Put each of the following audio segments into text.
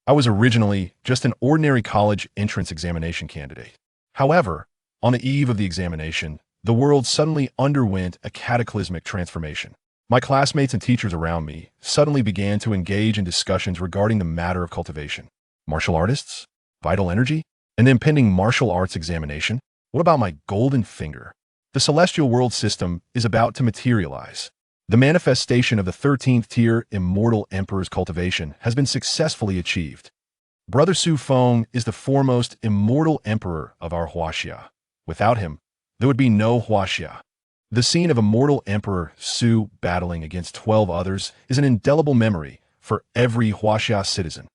I was originally just an ordinary college entrance examination candidate. However, on the eve of the examination, the world suddenly underwent a cataclysmic transformation. My classmates and teachers around me suddenly began to engage in discussions regarding the matter of cultivation. Martial artists? Vital energy? An impending martial arts examination? What about my golden finger? The celestial world system is about to materialize. The manifestation of the 13th tier Immortal Emperor's cultivation has been successfully achieved. Brother Su Feng is the foremost Immortal Emperor of our Huaxia. Without him, there would be no Huaxia. The scene of Immortal Emperor Su battling against 12 others is an indelible memory for every Huaxia citizen.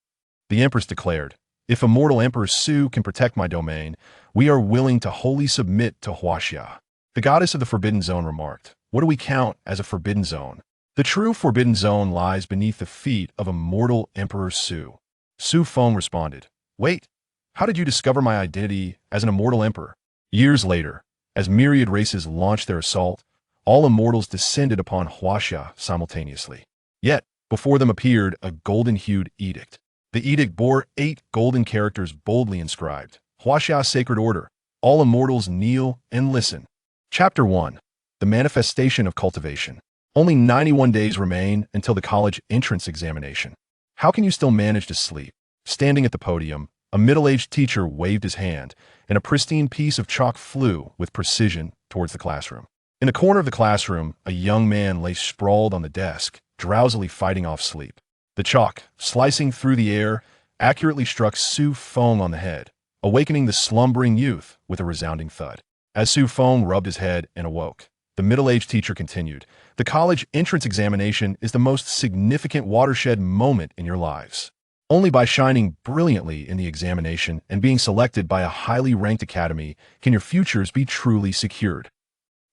The Empress declared, "If Immortal Emperor Su can protect my domain, we are willing to wholly submit to Huaxia." The goddess of the Forbidden Zone remarked, "What do we count as a forbidden zone? The true forbidden zone lies beneath the feet of Immortal Emperor Su." Su Feng responded, "Wait, how did you discover my identity as an Immortal Emperor?" Years later, as myriad races launched their assault, all immortals descended upon Huaxia simultaneously. Yet, before them appeared a golden-hued edict. The edict bore 8 golden characters boldly inscribed, "Huaxia Sacred Order. All immortals kneel and listen." Chapter 1. The Manifestation of Cultivation. Only 91 days remain until the college entrance examination. How can you still manage to sleep? Standing at the podium, a middle-aged teacher waved his hand, and a pristine piece of chalk flew with precision towards the classroom. In a corner of the classroom, a young man lay sprawled on the desk, drowsily fighting off sleep. The chalk, slicing through the air, accurately struck Su Feng on the head, awakening the slumbering youth with a resounding thud. As Su Feng rubbed his head and awoke, the middle-aged teacher continued, "The college entrance examination is the most significant watershed moment in your lives. Only by shining brilliantly in the examination and being selected by a highly ranked academy can your futures be truly secured.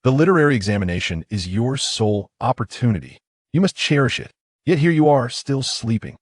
The literary examination is your sole opportunity. You must cherish it. Yet here you are, still sleeping."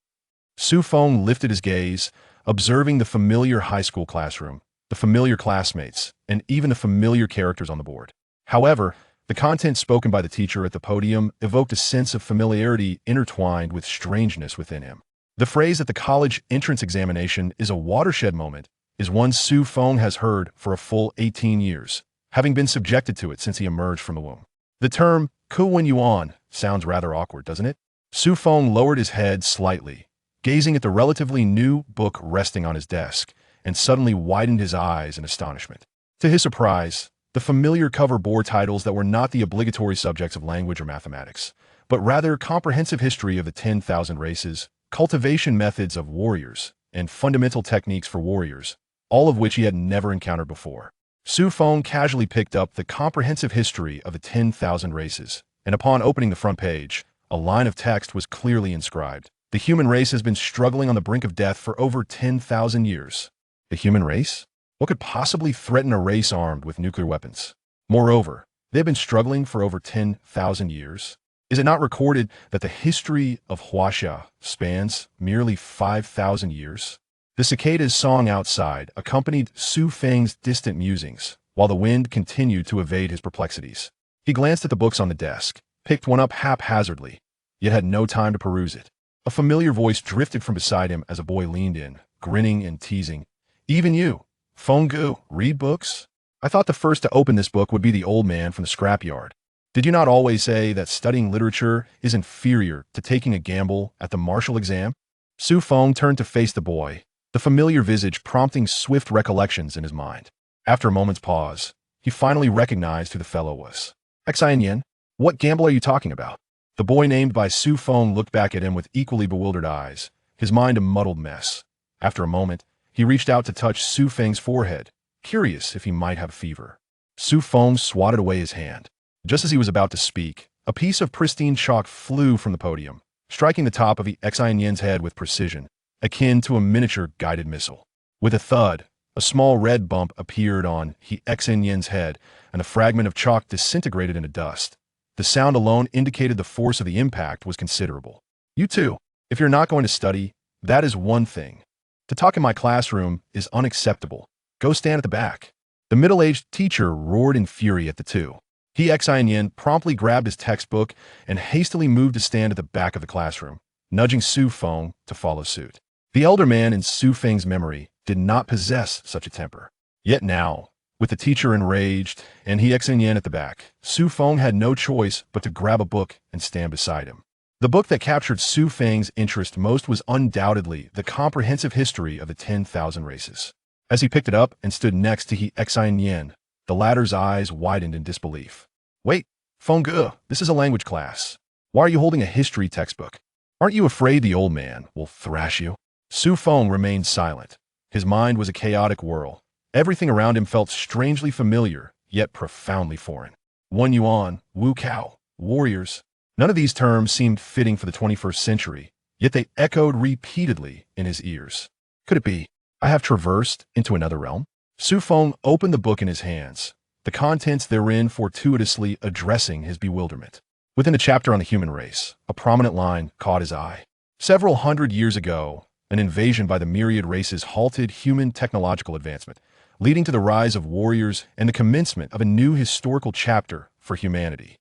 Su Feng lifted his gaze, observing the familiar high school classroom, the familiar classmates, and even the familiar characters on the board. However, the content spoken by the teacher at the podium evoked a sense of familiarity intertwined with strangeness within him. The phrase that the college entrance examination is a watershed moment is one Su Feng has heard for a full 18 years, having been subjected to it since he emerged from the womb. The term "Kuwen Yuan" sounds rather awkward, doesn't it? Su Feng lowered his head slightly, gazing at the relatively new book resting on his desk, and suddenly widened his eyes in astonishment. To his surprise, the familiar cover bore titles that were not the obligatory subjects of language or mathematics, but rather comprehensive history of the 10,000 races, cultivation methods of warriors, and fundamental techniques for warriors, all of which he had never encountered before. Su Feng casually picked up the comprehensive history of the 10,000 races, and upon opening the front page, a line of text was clearly inscribed. "The human race has been struggling on the brink of death for over 10,000 years. The human race? What could possibly threaten a race armed with nuclear weapons? Moreover, they have been struggling for over 10,000 years. Is it not recorded that the history of Huaxia spans merely 5,000 years?" The cicada's song outside accompanied Su Feng's distant musings, while the wind continued to evade his perplexities. He glanced at the books on the desk, picked one up haphazardly, yet had no time to peruse it. A familiar voice drifted from beside him as a boy leaned in, grinning and teasing. "Even you, Fenggu, read books? I thought the first to open this book would be the old man from the scrapyard. Did you not always say that studying literature is inferior to taking a gamble at the martial exam?" Su Feng turned to face the boy, the familiar visage prompting swift recollections in his mind. After a moment's pause, he finally recognized who the fellow was. "Xianxian, what gamble are you talking about?" The boy named by Su Feng looked back at him with equally bewildered eyes, his mind a muddled mess. After a moment, he reached out to touch Su Feng's forehead, curious if he might have fever. Su Feng swatted away his hand. Just as he was about to speak, a piece of pristine chalk flew from the podium, striking the top of the Xianxian's head with precision, akin to a miniature guided missile. With a thud, a small red bump appeared on Xianxian's head, and a fragment of chalk disintegrated into dust. The sound alone indicated the force of the impact was considerable. "You too. If you're not going to study, that is one thing. To talk in my classroom is unacceptable. Go stand at the back." The middle-aged teacher roared in fury at the two. Xianxian promptly grabbed his textbook and hastily moved to stand at the back of the classroom, nudging Su Feng to follow suit. The elder man in Su Feng's memory did not possess such a temper. Yet now, with the teacher enraged and he xianxian at the back, Su Feng had no choice but to grab a book and stand beside him. The book that captured Su Feng's interest most was undoubtedly the comprehensive history of the 10,000 races. As he picked it up and stood next to he xianxian, the latter's eyes widened in disbelief. Wait, Feng, this is a language class. Why are you holding a history textbook? Aren't you afraid the old man will thrash you? Su Feng remained silent. His mind was a chaotic whirl. Everything around him felt strangely familiar, yet profoundly foreign. One yuan, wu cow, warriors. None of these terms seemed fitting for the 21st century, yet they echoed repeatedly in his ears. Could it be I have traversed into another realm? Su Feng opened the book in his hands, the contents therein fortuitously addressing his bewilderment. Within a chapter on the human race, a prominent line caught his eye. Several hundred years ago, an invasion by the myriad races halted human technological advancement, leading to the rise of warriors and the commencement of a new historical chapter for humanity.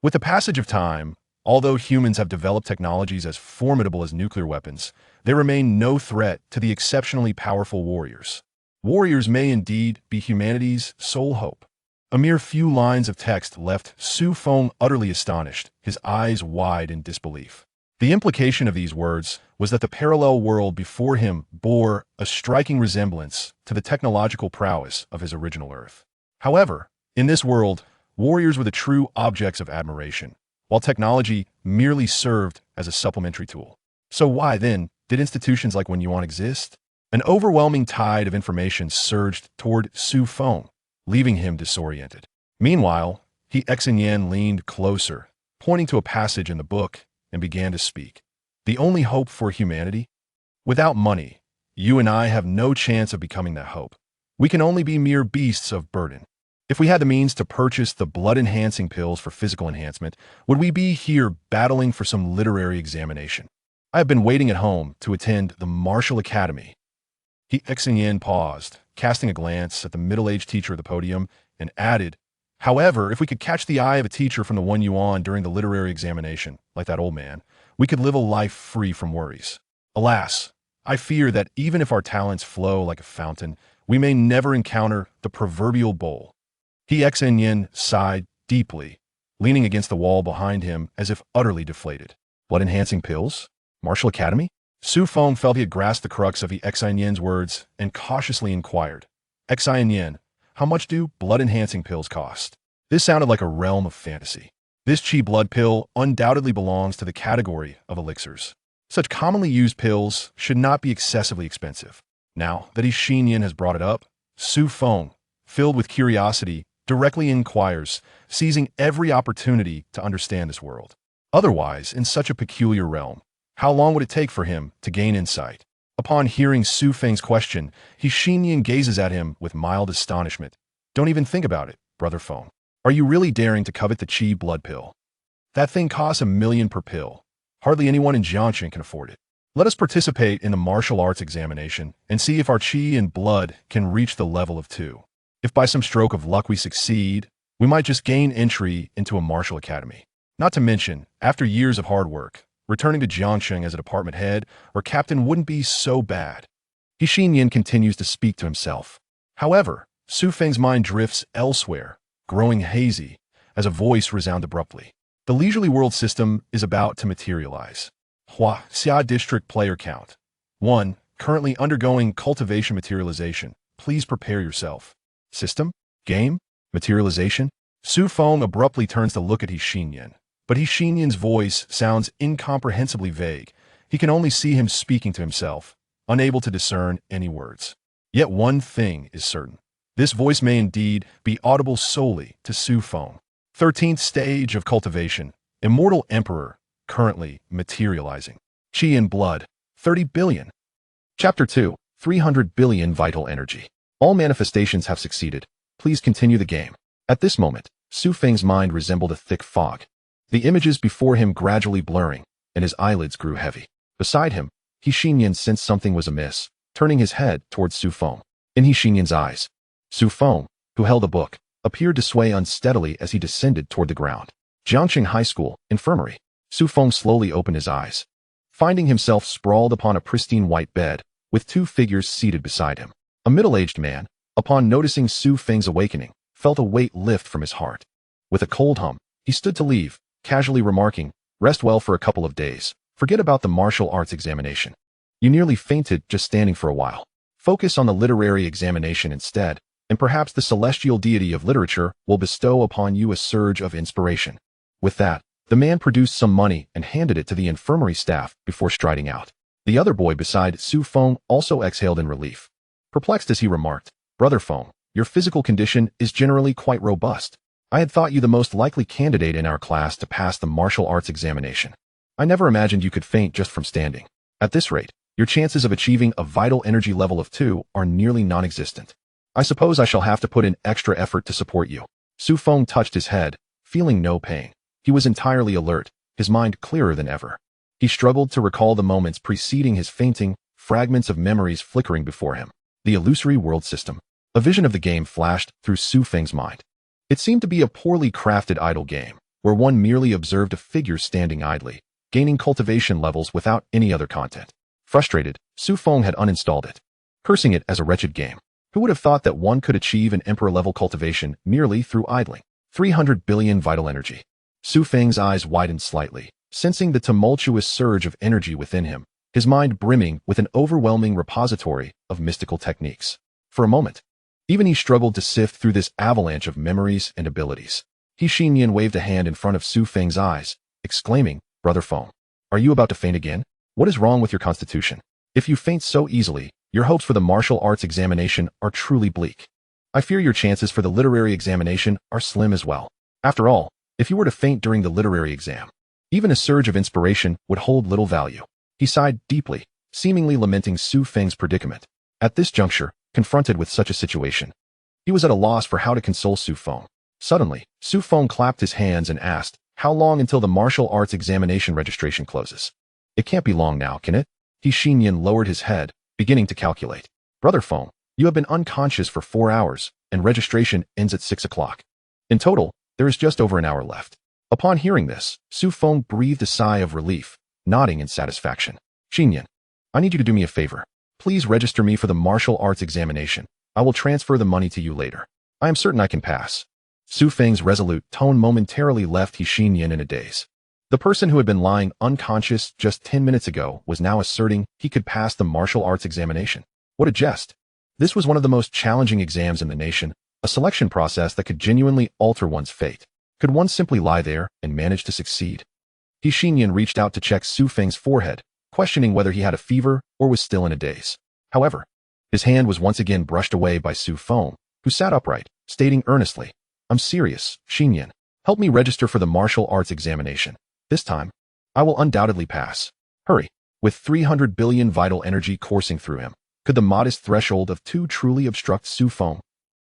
With the passage of time, although humans have developed technologies as formidable as nuclear weapons, they remain no threat to the exceptionally powerful warriors. Warriors may indeed be humanity's sole hope. A mere few lines of text left Su Feng utterly astonished, his eyes wide in disbelief. The implication of these words was that the parallel world before him bore a striking resemblance to the technological prowess of his original Earth. However, in this world, warriors were the true objects of admiration, while technology merely served as a supplementary tool. So why, then, did institutions like Wen Yuan exist? An overwhelming tide of information surged toward Su Feng, leaving him disoriented. Meanwhile, he xianxian leaned closer, pointing to a passage in the book, and began to speak. The only hope for humanity? Without money, you and I have no chance of becoming that hope. We can only be mere beasts of burden. If we had the means to purchase the blood-enhancing pills for physical enhancement, would we be here battling for some literary examination? I have been waiting at home to attend the Martial Academy. He xianxian paused, casting a glance at the middle-aged teacher at the podium, and added, however, if we could catch the eye of a teacher from the Wen Yuan during the literary examination, like that old man, we could live a life free from worries. Alas, I fear that even if our talents flow like a fountain, we may never encounter the proverbial bowl. He xianxian sighed deeply, leaning against the wall behind him as if utterly deflated. Blood-enhancing pills? Martial Academy? Su Feng felt he had grasped the crux of xianxian's words and cautiously inquired, xianxian, how much do blood-enhancing pills cost? This sounded like a realm of fantasy. This qi blood pill undoubtedly belongs to the category of elixirs. Such commonly used pills should not be excessively expensive. Now that xianxian has brought it up, Su Feng, filled with curiosity, directly inquires, seizing every opportunity to understand this world. Otherwise, in such a peculiar realm, how long would it take for him to gain insight? Upon hearing Su Feng's question, xianxian gazes at him with mild astonishment. Don't even think about it, Brother Feng. Are you really daring to covet the qi blood pill? That thing costs $1 million per pill. Hardly anyone in Jiangxia can afford it. Let us participate in the martial arts examination and see if our qi and blood can reach the level of 2. If by some stroke of luck we succeed, we might just gain entry into a martial academy. Not to mention, after years of hard work, returning to Jiangxia as a department head or captain wouldn't be so bad. Xianxian continues to speak to himself. However, Su Feng's mind drifts elsewhere, growing hazy, as a voice resounded abruptly. The leisurely world system is about to materialize. Huaxia district player count. 1. Currently undergoing cultivation materialization. Please prepare yourself. System? Game? Materialization? Su Feng abruptly turns to look at Xianxian. But Xianxian's voice sounds incomprehensibly vague. He can only see him speaking to himself, unable to discern any words. Yet one thing is certain. This voice may indeed be audible solely to Su Feng. 13th stage of cultivation. Immortal Emperor, currently materializing. Qi and blood, 30 billion. Chapter 2, 300 billion vital energy. All manifestations have succeeded. Please continue the game. At this moment, Su Feng's mind resembled a thick fog. The images before him gradually blurring, and his eyelids grew heavy. Beside him, Xianxian sensed something was amiss, turning his head towards Su Feng. In Xianxian's eyes, Su Feng, who held a book, appeared to sway unsteadily as he descended toward the ground. Jiangxing High School, Infirmary. Su Feng slowly opened his eyes. finding himself sprawled upon a pristine white bed, with two figures seated beside him. A middle-aged man, upon noticing Su Feng's awakening, felt a weight lift from his heart. With a cold hum, he stood to leave, casually remarking, "Rest well for a couple of days. Forget about the martial arts examination. You nearly fainted just standing for a while. Focus on the literary examination instead, and perhaps the celestial deity of literature will bestow upon you a surge of inspiration." With that, the man produced some money and handed it to the infirmary staff before striding out. The other boy beside Su Feng also exhaled in relief. Perplexed as he remarked, "Brother Feng, your physical condition is generally quite robust. I had thought you the most likely candidate in our class to pass the martial arts examination. I never imagined you could faint just from standing. At this rate, your chances of achieving a vital energy level of 2 are nearly non-existent. I suppose I shall have to put in extra effort to support you." Su Feng touched his head, feeling no pain. He was entirely alert, his mind clearer than ever. He struggled to recall the moments preceding his fainting, fragments of memories flickering before him. The illusory world system. A vision of the game flashed through Su Feng's mind. It seemed to be a poorly crafted idle game, where one merely observed a figure standing idly, gaining cultivation levels without any other content. Frustrated, Su Feng had uninstalled it, cursing it as a wretched game. Who would have thought that one could achieve an emperor-level cultivation merely through idling? 300 billion vital energy. Su Feng's eyes widened slightly, sensing the tumultuous surge of energy within him, his mind brimming with an overwhelming repository of mystical techniques. For a moment, even he struggled to sift through this avalanche of memories and abilities. Xianxian waved a hand in front of Su Feng's eyes, exclaiming, "Brother Feng, are you about to faint again? What is wrong with your constitution? If you faint so easily, your hopes for the martial arts examination are truly bleak. I fear your chances for the literary examination are slim as well. After all, if you were to faint during the literary exam, even a surge of inspiration would hold little value." He sighed deeply, seemingly lamenting Su Feng's predicament. At this juncture, confronted with such a situation, he was at a loss for how to console Su Feng. Suddenly, Su Feng clapped his hands and asked, "How long until the martial arts examination registration closes?" "It can't be long now, can it?" Xianxian lowered his head, beginning to calculate. "Brother Feng, you have been unconscious for 4 hours, and registration ends at 6 o'clock. In total, there is just over an hour left." Upon hearing this, Su Feng breathed a sigh of relief, nodding in satisfaction. "Xianxian, I need you to do me a favor. Please register me for the martial arts examination. I will transfer the money to you later. I am certain I can pass." Su Feng's resolute tone momentarily left Xianxian in a daze. The person who had been lying unconscious just 10 minutes ago was now asserting he could pass the martial arts examination. What a jest. This was one of the most challenging exams in the nation, a selection process that could genuinely alter one's fate. Could one simply lie there and manage to succeed? Xianxian reached out to check Su Feng's forehead, questioning whether he had a fever or was still in a daze. However, his hand was once again brushed away by Su Feng, who sat upright, stating earnestly, "I'm serious, Xianxian. Help me register for the martial arts examination. This time, I will undoubtedly pass. Hurry." With 300 billion vital energy coursing through him, could the modest threshold of 2 truly obstruct Su Feng?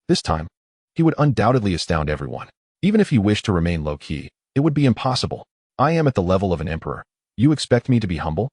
This time, he would undoubtedly astound everyone. Even if he wished to remain low-key, it would be impossible. "I am at the level of an emperor. You expect me to be humble?"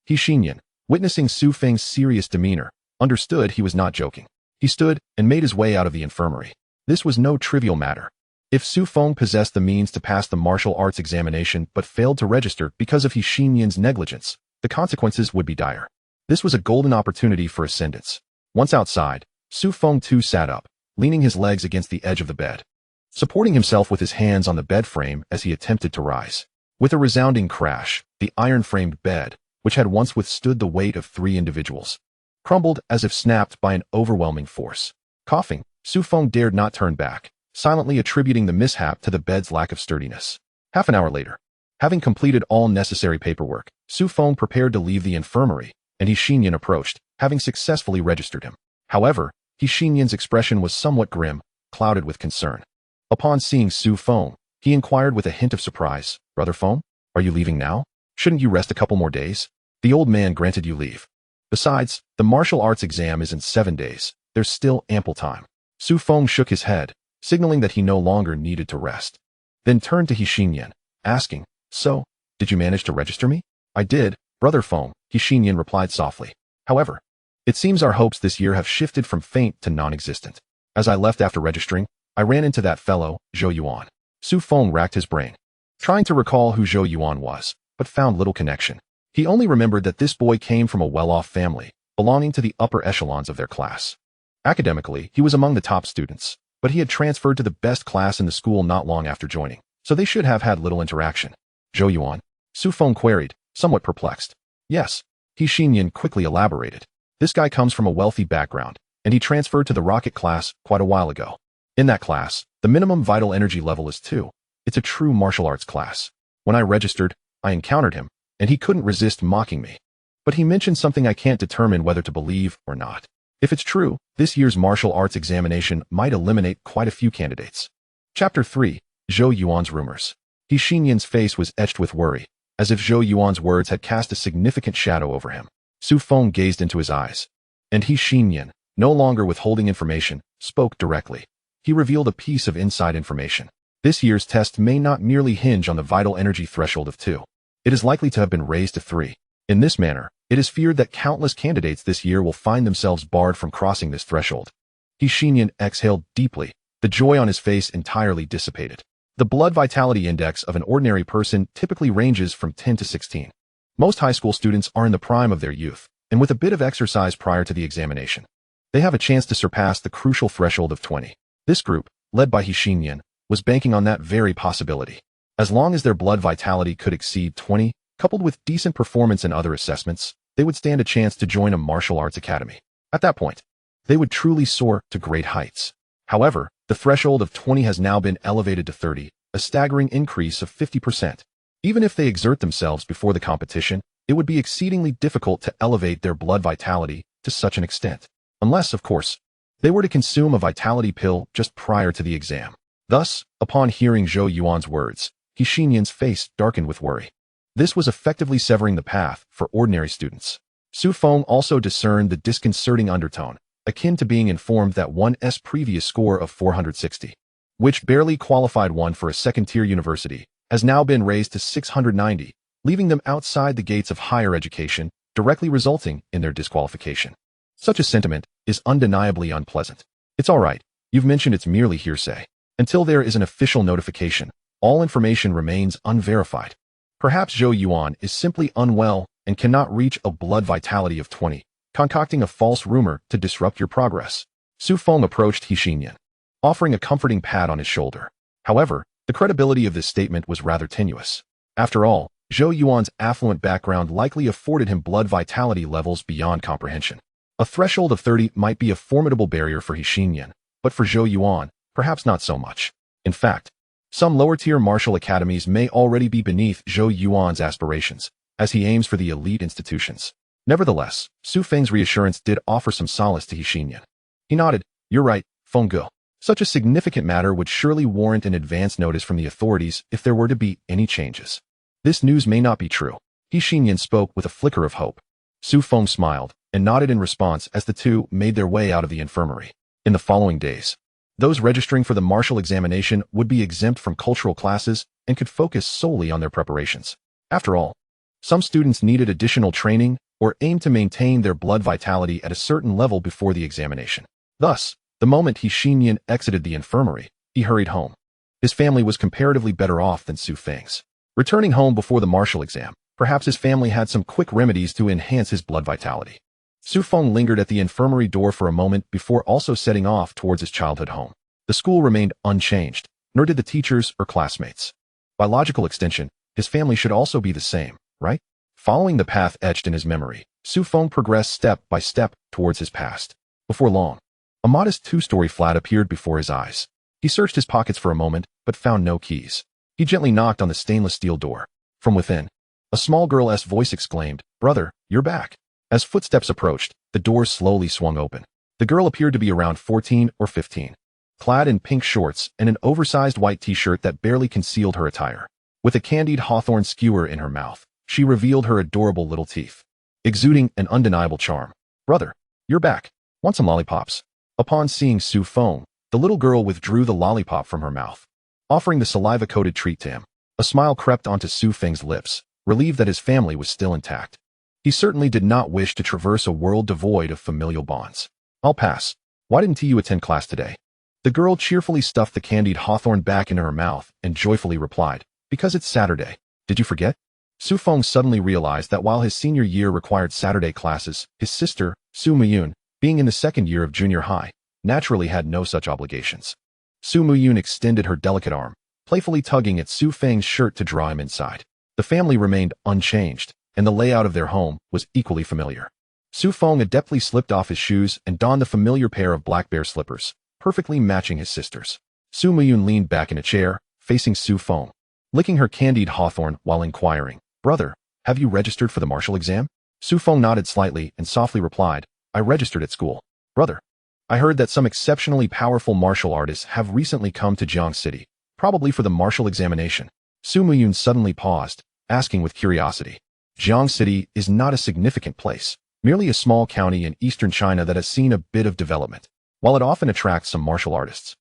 Xianxian, witnessing Su Feng's serious demeanor, understood he was not joking. He stood and made his way out of the infirmary. This was no trivial matter. If Su Feng possessed the means to pass the martial arts examination but failed to register because of Xianxian's negligence, the consequences would be dire. This was a golden opportunity for ascendance. Once outside, Su Feng too sat up, leaning his legs against the edge of the bed, supporting himself with his hands on the bed frame as he attempted to rise. With a resounding crash, the iron-framed bed, which had once withstood the weight of 3 individuals, crumbled as if snapped by an overwhelming force. Coughing, Su Feng dared not turn back, silently attributing the mishap to the bed's lack of sturdiness. Half an hour later, having completed all necessary paperwork, Su Feng prepared to leave the infirmary, and Xianxian approached, having successfully registered him. However, Xianxian's expression was somewhat grim, clouded with concern. Upon seeing Su Feng, he inquired with a hint of surprise, "Brother Feng, are you leaving now? Shouldn't you rest a couple more days?" The old man granted you leave. "Besides, the martial arts exam is in 7 days. There's still ample time." Su Feng shook his head, signaling that he no longer needed to rest. Then turned to Xianxian, asking, "So, did you manage to register me?" "I did, Brother Feng," Xianxian replied softly. "However, it seems our hopes this year have shifted from faint to non-existent. As I left after registering, I ran into that fellow, Zhou Yuan." Su Feng racked his brain, trying to recall who Zhou Yuan was, but found little connection. He only remembered that this boy came from a well-off family, belonging to the upper echelons of their class. Academically, he was among the top students, but he had transferred to the best class in the school not long after joining, so they should have had little interaction. Zhou Yuan? Su Feng queried, somewhat perplexed. Yes, He Xinyan quickly elaborated. This guy comes from a wealthy background, and he transferred to the rocket class quite a while ago. In that class, the minimum vital energy level is 2. It's a true martial arts class. When I registered, I encountered him, and he couldn't resist mocking me. But he mentioned something I can't determine whether to believe or not. If it's true, this year's martial arts examination might eliminate quite a few candidates. Chapter 3. Zhou Yuan's Rumors. He Xinyan's face was etched with worry, as if Zhou Yuan's words had cast a significant shadow over him. Su Feng gazed into his eyes. And He Xinyan, no longer withholding information, spoke directly. He revealed a piece of inside information. This year's test may not merely hinge on the vital energy threshold of 2. It is likely to have been raised to 3. In this manner, it is feared that countless candidates this year will find themselves barred from crossing this threshold. He Xinyan exhaled deeply, the joy on his face entirely dissipated. The blood vitality index of an ordinary person typically ranges from 10 to 16. Most high school students are in the prime of their youth, and with a bit of exercise prior to the examination, they have a chance to surpass the crucial threshold of 20. This group, led by He Xinyan, was banking on that very possibility. As long as their blood vitality could exceed 20, coupled with decent performance in other assessments, they would stand a chance to join a martial arts academy. At that point, they would truly soar to great heights. However, the threshold of 20 has now been elevated to 30, a staggering increase of 50%. Even if they exert themselves before the competition, it would be exceedingly difficult to elevate their blood vitality to such an extent. Unless, of course, they were to consume a vitality pill just prior to the exam. Thus, upon hearing Zhou Yuan's words, He Xinyan's face darkened with worry. This was effectively severing the path for ordinary students. Su Feng also discerned the disconcerting undertone, akin to being informed that one's previous score of 460, which barely qualified one for a second-tier university, has now been raised to 690, leaving them outside the gates of higher education, directly resulting in their disqualification. Such a sentiment is undeniably unpleasant. It's all right, you've mentioned it's merely hearsay. Until there is an official notification, all information remains unverified. Perhaps Zhou Yuan is simply unwell and cannot reach a blood vitality of 20, concocting a false rumor to disrupt your progress. Su Feng approached He Xinyan, offering a comforting pat on his shoulder. However, the credibility of this statement was rather tenuous. After all, Zhou Yuan's affluent background likely afforded him blood vitality levels beyond comprehension. A threshold of 30 might be a formidable barrier for He Xinyan, but for Zhou Yuan, perhaps not so much. In fact, some lower-tier martial academies may already be beneath Zhou Yuan's aspirations, as he aims for the elite institutions. Nevertheless, Su Feng's reassurance did offer some solace to He Xinyan. He nodded. You're right, Feng Ge. Such a significant matter would surely warrant an advance notice from the authorities if there were to be any changes. This news may not be true. He Xinyan spoke with a flicker of hope. Su Feng smiled and nodded in response as the two made their way out of the infirmary. In the following days, those registering for the martial examination would be exempt from cultural classes and could focus solely on their preparations. After all, some students needed additional training or aimed to maintain their blood vitality at a certain level before the examination. Thus, the moment He Xinyan exited the infirmary, he hurried home. His family was comparatively better off than Su Feng's. Returning home before the martial exam, perhaps his family had some quick remedies to enhance his blood vitality. Su Feng lingered at the infirmary door for a moment before also setting off towards his childhood home. The school remained unchanged, nor did the teachers or classmates. By logical extension, his family should also be the same, right? Following the path etched in his memory, Su Feng progressed step by step towards his past. Before long, a modest 2-story flat appeared before his eyes. He searched his pockets for a moment, but found no keys. He gently knocked on the stainless steel door. From within, a small girl's voice exclaimed, "Brother, you're back." As footsteps approached, the door slowly swung open. The girl appeared to be around 14 or 15, clad in pink shorts and an oversized white t-shirt that barely concealed her attire. With a candied hawthorn skewer in her mouth, she revealed her adorable little teeth, exuding an undeniable charm. "Brother, you're back. Want some lollipops?" Upon seeing Su Feng, the little girl withdrew the lollipop from her mouth, offering the saliva-coated treat to him. A smile crept onto Su Feng's lips, relieved that his family was still intact. He certainly did not wish to traverse a world devoid of familial bonds. "I'll pass. Why didn't you attend class today?" The girl cheerfully stuffed the candied hawthorn back into her mouth and joyfully replied, "Because it's Saturday. Did you forget?" Su Feng suddenly realized that while his senior year required Saturday classes, his sister, Su Muyun, being in the second year of junior high, naturally had no such obligations. Su Muyun extended her delicate arm, playfully tugging at Su Feng's shirt to draw him inside. The family remained unchanged, and the layout of their home was equally familiar. Su Feng adeptly slipped off his shoes and donned the familiar pair of black bear slippers, perfectly matching his sister's. Su Muyun leaned back in a chair, facing Su Feng, licking her candied hawthorn while inquiring, "Brother, have you registered for the martial exam?" Su Feng nodded slightly and softly replied, "I registered at school. Brother, I heard that some exceptionally powerful martial artists have recently come to Jiang City, probably for the martial examination." Su Muyun suddenly paused, asking with curiosity. Jiang City is not a significant place, merely a small county in eastern China that has seen a bit of development. While it often attracts some martial artists,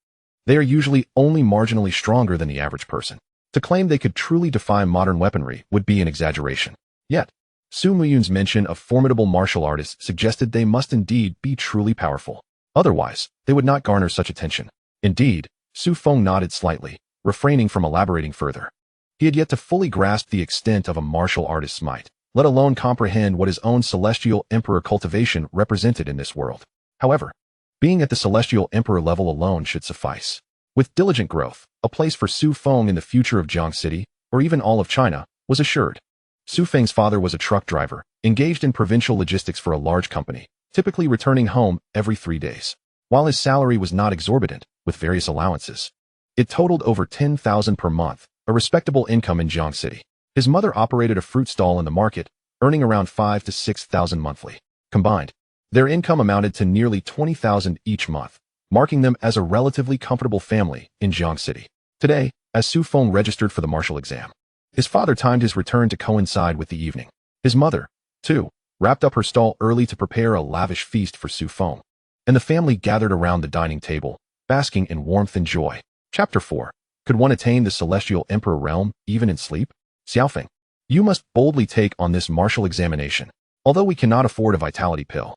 they are usually only marginally stronger than the average person. To claim they could truly defy modern weaponry would be an exaggeration. Yet, Su Muyun's mention of formidable martial artists suggested they must indeed be truly powerful. Otherwise, they would not garner such attention. Indeed, Su Feng nodded slightly, refraining from elaborating further. He had yet to fully grasp the extent of a martial artist's might, let alone comprehend what his own Celestial Emperor cultivation represented in this world. However, being at the Celestial Emperor level alone should suffice. With diligent growth, a place for Su Feng in the future of Jiang City, or even all of China, was assured. Su Feng's father was a truck driver, engaged in provincial logistics for a large company, typically returning home every 3 days. While his salary was not exorbitant, with various allowances, it totaled over 10,000 per month, a respectable income in Jiang City. His mother operated a fruit stall in the market, earning around 5,000 to 6,000 monthly. Combined, their income amounted to nearly 20,000 each month, marking them as a relatively comfortable family in Jiang City. Today, as Su Feng registered for the martial exam, his father timed his return to coincide with the evening. His mother, too, wrapped up her stall early to prepare a lavish feast for Su Feng, and the family gathered around the dining table, basking in warmth and joy. Chapter 4. Could one attain the Celestial Emperor realm even in sleep? Xiaofeng, you must boldly take on this martial examination. Although we cannot afford a vitality pill,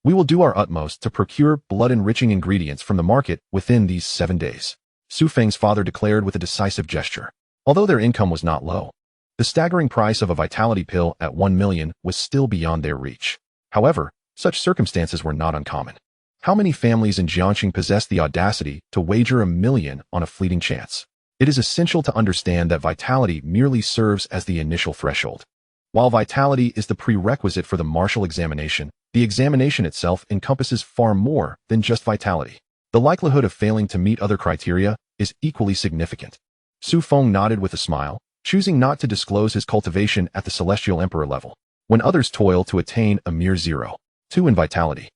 we will do our utmost to procure blood-enriching ingredients from the market within these 7 days. Su Feng's father declared with a decisive gesture. Although their income was not low, the staggering price of a vitality pill at 1 million was still beyond their reach. However, such circumstances were not uncommon. How many families in Jiangxing possess the audacity to wager 1 million on a fleeting chance? It is essential to understand that vitality merely serves as the initial threshold. While vitality is the prerequisite for the martial examination, the examination itself encompasses far more than just vitality. The likelihood of failing to meet other criteria is equally significant. Su Feng nodded with a smile, choosing not to disclose his cultivation at the Celestial Emperor level, when others toil to attain a mere 0.2 in vitality.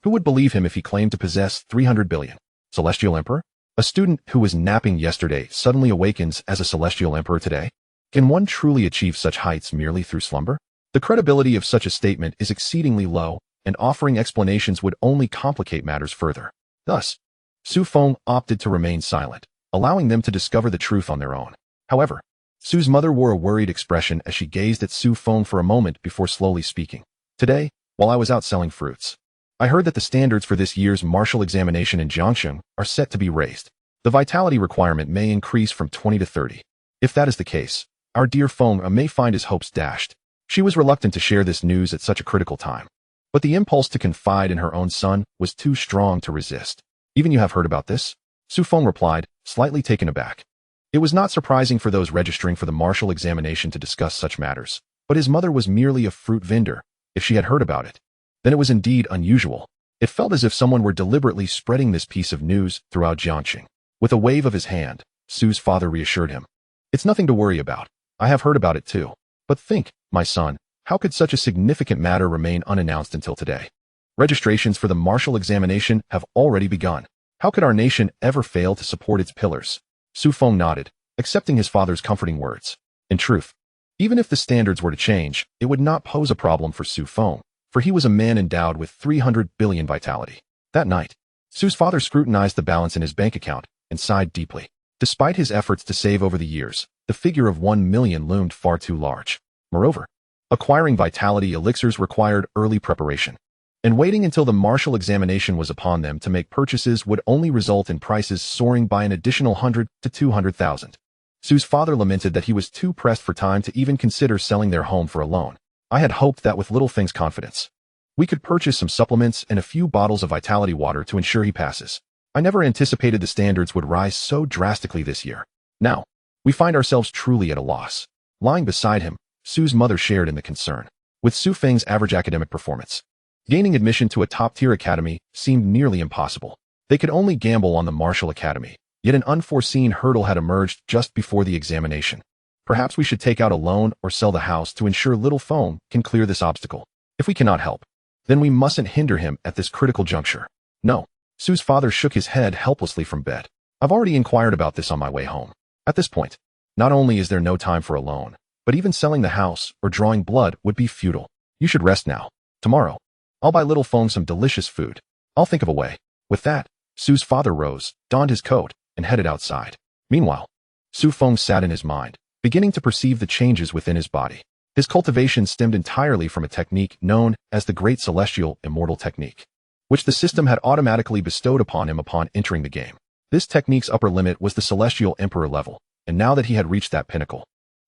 Who would believe him if he claimed to possess 300 billion? Celestial Emperor? A student who was napping yesterday suddenly awakens as a Celestial Emperor today? Can one truly achieve such heights merely through slumber? The credibility of such a statement is exceedingly low, and offering explanations would only complicate matters further. Thus, Su Feng opted to remain silent, allowing them to discover the truth on their own. However, Su's mother wore a worried expression as she gazed at Su Feng for a moment before slowly speaking. "Today, while I was out selling fruits, I heard that the standards for this year's martial examination in Jiangxing are set to be raised. The vitality requirement may increase from 20 to 30. If that is the case, our dear Feng may find his hopes dashed." She was reluctant to share this news at such a critical time, but the impulse to confide in her own son was too strong to resist. "Even you have heard about this?" Su Feng replied, slightly taken aback. It was not surprising for those registering for the martial examination to discuss such matters, but his mother was merely a fruit vendor. If she had heard about it, then it was indeed unusual. It felt as if someone were deliberately spreading this piece of news throughout Jiangxing. With a wave of his hand, Su's father reassured him. "It's nothing to worry about. I have heard about it too. But think, my son, how could such a significant matter remain unannounced until today? Registrations for the martial examination have already begun. How could our nation ever fail to support its pillars?" Su Feng nodded, accepting his father's comforting words. In truth, even if the standards were to change, it would not pose a problem for Su Feng, for he was a man endowed with 300 billion vitality. That night, Su's father scrutinized the balance in his bank account and sighed deeply. Despite his efforts to save over the years, the figure of 1 million loomed far too large. Moreover, acquiring vitality elixirs required early preparation, and waiting until the martial examination was upon them to make purchases would only result in prices soaring by an additional 100 to 200,000. Su's father lamented that he was too pressed for time to even consider selling their home for a loan. I had hoped that with Little Feng's confidence, we could purchase some supplements and a few bottles of vitality water to ensure he passes. I never anticipated the standards would rise so drastically this year. Now, we find ourselves truly at a loss. Lying beside him, Su's mother shared in the concern. With Su Feng's average academic performance, gaining admission to a top-tier academy seemed nearly impossible. They could only gamble on the martial academy, yet an unforeseen hurdle had emerged just before the examination. Perhaps we should take out a loan or sell the house to ensure Little Feng can clear this obstacle. If we cannot help, then we mustn't hinder him at this critical juncture. No. Su's father shook his head helplessly from bed. I've already inquired about this on my way home. At this point, not only is there no time for a loan, but even selling the house or drawing blood would be futile. You should rest now. Tomorrow, I'll buy Little Feng some delicious food. I'll think of a way. With that, Su's father rose, donned his coat, and headed outside. Meanwhile, Su Feng sat in his mind, beginning to perceive the changes within his body. His cultivation stemmed entirely from a technique known as the Great Celestial Immortal Technique, which the system had automatically bestowed upon him upon entering the game. This technique's upper limit was the Celestial Emperor level, and now that he had reached that pinnacle,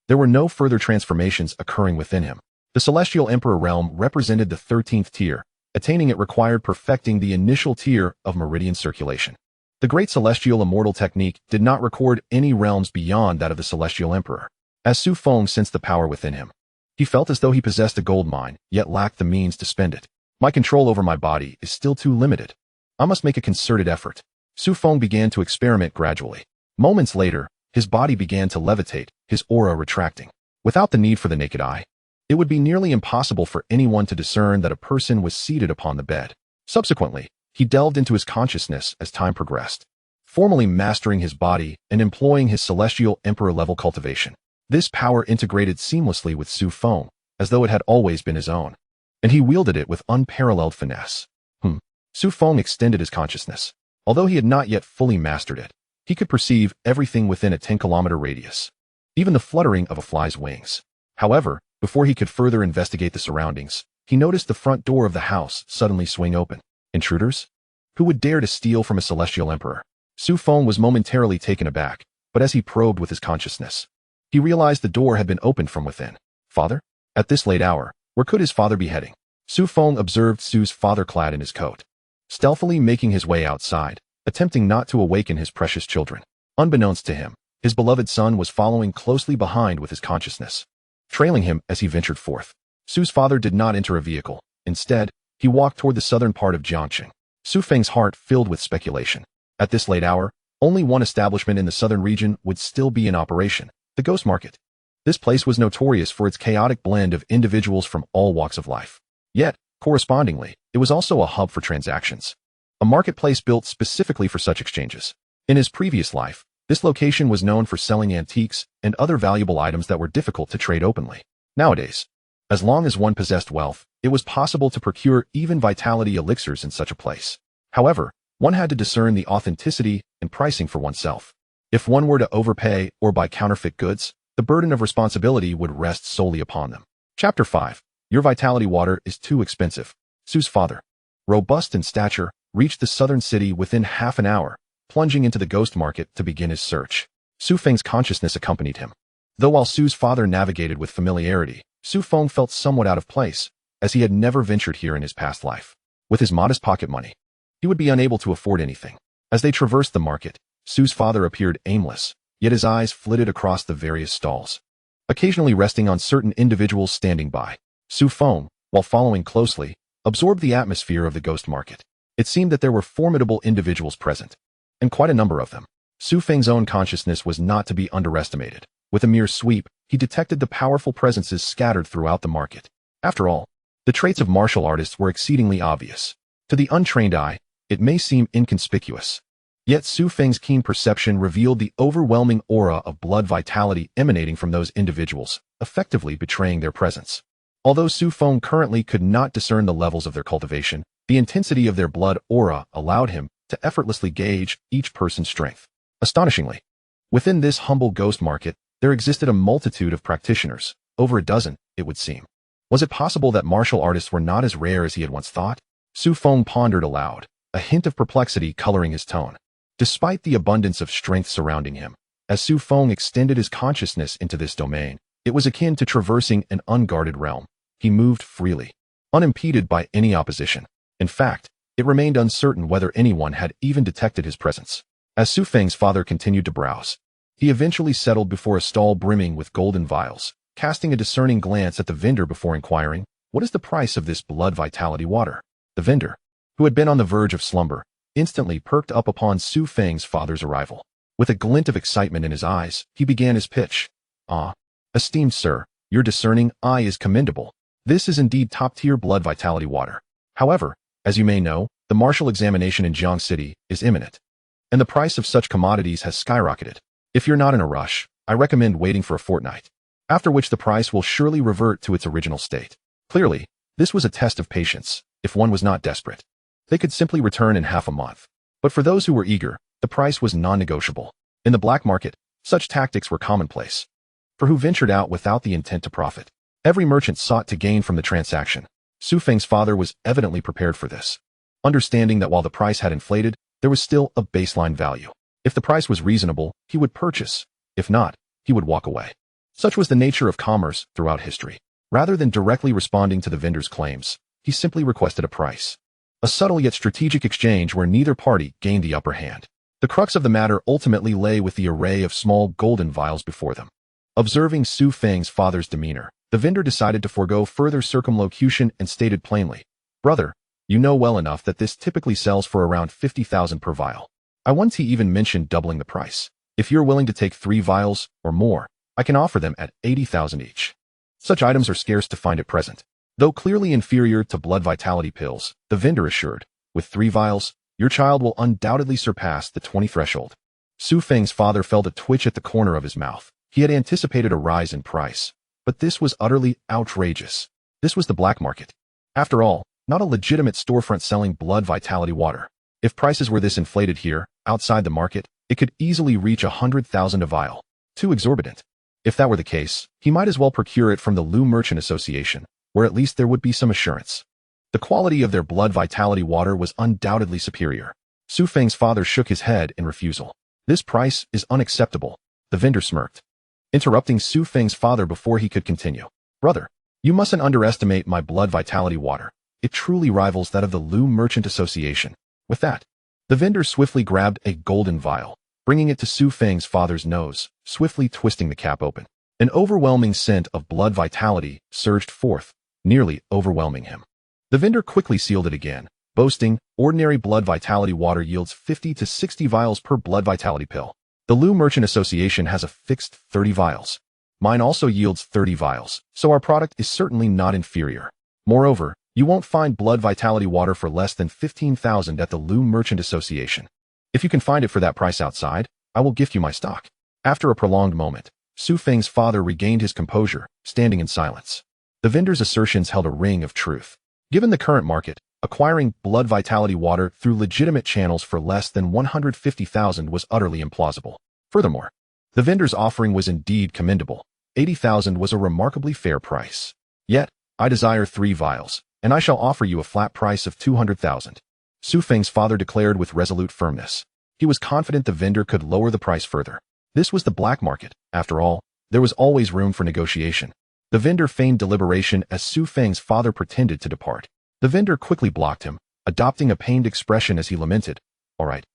there were no further transformations occurring within him. The Celestial Emperor realm represented the 13th tier. Attaining it required perfecting the initial tier of meridian circulation. The Great Celestial Immortal Technique did not record any realms beyond that of the Celestial Emperor. As Su Feng sensed the power within him, he felt as though he possessed a gold mine, yet lacked the means to spend it. My control over my body is still too limited. I must make a concerted effort. Su Feng began to experiment gradually. Moments later, his body began to levitate, his aura retracting. Without the need for the naked eye, it would be nearly impossible for anyone to discern that a person was seated upon the bed. Subsequently, he delved into his consciousness as time progressed, formally mastering his body and employing his Celestial Emperor-level cultivation. This power integrated seamlessly with Su Feng, as though it had always been his own, and he wielded it with unparalleled finesse. Su Feng extended his consciousness. Although he had not yet fully mastered it, he could perceive everything within a 10-kilometer radius, even the fluttering of a fly's wings. However, before he could further investigate the surroundings, he noticed the front door of the house suddenly swing open. Intruders? Who would dare to steal from a Celestial Emperor? Su Feng was momentarily taken aback, but as he probed with his consciousness, he realized the door had been opened from within. Father? At this late hour, where could his father be heading? Su Feng observed Su's father clad in his coat, stealthily making his way outside, attempting not to awaken his precious children. Unbeknownst to him, his beloved son was following closely behind with his consciousness, trailing him as he ventured forth. Su's father did not enter a vehicle. Instead, he walked toward the southern part of Jiangxia. Su Feng's heart filled with speculation. At this late hour, only one establishment in the southern region would still be in operation, the Ghost Market. This place was notorious for its chaotic blend of individuals from all walks of life. Yet, correspondingly, it was also a hub for transactions, a marketplace built specifically for such exchanges. In his previous life, this location was known for selling antiques and other valuable items that were difficult to trade openly. Nowadays, as long as one possessed wealth, it was possible to procure even vitality elixirs in such a place. However, one had to discern the authenticity and pricing for oneself. If one were to overpay or buy counterfeit goods, the burden of responsibility would rest solely upon them. Chapter 5. Your vitality water is too expensive. Su's father, robust in stature, reached the southern city within half an hour, plunging into the Ghost Market to begin his search. Su Feng's consciousness accompanied him. Though while Su's father navigated with familiarity, Su Feng felt somewhat out of place, as he had never ventured here in his past life. With his modest pocket money, he would be unable to afford anything. As they traversed the market, Su's father appeared aimless, yet his eyes flitted across the various stalls, occasionally resting on certain individuals standing by. Su Feng, while following closely, absorbed the atmosphere of the Ghost Market. It seemed that there were formidable individuals present, and quite a number of them. Su Feng's own consciousness was not to be underestimated. With a mere sweep, he detected the powerful presences scattered throughout the market. After all, the traits of martial artists were exceedingly obvious. To the untrained eye, it may seem inconspicuous. Yet Su Feng's keen perception revealed the overwhelming aura of blood vitality emanating from those individuals, effectively betraying their presence. Although Su Feng currently could not discern the levels of their cultivation, the intensity of their blood aura allowed him to effortlessly gauge each person's strength. Astonishingly, within this humble Ghost Market, there existed a multitude of practitioners, over a dozen, it would seem. Was it possible that martial artists were not as rare as he had once thought? Su Feng pondered aloud, a hint of perplexity coloring his tone. Despite the abundance of strength surrounding him, As Su Feng extended his consciousness into this domain, it was akin to traversing an unguarded realm. He moved freely, unimpeded by any opposition. In fact, it remained uncertain whether anyone had even detected his presence. As Su Feng's father continued to browse, he eventually settled before a stall brimming with golden vials, casting a discerning glance at the vendor before inquiring, "What is the price of this blood vitality water?" The vendor, who had been on the verge of slumber, instantly perked up upon Su Feng's father's arrival. With a glint of excitement in his eyes, he began his pitch. "Ah, esteemed sir, your discerning eye is commendable. This is indeed top-tier blood vitality water. However, as you may know, the martial examination in Jiang City is imminent, and the price of such commodities has skyrocketed. If you're not in a rush, I recommend waiting for a fortnight, after which the price will surely revert to its original state." Clearly, this was a test of patience. If one was not desperate, they could simply return in half a month. But for those who were eager, the price was non-negotiable. In the black market, such tactics were commonplace. For who ventured out without the intent to profit? Every merchant sought to gain from the transaction. Su Feng's father was evidently prepared for this, understanding that while the price had inflated, there was still a baseline value. If the price was reasonable, he would purchase. If not, he would walk away. Such was the nature of commerce throughout history. Rather than directly responding to the vendor's claims, he simply requested a price. A subtle yet strategic exchange where neither party gained the upper hand. The crux of the matter ultimately lay with the array of small golden vials before them. Observing Su Feng's father's demeanor, the vendor decided to forego further circumlocution and stated plainly, "Brother, you know well enough that this typically sells for around 50,000 per vial. I once he even mentioned doubling the price. If you're willing to take 3 vials or more, I can offer them at 80,000 each." Such items are scarce to find at present. Though clearly inferior to blood vitality pills, the vendor assured, "With 3 vials, your child will undoubtedly surpass the 20 threshold." Su Feng's father felt a twitch at the corner of his mouth. He had anticipated a rise in price, but this was utterly outrageous. This was the black market. After all, not a legitimate storefront selling blood vitality water. If prices were this inflated here, outside the market, it could easily reach 100,000 a vial. Too exorbitant. If that were the case, he might as well procure it from the Lu Merchant Association, where at least there would be some assurance. The quality of their blood vitality water was undoubtedly superior. Su Feng's father shook his head in refusal. "This price is unacceptable." The vendor smirked, interrupting Su Feng's father before he could continue. "Brother, you mustn't underestimate my blood vitality water. It truly rivals that of the Lu Merchant Association." With that, the vendor swiftly grabbed a golden vial, bringing it to Su Feng's father's nose, swiftly twisting the cap open. An overwhelming scent of blood vitality surged forth, nearly overwhelming him. The vendor quickly sealed it again, boasting, "Ordinary blood vitality water yields 50 to 60 vials per blood vitality pill. The Lu Merchant Association has a fixed 30 vials. Mine also yields 30 vials, so our product is certainly not inferior. Moreover, you won't find blood vitality water for less than 15,000 at the Lu Merchant Association. If you can find it for that price outside, I will gift you my stock." After a prolonged moment, Su Feng's father regained his composure, standing in silence. The vendor's assertions held a ring of truth. Given the current market, acquiring blood vitality water through legitimate channels for less than 150,000 was utterly implausible. Furthermore, the vendor's offering was indeed commendable. 80,000 was a remarkably fair price. "Yet, I desire 3 vials, and I shall offer you a flat price of 200,000. Su Feng's father declared with resolute firmness. He was confident the vendor could lower the price further. This was the black market. After all, there was always room for negotiation. The vendor feigned deliberation as Su Feng's father pretended to depart. The vendor quickly blocked him, adopting a pained expression as he lamented, all right.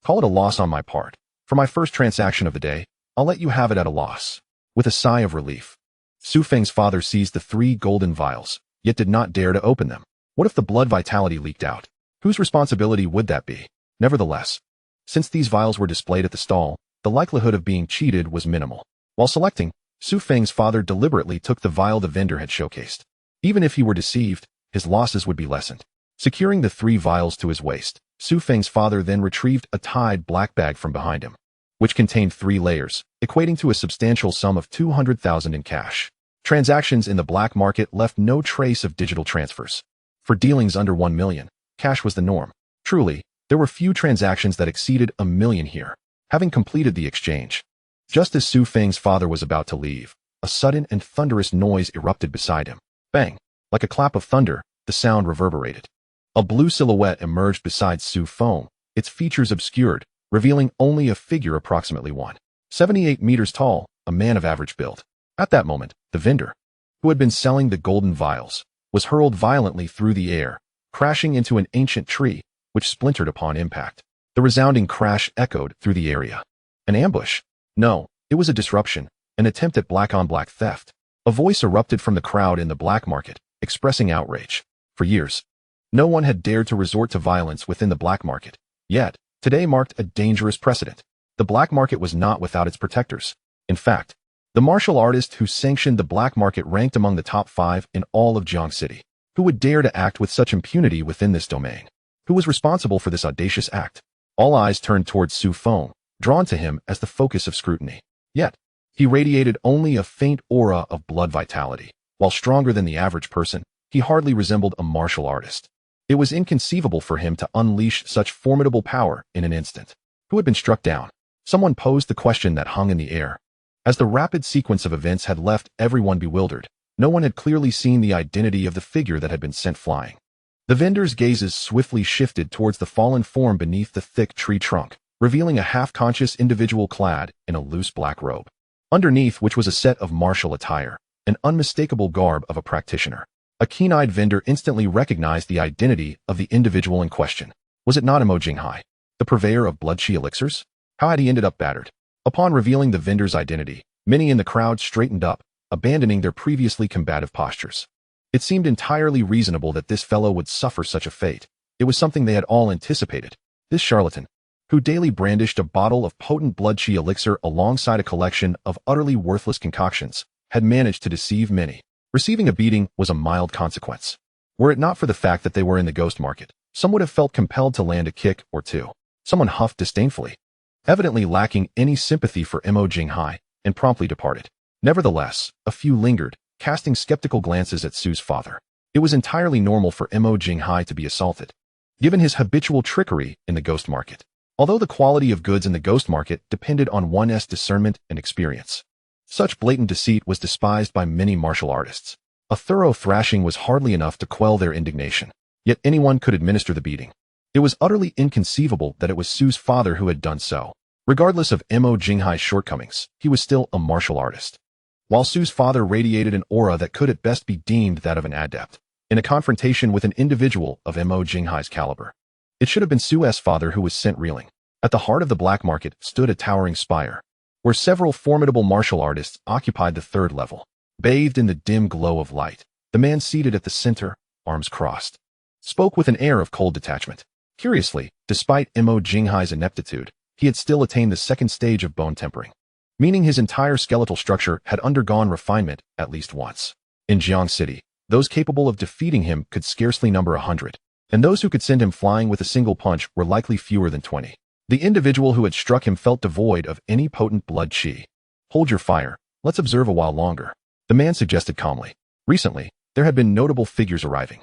Call it a loss on my part. For my first transaction of the day, I'll let you have it at a loss." With a sigh of relief, Su Feng's father seized the 3 golden vials, yet did not dare to open them. What if the blood vitality leaked out? Whose responsibility would that be? Nevertheless, since these vials were displayed at the stall, the likelihood of being cheated was minimal. While selecting, Su Feng's father deliberately took the vial the vendor had showcased. Even if he were deceived, his losses would be lessened. Securing the 3 vials to his waist, Su Feng's father then retrieved a tied black bag from behind him, which contained 3 layers, equating to a substantial sum of 200,000 in cash. Transactions in the black market left no trace of digital transfers. For dealings under 1 million, cash was the norm. Truly, there were few transactions that exceeded 1 million here. Having completed the exchange, just as Su Feng's father was about to leave, a sudden and thunderous noise erupted beside him. Bang! Like a clap of thunder, the sound reverberated. A blue silhouette emerged beside Su Feng, its features obscured, revealing only a figure approximately 178 meters tall, a man of average build. At that moment, the vendor, who had been selling the golden vials, was hurled violently through the air, crashing into an ancient tree, which splintered upon impact. The resounding crash echoed through the area. An ambush? No, it was a disruption, an attempt at black-on-black theft. A voice erupted from the crowd in the black market, expressing outrage. For years, no one had dared to resort to violence within the black market. Yet, today marked a dangerous precedent. The black market was not without its protectors. In fact, the martial artist who sanctioned the black market ranked among the top 5 in all of Jiang City. Who would dare to act with such impunity within this domain? Who was responsible for this audacious act? All eyes turned towards Su Feng, drawn to him as the focus of scrutiny. Yet, he radiated only a faint aura of blood vitality. While stronger than the average person, he hardly resembled a martial artist. It was inconceivable for him to unleash such formidable power in an instant. Who had been struck down? Someone posed the question that hung in the air. As the rapid sequence of events had left everyone bewildered, no one had clearly seen the identity of the figure that had been sent flying. The vendor's gazes swiftly shifted towards the fallen form beneath the thick tree trunk, revealing a half-conscious individual clad in a loose black robe, underneath which was a set of martial attire, an unmistakable garb of a practitioner. A keen-eyed vendor instantly recognized the identity of the individual in question. Was it not Imo Jinghai, the purveyor of blood qi elixirs? How had he ended up battered? Upon revealing the vendor's identity, many in the crowd straightened up, abandoning their previously combative postures. It seemed entirely reasonable that this fellow would suffer such a fate. It was something they had all anticipated. This charlatan, who daily brandished a bottle of potent blood qi elixir alongside a collection of utterly worthless concoctions, had managed to deceive many. Receiving a beating was a mild consequence. Were it not for the fact that they were in the ghost market, some would have felt compelled to land a kick or two. Someone huffed disdainfully, evidently lacking any sympathy for Imo Jinghai, and promptly departed. Nevertheless, a few lingered, casting skeptical glances at Su's father. It was entirely normal for Imo Jinghai to be assaulted, given his habitual trickery in the ghost market. Although the quality of goods in the ghost market depended on one's discernment and experience, such blatant deceit was despised by many martial artists. A thorough thrashing was hardly enough to quell their indignation, yet anyone could administer the beating. It was utterly inconceivable that it was Su's father who had done so. Regardless of Imo Jinghai's shortcomings, he was still a martial artist. While Su's father radiated an aura that could at best be deemed that of an adept, in a confrontation with an individual of Imo Jinghai's caliber, it should have been Su's father who was sent reeling. At the heart of the black market stood a towering spire, where several formidable martial artists occupied the third level. Bathed in the dim glow of light, the man seated at the center, arms crossed, spoke with an air of cold detachment. Curiously, despite Imo Jinghai's ineptitude, he had still attained the second stage of bone tempering, meaning his entire skeletal structure had undergone refinement at least once. In Jiang City, those capable of defeating him could scarcely number 100, and those who could send him flying with a single punch were likely fewer than 20. The individual who had struck him felt devoid of any potent blood qi. Hold your fire, let's observe a while longer, the man suggested calmly. Recently, there had been notable figures arriving,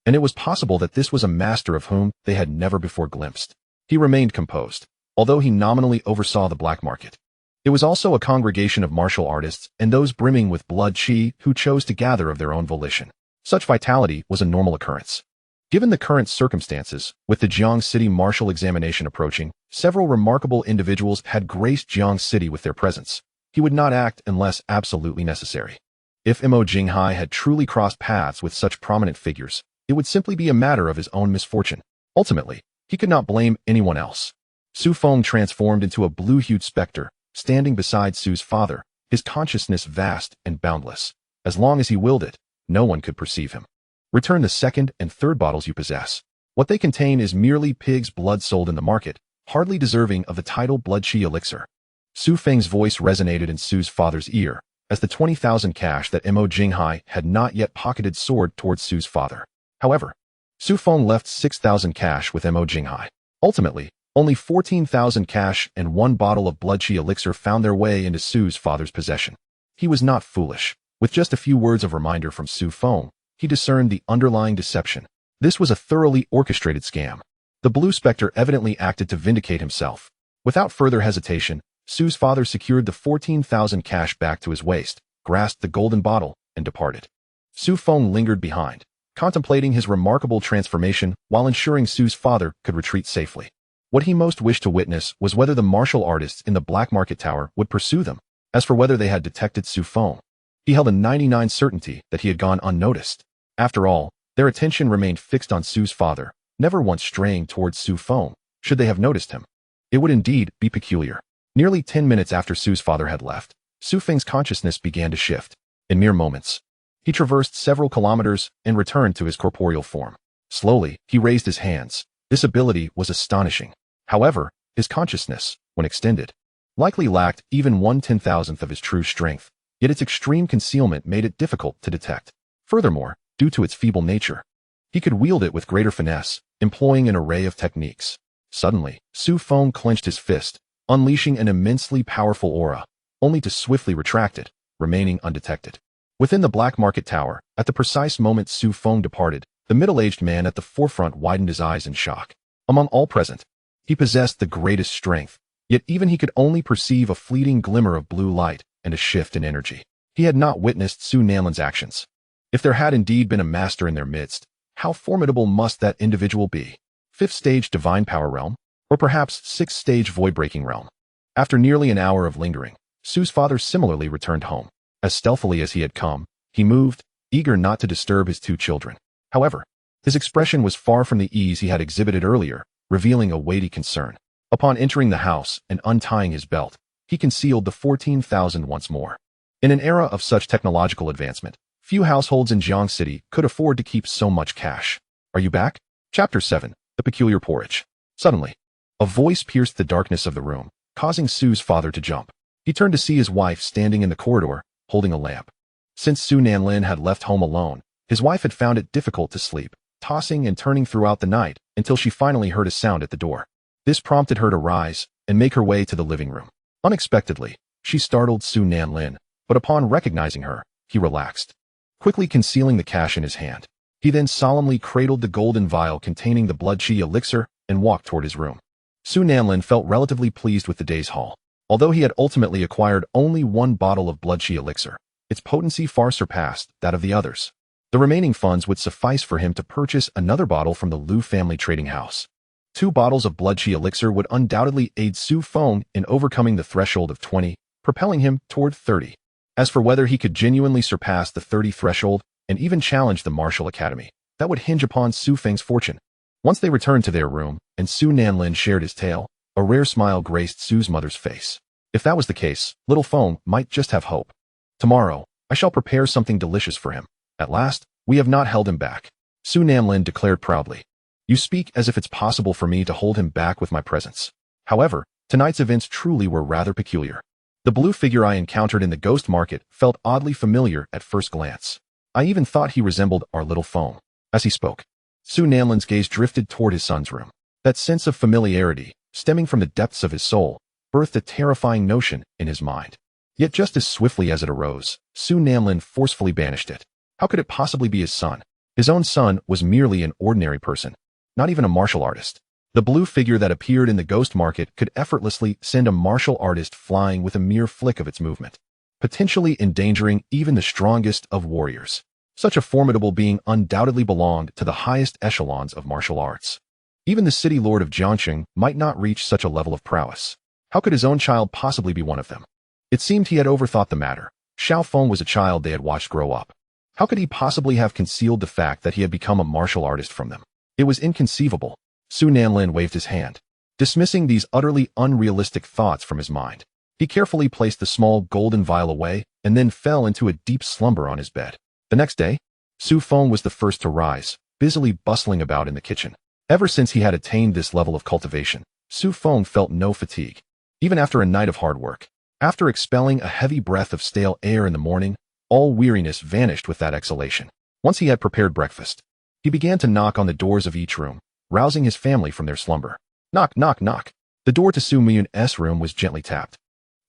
and it was possible that this was a master of whom they had never before glimpsed. He remained composed, although he nominally oversaw the black market. It was also a congregation of martial artists and those brimming with blood qi who chose to gather of their own volition. Such vitality was a normal occurrence. Given the current circumstances, with the Jiang City martial examination approaching, several remarkable individuals had graced Jiang City with their presence. He would not act unless absolutely necessary. If Imo Jinghai had truly crossed paths with such prominent figures, it would simply be a matter of his own misfortune. Ultimately, he could not blame anyone else. Su Feng transformed into a blue-hued specter, standing beside Su's father, his consciousness vast and boundless. As long as he willed it, no one could perceive him. Return the second and third bottles you possess. What they contain is merely pig's blood sold in the market, hardly deserving of the title blood qi elixir. Su Feng's voice resonated in Su's father's ear, as the 20,000 cash that Imo Jinghai had not yet pocketed soared towards Su's father. However, Su Feng left 6,000 cash with Imo Jinghai. Ultimately, only 14,000 cash and 1 bottle of blood qi elixir found their way into Su's father's possession. He was not foolish. With just a few words of reminder from Su Feng, he discerned the underlying deception. This was a thoroughly orchestrated scam. The blue specter evidently acted to vindicate himself. Without further hesitation, Su's father secured the 14,000 cash back to his waist, grasped the golden bottle, and departed. Su Feng lingered behind, contemplating his remarkable transformation while ensuring Su's father could retreat safely. What he most wished to witness was whether the martial artists in the black market tower would pursue them. As for whether they had detected Su Feng, he held a 99% certainty that he had gone unnoticed. After all, their attention remained fixed on Su's father, never once straying towards Su Feng, should they have noticed him. It would indeed be peculiar. Nearly 10 minutes after Su's father had left, Su Feng's consciousness began to shift. In mere moments, he traversed several kilometers and returned to his corporeal form. Slowly, he raised his hands. This ability was astonishing. However, his consciousness, when extended, likely lacked even 1/10,000th of his true strength, yet its extreme concealment made it difficult to detect. Furthermore, due to its feeble nature, he could wield it with greater finesse, employing an array of techniques. Suddenly, Su Feng clenched his fist, unleashing an immensely powerful aura, only to swiftly retract it, remaining undetected. Within the black market tower, at the precise moment Su Feng departed, the middle-aged man at the forefront widened his eyes in shock. Among all present, he possessed the greatest strength, yet even he could only perceive a fleeting glimmer of blue light and a shift in energy. He had not witnessed Su Nanlin's actions. If there had indeed been a master in their midst, how formidable must that individual be? 5th stage divine power realm, or perhaps 6th stage void-breaking realm. After nearly an hour of lingering, Su's father similarly returned home. As stealthily as he had come, he moved, eager not to disturb his two children. However, his expression was far from the ease he had exhibited earlier, revealing a weighty concern. Upon entering the house and untying his belt, he concealed the 14,000 once more. In an era of such technological advancement, few households in Jiang City could afford to keep so much cash. Are you back? Chapter 7. The Peculiar Porridge. Suddenly, a voice pierced the darkness of the room, causing Su's father to jump. He turned to see his wife standing in the corridor, holding a lamp. Since Su Nanlin had left home alone, his wife had found it difficult to sleep, tossing and turning throughout the night until she finally heard a sound at the door. This prompted her to rise and make her way to the living room. Unexpectedly, she startled Su Nanlin, but upon recognizing her, he relaxed, quickly concealing the cash in his hand. He then solemnly cradled the golden vial containing the blood qi elixir and walked toward his room. Su Nanlin felt relatively pleased with the day's haul. Although he had ultimately acquired only one bottle of blood qi elixir, its potency far surpassed that of the others. The remaining funds would suffice for him to purchase another bottle from the Lu family trading house. 2 bottles of blood qi elixir would undoubtedly aid Su Feng in overcoming the threshold of 20, propelling him toward 30. As for whether he could genuinely surpass the 30 threshold and even challenge the martial academy, that would hinge upon Su Feng's fortune. Once they returned to their room and Su Nanlin shared his tale, a rare smile graced Su's mother's face. If that was the case, little Feng might just have hope. Tomorrow, I shall prepare something delicious for him. At last, we have not held him back, Su Nanlin declared proudly. You speak as if it's possible for me to hold him back with my presence. However, tonight's events truly were rather peculiar. The blue figure I encountered in the ghost market felt oddly familiar at first glance. I even thought he resembled our little Feng. As he spoke, Su Nanlin's gaze drifted toward his son's room. That sense of familiarity, stemming from the depths of his soul, birthed a terrifying notion in his mind. Yet just as swiftly as it arose, Su Nanlin forcefully banished it. How could it possibly be his son? His own son was merely an ordinary person, not even a martial artist. The blue figure that appeared in the ghost market could effortlessly send a martial artist flying with a mere flick of its movement, potentially endangering even the strongest of warriors. Such a formidable being undoubtedly belonged to the highest echelons of martial arts. Even the city lord of Jiangxing might not reach such a level of prowess. How could his own child possibly be one of them? It seemed he had overthought the matter. Xiao Feng was a child they had watched grow up. How could he possibly have concealed the fact that he had become a martial artist from them? It was inconceivable. Su Nanlin waved his hand, dismissing these utterly unrealistic thoughts from his mind. He carefully placed the small golden vial away and then fell into a deep slumber on his bed. The next day, Su Feng was the first to rise, busily bustling about in the kitchen. Ever since he had attained this level of cultivation, Su Feng felt no fatigue, even after a night of hard work. After expelling a heavy breath of stale air in the morning, all weariness vanished with that exhalation. Once he had prepared breakfast, he began to knock on the doors of each room, rousing his family from their slumber. Knock, knock, knock. The door to Su Miyun's room was gently tapped.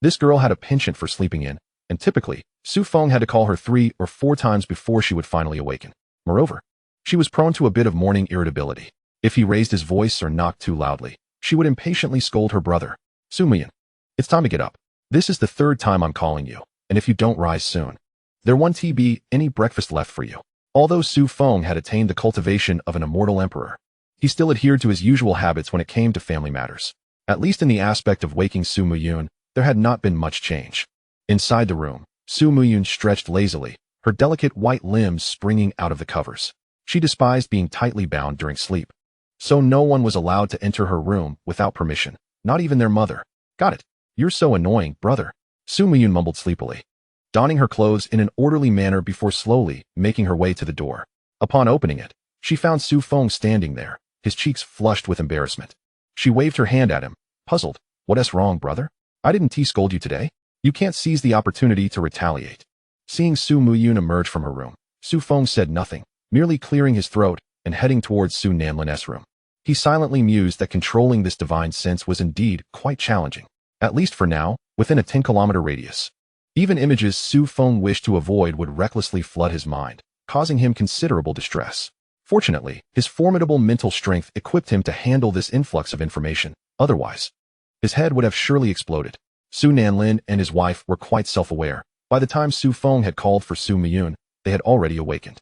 This girl had a penchant for sleeping in, and typically, Su Feng had to call her 3 or 4 times before she would finally awaken. Moreover, she was prone to a bit of morning irritability. If he raised his voice or knocked too loudly, she would impatiently scold her brother. Su Miyan, it's time to get up. This is the 3rd time I'm calling you, and if you don't rise soon, there won't be any breakfast left for you. Although Su Feng had attained the cultivation of an Immortal Emperor, He still adhered to his usual habits when it came to family matters. At least in the aspect of waking Su Muyun, there had not been much change. Inside the room, Su Muyun stretched lazily, her delicate white limbs springing out of the covers. She despised being tightly bound during sleep. So no one was allowed to enter her room without permission, not even their mother. Got it. You're so annoying, brother. Su Muyun mumbled sleepily, donning her clothes in an orderly manner before slowly making her way to the door. Upon opening it, she found Su Feng standing there, his cheeks flushed with embarrassment. She waved her hand at him, puzzled. What's wrong, brother? I didn't scold you today? You can't seize the opportunity to retaliate. Seeing Su Muyun emerge from her room, Su Feng said nothing, merely clearing his throat and heading towards Su Nanlin's room. He silently mused that controlling this divine sense was indeed quite challenging, at least for now, within a 10-kilometer radius. Even images Su Feng wished to avoid would recklessly flood his mind, causing him considerable distress. Fortunately, his formidable mental strength equipped him to handle this influx of information. Otherwise, his head would have surely exploded. Su Nanlin and his wife were quite self-aware. By the time Su Feng had called for Su Muyun, they had already awakened.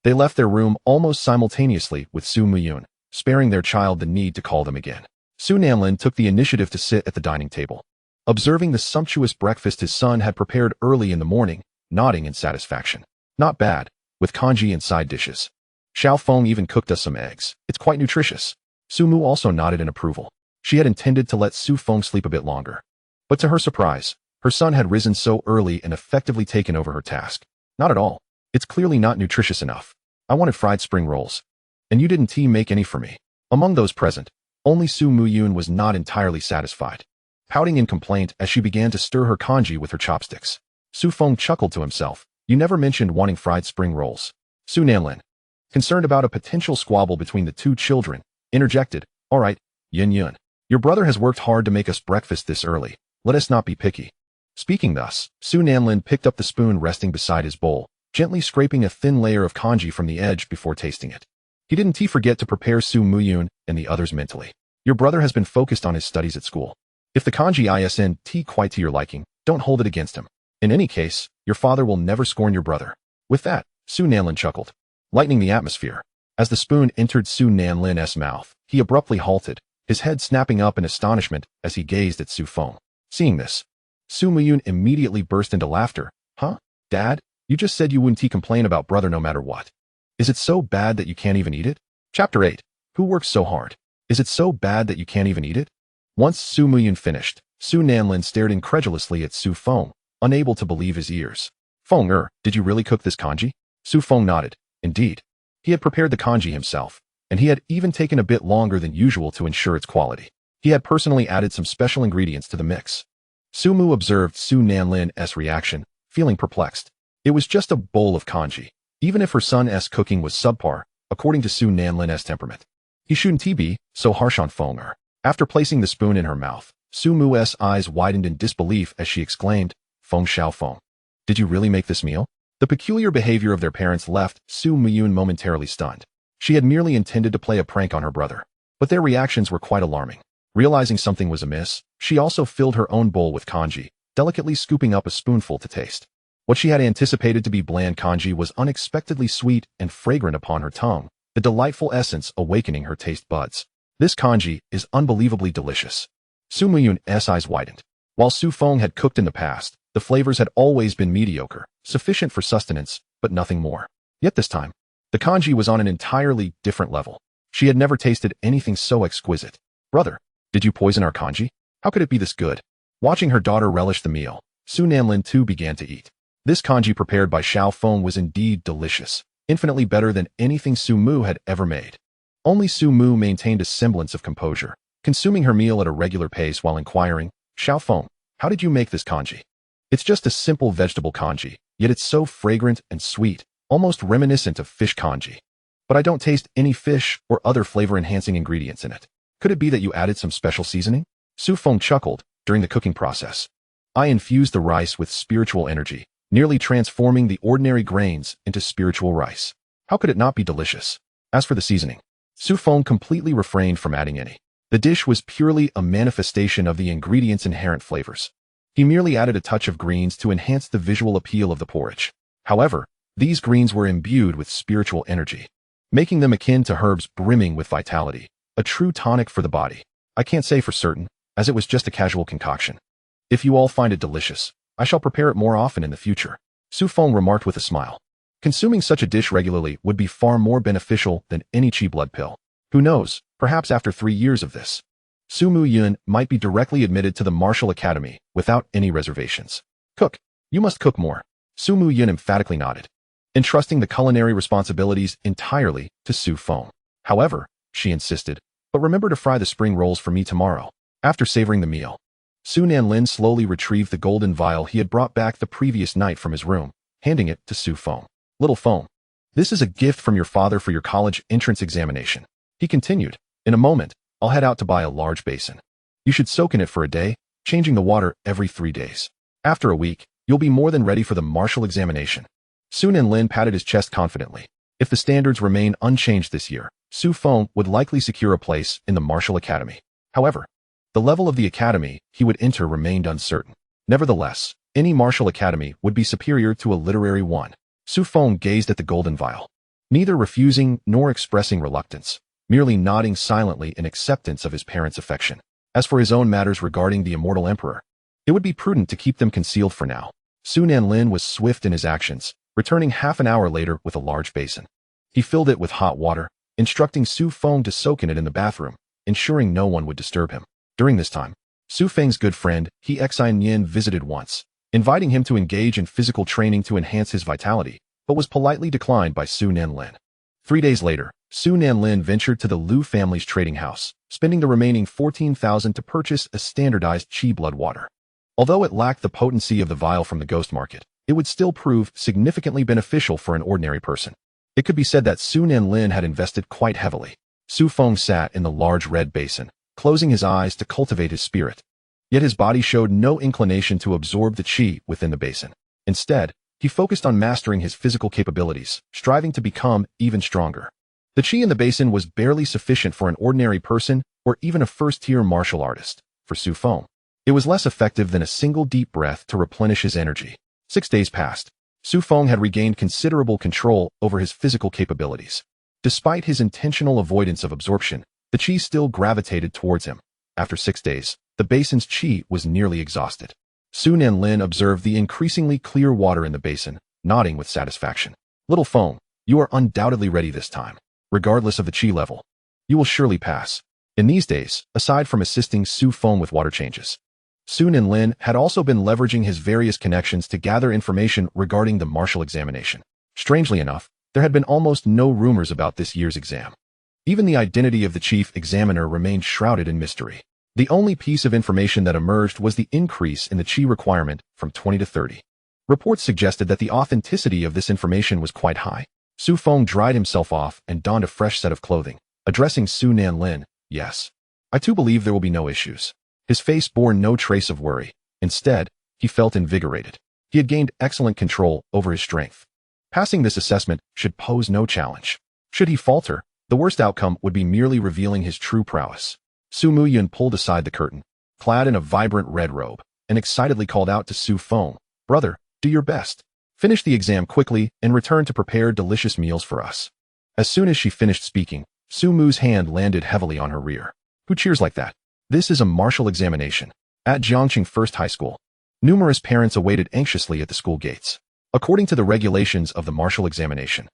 They left their room almost simultaneously with Su Muyun, sparing their child the need to call them again. Su Nanlin took the initiative to sit at the dining table, observing the sumptuous breakfast his son had prepared early in the morning, nodding in satisfaction. Not bad, with congee and side dishes. Xiao Feng even cooked us some eggs. It's quite nutritious. Su Mu also nodded in approval. She had intended to let Su Feng sleep a bit longer. But to her surprise, her son had risen so early and effectively taken over her task. Not at all. It's clearly not nutritious enough. I wanted fried spring rolls. And you didn't make any for me. Among those present, only Su Muyun was not entirely satisfied, pouting in complaint as she began to stir her congee with her chopsticks. Su Feng chuckled to himself. You never mentioned wanting fried spring rolls. Su Nanlin, concerned about a potential squabble between the two children, interjected, All right, Yin Yun. Your brother has worked hard to make us breakfast this early. Let us not be picky. Speaking thus, Su Nanlin picked up the spoon resting beside his bowl, gently scraping a thin layer of congee from the edge before tasting it. He didn't forget to prepare Su Muyun and the others mentally. Your brother has been focused on his studies at school. If the congee isn't quite to your liking, don't hold it against him. In any case, your father will never scorn your brother. With that, Su Nanlin chuckled, lightening the atmosphere. As the spoon entered Su Nanlin's mouth, he abruptly halted, his head snapping up in astonishment as he gazed at Su Feng. Seeing this, Su Muyun immediately burst into laughter. Huh? Dad, you just said you wouldn't complain about brother no matter what. Is it so bad that you can't even eat it? Chapter 8. Who works so hard? Is it so bad that you can't even eat it? Once Su Muyun finished, Su Nanlin stared incredulously at Su Feng, unable to believe his ears. Feng, did you really cook this congee? Su Feng nodded. Indeed. He had prepared the congee himself, and he had even taken a bit longer than usual to ensure its quality. He had personally added some special ingredients to the mix. Su Mu observed Su Nanlin's reaction, feeling perplexed. It was just a bowl of congee, even if her son's cooking was subpar, according to Su Nanlin's temperament. He shouldn't be so harsh on Feng. After placing the spoon in her mouth, Su Mu's eyes widened in disbelief as she exclaimed, Feng Xiao Feng. Did you really make this meal? The peculiar behavior of their parents left Su Muyun momentarily stunned. She had merely intended to play a prank on her brother, but their reactions were quite alarming. Realizing something was amiss, she also filled her own bowl with congee, delicately scooping up a spoonful to taste. What she had anticipated to be bland congee was unexpectedly sweet and fragrant upon her tongue, the delightful essence awakening her taste buds. This congee is unbelievably delicious. Su Muyun's eyes widened. While Su Feng had cooked in the past, the flavors had always been mediocre, sufficient for sustenance, but nothing more. Yet this time, the congee was on an entirely different level. She had never tasted anything so exquisite. Brother, did you poison our congee? How could it be this good? Watching her daughter relish the meal, Su Nanlin too began to eat. This congee prepared by Xiao Feng was indeed delicious, infinitely better than anything Su Mu had ever made. Only Su Mu maintained a semblance of composure, consuming her meal at a regular pace while inquiring, Xiao Feng, how did you make this congee? It's just a simple vegetable congee, yet it's so fragrant and sweet, almost reminiscent of fish congee. But I don't taste any fish or other flavor-enhancing ingredients in it. Could it be that you added some special seasoning? Su Feng chuckled. During the cooking process, I infused the rice with spiritual energy, nearly transforming the ordinary grains into spiritual rice. How could it not be delicious? As for the seasoning, Su Feng completely refrained from adding any. The dish was purely a manifestation of the ingredients' inherent flavors. He merely added a touch of greens to enhance the visual appeal of the porridge. However, these greens were imbued with spiritual energy. making them akin to herbs brimming with vitality, a true tonic for the body. I can't say for certain, as it was just a casual concoction. If you all find it delicious, I shall prepare it more often in the future, Su Feng remarked with a smile. Consuming such a dish regularly would be far more beneficial than any qi blood pill. Who knows, perhaps after 3 years of this, Su Muyun might be directly admitted to the martial academy without any reservations. Cook. You must cook more. Su Muyun emphatically nodded, entrusting the culinary responsibilities entirely to Su Feng. However, she insisted, but remember to fry the spring rolls for me tomorrow. After savoring the meal, Su Nanlin slowly retrieved the golden vial he had brought back the previous night from his room, handing it to Su Feng. Little Feng, this is a gift from your father for your college entrance examination. He continued, in a moment, I'll head out to buy a large basin. You should soak in it for a day, changing the water every 3 days. After a week, you'll be more than ready for the martial examination. Su Nanlin patted his chest confidently. If the standards remain unchanged this year, Su Feng would likely secure a place in the martial academy. However, the level of the academy he would enter remained uncertain. Nevertheless, any martial academy would be superior to a literary one. Su Feng gazed at the golden vial, neither refusing nor expressing reluctance, merely nodding silently in acceptance of his parents' affection. As for his own matters regarding the Immortal Emperor, it would be prudent to keep them concealed for now. Su Nanlin was swift in his actions, returning half an hour later with a large basin. He filled it with hot water, instructing Su Feng to soak in it in the bathroom, ensuring no one would disturb him. During this time, Su Feng's good friend, Xianxian visited once, inviting him to engage in physical training to enhance his vitality, but was politely declined by Su Nanlin. 3 days later, Su Nanlin ventured to the Liu family's trading house, spending the remaining 14,000 to purchase a standardized qi blood water. Although it lacked the potency of the vial from the ghost market, it would still prove significantly beneficial for an ordinary person. It could be said that Su Nanlin had invested quite heavily. Su Feng sat in the large red basin, closing his eyes to cultivate his spirit. Yet his body showed no inclination to absorb the qi within the basin. Instead, he focused on mastering his physical capabilities, striving to become even stronger. The qi in the basin was barely sufficient for an ordinary person or even a first-tier martial artist. For Su Feng, it was less effective than a single deep breath to replenish his energy. 6 days passed. Su Feng had regained considerable control over his physical capabilities. Despite his intentional avoidance of absorption, the qi still gravitated towards him. After 6 days, the basin's qi was nearly exhausted. Su Nanlin observed the increasingly clear water in the basin, nodding with satisfaction. Little Feng, you are undoubtedly ready this time. Regardless of the qi level, you will surely pass. In these days, aside from assisting Su Feng with water changes, Su Nanlin had also been leveraging his various connections to gather information regarding the martial examination. Strangely enough, there had been almost no rumors about this year's exam. Even the identity of the chief examiner remained shrouded in mystery. The only piece of information that emerged was the increase in the qi requirement from 20 to 30. Reports suggested that the authenticity of this information was quite high. Su Feng dried himself off and donned a fresh set of clothing, addressing Su Nanlin. Yes, I too believe there will be no issues. His face bore no trace of worry. Instead, he felt invigorated. He had gained excellent control over his strength. Passing this assessment should pose no challenge. Should he falter, the worst outcome would be merely revealing his true prowess. Su Muyun pulled aside the curtain, clad in a vibrant red robe, and excitedly called out to Su Feng, "Brother, do your best. Finish the exam quickly and return to prepare delicious meals for us." As soon as she finished speaking, Su Mu's hand landed heavily on her rear. Who cheers like that? This is a martial examination. At Jiangqing First High School, numerous parents awaited anxiously at the school gates. According to the regulations of the martial examination,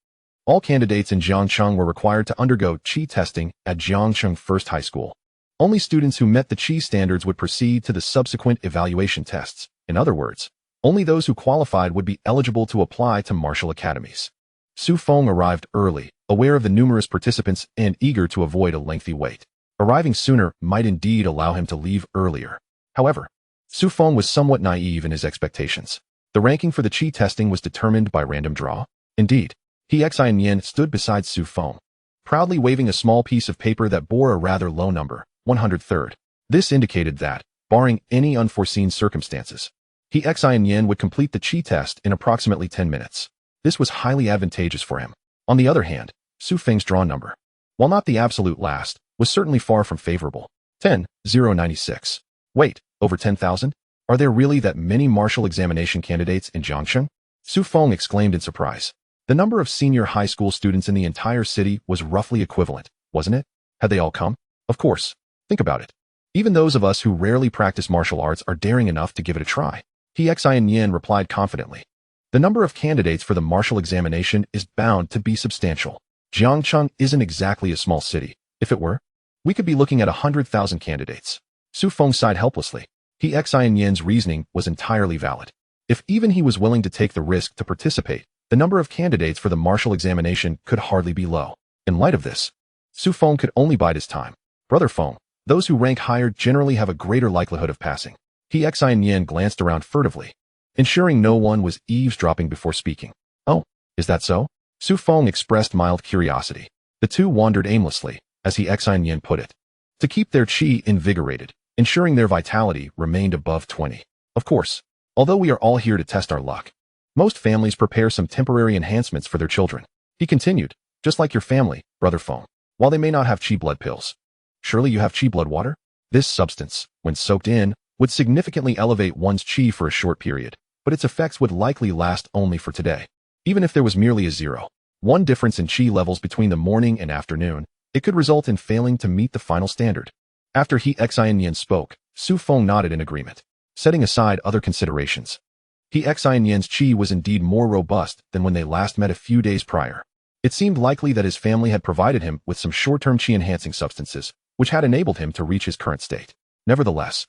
all candidates in Jiangqing were required to undergo qi testing at Jiangqing First High School. Only students who met the qi standards would proceed to the subsequent evaluation tests. In other words, only those who qualified would be eligible to apply to martial academies. Su Feng arrived early, aware of the numerous participants and eager to avoid a lengthy wait. Arriving sooner might indeed allow him to leave earlier. However, Su Feng was somewhat naive in his expectations. The ranking for the qi testing was determined by random draw. Indeed, Xianxian stood beside Su Feng, proudly waving a small piece of paper that bore a rather low number, 103rd. This indicated that, barring any unforeseen circumstances, Xianxian would complete the qi test in approximately 10 minutes. This was highly advantageous for him. On the other hand, Su Feng's draw number, while not the absolute last, was certainly far from favorable. 10,096. Wait, over 10,000? Are there really that many martial examination candidates in Jiangqing? Su Feng exclaimed in surprise. The number of senior high school students in the entire city was roughly equivalent, wasn't it? Had they all come? Of course. Think about it. Even those of us who rarely practice martial arts are daring enough to give it a try. Xianxian replied confidently. The number of candidates for the martial examination is bound to be substantial. Jiangcheng isn't exactly a small city. If it were, we could be looking at 100,000 candidates. Su Feng sighed helplessly. Xianxian's reasoning was entirely valid. If even he was willing to take the risk to participate, the number of candidates for the martial examination could hardly be low. In light of this, Su Feng could only bide his time. Brother Feng, those who rank higher generally have a greater likelihood of passing. Xianxian glanced around furtively, ensuring no one was eavesdropping before speaking. Oh, is that so? Su Feng expressed mild curiosity. The two wandered aimlessly, as Xianxian put it, to keep their qi invigorated, ensuring their vitality remained above 20. Of course, although we are all here to test our luck, most families prepare some temporary enhancements for their children. He continued, just like your family, Brother Feng, while they may not have qi blood pills. Surely you have qi blood water? This substance, when soaked in, would significantly elevate one's qi for a short period, but its effects would likely last only for today. Even if there was merely a 0.1 difference in qi levels between the morning and afternoon, it could result in failing to meet the final standard. After Xianxian spoke, Su Feng nodded in agreement, setting aside other considerations. Xianxian's qi was indeed more robust than when they last met a few days prior. It seemed likely that his family had provided him with some short-term qi-enhancing substances, which had enabled him to reach his current state. Nevertheless,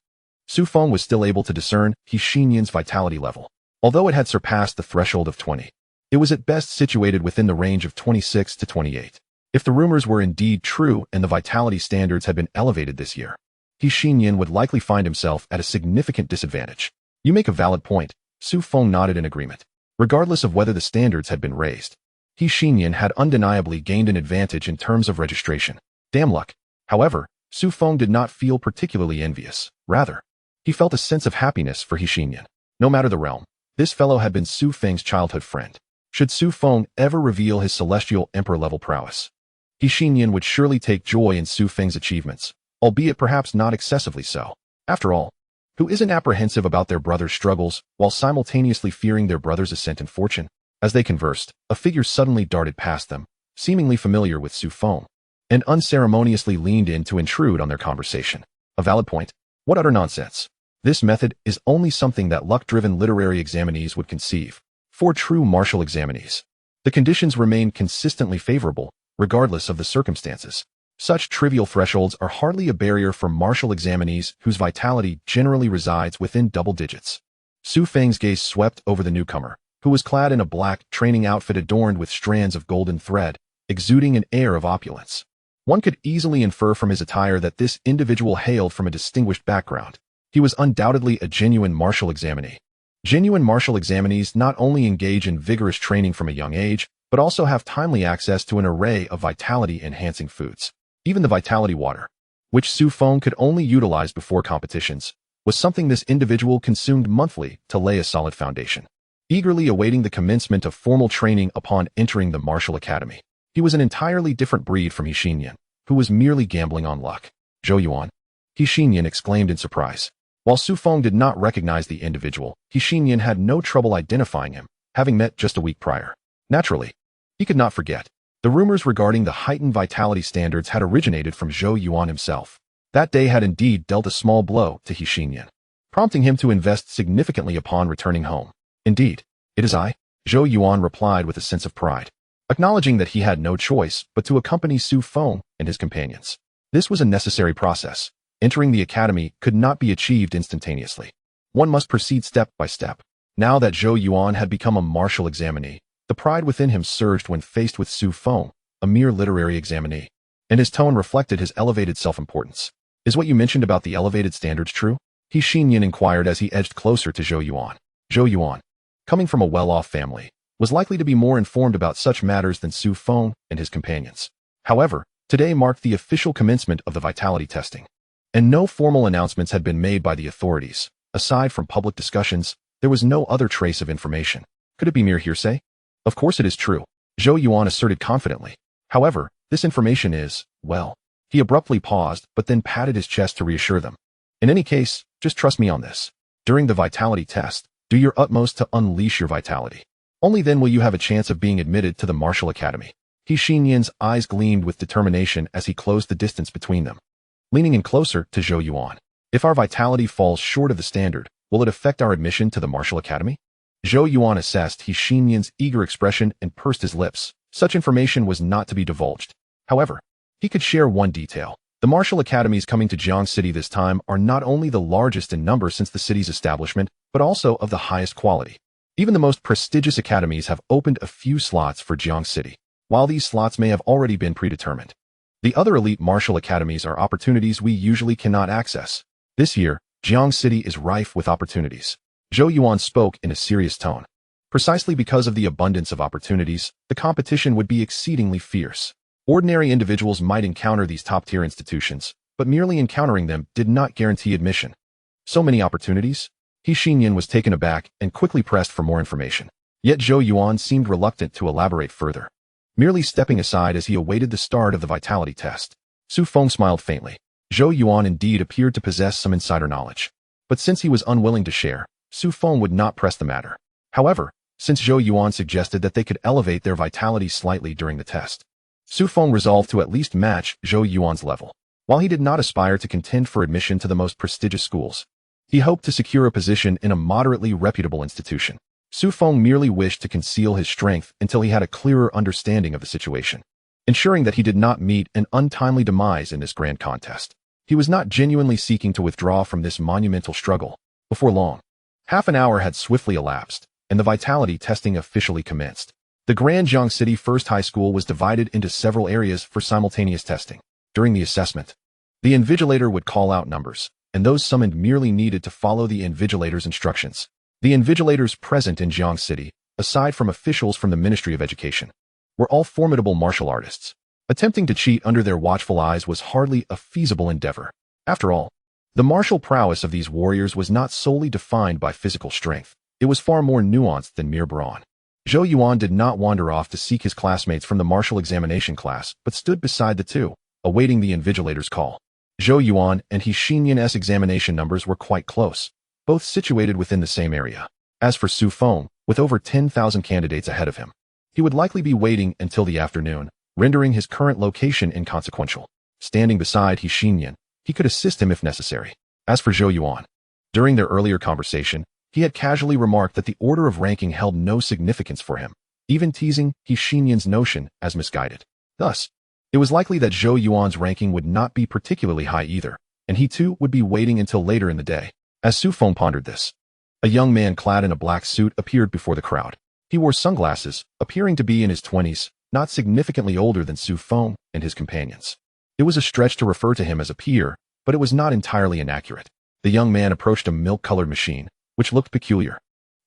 Su Feng was still able to discern Xianxian's vitality level. Although it had surpassed the threshold of 20, it was at best situated within the range of 26 to 28. If the rumors were indeed true and the vitality standards had been elevated this year, Xianxian would likely find himself at a significant disadvantage. You make a valid point. Su Feng nodded in agreement. Regardless of whether the standards had been raised, Xianxian had undeniably gained an advantage in terms of registration. Damn luck. However, Su Feng did not feel particularly envious. Rather, he felt a sense of happiness for Xianxian. No matter the realm, this fellow had been Su Feng's childhood friend. Should Su Feng ever reveal his celestial emperor-level prowess, Xianxian would surely take joy in Su Feng's achievements, albeit perhaps not excessively so. After all, who isn't apprehensive about their brother's struggles while simultaneously fearing their brother's ascent in fortune? As they conversed, a figure suddenly darted past them, seemingly familiar with Su Feng, and unceremoniously leaned in to intrude on their conversation. A valid point. What utter nonsense. This method is only something that luck-driven literary examinees would conceive. For true martial examinees, the conditions remain consistently favorable, regardless of the circumstances. Such trivial thresholds are hardly a barrier for martial examinees whose vitality generally resides within double digits. Su Feng's gaze swept over the newcomer, who was clad in a black training outfit adorned with strands of golden thread, exuding an air of opulence. One could easily infer from his attire that this individual hailed from a distinguished background. He was undoubtedly a genuine martial examinee. Genuine martial examinees not only engage in vigorous training from a young age, but also have timely access to an array of vitality-enhancing foods. Even the vitality water, which Su Feng could only utilize before competitions, was something this individual consumed monthly to lay a solid foundation. Eagerly awaiting the commencement of formal training upon entering the martial academy, he was an entirely different breed from Xianxian, who was merely gambling on luck. Zhou Yuan, Xianxian exclaimed in surprise. While Su Feng did not recognize the individual, Xianxian had no trouble identifying him, having met just a week prior. Naturally, he could not forget. The rumors regarding the heightened vitality standards had originated from Zhou Yuan himself. That day had indeed dealt a small blow to Xianxian, prompting him to invest significantly upon returning home. Indeed, it is I, Zhou Yuan replied with a sense of pride, acknowledging that he had no choice but to accompany Su Feng and his companions. This was a necessary process. Entering the academy could not be achieved instantaneously. One must proceed step by step. Now that Zhou Yuan had become a martial examinee, the pride within him surged when faced with Su Feng, a mere literary examinee, and his tone reflected his elevated self-importance. Is what you mentioned about the elevated standards true? Xianxian inquired as he edged closer to Zhou Yuan. Zhou Yuan, coming from a well-off family, was likely to be more informed about such matters than Su Feng and his companions. However, today marked the official commencement of the vitality testing, and no formal announcements had been made by the authorities. Aside from public discussions, there was no other trace of information. Could it be mere hearsay? Of course it is true, Zhou Yuan asserted confidently. However, this information is, well, he abruptly paused but then patted his chest to reassure them. In any case, just trust me on this. During the vitality test, do your utmost to unleash your vitality. Only then will you have a chance of being admitted to the martial academy. Xinyan's eyes gleamed with determination as he closed the distance between them. Leaning in closer to Zhou Yuan. If our vitality falls short of the standard, will it affect our admission to the martial academy? Zhou Yuan assessed Xinyan's eager expression and pursed his lips. Such information was not to be divulged. However, he could share one detail. The martial academies coming to Jiang City this time are not only the largest in number since the city's establishment, but also of the highest quality. Even the most prestigious academies have opened a few slots for Jiang City, while these slots may have already been predetermined. The other elite martial academies are opportunities we usually cannot access. This year, Jiang City is rife with opportunities. Zhou Yuan spoke in a serious tone. Precisely because of the abundance of opportunities, the competition would be exceedingly fierce. Ordinary individuals might encounter these top-tier institutions, but merely encountering them did not guarantee admission. So many opportunities? Xinyan was taken aback and quickly pressed for more information. Yet Zhou Yuan seemed reluctant to elaborate further, merely stepping aside as he awaited the start of the vitality test. Su Feng smiled faintly. Zhou Yuan indeed appeared to possess some insider knowledge. But since he was unwilling to share, Su Feng would not press the matter. However, since Zhou Yuan suggested that they could elevate their vitality slightly during the test, Su Feng resolved to at least match Zhou Yuan's level. While he did not aspire to contend for admission to the most prestigious schools, he hoped to secure a position in a moderately reputable institution. Su Feng merely wished to conceal his strength until he had a clearer understanding of the situation, ensuring that he did not meet an untimely demise in this grand contest. He was not genuinely seeking to withdraw from this monumental struggle. Before long, half an hour had swiftly elapsed, and the vitality testing officially commenced. The Grand Jiang City First High School was divided into several areas for simultaneous testing. During the assessment, the invigilator would call out numbers, and those summoned merely needed to follow the invigilator's instructions. The invigilators present in Jiang City, aside from officials from the Ministry of Education, were all formidable martial artists. Attempting to cheat under their watchful eyes was hardly a feasible endeavor. After all, the martial prowess of these warriors was not solely defined by physical strength. It was far more nuanced than mere brawn. Zhou Yuan did not wander off to seek his classmates from the martial examination class, but stood beside the two, awaiting the invigilator's call. Zhou Yuan and Xinyan's examination numbers were quite close, both situated within the same area. As for Su Feng, with over 10,000 candidates ahead of him, he would likely be waiting until the afternoon, rendering his current location inconsequential. Standing beside Xinyan, he could assist him if necessary. As for Zhou Yuan, during their earlier conversation, he had casually remarked that the order of ranking held no significance for him, even teasing Xinyan's notion as misguided. Thus, it was likely that Zhou Yuan's ranking would not be particularly high either, and he too would be waiting until later in the day. As Su Feng pondered this, a young man clad in a black suit appeared before the crowd. He wore sunglasses, appearing to be in his 20s, not significantly older than Su Feng and his companions. It was a stretch to refer to him as a peer, but it was not entirely inaccurate. The young man approached a milk-colored machine, which looked peculiar,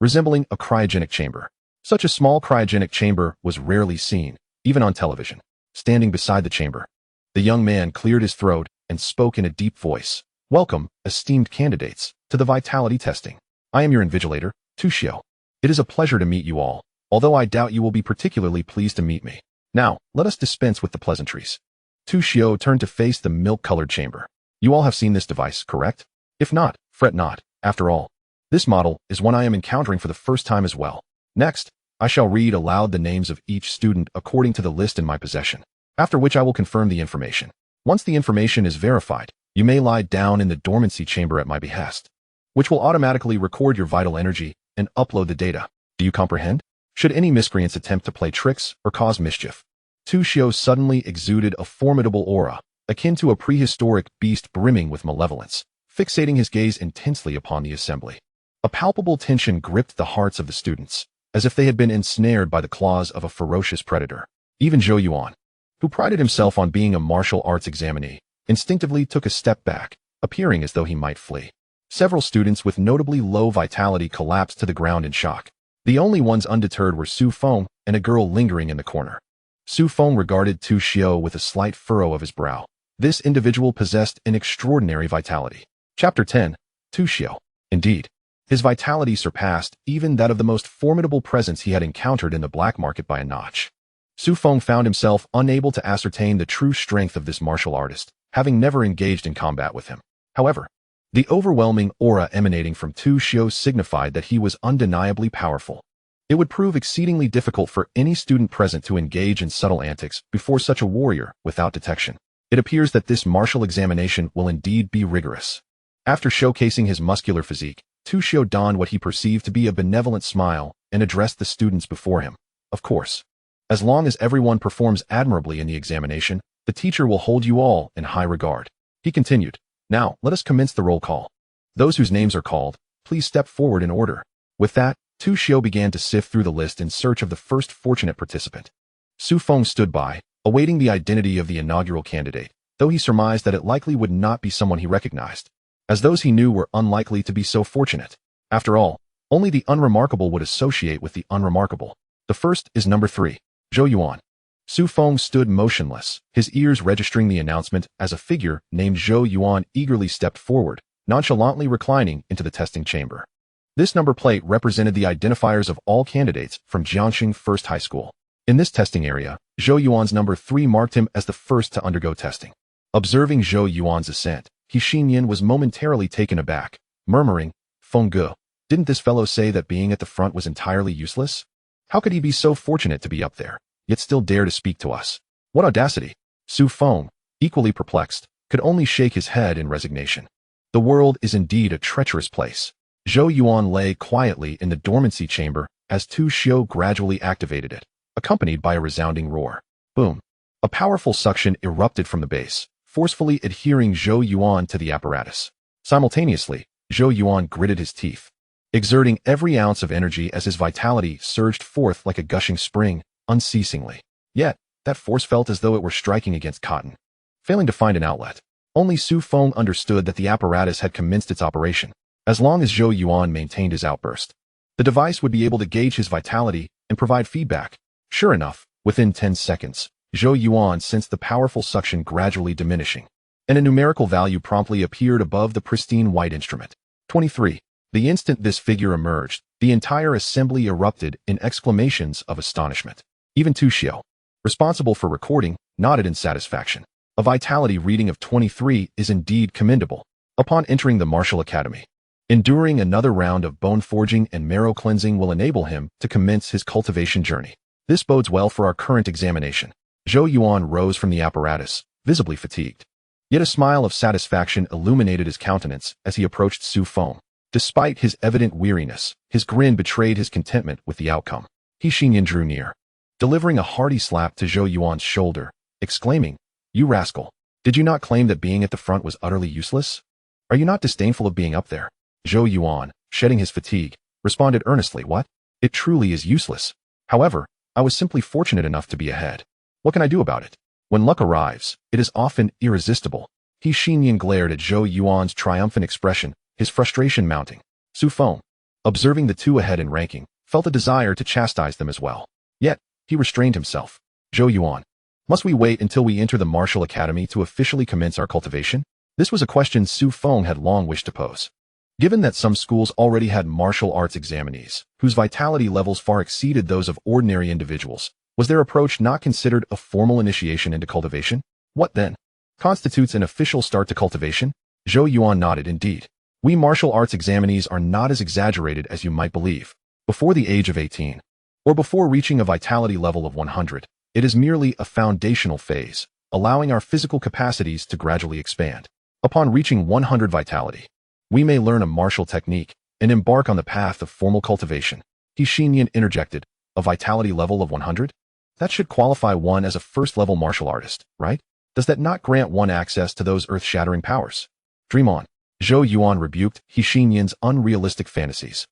resembling a cryogenic chamber. Such a small cryogenic chamber was rarely seen, even on television. Standing beside the chamber, the young man cleared his throat and spoke in a deep voice. "Welcome, esteemed candidates, to the vitality testing. I am your invigilator, Tu Xiao. It is a pleasure to meet you all, although I doubt you will be particularly pleased to meet me. Now, let us dispense with the pleasantries." Tu Xiao turned to face the milk-colored chamber. "You all have seen this device, correct? If not, fret not. After all, this model is one I am encountering for the first time as well. Next, I shall read aloud the names of each student according to the list in my possession, after which I will confirm the information. Once the information is verified, you may lie down in the dormancy chamber at my behest, which will automatically record your vital energy and upload the data. Do you comprehend? Should any miscreants attempt to play tricks or cause mischief." Tu Xiao suddenly exuded a formidable aura, akin to a prehistoric beast brimming with malevolence, fixating his gaze intensely upon the assembly. A palpable tension gripped the hearts of the students, as if they had been ensnared by the claws of a ferocious predator. Even Zhou Yuan, who prided himself on being a martial arts examinee, instinctively took a step back, appearing as though he might flee. Several students with notably low vitality collapsed to the ground in shock. The only ones undeterred were Su Feng and a girl lingering in the corner. Su Feng regarded Tu Xiao with a slight furrow of his brow. This individual possessed an extraordinary vitality. Chapter 10. Tu Xiao. Indeed, his vitality surpassed even that of the most formidable presence he had encountered in the black market by a notch. Su Feng found himself unable to ascertain the true strength of this martial artist, having never engaged in combat with him. However, the overwhelming aura emanating from Tu Xiao signified that he was undeniably powerful. It would prove exceedingly difficult for any student present to engage in subtle antics before such a warrior without detection. It appears that this martial examination will indeed be rigorous. After showcasing his muscular physique, Tu Xiu donned what he perceived to be a benevolent smile and addressed the students before him. Of course, as long as everyone performs admirably in the examination, the teacher will hold you all in high regard. He continued, "Now, let us commence the roll call. Those whose names are called, please step forward in order." With that, Tu Xiu began to sift through the list in search of the first fortunate participant. Su Feng stood by, awaiting the identity of the inaugural candidate, though he surmised that it likely would not be someone he recognized, as those he knew were unlikely to be so fortunate. After all, only the unremarkable would associate with the unremarkable. The first is number 3, Zhou Yuan. Su Feng stood motionless, his ears registering the announcement as a figure named Zhou Yuan eagerly stepped forward, nonchalantly reclining into the testing chamber. This number plate represented the identifiers of all candidates from Jiangxing First High School. In this testing area, Zhou Yuan's number 3 marked him as the first to undergo testing. Observing Zhou Yuan's ascent, Xinyan was momentarily taken aback, murmuring, "Feng Ge, didn't this fellow say that being at the front was entirely useless? How could he be so fortunate to be up there, yet still dare to speak to us? What audacity!" Su Feng, equally perplexed, could only shake his head in resignation. The world is indeed a treacherous place. Zhou Yuan lay quietly in the dormancy chamber as Tu Xiu gradually activated it, accompanied by a resounding roar. Boom! A powerful suction erupted from the base, forcefully adhering Zhou Yuan to the apparatus. Simultaneously, Zhou Yuan gritted his teeth, exerting every ounce of energy as his vitality surged forth like a gushing spring, unceasingly. Yet, that force felt as though it were striking against cotton. Failing to find an outlet, only Su Feng understood that the apparatus had commenced its operation. As long as Zhou Yuan maintained his outburst, the device would be able to gauge his vitality and provide feedback. Sure enough, within 10 seconds, Zhou Yuan sensed the powerful suction gradually diminishing, and a numerical value promptly appeared above the pristine white instrument. 23. The instant this figure emerged, the entire assembly erupted in exclamations of astonishment. Even Tu Xiu, responsible for recording, nodded in satisfaction. A vitality reading of 23 is indeed commendable. Upon entering the martial academy, enduring another round of bone forging and marrow cleansing will enable him to commence his cultivation journey. This bodes well for our current examination. Zhou Yuan rose from the apparatus, visibly fatigued. Yet a smile of satisfaction illuminated his countenance as he approached Su Feng. Despite his evident weariness, his grin betrayed his contentment with the outcome. Xinyan drew near, delivering a hearty slap to Zhou Yuan's shoulder, exclaiming, "You rascal! Did you not claim that being at the front was utterly useless? Are you not disdainful of being up there?" Zhou Yuan, shedding his fatigue, responded earnestly, "What? It truly is useless. However, I was simply fortunate enough to be ahead. What can I do about it? When luck arrives, it is often irresistible." Xinyan glared at Zhou Yuan's triumphant expression, his frustration mounting. Su Feng, observing the two ahead in ranking, felt a desire to chastise them as well. Yet, he restrained himself. "Zhou Yuan, must we wait until we enter the martial academy to officially commence our cultivation?" This was a question Su Feng had long wished to pose. Given that some schools already had martial arts examinees, whose vitality levels far exceeded those of ordinary individuals, was their approach not considered a formal initiation into cultivation? What then constitutes an official start to cultivation? Zhou Yuan nodded. "Indeed, we martial arts examinees are not as exaggerated as you might believe. Before the age of 18, or before reaching a vitality level of 100, it is merely a foundational phase, allowing our physical capacities to gradually expand. Upon reaching 100 vitality, we may learn a martial technique and embark on the path of formal cultivation." Xinyan interjected, "A vitality level of 100? That should qualify one as a first-level martial artist, right? Does that not grant one access to those earth-shattering powers?" "Dream on." Zhou Yuan rebuked Xinyan's unrealistic fantasies,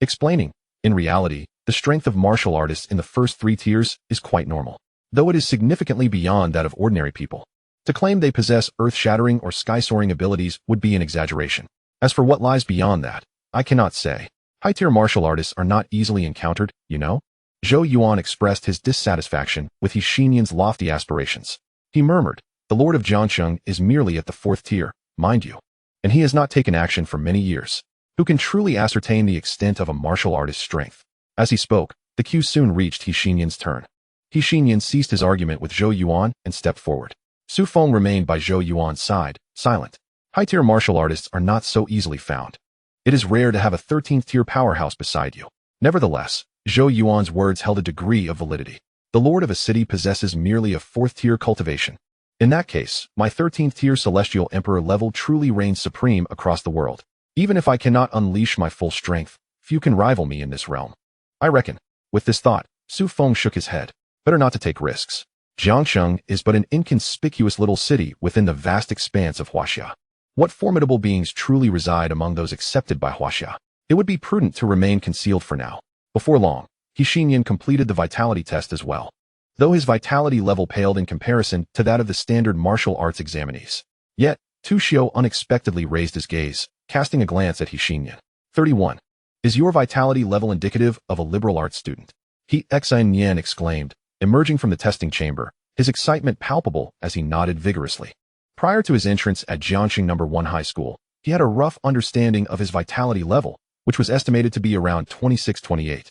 explaining, "In reality, the strength of martial artists in the first 3 tiers is quite normal, though it is significantly beyond that of ordinary people. To claim they possess earth-shattering or sky-soaring abilities would be an exaggeration. As for what lies beyond that, I cannot say. High-tier martial artists are not easily encountered, you know." Zhou Yuan expressed his dissatisfaction with Xinyan's lofty aspirations. He murmured, "The Lord of Jiangxing is merely at the 4th tier, mind you, and he has not taken action for many years. Who can truly ascertain the extent of a martial artist's strength?" As he spoke, the queue soon reached Xinyan's turn. Xinyan ceased his argument with Zhou Yuan and stepped forward. Su Feng remained by Zhou Yuan's side, silent. High-tier martial artists are not so easily found. It is rare to have a 13th-tier powerhouse beside you. Nevertheless, Zhou Yuan's words held a degree of validity. The lord of a city possesses merely a 4th-tier cultivation. In that case, my 13th-tier celestial emperor level truly reigns supreme across the world. Even if I cannot unleash my full strength, few can rival me in this realm. I reckon. With this thought, Su Feng shook his head. Better not to take risks. Jiangsheng is but an inconspicuous little city within the vast expanse of Huaxia. What formidable beings truly reside among those accepted by Huaxia? It would be prudent to remain concealed for now. Before long, Xinyan completed the vitality test as well, though his vitality level paled in comparison to that of the standard martial arts examinees. Yet, Tu Xiu unexpectedly raised his gaze, casting a glance at Xinyan. 31. Is your vitality level indicative of a liberal arts student? Xinyan exclaimed, emerging from the testing chamber, his excitement palpable as he nodded vigorously. Prior to his entrance at Jiangxing No. 1 High School, he had a rough understanding of his vitality level, which was estimated to be around 26-28,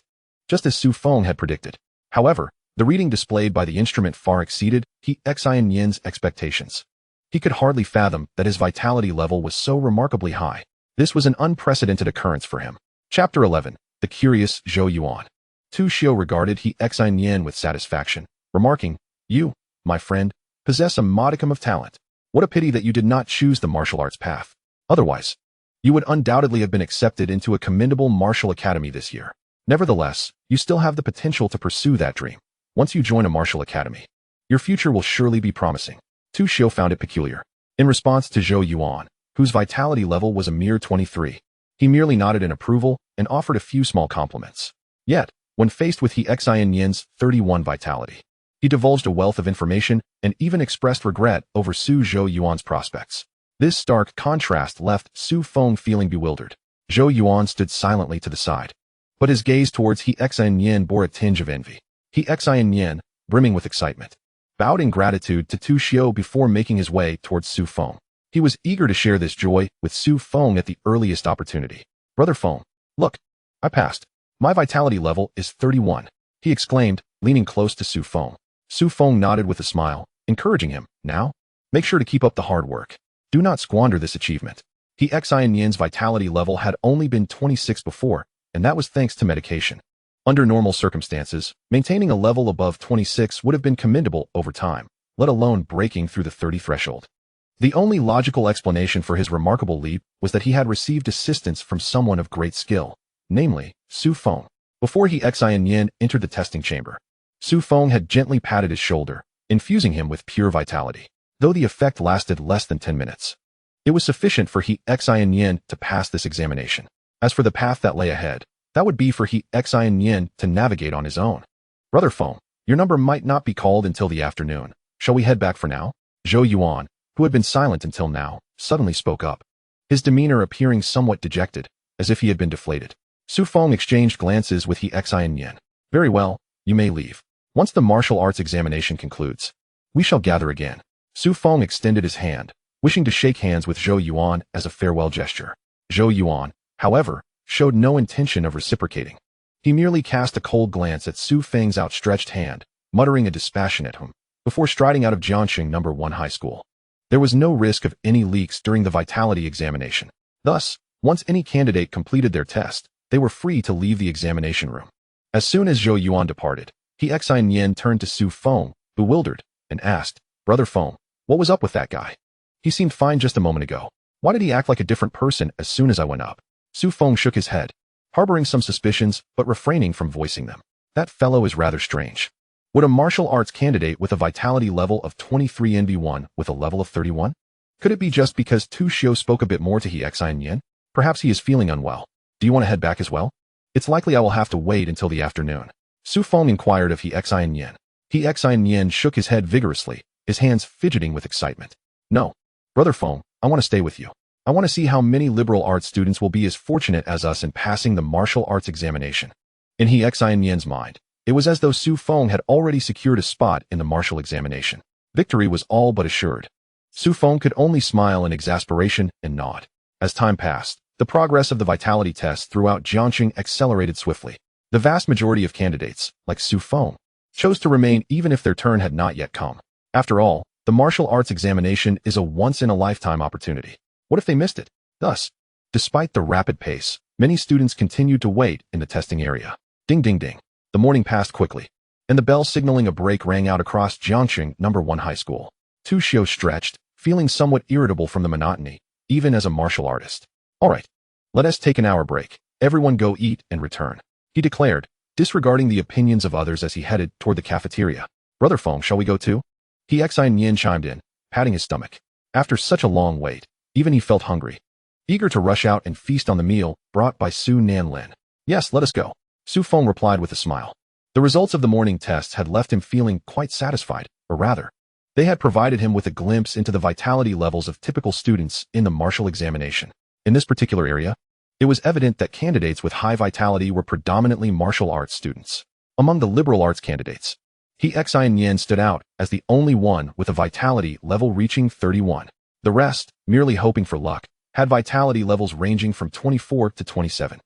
just as Su Feng had predicted. However, the reading displayed by the instrument far exceeded Xinyan's expectations. He could hardly fathom that his vitality level was so remarkably high. This was an unprecedented occurrence for him. Chapter 11. The Curious Zhou Yuan. Tu Xiu regarded Xinyan with satisfaction, remarking, "You, my friend, possess a modicum of talent. What a pity that you did not choose the martial arts path. Otherwise, you would undoubtedly have been accepted into a commendable martial academy this year. Nevertheless, you still have the potential to pursue that dream. Once you join a martial academy, your future will surely be promising." Tu Xiu found it peculiar. In response to Zhou Yuan, whose vitality level was a mere 23, he merely nodded in approval and offered a few small compliments. Yet, when faced with Xinyan's 31 vitality, he divulged a wealth of information and even expressed regret over Zhou Yuan's prospects. This stark contrast left Su Feng feeling bewildered. Zhou Yuan stood silently to the side, but his gaze towards Xinyan bore a tinge of envy. Xinyan, brimming with excitement, bowed in gratitude to Tu Xiu before making his way towards Su Feng. He was eager to share this joy with Su Feng at the earliest opportunity. "Brother Feng, look, I passed. My vitality level is 31, he exclaimed, leaning close to Su Feng. Su Feng nodded with a smile, encouraging him. "Now, make sure to keep up the hard work. Do not squander this achievement." Xinyan's vitality level had only been 26 before, and that was thanks to medication. Under normal circumstances, maintaining a level above 26 would have been commendable over time, let alone breaking through the 30 threshold. The only logical explanation for his remarkable leap was that he had received assistance from someone of great skill, namely, Su Feng. Before Xinyan entered the testing chamber, Su Feng had gently patted his shoulder, infusing him with pure vitality. Though the effect lasted less than 10 minutes, it was sufficient for Xinyan to pass this examination. As for the path that lay ahead, that would be for Xinyan to navigate on his own. "Brother Feng, your number might not be called until the afternoon. Shall we head back for now?" Zhou Yuan, who had been silent until now, suddenly spoke up, his demeanor appearing somewhat dejected, as if he had been deflated. Su Feng exchanged glances with Xinyan. "Very well, you may leave. Once the martial arts examination concludes, we shall gather again." Su Feng extended his hand, wishing to shake hands with Zhou Yuan as a farewell gesture. Zhou Yuan, however, showed no intention of reciprocating. He merely cast a cold glance at Su Feng's outstretched hand, muttering a dispassionate hum, before striding out of Jiangxing No. 1 High School. There was no risk of any leaks during the vitality examination. Thus, once any candidate completed their test, they were free to leave the examination room. As soon as Zhou Yuan departed, Xinyan turned to Su Feng, bewildered, and asked, "Brother Feng, what was up with that guy? He seemed fine just a moment ago. Why did he act like a different person as soon as I went up?" Su Feng shook his head, harboring some suspicions but refraining from voicing them. "That fellow is rather strange. Would a martial arts candidate with a vitality level of 23 envy one with a level of 31? Could it be just because Tu Xiu spoke a bit more to Xinyan? Perhaps he is feeling unwell. Do you want to head back as well? It's likely I will have to wait until the afternoon." Su Feng inquired of Xinyan. Xinyan shook his head vigorously, his hands fidgeting with excitement. "No, Brother Feng, I want to stay with you. I want to see how many liberal arts students will be as fortunate as us in passing the martial arts examination." In Xinyan's mind, it was as though Su Feng had already secured a spot in the martial examination. Victory was all but assured. Su Feng could only smile in exasperation and nod. As time passed, the progress of the vitality tests throughout Jiangxing accelerated swiftly. The vast majority of candidates, like Su Feng, chose to remain even if their turn had not yet come. After all, the martial arts examination is a once-in-a-lifetime opportunity. What if they missed it? Thus, despite the rapid pace, many students continued to wait in the testing area. Ding ding ding. The morning passed quickly, and the bell signaling a break rang out across Jiangxing No. 1 High School. Tu Xiu stretched, feeling somewhat irritable from the monotony, even as a martial artist. All right, let us take an hour break. Everyone go eat and return, he declared, disregarding the opinions of others as he headed toward the cafeteria. Brother Feng, shall we go too? He Xianxian chimed in, patting his stomach. After such a long wait, even he felt hungry, eager to rush out and feast on the meal brought by Su Nanlin. Yes, let us go, Su Feng replied with a smile. The results of the morning tests had left him feeling quite satisfied, or rather, they had provided him with a glimpse into the vitality levels of typical students in the martial examination. In this particular area, it was evident that candidates with high vitality were predominantly martial arts students. Among the liberal arts candidates, He Xianxian stood out as the only one with a vitality level reaching 31. The rest, merely hoping for luck, had vitality levels ranging from 24 to 27,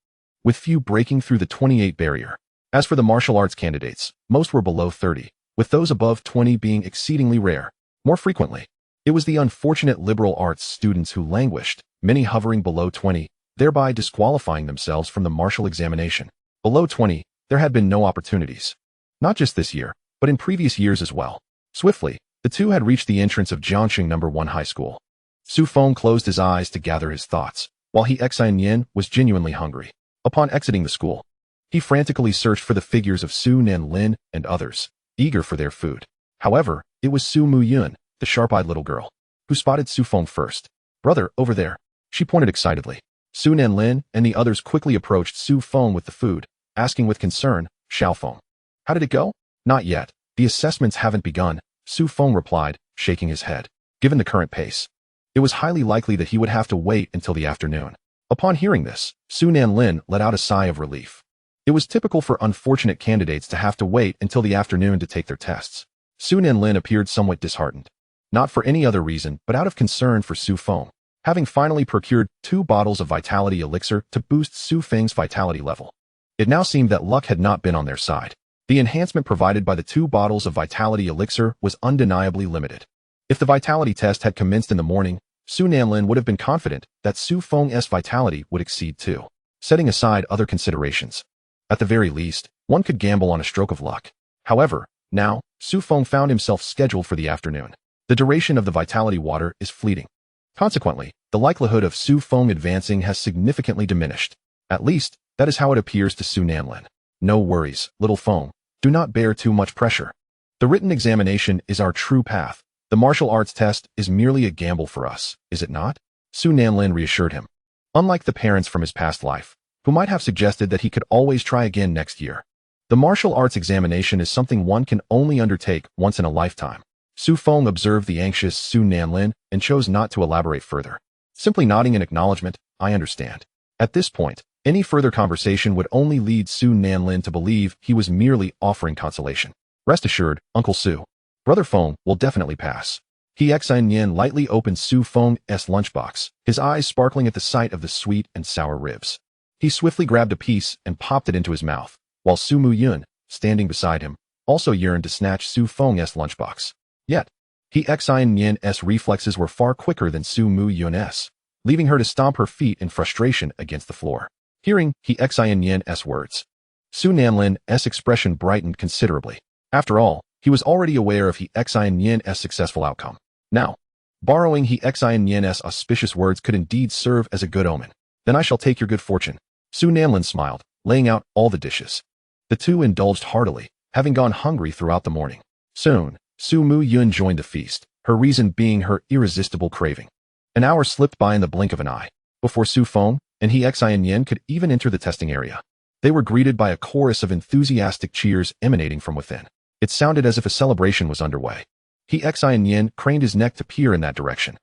with few breaking through the 28 barrier. As for the martial arts candidates, most were below 30, with those above 20 being exceedingly rare. More frequently, it was the unfortunate liberal arts students who languished, many hovering below 20, thereby disqualifying themselves from the martial examination. Below 20, there had been no opportunities. Not just this year, but in previous years as well. Swiftly, the two had reached the entrance of Jiangxing No. 1 High School. Su Feng closed his eyes to gather his thoughts, while He Xianxian was genuinely hungry. Upon exiting the school, he frantically searched for the figures of Su Nanlin and others, eager for their food. However, it was Su Muyun, the sharp-eyed little girl, who spotted Su Feng first. Brother, over there, she pointed excitedly. Su Nanlin and the others quickly approached Su Feng with the food, asking with concern, Xiao Feng, how did it go? Not yet. The assessments haven't begun, Su Feng replied, shaking his head. Given the current pace, it was highly likely that he would have to wait until the afternoon. Upon hearing this, Su Nanlin let out a sigh of relief. It was typical for unfortunate candidates to have to wait until the afternoon to take their tests. Su Nanlin appeared somewhat disheartened. Not for any other reason, but out of concern for Su Feng, having finally procured 2 bottles of vitality elixir to boost Su Feng's vitality level. It now seemed that luck had not been on their side. The enhancement provided by the 2 bottles of vitality elixir was undeniably limited. If the vitality test had commenced in the morning, Su Nanlin would have been confident that Su Feng's vitality would exceed 2. Setting aside other considerations, at the very least, one could gamble on a stroke of luck. However, now, Su Feng found himself scheduled for the afternoon. The duration of the vitality water is fleeting. Consequently, the likelihood of Su Feng advancing has significantly diminished. At least, that is how it appears to Su Nanlin. No worries, little Feng. Do not bear too much pressure. The written examination is our true path. The martial arts test is merely a gamble for us, is it not? Su Nanlin reassured him. Unlike the parents from his past life, who might have suggested that he could always try again next year, the martial arts examination is something one can only undertake once in a lifetime. Su Feng observed the anxious Su Nanlin and chose not to elaborate further. Simply nodding in acknowledgement, I understand. At this point, any further conversation would only lead Su Nanlin to believe he was merely offering consolation. Rest assured, Uncle Su, Brother Feng will definitely pass. He Xianxian lightly opened Su Feng's lunchbox, his eyes sparkling at the sight of the sweet and sour ribs. He swiftly grabbed a piece and popped it into his mouth, while Su Muyun, standing beside him, also yearned to snatch Su Feng's lunchbox. Yet, He Xianxian's reflexes were far quicker than Su Muyun's, leaving her to stomp her feet in frustration against the floor. Hearing He Xianxian's words, Su Nanlin's expression brightened considerably. After all, he was already aware of He Xianxian's successful outcome. Now, borrowing He Xianxian's auspicious words could indeed serve as a good omen. Then I shall take your good fortune. Su Nanlin smiled, laying out all the dishes. The two indulged heartily, having gone hungry throughout the morning. Soon, Su Muyun joined the feast, her reason being her irresistible craving. An hour slipped by in the blink of an eye, before Su Feng and He Xianxian could even enter the testing area. They were greeted by a chorus of enthusiastic cheers emanating from within. It sounded as if a celebration was underway. He Xianxian craned his neck to peer in that direction.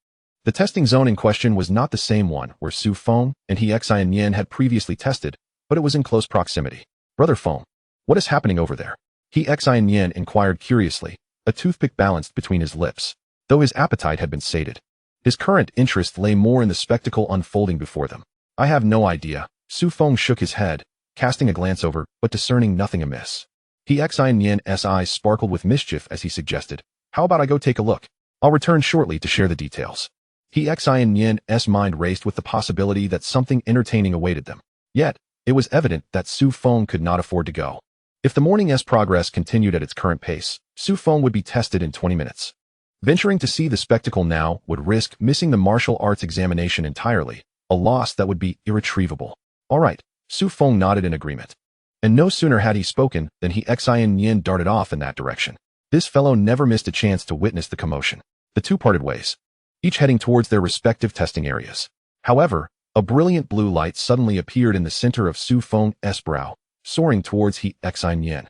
The testing zone in question was not the same one where Su Feng and He Xianxian had previously tested, but it was in close proximity. Brother Feng, what is happening over there? He Xianxian inquired curiously, a toothpick balanced between his lips, though his appetite had been sated. His current interest lay more in the spectacle unfolding before them. I have no idea. Su Feng shook his head, casting a glance over, but discerning nothing amiss. He Xianxian's eyes sparkled with mischief as he suggested, how about I go take a look? I'll return shortly to share the details. He Xianxian's mind raced with the possibility that something entertaining awaited them. Yet, it was evident that Su Feng could not afford to go. If the morning's progress continued at its current pace, Su Feng would be tested in 20 minutes. Venturing to see the spectacle now would risk missing the martial arts examination entirely, a loss that would be irretrievable. All right, Su Feng nodded in agreement. And no sooner had he spoken than he Xianxian darted off in that direction. This fellow never missed a chance to witness the commotion. The two parted ways, each heading towards their respective testing areas. However, a brilliant blue light suddenly appeared in the center of Su Feng's brow, soaring towards Xianxian.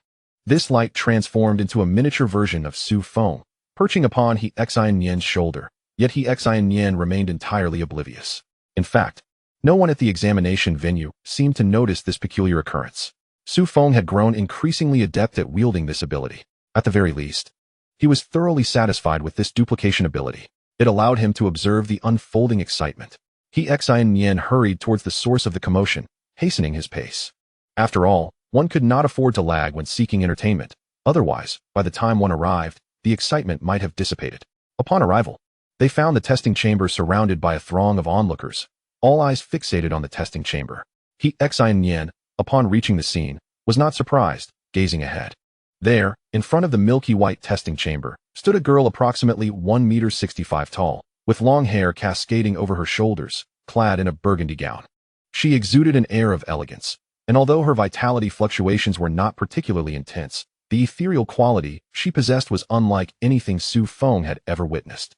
This light transformed into a miniature version of Su Feng, perching upon Xianxian's shoulder, yet Xianxian remained entirely oblivious. In fact, no one at the examination venue seemed to notice this peculiar occurrence. Su Feng had grown increasingly adept at wielding this ability. At the very least, he was thoroughly satisfied with this duplication ability. It allowed him to observe the unfolding excitement. Xianxian hurried towards the source of the commotion, hastening his pace. After all, one could not afford to lag when seeking entertainment. Otherwise, by the time one arrived, the excitement might have dissipated. Upon arrival, they found the testing chamber surrounded by a throng of onlookers, all eyes fixated on the testing chamber. Xianxian, upon reaching the scene, was not surprised, gazing ahead. There, in front of the milky white testing chamber, stood a girl approximately 1.65 meters tall, with long hair cascading over her shoulders, clad in a burgundy gown. She exuded an air of elegance, and although her vitality fluctuations were not particularly intense, the ethereal quality she possessed was unlike anything Su Feng had ever witnessed.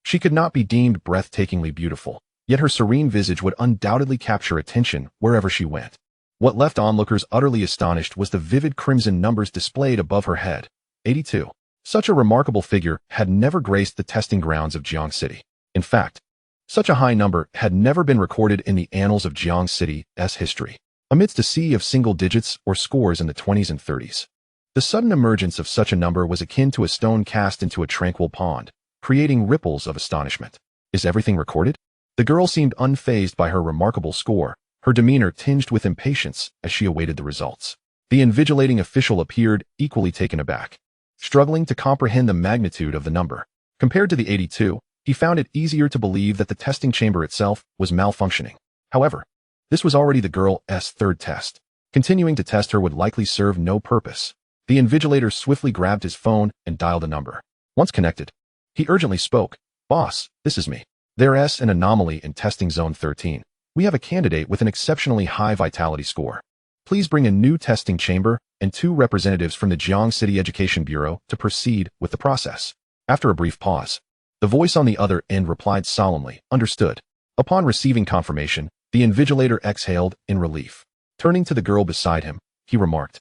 She could not be deemed breathtakingly beautiful, yet her serene visage would undoubtedly capture attention wherever she went. What left onlookers utterly astonished was the vivid crimson numbers displayed above her head. 82. Such a remarkable figure had never graced the testing grounds of Jiang City. In fact, such a high number had never been recorded in the annals of Jiang City's history. Amidst a sea of single digits or scores in the 20s and 30s, the sudden emergence of such a number was akin to a stone cast into a tranquil pond, creating ripples of astonishment. Is everything recorded? The girl seemed unfazed by her remarkable score, her demeanor tinged with impatience as she awaited the results. The invigilating official appeared equally taken aback, struggling to comprehend the magnitude of the number. Compared to the 82, he found it easier to believe that the testing chamber itself was malfunctioning. However, this was already the girl's third test. Continuing to test her would likely serve no purpose. The invigilator swiftly grabbed his phone and dialed a number. Once connected, he urgently spoke. "Boss, this is me. There's an anomaly in testing zone 13. We have a candidate with an exceptionally high vitality score. Please bring a new testing chamber and 2 representatives from the Jiang City Education Bureau to proceed with the process." After a brief pause, the voice on the other end replied solemnly, "Understood." Upon receiving confirmation, the invigilator exhaled in relief. Turning to the girl beside him, he remarked,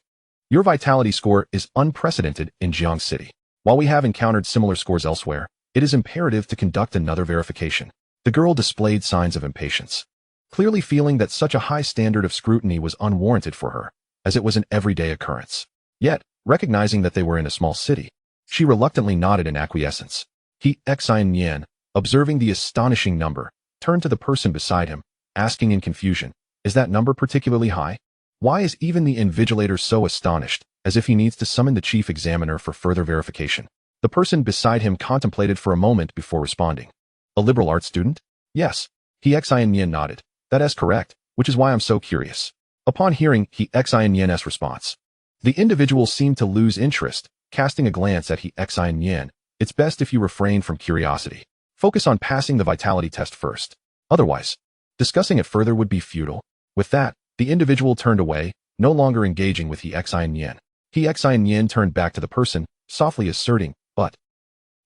"Your vitality score is unprecedented in Jiang City. While we have encountered similar scores elsewhere, it is imperative to conduct another verification." The girl displayed signs of impatience, clearly feeling that such a high standard of scrutiny was unwarranted for her, as it was an everyday occurrence. Yet, recognizing that they were in a small city, she reluctantly nodded in acquiescence. Xianxian, observing the astonishing number, turned to the person beside him, asking in confusion, "Is that number particularly high? Why is even the invigilator so astonished, as if he needs to summon the chief examiner for further verification?" The person beside him contemplated for a moment before responding. "A liberal arts student?" "Yes." Xianxian nodded. "That is correct, which is why I'm so curious." Upon hearing Xianxian's response, the individual seemed to lose interest, casting a glance at Xianxian. "It's best if you refrain from curiosity. Focus on passing the vitality test first. Otherwise, discussing it further would be futile." With that, the individual turned away, no longer engaging with Xianxian. Xianxian turned back to the person, softly asserting, "But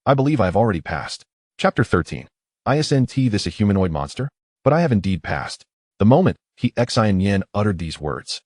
I believe I have already passed." Chapter 13. Isn't this a humanoid monster? But I have indeed passed. The moment Xianxian uttered these words,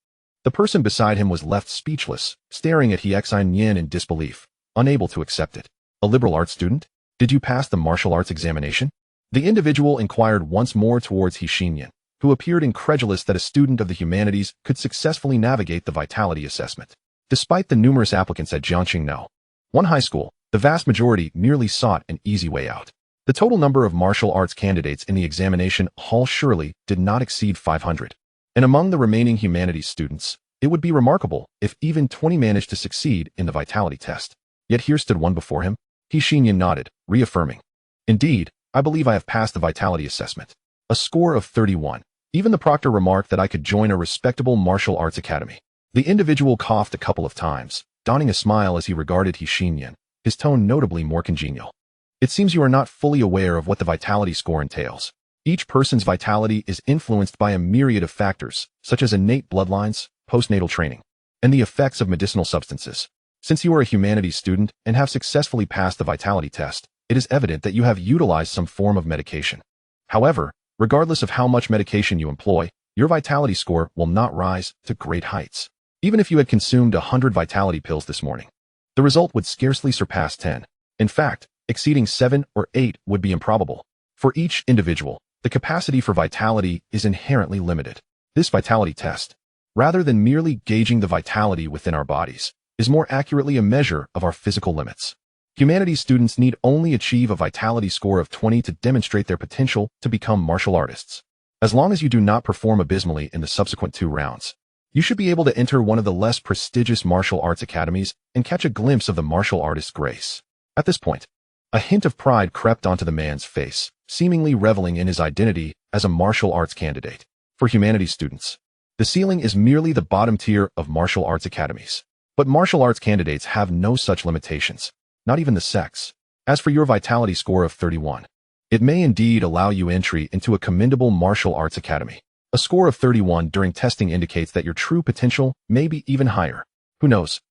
the person beside him was left speechless, staring at Xianxian in disbelief, unable to accept it. "A liberal arts student? Did you pass the martial arts examination?" The individual inquired once more towards Xianxian, who appeared incredulous that a student of the humanities could successfully navigate the vitality assessment. Despite the numerous applicants at Jiangqing one high school, the vast majority merely sought an easy way out. The total number of martial arts candidates in the examination hall surely did not exceed 500. And among the remaining humanities students, it would be remarkable if even 20 managed to succeed in the vitality test. Yet here stood one before him. Xianxian nodded, reaffirming, "Indeed, I believe I have passed the vitality assessment. A score of 31. Even the proctor remarked that I could join a respectable martial arts academy." The individual coughed a couple of times, donning a smile as he regarded Xianxian, his tone notably more congenial. It seems you are not fully aware of what the vitality score entails. Each person's vitality is influenced by a myriad of factors, such as innate bloodlines, postnatal training, and the effects of medicinal substances. Since you are a humanities student and have successfully passed the vitality test, it is evident that you have utilized some form of medication. However, regardless of how much medication you employ, your vitality score will not rise to great heights. Even if you had consumed 100 vitality pills this morning, the result would scarcely surpass 10. In fact, exceeding 7 or 8 would be improbable. For each individual, the capacity for vitality is inherently limited. This vitality test, rather than merely gauging the vitality within our bodies, is more accurately a measure of our physical limits. Humanities students need only achieve a vitality score of 20 to demonstrate their potential to become martial artists. As long as you do not perform abysmally in the subsequent 2 rounds, you should be able to enter one of the less prestigious martial arts academies and catch a glimpse of the martial artist's grace. At this point, a hint of pride crept onto the man's face, seemingly reveling in his identity as a martial arts candidate. For humanities students, the ceiling is merely the bottom tier of martial arts academies. But martial arts candidates have no such limitations, not even the sex. As for your vitality score of 31, it may indeed allow you entry into a commendable martial arts academy. A score of 31 during testing indicates that your true potential may be even higher. Who knows?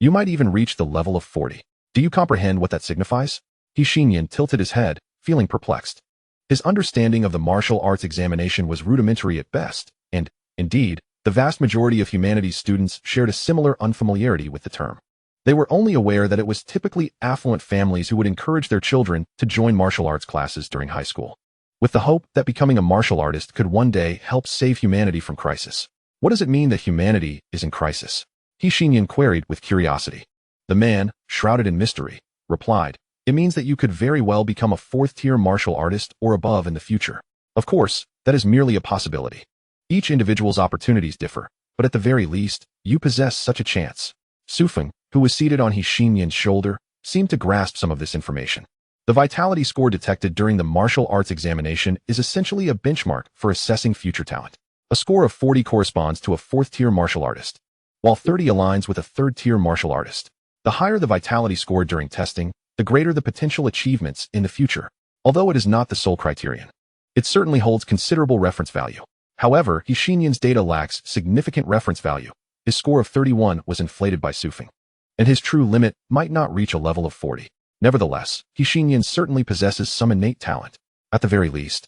You might even reach the level of 40. Do you comprehend what that signifies? Xianxian tilted his head, feeling perplexed. His understanding of the martial arts examination was rudimentary at best, and, indeed, the vast majority of humanities students shared a similar unfamiliarity with the term. They were only aware that it was typically affluent families who would encourage their children to join martial arts classes during high school, with the hope that becoming a martial artist could one day help save humanity from crisis. What does it mean that humanity is in crisis? Xianxian queried with curiosity. The man, shrouded in mystery, replied, it means that you could very well become a 4th-tier martial artist or above in the future. Of course, that is merely a possibility. Each individual's opportunities differ, but at the very least, you possess such a chance. Su Feng, who was seated on Xianxian's shoulder, seemed to grasp some of this information. The vitality score detected during the martial arts examination is essentially a benchmark for assessing future talent. A score of 40 corresponds to a 4th-tier martial artist, while 30 aligns with a 3rd-tier martial artist. The higher the vitality score during testing, the greater the potential achievements in the future. Although it is not the sole criterion, it certainly holds considerable reference value. However, Xianxian's data lacks significant reference value. His score of 31 was inflated by Su Feng, and his true limit might not reach a level of 40. Nevertheless, Xianxian certainly possesses some innate talent. At the very least,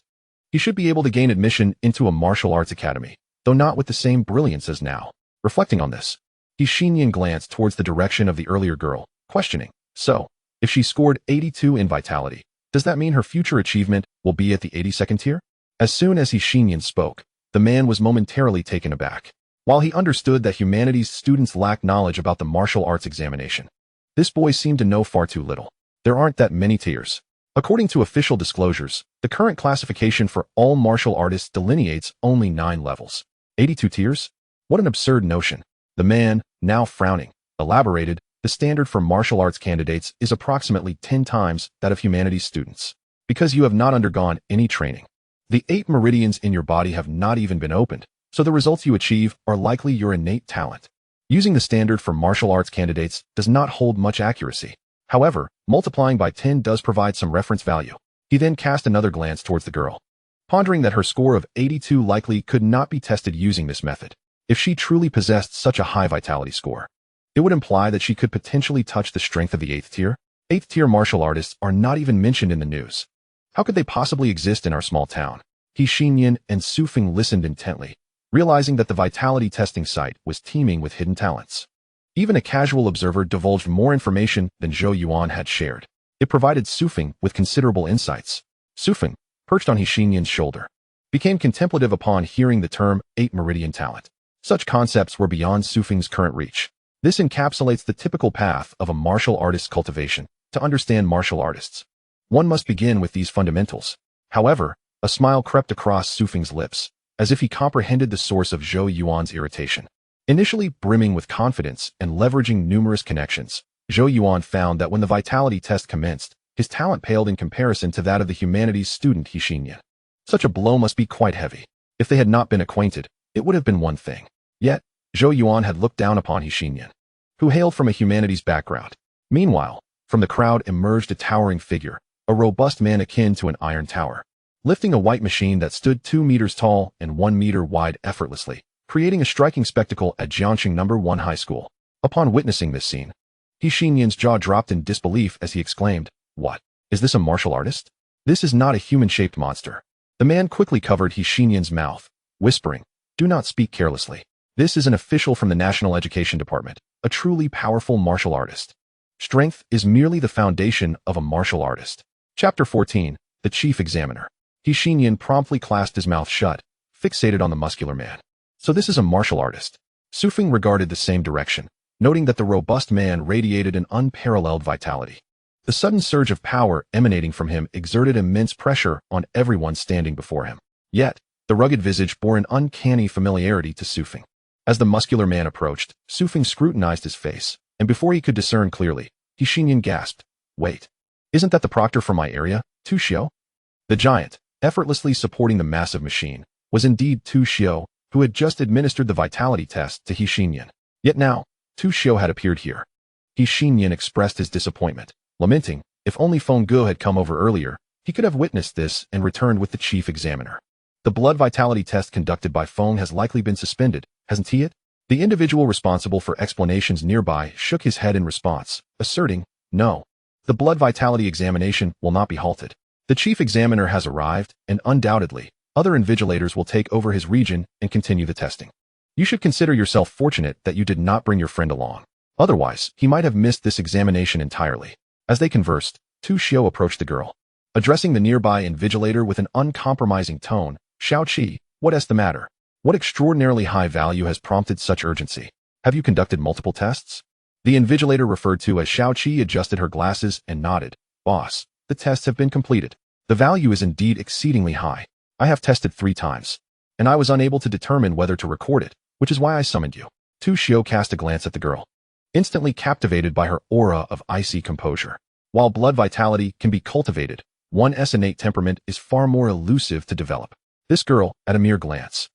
he should be able to gain admission into a martial arts academy, though not with the same brilliance as now. Reflecting on this, Xianxian glanced towards the direction of the earlier girl, questioning, so, if she scored 82 in vitality, does that mean her future achievement will be at the 82nd tier? As soon as Xianxian spoke, the man was momentarily taken aback. While he understood that humanities students lack knowledge about the martial arts examination, this boy seemed to know far too little. There aren't that many tiers. According to official disclosures, the current classification for all martial artists delineates only 9 levels. 82 tiers? What an absurd notion. The man, now frowning, elaborated, the standard for martial arts candidates is approximately 10 times that of humanities students. Because you have not undergone any training, the 8 meridians in your body have not even been opened, so the results you achieve are likely your innate talent. Using the standard for martial arts candidates does not hold much accuracy. However, multiplying by 10 does provide some reference value. He then cast another glance towards the girl, pondering that her score of 82 likely could not be tested using this method. If she truly possessed such a high vitality score, it would imply that she could potentially touch the strength of the 8th tier. 8th tier martial artists are not even mentioned in the news. How could they possibly exist in our small town? Xianxian and Su Feng listened intently, realizing that the vitality testing site was teeming with hidden talents. Even a casual observer divulged more information than Zhou Yuan had shared. It provided Su Feng with considerable insights. Su Feng, perched on Xianxian's shoulder, became contemplative upon hearing the term 8 meridian talent. Such concepts were beyond Su Feng's current reach. This encapsulates the typical path of a martial artist's cultivation. To understand martial artists, one must begin with these fundamentals. However, a smile crept across Su Feng's lips, as if he comprehended the source of Zhou Yuan's irritation. Initially brimming with confidence and leveraging numerous connections, Zhou Yuan found that when the vitality test commenced, his talent paled in comparison to that of the humanities student Xianxian. Such a blow must be quite heavy. If they had not been acquainted, it would have been one thing. Yet, Zhou Yuan had looked down upon He Xinyan, who hailed from a humanities background. Meanwhile, from the crowd emerged a towering figure, a robust man akin to an iron tower, lifting a white machine that stood 2 meters tall and 1 meter wide effortlessly, creating a striking spectacle at Jiangxing No. 1 High School. Upon witnessing this scene, He Xinyan's jaw dropped in disbelief as he exclaimed, "What? Is this a martial artist? This is not a human-shaped monster." The man quickly covered He Xinyan's mouth, whispering, "Do not speak carelessly. This is an official from the National Education Department, a truly powerful martial artist. Strength is merely the foundation of a martial artist." Chapter 14, The Chief Examiner. He Xinyan promptly clasped his mouth shut, fixated on the muscular man. So this is a martial artist. Su Feng regarded the same direction, noting that the robust man radiated an unparalleled vitality. The sudden surge of power emanating from him exerted immense pressure on everyone standing before him. Yet, the rugged visage bore an uncanny familiarity to Su Feng. As the muscular man approached, Su Feng scrutinized his face, and before he could discern clearly, He Xinyan gasped, "Wait, isn't that the proctor from my area, Tu Xiu?" The giant, effortlessly supporting the massive machine, was indeed Tu Xiu, who had just administered the vitality test to He Xinyan. Yet now, Tu Xiu had appeared here. He Xinyan expressed his disappointment, lamenting, if only Feng Ge had come over earlier, he could have witnessed this and returned with the chief examiner. The blood vitality test conducted by Feng has likely been suspended, hasn't he? The individual responsible for explanations nearby shook his head in response, asserting, "No. The blood vitality examination will not be halted. The chief examiner has arrived, and undoubtedly, other invigilators will take over his region and continue the testing. You should consider yourself fortunate that you did not bring your friend along. Otherwise, he might have missed this examination entirely." As they conversed, Tu Xiu approached the girl. Addressing the nearby invigilator with an uncompromising tone, "Xiaoqi, what is the matter? What extraordinarily high value has prompted such urgency? Have you conducted multiple tests?" The invigilator referred to as Xiaoqi adjusted her glasses and nodded. "Boss, the tests have been completed. The value is indeed exceedingly high. I have tested 3 times, and I was unable to determine whether to record it, which is why I summoned you." Tu Xiu cast a glance at the girl, instantly captivated by her aura of icy composure. While blood vitality can be cultivated, one's innate temperament is far more elusive to develop. This girl, at a mere glance,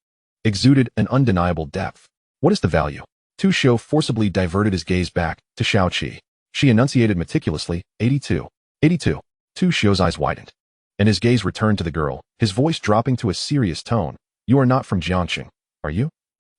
exuded an undeniable depth. "What is the value?" Tu Xiu forcibly diverted his gaze back to Xiaoqi. She enunciated meticulously, 82. 82. Tu Xiu's eyes widened, and his gaze returned to the girl, his voice dropping to a serious tone. "You are not from Jiangxing, are you?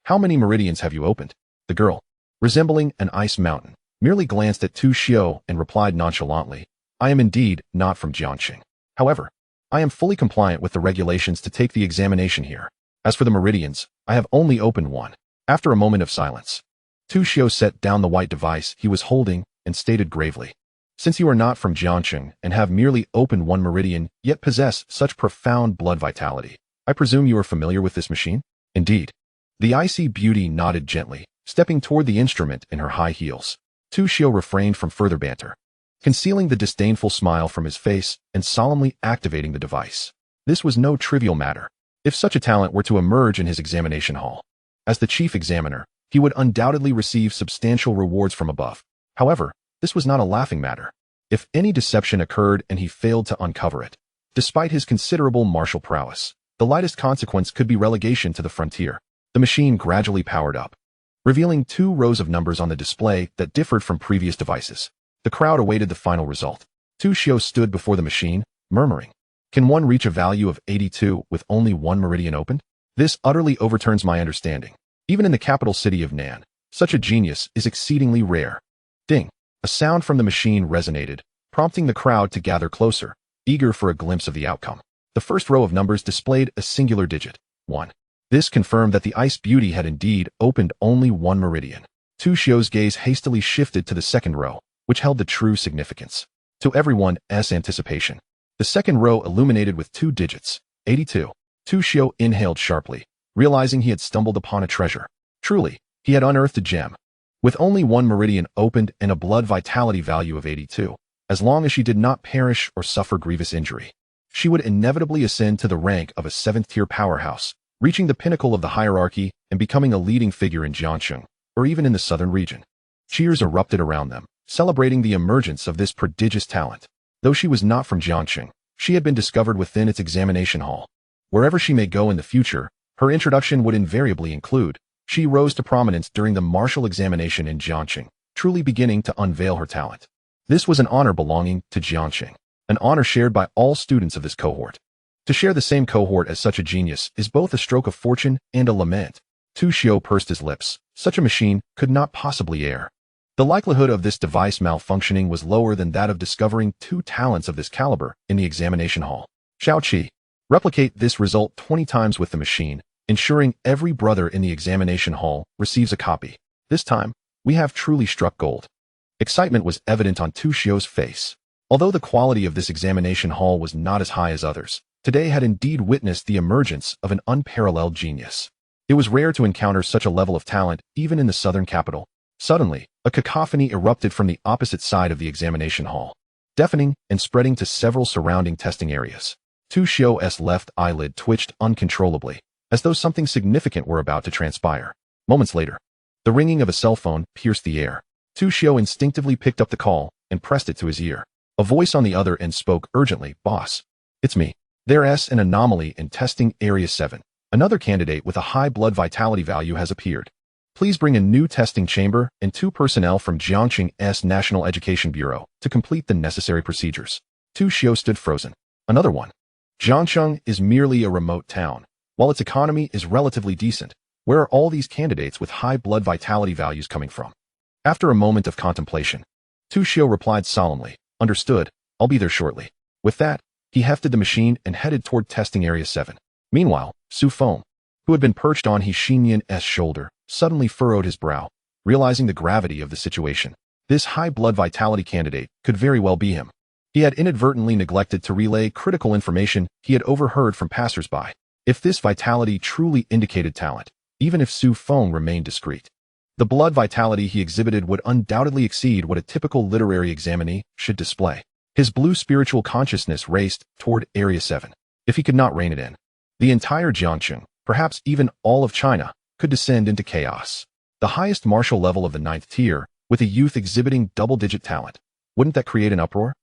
How many meridians have you opened?" The girl, resembling an ice mountain, merely glanced at Tu Xiu and replied nonchalantly, "I am indeed not from Jiangxing. However, I am fully compliant with the regulations to take the examination here. As for the meridians, I have only opened 1. After a moment of silence, Tu Xiu set down the white device he was holding and stated gravely, "Since you are not from Jiangxing and have merely opened 1 meridian yet possess such profound blood vitality, I presume you are familiar with this machine?" "Indeed." The icy beauty nodded gently, stepping toward the instrument in her high heels. Tu Xiu refrained from further banter, concealing the disdainful smile from his face and solemnly activating the device. This was no trivial matter. If such a talent were to emerge in his examination hall, as the chief examiner, he would undoubtedly receive substantial rewards from above. However, this was not a laughing matter. If any deception occurred and he failed to uncover it, despite his considerable martial prowess, the lightest consequence could be relegation to the frontier. The machine gradually powered up, revealing 2 rows of numbers on the display that differed from previous devices. The crowd awaited the final result. Tu Xiu stood before the machine, murmuring, "Can one reach a value of 82 with only 1 meridian opened? This utterly overturns my understanding. Even in the capital city of Nan, such a genius is exceedingly rare." Ding! A sound from the machine resonated, prompting the crowd to gather closer, eager for a glimpse of the outcome. The first row of numbers displayed a singular digit, 1. This confirmed that the ice beauty had indeed opened only 1 meridian. Tu Xiu's gaze hastily shifted to the second row, which held the true significance. To everyone's anticipation, the second row illuminated with 2 digits, 82. Tu Xiu inhaled sharply, realizing he had stumbled upon a treasure. Truly, he had unearthed a gem. With only 1 meridian opened and a blood vitality value of 82, as long as she did not perish or suffer grievous injury, she would inevitably ascend to the rank of a 7th-tier powerhouse, reaching the pinnacle of the hierarchy and becoming a leading figure in Jiangxing, or even in the southern region. Cheers erupted around them, celebrating the emergence of this prodigious talent. Though she was not from Jiangxing, she had been discovered within its examination hall. Wherever she may go in the future, her introduction would invariably include She rose to prominence during the martial examination in Jiangxing, truly beginning to unveil her talent. This was an honor belonging to Jiangxing, an honor shared by all students of this cohort. To share the same cohort as such a genius is both a stroke of fortune and a lament. Tu Xiao pursed his lips. Such a machine could not possibly err. The likelihood of this device malfunctioning was lower than that of discovering two talents of this caliber in the examination hall. Xiaoqi, replicate this result 20 times with the machine, ensuring every brother in the examination hall receives a copy. This time, we have truly struck gold. Excitement was evident on Tu Xiao's face. Although the quality of this examination hall was not as high as others, today had indeed witnessed the emergence of an unparalleled genius. It was rare to encounter such a level of talent even in the southern capital. Suddenly, a cacophony erupted from the opposite side of the examination hall, deafening and spreading to several surrounding testing areas. Tu Xiao's left eyelid twitched uncontrollably, as though something significant were about to transpire. Moments later, the ringing of a cell phone pierced the air. Tu Xiao instinctively picked up the call and pressed it to his ear. A voice on the other end spoke urgently, "Boss, it's me. There's an anomaly in testing Area 7. Another candidate with a high blood vitality value has appeared. Please bring a new testing chamber and 2 personnel from Jiangxing's National Education Bureau to complete the necessary procedures." Tu Xiao stood frozen. Another one. Jiangxing is merely a remote town. While its economy is relatively decent, where are all these candidates with high blood vitality values coming from? After a moment of contemplation, Tu Xiao replied solemnly, "Understood, I'll be there shortly." With that, he hefted the machine and headed toward testing Area 7. Meanwhile, Su Feng, who had been perched on his Xinyan's shoulder, suddenly furrowed his brow, realizing the gravity of the situation. This high blood vitality candidate could very well be him. He had inadvertently neglected to relay critical information he had overheard from passers-by. If this vitality truly indicated talent, even if Su Feng remained discreet, the blood vitality he exhibited would undoubtedly exceed what a typical literary examinee should display. His blue spiritual consciousness raced toward Area 7. If he could not rein it in, the entire Jiangxing, perhaps even all of China, could descend into chaos. The highest martial level of the 9th tier, with a youth exhibiting double-digit talent. Wouldn't that create an uproar?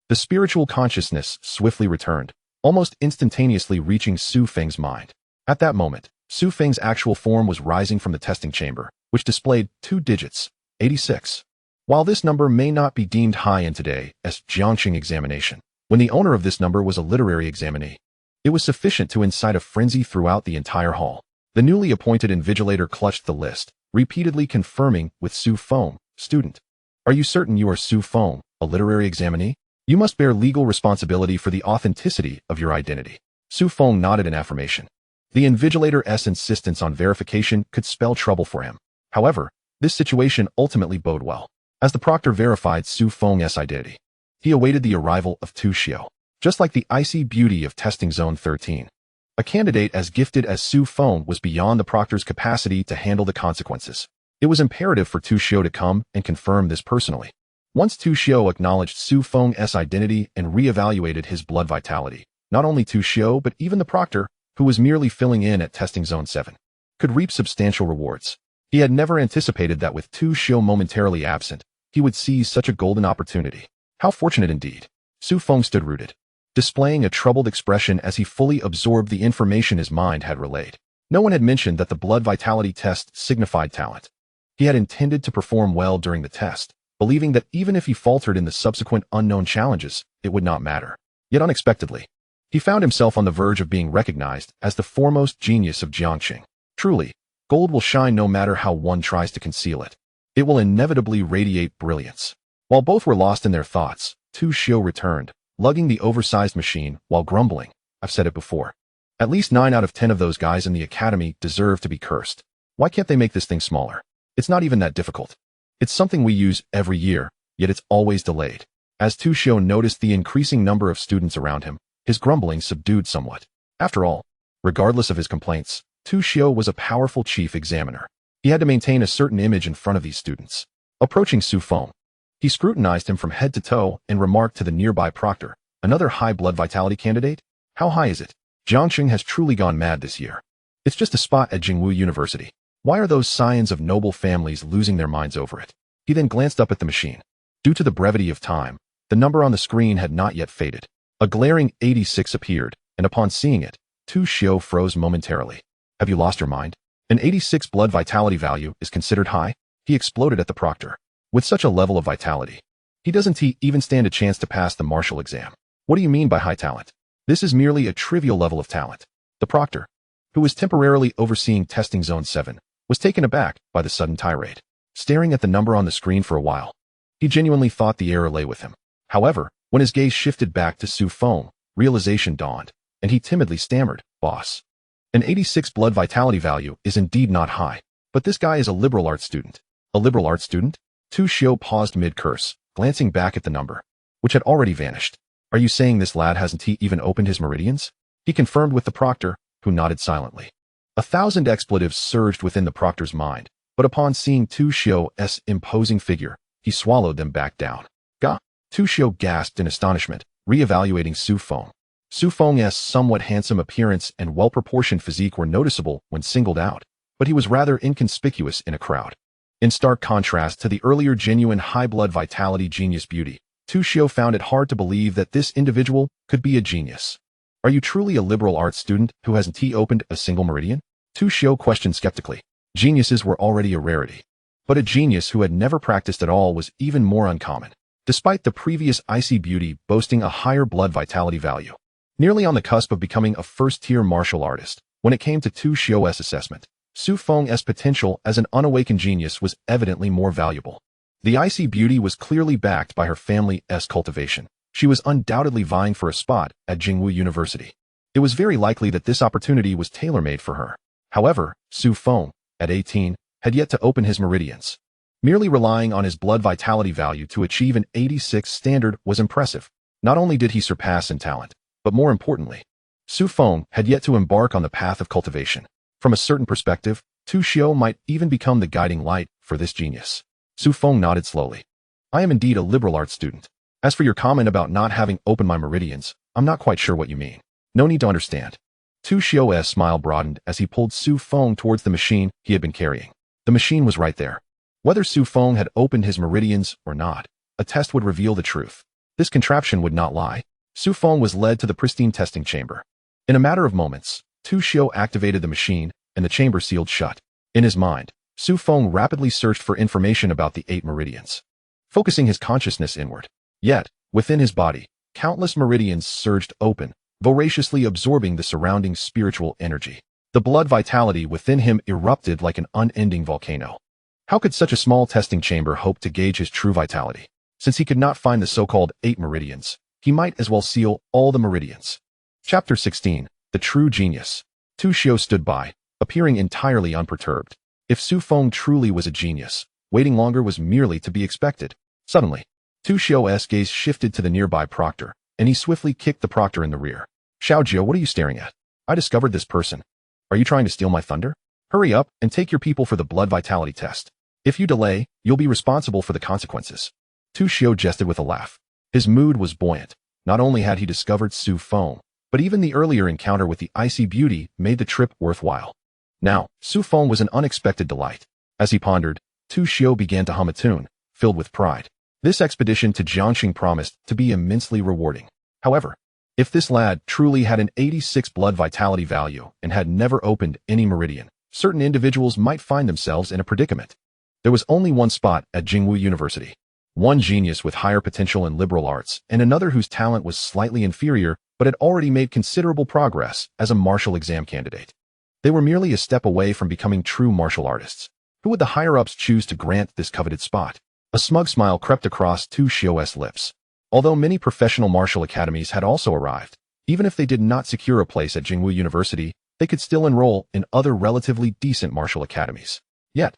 The spiritual consciousness swiftly returned, almost instantaneously reaching Su Feng's mind. At that moment, Su Feng's actual form was rising from the testing chamber, which displayed 2 digits, 86. While this number may not be deemed high in today's Jiangxing examination, when the owner of this number was a literary examinee, it was sufficient to incite a frenzy throughout the entire hall. The newly appointed invigilator clutched the list, repeatedly confirming with Su Feng, "Student, are you certain you are Su Feng, a literary examinee? You must bear legal responsibility for the authenticity of your identity." Su Feng nodded in affirmation. The invigilator's insistence on verification could spell trouble for him. However, this situation ultimately bode well. As the proctor verified Su Feng's identity, he awaited the arrival of Tu Xiao. Just like the icy beauty of testing zone 13, a candidate as gifted as Su Feng was beyond the proctor's capacity to handle the consequences. It was imperative for Tu Xiao to come and confirm this personally. Once Tu Xiao acknowledged Su Feng's identity and reevaluated his blood vitality, not only Tu Xiao but even the proctor, who was merely filling in at testing zone 7, could reap substantial rewards. He had never anticipated that with Tu Xiao momentarily absent, he would seize such a golden opportunity. How fortunate indeed. Su Feng stood rooted, displaying a troubled expression as he fully absorbed the information his mind had relayed. No one had mentioned that the blood vitality test signified talent. He had intended to perform well during the test, believing that even if he faltered in the subsequent unknown challenges, it would not matter. Yet unexpectedly, he found himself on the verge of being recognized as the foremost genius of Jiangxing. Truly, gold will shine no matter how one tries to conceal it. It will inevitably radiate brilliance. While both were lost in their thoughts, Tu Xiao returned, lugging the oversized machine while grumbling, "I've said it before. At least 9 out of 10 of those guys in the academy deserve to be cursed. Why can't they make this thing smaller? It's not even that difficult. It's something we use every year, yet it's always delayed." As Tu Xiao noticed the increasing number of students around him, his grumbling subdued somewhat. After all, regardless of his complaints, Tu Xiao was a powerful chief examiner. He had to maintain a certain image in front of these students. Approaching Su Feng, he scrutinized him from head to toe and remarked to the nearby proctor, "Another high blood vitality candidate? How high is it? Jiangxing has truly gone mad this year. It's just a spot at Jingwu University. Why are those scions of noble families losing their minds over it?" He then glanced up at the machine. Due to the brevity of time, the number on the screen had not yet faded. A glaring 86 appeared, and upon seeing it, Tu Xiao froze momentarily. "Have you lost your mind?" An 86 blood vitality value is considered high. He exploded at the proctor. With such a level of vitality, he doesn't even stand a chance to pass the martial exam. What do you mean by high talent? This is merely a trivial level of talent. The proctor, who was temporarily overseeing testing zone 7, was taken aback by the sudden tirade. Staring at the number on the screen for a while, he genuinely thought the error lay with him. However, when his gaze shifted back to Su Feng, realization dawned, and he timidly stammered, "Boss. An 86 blood vitality value is indeed not high, but this guy is a liberal arts student." A liberal arts student? Tu Xiu paused mid-curse, glancing back at the number, which had already vanished. "Are you saying this lad hasn't even opened his meridians?" He confirmed with the proctor, who nodded silently. 1,000 expletives surged within the proctor's mind, but upon seeing Tu Xiu's imposing figure, he swallowed them back down. "Gah!" Tu Xiu gasped in astonishment, re-evaluating Su Feng. Su Feng's somewhat handsome appearance and well-proportioned physique were noticeable when singled out, but he was rather inconspicuous in a crowd. In stark contrast to the earlier genuine high-blood vitality genius beauty, Tu Xiu found it hard to believe that this individual could be a genius. "Are you truly a liberal arts student who hasn't opened a single meridian?" Tu Xiu questioned skeptically. Geniuses were already a rarity, but a genius who had never practiced at all was even more uncommon, despite the previous icy beauty boasting a higher blood vitality value. Nearly on the cusp of becoming a first-tier martial artist, when it came to Tu Xiu's assessment, Su Feng's potential as an unawakened genius was evidently more valuable. The icy beauty was clearly backed by her family's cultivation. She was undoubtedly vying for a spot at Jingwu University. It was very likely that this opportunity was tailor-made for her. However, Su Feng, at 18, had yet to open his meridians. Merely relying on his blood vitality value to achieve an 86 standard was impressive. Not only did he surpass in talent, but more importantly, Su Feng had yet to embark on the path of cultivation. From a certain perspective, Tu Xiu might even become the guiding light for this genius. Su Feng nodded slowly. "I am indeed a liberal arts student. As for your comment about not having opened my meridians, I'm not quite sure what you mean. No need to understand." Tu Xiu's smile broadened as he pulled Su Feng towards the machine he had been carrying. The machine was right there. Whether Su Feng had opened his meridians or not, a test would reveal the truth. This contraption would not lie. Su Feng was led to the pristine testing chamber. In a matter of moments, Tu Xiu activated the machine, and the chamber sealed shut. In his mind, Su Feng rapidly searched for information about the 8 meridians, focusing his consciousness inward. Yet, within his body, countless meridians surged open, voraciously absorbing the surrounding spiritual energy. The blood vitality within him erupted like an unending volcano. How could such a small testing chamber hope to gauge his true vitality? Since he could not find the so-called 8 meridians, he might as well seal all the meridians. Chapter 16. The True Genius. Tu Xiu stood by, appearing entirely unperturbed. If Su Feng truly was a genius, waiting longer was merely to be expected. Suddenly, Tu Xiu's gaze shifted to the nearby proctor, and he swiftly kicked the proctor in the rear. "Xiaojiu, what are you staring at? I discovered this person. Are you trying to steal my thunder? Hurry up and take your people for the blood vitality test. If you delay, you'll be responsible for the consequences." Tu Xiu jested with a laugh. His mood was buoyant. Not only had he discovered Su Feng, but even the earlier encounter with the icy beauty made the trip worthwhile. Now, Su Feng was an unexpected delight. As he pondered, Tu Xiu began to hum a tune, filled with pride. This expedition to Jiangxing promised to be immensely rewarding. However, if this lad truly had an 86 blood vitality value and had never opened any meridian, certain individuals might find themselves in a predicament. There was only one spot at Jingwu University. One genius with higher potential in liberal arts, and another whose talent was slightly inferior but had already made considerable progress as a martial exam candidate. They were merely a step away from becoming true martial artists. Who would the higher-ups choose to grant this coveted spot? A smug smile crept across Tu Xiu's lips. Although many professional martial academies had also arrived, even if they did not secure a place at Jingwu University, they could still enroll in other relatively decent martial academies. Yet,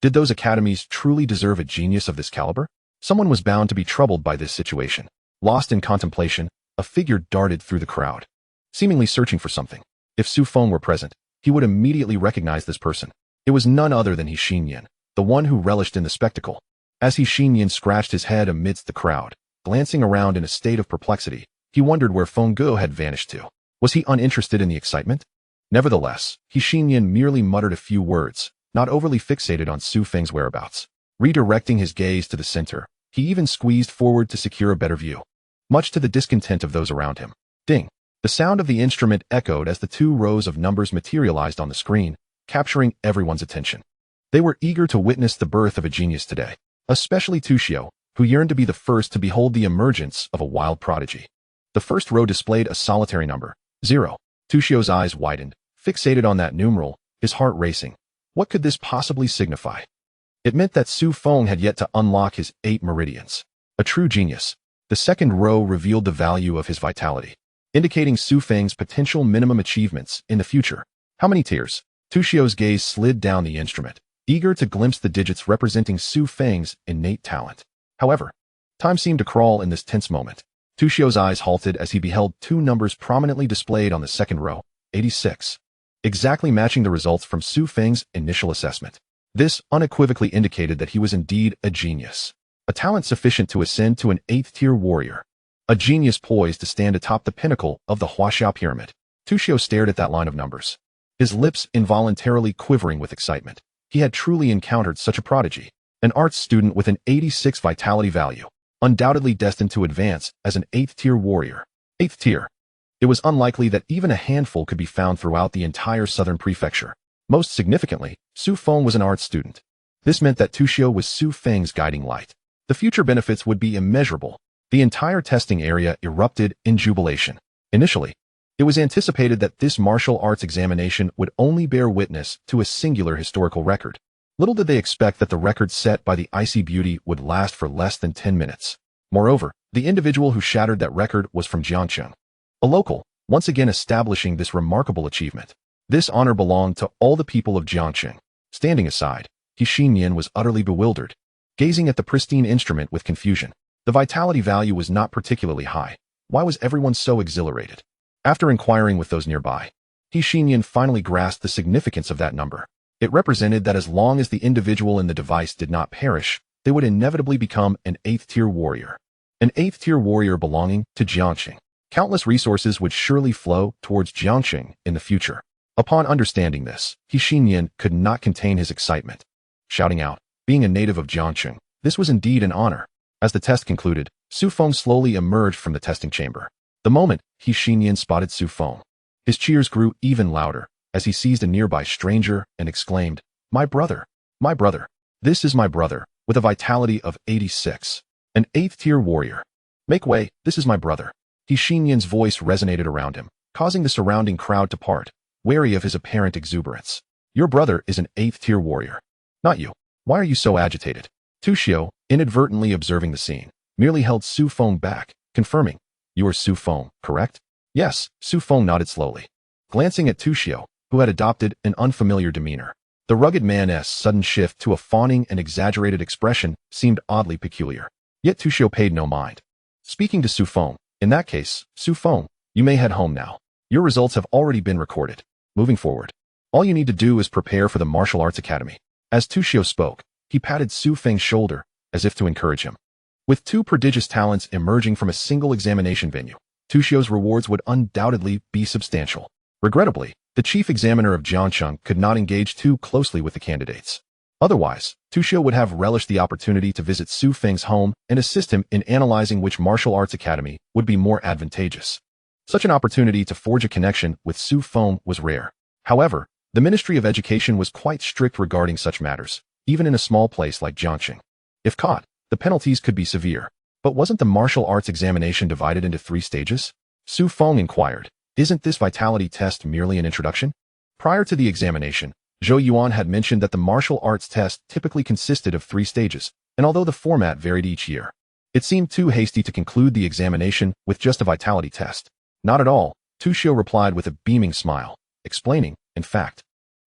did those academies truly deserve a genius of this caliber? Someone was bound to be troubled by this situation. Lost in contemplation, a figure darted through the crowd, seemingly searching for something. If Su Feng were present, he would immediately recognize this person. It was none other than He Xinyan, the one who relished in the spectacle. As He Xinyan scratched his head amidst the crowd, glancing around in a state of perplexity, he wondered where Feng Ge had vanished to. Was he uninterested in the excitement? Nevertheless, He Xinyan merely muttered a few words, not overly fixated on Su Feng's whereabouts. Redirecting his gaze to the center, he even squeezed forward to secure a better view, much to the discontent of those around him. Ding! The sound of the instrument echoed as the 2 rows of numbers materialized on the screen, capturing everyone's attention. They were eager to witness the birth of a genius today, especially Tuxio, who yearned to be the first to behold the emergence of a wild prodigy. The first row displayed a solitary number, 0. Tuxio's eyes widened, fixated on that numeral, his heart racing. What could this possibly signify? It meant that Su Feng had yet to unlock his 8 meridians. A true genius. The second row revealed the value of his vitality, indicating Su Feng's potential minimum achievements in the future. How many tiers? Tuxio's gaze slid down the instrument, eager to glimpse the digits representing Su Feng's innate talent. However, time seemed to crawl in this tense moment. Tuxio's eyes halted as he beheld 2 numbers prominently displayed on the second row, 86, exactly matching the results from Su Feng's initial assessment. This unequivocally indicated that he was indeed a genius, a talent sufficient to ascend to an 8th-tier warrior, a genius poised to stand atop the pinnacle of the Huaxia pyramid. Tuxio stared at that line of numbers, his lips involuntarily quivering with excitement. He had truly encountered such a prodigy, an arts student with an 86 vitality value, undoubtedly destined to advance as an 8th-tier warrior. 8th tier. It was unlikely that even a handful could be found throughout the entire southern prefecture. Most significantly, Su Feng was an arts student. This meant that Tuxio was Su Feng's guiding light. The future benefits would be immeasurable. The entire testing area erupted in jubilation. Initially, it was anticipated that this martial arts examination would only bear witness to a singular historical record. Little did they expect that the record set by the icy beauty would last for less than 10 minutes. Moreover, the individual who shattered that record was from Jiangcheng, a local, once again establishing this remarkable achievement. This honor belonged to all the people of Jiangcheng. Standing aside, Xinyan was utterly bewildered, gazing at the pristine instrument with confusion. The vitality value was not particularly high. Why was everyone so exhilarated? After inquiring with those nearby, Xinyan finally grasped the significance of that number. It represented that as long as the individual in the device did not perish, they would inevitably become an 8th-tier warrior. An 8th-tier warrior belonging to Jiangcheng. Countless resources would surely flow towards Jiangcheng in the future. Upon understanding this, Xinyan could not contain his excitement, shouting out, being a native of Jiangcheng, this was indeed an honor. As the test concluded, Su Feng slowly emerged from the testing chamber. The moment Xinyan spotted Su Feng, his cheers grew even louder as he seized a nearby stranger and exclaimed, my brother, this is my brother, with a vitality of 86, an 8th-tier warrior. Make way, this is my brother. Xinyan's voice resonated around him, causing the surrounding crowd to part, wary of his apparent exuberance. Your brother is an 8th-tier warrior. Not you. Why are you so agitated? Tuxio, inadvertently observing the scene, merely held Su Feng back, confirming, you are Su Feng, correct? Yes, Su Feng nodded slowly, glancing at Tuxio, who had adopted an unfamiliar demeanor. The rugged man's sudden shift to a fawning and exaggerated expression seemed oddly peculiar. Yet Tuxio paid no mind. Speaking to Su Feng, in that case, Su Feng, you may head home now. Your results have already been recorded. Moving forward, all you need to do is prepare for the Martial Arts Academy. As Tuxio spoke, he patted Su Feng's shoulder, as if to encourage him. With 2 prodigious talents emerging from a single examination venue, Tuxio's rewards would undoubtedly be substantial. Regrettably, the chief examiner of Jiangcheng could not engage too closely with the candidates. Otherwise, Tuxio would have relished the opportunity to visit Su Feng's home and assist him in analyzing which martial arts academy would be more advantageous. Such an opportunity to forge a connection with Su Feng was rare. However, the Ministry of Education was quite strict regarding such matters, even in a small place like Jiangcheng. If caught, the penalties could be severe. But wasn't the martial arts examination divided into 3 stages? Su Feng inquired. Isn't this vitality test merely an introduction? Prior to the examination, Zhou Yuan had mentioned that the martial arts test typically consisted of 3 stages, and although the format varied each year, it seemed too hasty to conclude the examination with just a vitality test. Not at all, Tuxio replied with a beaming smile, explaining, in fact,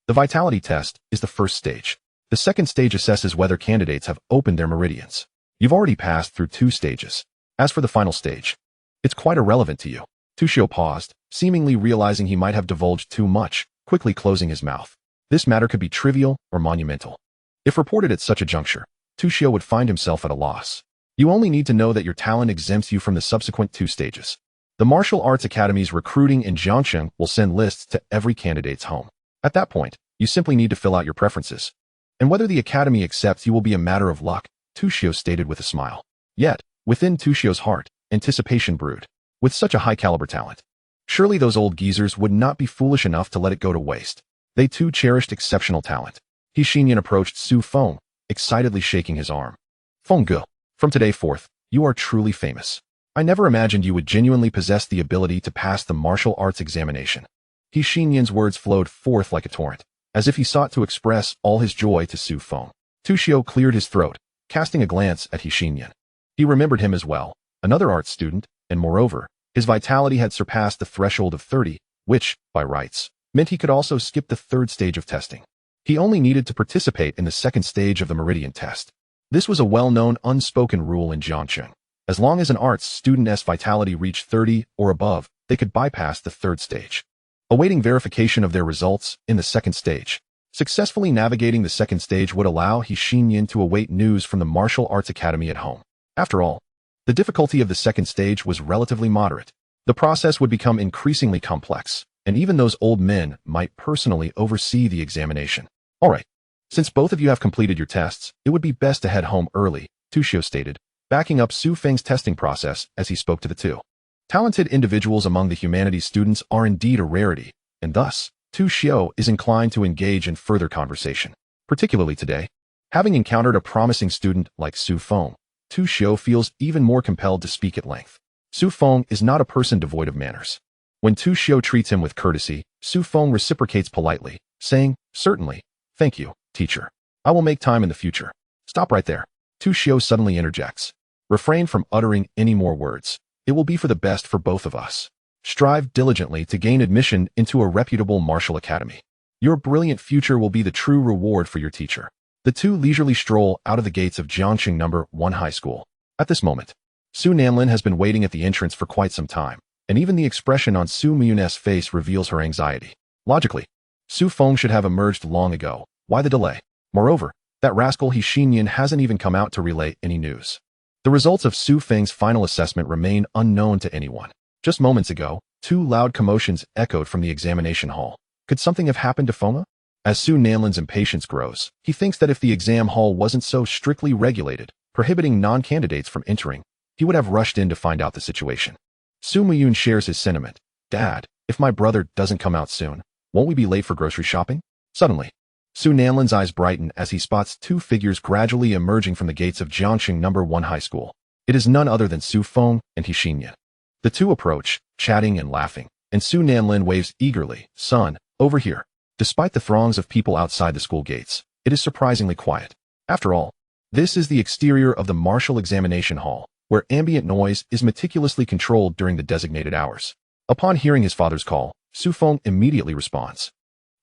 the vitality test is the first stage. The second stage assesses whether candidates have opened their meridians. You've already passed through 2 stages. As for the final stage, it's quite irrelevant to you. Tuxio paused, seemingly realizing he might have divulged too much, quickly closing his mouth. This matter could be trivial or monumental. If reported at such a juncture, Tuxio would find himself at a loss. You only need to know that your talent exempts you from the subsequent 2 stages. The Martial Arts Academy's recruiting in Jiangcheng will send lists to every candidate's home. At that point, you simply need to fill out your preferences. And whether the academy accepts you will be a matter of luck, Tuxio stated with a smile. Yet, within Tuxio's heart, anticipation brewed. With such a high-caliber talent, surely those old geezers would not be foolish enough to let it go to waste. They too cherished exceptional talent. Xinyan approached Su Feng, excitedly shaking his arm. Feng Ge, from today forth, you are truly famous. I never imagined you would genuinely possess the ability to pass the martial arts examination. Xinyan's words flowed forth like a torrent, as if he sought to express all his joy to Su Feng. Tu Xiu cleared his throat, casting a glance at Xinyan. He remembered him as well, another art student, and moreover, his vitality had surpassed the threshold of 30, which, by rights, meant he could also skip the third stage of testing. He only needed to participate in the second stage of the Meridian test. This was a well-known unspoken rule in Jiangcheng. As long as an arts student's vitality reached 30 or above, they could bypass the third stage. Awaiting verification of their results in the second stage. Successfully navigating the second stage would allow Xinyan to await news from the Martial Arts Academy at home. After all, the difficulty of the second stage was relatively moderate. The process would become increasingly complex, and even those old men might personally oversee the examination. All right, since both of you have completed your tests, it would be best to head home early, Tu Xiu stated, backing up Su Feng's testing process as he spoke to the two. Talented individuals among the humanities students are indeed a rarity, and thus, Tu Xiu is inclined to engage in further conversation. Particularly today, having encountered a promising student like Su Feng, Tu Xiu feels even more compelled to speak at length. Su Feng is not a person devoid of manners. When Tu Xiu treats him with courtesy, Su Feng reciprocates politely, saying, certainly, thank you, teacher. I will make time in the future. Stop right there. Tu Xiu suddenly interjects. Refrain from uttering any more words. It will be for the best for both of us. Strive diligently to gain admission into a reputable martial academy. Your brilliant future will be the true reward for your teacher. The two leisurely stroll out of the gates of Jiangcheng No. 1 High School. At this moment, Su Nanlin has been waiting at the entrance for quite some time, and even the expression on Su Muyun's face reveals her anxiety. Logically, Su Feng should have emerged long ago. Why the delay? Moreover, that rascal Xinyan hasn't even come out to relay any news. The results of Su Feng's final assessment remain unknown to anyone. Just moments ago, two loud commotions echoed from the examination hall. Could something have happened to Feng? As Su Nanlin's impatience grows, he thinks that if the exam hall wasn't so strictly regulated, prohibiting non-candidates from entering, he would have rushed in to find out the situation. Su Muyun shares his sentiment. Dad, if my brother doesn't come out soon, won't we be late for grocery shopping? Suddenly, Su Nanlin's eyes brighten as he spots two figures gradually emerging from the gates of Jiangcheng No. 1 High School. It is none other than Su Feng and Xinyan. The two approach, chatting and laughing, and Su Nanlin waves eagerly, son, over here. Despite the throngs of people outside the school gates, it is surprisingly quiet. After all, this is the exterior of the martial examination hall, where ambient noise is meticulously controlled during the designated hours. Upon hearing his father's call, Su Feng immediately responds,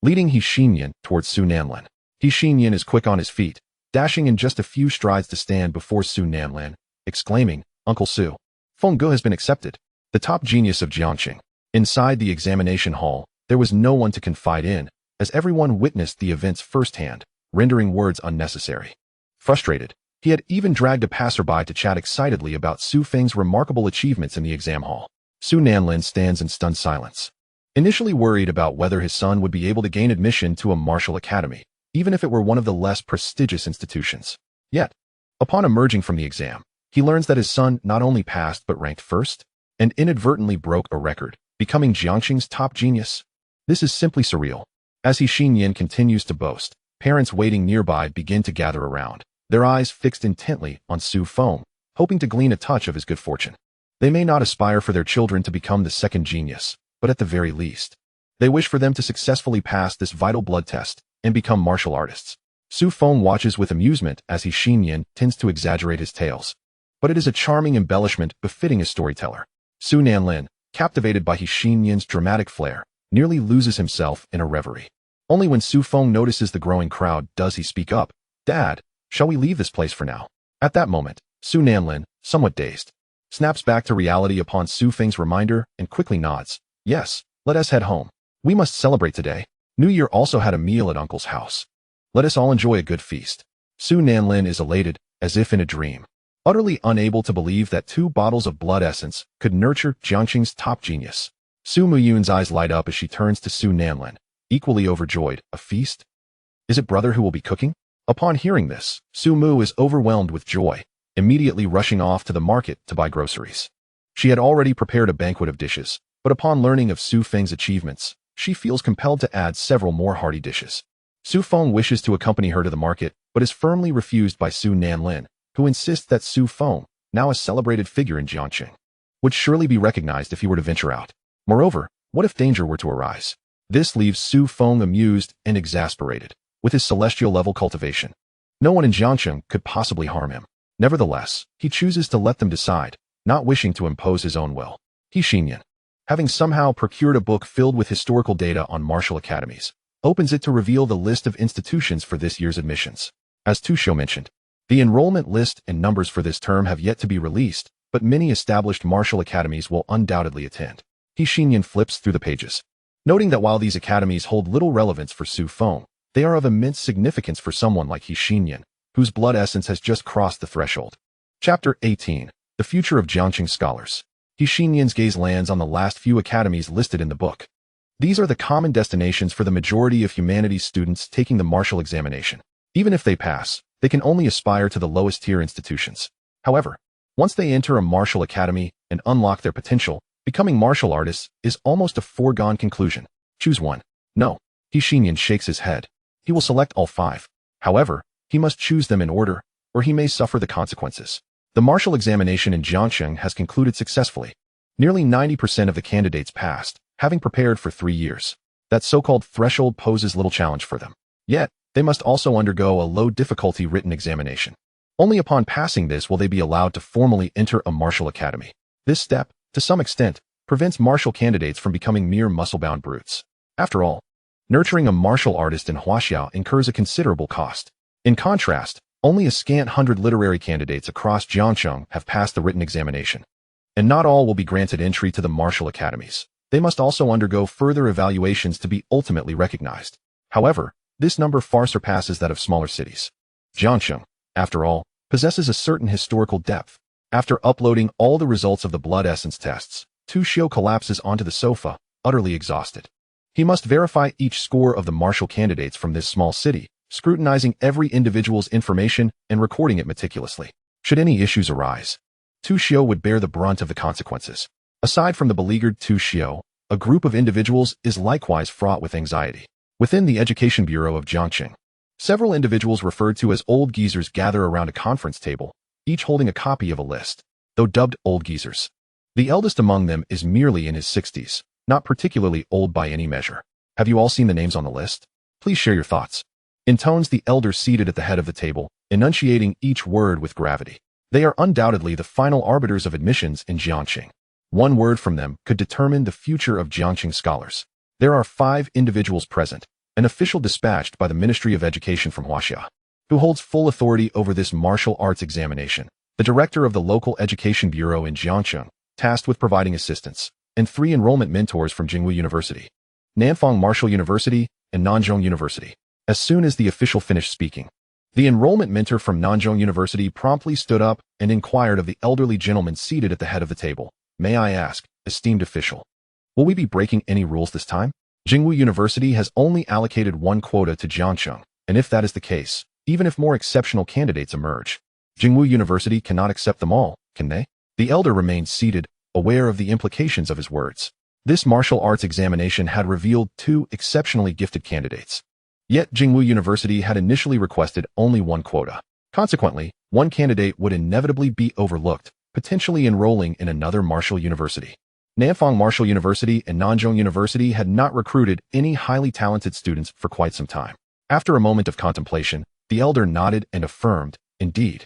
leading Xinyan towards Su Nanlin. Xinyan is quick on his feet, dashing in just a few strides to stand before Su Nanlin, exclaiming, Uncle Su. Feng Ge has been accepted. The top genius of Jiangcheng. Inside the examination hall, there was no one to confide in, as everyone witnessed the events firsthand, rendering words unnecessary. Frustrated, he had even dragged a passerby to chat excitedly about Su Feng's remarkable achievements in the exam hall. Su Nanlin stands in stunned silence. Initially worried about whether his son would be able to gain admission to a martial academy, even if it were one of the less prestigious institutions. Yet, upon emerging from the exam, he learns that his son not only passed but ranked first, and inadvertently broke a record, becoming Jiangcheng's top genius. This is simply surreal. As Xinyan continues to boast, parents waiting nearby begin to gather around, their eyes fixed intently on Su Feng, hoping to glean a touch of his good fortune. They may not aspire for their children to become the second genius, but at the very least, they wish for them to successfully pass this vital blood test and become martial artists. Su Feng watches with amusement as Xinyan tends to exaggerate his tales, but it is a charming embellishment befitting a storyteller. Su Nanlin, captivated by Xinyan's dramatic flair, nearly loses himself in a reverie. Only when Su Feng notices the growing crowd does he speak up. Dad, shall we leave this place for now? At that moment, Su Nanlin, somewhat dazed, snaps back to reality upon Su Feng's reminder and quickly nods. Yes, let us head home. We must celebrate today. New Year also had a meal at Uncle's house. Let us all enjoy a good feast. Su Nanlin is elated, as if in a dream, utterly unable to believe that 2 bottles of blood essence could nurture Jiangcheng's top genius. Su Muyun's eyes light up as she turns to Su Nanlin, equally overjoyed. A feast? Is it brother who will be cooking? Upon hearing this, Su Mu is overwhelmed with joy, immediately rushing off to the market to buy groceries. She had already prepared a banquet of dishes, but upon learning of Su Feng's achievements, she feels compelled to add several more hearty dishes. Su Feng wishes to accompany her to the market, but is firmly refused by Su Nanlin, who insists that Su Feng, now a celebrated figure in Jiangqing, would surely be recognized if he were to venture out. Moreover, what if danger were to arise? This leaves Su Feng amused and exasperated. With his celestial-level cultivation, no one in Jiangqing could possibly harm him. Nevertheless, he chooses to let them decide, not wishing to impose his own will. Xinyan, having somehow procured a book filled with historical data on martial academies, opens it to reveal the list of institutions for this year's admissions. As Tu Xiu mentioned, the enrollment list and numbers for this term have yet to be released, but many established martial academies will undoubtedly attend. Xinyan flips through the pages, noting that while these academies hold little relevance for Su Feng, they are of immense significance for someone like Xinyan, whose blood essence has just crossed the threshold. Chapter 18. The Future of Jiangqing Scholars. Xinyan's gaze lands on the last few academies listed in the book. These are the common destinations for the majority of humanities students taking the martial examination. Even if they pass, they can only aspire to the lowest-tier institutions. However, once they enter a martial academy and unlock their potential, becoming martial artists is almost a foregone conclusion. Choose one. No. Xinyan shakes his head. He will select all 5. However, he must choose them in order, or he may suffer the consequences. The martial examination in Jiangqing has concluded successfully. Nearly 90% of the candidates passed, having prepared for 3 years. That so-called threshold poses little challenge for them. Yet, they must also undergo a low-difficulty written examination. Only upon passing this will they be allowed to formally enter a martial academy. This step, to some extent, prevents martial candidates from becoming mere muscle-bound brutes. After all, nurturing a martial artist in Huaxia incurs a considerable cost. In contrast, only a scant 100 literary candidates across Jiangqing have passed the written examination. And not all will be granted entry to the martial academies. They must also undergo further evaluations to be ultimately recognized. However, this number far surpasses that of smaller cities. Jiangqing, after all, possesses a certain historical depth. After uploading all the results of the blood essence tests, Tu Xiu collapses onto the sofa, utterly exhausted. He must verify each score of the martial candidates from this small city, scrutinizing every individual's information and recording it meticulously. Should any issues arise, Tu Xiu would bear the brunt of the consequences. Aside from the beleaguered Tu Xiu, a group of individuals is likewise fraught with anxiety. Within the Education Bureau of Jiangqing, several individuals referred to as old geezers gather around a conference table, each holding a copy of a list, though dubbed old geezers. The eldest among them is merely in his 60s, not particularly old by any measure. Have you all seen the names on the list? Please share your thoughts. Intones the elder seated at the head of the table, enunciating each word with gravity. They are undoubtedly the final arbiters of admissions in Jiangqing. One word from them could determine the future of Jiangqing scholars. There are 5 individuals present, an official dispatched by the Ministry of Education from Huaxia, who holds full authority over this martial arts examination, the director of the local education bureau in Jiangqing, tasked with providing assistance, and 3 enrollment mentors from Jingwu University, Nanfang Martial University, and Nanzhong University. As soon as the official finished speaking, the enrollment mentor from Nanzhong University promptly stood up and inquired of the elderly gentleman seated at the head of the table, "May I ask, esteemed official, will we be breaking any rules this time? Jingwu University has only allocated 1 quota to Jiangqing, and if that is the case, even if more exceptional candidates emerge, Jingwu University cannot accept them all, can they?" The elder remained seated, aware of the implications of his words. This martial arts examination had revealed 2 exceptionally gifted candidates. Yet Jingwu University had initially requested only 1 quota. Consequently, 1 candidate would inevitably be overlooked, potentially enrolling in another martial university. Nanfang Martial University and Nanzhong University had not recruited any highly talented students for quite some time. After a moment of contemplation, the elder nodded and affirmed, "Indeed,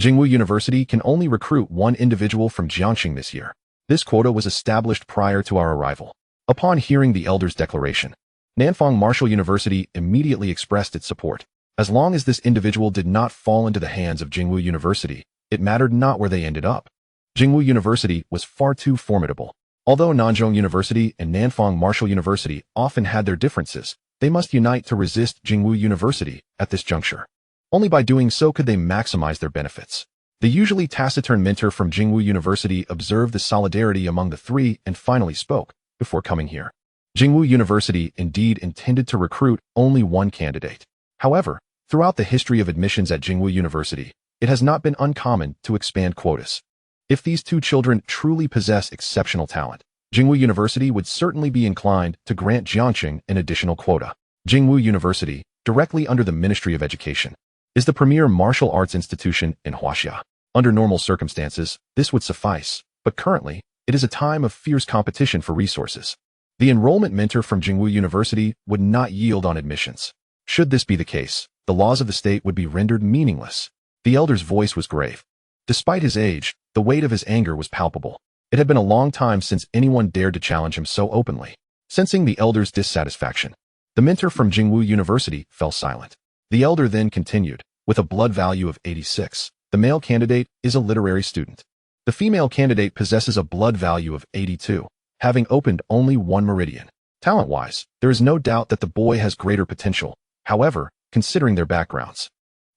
Jingwu University can only recruit 1 individual from Jiangqing this year. This quota was established prior to our arrival." Upon hearing the elder's declaration, Nanfang Martial University immediately expressed its support. As long as this individual did not fall into the hands of Jingwu University, it mattered not where they ended up. Jingwu University was far too formidable. Although Nanzhong University and Nanfang Martial University often had their differences, they must unite to resist Jingwu University at this juncture. Only by doing so could they maximize their benefits. The usually taciturn mentor from Jingwu University observed the solidarity among the 3 and finally spoke, "Before coming here, Jingwu University indeed intended to recruit only 1 candidate. However, throughout the history of admissions at Jingwu University, it has not been uncommon to expand quotas. If these 2 children truly possess exceptional talent, Jingwu University would certainly be inclined to grant Jiangxing an additional quota. Jingwu University, directly under the Ministry of Education, is the premier martial arts institution in Huaxia. Under normal circumstances, this would suffice, but currently, it is a time of fierce competition for resources. The enrollment mentor from Jingwu University would not yield on admissions. Should this be the case, the laws of the state would be rendered meaningless. The elder's voice was grave. Despite his age, the weight of his anger was palpable. It had been a long time since anyone dared to challenge him so openly. Sensing the elder's dissatisfaction, the mentor from Jingwu University fell silent. The elder then continued, with a blood value of 86. The male candidate is a literary student. The female candidate possesses a blood value of 82, having opened only one meridian. Talent-wise, there is no doubt that the boy has greater potential. However, considering their backgrounds,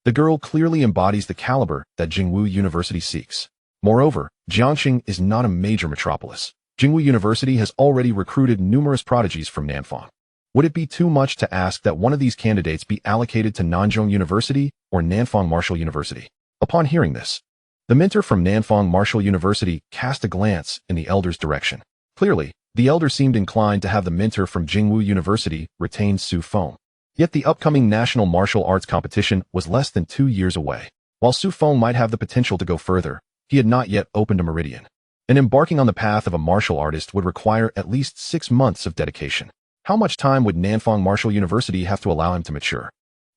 the girl clearly embodies the caliber that Jingwu University seeks. Moreover, Jiangxing is not a major metropolis. Jingwu University has already recruited numerous prodigies from Nanfang. Would it be too much to ask that one of these candidates be allocated to Nanzhong University or Nanfang Martial University? Upon hearing this, the mentor from Nanfang Martial University cast a glance in the elder's direction. Clearly, the elder seemed inclined to have the mentor from Jingwu University retain Su Feng. Yet the upcoming national martial arts competition was less than 2 years away. While Su Feng might have the potential to go further, he had not yet opened a meridian. And embarking on the path of a martial artist would require at least 6 months of dedication. How much time would Nanfang Martial University have to allow him to mature?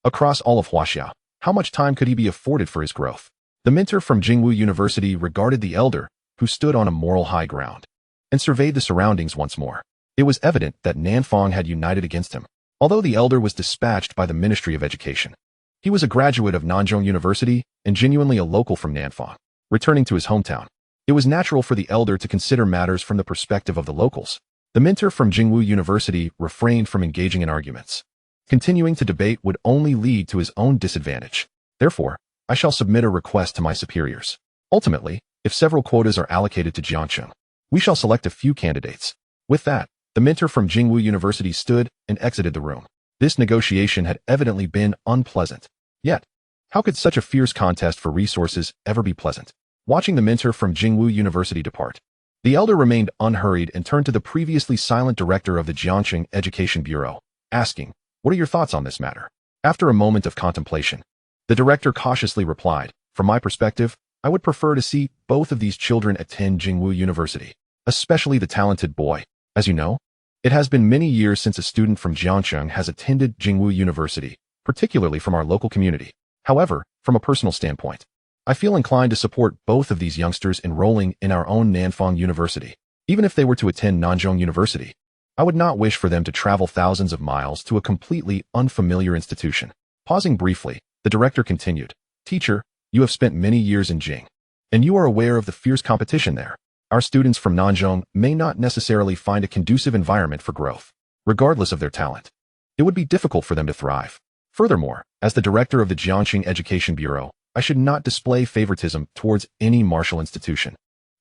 Across all of Huaxia, how much time could he be afforded for his growth? The mentor from Jingwu University regarded the elder, who stood on a moral high ground, and surveyed the surroundings once more. It was evident that Nanfang had united against him. Although the elder was dispatched by the Ministry of Education, he was a graduate of Nanzhong University and genuinely a local from Nanfang. Returning to his hometown, it was natural for the elder to consider matters from the perspective of the locals. The mentor from Jingwu University refrained from engaging in arguments. Continuing to debate would only lead to his own disadvantage. Therefore, I shall submit a request to my superiors. Ultimately, if several quotas are allocated to Jiangxing, we shall select a few candidates. With that, the mentor from Jingwu University stood and exited the room. This negotiation had evidently been unpleasant. Yet, how could such a fierce contest for resources ever be pleasant? Watching the mentor from Jingwu University depart, the elder remained unhurried and turned to the previously silent director of the Jiangxing Education Bureau, asking, "What are your thoughts on this matter?" After a moment of contemplation, the director cautiously replied, "From my perspective, I would prefer to see both of these children attend Jingwu University, especially the talented boy. As you know, it has been many years since a student from Jiangxing has attended Jingwu University, particularly from our local community. However, from a personal standpoint, I feel inclined to support both of these youngsters enrolling in our own Nanfang University. Even if they were to attend Nanzhong University, I would not wish for them to travel thousands of miles to a completely unfamiliar institution." Pausing briefly, the director continued, "Teacher, you have spent many years in Jing, and you are aware of the fierce competition there. Our students from Nanzhong may not necessarily find a conducive environment for growth. Regardless of their talent, it would be difficult for them to thrive. Furthermore, as the director of the Jiangxing Education Bureau, I should not display favoritism towards any martial institution.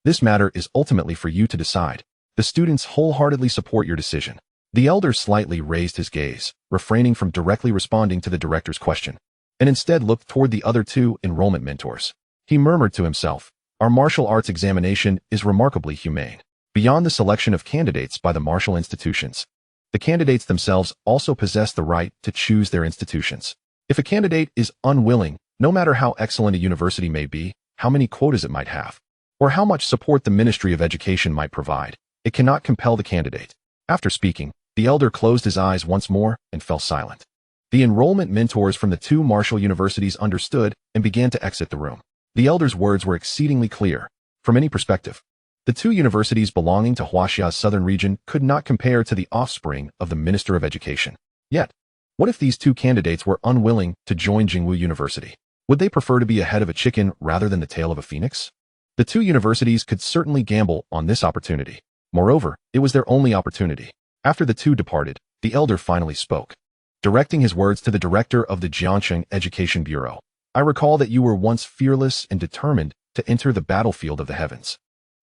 This matter is ultimately for you to decide. The students wholeheartedly support your decision." The elder slightly raised his gaze, refraining from directly responding to the director's question, and instead looked toward the other 2 enrollment mentors. He murmured to himself, "Our martial arts examination is remarkably humane. Beyond the selection of candidates by the martial institutions, the candidates themselves also possess the right to choose their institutions. If a candidate is unwilling, no matter how excellent a university may be, how many quotas it might have, or how much support the Ministry of Education might provide, it cannot compel the candidate." After speaking, the elder closed his eyes once more and fell silent. The enrollment mentors from the 2 martial universities understood and began to exit the room. The elder's words were exceedingly clear. From any perspective, the 2 universities belonging to Huaxia's southern region could not compare to the offspring of the Minister of Education. Yet, what if these 2 candidates were unwilling to join Jingwu University? Would they prefer to be a head of a chicken rather than the tail of a phoenix? The 2 universities could certainly gamble on this opportunity. Moreover, it was their only opportunity. After the 2 departed, the elder finally spoke, directing his words to the director of the Jiangxing Education Bureau. "I recall that you were once fearless and determined to enter the battlefield of the heavens,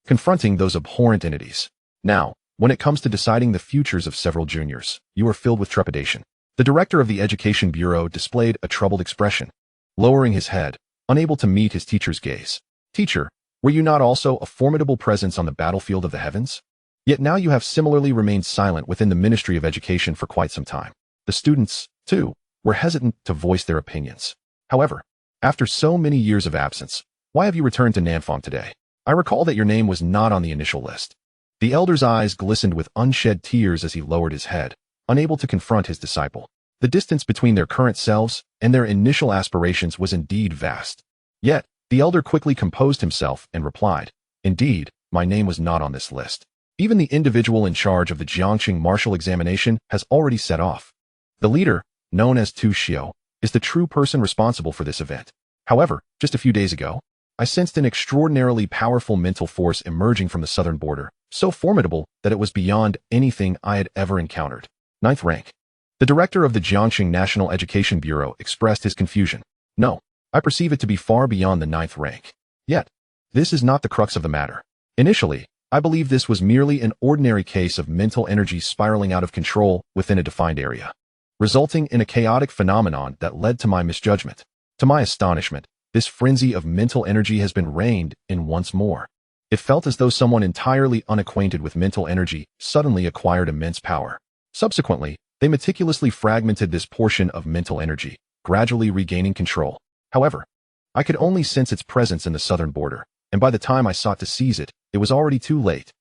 confronting those abhorrent entities. Now, when it comes to deciding the futures of several juniors, you are filled with trepidation." The director of the Education Bureau displayed a troubled expression, lowering his head, unable to meet his teacher's gaze. "Teacher, were you not also a formidable presence on the battlefield of the heavens?" Yet now you have similarly remained silent within the Ministry of Education for quite some time. The students, too, were hesitant to voice their opinions. However, after so many years of absence, why have you returned to Nanfang today? I recall that your name was not on the initial list. The elder's eyes glistened with unshed tears as he lowered his head, unable to confront his disciple. The distance between their current selves and their initial aspirations was indeed vast. Yet, the elder quickly composed himself and replied, "Indeed, my name was not on this list. Even the individual in charge of the Jiangxing martial examination has already set off. The leader, known as Tu Xiao, is the true person responsible for this event. However, just a few days ago, I sensed an extraordinarily powerful mental force emerging from the southern border, so formidable that it was beyond anything I had ever encountered. 9th rank. The director of the Jiangxing National Education Bureau expressed his confusion. No, I perceive it to be far beyond the 9th rank. Yet, this is not the crux of the matter. Initially, I believe this was merely an ordinary case of mental energy spiraling out of control within a defined area, resulting in a chaotic phenomenon that led to my misjudgment. To my astonishment, this frenzy of mental energy has been reined in once more. It felt as though someone entirely unacquainted with mental energy suddenly acquired immense power. Subsequently, they meticulously fragmented this portion of mental energy, gradually regaining control. However, I could only sense its presence in the southern border, and by the time I sought to seize it, it was already too late.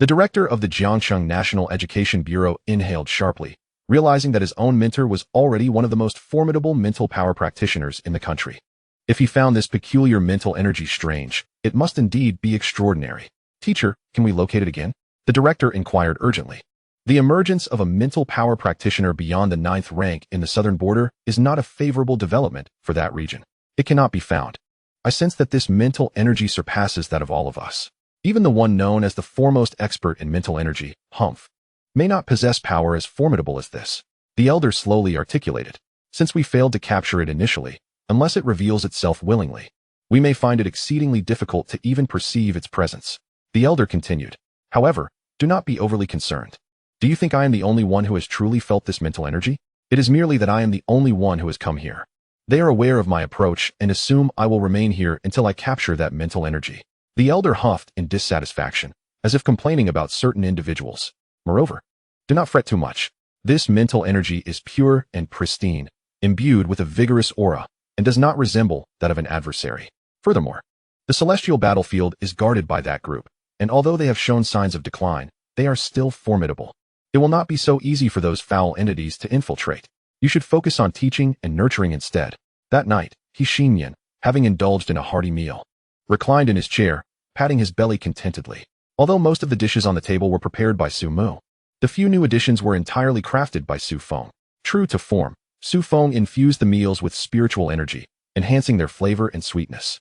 The director of the Jiangxing National Education Bureau inhaled sharply, realizing that his own mentor was already one of the most formidable mental power practitioners in the country. If he found this peculiar mental energy strange, it must indeed be extraordinary. "Teacher, can we locate it again?" the director inquired urgently. The emergence of a mental power practitioner beyond the 9th rank in the southern border is not a favorable development for that region. It cannot be found. I sense that this mental energy surpasses that of all of us. Even the one known as the foremost expert in mental energy, Humph, may not possess power as formidable as this. The elder slowly articulated. Since we failed to capture it initially, unless it reveals itself willingly, we may find it exceedingly difficult to even perceive its presence. The elder continued. However, do not be overly concerned. Do you think I am the only one who has truly felt this mental energy? It is merely that I am the only one who has come here. They are aware of my approach and assume I will remain here until I capture that mental energy. The elder huffed in dissatisfaction, as if complaining about certain individuals. Moreover, do not fret too much. This mental energy is pure and pristine, imbued with a vigorous aura, and does not resemble that of an adversary. Furthermore, the celestial battlefield is guarded by that group, and although they have shown signs of decline, they are still formidable. It will not be so easy for those foul entities to infiltrate. You should focus on teaching and nurturing instead. That night, Xinyan, having indulged in a hearty meal, reclined in his chair, patting his belly contentedly. Although most of the dishes on the table were prepared by Su Mu, the few new additions were entirely crafted by Su Feng. True to form, Su Feng infused the meals with spiritual energy, enhancing their flavor and sweetness.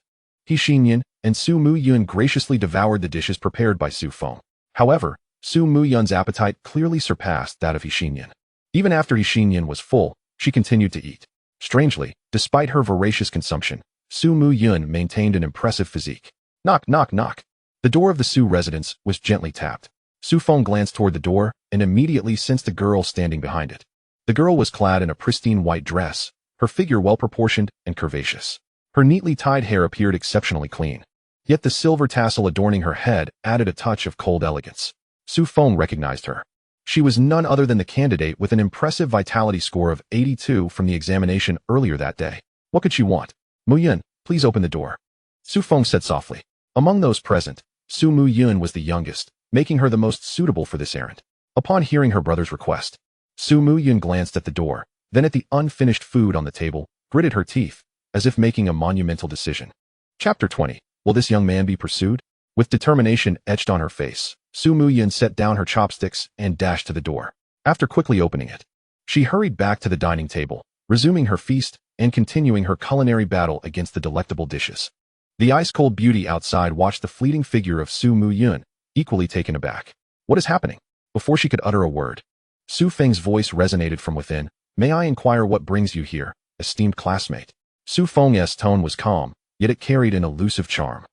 Xinyan and Su Muyun graciously devoured the dishes prepared by Su Feng. However, Su Muyun's appetite clearly surpassed that of Xinyan. Even after Xinyan was full, she continued to eat. Strangely, despite her voracious consumption, Su Muyun maintained an impressive physique. Knock, knock, knock. The door of the Su residence was gently tapped. Su Feng glanced toward the door and immediately sensed a girl standing behind it. The girl was clad in a pristine white dress, her figure well-proportioned and curvaceous. Her neatly tied hair appeared exceptionally clean. Yet the silver tassel adorning her head added a touch of cold elegance. Su Feng recognized her. She was none other than the candidate with an impressive vitality score of 82 from the examination earlier that day. What could she want? Muyun, please open the door. Su Feng said softly. Among those present, Su Muyun was the youngest, making her the most suitable for this errand. Upon hearing her brother's request, Su Muyun glanced at the door, then at the unfinished food on the table, gritted her teeth, as if making a monumental decision. Chapter 20. Will this young man be pursued? With determination etched on her face, Su Muyun set down her chopsticks and dashed to the door. After quickly opening it, she hurried back to the dining table, resuming her feast and continuing her culinary battle against the delectable dishes. The ice-cold beauty outside watched the fleeting figure of Su Muyun, equally taken aback. What is happening? Before she could utter a word, Su Feng's voice resonated from within. May I inquire what brings you here, esteemed classmate? Su Feng's tone was calm, yet it carried an elusive charm.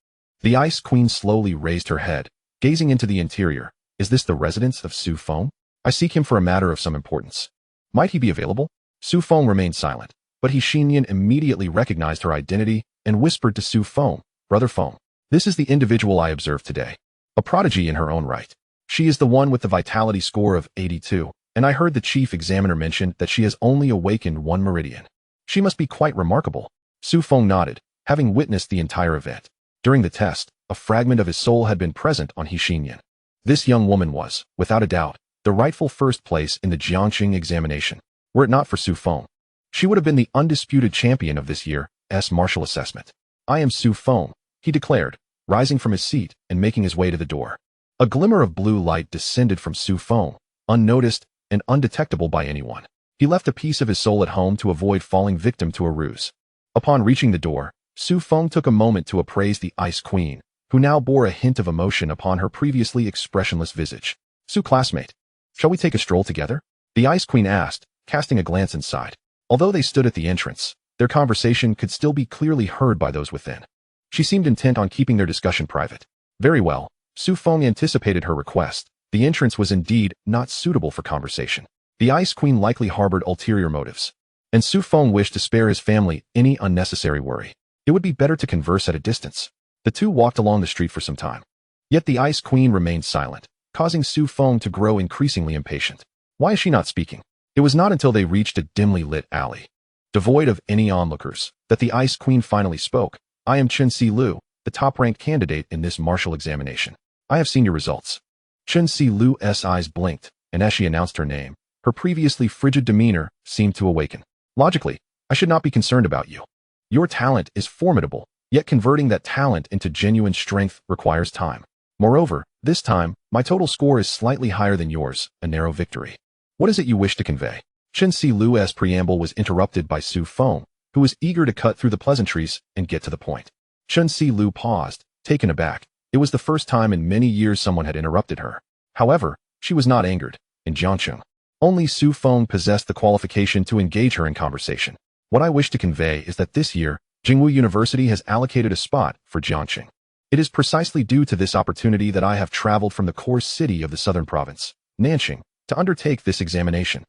The Ice Queen slowly raised her head, gazing into the interior. Is this the residence of Su Feng? I seek him for a matter of some importance. Might he be available? Su Feng remained silent, but Xinyan immediately recognized her identity and whispered to Su Feng, Brother Feng, this is the individual I observed today. A prodigy in her own right. She is the one with the vitality score of 82, and I heard the chief examiner mention that she has only awakened one meridian. She must be quite remarkable. Su Feng nodded, having witnessed the entire event. During the test, a fragment of his soul had been present on Xianxian. This young woman was, without a doubt, the rightful first place in the Jiangxing examination. Were it not for Su Feng, she would have been the undisputed champion of this year's martial assessment. I am Su Feng, he declared, rising from his seat and making his way to the door. A glimmer of blue light descended from Su Feng, unnoticed and undetectable by anyone. He left a piece of his soul at home to avoid falling victim to a ruse. Upon reaching the door, Su Feng took a moment to appraise the Ice Queen, who now bore a hint of emotion upon her previously expressionless visage. Su classmate, shall we take a stroll together? The Ice Queen asked, casting a glance inside. Although they stood at the entrance, their conversation could still be clearly heard by those within. She seemed intent on keeping their discussion private. Very well, Su Feng anticipated her request. The entrance was indeed not suitable for conversation. The Ice Queen likely harbored ulterior motives, and Su Feng wished to spare his family any unnecessary worry. It would be better to converse at a distance. The two walked along the street for some time. Yet the Ice Queen remained silent, causing Su Feng to grow increasingly impatient. Why is she not speaking? It was not until they reached a dimly lit alley, devoid of any onlookers, that the Ice Queen finally spoke. I am Chen Lu, the top-ranked candidate in this martial examination. I have seen your results. Chen Lu's eyes blinked, and as she announced her name, her previously frigid demeanor seemed to awaken. Logically, I should not be concerned about you. Your talent is formidable, yet converting that talent into genuine strength requires time. Moreover, this time, my total score is slightly higher than yours, a narrow victory. What is it you wish to convey? Chen Lu's preamble was interrupted by Su Feng, who was eager to cut through the pleasantries and get to the point. Chen Lu paused, taken aback. It was the first time in many years someone had interrupted her. However, she was not angered. In Jiangxing, only Su Feng possessed the qualification to engage her in conversation. What I wish to convey is that this year, Jingwu University has allocated a spot for Jiangxing. It is precisely due to this opportunity that I have traveled from the core city of the southern province, Nanxing, to undertake this examination.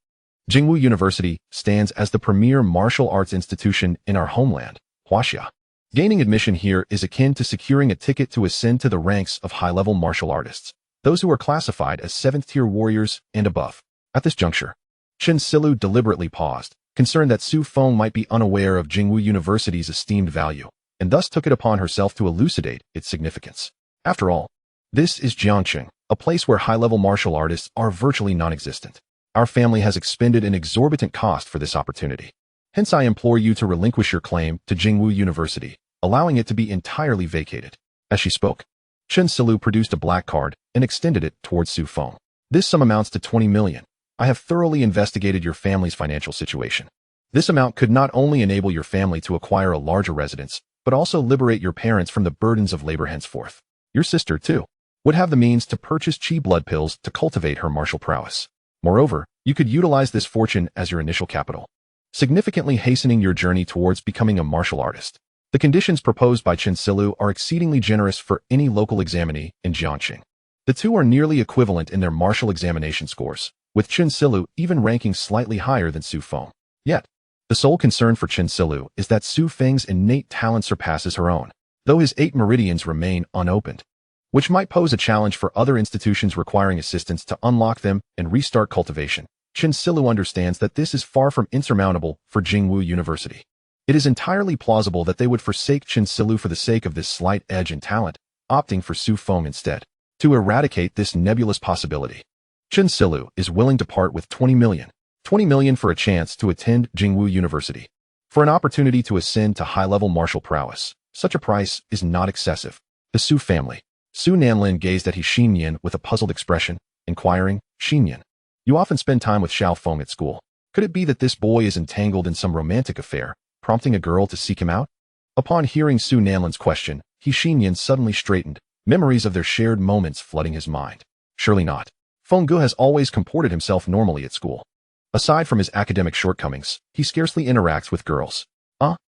Jingwu University stands as the premier martial arts institution in our homeland, Huaxia. Gaining admission here is akin to securing a ticket to ascend to the ranks of high-level martial artists, those who are classified as 7th-tier warriors and above. At this juncture, Chen Lu deliberately paused, concerned that Su Feng might be unaware of Jingwu University's esteemed value, and thus took it upon herself to elucidate its significance. After all, this is Jiangxing, a place where high-level martial artists are virtually non-existent. Our family has expended an exorbitant cost for this opportunity. Hence I implore you to relinquish your claim to Jingwu University, allowing it to be entirely vacated. As she spoke, Chen Lu produced a black card and extended it towards Su Feng. This sum amounts to 20 million. I have thoroughly investigated your family's financial situation. This amount could not only enable your family to acquire a larger residence, but also liberate your parents from the burdens of labor henceforth. Your sister, too, would have the means to purchase chi blood pills to cultivate her martial prowess. Moreover, you could utilize this fortune as your initial capital, significantly hastening your journey towards becoming a martial artist. The conditions proposed by Chen Lu are exceedingly generous for any local examinee in Jiangxing. The two are nearly equivalent in their martial examination scores, with Chen Lu even ranking slightly higher than Su Feng. Yet, the sole concern for Chen Lu is that Su Feng's innate talent surpasses her own, though his 8 meridians remain unopened, which might pose a challenge for other institutions requiring assistance to unlock them and restart cultivation. Chen Lu understands that this is far from insurmountable for Jingwu University. It is entirely plausible that they would forsake Chen Lu for the sake of this slight edge in talent, opting for Su Feng instead. To eradicate this nebulous possibility, Chen Lu is willing to part with 20 million. 20 million for a chance to attend Jingwu University. For an opportunity to ascend to high-level martial prowess, such a price is not excessive. The Su family. Su Nanlin gazed at Xianxian with a puzzled expression, inquiring, Xianxian, you often spend time with Xiao Feng at school. Could it be that this boy is entangled in some romantic affair, prompting a girl to seek him out? Upon hearing Su Nanlin's question, Xianxian suddenly straightened, memories of their shared moments flooding his mind. Surely not. Fengge has always comported himself normally at school. Aside from his academic shortcomings, he scarcely interacts with girls.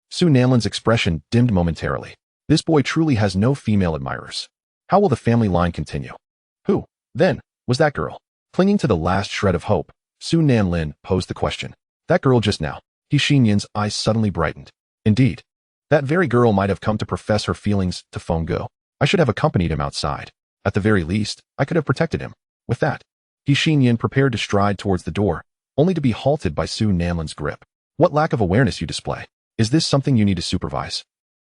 Su Nanlin's expression dimmed momentarily. This boy truly has no female admirers. How will the family line continue? Who, then, was that girl? Clinging to the last shred of hope, Su Nanlin posed the question. That girl just now. Xianxian's eyes suddenly brightened. Indeed, that very girl might have come to profess her feelings to Fengge. I should have accompanied him outside. At the very least, I could have protected him. With that, He Xinyan prepared to stride towards the door, only to be halted by Su Nanlin's grip. What lack of awareness you display. Is this something you need to supervise?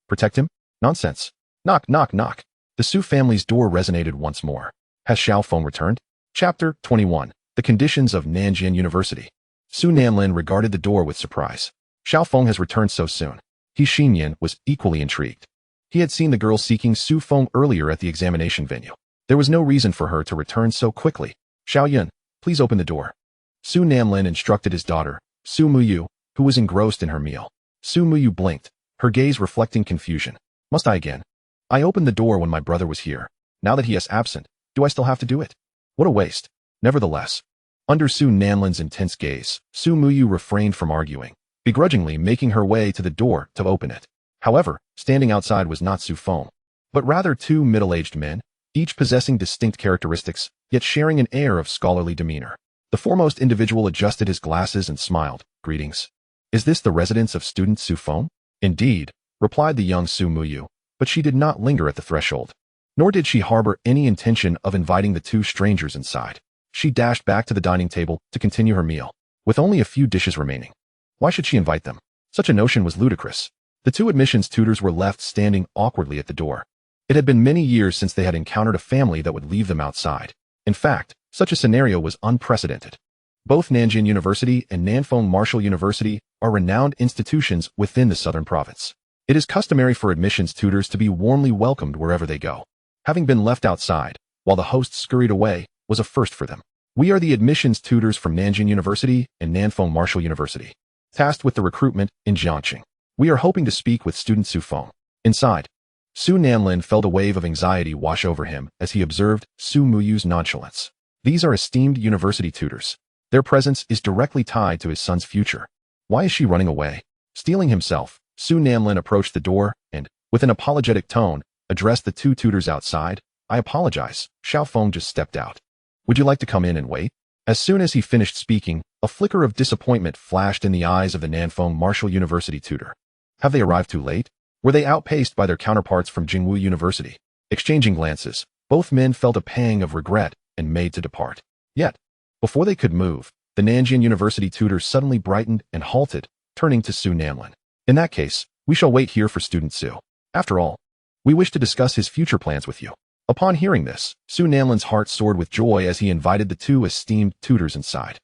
Protect him? Nonsense. Knock, knock, knock. The Su family's door resonated once more. Has Su Feng returned? Chapter 21. The Conditions of Nanjing University. Su Nanlin regarded the door with surprise. Su Feng has returned so soon. He Xinyan was equally intrigued. He had seen the girl seeking Su Feng earlier at the examination venue. There was no reason for her to return so quickly. Xiaoyun, please open the door. Su Nanlin instructed his daughter, Su Muyu, who was engrossed in her meal. Su Muyu blinked, her gaze reflecting confusion. Must I again? I opened the door when my brother was here. Now that he is absent, do I still have to do it? What a waste. Nevertheless, under Su Nanlin's intense gaze, Su Muyu refrained from arguing, begrudgingly making her way to the door to open it. However, standing outside was not Su Feng, but rather two middle-aged men, each possessing distinct characteristics, yet sharing an air of scholarly demeanor. The foremost individual adjusted his glasses and smiled. Greetings. Is this the residence of student Su Feng? Indeed, replied the young Su Muyu, but she did not linger at the threshold. Nor did she harbor any intention of inviting the two strangers inside. She dashed back to the dining table to continue her meal, with only a few dishes remaining. Why should she invite them? Such a notion was ludicrous. The two admissions tutors were left standing awkwardly at the door. It had been many years since they had encountered a family that would leave them outside. In fact, such a scenario was unprecedented. Both Nanjing University and Nanfeng Martial University are renowned institutions within the southern province. It is customary for admissions tutors to be warmly welcomed wherever they go. Having been left outside, while the hosts scurried away, was a first for them. We are the admissions tutors from Nanjing University and Nanfeng Martial University, tasked with the recruitment in Jiangxing. We are hoping to speak with student Su Feng. Inside, Su Nanlin felt a wave of anxiety wash over him as he observed Su Muyu's nonchalance. These are esteemed university tutors. Their presence is directly tied to his son's future. Why is she running away? Steeling himself, Su Nanlin approached the door and, with an apologetic tone, addressed the two tutors outside. I apologize. Su Feng just stepped out. Would you like to come in and wait? As soon as he finished speaking, a flicker of disappointment flashed in the eyes of the Nanfeng Martial University tutor. Have they arrived too late? Were they outpaced by their counterparts from Jingwu University? Exchanging glances, both men felt a pang of regret and made to depart. Yet, before they could move, the Nanjing University tutor suddenly brightened and halted, turning to Su Nanlin. In that case, we shall wait here for student Su. After all, we wish to discuss his future plans with you. Upon hearing this, Su Nanlin's heart soared with joy as he invited the two esteemed tutors inside.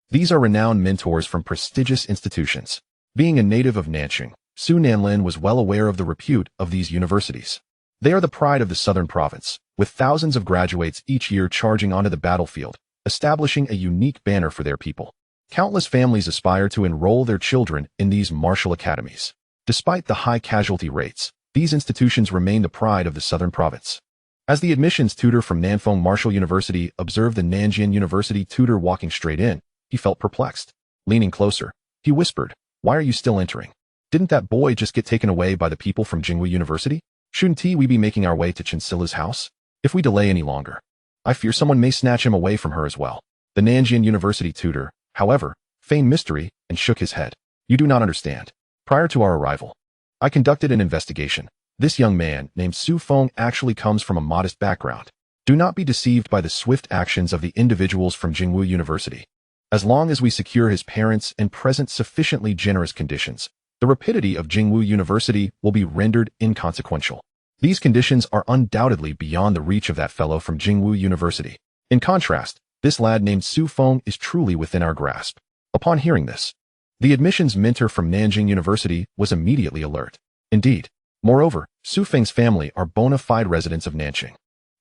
These are renowned mentors from prestigious institutions. Being a native of Nanjing, Su Nanlin was well aware of the repute of these universities. They are the pride of the southern province, with thousands of graduates each year charging onto the battlefield, establishing a unique banner for their people. Countless families aspire to enroll their children in these martial academies. Despite the high casualty rates, these institutions remain the pride of the southern province. As the admissions tutor from Nanfeng Martial University observed the Nanjing University tutor walking straight in, he felt perplexed. Leaning closer, he whispered, "Why are you still entering? Didn't that boy just get taken away by the people from Jingwu University? Shouldn't we be making our way to Chinsila's house? If we delay any longer, I fear someone may snatch him away from her as well." The Nanjing University tutor, however, feigned mystery and shook his head. "You do not understand. Prior to our arrival, I conducted an investigation. This young man, named Su Feng, actually comes from a modest background. Do not be deceived by the swift actions of the individuals from Jingwu University. As long as we secure his parents and present sufficiently generous conditions, the rapidity of Jingwu University will be rendered inconsequential. These conditions are undoubtedly beyond the reach of that fellow from Jingwu University. In contrast, this lad named Su Feng is truly within our grasp." Upon hearing this, the admissions mentor from Nanjing University was immediately alert. Indeed, moreover, Su Feng's family are bona fide residents of Nanjing.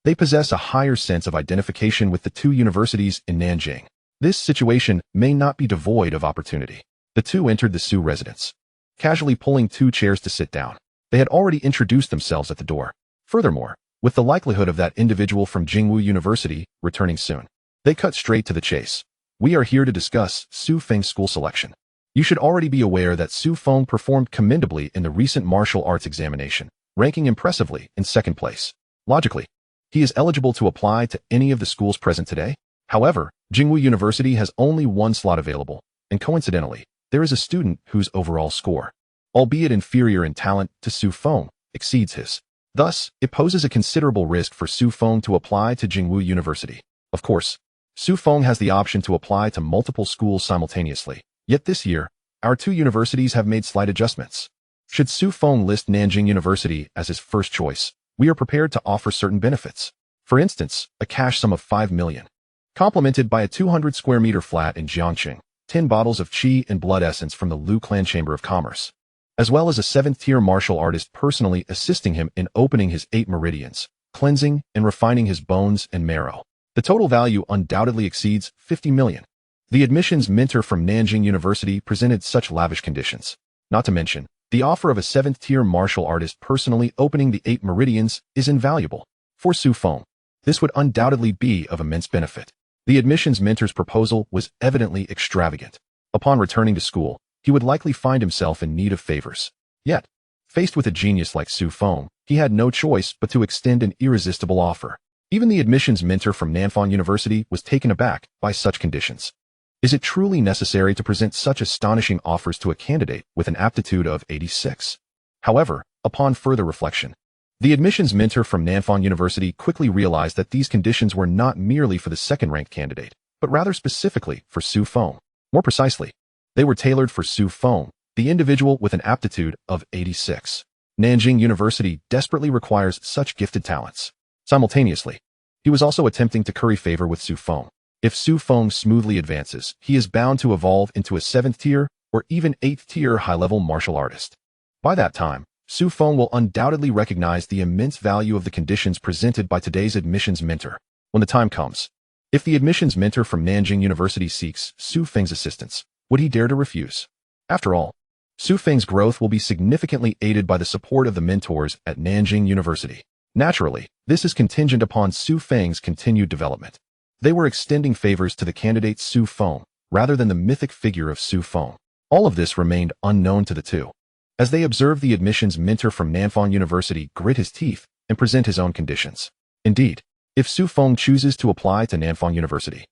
They possess a higher sense of identification with the two universities in Nanjing. This situation may not be devoid of opportunity. The two entered the Su residence, casually pulling two chairs to sit down. They had already introduced themselves at the door. Furthermore, with the likelihood of that individual from Jingwu University returning soon, they cut straight to the chase. "We are here to discuss Su Feng's school selection. You should already be aware that Su Feng performed commendably in the recent martial arts examination, ranking impressively in second place. Logically, he is eligible to apply to any of the schools present today. However, Jingwu University has only one slot available, and coincidentally, there is a student whose overall score, albeit inferior in talent to Su Feng, exceeds his. Thus, it poses a considerable risk for Su Feng to apply to Jingwu University. Of course, Su Feng has the option to apply to multiple schools simultaneously. Yet this year, our two universities have made slight adjustments. Should Su Feng list Nanjing University as his first choice, we are prepared to offer certain benefits. For instance, a cash sum of 5 million, complemented by a 200 square meter flat in Jiangxing, 10 bottles of qi and blood essence from the Lu Clan Chamber of Commerce, as well as a 7th-tier martial artist personally assisting him in opening his 8 meridians, cleansing and refining his bones and marrow. The total value undoubtedly exceeds 50 million. The admissions mentor from Nanjing University presented such lavish conditions. Not to mention, the offer of a 7th-tier martial artist personally opening the 8 meridians is invaluable. For Su Feng, this would undoubtedly be of immense benefit. The admissions mentor's proposal was evidently extravagant. Upon returning to school, he would likely find himself in need of favors. Yet, faced with a genius like Su Feng, he had no choice but to extend an irresistible offer. Even the admissions mentor from Nanfang University was taken aback by such conditions. Is it truly necessary to present such astonishing offers to a candidate with an aptitude of 86? However, upon further reflection, the admissions mentor from Nanfang University quickly realized that these conditions were not merely for the second-ranked candidate, but rather specifically for Su Feng. More precisely, they were tailored for Su Feng, the individual with an aptitude of 86. Nanjing University desperately requires such gifted talents. Simultaneously, he was also attempting to curry favor with Su Feng. If Su Feng smoothly advances, he is bound to evolve into a 7th-tier or even 8th-tier high-level martial artist. By that time, Su Feng will undoubtedly recognize the immense value of the conditions presented by today's admissions mentor. When the time comes, if the admissions mentor from Nanjing University seeks Su Feng's assistance, would he dare to refuse? After all, Su Feng's growth will be significantly aided by the support of the mentors at Nanjing University. Naturally, this is contingent upon Su Feng's continued development. They were extending favors to the candidate Su Feng, rather than the mythic figure of Su Feng. All of this remained unknown to the two. As they observed the admissions mentor from Nanfang University grit his teeth and present his own conditions. Indeed, if Su Feng chooses to apply to Nanfang University,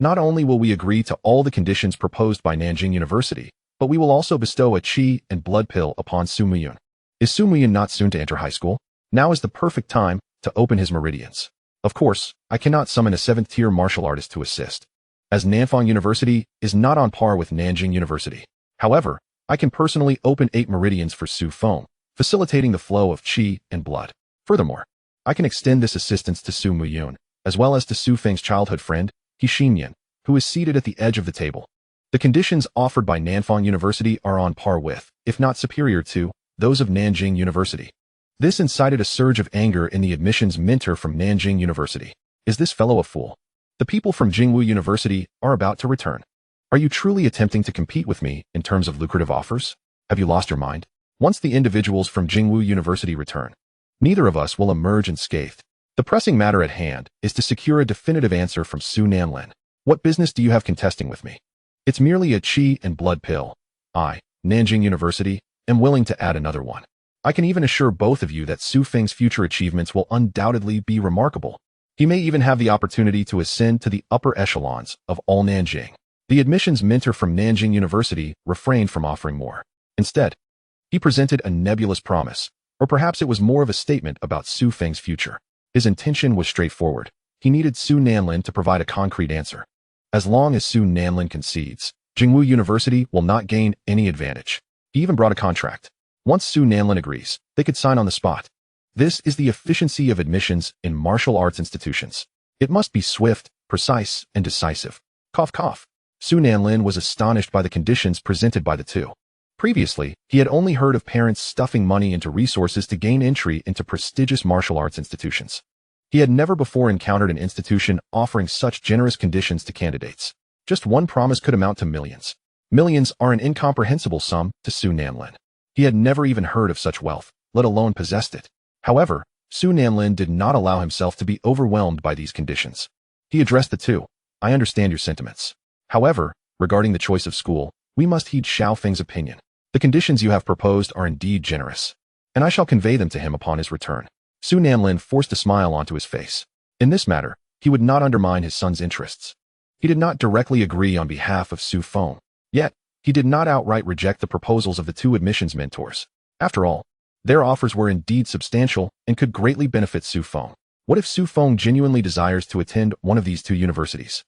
not only will we agree to all the conditions proposed by Nanjing University, but we will also bestow a qi and blood pill upon Su Muyun. Is Su Muyun not soon to enter high school? Now is the perfect time to open his meridians. Of course, I cannot summon a 7th-tier martial artist to assist, as Nanfang University is not on par with Nanjing University. However, I can personally open 8 meridians for Su Feng, facilitating the flow of qi and blood. Furthermore, I can extend this assistance to Su Muyun, as well as to Su Feng's childhood friend, He Xinyan, who is seated at the edge of the table. The conditions offered by Nanfang University are on par with, if not superior to, those of Nanjing University. This incited a surge of anger in the admissions mentor from Nanjing University. Is this fellow a fool? The people from Jingwu University are about to return. Are you truly attempting to compete with me in terms of lucrative offers? Have you lost your mind? Once the individuals from Jingwu University return, neither of us will emerge unscathed. The pressing matter at hand is to secure a definitive answer from Su Nanlin. What business do you have contesting with me? It's merely a qi and blood pill. I, Nanjing University, am willing to add another one. I can even assure both of you that Su Feng's future achievements will undoubtedly be remarkable. He may even have the opportunity to ascend to the upper echelons of all Nanjing. The admissions mentor from Nanjing University refrained from offering more. Instead, he presented a nebulous promise, or perhaps it was more of a statement about Su Feng's future. His intention was straightforward. He needed Su Nanlin to provide a concrete answer. As long as Su Nanlin concedes, Jingwu University will not gain any advantage. He even brought a contract. Once Su Nanlin agrees, they could sign on the spot. This is the efficiency of admissions in martial arts institutions. It must be swift, precise, and decisive. Cough, cough. Su Nanlin was astonished by the conditions presented by the two. Previously, he had only heard of parents stuffing money into resources to gain entry into prestigious martial arts institutions. He had never before encountered an institution offering such generous conditions to candidates. Just one promise could amount to millions. Millions are an incomprehensible sum to Su Nanlin. He had never even heard of such wealth, let alone possessed it. However, Su Nanlin did not allow himself to be overwhelmed by these conditions. He addressed the two. I understand your sentiments. However, regarding the choice of school, we must heed Xiao Feng's opinion. The conditions you have proposed are indeed generous, and I shall convey them to him upon his return. Su Nanlin forced a smile onto his face. In this matter, he would not undermine his son's interests. He did not directly agree on behalf of Su Feng. Yet, he did not outright reject the proposals of the two admissions mentors. After all, their offers were indeed substantial and could greatly benefit Su Feng. What if Su Feng genuinely desires to attend one of these two universities?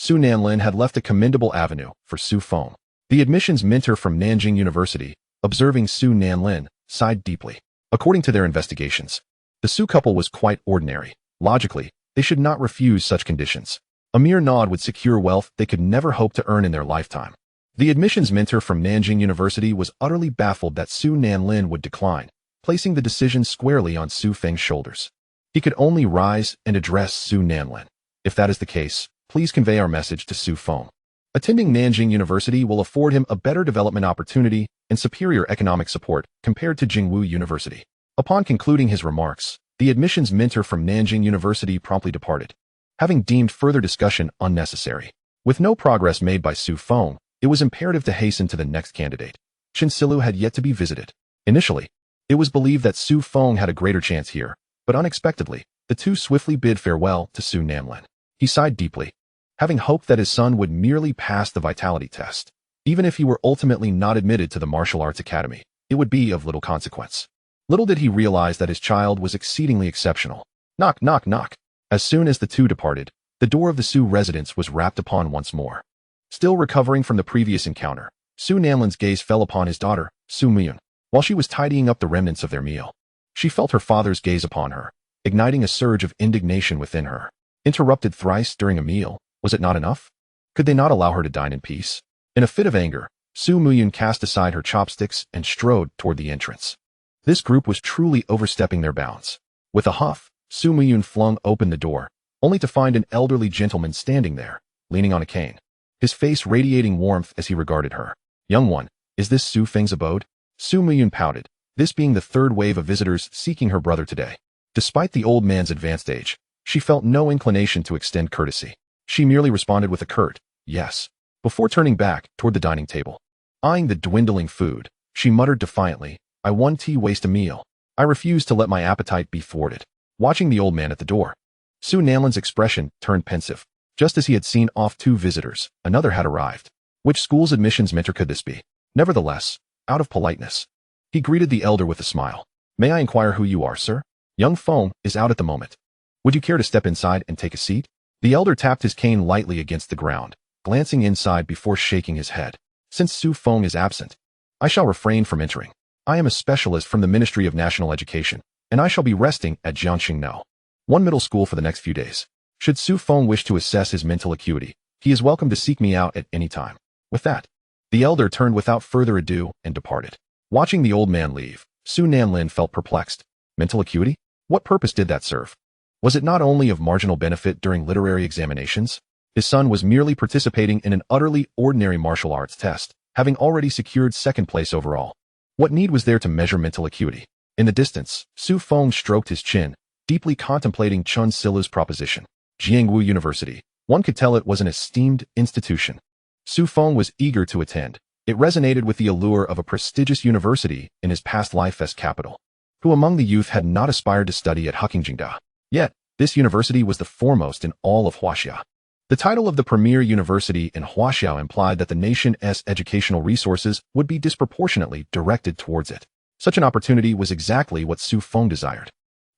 Su Nanlin had left a commendable avenue for Su Feng. The admissions mentor from Nanjing University, observing Su Nanlin, sighed deeply. According to their investigations, the Su couple was quite ordinary. Logically, they should not refuse such conditions. A mere nod would secure wealth they could never hope to earn in their lifetime. The admissions mentor from Nanjing University was utterly baffled that Su Nanlin would decline, placing the decision squarely on Su Feng's shoulders. He could only rise and address Su Nanlin. If that is the case, please convey our message to Su Feng. Attending Nanjing University will afford him a better development opportunity and superior economic support compared to Jingwu University. Upon concluding his remarks, the admissions mentor from Nanjing University promptly departed, having deemed further discussion unnecessary. With no progress made by Su Feng, it was imperative to hasten to the next candidate. Xianxialu had yet to be visited. Initially, it was believed that Su Feng had a greater chance here, but unexpectedly, the two swiftly bid farewell to Su Nanlin. He sighed deeply, having hoped that his son would merely pass the vitality test. Even if he were ultimately not admitted to the martial arts academy, it would be of little consequence. Little did he realize that his child was exceedingly exceptional. Knock, knock, knock. As soon as the two departed, the door of the Su residence was rapped upon once more. Still recovering from the previous encounter, Su Nanlin's gaze fell upon his daughter, Su Muyun, while she was tidying up the remnants of their meal. She felt her father's gaze upon her, igniting a surge of indignation within her. Interrupted thrice during a meal, was it not enough? Could they not allow her to dine in peace? In a fit of anger, Su Muyun cast aside her chopsticks and strode toward the entrance. This group was truly overstepping their bounds. With a huff, Su Muyun flung open the door, only to find an elderly gentleman standing there, leaning on a cane, his face radiating warmth as he regarded her. Young one, is this Su Feng's abode? Su Muyun pouted, this being the third wave of visitors seeking her brother today. Despite the old man's advanced age, she felt no inclination to extend courtesy. She merely responded with a curt, yes, before turning back toward the dining table. Eyeing the dwindling food, she muttered defiantly, I one tea waste a meal. I refuse to let my appetite be thwarted. Watching the old man at the door, Su Nanlin's expression turned pensive. Just as he had seen off two visitors, another had arrived. Which school's admissions mentor could this be? Nevertheless, out of politeness, he greeted the elder with a smile. May I inquire who you are, sir? Young Feng is out at the moment. Would you care to step inside and take a seat? The elder tapped his cane lightly against the ground, glancing inside before shaking his head. Since Su Feng is absent, I shall refrain from entering. I am a specialist from the Ministry of National Education, and I shall be resting at Jiangxing, one middle school for the next few days. Should Su Feng wish to assess his mental acuity, he is welcome to seek me out at any time. With that, the elder turned without further ado and departed. Watching the old man leave, Su Nanlin felt perplexed. Mental acuity? What purpose did that serve? Was it not only of marginal benefit during literary examinations? His son was merely participating in an utterly ordinary martial arts test, having already secured second place overall. What need was there to measure mental acuity? In the distance, Su Feng stroked his chin, deeply contemplating Chun Silu's proposition. Jingwu University. One could tell it was an esteemed institution. Su Feng was eager to attend. It resonated with the allure of a prestigious university in his past life as capital. Who among the youth had not aspired to study at Huaxia? Yet, this university was the foremost in all of Huaxia. The title of the premier university in Huaxia implied that the nation's educational resources would be disproportionately directed towards it. Such an opportunity was exactly what Su Feng desired.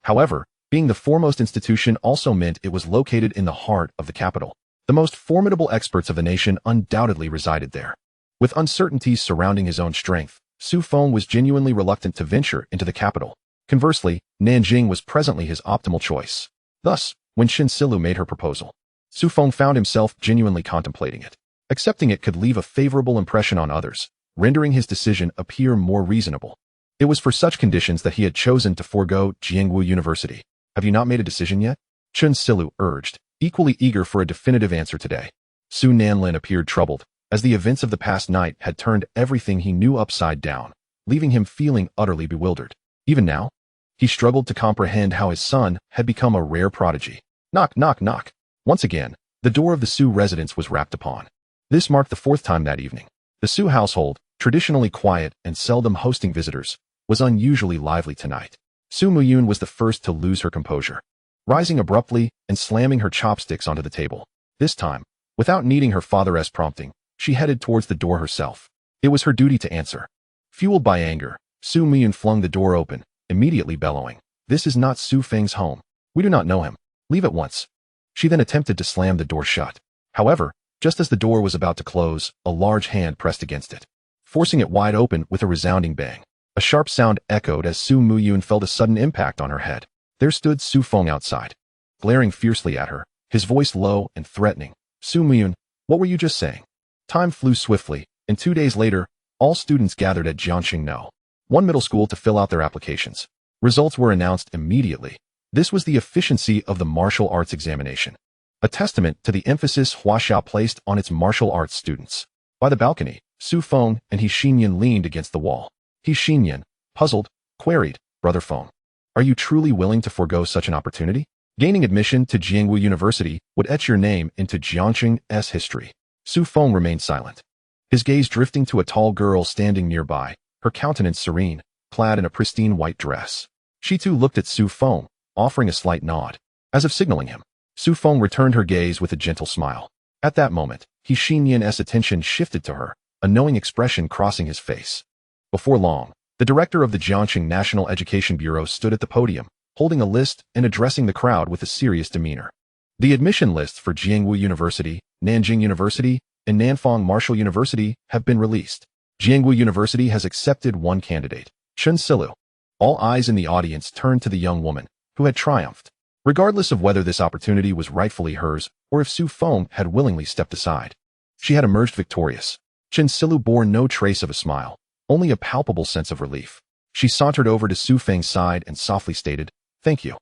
However, being the foremost institution also meant it was located in the heart of the capital. The most formidable experts of the nation undoubtedly resided there. With uncertainties surrounding his own strength, Su Feng was genuinely reluctant to venture into the capital. Conversely, Nanjing was presently his optimal choice. Thus, when Xianxialu made her proposal, Su Feng found himself genuinely contemplating it. Accepting it could leave a favorable impression on others, rendering his decision appear more reasonable. It was for such conditions that he had chosen to forego Jingwu University. Have you not made a decision yet? Xianxialu urged, equally eager for a definitive answer today. Su Nanlin appeared troubled, as the events of the past night had turned everything he knew upside down, leaving him feeling utterly bewildered. Even now, he struggled to comprehend how his son had become a rare prodigy. Knock, knock, knock. Once again, the door of the Su residence was rapped upon. This marked the fourth time that evening. The Su household, traditionally quiet and seldom hosting visitors, was unusually lively tonight. Su Muyun was the first to lose her composure, rising abruptly and slamming her chopsticks onto the table. This time, without needing her father's prompting, she headed towards the door herself. It was her duty to answer. Fueled by anger, Su Muyun flung the door open, immediately bellowing, "This is not Su Feng's home. We do not know him. Leave at once." She then attempted to slam the door shut. However, just as the door was about to close, a large hand pressed against it, forcing it wide open with a resounding bang. A sharp sound echoed as Su Muyun felt a sudden impact on her head. There stood Su Feng outside, glaring fiercely at her, his voice low and threatening. Su Muyun, what were you just saying? Time flew swiftly, and 2 days later, all students gathered at Jiangxing one middle school to fill out their applications. Results were announced immediately. This was the efficiency of the martial arts examination, a testament to the emphasis Huaxia placed on its martial arts students. By the balcony, Su Feng and He Xinyan leaned against the wall. He Xinyan, puzzled, queried, Brother Feng, are you truly willing to forego such an opportunity? Gaining admission to Jiangwu University would etch your name into Jiangxing's history. Su Feng remained silent, his gaze drifting to a tall girl standing nearby, her countenance serene, clad in a pristine white dress. She too looked at Su Feng, offering a slight nod, as if signaling him. Su Feng returned her gaze with a gentle smile. At that moment, He Xinyan's attention shifted to her, a knowing expression crossing his face. Before long, the director of the Jiangxing National Education Bureau stood at the podium, holding a list and addressing the crowd with a serious demeanor. The admission lists for Jiangwu University, Nanjing University, and Nanfang Martial University have been released. Jiangwu University has accepted one candidate, Chen Silu. All eyes in the audience turned to the young woman, who had triumphed, regardless of whether this opportunity was rightfully hers or if Su Feng had willingly stepped aside. She had emerged victorious. Chen Silu bore no trace of a smile, only a palpable sense of relief. She sauntered over to Su Feng's side and softly stated, "Thank you.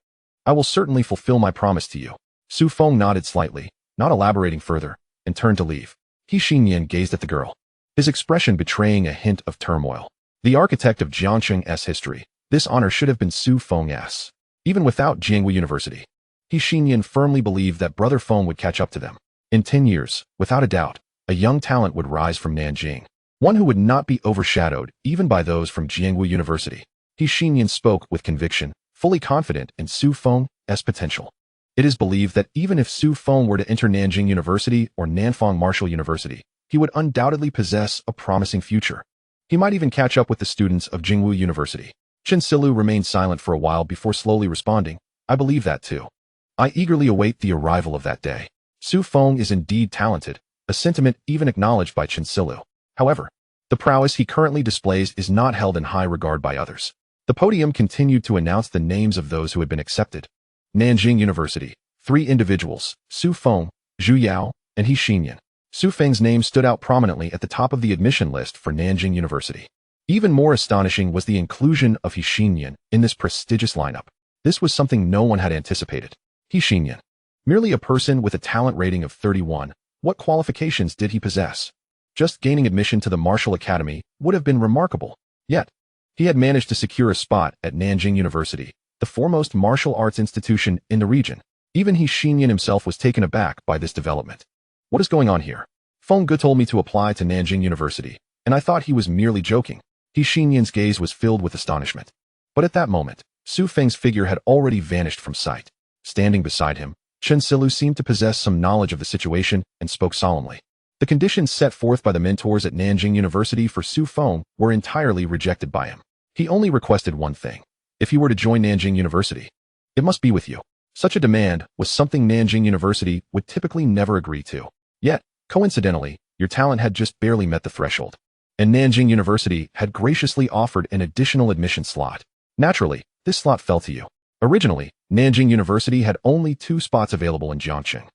I will certainly fulfill my promise to you." Su Feng nodded slightly, not elaborating further, and turned to leave. He Xinyan gazed at the girl, his expression betraying a hint of turmoil. The architect of Jiangxing's history, this honor should have been Su Feng's. Even without Jiangwu University, He Xinyan firmly believed that Brother Feng would catch up to them. In 10 years, without a doubt, a young talent would rise from Nanjing, one who would not be overshadowed even by those from Jiangwu University. He Xinyan spoke with conviction, fully confident in Su Feng's potential. It is believed that even if Su Feng were to enter Nanjing University or Nanfang Martial University, he would undoubtedly possess a promising future. He might even catch up with the students of Jingwu University. Chen Silu remained silent for a while before slowly responding, "I believe that too. I eagerly await the arrival of that day." Su Feng is indeed talented, a sentiment even acknowledged by Chen Silu. However, the prowess he currently displays is not held in high regard by others. The podium continued to announce the names of those who had been accepted. Nanjing University, 3 individuals, Su Feng, Zhu Yao, and He Xinyan. Su Feng's name stood out prominently at the top of the admission list for Nanjing University. Even more astonishing was the inclusion of He Xinyan in this prestigious lineup. This was something no one had anticipated. He Xinyan, merely a person with a talent rating of 31, what qualifications did he possess? Just gaining admission to the Martial Academy would have been remarkable. Yet, he had managed to secure a spot at Nanjing University, the foremost martial arts institution in the region. Even He Xinyan himself was taken aback by this development. What is going on here? Feng Ge told me to apply to Nanjing University, and I thought he was merely joking. He Xinyan's gaze was filled with astonishment. But at that moment, Su Feng's figure had already vanished from sight. Standing beside him, Chen Silu seemed to possess some knowledge of the situation and spoke solemnly. The conditions set forth by the mentors at Nanjing University for Su Feng were entirely rejected by him. He only requested one thing. If he were to join Nanjing University, it must be with you. Such a demand was something Nanjing University would typically never agree to. Yet, coincidentally, your talent had just barely met the threshold, and Nanjing University had graciously offered an additional admission slot. Naturally, this slot fell to you. Originally, Nanjing University had only 2 spots available in Jiangxing.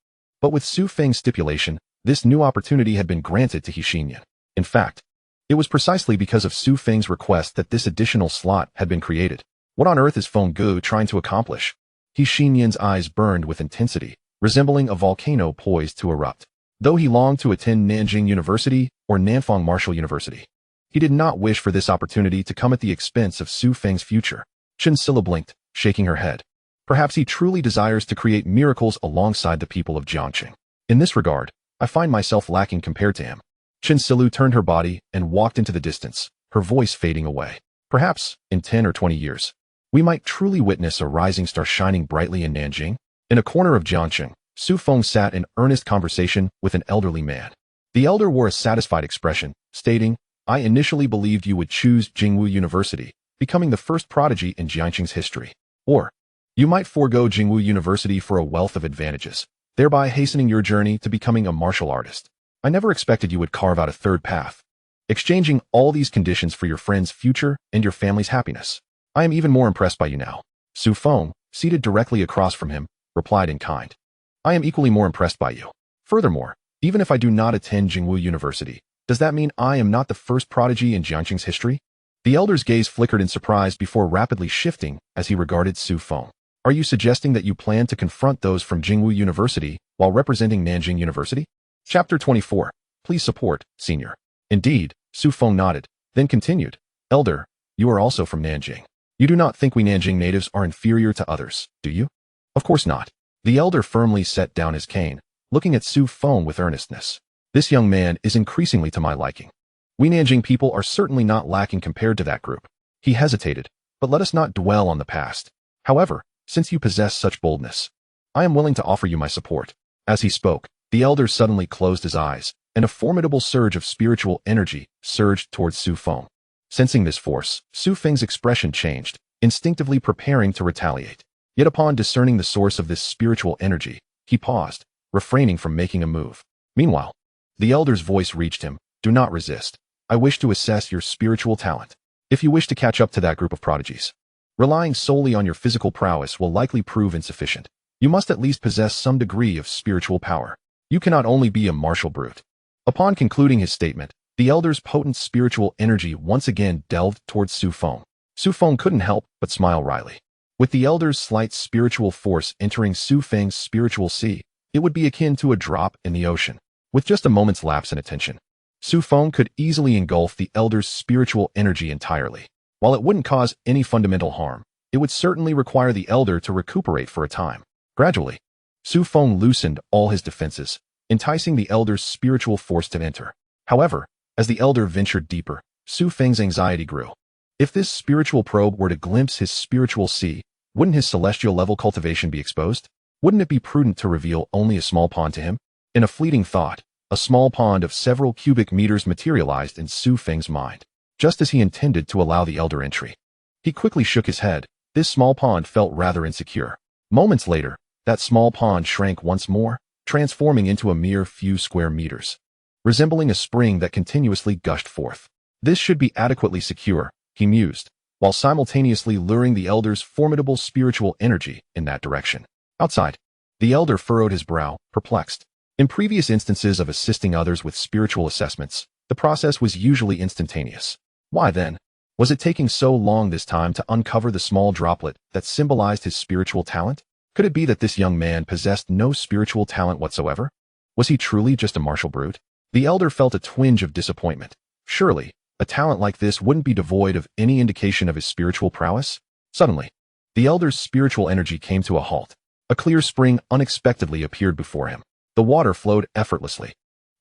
But with Su Feng's stipulation, this new opportunity had been granted to He Xinyan. In fact, it was precisely because of Su Feng's request that this additional slot had been created. What on earth is Feng Ge trying to accomplish? He Xinyan's eyes burned with intensity, resembling a volcano poised to erupt. Though he longed to attend Nanjing University or Nanfang Martial University, he did not wish for this opportunity to come at the expense of Su Feng's future. Chen Silla blinked, shaking her head. Perhaps he truly desires to create miracles alongside the people of Jiangxing. In this regard, I find myself lacking compared to him. Chen Silu turned her body and walked into the distance, her voice fading away. Perhaps, in 10 or 20 years, we might truly witness a rising star shining brightly in Nanjing. In a corner of Jiangxing, Su Feng sat in earnest conversation with an elderly man. The elder wore a satisfied expression, stating, "I initially believed you would choose Jingwu University, becoming the first prodigy in Jiangxing's history. Or, you might forego Jingwu University for a wealth of advantages, thereby hastening your journey to becoming a martial artist. I never expected you would carve out a third path, exchanging all these conditions for your friend's future and your family's happiness. I am even more impressed by you now. Su Feng, seated directly across from him, replied in kind. I am equally more impressed by you. Furthermore, even if I do not attend Jingwu University, does that mean I am not the first prodigy in Jiangxing's history? The elder's gaze flickered in surprise before rapidly shifting as he regarded Su Feng. Are you suggesting that you plan to confront those from Jingwu University while representing Nanjing University? Chapter 24. Please support, Senior. Indeed, Su Feng nodded, then continued. Elder, you are also from Nanjing. You do not think we Nanjing natives are inferior to others, do you? Of course not. The elder firmly set down his cane, looking at Su Feng with earnestness. This young man is increasingly to my liking. We Nanjing people are certainly not lacking compared to that group. He hesitated, but let us not dwell on the past. However, since you possess such boldness, I am willing to offer you my support. As he spoke, the elder suddenly closed his eyes, and a formidable surge of spiritual energy surged towards Su Feng. Sensing this force, Su Feng's expression changed, instinctively preparing to retaliate. Yet upon discerning the source of this spiritual energy, he paused, refraining from making a move. Meanwhile, the elder's voice reached him. Do not resist. I wish to assess your spiritual talent. If you wish to catch up to that group of prodigies, relying solely on your physical prowess will likely prove insufficient. You must at least possess some degree of spiritual power. You cannot only be a martial brute. Upon concluding his statement, the elder's potent spiritual energy once again delved towards Su Feng. Su Feng couldn't help but smile wryly. With the elder's slight spiritual force entering Su Feng's spiritual sea, it would be akin to a drop in the ocean. With just a moment's lapse in attention, Su Feng could easily engulf the elder's spiritual energy entirely. While it wouldn't cause any fundamental harm, it would certainly require the elder to recuperate for a time. Gradually, Su Feng loosened all his defenses, enticing the elder's spiritual force to enter. However, as the elder ventured deeper, Su Feng's anxiety grew. If this spiritual probe were to glimpse his spiritual sea, wouldn't his celestial level cultivation be exposed? Wouldn't it be prudent to reveal only a small pond to him? In a fleeting thought, a small pond of several cubic meters materialized in Su Feng's mind, just as he intended to allow the elder entry. He quickly shook his head. This small pond felt rather insecure. Moments later, that small pond shrank once more, transforming into a mere few square meters, resembling a spring that continuously gushed forth. This should be adequately secure, he mused, while simultaneously luring the elder's formidable spiritual energy in that direction. Outside, the elder furrowed his brow, perplexed. In previous instances of assisting others with spiritual assessments, the process was usually instantaneous. Why then was it taking so long this time to uncover the small droplet that symbolized his spiritual talent? Could it be that this young man possessed no spiritual talent whatsoever? Was he truly just a martial brute? The elder felt a twinge of disappointment. Surely, a talent like this wouldn't be devoid of any indication of his spiritual prowess? Suddenly, the elder's spiritual energy came to a halt. A clear spring unexpectedly appeared before him. The water flowed effortlessly.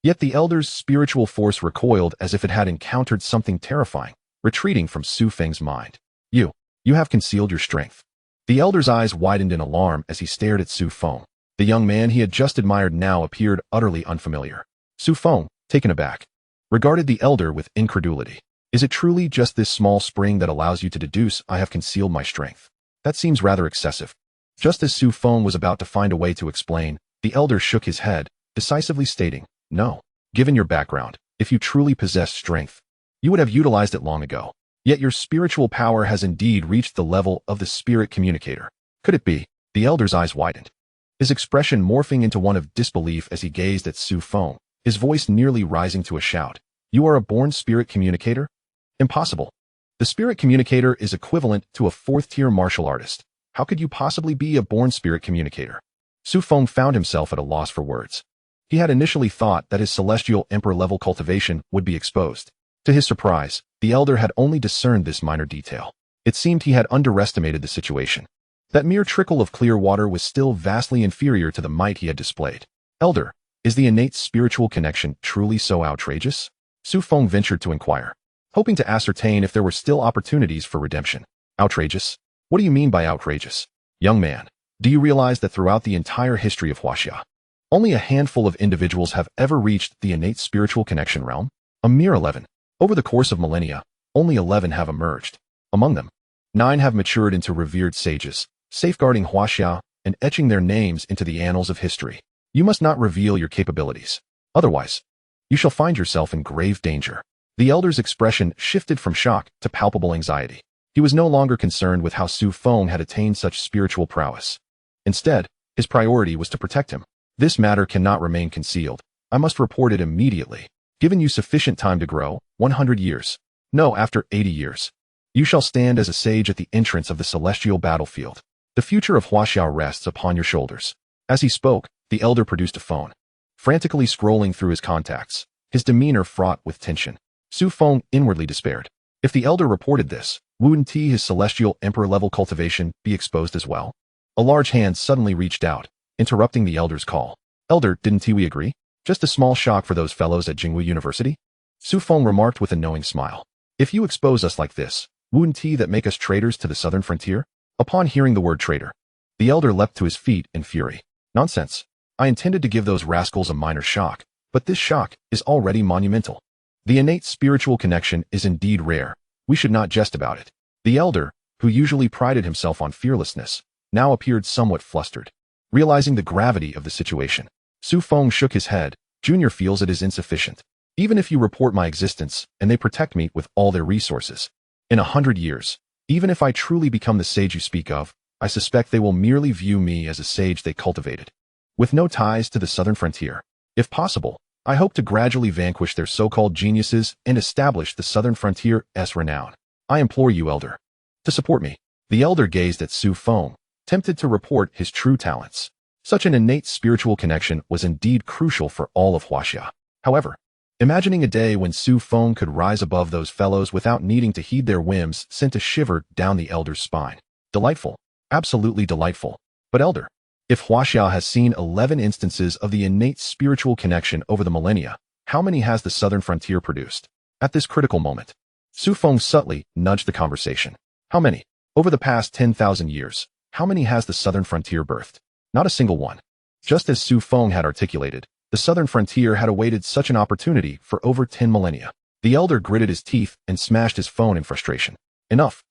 Yet the elder's spiritual force recoiled as if it had encountered something terrifying, retreating from Su Feng's mind. You have concealed your strength. The elder's eyes widened in alarm as he stared at Su Feng. The young man he had just admired now appeared utterly unfamiliar. Su Feng, taken aback, regarded the elder with incredulity. Is it truly just this small spring that allows you to deduce I have concealed my strength? That seems rather excessive. Just as Su Feng was about to find a way to explain, the elder shook his head, decisively stating, no. Given your background, if you truly possess strength, you would have utilized it long ago. Yet your spiritual power has indeed reached the level of the spirit communicator. Could it be? The elder's eyes widened, his expression morphing into one of disbelief as he gazed at Su Feng, his voice nearly rising to a shout. You are a born spirit communicator? Impossible. The spirit communicator is equivalent to a fourth-tier martial artist. How could you possibly be a born spirit communicator? Su Feng found himself at a loss for words. He had initially thought that his celestial emperor level cultivation would be exposed. To his surprise, the elder had only discerned this minor detail. It seemed he had underestimated the situation. That mere trickle of clear water was still vastly inferior to the might he had displayed. Elder, is the innate spiritual connection truly so outrageous? Su Feng ventured to inquire, hoping to ascertain if there were still opportunities for redemption. Outrageous? What do you mean by outrageous? Young man, do you realize that throughout the entire history of Huaxia, only a handful of individuals have ever reached the innate spiritual connection realm? A mere 11. Over the course of millennia, only 11 have emerged. Among them, 9 have matured into revered sages, safeguarding Huaxia and etching their names into the annals of history. You must not reveal your capabilities. Otherwise, you shall find yourself in grave danger. The elder's expression shifted from shock to palpable anxiety. He was no longer concerned with how Su Feng had attained such spiritual prowess. Instead, his priority was to protect him. This matter cannot remain concealed. I must report it immediately. Given you sufficient time to grow, 100 years. No, after 80 years. You shall stand as a sage at the entrance of the celestial battlefield. The future of Huaxia rests upon your shoulders. As he spoke, the elder produced a phone. Frantically scrolling through his contacts, his demeanor fraught with tension. Su Feng inwardly despaired. If the elder reported this, wouldn't his celestial emperor-level cultivation be exposed as well? A large hand suddenly reached out, interrupting the elder's call. Elder, didn't we agree? Just a small shock for those fellows at Jingwu University? Su Feng remarked with a knowing smile. If you expose us like this, wouldn't that make us traitors to the southern frontier? Upon hearing the word traitor, the elder leapt to his feet in fury. Nonsense. I intended to give those rascals a minor shock, but this shock is already monumental. The innate spiritual connection is indeed rare. We should not jest about it. The elder, who usually prided himself on fearlessness, now appeared somewhat flustered. Realizing the gravity of the situation, Su Feng shook his head. Junior feels it is insufficient. Even if you report my existence and they protect me with all their resources, in 100 years, even if I truly become the sage you speak of, I suspect they will merely view me as a sage they cultivated, with no ties to the southern frontier. If possible, I hope to gradually vanquish their so-called geniuses and establish the southern frontier's renown. I implore you, elder, to support me. The elder gazed at Su Feng, tempted to report his true talents. Such an innate spiritual connection was indeed crucial for all of Huaxia. However, imagining a day when Su Feng could rise above those fellows without needing to heed their whims sent a shiver down the elder's spine. Delightful. Absolutely delightful. But elder, if Huaxia has seen 11 instances of the innate spiritual connection over the millennia, how many has the southern frontier produced? At this critical moment, Su Feng subtly nudged the conversation. How many? Over the past 10,000 years, how many has the southern frontier birthed? Not a single one. Just as Su Feng had articulated, the southern frontier had awaited such an opportunity for over 10 millennia. The elder gritted his teeth and smashed his phone in frustration. Enough.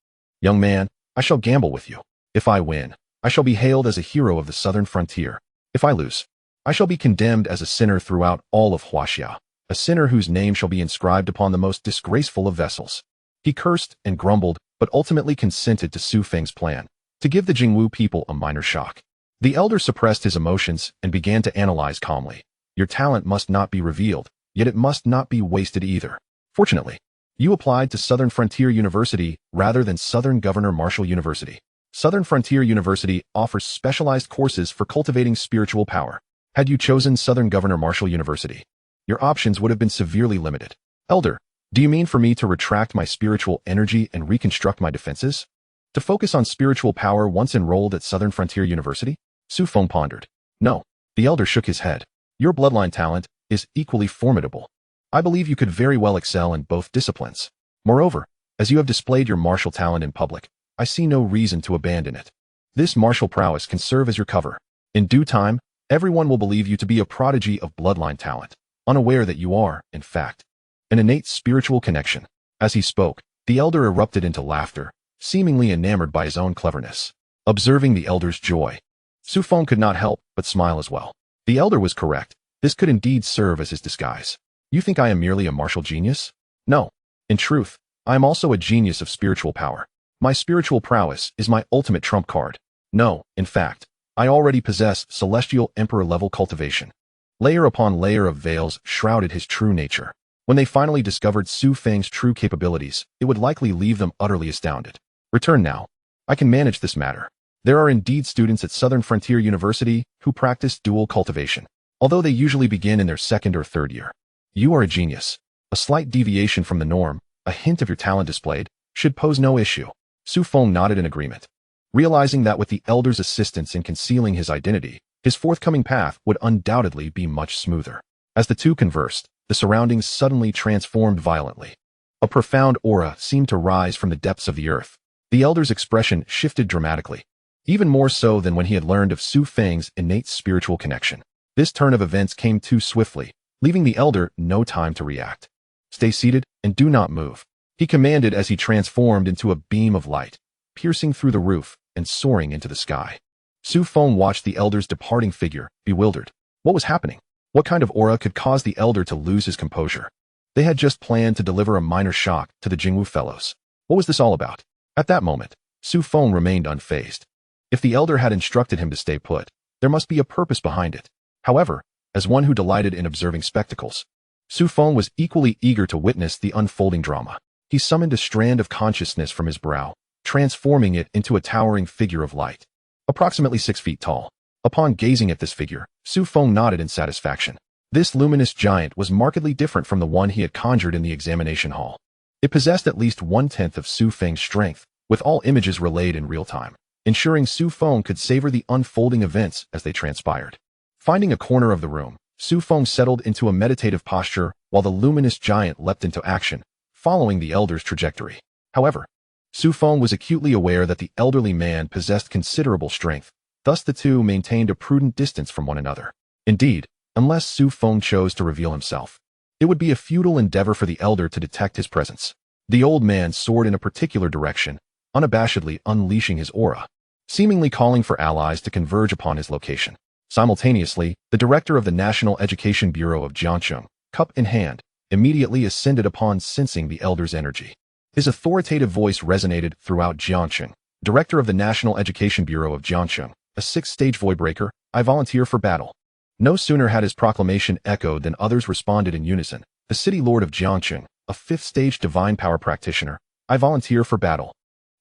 Young man, I shall gamble with you. If I win, I shall be hailed as a hero of the southern frontier. If I lose, I shall be condemned as a sinner throughout all of Huaxia, a sinner whose name shall be inscribed upon the most disgraceful of vessels. He cursed and grumbled, but ultimately consented to Su Feng's plan, to give the Jingwu people a minor shock. The elder suppressed his emotions and began to analyze calmly. Your talent must not be revealed, yet it must not be wasted either. Fortunately, you applied to Southern Frontier University rather than Southern Governor Marshall University. Southern Frontier University offers specialized courses for cultivating spiritual power. Had you chosen Southern Governor Marshall University, your options would have been severely limited. Elder, do you mean for me to retract my spiritual energy and reconstruct my defenses? To focus on spiritual power once enrolled at Southern Frontier University? Su Feng pondered. No. The elder shook his head. Your bloodline talent is equally formidable. I believe you could very well excel in both disciplines. Moreover, as you have displayed your martial talent in public, I see no reason to abandon it. This martial prowess can serve as your cover. In due time, everyone will believe you to be a prodigy of bloodline talent, unaware that you are, in fact, an innate spiritual connection. As he spoke, the elder erupted into laughter, seemingly enamored by his own cleverness. Observing the elder's joy, Su Feng could not help but smile as well. The elder was correct. This could indeed serve as his disguise. You think I am merely a martial genius? No. In truth, I am also a genius of spiritual power. My spiritual prowess is my ultimate trump card. No, in fact, I already possess celestial emperor-level cultivation. Layer upon layer of veils shrouded his true nature. When they finally discovered Su Feng's true capabilities, it would likely leave them utterly astounded. Return now. I can manage this matter. There are indeed students at Southern Frontier University who practice dual cultivation, although they usually begin in their second or third year. You are a genius. A slight deviation from the norm, a hint of your talent displayed, should pose no issue. Su Feng nodded in agreement, realizing that with the elder's assistance in concealing his identity, his forthcoming path would undoubtedly be much smoother. As the two conversed, the surroundings suddenly transformed violently. A profound aura seemed to rise from the depths of the earth. The elder's expression shifted dramatically, even more so than when he had learned of Su Feng's innate spiritual connection. This turn of events came too swiftly, leaving the elder no time to react. Stay seated and do not move, he commanded as he transformed into a beam of light, piercing through the roof and soaring into the sky. Su Feng watched the elder's departing figure, bewildered. What was happening? What kind of aura could cause the elder to lose his composure? They had just planned to deliver a minor shock to the Jingwu fellows. What was this all about? At that moment, Su Feng remained unfazed. If the elder had instructed him to stay put, there must be a purpose behind it. However, as one who delighted in observing spectacles, Su Feng was equally eager to witness the unfolding drama. He summoned a strand of consciousness from his brow, transforming it into a towering figure of light, approximately 6 feet tall. Upon gazing at this figure, Su Feng nodded in satisfaction. This luminous giant was markedly different from the one he had conjured in the examination hall. It possessed at least 1/10 of Su Feng's strength, with all images relayed in real time, ensuring Su Feng could savor the unfolding events as they transpired. Finding a corner of the room, Su Feng settled into a meditative posture while the luminous giant leapt into action, following the elder's trajectory. However, Su Feng was acutely aware that the elderly man possessed considerable strength, thus the two maintained a prudent distance from one another. Indeed, unless Su Feng chose to reveal himself, it would be a futile endeavor for the elder to detect his presence. The old man soared in a particular direction, unabashedly unleashing his aura, seemingly calling for allies to converge upon his location. Simultaneously, the director of the National Education Bureau of Jiangcheng, cup in hand, immediately ascended upon sensing the elder's energy. His authoritative voice resonated throughout Jiangcheng. Director of the National Education Bureau of Jiangcheng, a 6th-stage void breaker, I volunteer for battle. No sooner had his proclamation echoed than others responded in unison. The City Lord of Jiangcheng, a 5th-stage divine power practitioner, I volunteer for battle.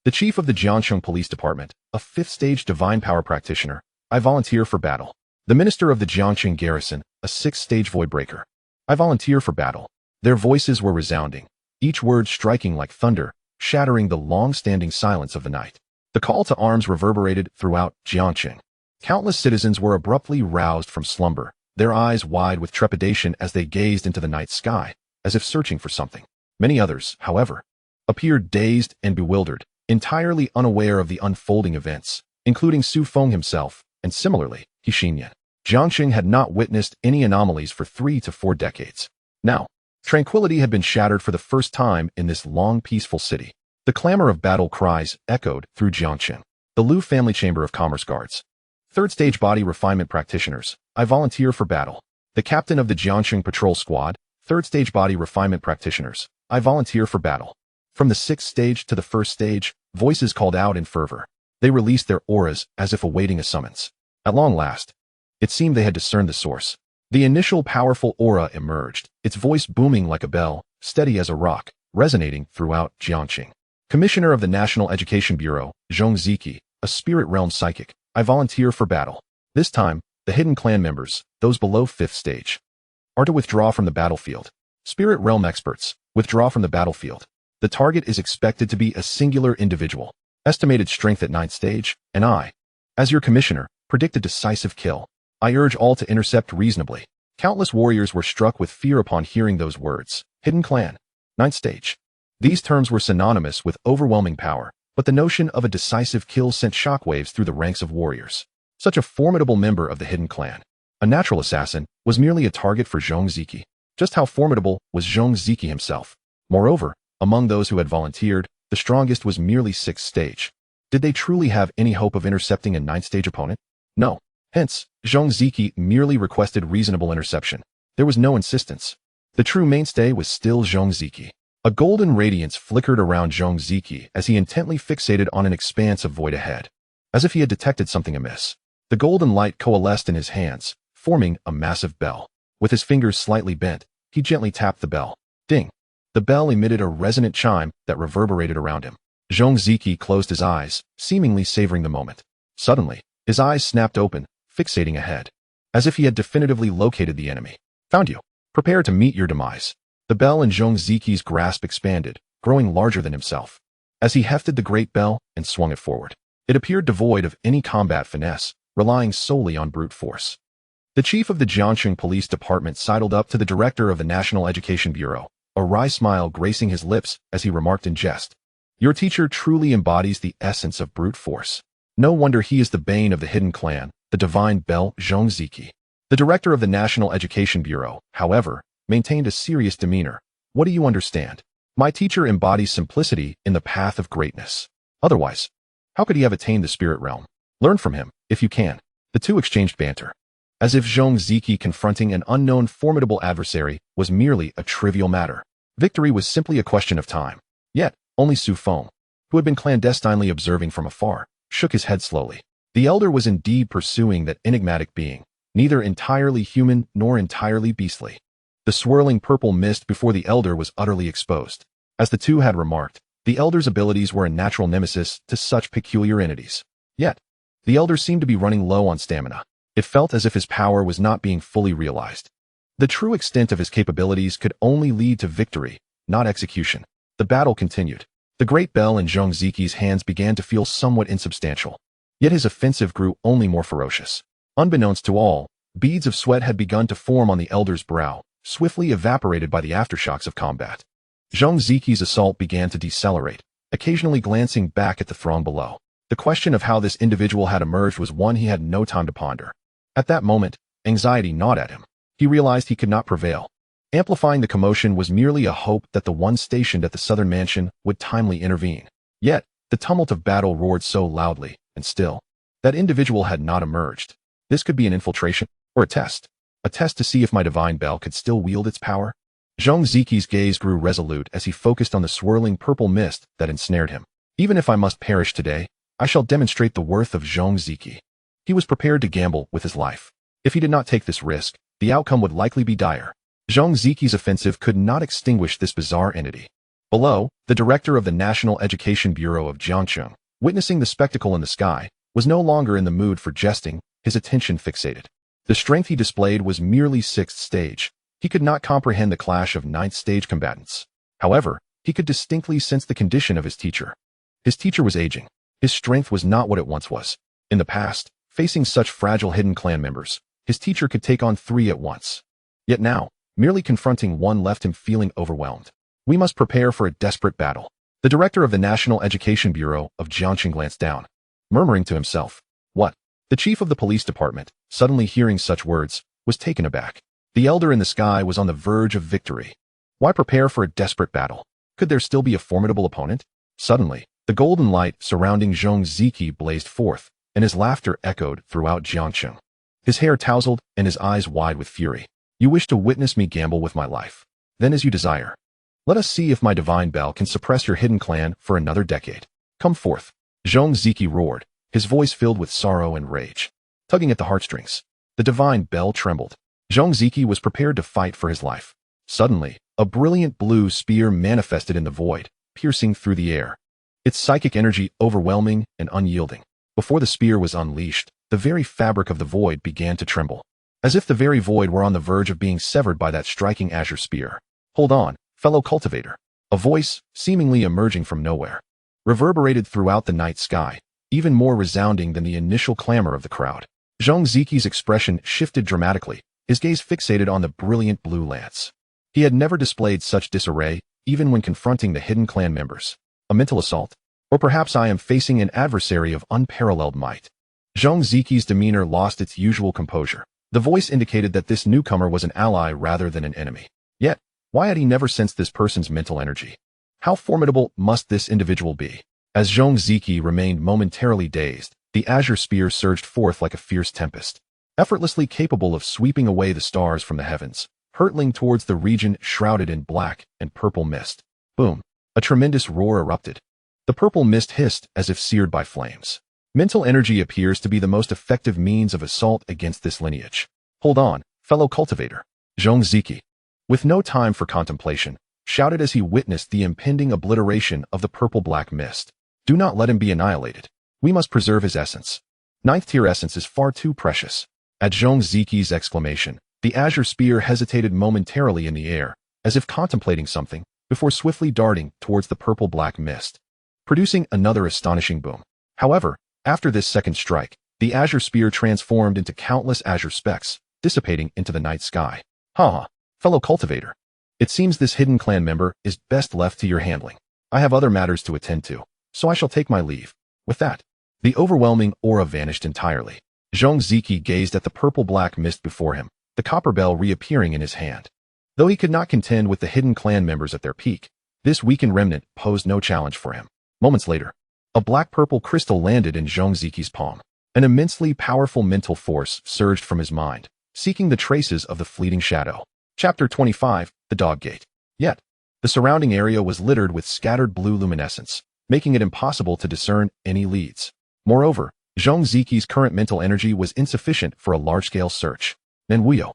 The Chief of the Jiangcheng Police Department, a 5th-stage divine power practitioner, I volunteer for battle. The Minister of the Jiangcheng Garrison, a 6th-stage void breaker, I volunteer for battle. Their voices were resounding, each word striking like thunder, shattering the long-standing silence of the night. The call to arms reverberated throughout Jiangcheng. Countless citizens were abruptly roused from slumber, their eyes wide with trepidation as they gazed into the night sky, as if searching for something. Many others, however, appeared dazed and bewildered, entirely unaware of the unfolding events, including Su Feng himself, and similarly, Huaxia. Jiangcheng had not witnessed any anomalies for 3 to 4 decades. Now, tranquility had been shattered for the first time in this long peaceful city. The clamor of battle cries echoed through Jiangcheng. The Liu Family Chamber of Commerce Guards. 3rd-stage body refinement practitioners, I volunteer for battle. The captain of the Jiangcheng Patrol Squad, 3rd-stage body refinement practitioners, I volunteer for battle. From the 6th stage to the 1st stage, voices called out in fervor. They released their auras as if awaiting a summons. At long last, it seemed they had discerned the source. The initial powerful aura emerged, its voice booming like a bell, steady as a rock, resonating throughout Jiangcheng. Commissioner of the National Education Bureau, Zhong Ziki, a spirit realm psychic, I volunteer for battle. This time, the hidden clan members, those below 5th stage, are to withdraw from the battlefield. Spirit realm experts, withdraw from the battlefield. The target is expected to be a singular individual. Estimated strength at 9th stage, and I, as your commissioner, predict a decisive kill. I urge all to intercept reasonably. Countless warriors were struck with fear upon hearing those words. Hidden clan, 9th stage. These terms were synonymous with overwhelming power, but the notion of a decisive kill sent shockwaves through the ranks of warriors. Such a formidable member of the hidden clan, a natural assassin, was merely a target for Zhong Ziki. Just how formidable was Zhong Ziki himself? Moreover, among those who had volunteered, the strongest was merely 6th stage. Did they truly have any hope of intercepting a 9th stage opponent? No. Hence, Zhong Ziki merely requested reasonable interception. There was no insistence. The true mainstay was still Zhong Ziki. A golden radiance flickered around Zhong Ziki as he intently fixated on an expanse of void ahead. As if he had detected something amiss, the golden light coalesced in his hands, forming a massive bell. With his fingers slightly bent, he gently tapped the bell. Ding! The bell emitted a resonant chime that reverberated around him. Zhong Ziki closed his eyes, seemingly savoring the moment. Suddenly, his eyes snapped open, fixating ahead, as if he had definitively located the enemy. Found you. Prepare to meet your demise. The bell in Zhong Ziki's grasp expanded, growing larger than himself. As he hefted the great bell and swung it forward, it appeared devoid of any combat finesse, relying solely on brute force. The chief of the Jiangcheng Police Department sidled up to the director of the National Education Bureau, a wry smile gracing his lips as he remarked in jest. Your teacher truly embodies the essence of brute force. No wonder he is the bane of the hidden clan, the divine bell Zhong Ziki. The director of the National Education Bureau, however, maintained a serious demeanor. What do you understand? My teacher embodies simplicity in the path of greatness. Otherwise, how could he have attained the spirit realm? Learn from him, if you can. The two exchanged banter. as if Zhong Ziki confronting an unknown formidable adversary was merely a trivial matter. Victory was simply a question of time. Yet, only Su Feng, who had been clandestinely observing from afar, shook his head slowly. The elder was indeed pursuing that enigmatic being, neither entirely human nor entirely beastly. The swirling purple mist before the elder was utterly exposed. As the two had remarked, the elder's abilities were a natural nemesis to such peculiar entities. Yet, the elder seemed to be running low on stamina. It felt as if his power was not being fully realized. The true extent of his capabilities could only lead to victory, not execution. The battle continued. The great bell in Zhong Ziki's hands began to feel somewhat insubstantial. Yet his offensive grew only more ferocious. Unbeknownst to all, beads of sweat had begun to form on the elder's brow, swiftly evaporated by the aftershocks of combat. Zhong Ziki's assault began to decelerate, occasionally glancing back at the throng below. The question of how this individual had emerged was one he had no time to ponder. At that moment, anxiety gnawed at him. He realized he could not prevail. Amplifying the commotion was merely a hope that the one stationed at the southern mansion would timely intervene. Yet, the tumult of battle roared so loudly, and still, that individual had not emerged. This could be an infiltration, or a test. A test to see if my divine bell could still wield its power. Zhong Ziki's gaze grew resolute as he focused on the swirling purple mist that ensnared him. Even if I must perish today, I shall demonstrate the worth of Zhong Ziki. He was prepared to gamble with his life. If he did not take this risk, the outcome would likely be dire. Zhong Ziki's offensive could not extinguish this bizarre entity. Below, the director of the National Education Bureau of Jiangcheng, witnessing the spectacle in the sky, was no longer in the mood for jesting, his attention fixated. The strength he displayed was merely 6th stage. He could not comprehend the clash of 9th stage combatants. However, he could distinctly sense the condition of his teacher. His teacher was aging. His strength was not what it once was. In the past, facing such fragile hidden clan members, his teacher could take on 3 at once. Yet now, merely confronting one left him feeling overwhelmed. We must prepare for a desperate battle. The director of the National Education Bureau of Jiangcheng glanced down, murmuring to himself, "What?" The chief of the police department, suddenly hearing such words, was taken aback. The elder in the sky was on the verge of victory. Why prepare for a desperate battle? Could there still be a formidable opponent? Suddenly, the golden light surrounding Zhong Ziki blazed forth, and his laughter echoed throughout Jiangcheng. His hair tousled and his eyes wide with fury. "You wish to witness me gamble with my life? Then as you desire. Let us see if my divine bell can suppress your hidden clan for another decade. Come forth." Zhong Ziki roared, his voice filled with sorrow and rage. Tugging at the heartstrings, the divine bell trembled. Zhong Ziki was prepared to fight for his life. Suddenly, a brilliant blue spear manifested in the void, piercing through the air. Its psychic energy overwhelming and unyielding. Before the spear was unleashed, the very fabric of the void began to tremble, as if the very void were on the verge of being severed by that striking azure spear. "Hold on, fellow cultivator." A voice, seemingly emerging from nowhere, reverberated throughout the night sky, even more resounding than the initial clamor of the crowd. Zhong Ziki's expression shifted dramatically, his gaze fixated on the brilliant blue lance. He had never displayed such disarray, even when confronting the hidden clan members. A mental assault? Or perhaps I am facing an adversary of unparalleled might. Zhong Ziki's demeanor lost its usual composure. The voice indicated that this newcomer was an ally rather than an enemy. Yet, why had he never sensed this person's mental energy? How formidable must this individual be? As Zhong Ziki remained momentarily dazed, the azure spear surged forth like a fierce tempest, effortlessly capable of sweeping away the stars from the heavens, hurtling towards the region shrouded in black and purple mist. Boom! A tremendous roar erupted. The purple mist hissed as if seared by flames. Mental energy appears to be the most effective means of assault against this lineage. "Hold on, fellow cultivator." Zhong Ziki, with no time for contemplation, shouted as he witnessed the impending obliteration of the purple-black mist. "Do not let him be annihilated. We must preserve his essence. 9th-tier essence is far too precious." At Zhong Ziki's exclamation, the azure spear hesitated momentarily in the air, as if contemplating something, before swiftly darting towards the purple-black mist, producing another astonishing boom. However, after this second strike, the azure spear transformed into countless azure specks, dissipating into the night sky. "Ha, fellow cultivator. It seems this hidden clan member is best left to your handling. I have other matters to attend to, so I shall take my leave." With that, the overwhelming aura vanished entirely. Zhong Ziki gazed at the purple-black mist before him, the copper bell reappearing in his hand. Though he could not contend with the hidden clan members at their peak, this weakened remnant posed no challenge for him. Moments later, a black-purple crystal landed in Zhong Ziki's palm. An immensely powerful mental force surged from his mind, seeking the traces of the fleeting shadow. Chapter 25, The Dog Gate. Yet, the surrounding area was littered with scattered blue luminescence, making it impossible to discern any leads. Moreover, Zhong Ziqi's current mental energy was insufficient for a large-scale search. Nanwuyo,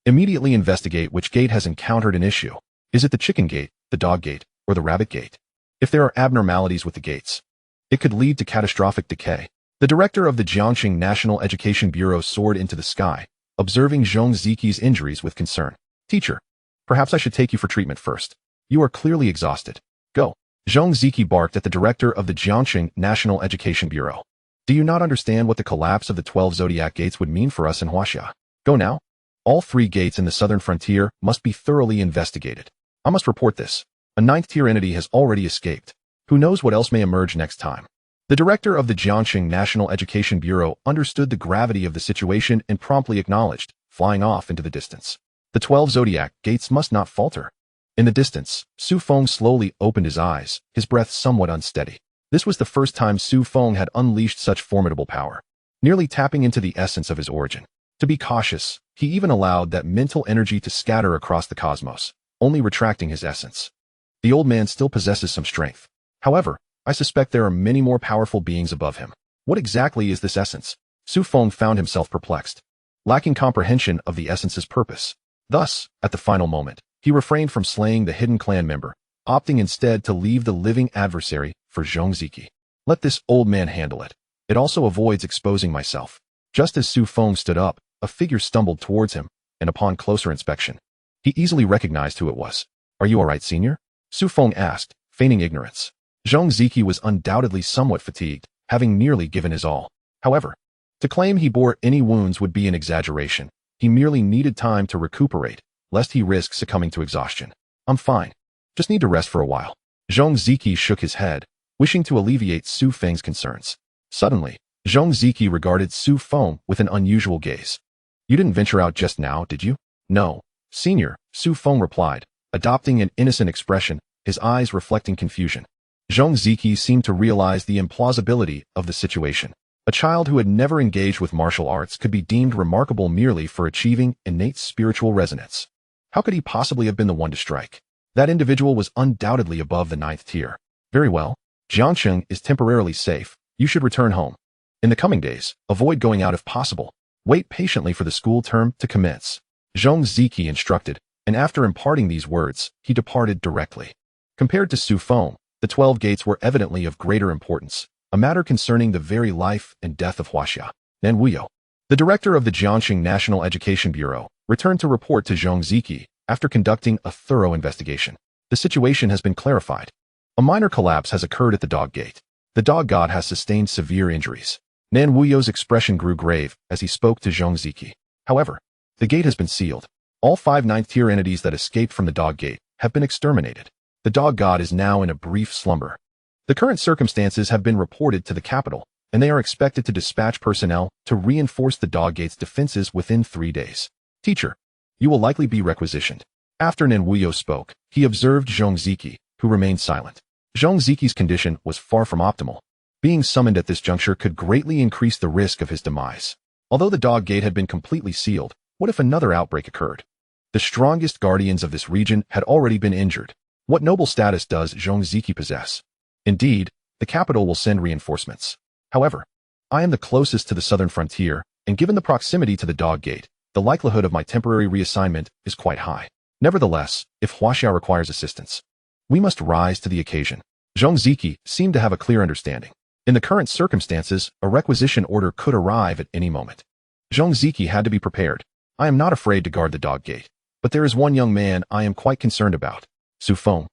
immediately investigate which gate has encountered an issue. Is it the chicken gate, the dog gate, or the rabbit gate? If there are abnormalities with the gates, it could lead to catastrophic decay. The director of the Jiangxing National Education Bureau soared into the sky, observing Zhong Ziqi's injuries with concern. Teacher, perhaps I should take you for treatment first. You are clearly exhausted. Go. Zhong Ziqi barked at the director of the Jiangxing National Education Bureau. Do you not understand what the collapse of the 12 zodiac gates would mean for us in Huaxia? Go now. All 3 gates in the southern frontier must be thoroughly investigated. I must report this. A 9th-tier entity has already escaped. Who knows what else may emerge next time? The director of the Jiangxing National Education Bureau understood the gravity of the situation and promptly acknowledged, flying off into the distance. The 12 zodiac gates must not falter. In the distance, Su Feng slowly opened his eyes, his breath somewhat unsteady. This was the first time Su Feng had unleashed such formidable power, nearly tapping into the essence of his origin. To be cautious, he even allowed that mental energy to scatter across the cosmos, only retracting his essence. The old man still possesses some strength. However, I suspect there are many more powerful beings above him. What exactly is this essence? Su Feng found himself perplexed, lacking comprehension of the essence's purpose. Thus, at the final moment, he refrained from slaying the hidden clan member, opting instead to leave the living adversary for Zhong Ziqi. Let this old man handle it. It also avoids exposing myself. Just as Su Feng stood up, a figure stumbled towards him, and upon closer inspection, he easily recognized who it was. Are you all right, senior? Su Feng asked, feigning ignorance. Zhong Ziqi was undoubtedly somewhat fatigued, having nearly given his all. However, to claim he bore any wounds would be an exaggeration. He merely needed time to recuperate, lest he risk succumbing to exhaustion. I'm fine. Just need to rest for a while. Zhong Ziqi shook his head, wishing to alleviate Su Feng's concerns. Suddenly, Zhong Ziqi regarded Su Feng with an unusual gaze. You didn't venture out just now, did you? No, senior, Su Feng replied, adopting an innocent expression, his eyes reflecting confusion. Zhong Ziqi seemed to realize the implausibility of the situation. A child who had never engaged with martial arts could be deemed remarkable merely for achieving innate spiritual resonance. How could he possibly have been the one to strike? That individual was undoubtedly above the 9th tier. Very well. Jiangxing is temporarily safe. You should return home. In the coming days, avoid going out if possible. Wait patiently for the school term to commence. Zhong Ziqi instructed, and after imparting these words, he departed directly. Compared to Su Feng, the 12 gates were evidently of greater importance, a matter concerning the very life and death of Huaxia. Nanwuyo, the director of the Jiangxing National Education Bureau, returned to report to Zhong Ziqi after conducting a thorough investigation. The situation has been clarified. A minor collapse has occurred at the dog gate. The dog god has sustained severe injuries. Nanwuyo's expression grew grave as he spoke to Zhong Ziqi. However, the gate has been sealed. All 5 9th-tier entities that escaped from the dog gate have been exterminated. The dog god is now in a brief slumber. The current circumstances have been reported to the capital, and they are expected to dispatch personnel to reinforce the dog gate's defenses within 3 days. Teacher, you will likely be requisitioned. After Nanwuyo spoke, he observed Zhong Ziqi, who remained silent. Zhong Ziqi's condition was far from optimal. Being summoned at this juncture could greatly increase the risk of his demise. Although the dog gate had been completely sealed, what if another outbreak occurred? The strongest guardians of this region had already been injured. What noble status does Zhong Ziqi possess? Indeed, the capital will send reinforcements. However, I am the closest to the southern frontier, and given the proximity to the dog gate, the likelihood of my temporary reassignment is quite high. Nevertheless, if Huaxia requires assistance, we must rise to the occasion. Zhong Ziqi seemed to have a clear understanding. In the current circumstances, a requisition order could arrive at any moment. Zhong Ziqi had to be prepared. I am not afraid to guard the dog gate, but there is one young man I am quite concerned about. Su Feng.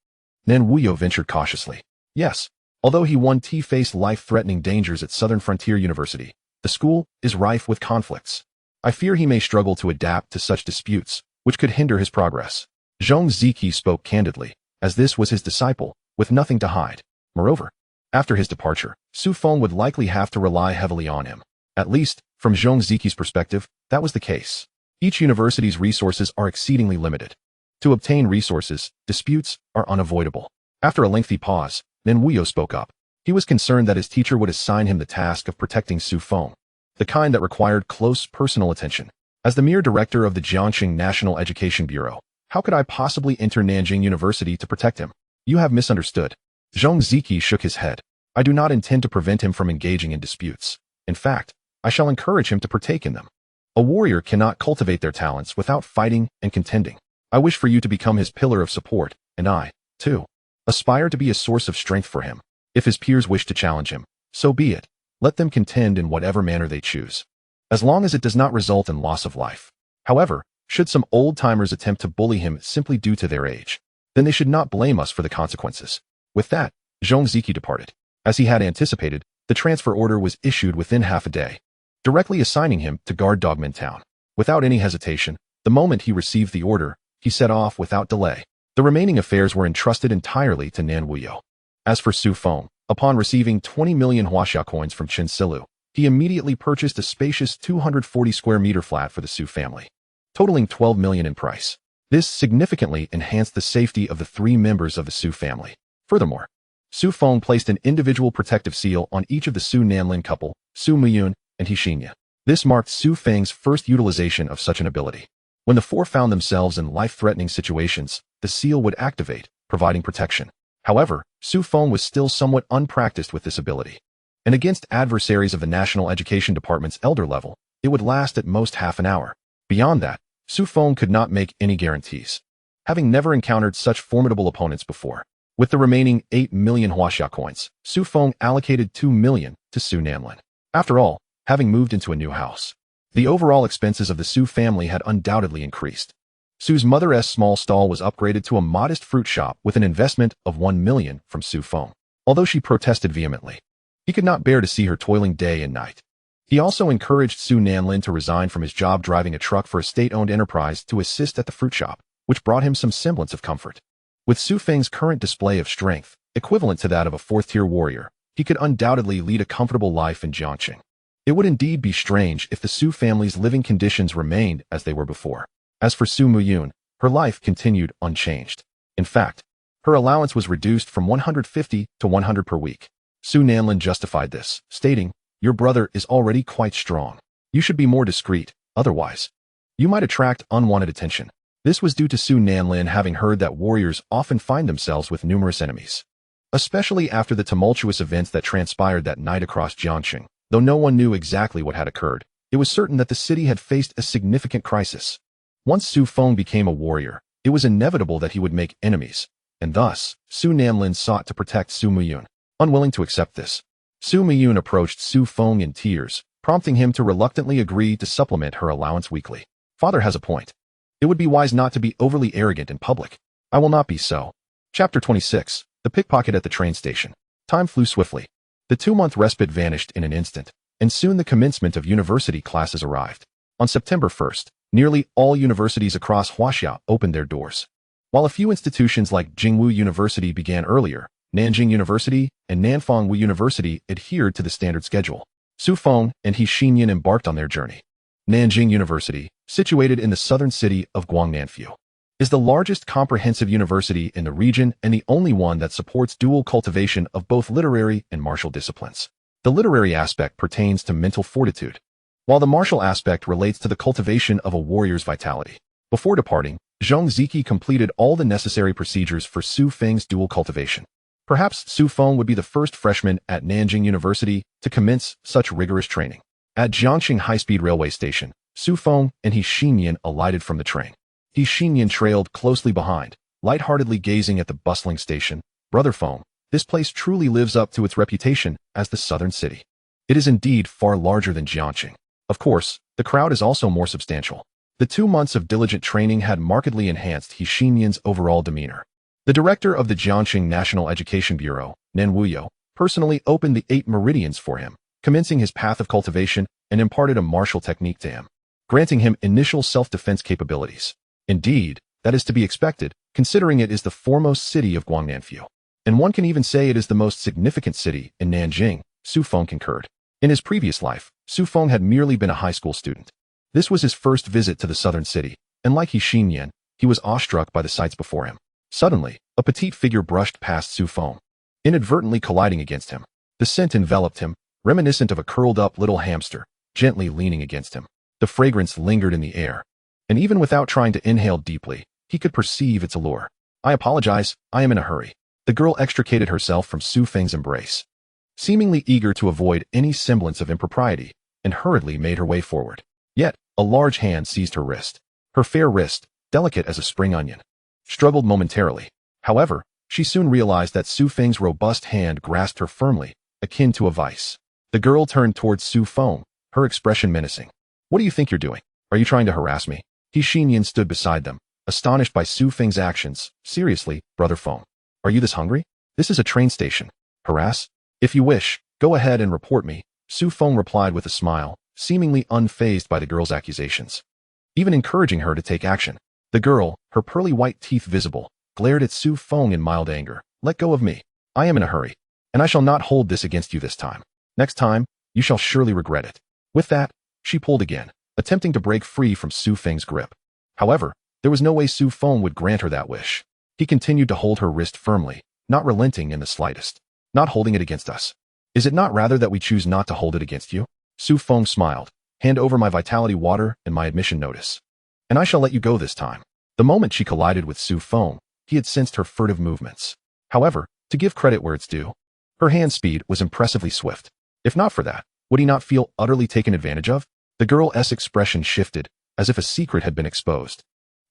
Nanwuyo ventured cautiously. Yes, although he faced life-threatening dangers at Southern Frontier University, the school is rife with conflicts. I fear he may struggle to adapt to such disputes, which could hinder his progress. Zhong Ziqi spoke candidly, as this was his disciple, with nothing to hide. Moreover, after his departure, Su Feng would likely have to rely heavily on him. At least, from Zhong Ziqi's perspective, that was the case. Each university's resources are exceedingly limited. To obtain resources, disputes are unavoidable. After a lengthy pause, Nanwuyo spoke up. He was concerned that his teacher would assign him the task of protecting Su Feng, the kind that required close personal attention. As the mere director of the Jiangxing National Education Bureau, how could I possibly enter Nanjing University to protect him? You have misunderstood. Zhong Ziki shook his head. I do not intend to prevent him from engaging in disputes. In fact, I shall encourage him to partake in them. A warrior cannot cultivate their talents without fighting and contending. I wish for you to become his pillar of support, and I, too, aspire to be a source of strength for him. If his peers wish to challenge him, so be it. Let them contend in whatever manner they choose, as long as it does not result in loss of life. However, should some old-timers attempt to bully him simply due to their age, then they should not blame us for the consequences. With that, Zhong Ziki departed. As he had anticipated, the transfer order was issued within half a day, directly assigning him to guard Dogman Town. Without any hesitation, the moment he received the order, he set off without delay. The remaining affairs were entrusted entirely to Nan Wuyo. As for Su Feng, upon receiving 20 million Huaxia coins from Chen Silu, he immediately purchased a spacious 240 square meter flat for the Su family, totaling 12 million in price. This significantly enhanced the safety of the 3 members of the Su family. Furthermore, Su Feng placed an individual protective seal on each of the Su Nanlin couple, Su Muyun and Xianxia. This marked Su Feng's first utilization of such an ability. When the 4 found themselves in life-threatening situations, the seal would activate, providing protection. However, Su Feng was still somewhat unpracticed with this ability, and against adversaries of the National Education Department's elder level, it would last at most half an hour. Beyond that, Su Feng could not make any guarantees, having never encountered such formidable opponents before. With the remaining 8 million Huaxia coins, Su Feng allocated 2 million to Su Nanlin. After all, having moved into a new house, the overall expenses of the Su family had undoubtedly increased. Su's mother's small stall was upgraded to a modest fruit shop with an investment of 1 million from Su Feng. Although she protested vehemently, he could not bear to see her toiling day and night. He also encouraged Su Nanlin to resign from his job driving a truck for a state-owned enterprise to assist at the fruit shop, which brought him some semblance of comfort. With Su Feng's current display of strength, equivalent to that of a 4th-tier warrior, he could undoubtedly lead a comfortable life in Jiangxing. It would indeed be strange if the Su family's living conditions remained as they were before. As for Su Muyun, her life continued unchanged. In fact, her allowance was reduced from 150 to 100 per week. Su Nanlin justified this, stating, "Your brother is already quite strong. You should be more discreet, otherwise you might attract unwanted attention." This was due to Su Nanlin having heard that warriors often find themselves with numerous enemies, especially after the tumultuous events that transpired that night across Jiangxing. Though no one knew exactly what had occurred, it was certain that the city had faced a significant crisis. Once Su Feng became a warrior, it was inevitable that he would make enemies, and thus, Su Nanlin sought to protect Su Muyun. Unwilling to accept this, Su Muyun approached Su Feng in tears, prompting him to reluctantly agree to supplement her allowance weekly. Father has a point. It would be wise not to be overly arrogant in public. I will not be so. Chapter 26. The Pickpocket at the Train Station. Time flew swiftly. The 2-month respite vanished in an instant, and soon the commencement of university classes arrived. On September 1st, nearly all universities across Huaxia opened their doors. While a few institutions like Jingwu University began earlier, Nanjing University and Nanfangwu University adhered to the standard schedule. Su Feng and Xianxian embarked on their journey. Nanjing University, situated in the southern city of Guangnanfu, is the largest comprehensive university in the region and the only one that supports dual cultivation of both literary and martial disciplines. The literary aspect pertains to mental fortitude, while the martial aspect relates to the cultivation of a warrior's vitality. Before departing, Zhong Ziki completed all the necessary procedures for Su Feng's dual cultivation. Perhaps Su Feng would be the first freshman at Nanjing University to commence such rigorous training. At Jiangxing High-Speed Railway Station, Su Feng and Xianxian alighted from the train. Xianxian trailed closely behind, lightheartedly gazing at the bustling station. Brother Feng, this place truly lives up to its reputation as the southern city. It is indeed far larger than Jiangxing. Of course, the crowd is also more substantial. The 2 months of diligent training had markedly enhanced Xianxian's overall demeanor. The director of the Jiangxing National Education Bureau, Nan Wuyo, personally opened the 8 meridians for him, commencing his path of cultivation, and imparted a martial technique to him, granting him initial self-defense capabilities. Indeed, that is to be expected, considering it is the foremost city of Guangnanfu. And one can even say it is the most significant city in Nanjing, Su Feng concurred. In his previous life, Su Feng had merely been a high school student. This was his first visit to the southern city, and like Xianxian, he was awestruck by the sights before him. Suddenly, a petite figure brushed past Su Feng, inadvertently colliding against him. The scent enveloped him, reminiscent of a curled-up little hamster, gently leaning against him. The fragrance lingered in the air, and even without trying to inhale deeply, he could perceive its allure. I apologize, I am in a hurry. The girl extricated herself from Su Feng's embrace, seemingly eager to avoid any semblance of impropriety, and hurriedly made her way forward. Yet, a large hand seized her wrist. Her fair wrist, delicate as a spring onion, struggled momentarily. However, she soon realized that Su Feng's robust hand grasped her firmly, akin to a vice. The girl turned towards Su Feng, her expression menacing. What do you think you're doing? Are you trying to harass me? Xianxian stood beside them, astonished by Su Feng's actions. Seriously, Brother Feng. Are you this hungry? This is a train station. Harass? If you wish, go ahead and report me, Su Feng replied with a smile, seemingly unfazed by the girl's accusations, even encouraging her to take action. The girl, her pearly white teeth visible, glared at Su Feng in mild anger. Let go of me. I am in a hurry, and I shall not hold this against you this time. Next time, you shall surely regret it. With that, she pulled again, attempting to break free from Su Feng's grip. However, there was no way Su Feng would grant her that wish. He continued to hold her wrist firmly, not relenting in the slightest. Not holding it against us. Is it not rather that we choose not to hold it against you? Su Feng smiled. Hand over my vitality water and my admission notice, and I shall let you go this time. The moment she collided with Su Feng, he had sensed her furtive movements. However, to give credit where it's due, her hand speed was impressively swift. If not for that, would he not feel utterly taken advantage of? The girl's expression shifted, as if a secret had been exposed,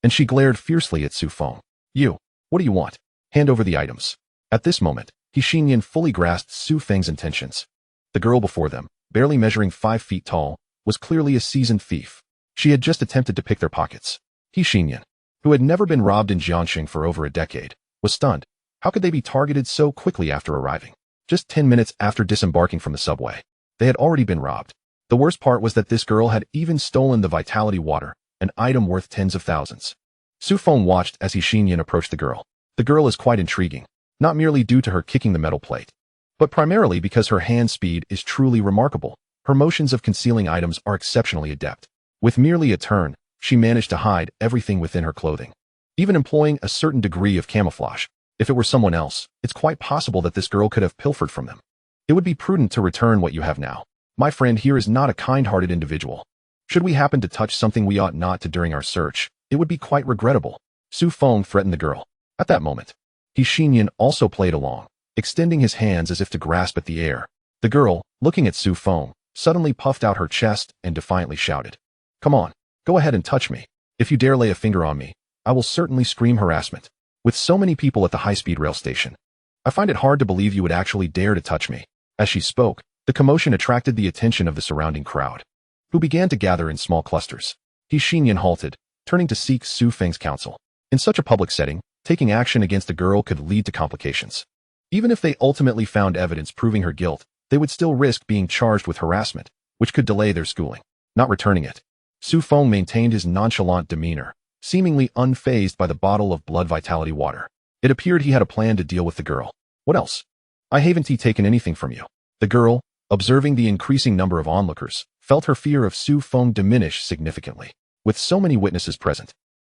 and she glared fiercely at Su Feng. You, what do you want? Hand over the items. At this moment, Xianxian fully grasped Su Feng's intentions. The girl before them, barely measuring 5 feet tall, was clearly a seasoned thief. She had just attempted to pick their pockets. Xianxian, who had never been robbed in Jiangxing for over a decade, was stunned. How could they be targeted so quickly after arriving? Just 10 minutes after disembarking from the subway, they had already been robbed. The worst part was that this girl had even stolen the vitality water, an item worth tens of thousands. Su Feng watched as Xianxian approached the girl. The girl is quite intriguing, not merely due to her kicking the metal plate, but primarily because her hand speed is truly remarkable. Her motions of concealing items are exceptionally adept. With merely a turn, she managed to hide everything within her clothing, even employing a certain degree of camouflage. If it were someone else, it's quite possible that this girl could have pilfered from them. It would be prudent to return what you have now. My friend here is not a kind-hearted individual. Should we happen to touch something we ought not to during our search, it would be quite regrettable. Su Feng threatened the girl. At that moment, Xianxian also played along, extending his hands as if to grasp at the air. The girl, looking at Su Feng, suddenly puffed out her chest and defiantly shouted, "Come on, go ahead and touch me. If you dare lay a finger on me, I will certainly scream harassment." With so many people at the high-speed rail station, I find it hard to believe you would actually dare to touch me. As she spoke, the commotion attracted the attention of the surrounding crowd, who began to gather in small clusters. Xianxian halted, turning to seek Su Feng's counsel. In such a public setting, taking action against a girl could lead to complications. Even if they ultimately found evidence proving her guilt, they would still risk being charged with harassment, which could delay their schooling. Not returning it, Su Feng maintained his nonchalant demeanor, seemingly unfazed by the bottle of blood vitality water. It appeared he had a plan to deal with the girl. What else? I haven't taken anything from you. The girl, observing the increasing number of onlookers, felt her fear of Su Feng diminish significantly. With so many witnesses present,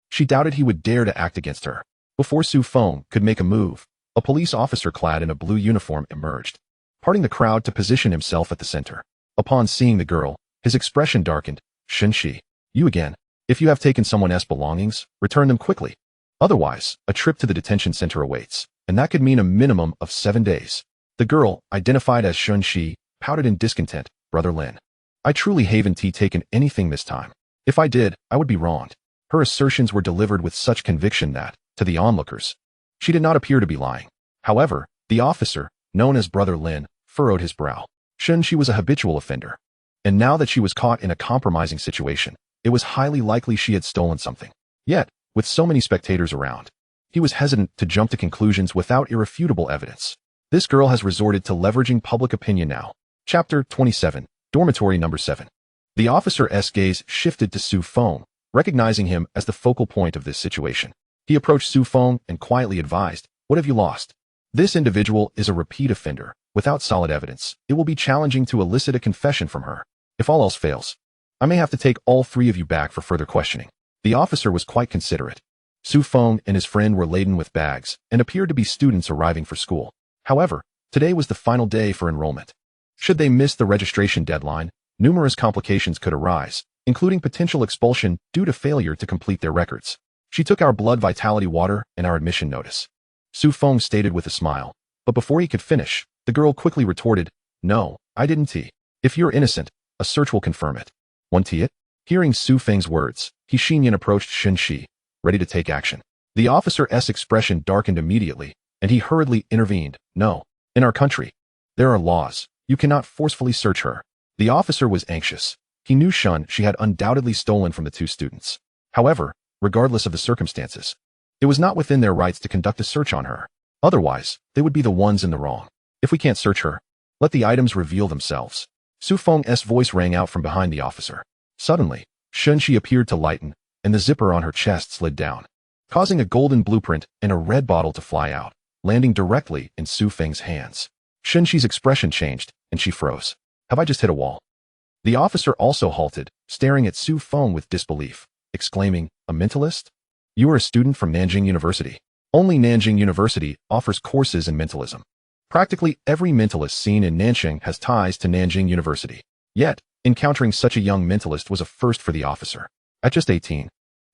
she doubted he would dare to act against her. Before Su Feng could make a move, a police officer clad in a blue uniform emerged, parting the crowd to position himself at the center. Upon seeing the girl, his expression darkened. "Xianxi, you again? If you have taken someone else's belongings, return them quickly. Otherwise, a trip to the detention center awaits, and that could mean a minimum of 7 days." The girl, identified as Xianxi, pouted in discontent. "Brother Lin, I truly haven't taken anything this time. If I did, I would be wronged." Her assertions were delivered with such conviction that, to the onlookers, she did not appear to be lying. However, the officer, known as Brother Lin, furrowed his brow. Xianxi was a habitual offender, and now that she was caught in a compromising situation, it was highly likely she had stolen something. Yet, with so many spectators around, he was hesitant to jump to conclusions without irrefutable evidence. This girl has resorted to leveraging public opinion now. Chapter 27, Dormitory Number 7. The officer's gaze shifted to Su Feng, recognizing him as the focal point of this situation. He approached Su Feng and quietly advised, "What have you lost?" This individual is a repeat offender. Without solid evidence, it will be challenging to elicit a confession from her. If all else fails, I may have to take all 3 of you back for further questioning. The officer was quite considerate. Su Feng and his friend were laden with bags and appeared to be students arriving for school. However, today was the final day for enrollment. Should they miss the registration deadline, numerous complications could arise, including potential expulsion due to failure to complete their records. She took our blood vitality water and our admission notice. Su Feng stated with a smile, but before he could finish, the girl quickly retorted, "No, I didn't tea. If you're innocent, a search will confirm it. Want tea it?" Hearing Su Feng's words, Xianxian approached Xianxia, ready to take action. The officer's expression darkened immediately, and he hurriedly intervened. "No. In our country, there are laws. You cannot forcefully search her." The officer was anxious. He knew she had undoubtedly stolen from the two students. However, regardless of the circumstances, it was not within their rights to conduct a search on her. Otherwise, they would be the ones in the wrong. "If we can't search her, let the items reveal themselves." Su Feng's voice rang out from behind the officer. Suddenly, Xianxia appeared to lighten, and the zipper on her chest slid down, causing a golden blueprint and a red bottle to fly out, landing directly in Su Feng's hands. Xianxia's expression changed, and she froze. "Have I just hit a wall?" The officer also halted, staring at Su Feng with disbelief, exclaiming, "A mentalist? You are a student from Nanjing University. Only Nanjing University offers courses in mentalism. Practically every mentalist seen in Nanjing has ties to Nanjing University. Yet, encountering such a young mentalist was a first for the officer. At just 18,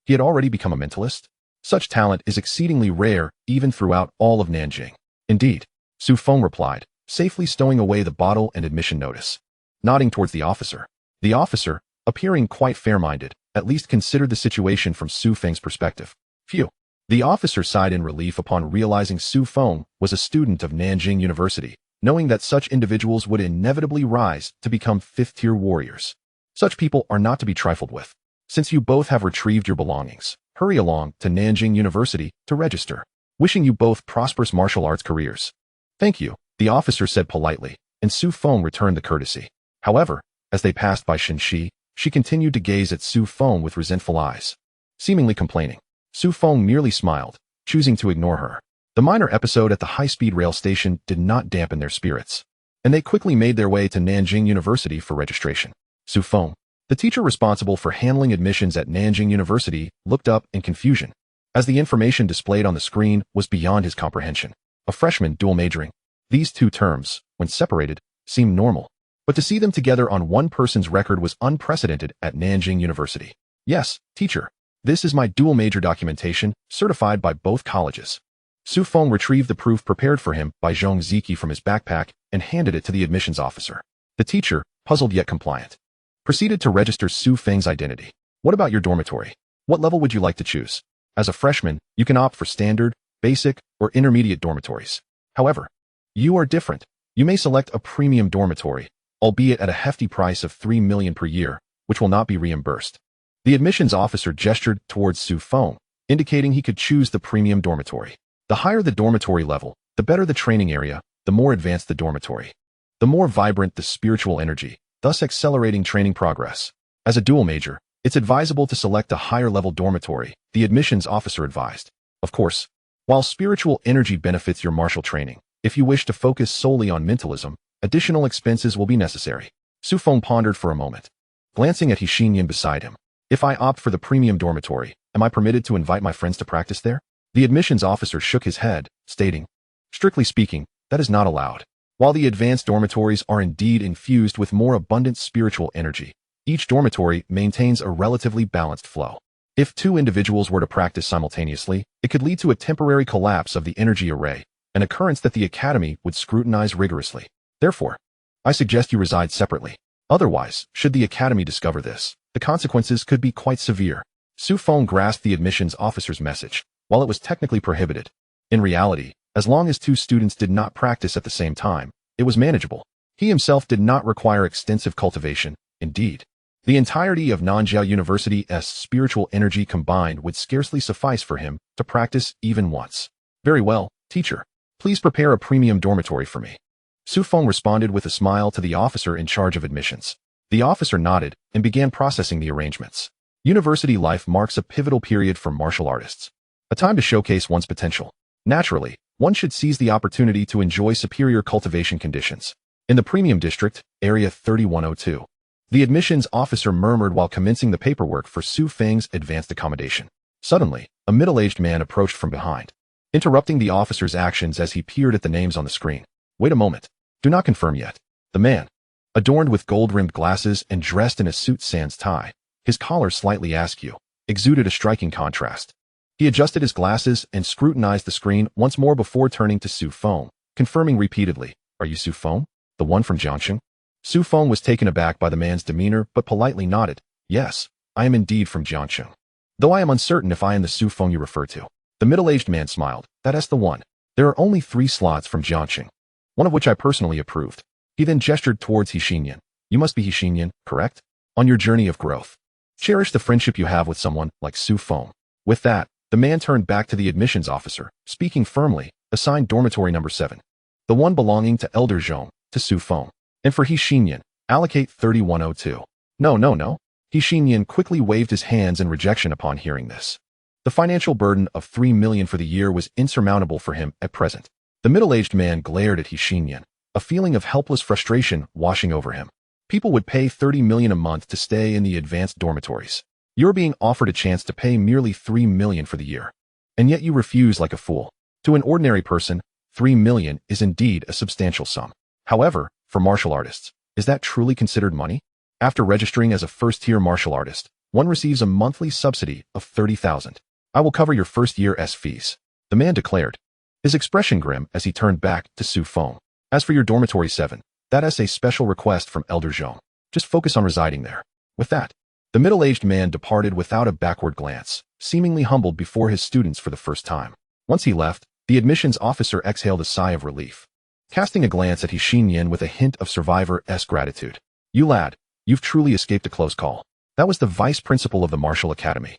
he had already become a mentalist? Such talent is exceedingly rare even throughout all of Nanjing." "Indeed," Su Feng replied, safely stowing away the bottle and admission notice. Nodding towards the officer. The officer, appearing quite fair-minded, at least considered the situation from Su Feng's perspective. Phew. The officer sighed in relief upon realizing Su Feng was a student of Nanjing University, knowing that such individuals would inevitably rise to become fifth-tier warriors. Such people are not to be trifled with. Since you both have retrieved your belongings, hurry along to Nanjing University to register. Wishing you both prosperous martial arts careers. "Thank you," the officer said politely, and Su Feng returned the courtesy. However, as they passed by Xianxia, she continued to gaze at Su Feng with resentful eyes. Seemingly complaining, Su Feng merely smiled, choosing to ignore her. The minor episode at the high-speed rail station did not dampen their spirits, and they quickly made their way to Nanjing University for registration. Su Feng, the teacher responsible for handling admissions at Nanjing University, looked up in confusion, as the information displayed on the screen was beyond his comprehension. A freshman dual majoring. These two terms, when separated, seemed normal, but to see them together on one person's record was unprecedented at Nanjing University. "Yes, teacher. This is my dual major documentation, certified by both colleges." Su Feng retrieved the proof prepared for him by Zhong Ziki from his backpack and handed it to the admissions officer. The teacher, puzzled yet compliant, proceeded to register Su Feng's identity. "What about your dormitory? What level would you like to choose? As a freshman, you can opt for standard, basic, or intermediate dormitories. However, you are different. You may select a premium dormitory, albeit at a hefty price of 3 million per year, which will not be reimbursed." The admissions officer gestured towards Su Feng, indicating he could choose the premium dormitory. The higher the dormitory level, the better the training area, the more advanced the dormitory, the more vibrant the spiritual energy, thus accelerating training progress. As a dual major, it's advisable to select a higher-level dormitory, the admissions officer advised. Of course, while spiritual energy benefits your martial training, if you wish to focus solely on mentalism, additional expenses will be necessary. Su Feng pondered for a moment, glancing at Xianxian beside him. "If I opt for the premium dormitory, am I permitted to invite my friends to practice there?" The admissions officer shook his head, stating, "Strictly speaking, that is not allowed. While the advanced dormitories are indeed infused with more abundant spiritual energy, each dormitory maintains a relatively balanced flow. If two individuals were to practice simultaneously, it could lead to a temporary collapse of the energy array, an occurrence that the academy would scrutinize rigorously. Therefore, I suggest you reside separately. Otherwise, should the academy discover this, the consequences could be quite severe." Su Feng grasped the admissions officer's message. While it was technically prohibited, in reality, as long as two students did not practice at the same time, it was manageable. He himself did not require extensive cultivation. Indeed, the entirety of Nanjing University's spiritual energy combined would scarcely suffice for him to practice even once. "Very well, teacher. Please prepare a premium dormitory for me." Su Feng responded with a smile to the officer in charge of admissions. The officer nodded and began processing the arrangements. University life marks a pivotal period for martial artists, a time to showcase one's potential. Naturally, one should seize the opportunity to enjoy superior cultivation conditions. In the premium district, area 3102, the admissions officer murmured while commencing the paperwork for Su Feng's advanced accommodation. Suddenly, a middle-aged man approached from behind, interrupting the officer's actions as he peered at the names on the screen. "Wait a moment. Do not confirm yet." The man, adorned with gold-rimmed glasses and dressed in a suit sans tie, his collar slightly askew, exuded a striking contrast. He adjusted his glasses and scrutinized the screen once more before turning to Su Feng, confirming repeatedly, "Are you Su Feng? The one from Jiangxing?" Su Feng was taken aback by the man's demeanor but politely nodded, "Yes, I am indeed from Jiangxing. Though I am uncertain if I am the Su Feng you refer to." The middle-aged man smiled. "That's the one. There are only 3 slots from Jiangxing, one of which I personally approved." He then gestured towards Xianxian. "You must be Xianxian, correct? On your journey of growth. Cherish the friendship you have with someone like Su Feng." With that, the man turned back to the admissions officer, speaking firmly, "Assign dormitory number 7. The one belonging to Elder Zhong, to Su Feng. And for Xianxian, allocate 3102. No. Xianxian quickly waved his hands in rejection upon hearing this. The financial burden of 3 million for the year was insurmountable for him at present. The middle-aged man glared at Xianxian, a feeling of helpless frustration washing over him. People would pay 30 million a month to stay in the advanced dormitories. You're being offered a chance to pay merely 3 million for the year. And yet you refuse like a fool. To an ordinary person, 3 million is indeed a substantial sum. However, for martial artists, is that truly considered money? After registering as a first-tier martial artist, one receives a monthly subsidy of 30,000. "I will cover your first year's fees," the man declared, his expression grim as he turned back to Su Feng. "As for your dormitory 7, that's a special request from Elder Zhong. Just focus on residing there." With that, the middle-aged man departed without a backward glance, seemingly humbled before his students for the first time. Once he left, the admissions officer exhaled a sigh of relief, casting a glance at Xianxian with a hint of survivor's gratitude. "You lad, you've truly escaped a close call." That was the vice principal of the martial academy.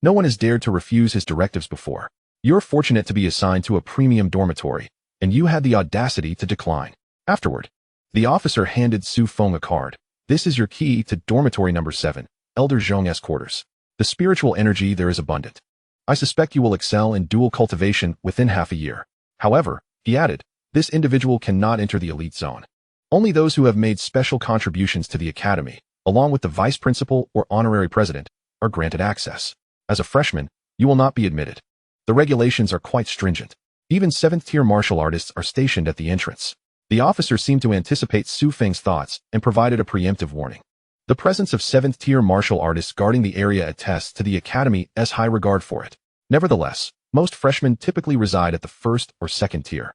No one has dared to refuse his directives before. You're fortunate to be assigned to a premium dormitory, and you had the audacity to decline. Afterward, the officer handed Su Feng a card. "This is your key to dormitory number 7, Elder Zhong's quarters. The spiritual energy there is abundant. I suspect you will excel in dual cultivation within half a year." However, he added, "this individual cannot enter the elite zone. Only those who have made special contributions to the academy, along with the vice principal or honorary president, are granted access. As a freshman, you will not be admitted. The regulations are quite stringent. Even 7th-tier martial artists are stationed at the entrance." The officer seemed to anticipate Su Feng's thoughts and provided a preemptive warning. The presence of 7th-tier martial artists guarding the area attests to the academy's high regard for it. Nevertheless, most freshmen typically reside at the 1st or 2nd tier.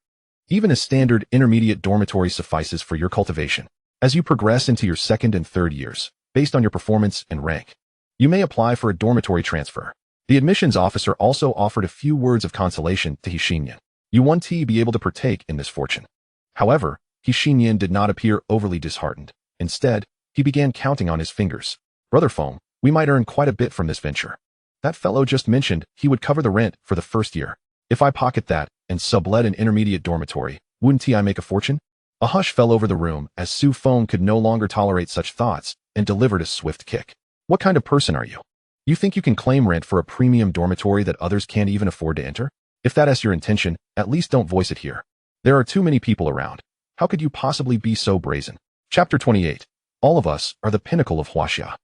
Even a standard intermediate dormitory suffices for your cultivation. As you progress into your 2nd and 3rd years, based on your performance and rank, you may apply for a dormitory transfer. The admissions officer also offered a few words of consolation to Xianxian. You won't be able to partake in this fortune. However, Xianxian did not appear overly disheartened. Instead, he began counting on his fingers. "Brother Feng, we might earn quite a bit from this venture. That fellow just mentioned he would cover the rent for the first year. If I pocket that and sublet an intermediate dormitory, wouldn't I make a fortune?" A hush fell over the room as Su Feng could no longer tolerate such thoughts and delivered a swift kick. "What kind of person are you? You think you can claim rent for a premium dormitory that others can't even afford to enter? If that's your intention, at least don't voice it here. There are too many people around. How could you possibly be so brazen?" Chapter 28. All of us are the pinnacle of Huaxia.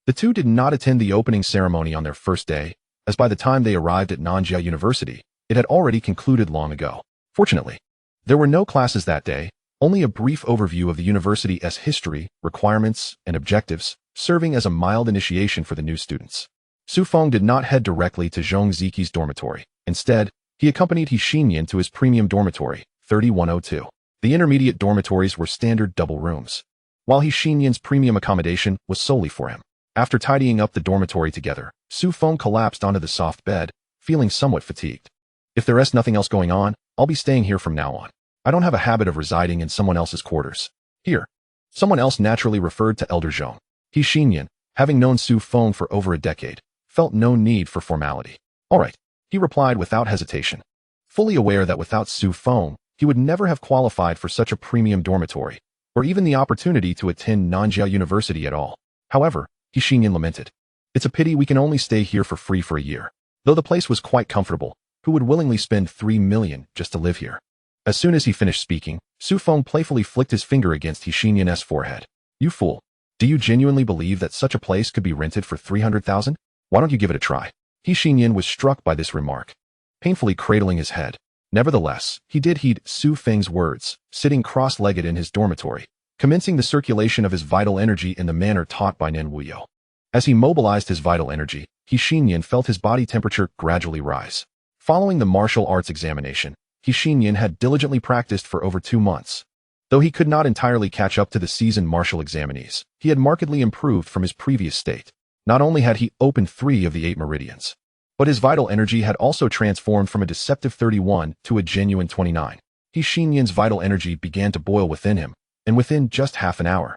The two did not attend the opening ceremony on their first day, as by the time they arrived at Nanjia University, it had already concluded long ago. Fortunately, there were no classes that day, only a brief overview of the university's history, requirements, and objectives, serving as a mild initiation for the new students. Su Feng did not head directly to Zhong Ziqi's dormitory. Instead, he accompanied Xianxian to his premium dormitory, 3102. The intermediate dormitories were standard double rooms, while Xianxian's premium accommodation was solely for him. After tidying up the dormitory together, Su Feng collapsed onto the soft bed, feeling somewhat fatigued. "If there's nothing else going on, I'll be staying here from now on. I don't have a habit of residing in someone else's quarters." Here, someone else naturally referred to Elder Zhong. Xianxian, having known Su Feng for over a decade, felt no need for formality. "All right," he replied without hesitation, fully aware that without Su Feng, he would never have qualified for such a premium dormitory, or even the opportunity to attend Nanjia University at all. However, Xianxian lamented, "It's a pity we can only stay here for free for a year." Though the place was quite comfortable, who would willingly spend 3 million just to live here? As soon as he finished speaking, Su Feng playfully flicked his finger against Xianxian's forehead. "You fool. Do you genuinely believe that such a place could be rented for 300,000? Why don't you give it a try?" Xianxian was struck by this remark, painfully cradling his head. Nevertheless, he did heed Su Feng's words, sitting cross-legged in his dormitory, commencing the circulation of his vital energy in the manner taught by Nen Wuyo. As he mobilized his vital energy, Xinyan felt his body temperature gradually rise. Following the martial arts examination, Xinyan had diligently practiced for over 2 months. Though he could not entirely catch up to the seasoned martial examinees, he had markedly improved from his previous state. Not only had he opened 3 of the 8 meridians, but his vital energy had also transformed from a deceptive 31 to a genuine 29. Xinyan's vital energy began to boil within him, and within just half an hour,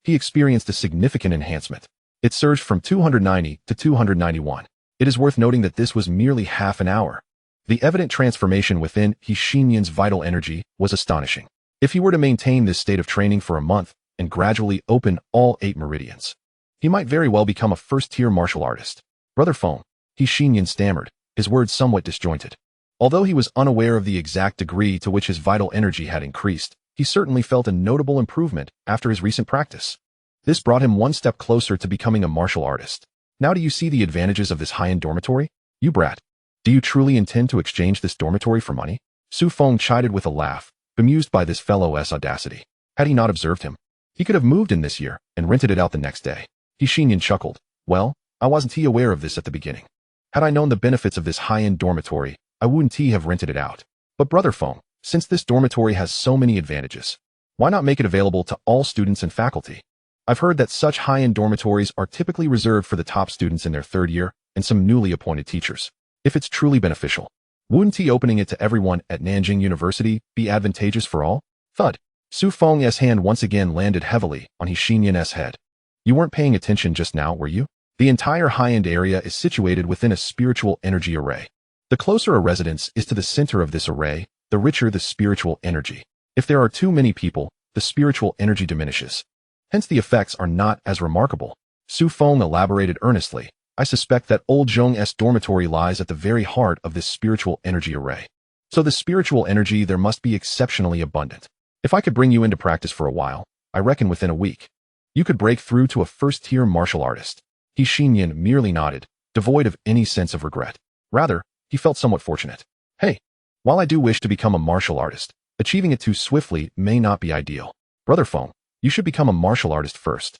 he experienced a significant enhancement. It surged from 290 to 291. It is worth noting that this was merely half an hour. The evident transformation within Xinyan's vital energy was astonishing. If he were to maintain this state of training for a month and gradually open all 8 meridians, he might very well become a first-tier martial artist. Brother Feng, Xinyan stammered, his words somewhat disjointed. Although he was unaware of the exact degree to which his vital energy had increased, he certainly felt a notable improvement after his recent practice. This brought him one step closer to becoming a martial artist. Now do you see the advantages of this high-end dormitory? You brat. Do you truly intend to exchange this dormitory for money? Su Feng chided with a laugh, bemused by this fellow's audacity. Had he not observed him, he could have moved in this year and rented it out the next day. Xinyan chuckled. Well, I wasn't aware of this at the beginning. Had I known the benefits of this high-end dormitory, I wouldn't have rented it out. But Brother Feng, since this dormitory has so many advantages, why not make it available to all students and faculty? I've heard that such high-end dormitories are typically reserved for the top students in their 3rd year and some newly appointed teachers. If it's truly beneficial, wouldn't opening it to everyone at Nanjing University be advantageous for all? Thud. Su Feng's hand once again landed heavily on Xinyan's head. You weren't paying attention just now, were you? The entire high-end area is situated within a spiritual energy array. The closer a residence is to the center of this array, the richer the spiritual energy. If there are too many people, the spiritual energy diminishes. Hence the effects are not as remarkable. Su Feng elaborated earnestly. I suspect that old Zhong's dormitory lies at the very heart of this spiritual energy array. So the spiritual energy there must be exceptionally abundant. If I could bring you into practice for a while, I reckon within a week, you could break through to a first-tier martial artist. Xinyan merely nodded, devoid of any sense of regret. Rather, he felt somewhat fortunate. Hey, while I do wish to become a martial artist, achieving it too swiftly may not be ideal. Brother Feng, you should become a martial artist first.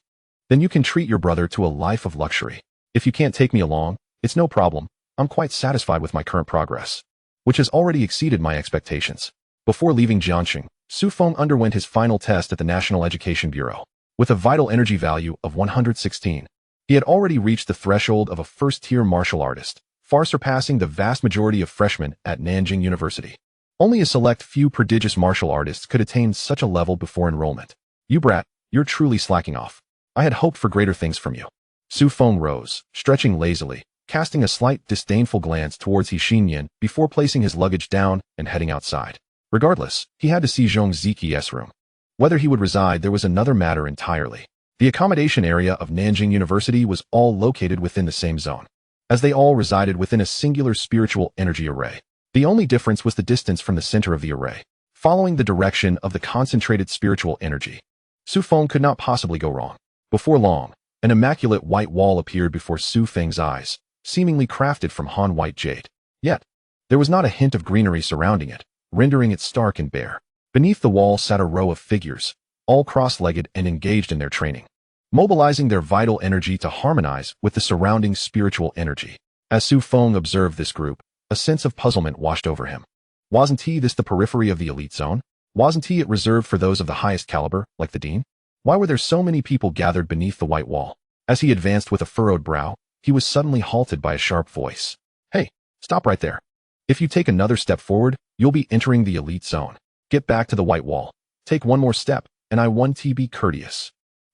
Then you can treat your brother to a life of luxury. If you can't take me along, it's no problem. I'm quite satisfied with my current progress, which has already exceeded my expectations. Before leaving Jiangxing, Su Feng underwent his final test at the National Education Bureau. With a vital energy value of 116, he had already reached the threshold of a first-tier martial artist, far surpassing the vast majority of freshmen at Nanjing University. Only a select few prodigious martial artists could attain such a level before enrollment. You brat, you're truly slacking off. I had hoped for greater things from you. Su Feng rose, stretching lazily, casting a slight disdainful glance towards Xinyan before placing his luggage down and heading outside. Regardless, he had to see Zhong Ziqi's room. Whether he would reside there was another matter entirely. The accommodation area of Nanjing University was all located within the same zone, as they all resided within a singular spiritual energy array. The only difference was the distance from the center of the array. Following the direction of the concentrated spiritual energy, Su Feng could not possibly go wrong. Before long, an immaculate white wall appeared before Su Feng's eyes, seemingly crafted from Han white jade. Yet, there was not a hint of greenery surrounding it, rendering it stark and bare. Beneath the wall sat a row of figures, all cross-legged and engaged in their training, mobilizing their vital energy to harmonize with the surrounding spiritual energy. As Su Feng observed this group, a sense of puzzlement washed over him. Wasn't this the periphery of the elite zone? Wasn't it reserved for those of the highest caliber, like the dean? Why were there so many people gathered beneath the white wall? As he advanced with a furrowed brow, he was suddenly halted by a sharp voice. Hey, stop right there. If you take another step forward, you'll be entering the elite zone. Get back to the white wall. Take one more step, and I want to be courteous.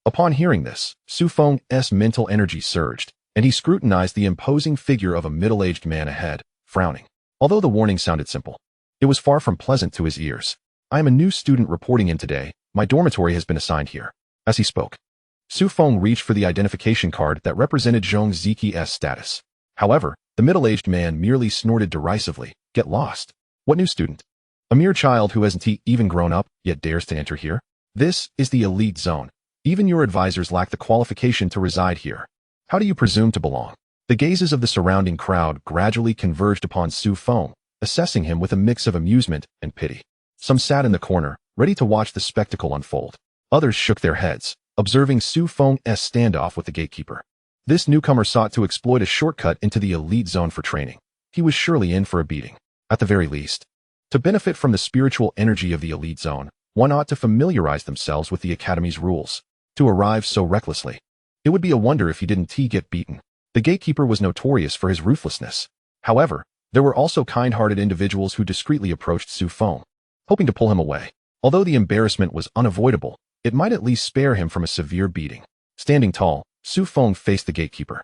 Upon hearing this, Su Feng's mental energy surged, and he scrutinized the imposing figure of a middle-aged man ahead, frowning. Although the warning sounded simple, it was far from pleasant to his ears. I am a new student reporting in today. My dormitory has been assigned here. As he spoke, Su Feng reached for the identification card that represented Zhong Ziqi's status. However, the middle-aged man merely snorted derisively. Get lost. What new student? A mere child who hasn't even grown up, yet dares to enter here? This is the elite zone. Even your advisors lack the qualification to reside here. How do you presume to belong? The gazes of the surrounding crowd gradually converged upon Su Feng, assessing him with a mix of amusement and pity. Some sat in the corner, ready to watch the spectacle unfold. Others shook their heads, observing Su Feng's standoff with the gatekeeper. This newcomer sought to exploit a shortcut into the elite zone for training. He was surely in for a beating. At the very least, to benefit from the spiritual energy of the elite zone, one ought to familiarize themselves with the academy's rules. To arrive so recklessly, it would be a wonder if he didn't get beaten. The gatekeeper was notorious for his ruthlessness. However, there were also kind-hearted individuals who discreetly approached Su Feng, hoping to pull him away. Although the embarrassment was unavoidable, it might at least spare him from a severe beating. Standing tall, Su Feng faced the gatekeeper,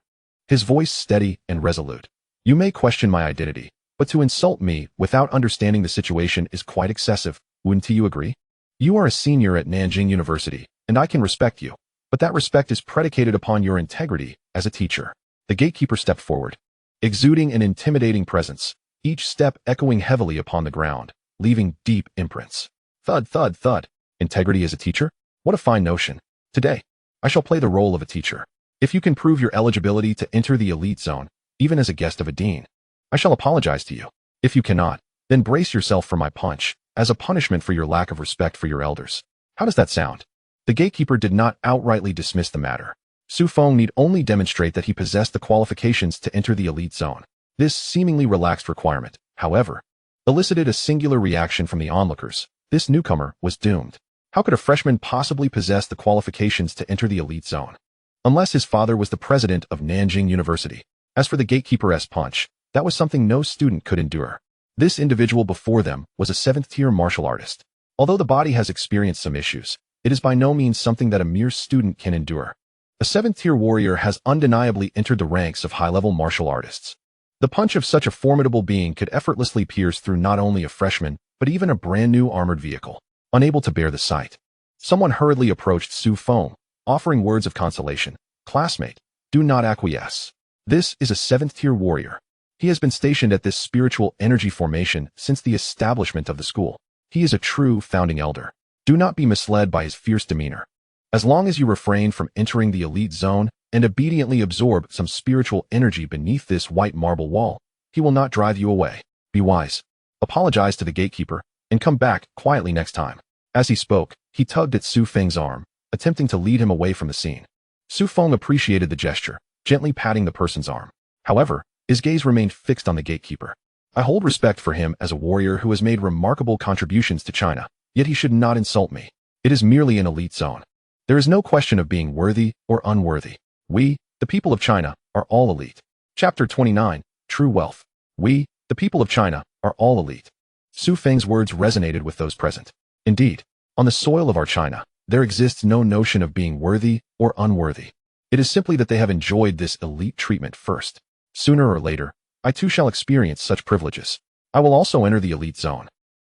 his voice steady and resolute. You may question my identity, but to insult me without understanding the situation is quite excessive, wouldn't you agree? You are a senior at Nanjing University, and I can respect you, but that respect is predicated upon your integrity as a teacher. The gatekeeper stepped forward, exuding an intimidating presence, each step echoing heavily upon the ground, leaving deep imprints. Thud, thud, thud. Integrity as a teacher? What a fine notion. Today, I shall play the role of a teacher. If you can prove your eligibility to enter the elite zone, even as a guest of a dean, I shall apologize to you. If you cannot, then brace yourself for my punch, as a punishment for your lack of respect for your elders. How does that sound? The gatekeeper did not outrightly dismiss the matter. Su Feng need only demonstrate that he possessed the qualifications to enter the elite zone. This seemingly relaxed requirement, however, elicited a singular reaction from the onlookers. This newcomer was doomed. How could a freshman possibly possess the qualifications to enter the elite zone? Unless his father was the president of Nanjing University. As for the gatekeeper's punch, that was something no student could endure. This individual before them was a 7th-tier martial artist. Although the body has experienced some issues, it is by no means something that a mere student can endure. A 7th-tier warrior has undeniably entered the ranks of high-level martial artists. The punch of such a formidable being could effortlessly pierce through not only a freshman, but even a brand-new armored vehicle. Unable to bear the sight, someone hurriedly approached Su Feng, offering words of consolation. Classmate, do not acquiesce. This is a 7th-tier warrior. He has been stationed at this spiritual energy formation since the establishment of the school. He is a true founding elder. Do not be misled by his fierce demeanor. As long as you refrain from entering the elite zone and obediently absorb some spiritual energy beneath this white marble wall, he will not drive you away. Be wise. Apologize to the gatekeeper and come back quietly next time. As he spoke, he tugged at Su Feng's arm, attempting to lead him away from the scene. Su Feng appreciated the gesture, gently patting the person's arm. However, his gaze remained fixed on the gatekeeper. I hold respect for him as a warrior who has made remarkable contributions to China, yet he should not insult me. It is merely an elite zone. There is no question of being worthy or unworthy. We, the people of China, are all elite. Chapter 29, True Wealth. We, the people of China, are all elite. Su Feng's words resonated with those present. Indeed, on the soil of our China, there exists no notion of being worthy or unworthy. It is simply that they have enjoyed this elite treatment first. Sooner or later, I too shall experience such privileges. I will also enter the elite zone.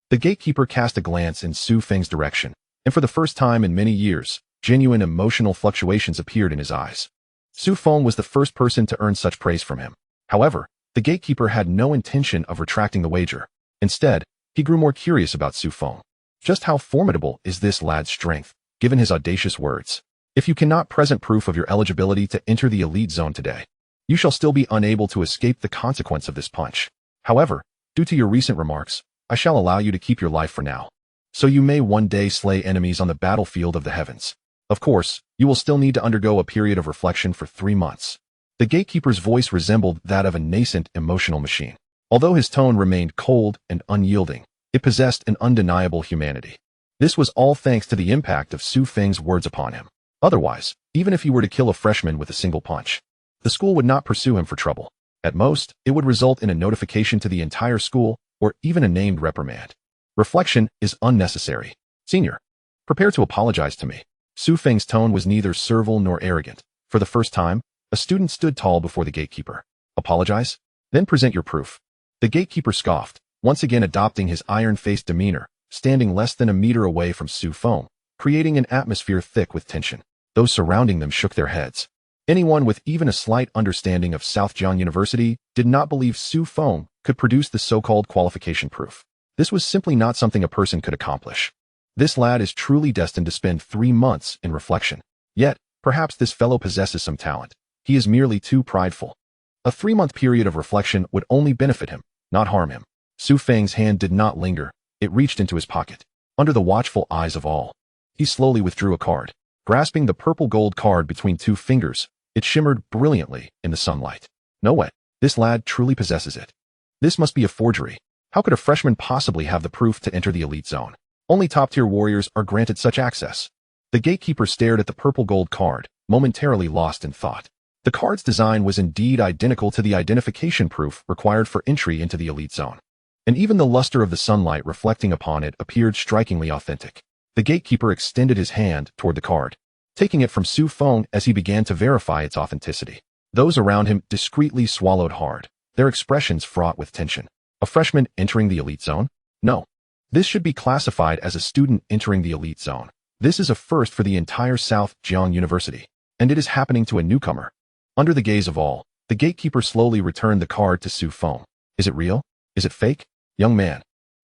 The gatekeeper cast a glance in Su Feng's direction, and for the first time in many years, genuine emotional fluctuations appeared in his eyes. Su Feng was the first person to earn such praise from him. However, the gatekeeper had no intention of retracting the wager. Instead, he grew more curious about Su Feng. Just how formidable is this lad's strength, given his audacious words? If you cannot present proof of your eligibility to enter the elite zone today, you shall still be unable to escape the consequence of this punch. However, due to your recent remarks, I shall allow you to keep your life for now. So you may one day slay enemies on the battlefield of the heavens. Of course, you will still need to undergo a period of reflection for 3 months. The gatekeeper's voice resembled that of a nascent emotional machine. Although his tone remained cold and unyielding, it possessed an undeniable humanity. This was all thanks to the impact of Su Feng's words upon him. Otherwise, even if he were to kill a freshman with a single punch, the school would not pursue him for trouble. At most, it would result in a notification to the entire school or even a named reprimand. Reflection is unnecessary. Senior, prepare to apologize to me. Su Feng's tone was neither servile nor arrogant. For the first time, a student stood tall before the gatekeeper. Apologize? Then present your proof. The gatekeeper scoffed, once again adopting his iron-faced demeanor, standing less than a meter away from Su Feng, creating an atmosphere thick with tension. Those surrounding them shook their heads. Anyone with even a slight understanding of South Jiang University did not believe Su Feng could produce the so-called qualification proof. This was simply not something a person could accomplish. This lad is truly destined to spend 3 months in reflection. Yet, perhaps this fellow possesses some talent. He is merely too prideful. A 3-month period of reflection would only benefit him, not harm him. Su Feng's hand did not linger. It reached into his pocket. Under the watchful eyes of all, he slowly withdrew a card. Grasping the purple gold card between 2 fingers, It shimmered brilliantly in the sunlight. No way. This lad truly possesses it. This must be a forgery. How could a freshman possibly have the proof to enter the elite zone? Only top-tier warriors are granted such access. The gatekeeper stared at the purple gold card, momentarily lost in thought. The card's design was indeed identical to the identification proof required for entry into the elite zone. And even the luster of the sunlight reflecting upon it appeared strikingly authentic. The gatekeeper extended his hand toward the card, taking it from Su Feng as he began to verify its authenticity. Those around him discreetly swallowed hard, their expressions fraught with tension. A freshman entering the elite zone? No. This should be classified as a student entering the elite zone. This is a first for the entire South Jiang University, and it is happening to a newcomer. Under the gaze of all, the gatekeeper slowly returned the card to Su Feng. Is it real? Is it fake? Young man,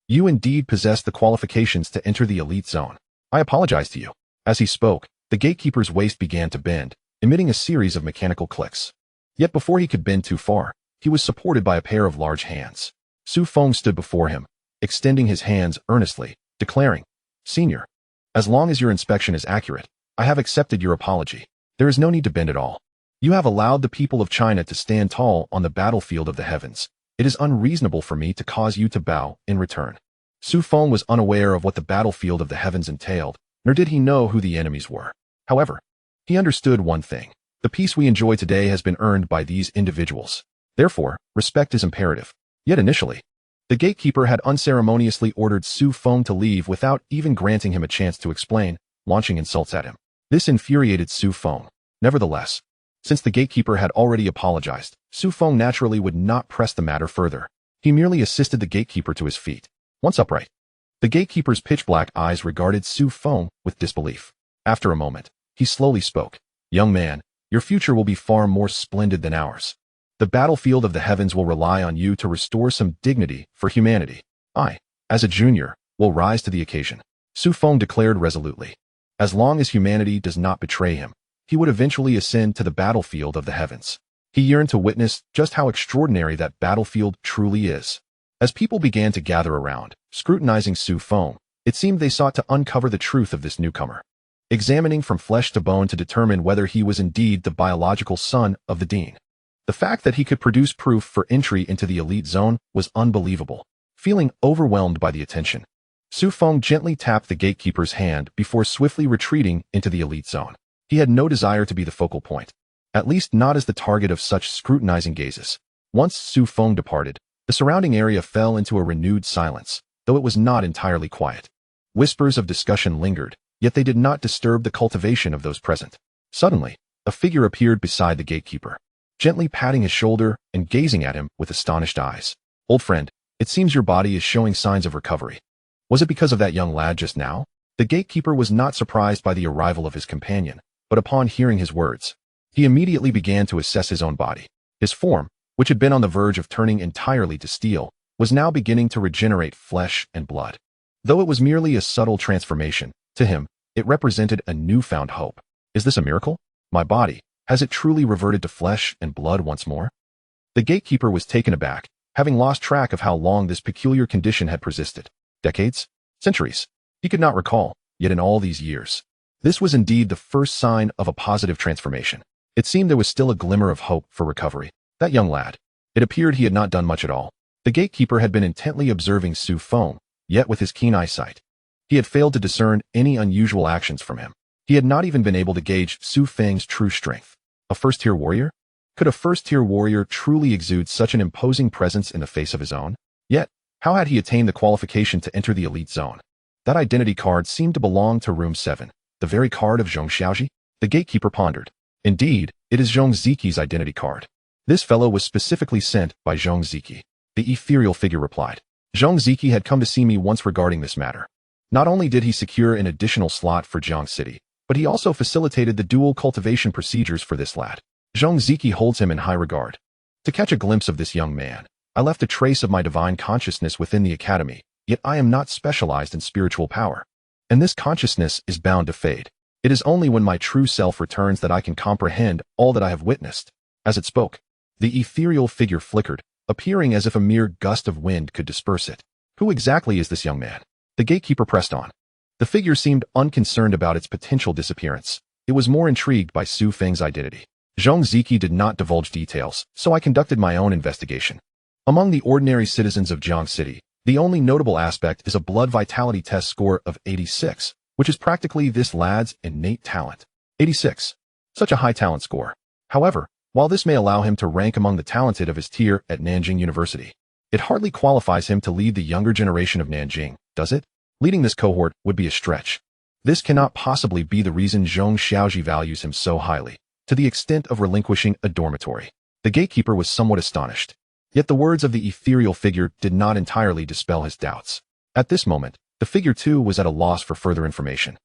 you indeed possess the qualifications to enter the elite zone. I apologize to you. As he spoke, the gatekeeper's waist began to bend, emitting a series of mechanical clicks. Yet before he could bend too far, he was supported by a pair of large hands. Su Feng stood before him, extending his hands earnestly, declaring, "Senior, as long as your inspection is accurate, I have accepted your apology. There is no need to bend at all. You have allowed the people of China to stand tall on the battlefield of the heavens. It is unreasonable for me to cause you to bow in return." Su Feng was unaware of what the battlefield of the heavens entailed, nor did he know who the enemies were. However, he understood one thing. The peace we enjoy today has been earned by these individuals. Therefore, respect is imperative. Yet initially, the gatekeeper had unceremoniously ordered Su Feng to leave without even granting him a chance to explain, launching insults at him. This infuriated Su Feng. Nevertheless, since the gatekeeper had already apologized, Su Feng naturally would not press the matter further. He merely assisted the gatekeeper to his feet. Once upright, the gatekeeper's pitch-black eyes regarded Su Feng with disbelief. After a moment, he slowly spoke. "Young man, your future will be far more splendid than ours. The battlefield of the heavens will rely on you to restore some dignity for humanity. I, as a junior, will rise to the occasion." Su Feng declared resolutely. As long as humanity does not betray him, he would eventually ascend to the battlefield of the heavens. He yearned to witness just how extraordinary that battlefield truly is. As people began to gather around, scrutinizing Su Feng, it seemed they sought to uncover the truth of this newcomer, examining from flesh to bone to determine whether he was indeed the biological son of the dean. The fact that he could produce proof for entry into the elite zone was unbelievable. Feeling overwhelmed by the attention, Su Feng gently tapped the gatekeeper's hand before swiftly retreating into the elite zone. He had no desire to be the focal point, at least not as the target of such scrutinizing gazes. Once Su Feng departed, the surrounding area fell into a renewed silence, though it was not entirely quiet. Whispers of discussion lingered, yet they did not disturb the cultivation of those present. Suddenly, a figure appeared beside the gatekeeper, gently patting his shoulder and gazing at him with astonished eyes. "Old friend, it seems your body is showing signs of recovery. Was it because of that young lad just now?" The gatekeeper was not surprised by the arrival of his companion, but upon hearing his words, he immediately began to assess his own body. His form, which had been on the verge of turning entirely to steel, was now beginning to regenerate flesh and blood. Though it was merely a subtle transformation, to him, it represented a newfound hope. "Is this a miracle? My body, has it truly reverted to flesh and blood once more?" The gatekeeper was taken aback, having lost track of how long this peculiar condition had persisted. Decades? Centuries? He could not recall, yet in all these years, this was indeed the first sign of a positive transformation. It seemed there was still a glimmer of hope for recovery. That young lad. It appeared he had not done much at all. The gatekeeper had been intently observing Su Feng, yet with his keen eyesight, he had failed to discern any unusual actions from him. He had not even been able to gauge Su Feng's true strength. A first-tier warrior? Could a first-tier warrior truly exude such an imposing presence in the face of his own? Yet, how had he attained the qualification to enter the elite zone? That identity card seemed to belong to Room 7, the very card of Zhong Xiaoji. The gatekeeper pondered. Indeed, it is Zhong Ziqi's identity card. This fellow was specifically sent by Zhong Ziqi. The ethereal figure replied. Zhong Ziqi had come to see me once regarding this matter. Not only did he secure an additional slot for Jiang City, but he also facilitated the dual cultivation procedures for this lad. Zhong Ziqi holds him in high regard. To catch a glimpse of this young man, I left a trace of my divine consciousness within the academy, yet I am not specialized in spiritual power. And this consciousness is bound to fade. It is only when my true self returns that I can comprehend all that I have witnessed. As it spoke, the ethereal figure flickered, appearing as if a mere gust of wind could disperse it. Who exactly is this young man? The gatekeeper pressed on. The figure seemed unconcerned about its potential disappearance. It was more intrigued by Su Feng's identity. Zhong Ziki did not divulge details, so I conducted my own investigation. Among the ordinary citizens of Jiang City, the only notable aspect is a blood vitality test score of 86, which is practically this lad's innate talent. 86. Such a high talent score. However, while this may allow him to rank among the talented of his tier at Nanjing University, it hardly qualifies him to lead the younger generation of Nanjing, does it? Leading this cohort would be a stretch. This cannot possibly be the reason Zhong Xiaoji values him so highly, to the extent of relinquishing a dormitory. The gatekeeper was somewhat astonished. Yet the words of the ethereal figure did not entirely dispel his doubts. At this moment, the figure too was at a loss for further information.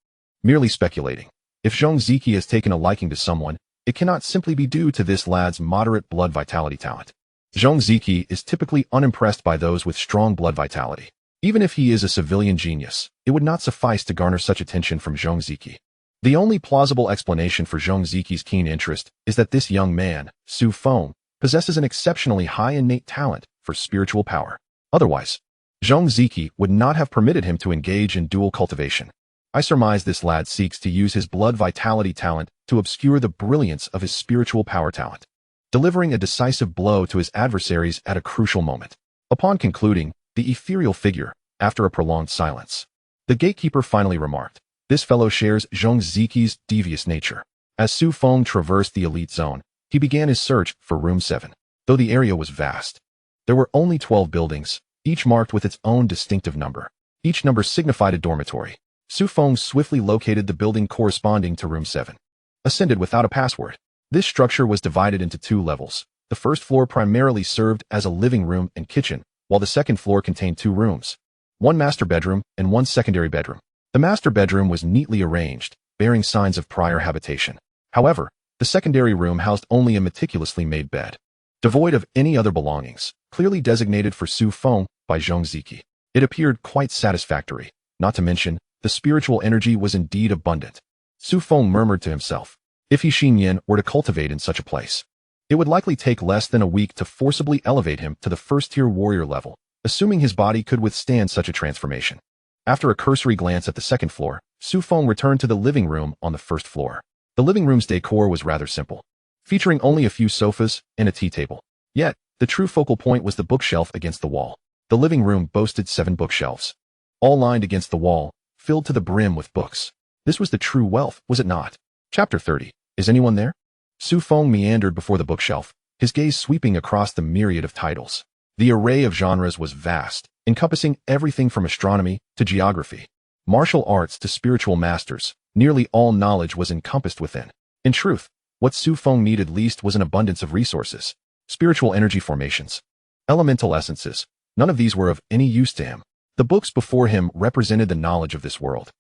Merely speculating. If Zhong Ziki has taken a liking to someone, it cannot simply be due to this lad's moderate blood vitality talent. Zhong Ziki is typically unimpressed by those with strong blood vitality. Even if he is a civilian genius, it would not suffice to garner such attention from Zhong Ziki. The only plausible explanation for Zhong Ziki's keen interest is that this young man, Su Feng, possesses an exceptionally high innate talent for spiritual power. Otherwise, Zhong Ziki would not have permitted him to engage in dual cultivation. I surmise this lad seeks to use his blood vitality talent to obscure the brilliance of his spiritual power talent, delivering a decisive blow to his adversaries at a crucial moment. Upon concluding, the ethereal figure, after a prolonged silence, the gatekeeper finally remarked, "This fellow shares Zhong Ziki's devious nature." As Su Feng traversed the elite zone, he began his search for room 7. Though the area was vast, there were only 12 buildings, each marked with its own distinctive number. Each number signified a dormitory. Su Feng swiftly located the building corresponding to room 7. Ascended without a password. This structure was divided into 2 levels. The first floor primarily served as a living room and kitchen, while the second floor contained 2 rooms, 1 master bedroom and 1 secondary bedroom. The master bedroom was neatly arranged, bearing signs of prior habitation. However, the secondary room housed only a meticulously made bed, devoid of any other belongings, clearly designated for Su Feng by Zhong Ziki. It appeared quite satisfactory, not to mention, the spiritual energy was indeed abundant. Su Feng murmured to himself, if he Xinyan were to cultivate in such a place, it would likely take less than a week to forcibly elevate him to the first-tier warrior level, assuming his body could withstand such a transformation. After a cursory glance at the second floor, Su Feng returned to the living room on the first floor. The living room's decor was rather simple, featuring only a few sofas and a tea table. Yet, the true focal point was the bookshelf against the wall. The living room boasted 7 bookshelves, all lined against the wall, filled to the brim with books. This was the true wealth, was it not? Chapter 30. Is anyone there? Su Feng meandered before the bookshelf, his gaze sweeping across the myriad of titles. The array of genres was vast, encompassing everything from astronomy to geography, martial arts to spiritual masters. Nearly all knowledge was encompassed within. In truth, what Su Feng needed least was an abundance of resources. Spiritual energy formations, elemental essences, none of these were of any use to him. The books before him represented the knowledge of this world,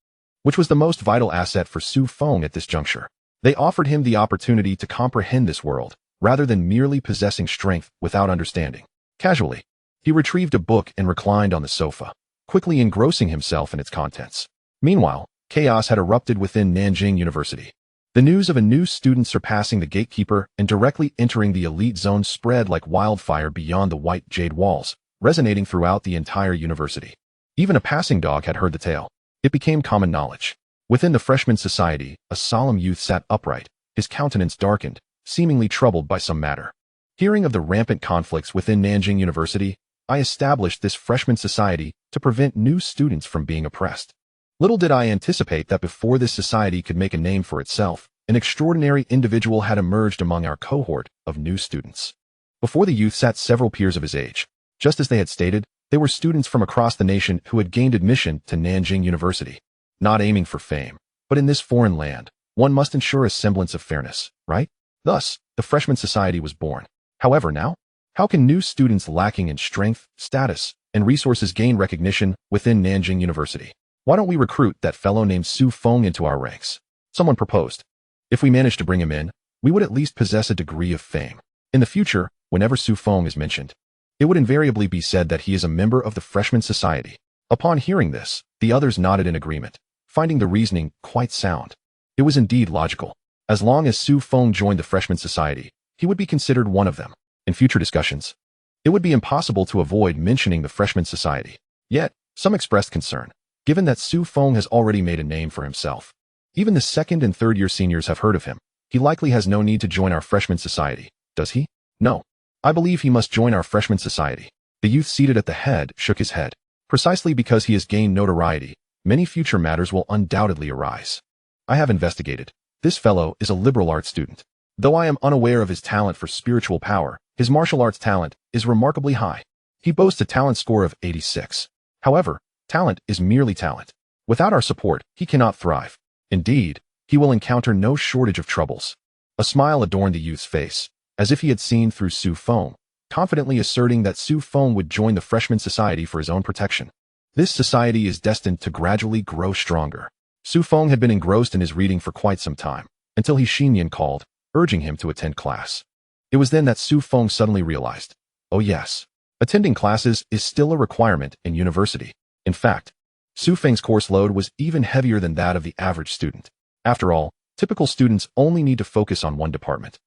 which was the most vital asset for Su Feng at this juncture. They offered him the opportunity to comprehend this world, rather than merely possessing strength without understanding. Casually, he retrieved a book and reclined on the sofa, quickly engrossing himself in its contents. Meanwhile, chaos had erupted within Nanjing University. The news of a new student surpassing the gatekeeper and directly entering the elite zone spread like wildfire beyond the white jade walls, resonating throughout the entire university. Even a passing dog had heard the tale. It became common knowledge. Within the freshman society, a solemn youth sat upright, his countenance darkened, seemingly troubled by some matter. Hearing of the rampant conflicts within Nanjing University, I established this freshman society to prevent new students from being oppressed. Little did I anticipate that before this society could make a name for itself, an extraordinary individual had emerged among our cohort of new students. Before the youth sat several peers of his age. Just as they had stated, they were students from across the nation who had gained admission to Nanjing University. Not aiming for fame, but in this foreign land, one must ensure a semblance of fairness, right? Thus, the freshman society was born. However, now, how can new students lacking in strength, status, and resources gain recognition within Nanjing University? Why don't we recruit that fellow named Su Feng into our ranks? Someone proposed. If we managed to bring him in, we would at least possess a degree of fame. In the future, whenever Su Feng is mentioned, it would invariably be said that he is a member of the freshman society. Upon hearing this, the others nodded in agreement, finding the reasoning quite sound. It was indeed logical. As long as Su Feng joined the freshman society, he would be considered one of them. In future discussions, it would be impossible to avoid mentioning the freshman society. Yet, some expressed concern, given that Su Feng has already made a name for himself. Even the second and third year seniors have heard of him. He likely has no need to join our freshman society, does he? No. I believe he must join our freshman society. The youth seated at the head shook his head. Precisely because he has gained notoriety, many future matters will undoubtedly arise. I have investigated. This fellow is a liberal arts student. Though I am unaware of his talent for spiritual power, his martial arts talent is remarkably high. He boasts a talent score of 86. However, talent is merely talent. Without our support, he cannot thrive. Indeed, he will encounter no shortage of troubles. A smile adorned the youth's face, as if he had seen through Su Feng, confidently asserting that Su Feng would join the freshman society for his own protection. This society is destined to gradually grow stronger. Su Feng had been engrossed in his reading for quite some time, until he Xinyan called, urging him to attend class. It was then that Su Feng suddenly realized, oh yes, attending classes is still a requirement in university. In fact, Su Feng's course load was even heavier than that of the average student. After all, typical students only need to focus on one department,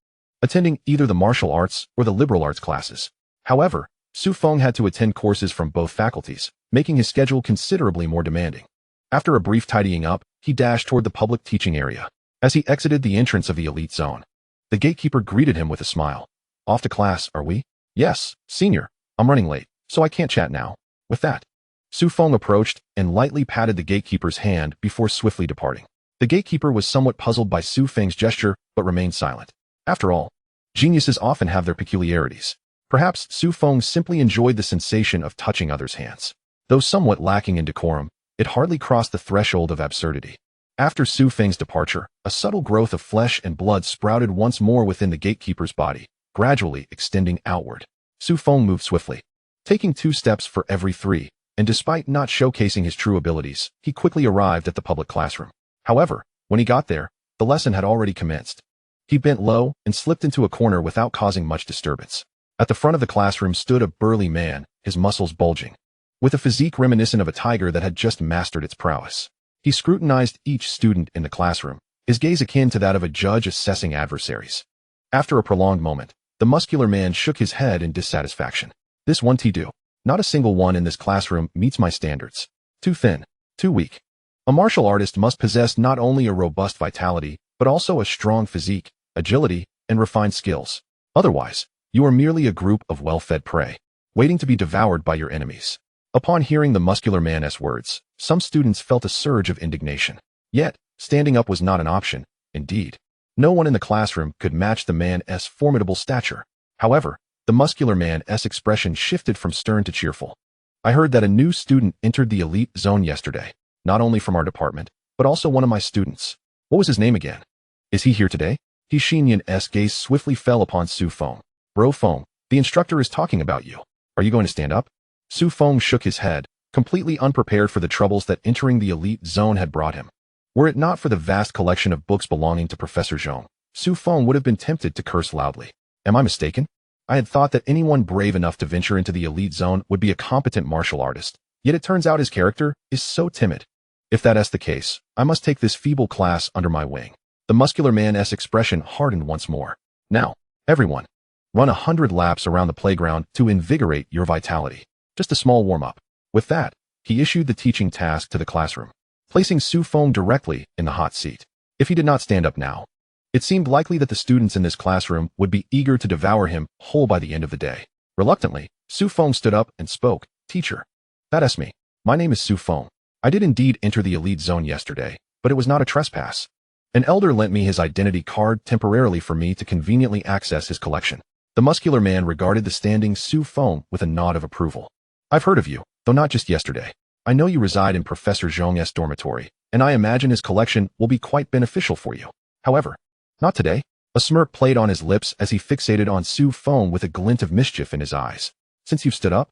attending either the martial arts or the liberal arts classes. However, Su Feng had to attend courses from both faculties, making his schedule considerably more demanding. After a brief tidying up, he dashed toward the public teaching area. As he exited the entrance of the elite zone, the gatekeeper greeted him with a smile. Off to class, are we? Yes, senior. I'm running late, so I can't chat now. With that, Su Feng approached and lightly patted the gatekeeper's hand before swiftly departing. The gatekeeper was somewhat puzzled by Su Feng's gesture, but remained silent. After all, geniuses often have their peculiarities. Perhaps Su Feng simply enjoyed the sensation of touching others' hands. Though somewhat lacking in decorum, it hardly crossed the threshold of absurdity. After Su Feng's departure, a subtle growth of flesh and blood sprouted once more within the gatekeeper's body, gradually extending outward. Su Feng moved swiftly, taking 2 steps for every 3, and despite not showcasing his true abilities, he quickly arrived at the public classroom. However, when he got there, the lesson had already commenced. He bent low and slipped into a corner without causing much disturbance. At the front of the classroom stood a burly man, his muscles bulging, with a physique reminiscent of a tiger that had just mastered its prowess. He scrutinized each student in the classroom, his gaze akin to that of a judge assessing adversaries. After a prolonged moment, the muscular man shook his head in dissatisfaction. This won't do. Not a single one in this classroom meets my standards. Too thin, too weak. A martial artist must possess not only a robust vitality, but also a strong physique, agility, and refined skills. Otherwise, you are merely a group of well-fed prey, waiting to be devoured by your enemies. Upon hearing the muscular man's words, some students felt a surge of indignation. Yet, standing up was not an option. Indeed, no one in the classroom could match the man's formidable stature. However, the muscular man's expression shifted from stern to cheerful. I heard that a new student entered the elite zone yesterday, not only from our department, but also one of my students. What was his name again? Is he here today? He Xinyan's gaze swiftly fell upon Su Feng. Bro Feng, the instructor is talking about you. Are you going to stand up? Su Feng shook his head, completely unprepared for the troubles that entering the elite zone had brought him. Were it not for the vast collection of books belonging to Professor Zhong, Su Feng would have been tempted to curse loudly. Am I mistaken? I had thought that anyone brave enough to venture into the elite zone would be a competent martial artist, yet it turns out his character is so timid. If that's the case, I must take this feeble class under my wing. The muscular man's expression hardened once more. Now, everyone, run 100 laps around the playground to invigorate your vitality. Just a small warm-up. With that, he issued the teaching task to the classroom, placing Su Feng directly in the hot seat. If he did not stand up now, it seemed likely that the students in this classroom would be eager to devour him whole by the end of the day. Reluctantly, Su Feng stood up and spoke. Teacher. That's me. My name is Su Feng. I did indeed enter the elite zone yesterday, but it was not a trespass. An elder lent me his identity card temporarily for me to conveniently access his collection. The muscular man regarded the standing Su Feng with a nod of approval. I've heard of you, though not just yesterday. I know you reside in Professor Zhong's dormitory, and I imagine his collection will be quite beneficial for you. However, not today. A smirk played on his lips as he fixated on Su Feng with a glint of mischief in his eyes. Since you've stood up,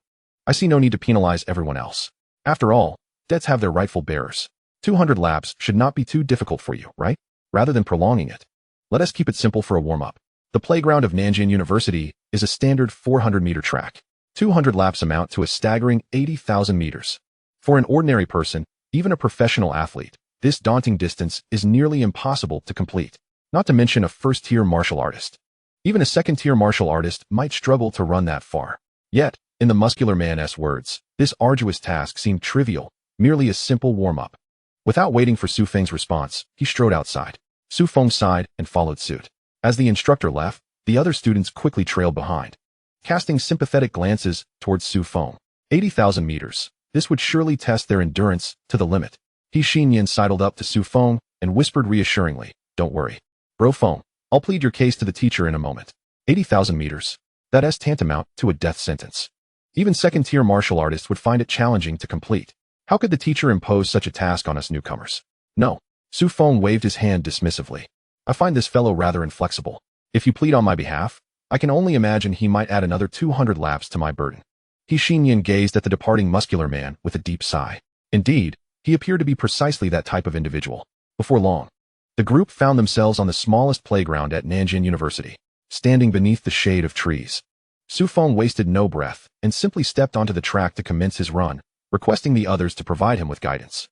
I see no need to penalize everyone else. After all, debts have their rightful bearers. 200 laps should not be too difficult for you, right? Rather than prolonging it, let us keep it simple for a warm-up. The playground of Nanjing University is a standard 400-meter track. 200 laps amount to a staggering 80,000 meters. For an ordinary person, even a professional athlete, this daunting distance is nearly impossible to complete. Not to mention a first-tier martial artist. Even a second-tier martial artist might struggle to run that far. Yet, in the muscular man's words, this arduous task seemed trivial, merely a simple warm-up. Without waiting for Su Feng's response, he strode outside. Su Feng sighed and followed suit. As the instructor left, the other students quickly trailed behind, casting sympathetic glances towards Su Feng. 80,000 meters. This would surely test their endurance to the limit. Xinyan sidled up to Su Feng and whispered reassuringly, "Don't worry. Bro Feng, I'll plead your case to the teacher in a moment." 80,000 meters. That is tantamount to a death sentence. Even second-tier martial artists would find it challenging to complete. How could the teacher impose such a task on us newcomers? No. Su Feng waved his hand dismissively. I find this fellow rather inflexible. If you plead on my behalf, I can only imagine he might add another 200 laps to my burden. Xinyan gazed at the departing muscular man with a deep sigh. Indeed, he appeared to be precisely that type of individual. Before long, the group found themselves on the smallest playground at Nanjing University, standing beneath the shade of trees. Su Feng wasted no breath and simply stepped onto the track to commence his run, requesting the others to provide him with guidance.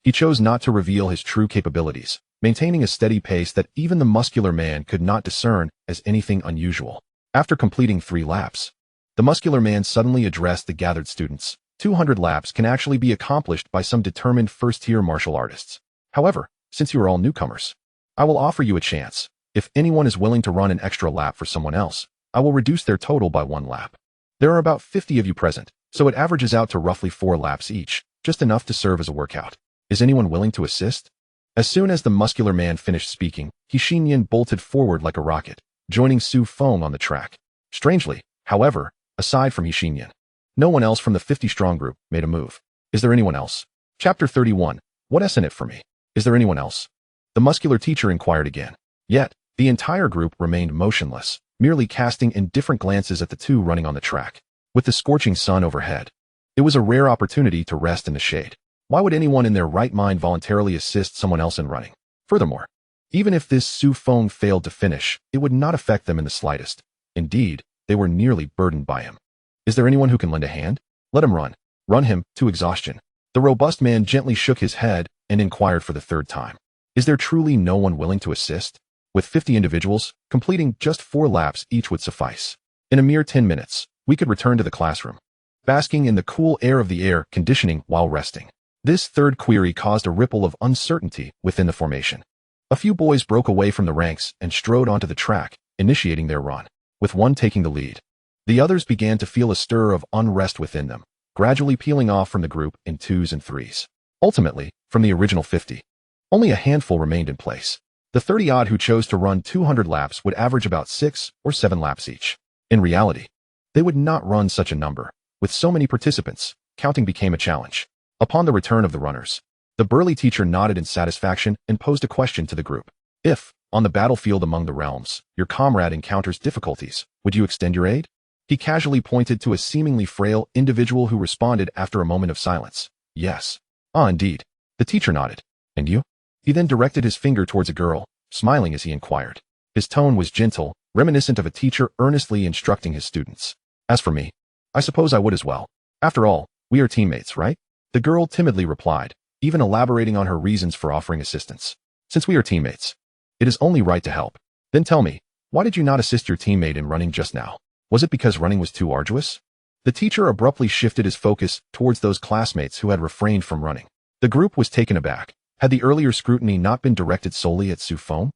He chose not to reveal his true capabilities, maintaining a steady pace that even the muscular man could not discern as anything unusual. After completing 3 laps, the muscular man suddenly addressed the gathered students. 200 laps can actually be accomplished by some determined first-tier martial artists. However, since you are all newcomers, I will offer you a chance. If anyone is willing to run an extra lap for someone else, I will reduce their total by 1 lap. There are about 50 of you present, so it averages out to roughly 4 laps each, just enough to serve as a workout. Is anyone willing to assist? As soon as the muscular man finished speaking, Xinyan bolted forward like a rocket, joining Su Feng on the track. Strangely, however, aside from Xinyan, no one else from the 50-strong group made a move. Is there anyone else? Chapter 31. What's in it for me? Is there anyone else? The muscular teacher inquired again. Yet, the entire group remained motionless, merely casting indifferent glances at the two running on the track. With the scorching sun overhead, it was a rare opportunity to rest in the shade. Why would anyone in their right mind voluntarily assist someone else in running? Furthermore, even if this Su Feng failed to finish, it would not affect them in the slightest. Indeed, they were nearly burdened by him. Is there anyone who can lend a hand? Let him run. Run him to exhaustion. The robust man gently shook his head and inquired for the 3rd time. Is there truly no one willing to assist? With 50 individuals, completing just 4 laps each would suffice. In a mere 10 minutes, we could return to the classroom, basking in the cool air of the air conditioning while resting. This 3rd query caused a ripple of uncertainty within the formation. A few boys broke away from the ranks and strode onto the track, initiating their run, with one taking the lead. The others began to feel a stir of unrest within them, gradually peeling off from the group in 2s and 3s. Ultimately, from the original 50, only a handful remained in place. The 30-odd who chose to run 200 laps would average about 6 or 7 laps each. In reality, they would not run such a number. With so many participants, counting became a challenge. Upon the return of the runners, the burly teacher nodded in satisfaction and posed a question to the group. If, on the battlefield among the realms, your comrade encounters difficulties, would you extend your aid? He casually pointed to a seemingly frail individual who responded after a moment of silence. Yes. Ah, indeed. The teacher nodded. And you? He then directed his finger towards a girl, smiling as he inquired. His tone was gentle, reminiscent of a teacher earnestly instructing his students. As for me, I suppose I would as well. After all, we are teammates, right? The girl timidly replied, even elaborating on her reasons for offering assistance. Since we are teammates, it is only right to help. Then tell me, why did you not assist your teammate in running just now? Was it because running was too arduous? The teacher abruptly shifted his focus towards those classmates who had refrained from running. The group was taken aback. Had the earlier scrutiny not been directed solely at Su Feng?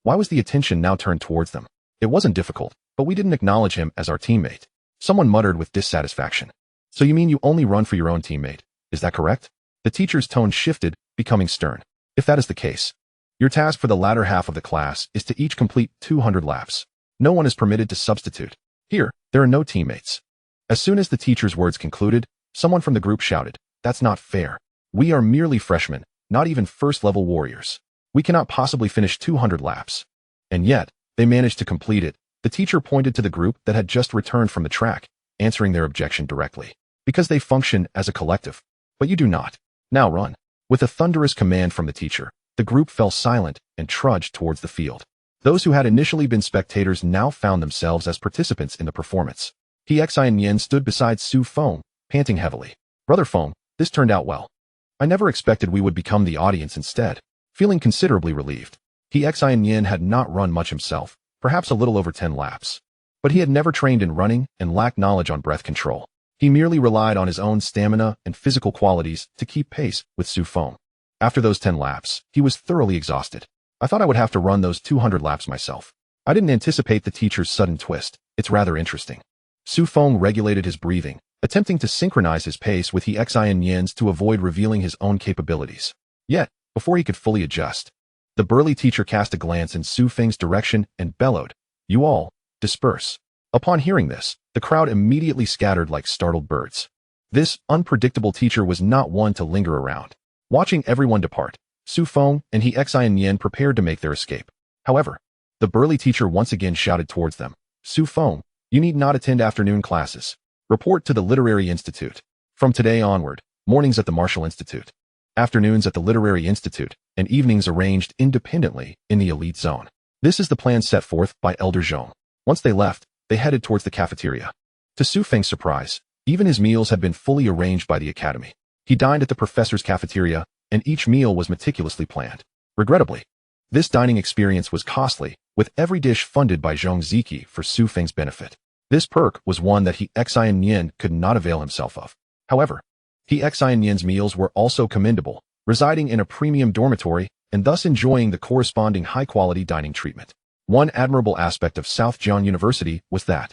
Why was the attention now turned towards them? It wasn't difficult, but we didn't acknowledge him as our teammate. Someone muttered with dissatisfaction. So you mean you only run for your own teammate? Is that correct? The teacher's tone shifted, becoming stern. If that is the case, your task for the latter half of the class is to each complete 200 laps. No one is permitted to substitute. Here, there are no teammates. As soon as the teacher's words concluded, someone from the group shouted, "That's not fair. We are merely freshmen, not even first-level warriors. We cannot possibly finish 200 laps." And yet, they managed to complete it. The teacher pointed to the group that had just returned from the track, answering their objection directly. Because they function as a collective. But you do not. Now run. With a thunderous command from the teacher, the group fell silent and trudged towards the field. Those who had initially been spectators now found themselves as participants in the performance. Xianxian stood beside Su Feng, panting heavily. Brother Feng, this turned out well. I never expected we would become the audience instead. Feeling considerably relieved. Xianxian had not run much himself, perhaps a little over 10 laps. But he had never trained in running and lacked knowledge on breath control. He merely relied on his own stamina and physical qualities to keep pace with Su Feng. After those 10 laps, he was thoroughly exhausted. I thought I would have to run those 200 laps myself. I didn't anticipate the teacher's sudden twist. It's rather interesting. Su Feng regulated his breathing, attempting to synchronize his pace with the xianxians to avoid revealing his own capabilities. Yet, before he could fully adjust, the burly teacher cast a glance in Su Feng's direction and bellowed, "You all, disperse." Upon hearing this, the crowd immediately scattered like startled birds. This unpredictable teacher was not one to linger around. Watching everyone depart, Su Feng and he xianxian prepared to make their escape. However, the burly teacher once again shouted towards them, "Su Feng, you need not attend afternoon classes. Report to the Literary Institute. From today onward, mornings at the Martial Institute, afternoons at the Literary Institute, and evenings arranged independently in the Elite Zone." This is the plan set forth by Elder Zhong. Once they left, they headed towards the cafeteria. To Su Feng's surprise, even his meals had been fully arranged by the academy. He dined at the professor's cafeteria, and each meal was meticulously planned. Regrettably, this dining experience was costly, with every dish funded by Zhong Ziki for Su Feng's benefit. This perk was one that he xianxian could not avail himself of. However, he xianxian's meals were also commendable, residing in a premium dormitory and thus enjoying the corresponding high-quality dining treatment. One admirable aspect of South Jiang University was that,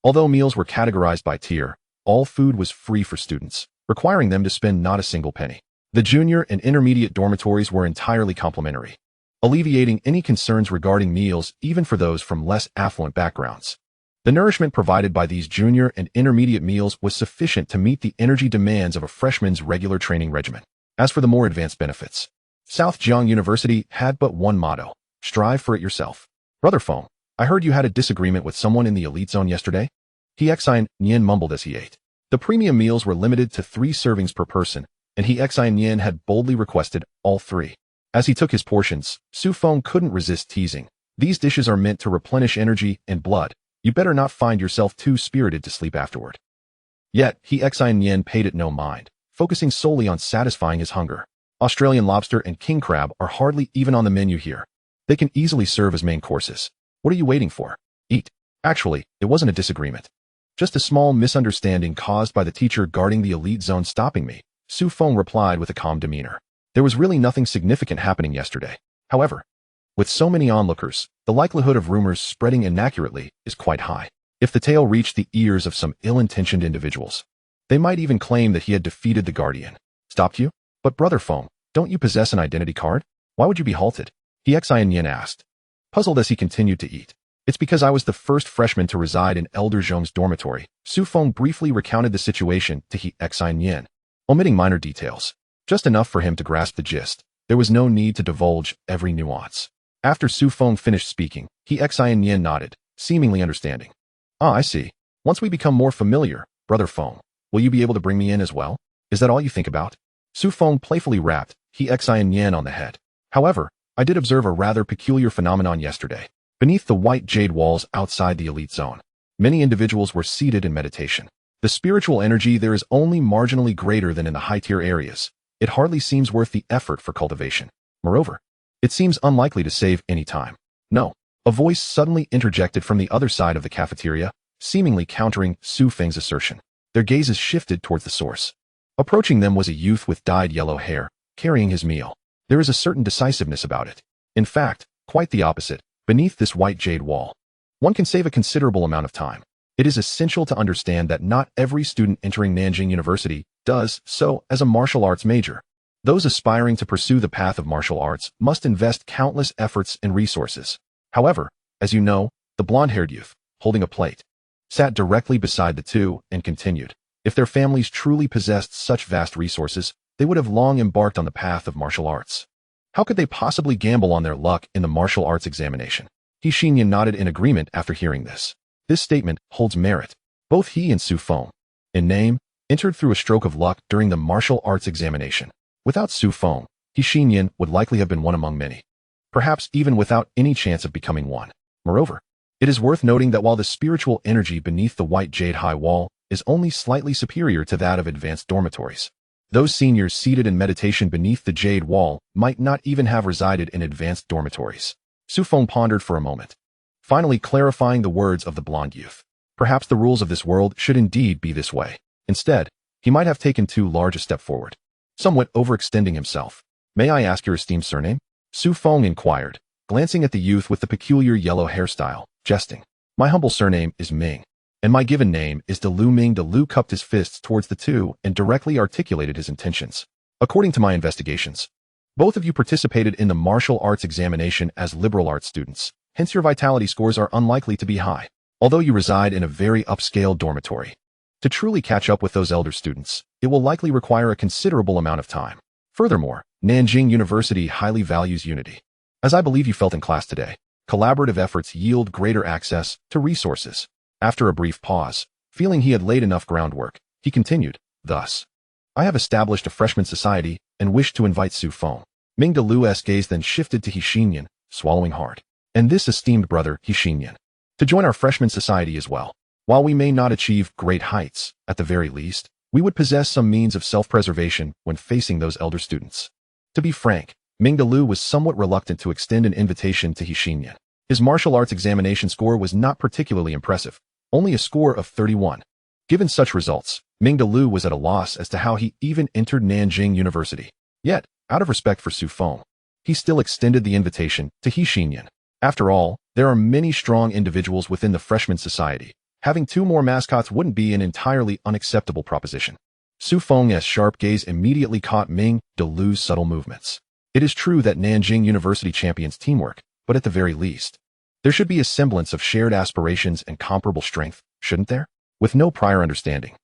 although meals were categorized by tier, all food was free for students, requiring them to spend not a single penny. The junior and intermediate dormitories were entirely complimentary, alleviating any concerns regarding meals even for those from less affluent backgrounds. The nourishment provided by these junior and intermediate meals was sufficient to meet the energy demands of a freshman's regular training regimen. As for the more advanced benefits, South Jiang University had but one motto: strive for it yourself. "Brother Feng, I heard you had a disagreement with someone in the Elite Zone yesterday?" He xianxian mumbled as he ate. The premium meals were limited to 3 servings per person, and he xianxian had boldly requested all 3. As he took his portions, Su Feng couldn't resist teasing. "These dishes are meant to replenish energy and blood. You better not find yourself too spirited to sleep afterward." Yet, he xianxian paid it no mind, focusing solely on satisfying his hunger. Australian lobster and king crab are hardly even on the menu here. They can easily serve as main courses. What are you waiting for? Eat. Actually, it wasn't a disagreement. Just a small misunderstanding caused by the teacher guarding the Elite Zone stopping me, Su Feng replied with a calm demeanor. There was really nothing significant happening yesterday. However, with so many onlookers, the likelihood of rumors spreading inaccurately is quite high. If the tale reached the ears of some ill-intentioned individuals, they might even claim that he had defeated the Guardian. "Stopped you? But Brother Feng, don't you possess an identity card? Why would you be halted?" he xianxian asked, puzzled as he continued to eat. "It's because I was the first freshman to reside in Elder Zhong's dormitory." Su Feng briefly recounted the situation to he xianxian, omitting minor details, just enough for him to grasp the gist. There was no need to divulge every nuance. After Su Feng finished speaking, he xianxian nodded, seemingly understanding. "Ah, I see. Once we become more familiar, Brother Feng, will you be able to bring me in as well? Is that all you think about?" Su Feng playfully rapped he xianxian on the head. "However, I did observe a rather peculiar phenomenon yesterday. Beneath the white jade walls outside the Elite Zone, many individuals were seated in meditation. The spiritual energy there is only marginally greater than in the high-tier areas. It hardly seems worth the effort for cultivation. Moreover, it seems unlikely to save any time." "No." A voice suddenly interjected from the other side of the cafeteria, seemingly countering Su Feng's assertion. Their gazes shifted towards the source. Approaching them was a youth with dyed yellow hair, carrying his meal. There is a certain decisiveness about it. In fact, quite the opposite. Beneath this white jade wall, one can save a considerable amount of time. It is essential to understand that not every student entering Nanjing University does so as a martial arts major. Those aspiring to pursue the path of martial arts must invest countless efforts and resources. However, as you know, the blonde-haired youth, holding a plate, sat directly beside the two and continued. If their families truly possessed such vast resources, they would have long embarked on the path of martial arts. How could they possibly gamble on their luck in the martial arts examination? He Xinyan nodded in agreement after hearing this. This statement holds merit. Both he and Su Feng, in name, entered through a stroke of luck during the martial arts examination. Without Su Feng, he Xinyan would likely have been one among many, perhaps even without any chance of becoming one. Moreover, it is worth noting that while the spiritual energy beneath the white jade high wall is only slightly superior to that of advanced dormitories, those seniors seated in meditation beneath the jade wall might not even have resided in advanced dormitories. Su Feng pondered for a moment, finally clarifying the words of the blonde youth. Perhaps the rules of this world should indeed be this way. Instead, he might have taken too large a step forward, somewhat overextending himself. "May I ask your esteemed surname?" Su Feng inquired, glancing at the youth with the peculiar yellow hairstyle, jesting. My humble surname is Ming, and my given name is De Lu. Ming De Lu cupped his fists towards the two and directly articulated his intentions. According to my investigations, both of you participated in the martial arts examination as liberal arts students, hence your vitality scores are unlikely to be high, although you reside in a very upscale dormitory. To truly catch up with those elder students, it will likely require a considerable amount of time. Furthermore, Nanjing University highly values unity. As I believe you felt in class today, collaborative efforts yield greater access to resources. After a brief pause, feeling he had laid enough groundwork, he continued, thus, I have established a freshman society and wish to invite Su Feng. Ming De Lu's gaze then shifted to Xinyan, swallowing hard. And this esteemed brother, Xinyan, to join our freshman society as well. While we may not achieve great heights, at the very least, we would possess some means of self-preservation when facing those elder students. To be frank, Ming De Lu was somewhat reluctant to extend an invitation to Xinyan. His martial arts examination score was not particularly impressive, only a score of 31. Given such results, Ming De Lu was at a loss as to how he even entered Nanjing University. Yet, out of respect for Su Feng, he still extended the invitation to Xinyan. After all, there are many strong individuals within the freshman society. Having two more mascots wouldn't be an entirely unacceptable proposition. Su Feng's sharp gaze immediately caught Ming De Lu's subtle movements. It is true that Nanjing University champions teamwork, but at the very least, there should be a semblance of shared aspirations and comparable strength, shouldn't there? With no prior understanding,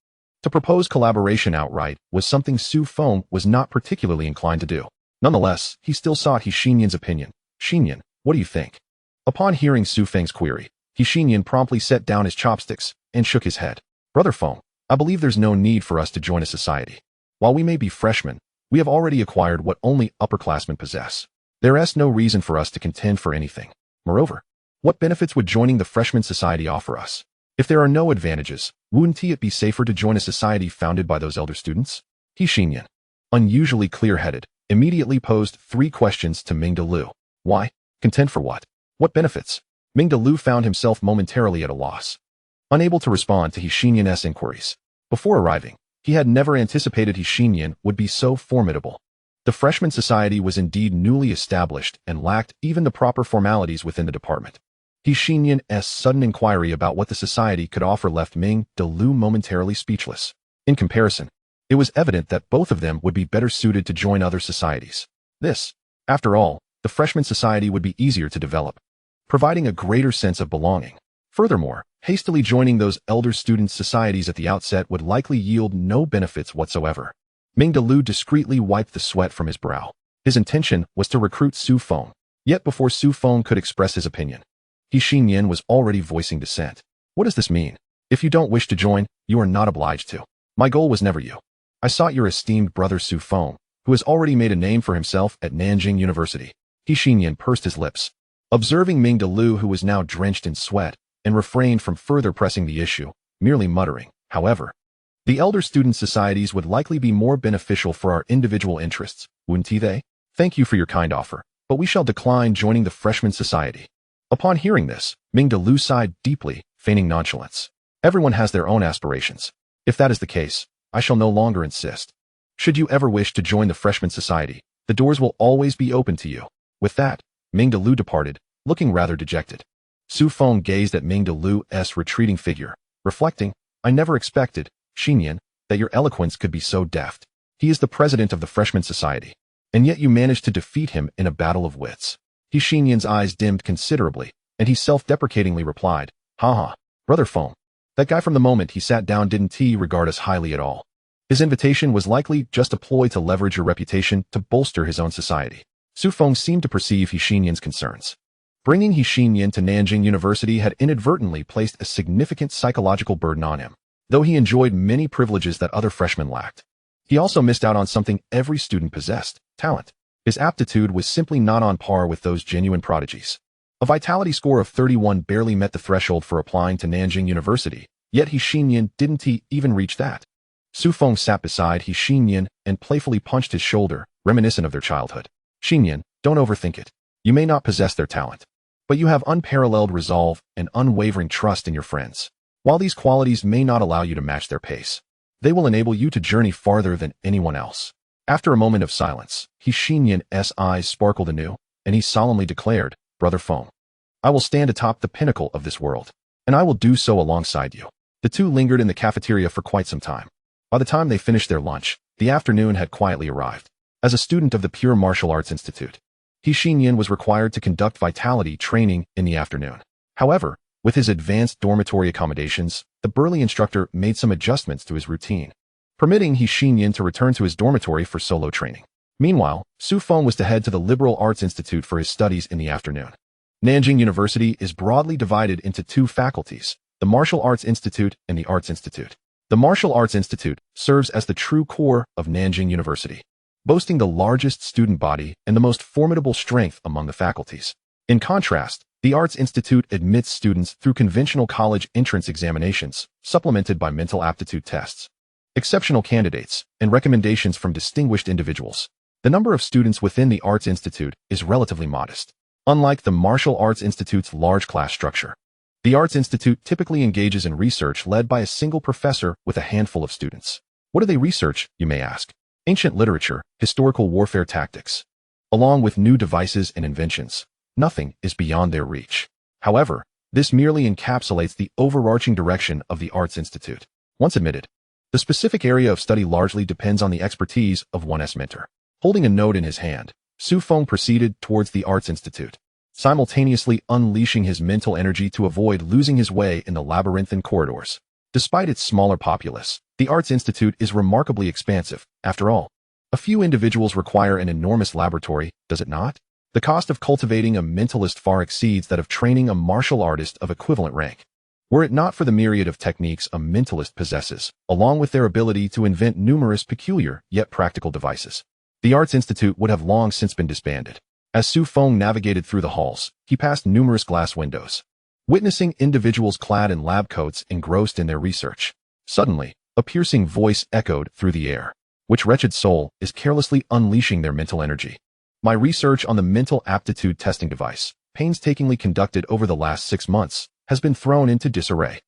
to propose collaboration outright was something Su Feng was not particularly inclined to do. Nonetheless, he still sought Xinyan's opinion. Xinyan, what do you think? Upon hearing Su Feng's query, Xinyan promptly set down his chopsticks and shook his head. Brother Feng, I believe there's no need for us to join a society. While we may be freshmen, we have already acquired what only upperclassmen possess. There is no reason for us to contend for anything. Moreover, what benefits would joining the freshman society offer us? If there are no advantages, wouldn't it be safer to join a society founded by those elder students? Xinyan, unusually clear-headed, immediately posed 3 questions to Ming De Lu. Why? Contend for what? What benefits? Ming De Lu found himself momentarily at a loss, unable to respond to Xinyan's inquiries. Before arriving, he had never anticipated Xinyan would be so formidable. The freshman society was indeed newly established and lacked even the proper formalities within the department. Xinyan's sudden inquiry about what the society could offer left Ming De Lu momentarily speechless. In comparison, it was evident that both of them would be better suited to join other societies. This, after all, the freshman society would be easier to develop, providing a greater sense of belonging. Furthermore, hastily joining those elder student societies at the outset would likely yield no benefits whatsoever. Ming De Lu discreetly wiped the sweat from his brow. His intention was to recruit Su Feng. Yet before Su Feng could express his opinion, Xinyan was already voicing dissent. What does this mean? If you don't wish to join, you are not obliged to. My goal was never you. I sought your esteemed brother Su Feng, who has already made a name for himself at Nanjing University. Xinyan pursed his lips, observing Ming De Lu, who was now drenched in sweat, and refrained from further pressing the issue, merely muttering, however, the elder student societies would likely be more beneficial for our individual interests, wouldn't they? Thank you for your kind offer, but we shall decline joining the freshman society. Upon hearing this, Ming De Lu sighed deeply, feigning nonchalance. Everyone has their own aspirations. If that is the case, I shall no longer insist. Should you ever wish to join the freshman society, the doors will always be open to you. With that, Ming De Lu departed, looking rather dejected. Su Feng gazed at Ming De Lu's retreating figure, reflecting, I never expected, Xinyan, that your eloquence could be so deft. He is the president of the freshman society, and yet you managed to defeat him in a battle of wits. Xinyan's eyes dimmed considerably, and he self-deprecatingly replied, Haha, Brother Feng. That guy from the moment he sat down didn't regard us highly at all. His invitation was likely just a ploy to leverage your reputation to bolster his own society. Su Feng seemed to perceive Xinyan's concerns. Bringing Xinyan to Nanjing University had inadvertently placed a significant psychological burden on him. Though he enjoyed many privileges that other freshmen lacked, he also missed out on something every student possessed, talent. His aptitude was simply not on par with those genuine prodigies. A vitality score of 31 barely met the threshold for applying to Nanjing University, yet Xinyan didn't even reach that. Su Feng sat beside Xinyan and playfully punched his shoulder, reminiscent of their childhood. Xinyan, don't overthink it. You may not possess their talent, but you have unparalleled resolve and unwavering trust in your friends. While these qualities may not allow you to match their pace, they will enable you to journey farther than anyone else. After a moment of silence, Xinyan's eyes sparkled anew, and he solemnly declared, Brother Feng. I will stand atop the pinnacle of this world, and I will do so alongside you. The two lingered in the cafeteria for quite some time. By the time they finished their lunch, the afternoon had quietly arrived. As a student of the Pure Martial Arts Institute, He Xinyan was required to conduct vitality training in the afternoon. However, with his advanced dormitory accommodations, the burly instructor made some adjustments to his routine, permitting He Xinyan to return to his dormitory for solo training. Meanwhile, Su Feng was to head to the Liberal Arts Institute for his studies in the afternoon. Nanjing University is broadly divided into two faculties, the Martial Arts Institute and the Arts Institute. The Martial Arts Institute serves as the true core of Nanjing University, boasting the largest student body and the most formidable strength among the faculties. In contrast, the Arts Institute admits students through conventional college entrance examinations, supplemented by mental aptitude tests, exceptional candidates, and recommendations from distinguished individuals. The number of students within the Arts Institute is relatively modest. Unlike the Martial Arts Institute's large class structure, the Arts Institute typically engages in research led by a single professor with a handful of students. What do they research, you may ask? Ancient literature, historical warfare tactics, along with new devices and inventions. Nothing is beyond their reach. However, this merely encapsulates the overarching direction of the Arts Institute. Once admitted, the specific area of study largely depends on the expertise of one's mentor. Holding a note in his hand, Su Feng proceeded towards the Arts Institute, simultaneously unleashing his mental energy to avoid losing his way in the labyrinthine corridors. Despite its smaller populace, the Arts Institute is remarkably expansive. After all, a few individuals require an enormous laboratory, does it not? The cost of cultivating a mentalist far exceeds that of training a martial artist of equivalent rank. Were it not for the myriad of techniques a mentalist possesses, along with their ability to invent numerous peculiar yet practical devices, the Arts Institute would have long since been disbanded. As Su Feng navigated through the halls, he passed numerous glass windows, witnessing individuals clad in lab coats engrossed in their research. Suddenly, a piercing voice echoed through the air. Which wretched soul is carelessly unleashing their mental energy? My research on the mental aptitude testing device, painstakingly conducted over the last 6 months, has been thrown into disarray.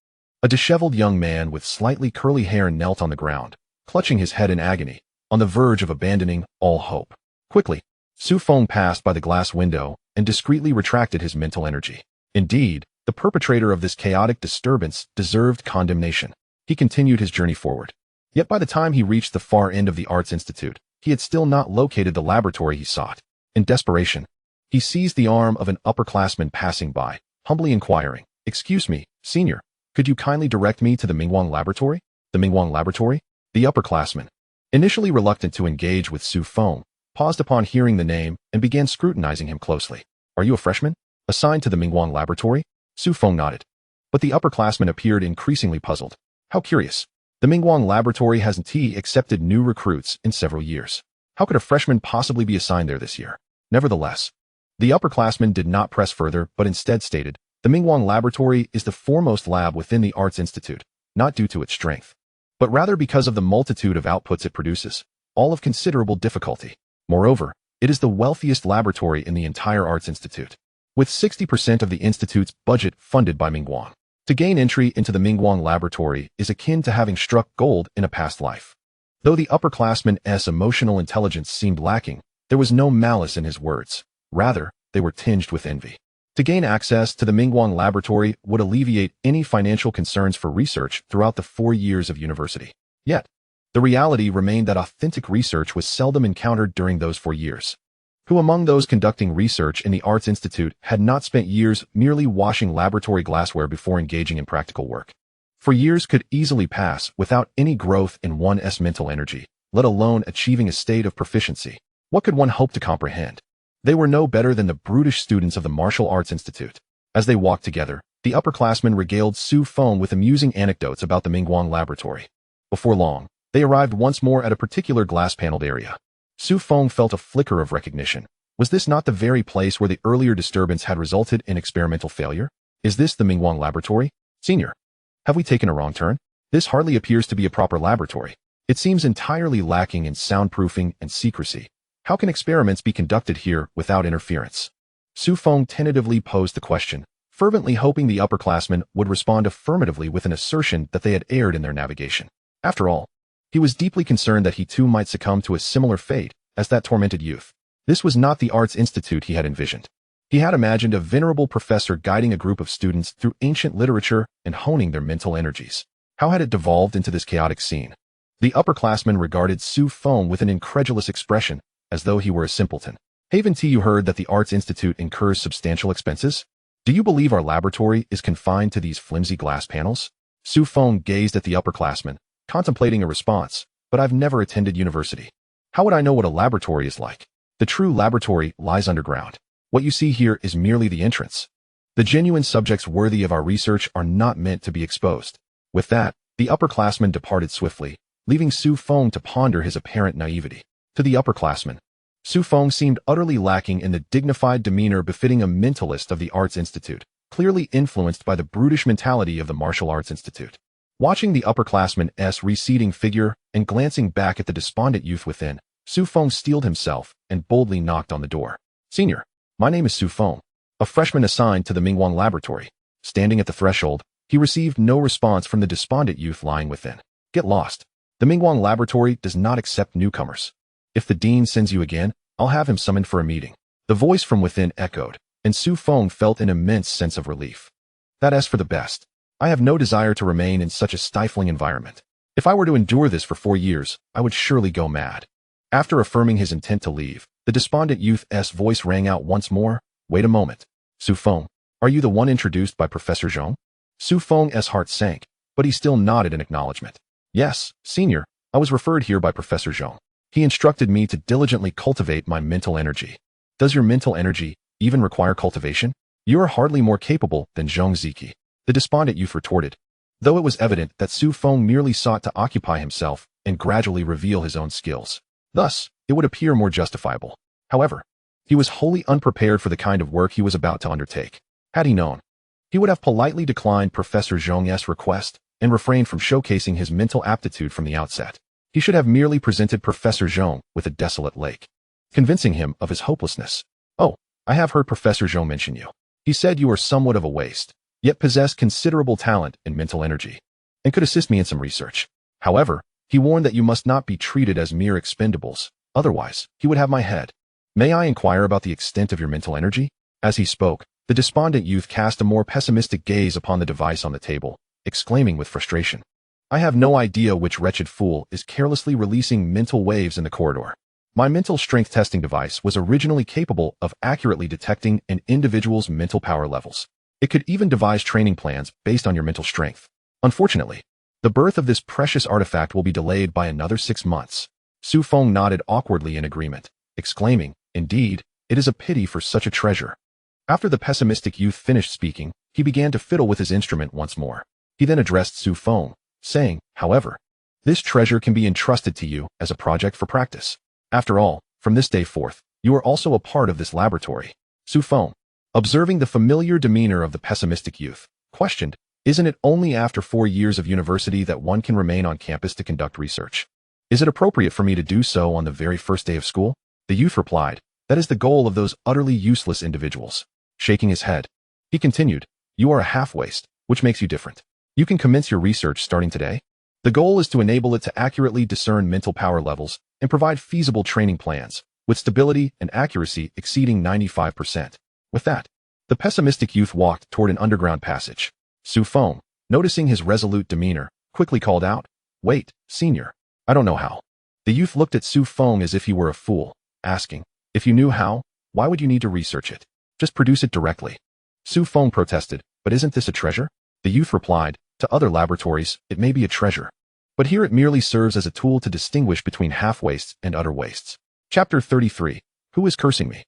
A disheveled young man with slightly curly hair knelt on the ground, clutching his head in agony, on the verge of abandoning all hope. Quickly, Su Feng passed by the glass window and discreetly retracted his mental energy. Indeed, the perpetrator of this chaotic disturbance deserved condemnation. He continued his journey forward. Yet by the time he reached the far end of the Arts Institute, he had still not located the laboratory he sought. In desperation, he seized the arm of an upperclassman passing by, humbly inquiring, "Excuse me, senior, could you kindly direct me to the Mingwang Laboratory?" The Mingwang Laboratory? The upperclassman, initially reluctant to engage with Su Feng, paused upon hearing the name and began scrutinizing him closely. "Are you a freshman? Assigned to the Mingwang Laboratory?" Su Feng nodded. But the upperclassman appeared increasingly puzzled. "How curious. The Mingwang Laboratory hasn't accepted new recruits in several years. How could a freshman possibly be assigned there this year?" Nevertheless, the upperclassman did not press further but instead stated, "The Mingwang Laboratory is the foremost lab within the Arts Institute, not due to its strength, but rather because of the multitude of outputs it produces, all of considerable difficulty. Moreover, it is the wealthiest laboratory in the entire Arts Institute, with 60% of the institute's budget funded by Mingwang. To gain entry into the Mingwang Laboratory is akin to having struck gold in a past life." Though the upperclassman's emotional intelligence seemed lacking, there was no malice in his words. Rather, they were tinged with envy. To gain access to the Mingwang Laboratory would alleviate any financial concerns for research throughout the 4 years of university. Yet, the reality remained that authentic research was seldom encountered during those 4 years. Who among those conducting research in the Arts Institute had not spent years merely washing laboratory glassware before engaging in practical work? 4 years could easily pass without any growth in one's mental energy, let alone achieving a state of proficiency. What could one hope to comprehend? They were no better than the brutish students of the Martial Arts Institute. As they walked together, the upperclassmen regaled Su Feng with amusing anecdotes about the Mingwang Laboratory. Before long, they arrived once more at a particular glass-paneled area. Su Feng felt a flicker of recognition. Was this not the very place where the earlier disturbance had resulted in experimental failure? Is this the Mingwang Laboratory? Senior, have we taken a wrong turn? This hardly appears to be a proper laboratory. It seems entirely lacking in soundproofing and secrecy. How can experiments be conducted here without interference? Su Feng tentatively posed the question, fervently hoping the upperclassmen would respond affirmatively with an assertion that they had erred in their navigation. After all, he was deeply concerned that he too might succumb to a similar fate as that tormented youth. This was not the Arts Institute he had envisioned. He had imagined a venerable professor guiding a group of students through ancient literature and honing their mental energies. How had it devolved into this chaotic scene? The upperclassman regarded Su Feng with an incredulous expression, as though he were a simpleton. Haven't you heard that the Arts Institute incurs substantial expenses? Do you believe our laboratory is confined to these flimsy glass panels? Su Feng gazed at the upperclassman, contemplating a response, but I've never attended university. How would I know what a laboratory is like? The true laboratory lies underground. What you see here is merely the entrance. The genuine subjects worthy of our research are not meant to be exposed. With that, the upperclassman departed swiftly, leaving Su Feng to ponder his apparent naivety. To the upperclassman, Su Feng seemed utterly lacking in the dignified demeanor befitting a mentalist of the Arts Institute, clearly influenced by the brutish mentality of the Martial Arts Institute. Watching the upperclassman's receding figure and glancing back at the despondent youth within, Su Feng steeled himself and boldly knocked on the door. Senior, my name is Su Feng, a freshman assigned to the Mingguang Laboratory. Standing at the threshold, he received no response from the despondent youth lying within. Get lost. The Mingguang Laboratory does not accept newcomers. If the dean sends you again, I'll have him summoned for a meeting. The voice from within echoed, and Su Feng felt an immense sense of relief. That's for the best. I have no desire to remain in such a stifling environment. If I were to endure this for 4 years, I would surely go mad. After affirming his intent to leave, the despondent youth's voice rang out once more. Wait a moment. Su Feng, are you the one introduced by Professor Zhong? Su Feng's heart sank, but he still nodded in acknowledgement. Yes, senior, I was referred here by Professor Zhong. He instructed me to diligently cultivate my mental energy. Does your mental energy even require cultivation? You are hardly more capable than Zhong Ziki, the despondent youth retorted, though it was evident that Su Feng merely sought to occupy himself and gradually reveal his own skills. Thus, it would appear more justifiable. However, he was wholly unprepared for the kind of work he was about to undertake. Had he known, he would have politely declined Professor Zhong's request and refrained from showcasing his mental aptitude from the outset. He should have merely presented Professor Zhong with a desolate lake, convincing him of his hopelessness. Oh, I have heard Professor Zhong mention you. He said you are somewhat of a waste, yet possess considerable talent and mental energy, and could assist me in some research. However, he warned that you must not be treated as mere expendables, otherwise, he would have my head. May I inquire about the extent of your mental energy? As he spoke, the despondent youth cast a more pessimistic gaze upon the device on the table, exclaiming with frustration, I have no idea which wretched fool is carelessly releasing mental waves in the corridor. My mental strength testing device was originally capable of accurately detecting an individual's mental power levels. It could even devise training plans based on your mental strength. Unfortunately, the birth of this precious artifact will be delayed by another 6 months. Su Feng nodded awkwardly in agreement, exclaiming, Indeed, it is a pity for such a treasure. After the pessimistic youth finished speaking, he began to fiddle with his instrument once more. He then addressed Su Feng, saying, However, this treasure can be entrusted to you as a project for practice. After all, from this day forth, you are also a part of this laboratory. Su Feng, observing the familiar demeanor of the pessimistic youth, questioned, Isn't it only after 4 years of university that one can remain on campus to conduct research? Is it appropriate for me to do so on the very first day of school? The youth replied, That is the goal of those utterly useless individuals. Shaking his head, he continued, You are a half-waste, which makes you different. You can commence your research starting today. The goal is to enable it to accurately discern mental power levels and provide feasible training plans, with stability and accuracy exceeding 95%. With that, the pessimistic youth walked toward an underground passage. Su Feng, noticing his resolute demeanor, quickly called out, Wait, senior, I don't know how. The youth looked at Su Feng as if he were a fool, asking, If you knew how, why would you need to research it? Just produce it directly. Su Feng protested, But isn't this a treasure? The youth replied, To other laboratories, it may be a treasure, but here it merely serves as a tool to distinguish between half-wastes and utter wastes. Chapter 33. Who is cursing me?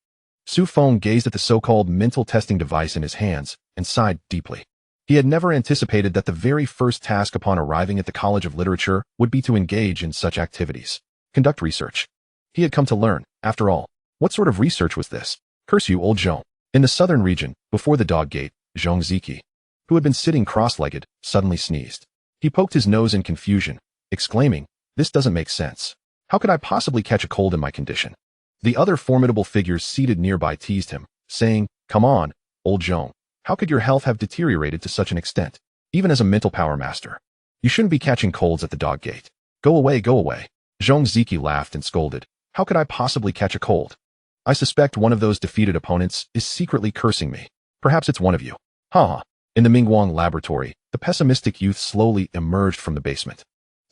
Su Feng gazed at the so-called mental testing device in his hands and sighed deeply. He had never anticipated that the very first task upon arriving at the College of Literature would be to engage in such activities. Conduct research. He had come to learn, after all. What sort of research was this? Curse you, old Zhong. In the southern region, before the dog gate, Zhong Ziki, who had been sitting cross-legged, suddenly sneezed. He poked his nose in confusion, exclaiming, This doesn't make sense. How could I possibly catch a cold in my condition? The other formidable figures seated nearby teased him, saying, Come on, old Zhong. How could your health have deteriorated to such an extent? Even as a mental power master, you shouldn't be catching colds at the dog gate. Go away, go away. Zhong Ziki laughed and scolded. How could I possibly catch a cold? I suspect one of those defeated opponents is secretly cursing me. Perhaps it's one of you. Haha. In the Mingguang laboratory, the pessimistic youth slowly emerged from the basement,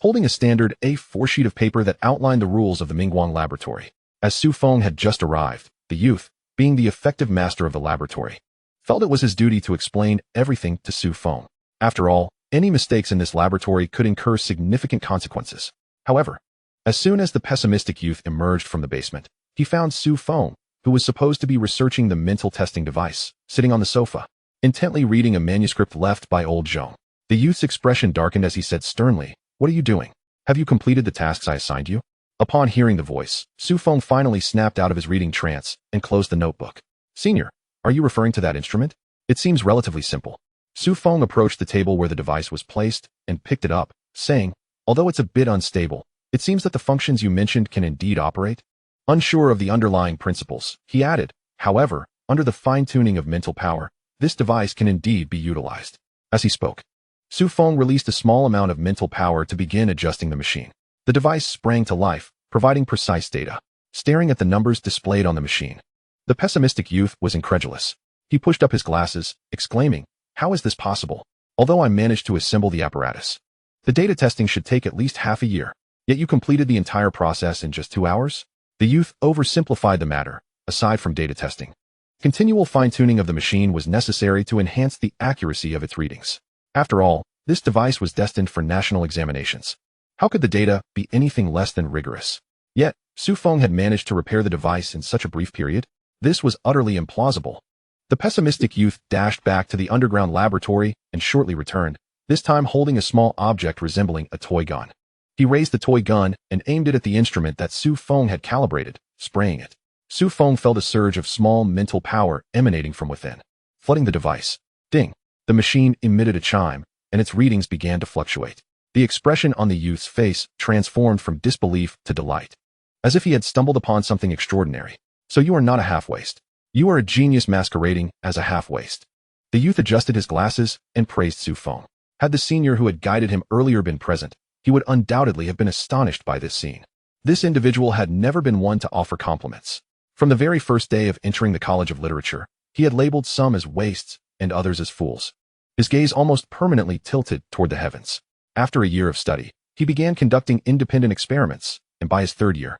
holding a standard A4 sheet of paper that outlined the rules of the Mingguang laboratory. As Su Feng had just arrived, the youth, being the effective master of the laboratory, felt it was his duty to explain everything to Su Feng. After all, any mistakes in this laboratory could incur significant consequences. However, as soon as the pessimistic youth emerged from the basement, he found Su Feng, who was supposed to be researching the mental testing device, sitting on the sofa, intently reading a manuscript left by old Zhong. The youth's expression darkened as he said sternly, "What are you doing? Have you completed the tasks I assigned you?" Upon hearing the voice, Su Feng finally snapped out of his reading trance and closed the notebook. "Senior, are you referring to that instrument? It seems relatively simple." Su Feng approached the table where the device was placed and picked it up, saying, "Although it's a bit unstable, it seems that the functions you mentioned can indeed operate." Unsure of the underlying principles, he added, "However, under the fine-tuning of mental power, this device can indeed be utilized." As he spoke, Su Feng released a small amount of mental power to begin adjusting the machine. The device sprang to life, providing precise data. Staring at the numbers displayed on the machine, the pessimistic youth was incredulous. He pushed up his glasses, exclaiming, "How is this possible? Although I managed to assemble the apparatus, the data testing should take at least half a year, yet you completed the entire process in just 2 hours?" The youth oversimplified the matter. Aside from data testing, continual fine-tuning of the machine was necessary to enhance the accuracy of its readings. After all, this device was destined for national examinations. How could the data be anything less than rigorous? Yet, Su Feng had managed to repair the device in such a brief period. This was utterly implausible. The pessimistic youth dashed back to the underground laboratory and shortly returned, this time holding a small object resembling a toy gun. He raised the toy gun and aimed it at the instrument that Su Feng had calibrated, spraying it. Su Feng felt a surge of small mental power emanating from within, flooding the device. Ding! The machine emitted a chime, and its readings began to fluctuate. The expression on the youth's face transformed from disbelief to delight, as if he had stumbled upon something extraordinary. "So you are not a half-waste. You are a genius masquerading as a half-waste." The youth adjusted his glasses and praised Su Feng. Had the senior who had guided him earlier been present, he would undoubtedly have been astonished by this scene. This individual had never been one to offer compliments. From the very first day of entering the College of Literature, he had labeled some as wastes and others as fools. His gaze almost permanently tilted toward the heavens. After a year of study, he began conducting independent experiments, and by his 3rd year,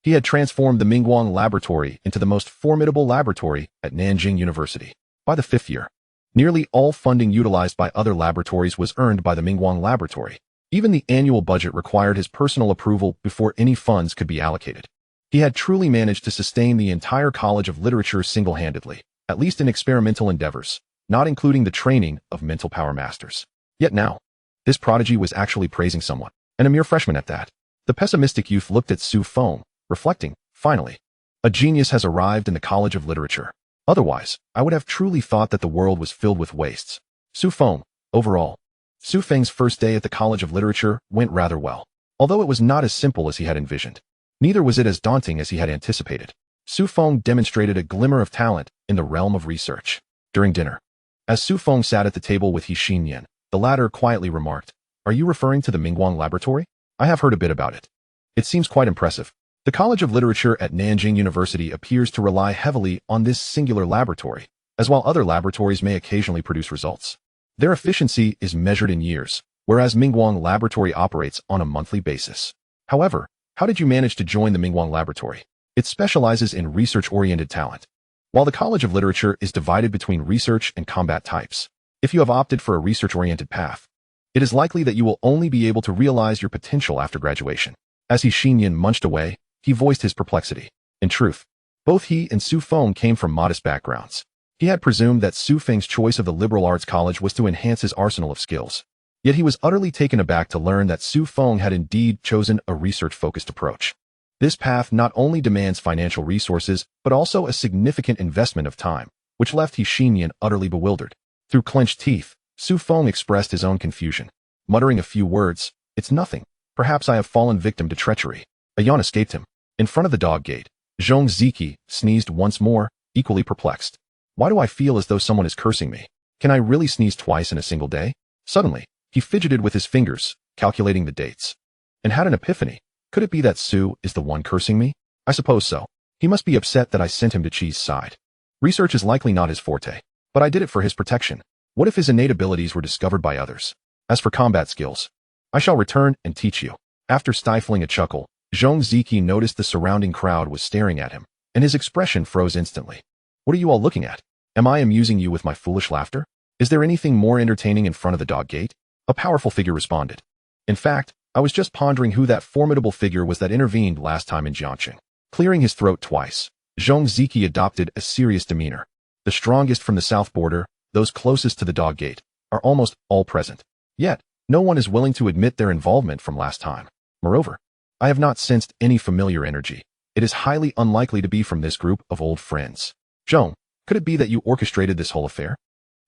he had transformed the Mingguang laboratory into the most formidable laboratory at Nanjing University. By the 5th year, nearly all funding utilized by other laboratories was earned by the Mingguang laboratory. Even the annual budget required his personal approval before any funds could be allocated. He had truly managed to sustain the entire College of Literature single-handedly, at least in experimental endeavors, not including the training of mental power masters. Yet now, this prodigy was actually praising someone, and a mere freshman at that. The pessimistic youth looked at Su Feng, reflecting, "Finally, a genius has arrived in the College of Literature. Otherwise, I would have truly thought that the world was filled with wastes." Su Feng, overall, Su Feng's first day at the College of Literature went rather well. Although it was not as simple as he had envisioned, neither was it as daunting as he had anticipated. Su Feng demonstrated a glimmer of talent in the realm of research. During dinner, as Su Feng sat at the table with Xinyan, the latter quietly remarked, "Are you referring to the Mingguang laboratory? I have heard a bit about it. It seems quite impressive." The College of Literature at Nanjing University appears to rely heavily on this singular laboratory, as while other laboratories may occasionally produce results, their efficiency is measured in years, whereas Mingguang Laboratory operates on a monthly basis. However, how did you manage to join the Mingguang Laboratory? It specializes in research-oriented talent. While the College of Literature is divided between research and combat types, if you have opted for a research-oriented path, it is likely that you will only be able to realize your potential after graduation. As Xinyan munched away, he voiced his perplexity. In truth, both he and Su Feng came from modest backgrounds. He had presumed that Su Feng's choice of the liberal arts college was to enhance his arsenal of skills. Yet he was utterly taken aback to learn that Su Feng had indeed chosen a research-focused approach. This path not only demands financial resources, but also a significant investment of time, which left Xinyan utterly bewildered. Through clenched teeth, Su Feng expressed his own confusion. Muttering a few words, "It's nothing. Perhaps I have fallen victim to treachery." A yawn escaped him. In front of the dog gate, Zhong Ziki sneezed once more, equally perplexed. "Why do I feel as though someone is cursing me? Can I really sneeze twice in a single day?" Suddenly, he fidgeted with his fingers, calculating the dates, and had an epiphany. Could it be that Su is the one cursing me? I suppose so. He must be upset that I sent him to Chi's side. Research is likely not his forte, but I did it for his protection. What if his innate abilities were discovered by others? As for combat skills, I shall return and teach you. After stifling a chuckle, Zhong Ziki noticed the surrounding crowd was staring at him, and his expression froze instantly. What are you all looking at? Am I amusing you with my foolish laughter? Is there anything more entertaining in front of the dog gate? A powerful figure responded. In fact, I was just pondering who that formidable figure was that intervened last time in Jiangxing. Clearing his throat twice, Zhong Ziki adopted a serious demeanor. The strongest from the south border, those closest to the dog gate, are almost all present. Yet, no one is willing to admit their involvement from last time. Moreover, I have not sensed any familiar energy. It is highly unlikely to be from this group of old friends. Zhong, could it be that you orchestrated this whole affair?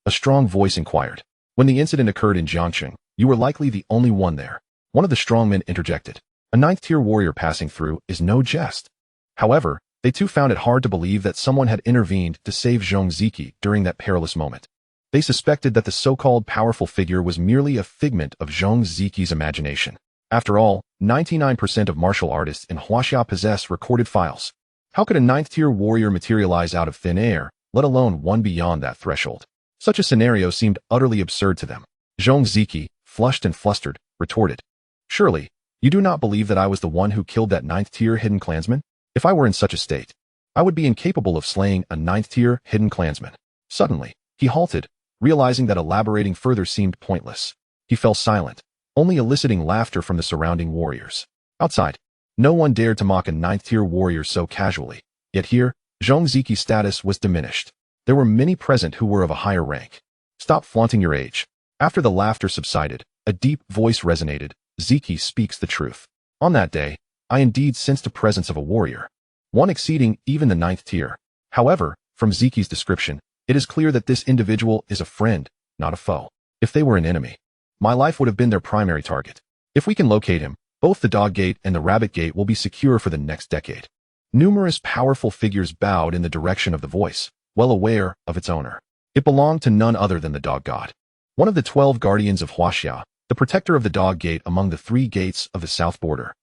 A strong voice inquired. When the incident occurred in Jiangxing, you were likely the only one there. One of the strongmen interjected. A 9th-tier warrior passing through is no jest. However, they too found it hard to believe that someone had intervened to save Zhong Ziki during that perilous moment. They suspected that the so-called powerful figure was merely a figment of Zhong Ziki's imagination. After all, 99% of martial artists in Huaxia possess recorded files. How could a 9th-tier warrior materialize out of thin air, let alone one beyond that threshold? Such a scenario seemed utterly absurd to them. Zhong Ziki, flushed and flustered, retorted. Surely, you do not believe that I was the one who killed that 9th-tier hidden clansman? If I were in such a state, I would be incapable of slaying a 9th-tier hidden clansman. Suddenly, he halted, realizing that elaborating further seemed pointless. He fell silent, only eliciting laughter from the surrounding warriors. Outside, no one dared to mock a 9th-tier warrior so casually. Yet here, Zhong Ziki's status was diminished. There were many present who were of a higher rank. Stop flaunting your age. After the laughter subsided, a deep voice resonated. Ziki speaks the truth. On that day, I indeed sensed the presence of a warrior, one exceeding even the 9th tier. However, from Ziki's description, it is clear that this individual is a friend, not a foe. If they were an enemy, my life would have been their primary target. If we can locate him, both the dog gate and the rabbit gate will be secure for the next decade. Numerous powerful figures bowed in the direction of the voice, well aware of its owner. It belonged to none other than the dog god. One of the 12 guardians of Huaxia, the protector of the dog gate among the 3 gates of the south border.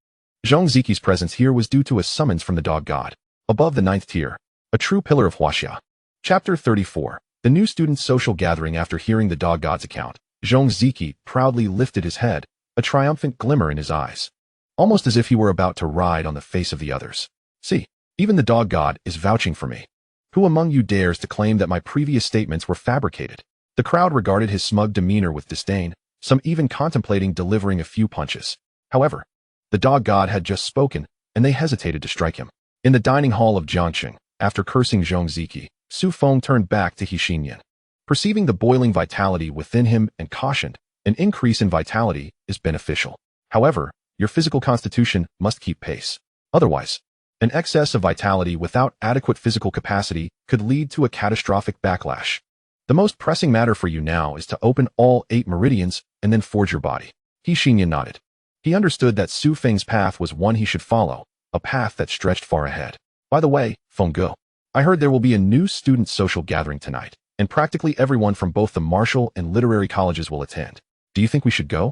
Zhong Ziki's presence here was due to a summons from the dog god, above the 9th tier, a true pillar of Huaxia. Chapter 34. The new student's social gathering. After hearing the dog god's account, Zhong Ziki proudly lifted his head, a triumphant glimmer in his eyes, almost as if he were about to ride on the face of the others. See, even the dog god is vouching for me. Who among you dares to claim that my previous statements were fabricated? The crowd regarded his smug demeanor with disdain, some even contemplating delivering a few punches. However, the dog god had just spoken, and they hesitated to strike him. In the dining hall of Jiangxing, after cursing Zhong Ziki, Su Feng turned back to Xianxian. Perceiving the boiling vitality within him and cautioned, an increase in vitality is beneficial. However, your physical constitution must keep pace. Otherwise, an excess of vitality without adequate physical capacity could lead to a catastrophic backlash. The most pressing matter for you now is to open all 8 meridians and then forge your body. Xianxian nodded. He understood that Su Feng's path was one he should follow, a path that stretched far ahead. By the way, Feng, I heard there will be a new student social gathering tonight, and practically everyone from both the martial and literary colleges will attend. Do you think we should go?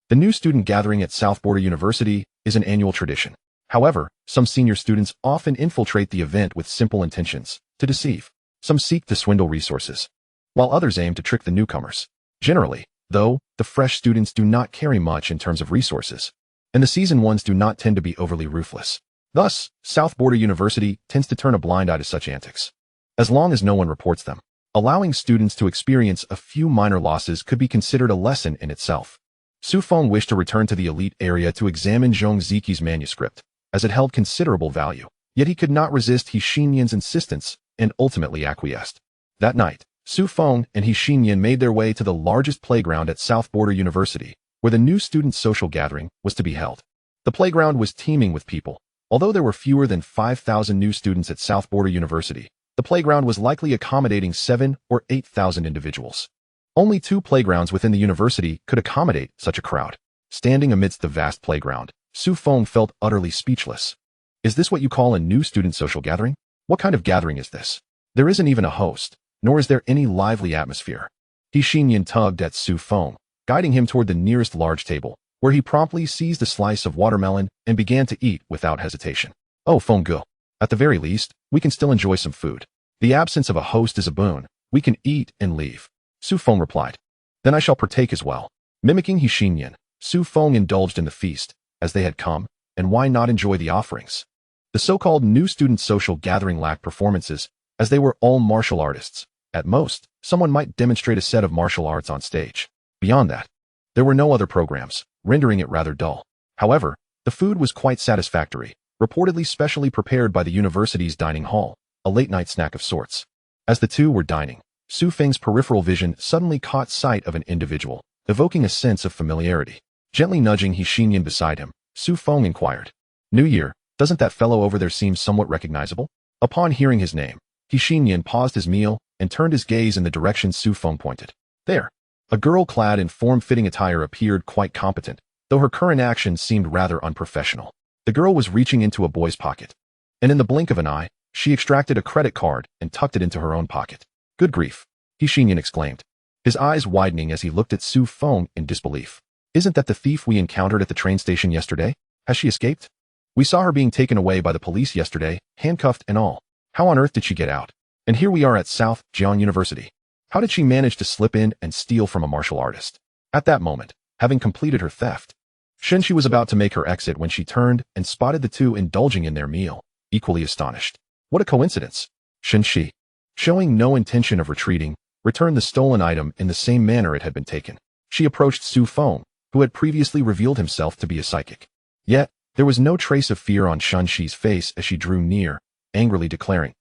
The new student gathering at South Border University is an annual tradition. However, some senior students often infiltrate the event with simple intentions, to deceive. Some seek to swindle resources, while others aim to trick the newcomers. Generally, though, the fresh students do not carry much in terms of resources, and the seasoned ones do not tend to be overly ruthless. Thus, South Border University tends to turn a blind eye to such antics, as long as no one reports them. Allowing students to experience a few minor losses could be considered a lesson in itself. Su Feng wished to return to the elite area to examine Zhong Ziki's manuscript, as it held considerable value, yet he could not resist Xianxian's insistence and ultimately acquiesced. That night, Su Feng and Xianxian made their way to the largest playground at South Border University, where the new student social gathering was to be held. The playground was teeming with people. Although there were fewer than 5,000 new students at South Border University, the playground was likely accommodating 7,000 or 8,000 individuals. Only 2 playgrounds within the university could accommodate such a crowd. Standing amidst the vast playground, Su Feng felt utterly speechless. Is this what you call a new student social gathering? What kind of gathering is this? There isn't even a host, nor is there any lively atmosphere. Xianxian tugged at Su Feng, guiding him toward the nearest large table, where he promptly seized a slice of watermelon and began to eat without hesitation. Oh, Feng, At the very least, we can still enjoy some food. The absence of a host is a boon. We can eat and leave. Su Feng replied. Then I shall partake as well. Mimicking Hixinyan, Su Feng indulged in the feast, as they had come, and why not enjoy the offerings? The so-called new student social gathering lacked performances, as they were all martial artists. At most, someone might demonstrate a set of martial arts on stage. Beyond that, there were no other programs, rendering it rather dull. However, the food was quite satisfactory, reportedly specially prepared by the university's dining hall, a late-night snack of sorts. As the two were dining, Su Feng's peripheral vision suddenly caught sight of an individual, evoking a sense of familiarity. Gently nudging Hixinyan beside him, Su Feng inquired, "New Year, doesn't that fellow over there seem somewhat recognizable?" Upon hearing his name, Hixinyan paused his meal and turned his gaze in the direction Su Feng pointed. There, a girl clad in form-fitting attire appeared quite competent, though her current actions seemed rather unprofessional. The girl was reaching into a boy's pocket, and in the blink of an eye, she extracted a credit card and tucked it into her own pocket. "Good grief," Hixinyan exclaimed, his eyes widening as he looked at Su Feng in disbelief. "Isn't that the thief we encountered at the train station yesterday? Has she escaped? We saw her being taken away by the police yesterday, handcuffed and all. How on earth did she get out? And here we are at South Jian University. How did she manage to slip in and steal from a martial artist?" At that moment, having completed her theft, Xianxia was about to make her exit when she turned and spotted the two indulging in their meal, equally astonished. What a coincidence! Xianxia, showing no intention of retreating, returned the stolen item in the same manner it had been taken. She approached Su Feng, who had previously revealed himself to be a psychic. Yet, there was no trace of fear on Xianxia's face as she drew near, angrily declaring,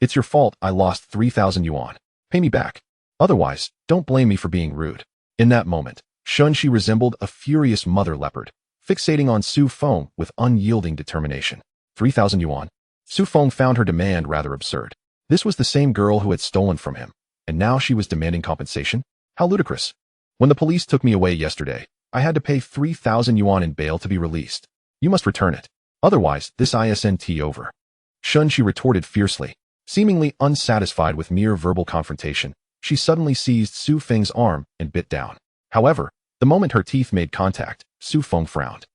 "It's your fault I lost 3,000 yuan. Pay me back. Otherwise, don't blame me for being rude." In that moment, Xianxia resembled a furious mother leopard, fixating on Su Feng with unyielding determination. 3,000 yuan? Su Feng found her demand rather absurd. This was the same girl who had stolen from him, and now she was demanding compensation? How ludicrous. "When the police took me away yesterday, I had to pay 3,000 yuan in bail to be released. You must return it. Otherwise, this isn't over." Xianxia retorted fiercely. Seemingly unsatisfied with mere verbal confrontation, she suddenly seized Su Feng's arm and bit down. However, the moment her teeth made contact, Su Feng frowned.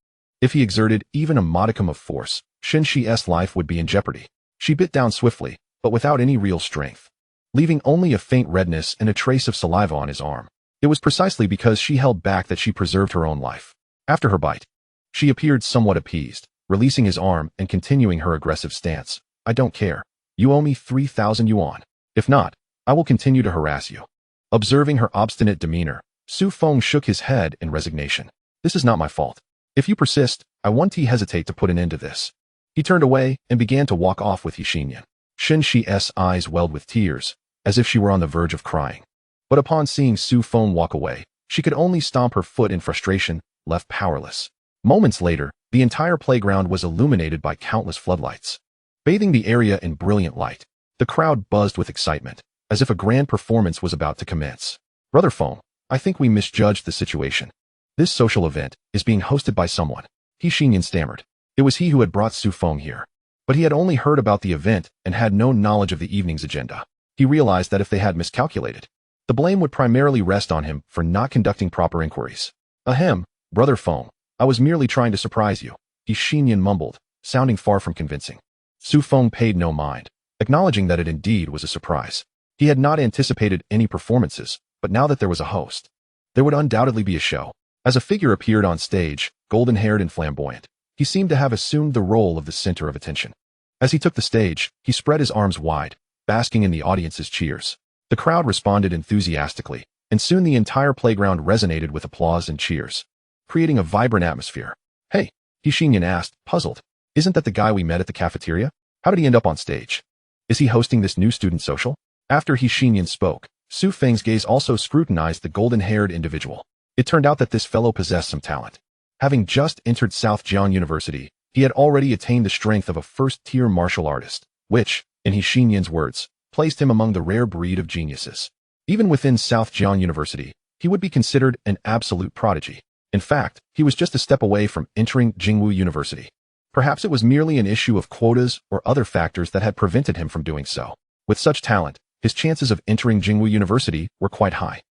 If he exerted even a modicum of force, Xianxia's life would be in jeopardy. She bit down swiftly, but without any real strength, leaving only a faint redness and a trace of saliva on his arm. It was precisely because she held back that she preserved her own life. After her bite, she appeared somewhat appeased, releasing his arm and continuing her aggressive stance. "I don't care. You owe me 3,000 yuan. If not, I will continue to harass you." Observing her obstinate demeanor, Su Feng shook his head in resignation. "This is not my fault. If you persist, I won't hesitate to put an end to this." He turned away and began to walk off with Hixinyan. Xianxia's eyes welled with tears, as if she were on the verge of crying. But upon seeing Su Feng walk away, she could only stomp her foot in frustration, left powerless. Moments later, the entire playground was illuminated by countless floodlights, bathing the area in brilliant light. The crowd buzzed with excitement, as if a grand performance was about to commence. "Brother Feng, I think we misjudged the situation. This social event is being hosted by someone." Hixinyan stammered. It was he who had brought Su Feng here. But he had only heard about the event and had no knowledge of the evening's agenda. He realized that if they had miscalculated, the blame would primarily rest on him for not conducting proper inquiries. "Ahem, Brother Feng, I was merely trying to surprise you," Hixinyan mumbled, sounding far from convincing. Su Feng paid no mind, acknowledging that it indeed was a surprise. He had not anticipated any performances, but now that there was a host, there would undoubtedly be a show. As a figure appeared on stage, golden-haired and flamboyant, he seemed to have assumed the role of the center of attention. As he took the stage, he spread his arms wide, basking in the audience's cheers. The crowd responded enthusiastically, and soon the entire playground resonated with applause and cheers, creating a vibrant atmosphere. "Hey," Hixinyan asked, puzzled. "Isn't that the guy we met at the cafeteria? How did he end up on stage? Is he hosting this new student social?" After Hixinyan spoke, Su Feng's gaze also scrutinized the golden-haired individual. It turned out that this fellow possessed some talent. Having just entered South Jian University, he had already attained the strength of a first-tier martial artist, which, in Hixinyan's words, placed him among the rare breed of geniuses. Even within South Jian University, he would be considered an absolute prodigy. In fact, he was just a step away from entering Jingwu University. Perhaps it was merely an issue of quotas or other factors that had prevented him from doing so. With such talent, his chances of entering Jingwu University were quite high.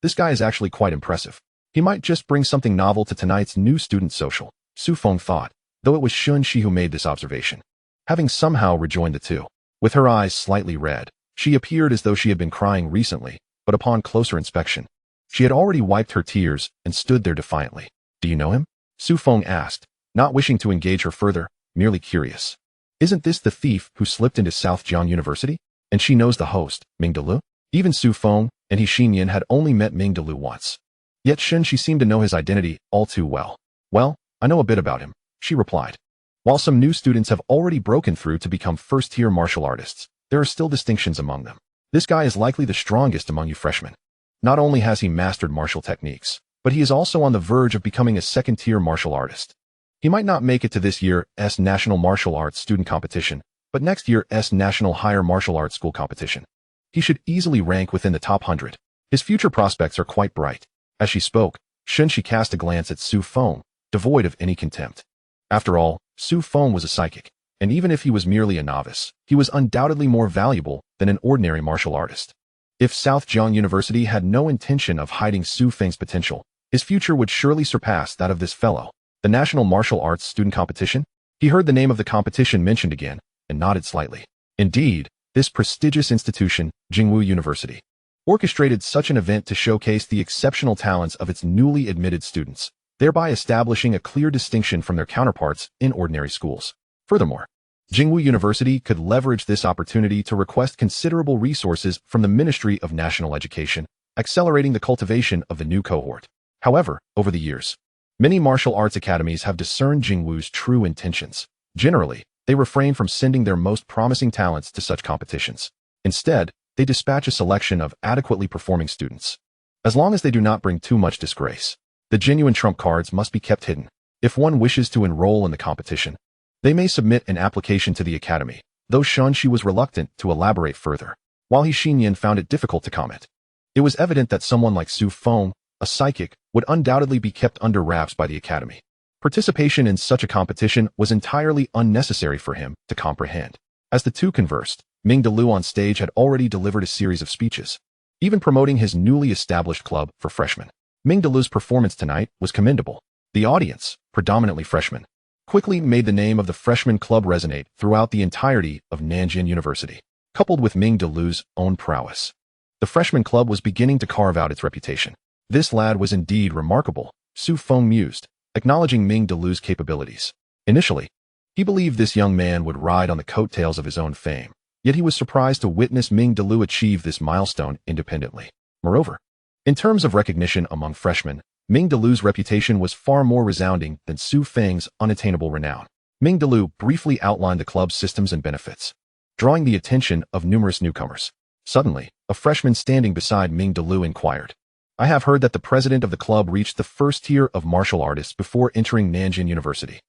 This guy is actually quite impressive. He might just bring something novel to tonight's new student social, Su Feng thought, though it was Xianxia who made this observation. having somehow rejoined the two. With her eyes slightly red, she appeared as though she had been crying recently, but upon closer inspection, she had already wiped her tears and stood there defiantly. "Do you know him?" Su Feng asked, not wishing to engage her further, merely curious. "Isn't this the thief who slipped into South Jiang University? And she knows the host, Ming Delu?" Even Su Feng and Xinyan had only met Ming Delu once. Yet she seemed to know his identity all too well. "Well, I know a bit about him," she replied. "While some new students have already broken through to become first-tier martial artists, there are still distinctions among them. This guy is likely the strongest among you freshmen. Not only has he mastered martial techniques, but he is also on the verge of becoming a second-tier martial artist. He might not make it to this year's National Martial Arts Student Competition, but next year's National Higher Martial Arts School Competition. He should easily rank within the top 100. His future prospects are quite bright." As she spoke, she cast a glance at Su Feng, devoid of any contempt. After all, Su Feng was a psychic, and even if he was merely a novice, he was undoubtedly more valuable than an ordinary martial artist. If South Jiang University had no intention of hiding Su Feng's potential, his future would surely surpass that of this fellow. The National Martial Arts Student Competition? He heard the name of the competition mentioned again, and nodded slightly. Indeed, this prestigious institution, Jingwu University, orchestrated such an event to showcase the exceptional talents of its newly admitted students, thereby establishing a clear distinction from their counterparts in ordinary schools. Furthermore, Jingwu University could leverage this opportunity to request considerable resources from the Ministry of National Education, accelerating the cultivation of the new cohort. However, over the years, many martial arts academies have discerned Jingwu's true intentions. Generally, they refrain from sending their most promising talents to such competitions. Instead, they dispatch a selection of adequately performing students. As long as they do not bring too much disgrace, the genuine trump cards must be kept hidden. If one wishes to enroll in the competition, they may submit an application to the academy, though she was reluctant to elaborate further, while Xinyan found it difficult to comment. It was evident that someone like Su Feng, a psychic, would undoubtedly be kept under wraps by the academy. Participation in such a competition was entirely unnecessary for him to comprehend. As the two conversed, Ming Delu on stage had already delivered a series of speeches, even promoting his newly established club for freshmen. Ming Delu's performance tonight was commendable. The audience, predominantly freshmen, quickly made the name of the freshman club resonate throughout the entirety of Nanjing University. Coupled with Ming Delu's own prowess, the freshman club was beginning to carve out its reputation. "This lad was indeed remarkable," Su Feng mused, acknowledging Ming Delu's capabilities. Initially, he believed this young man would ride on the coattails of his own fame, yet he was surprised to witness Ming Delu achieve this milestone independently. Moreover, in terms of recognition among freshmen, Ming Delu's reputation was far more resounding than Su Feng's unattainable renown. Ming Delu briefly outlined the club's systems and benefits, drawing the attention of numerous newcomers. Suddenly, a freshman standing beside Ming Delu inquired, "I have heard that the president of the club reached the first tier of martial artists before entering Nanjing University.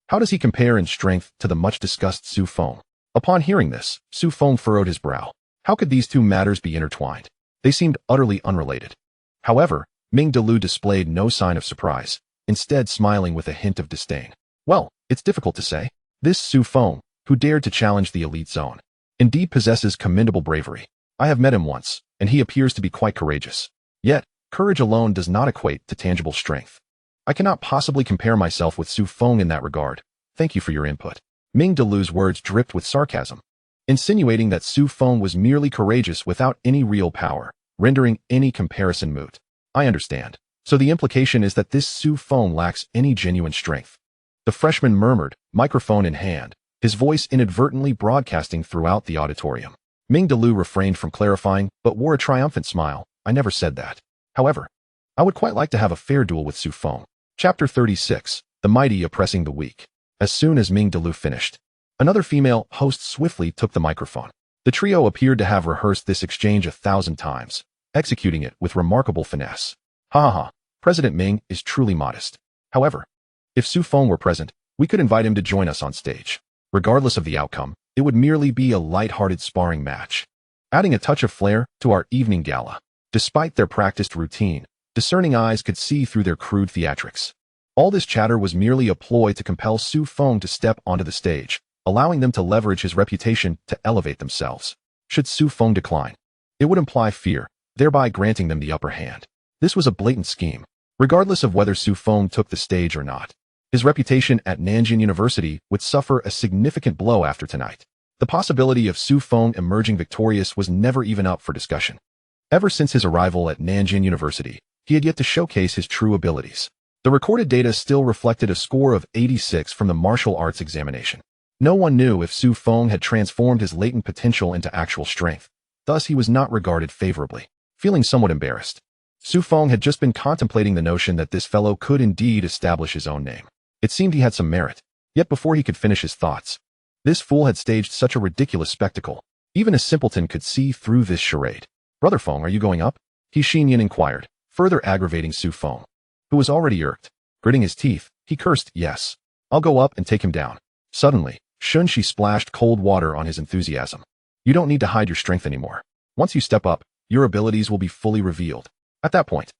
How does he compare in strength to the much-discussed Su Feng?" Upon hearing this, Su Feng furrowed his brow. How could these two matters be intertwined? They seemed utterly unrelated. However, Ming Delu displayed no sign of surprise, instead smiling with a hint of disdain. "Well, it's difficult to say. This Su Feng, who dared to challenge the elite zone, indeed possesses commendable bravery. I have met him once, and he appears to be quite courageous. Yet, courage alone does not equate to tangible strength. I cannot possibly compare myself with Su Feng in that regard. Thank you for your input." Ming Delu's words dripped with sarcasm, insinuating that Su Feng was merely courageous without any real power, rendering any comparison moot. "I understand. So the implication is that this Su Feng lacks any genuine strength." The freshman murmured, microphone in hand, his voice inadvertently broadcasting throughout the auditorium. Ming Delu refrained from clarifying, but wore a triumphant smile. "I never said that. However, I would quite like to have a fair duel with Su Feng." Chapter 36, The Mighty Oppressing the Weak. As soon as Ming Delu finished, another female host swiftly took the microphone. The trio appeared to have rehearsed this exchange 1,000 times, executing it with remarkable finesse. "Ha ha ha, President Ming is truly modest. However, if Su Feng were present, we could invite him to join us on stage. Regardless of the outcome, it would merely be a light-hearted sparring match, adding a touch of flair to our evening gala." Despite their practiced routine, discerning eyes could see through their crude theatrics. All this chatter was merely a ploy to compel Su Feng to step onto the stage, allowing them to leverage his reputation to elevate themselves. Should Su Feng decline, it would imply fear, thereby granting them the upper hand. This was a blatant scheme, regardless of whether Su Feng took the stage or not. His reputation at Nanjing University would suffer a significant blow after tonight. The possibility of Su Feng emerging victorious was never even up for discussion. Ever since his arrival at Nanjing University, he had yet to showcase his true abilities. The recorded data still reflected a score of 86 from the martial arts examination. No one knew if Su Feng had transformed his latent potential into actual strength. Thus, he was not regarded favorably. Feeling somewhat embarrassed, Su Feng had just been contemplating the notion that this fellow could indeed establish his own name. It seemed he had some merit. Yet before he could finish his thoughts, this fool had staged such a ridiculous spectacle. Even a simpleton could see through this charade. "Brother Feng, are you going up?" He Xinyan inquired, further aggravating Su Feng, who was already irked. Gritting his teeth, he cursed, "Yes, I'll go up and take him down." Suddenly, Xianxia splashed cold water on his enthusiasm. "You don't need to hide your strength anymore. Once you step up, your abilities will be fully revealed. At that point,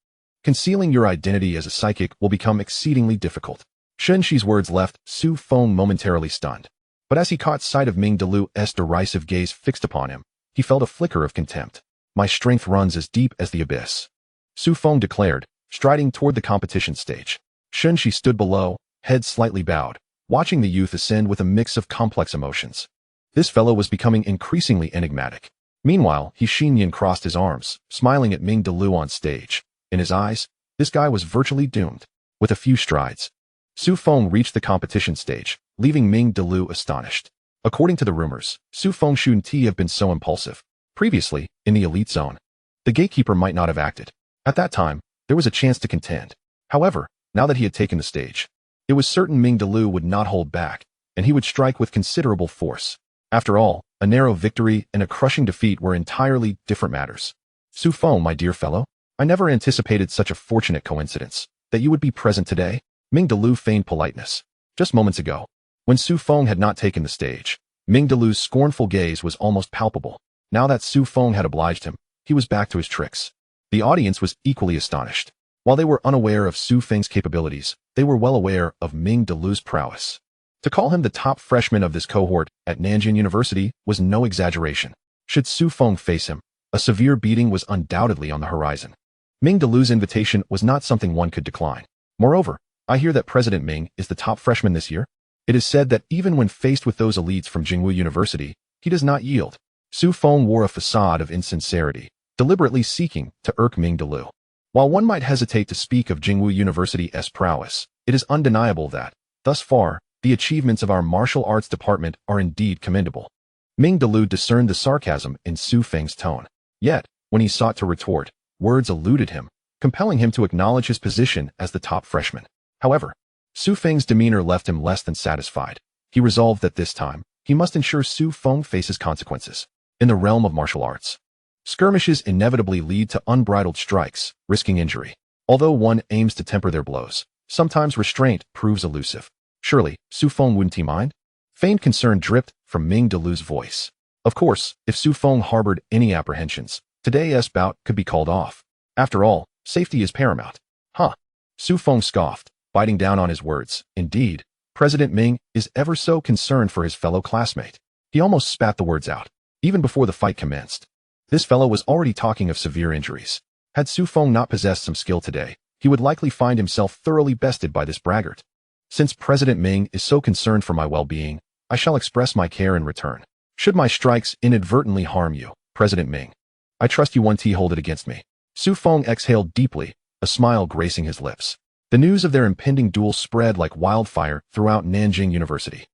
concealing your identity as a psychic will become exceedingly difficult." Xianxia's words left Su Feng momentarily stunned. But as he caught sight of Ming Delu's derisive gaze fixed upon him, he felt a flicker of contempt. "My strength runs as deep as the abyss," Su Feng declared, striding toward the competition stage. Xianxia stood below, head slightly bowed, watching the youth ascend with a mix of complex emotions. This fellow was becoming increasingly enigmatic. Meanwhile, He Xinyan crossed his arms, smiling at Ming Delu on stage. In his eyes, this guy was virtually doomed. With a few strides, Su Feng reached the competition stage, leaving Ming Delu astonished. According to the rumors, Su Feng shouldn't have been so impulsive. Previously, in the elite zone, the gatekeeper might not have acted. At that time, there was a chance to contend. However, now that he had taken the stage, it was certain Ming Delu would not hold back, and he would strike with considerable force. After all, a narrow victory and a crushing defeat were entirely different matters. "Su Feng, my dear fellow, I never anticipated such a fortunate coincidence, that you would be present today." Ming Delu feigned politeness. Just moments ago, when Su Feng had not taken the stage, Ming Delu's scornful gaze was almost palpable. Now that Su Feng had obliged him, he was back to his tricks. The audience was equally astonished. While they were unaware of Su Feng's capabilities, they were well aware of Ming Delu's prowess. To call him the top freshman of this cohort at Nanjing University was no exaggeration. Should Su Feng face him, a severe beating was undoubtedly on the horizon. Ming Delu's invitation was not something one could decline. Moreover, I hear that President Ming is the top freshman this year. It is said that even when faced with those elites from Jingwu University, he does not yield. Su Feng wore a facade of insincerity, deliberately seeking to irk Ming Delu. While one might hesitate to speak of Jingwu University's prowess, it is undeniable that, thus far, the achievements of our martial arts department are indeed commendable. Ming Delu discerned the sarcasm in Su Feng's tone. Yet, when he sought to retort, words eluded him, compelling him to acknowledge his position as the top freshman. However, Su Feng's demeanor left him less than satisfied. He resolved that this time, he must ensure Su Feng faces consequences. In the realm of martial arts, skirmishes inevitably lead to unbridled strikes, risking injury. Although one aims to temper their blows, sometimes restraint proves elusive. Surely, Su Feng wouldn't he mind? Feigned concern dripped from Ming Delu's voice. Of course, if Su Feng harbored any apprehensions, today's bout could be called off. After all, safety is paramount. Huh? Su Feng scoffed, biting down on his words. Indeed, President Ming is ever so concerned for his fellow classmate. He almost spat the words out, even before the fight commenced. This fellow was already talking of severe injuries. Had Su Feng not possessed some skill today, he would likely find himself thoroughly bested by this braggart. Since President Ming is so concerned for my well-being, I shall express my care in return. Should my strikes inadvertently harm you, President Ming, I trust you won't hold it against me. Su Feng exhaled deeply, a smile gracing his lips. The news of their impending duel spread like wildfire throughout Nanjing University.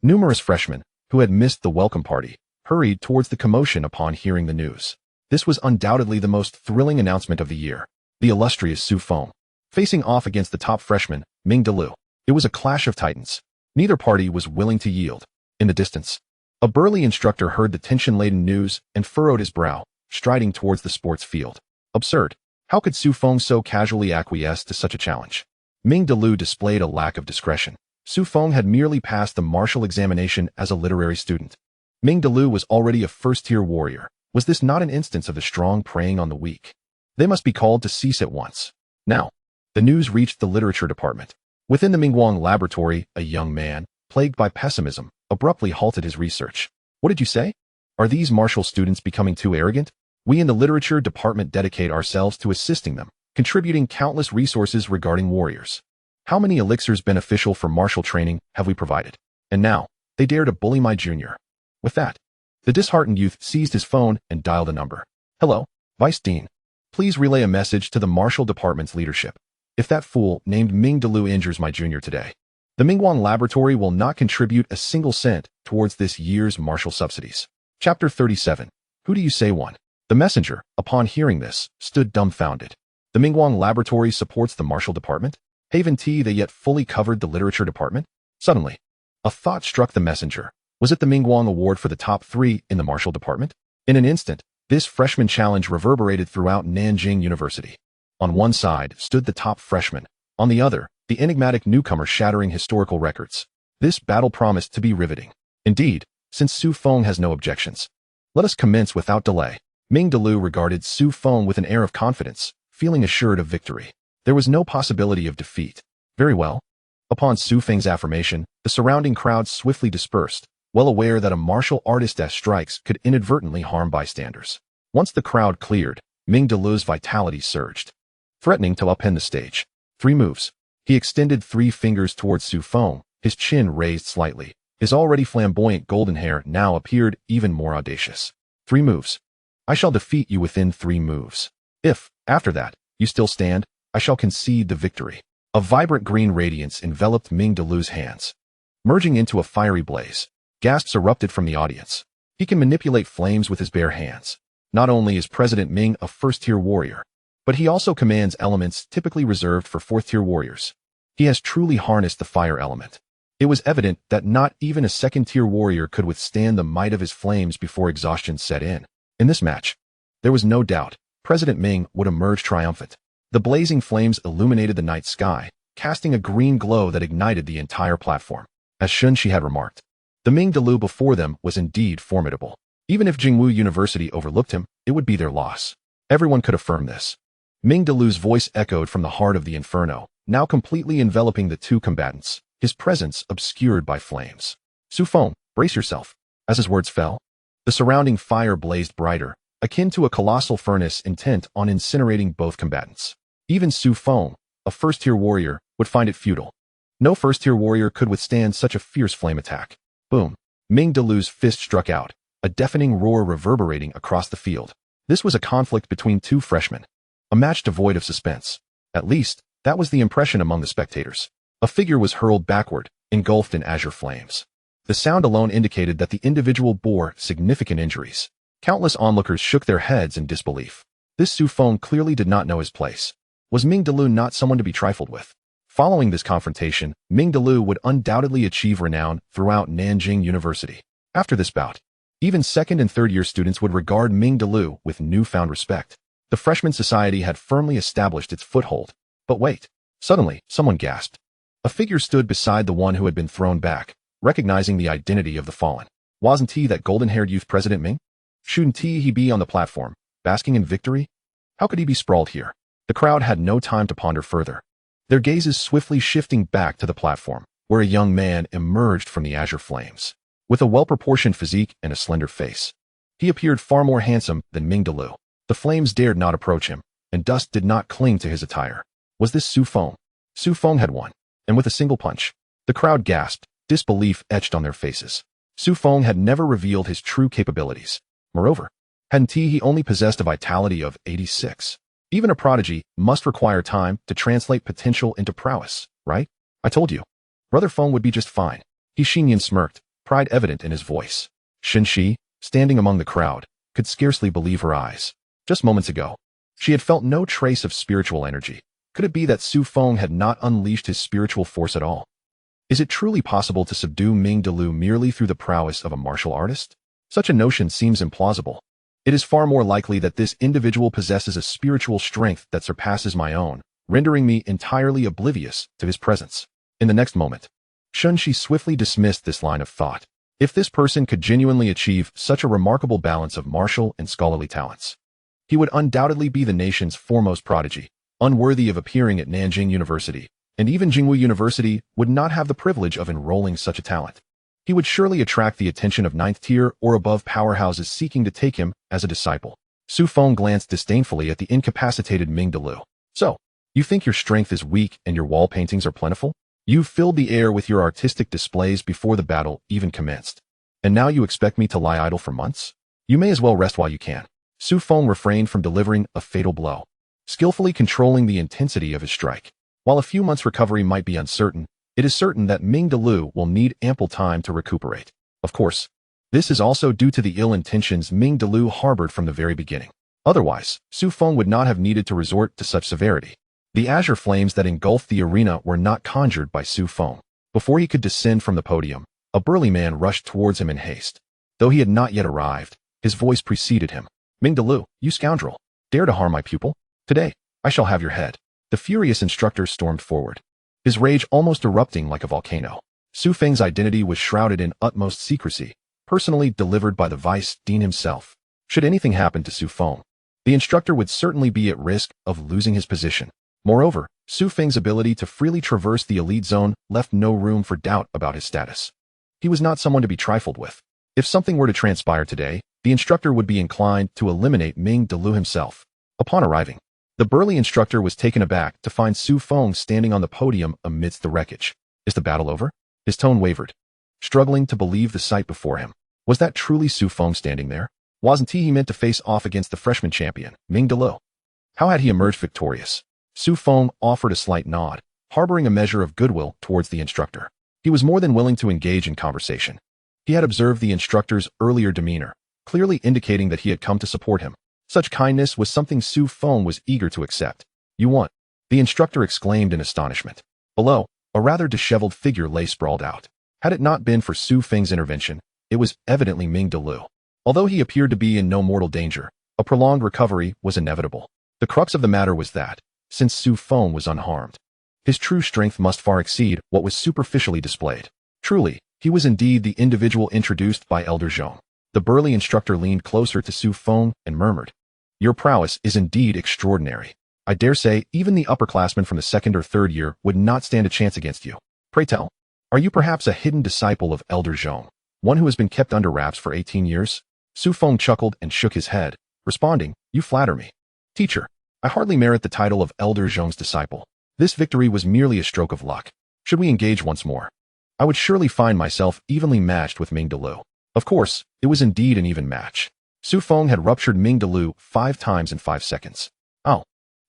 Numerous freshmen, who had missed the welcome party, hurried towards the commotion upon hearing the news. This was undoubtedly the most thrilling announcement of the year. The illustrious Su Feng, facing off against the top freshman, Ming Delu. It was a clash of titans. Neither party was willing to yield. In the distance, a burly instructor heard the tension-laden news and furrowed his brow, striding towards the sports field. Absurd. How could Su Feng so casually acquiesce to such a challenge? Ming Delu displayed a lack of discretion. Su Feng had merely passed the martial examination as a literary student. Ming Delu was already a first-tier warrior. Was this not an instance of the strong preying on the weak? They must be called to cease at once. Now, the news reached the literature department. Within the Mingguang laboratory, a young man, plagued by pessimism, abruptly halted his research. What did you say? Are these martial students becoming too arrogant? We in the literature department dedicate ourselves to assisting them, contributing countless resources regarding warriors. How many elixirs beneficial for martial training have we provided? And now, they dare to bully my junior. With that, the disheartened youth seized his phone and dialed a number. Hello, Vice Dean. Please relay a message to the Martial Department's leadership. If that fool named Ming Delu injures my junior today, the Mingguang Laboratory will not contribute a single cent towards this year's martial subsidies. Chapter 37. Who do you say won? The messenger, upon hearing this, stood dumbfounded. The Mingguang Laboratory supports the Martial Department? Haven't they yet fully covered the Literature Department? Suddenly, a thought struck the messenger. Was it the Mingguang Award for the top 3 in the Martial Department? In an instant, this freshman challenge reverberated throughout Nanjing University. On one side stood the top freshman. On the other, the enigmatic newcomer shattering historical records. This battle promised to be riveting. Indeed, since Su Feng has no objections, let us commence without delay. Ming Delu regarded Su Feng with an air of confidence, feeling assured of victory. There was no possibility of defeat. Very well. Upon Su Feng's affirmation, the surrounding crowd swiftly dispersed, well aware that a martial artist's strikes could inadvertently harm bystanders. Once the crowd cleared, Ming Delu's vitality surged, threatening to upend the stage. 3 moves. He extended 3 fingers towards Su Feng, his chin raised slightly. His already flamboyant golden hair now appeared even more audacious. 3 moves. I shall defeat you within 3 moves. If, after that, you still stand, I shall concede the victory. A vibrant green radiance enveloped Ming Delu's hands, merging into a fiery blaze. Gasps erupted from the audience. He can manipulate flames with his bare hands. Not only is President Ming a first-tier warrior, but he also commands elements typically reserved for 4th-tier warriors. He has truly harnessed the fire element. It was evident that not even a 2nd-tier warrior could withstand the might of his flames before exhaustion set in. In this match, there was no doubt President Ming would emerge triumphant. The blazing flames illuminated the night sky, casting a green glow that ignited the entire platform. As Xianxia had remarked, the Ming Delu before them was indeed formidable. Even if Jingwu University overlooked him, it would be their loss. Everyone could affirm this. Ming Delu's voice echoed from the heart of the inferno, now completely enveloping the 2 combatants, his presence obscured by flames. Su Feng, brace yourself. As his words fell, the surrounding fire blazed brighter, akin to a colossal furnace intent on incinerating both combatants. Even Su Feng, a 1st-tier warrior, would find it futile. No 1st-tier warrior could withstand such a fierce flame attack. Boom. Ming Delu's fist struck out, a deafening roar reverberating across the field. This was a conflict between 2 freshmen. A match devoid of suspense. At least, that was the impression among the spectators. A figure was hurled backward, engulfed in azure flames. The sound alone indicated that the individual bore significant injuries. Countless onlookers shook their heads in disbelief. This Su Feng clearly did not know his place. Was Ming Delu not someone to be trifled with? Following this confrontation, Ming Delu would undoubtedly achieve renown throughout Nanjing University. After this bout, even 2nd and 3rd-year students would regard Ming Delu with newfound respect. The freshman society had firmly established its foothold. But wait. Suddenly, someone gasped. A figure stood beside the one who had been thrown back, recognizing the identity of the fallen. Wasn't he that golden-haired youth President Ming? Shouldn't he be on the platform, basking in victory? How could he be sprawled here? The crowd had no time to ponder further, their gazes swiftly shifting back to the platform, where a young man emerged from the azure flames. With a well-proportioned physique and a slender face, he appeared far more handsome than Ming Delu. The flames dared not approach him, and dust did not cling to his attire. Was this Su Feng? Su Feng had won, and with a single punch. The crowd gasped, disbelief etched on their faces. Su Feng had never revealed his true capabilities. Moreover, hadn't he only possessed a vitality of 86? Even a prodigy must require time to translate potential into prowess, right? I told you. Brother Feng would be just fine. He Xinyan smirked, pride evident in his voice. Xianxia, standing among the crowd, could scarcely believe her eyes. Just moments ago, she had felt no trace of spiritual energy. Could it be that Su Feng had not unleashed his spiritual force at all? Is it truly possible to subdue Ming Delu merely through the prowess of a martial artist? Such a notion seems implausible. It is far more likely that this individual possesses a spiritual strength that surpasses my own, rendering me entirely oblivious to his presence. In the next moment, Xianxia swiftly dismissed this line of thought. If this person could genuinely achieve such a remarkable balance of martial and scholarly talents, he would undoubtedly be the nation's foremost prodigy, unworthy of appearing at Nanjing University, and even Jingwu University would not have the privilege of enrolling such a talent. He would surely attract the attention of 9th-tier or above powerhouses seeking to take him as a disciple. Su Feng glanced disdainfully at the incapacitated Ming Delu. So, You think your strength is weak and your wall paintings are plentiful? You filled the air with your artistic displays before the battle even commenced. And now you expect me to lie idle for months? You may as well rest while you can. Su Feng refrained from delivering a fatal blow, skillfully controlling the intensity of his strike. While a few months' recovery might be uncertain, it is certain that Ming DeLu will need ample time to recuperate. Of course, this is also due to the ill intentions Ming DeLu harbored from the very beginning. Otherwise, Su Feng would not have needed to resort to such severity. The azure flames that engulfed the arena were not conjured by Su Feng. Before he could descend from the podium, a burly man rushed towards him in haste. Though he had not yet arrived, his voice preceded him. Ming DeLu, you scoundrel! Dare to harm my pupil? Today, I shall have your head. The furious instructor stormed forward, his rage almost erupting like a volcano. Su Feng's identity was shrouded in utmost secrecy, personally delivered by the vice dean himself. Should anything happen to Su Feng, the instructor would certainly be at risk of losing his position. Moreover, Su Feng's ability to freely traverse the elite zone left no room for doubt about his status. He was not someone to be trifled with. If something were to transpire today, the instructor would be inclined to eliminate Ming DeLu himself. Upon arriving, the burly instructor was taken aback to find Su Feng standing on the podium amidst the wreckage. Is the battle over? His tone wavered, struggling to believe the sight before him. Was that truly Su Feng standing there? Wasn't he meant to face off against the freshman champion, Ming DeLu? How had he emerged victorious? Su Feng offered a slight nod, harboring a measure of goodwill towards the instructor. He was more than willing to engage in conversation. He had observed the instructor's earlier demeanor, clearly indicating that he had come to support him. Such kindness was something Su Feng was eager to accept. You won, the instructor exclaimed in astonishment. Below, a rather disheveled figure lay sprawled out. Had it not been for Su Feng's intervention, it was evidently Ming DeLu. Although he appeared to be in no mortal danger, a prolonged recovery was inevitable. The crux of the matter was that, since Su Feng was unharmed, his true strength must far exceed what was superficially displayed. Truly, he was indeed the individual introduced by Elder Zhong. The burly instructor leaned closer to Su Feng and murmured, "Your prowess is indeed extraordinary. I dare say even the upperclassmen from the second or third year would not stand a chance against you. Pray tell, are you perhaps a hidden disciple of Elder Zhong, one who has been kept under wraps for 18 years? Su Feng chuckled and shook his head, responding, "You flatter me. Teacher, I hardly merit the title of Elder Zhong's disciple. This victory was merely a stroke of luck. Should we engage once more, I would surely find myself evenly matched with Ming DeLu." Of course, it was indeed an even match. Su Feng had ruptured Ming DeLu 5 times in 5 seconds. Oh,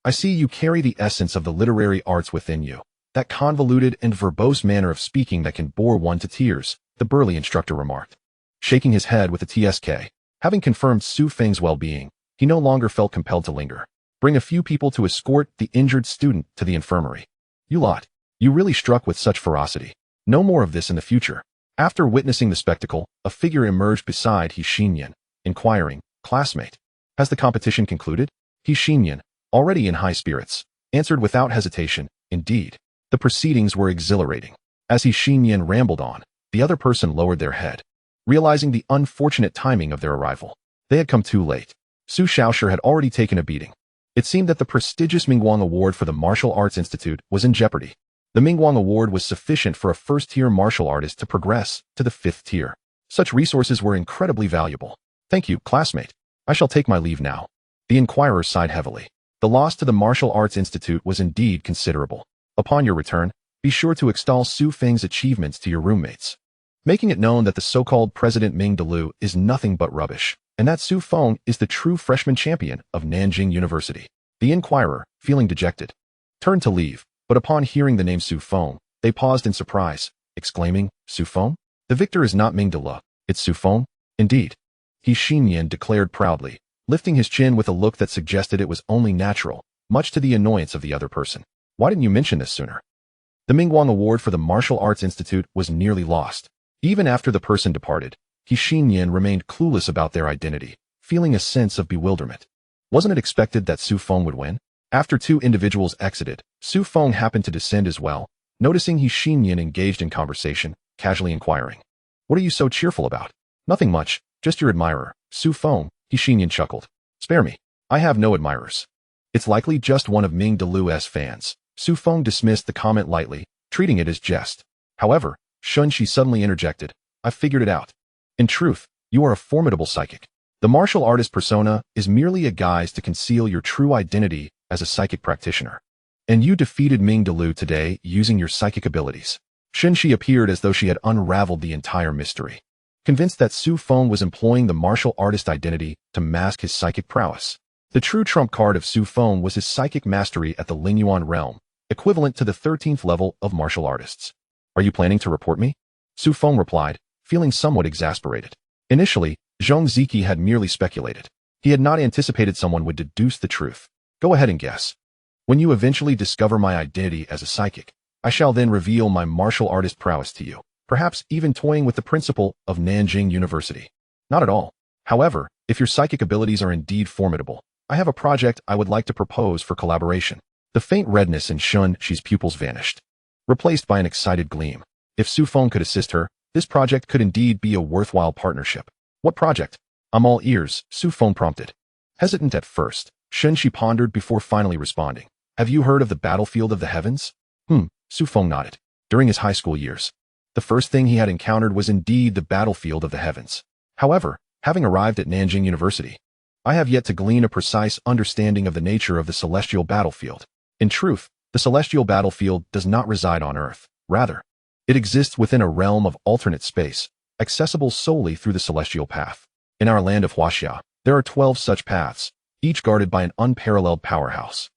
I see you carry the essence of the literary arts within you. That convoluted and verbose manner of speaking that can bore one to tears, the burly instructor remarked, shaking his head with a TSK. Having confirmed Su Feng's well-being, he no longer felt compelled to linger. Bring a few people to escort the injured student to the infirmary. You lot, you really struck with such ferocity. No more of this in the future. After witnessing the spectacle, a figure emerged beside Xianxian, inquiring, "Classmate, has the competition concluded?" Xianxian, already in high spirits, answered without hesitation, "Indeed." The proceedings were exhilarating. As Xianxian rambled on, the other person lowered their head, realizing the unfortunate timing of their arrival. They had come too late. Su Shaoshi had already taken a beating. It seemed that the prestigious Mingguang Award for the Martial Arts Institute was in jeopardy. The Mingguang Award was sufficient for a first-tier martial artist to progress to the 5th tier. Such resources were incredibly valuable. "Thank you, classmate. I shall take my leave now." The inquirer sighed heavily. The loss to the Martial Arts Institute was indeed considerable. Upon your return, be sure to extol Su Feng's achievements to your roommates, making it known that the so-called President Ming DeLu is nothing but rubbish, and that Su Feng is the true freshman champion of Nanjing University. The inquirer, feeling dejected, turned to leave, but upon hearing the name Su Feng, they paused in surprise, exclaiming, "Su Feng? The victor is not Ming DeLu, it's Su Feng, indeed." Xianxian declared proudly, lifting his chin with a look that suggested it was only natural, much to the annoyance of the other person. "Why didn't you mention this sooner?" The Mingguang Award for the Martial Arts Institute was nearly lost. Even after the person departed, Xianxian remained clueless about their identity, feeling a sense of bewilderment. Wasn't it expected that Su Feng would win? After 2 individuals exited, Su Feng happened to descend as well, noticing Xianxian engaged in conversation, casually inquiring, "What are you so cheerful about?" "Nothing much, just your admirer, Su Feng," Xianxian chuckled. "Spare me, I have no admirers." "It's likely just one of Ming DeLu's fans." Su Feng dismissed the comment lightly, treating it as jest. However, Shunxi suddenly interjected, "I've figured it out. In truth, you are a formidable psychic. The martial artist persona is merely a guise to conceal your true identity as a psychic practitioner. And you defeated Ming Delu today using your psychic abilities. Xianxia appeared as though she had unraveled the entire mystery. Convinced that Su Feng was employing the martial artist identity to mask his psychic prowess. The true trump card of Su Feng was his psychic mastery at the Lingyuan realm, equivalent to the 13th level of martial artists. Are you planning to report me? Su Feng replied, feeling somewhat exasperated. Initially, Zhong Ziki had merely speculated. He had not anticipated someone would deduce the truth. Go ahead and guess. When you eventually discover my identity as a psychic, I shall then reveal my martial artist prowess to you, perhaps even toying with the principal of Nanjing University. Not at all. However, if your psychic abilities are indeed formidable, I have a project I would like to propose for collaboration. The faint redness in Xianxia's pupils vanished, replaced by an excited gleam. If Su Feng could assist her, this project could indeed be a worthwhile partnership. What project? I'm all ears, Su Feng prompted. Hesitant at first, Xianxia pondered before finally responding. Have you heard of the battlefield of the heavens? Su Feng nodded. During his high school years, the first thing he had encountered was indeed the battlefield of the heavens. However, having arrived at Nanjing University, I have yet to glean a precise understanding of the nature of the celestial battlefield. In truth, the celestial battlefield does not reside on Earth. Rather, it exists within a realm of alternate space, accessible solely through the celestial path. In our land of Huaxia, there are 12 such paths, each guarded by an unparalleled powerhouse.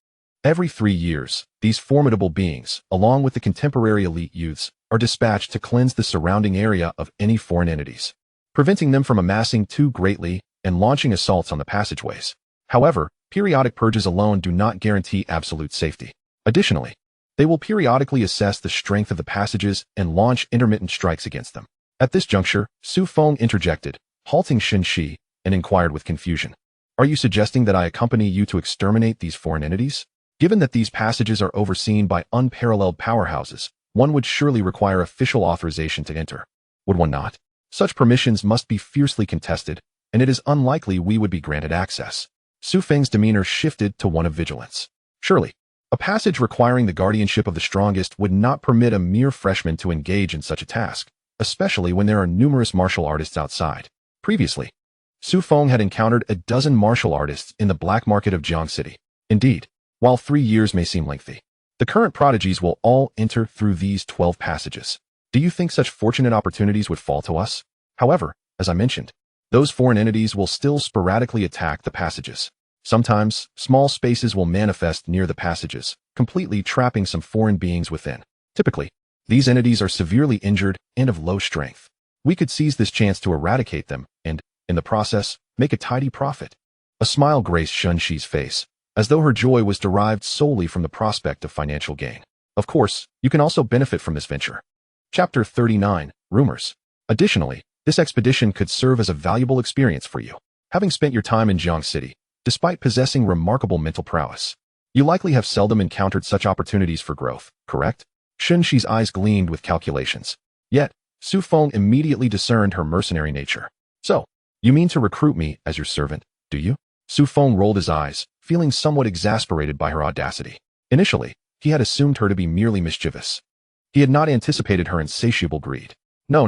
Every 3 years, these formidable beings, along with the contemporary elite youths, are dispatched to cleanse the surrounding area of any foreign entities, preventing them from amassing too greatly and launching assaults on the passageways. However, periodic purges alone do not guarantee absolute safety. Additionally, they will periodically assess the strength of the passages and launch intermittent strikes against them. At this juncture, Su Feng interjected, halting Xianxia, and inquired with confusion. Are you suggesting that I accompany you to exterminate these foreign entities? Given that these passages are overseen by unparalleled powerhouses, one would surely require official authorization to enter. Would one not? Such permissions must be fiercely contested, and it is unlikely we would be granted access. Su Feng's demeanor shifted to one of vigilance. Surely, a passage requiring the guardianship of the strongest would not permit a mere freshman to engage in such a task, especially when there are numerous martial artists outside. Previously, Su Feng had encountered a dozen martial artists in the black market of Jiang City. Indeed, while 3 years may seem lengthy, the current prodigies will all enter through these 12 passages. Do you think such fortunate opportunities would fall to us? However, as I mentioned, those foreign entities will still sporadically attack the passages. Sometimes, small spaces will manifest near the passages, completely trapping some foreign beings within. Typically, these entities are severely injured and of low strength. We could seize this chance to eradicate them and, in the process, make a tidy profit. A smile graced Xianxia's face, as though her joy was derived solely from the prospect of financial gain. Of course, you can also benefit from this venture. Chapter 39, Rumors. Additionally, this expedition could serve as a valuable experience for you. Having spent your time in Jiang City, despite possessing remarkable mental prowess, you likely have seldom encountered such opportunities for growth, correct? Xianxia's eyes gleamed with calculations. Yet, Su Feng immediately discerned her mercenary nature. So, you mean to recruit me as your servant, do you? Su Feng rolled his eyes, feeling somewhat exasperated by her audacity. Initially, he had assumed her to be merely mischievous. He had not anticipated her insatiable greed. No.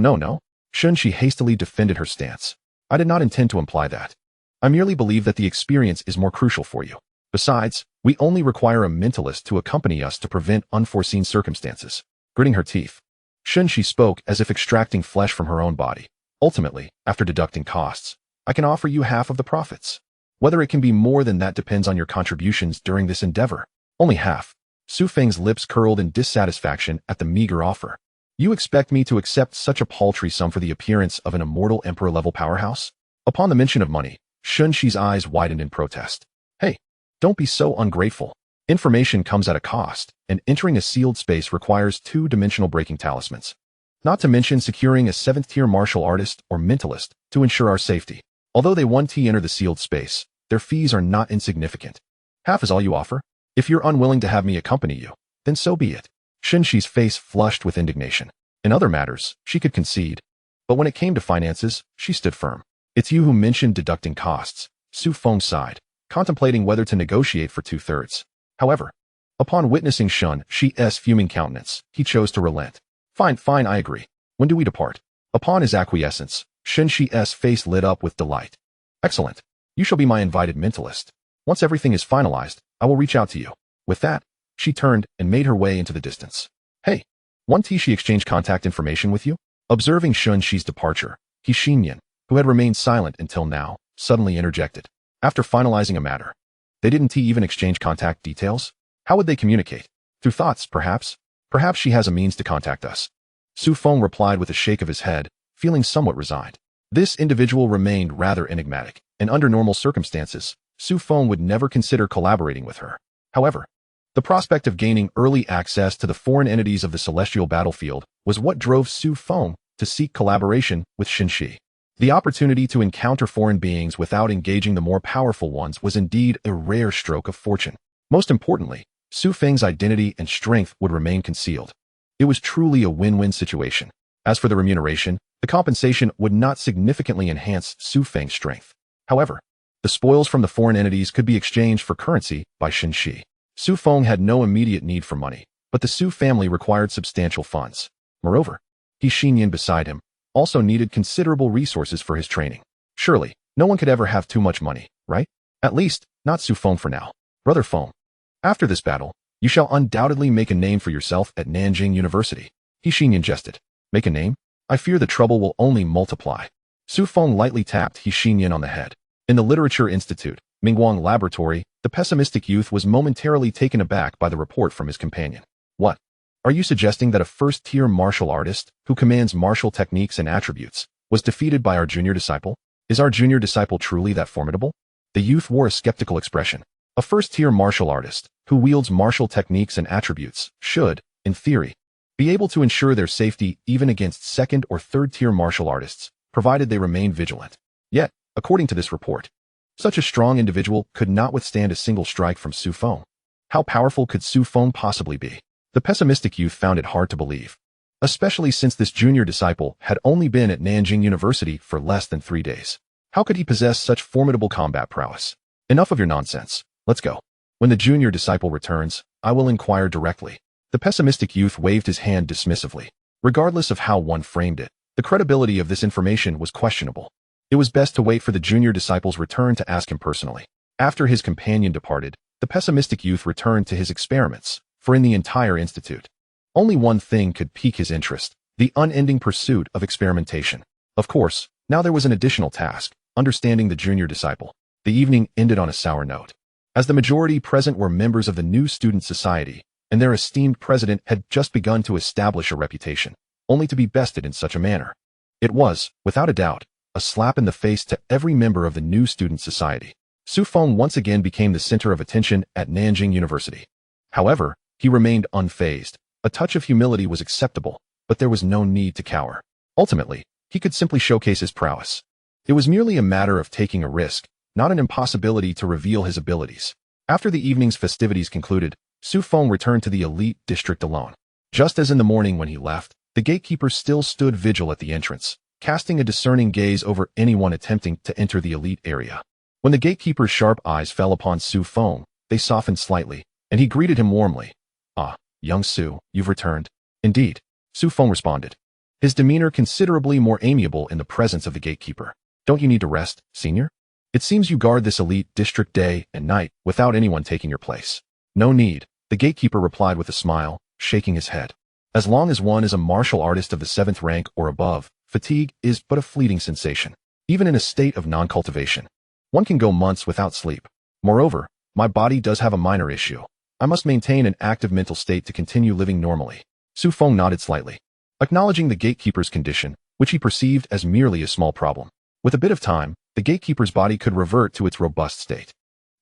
Xianxia hastily defended her stance. I did not intend to imply that. I merely believe that the experience is more crucial for you. Besides, we only require a mentalist to accompany us to prevent unforeseen circumstances. Gritting her teeth, Xianxia spoke as if extracting flesh from her own body. Ultimately, after deducting costs, I can offer you half of the profits. Whether it can be more than that depends on your contributions during this endeavor. Only half. Su Feng's lips curled in dissatisfaction at the meager offer. You expect me to accept such a paltry sum for the appearance of an Immortal Emperor level powerhouse? Upon the mention of money, Xianxia's eyes widened in protest. Hey, don't be so ungrateful. Information comes at a cost, and entering a sealed space requires 2-dimensional breaking talismans. Not to mention securing a 7th-tier martial artist or mentalist to ensure our safety. Although they 1T enter the sealed space, their fees are not insignificant. Half is all you offer? If you're unwilling to have me accompany you, then so be it. Xianxia's face flushed with indignation. In other matters, she could concede. But when it came to finances, she stood firm. It's you who mentioned deducting costs. Su Feng sighed, contemplating whether to negotiate for 2/3. However, upon witnessing Xianxia's fuming countenance, he chose to relent. Fine, I agree. When do we depart? Upon his acquiescence, Xianxia's face lit up with delight. Excellent. You shall be my invited mentalist. Once everything is finalized, I will reach out to you. With that, She turned and made her way into the distance. Hey, want she exchanged contact information with you? Observing Xianxi's departure, Xinyan, who had remained silent until now, suddenly interjected. After finalizing a matter, they didn't even exchange contact details? How would they communicate? Through thoughts, perhaps? Perhaps she has a means to contact us. Su Feng replied with a shake of his head, feeling somewhat resigned. This individual remained rather enigmatic, and under normal circumstances, Su Feng would never consider collaborating with her. However, the prospect of gaining early access to the foreign entities of the celestial battlefield was what drove Su Feng to seek collaboration with Xianxi. The opportunity to encounter foreign beings without engaging the more powerful ones was indeed a rare stroke of fortune. Most importantly, Su Feng's identity and strength would remain concealed. It was truly a win-win situation. As for the remuneration, the compensation would not significantly enhance Su Feng's strength. However, the spoils from the foreign entities could be exchanged for currency by Xianxi. Su Feng had no immediate need for money, but the Su family required substantial funds. Moreover, Xinyan beside him also needed considerable resources for his training. Surely, no one could ever have too much money, right? At least, not Su Feng for now. Brother Feng, after this battle, you shall undoubtedly make a name for yourself at Nanjing University. Xinyan jested. Make a name? I fear the trouble will only multiply. Su Feng lightly tapped Xinyan on the head. In the Literature Institute, Mingguang Laboratory, the pessimistic youth was momentarily taken aback by the report from his companion. What? Are you suggesting that a first-tier martial artist, who commands martial techniques and attributes, was defeated by our junior disciple? Is our junior disciple truly that formidable? The youth wore a skeptical expression. A first-tier martial artist, who wields martial techniques and attributes, should, in theory, be able to ensure their safety even against second- or third-tier martial artists, provided they remain vigilant. Yet, according to this report, such a strong individual could not withstand a single strike from Su Feng. How powerful could Su Feng possibly be? The pessimistic youth found it hard to believe, especially since this junior disciple had only been at Nanjing University for less than 3 days. How could he possess such formidable combat prowess? Enough of your nonsense. Let's go. When the junior disciple returns, I will inquire directly. The pessimistic youth waved his hand dismissively. Regardless of how one framed it, the credibility of this information was questionable. It was best to wait for the junior disciple's return to ask him personally. After his companion departed, the pessimistic youth returned to his experiments, for in the entire institute, only one thing could pique his interest: the unending pursuit of experimentation. Of course, now there was an additional task: understanding the junior disciple. The evening ended on a sour note. As the majority present were members of the new student society, and their esteemed president had just begun to establish a reputation, only to be bested in such a manner. It was, without a doubt, a slap in the face to every member of the new student society. Su Feng once again became the center of attention at Nanjing University. However, he remained unfazed. A touch of humility was acceptable, but there was no need to cower. Ultimately, he could simply showcase his prowess. It was merely a matter of taking a risk, not an impossibility to reveal his abilities. After the evening's festivities concluded, Su Feng returned to the elite district alone. Just as in the morning when he left, the gatekeeper still stood vigil at the entrance, casting a discerning gaze over anyone attempting to enter the elite area. When the gatekeeper's sharp eyes fell upon Su Feng, they softened slightly, and he greeted him warmly. Ah, young Su, you've returned. Indeed, Su Feng responded, his demeanor considerably more amiable in the presence of the gatekeeper. Don't you need to rest, senior? It seems you guard this elite district day and night without anyone taking your place. No need, the gatekeeper replied with a smile, shaking his head. As long as one is a martial artist of the 7th rank or above, fatigue is but a fleeting sensation. Even in a state of non-cultivation, one can go months without sleep. Moreover, my body does have a minor issue. I must maintain an active mental state to continue living normally. Su Feng nodded slightly, acknowledging the gatekeeper's condition, which he perceived as merely a small problem. With a bit of time, the gatekeeper's body could revert to its robust state.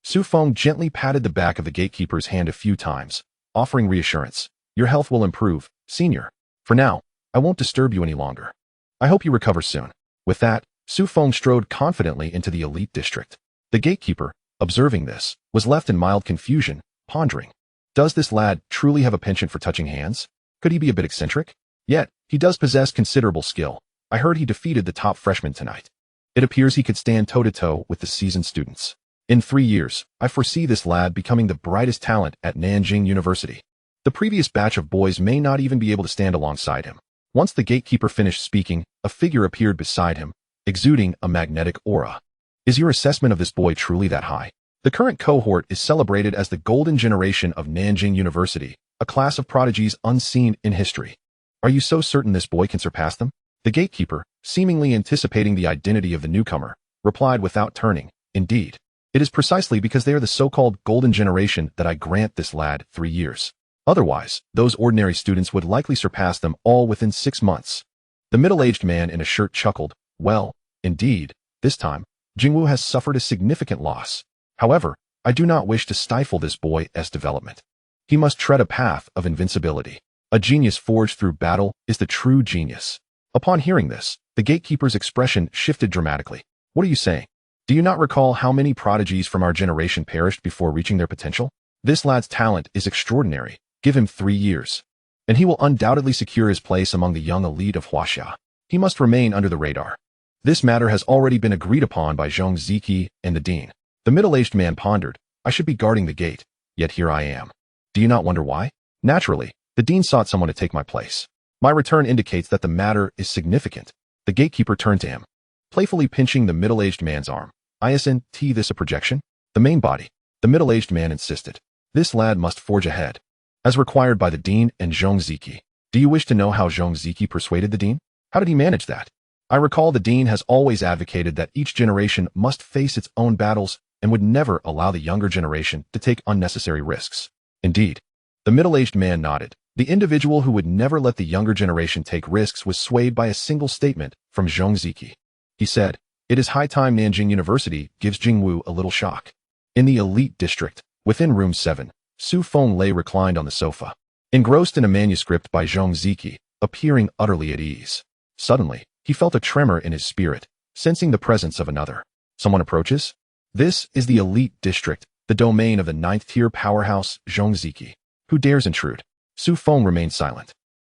Su Feng gently patted the back of the gatekeeper's hand a few times, offering reassurance. Your health will improve, senior. For now, I won't disturb you any longer. I hope you recover soon. With that, Su Feng strode confidently into the elite district. The gatekeeper, observing this, was left in mild confusion, pondering. Does this lad truly have a penchant for touching hands? Could he be a bit eccentric? Yet, he does possess considerable skill. I heard he defeated the top freshman tonight. It appears he could stand toe-to-toe with the seasoned students. In 3 years, I foresee this lad becoming the brightest talent at Nanjing University. The previous batch of boys may not even be able to stand alongside him. Once the gatekeeper finished speaking, a figure appeared beside him, exuding a magnetic aura. Is your assessment of this boy truly that high? The current cohort is celebrated as the golden generation of Nanjing University, a class of prodigies unseen in history. Are you so certain this boy can surpass them? The gatekeeper, seemingly anticipating the identity of the newcomer, replied without turning, "Indeed. It is precisely because they are the so-called golden generation that I grant this lad 3 years. Otherwise, those ordinary students would likely surpass them all within 6 months." The middle-aged man in a shirt chuckled. "Well, indeed, this time, Jingwu has suffered a significant loss. However, I do not wish to stifle this boy's development. He must tread a path of invincibility. A genius forged through battle is the true genius." Upon hearing this, the gatekeeper's expression shifted dramatically. "What are you saying? Do you not recall how many prodigies from our generation perished before reaching their potential? This lad's talent is extraordinary. Give him 3 years, and he will undoubtedly secure his place among the young elite of Huaxia. He must remain under the radar. This matter has already been agreed upon by Zhong Ziki and the dean." The middle-aged man pondered. "I should be guarding the gate, yet here I am. Do you not wonder why? Naturally, the dean sought someone to take my place. My return indicates that the matter is significant." The gatekeeper turned to him, playfully pinching the middle-aged man's arm. "Isn't this a projection? The main body?" The middle-aged man insisted. "This lad must forge ahead, as required by the dean and Zhong Ziki. Do you wish to know how Zhong Ziki persuaded the dean? How did he manage that? I recall the dean has always advocated that each generation must face its own battles and would never allow the younger generation to take unnecessary risks." "Indeed." The middle-aged man nodded. The individual who would never let the younger generation take risks was swayed by a single statement from Zhong Ziki. He said, "It is high time Nanjing University gives Jingwu a little shock." In the elite district, within room 7, Su Feng lay reclined on the sofa, engrossed in a manuscript by Zhong Ziki, appearing utterly at ease. Suddenly, he felt a tremor in his spirit, sensing the presence of another. Someone approaches? This is the elite district, the domain of the 9th-tier powerhouse Zhong Ziki. Who dares intrude? Su Feng remained silent,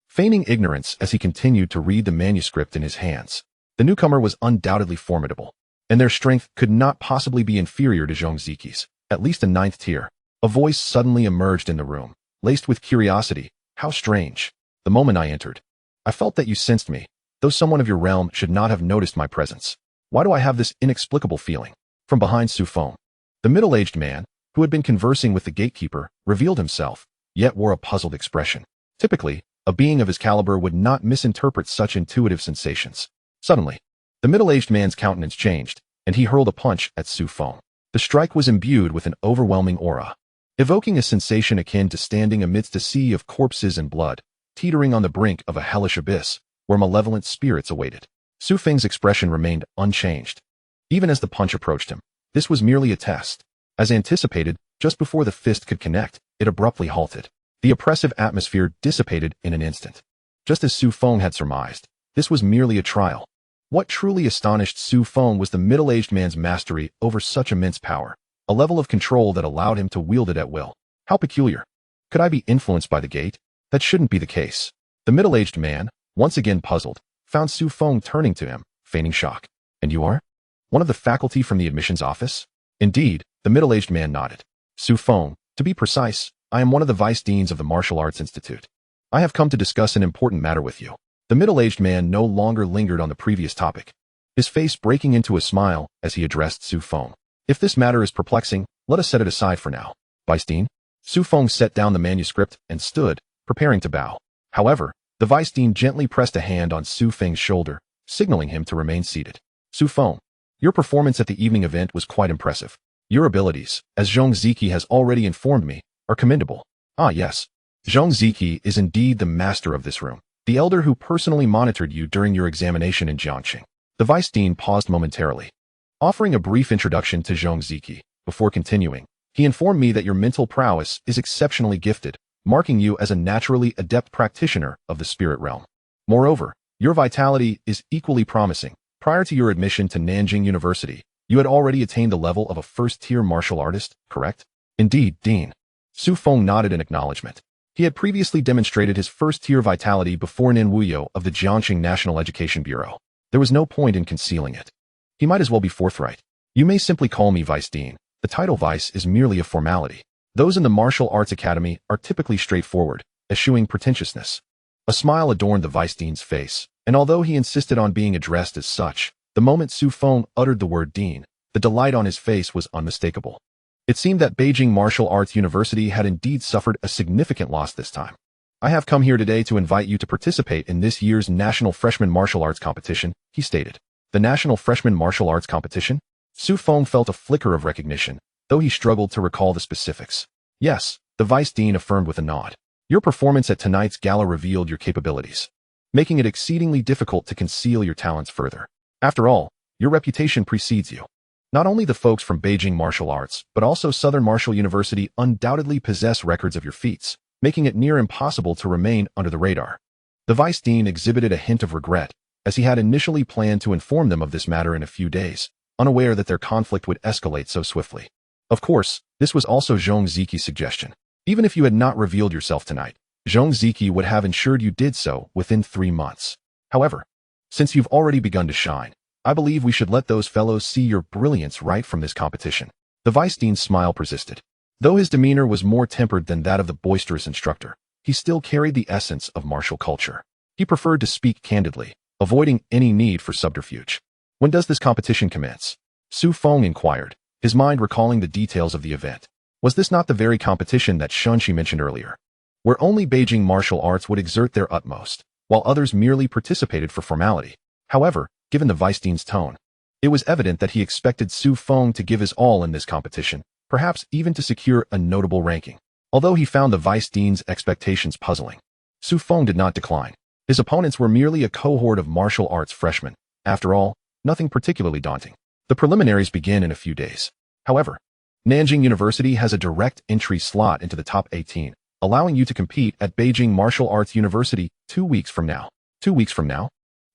feigning ignorance as he continued to read the manuscript in his hands. The newcomer was undoubtedly formidable, and their strength could not possibly be inferior to Zhong Ziki's, at least a 9th tier. A voice suddenly emerged in the room, laced with curiosity. "How strange. The moment I entered, I felt that you sensed me, though someone of your realm should not have noticed my presence. Why do I have this inexplicable feeling?" From behind Su Feng, the middle-aged man, who had been conversing with the gatekeeper, revealed himself, yet wore a puzzled expression. Typically, a being of his caliber would not misinterpret such intuitive sensations. Suddenly, the middle-aged man's countenance changed, and he hurled a punch at Su Feng. The strike was imbued with an overwhelming aura, evoking a sensation akin to standing amidst a sea of corpses and blood, teetering on the brink of a hellish abyss, where malevolent spirits awaited. Su Feng's expression remained unchanged, even as the punch approached him. This was merely a test. As anticipated, just before the fist could connect, it abruptly halted. The oppressive atmosphere dissipated in an instant. Just as Su Feng had surmised, this was merely a trial. What truly astonished Su Feng was the middle-aged man's mastery over such immense power, a level of control that allowed him to wield it at will. How peculiar. Could I be influenced by the gate? That shouldn't be the case. The middle-aged man, once again puzzled, found Su Feng turning to him, feigning shock. "And you are? One of the faculty from the admissions office?" "Indeed," the middle-aged man nodded. "Su Feng, to be precise, I am one of the vice deans of the Martial Arts Institute. I have come to discuss an important matter with you." The middle-aged man no longer lingered on the previous topic, his face breaking into a smile as he addressed Su Feng. "If this matter is perplexing, let us set it aside for now. Vice Dean?" Su Feng set down the manuscript and stood, preparing to bow. However, the Vice Dean gently pressed a hand on Su Feng's shoulder, signaling him to remain seated. "Su Feng, your performance at the evening event was quite impressive. Your abilities, as Zhong Ziki has already informed me, are commendable." "Ah yes, Zhong Ziki is indeed the master of this room, the elder who personally monitored you during your examination in Jiangxing." The Vice Dean paused momentarily, offering a brief introduction to Zhong Ziki. Before continuing, he informed me that your mental prowess is exceptionally gifted, marking you as a naturally adept practitioner of the spirit realm. Moreover, your vitality is equally promising. Prior to your admission to Nanjing University, you had already attained the level of a first-tier martial artist, correct? "Indeed, Dean." Su Feng nodded in acknowledgement. He had previously demonstrated his first-tier vitality before Nin Wuyo of the Jiangxing National Education Bureau. There was no point in concealing it. He might as well be forthright. "You may simply call me Vice Dean. The title Vice is merely a formality. Those in the Martial Arts Academy are typically straightforward, eschewing pretentiousness." A smile adorned the Vice Dean's face, and although he insisted on being addressed as such, the moment Su Feng uttered the word Dean, the delight on his face was unmistakable. It seemed that Beijing Martial Arts University had indeed suffered a significant loss this time. I have come here today to invite you to participate in this year's National Freshman Martial Arts Competition, he stated. The National Freshman Martial Arts Competition? Su Feng felt a flicker of recognition, though he struggled to recall the specifics. Yes, the Vice Dean affirmed with a nod. Your performance at tonight's gala revealed your capabilities, making it exceedingly difficult to conceal your talents further. After all, your reputation precedes you. Not only the folks from Beijing Martial Arts, but also Southern Martial University undoubtedly possess records of your feats, making it near impossible to remain under the radar. The Vice Dean exhibited a hint of regret, as he had initially planned to inform them of this matter in a few days, unaware that their conflict would escalate so swiftly. Of course, this was also Zhong Ziqi's suggestion. Even if you had not revealed yourself tonight, Zhong Ziqi would have ensured you did so within 3 months. However, since you've already begun to shine, I believe we should let those fellows see your brilliance right from this competition. The Vice Dean's smile persisted. Though his demeanor was more tempered than that of the boisterous instructor, he still carried the essence of martial culture. He preferred to speak candidly, avoiding any need for subterfuge. When does this competition commence? Su Feng inquired, his mind recalling the details of the event. Was this not the very competition that Xianxia mentioned earlier, where only Beijing martial arts would exert their utmost, while others merely participated for formality? However, given the Vice Dean's tone, it was evident that he expected Su Feng to give his all in this competition, perhaps even to secure a notable ranking. Although he found the Vice Dean's expectations puzzling, Su Feng did not decline. His opponents were merely a cohort of martial arts freshmen. After all, nothing particularly daunting. The preliminaries begin in a few days. However, Nanjing University has a direct entry slot into the top 18, allowing you to compete at Beijing Martial Arts University 2 weeks from now. 2 weeks from now?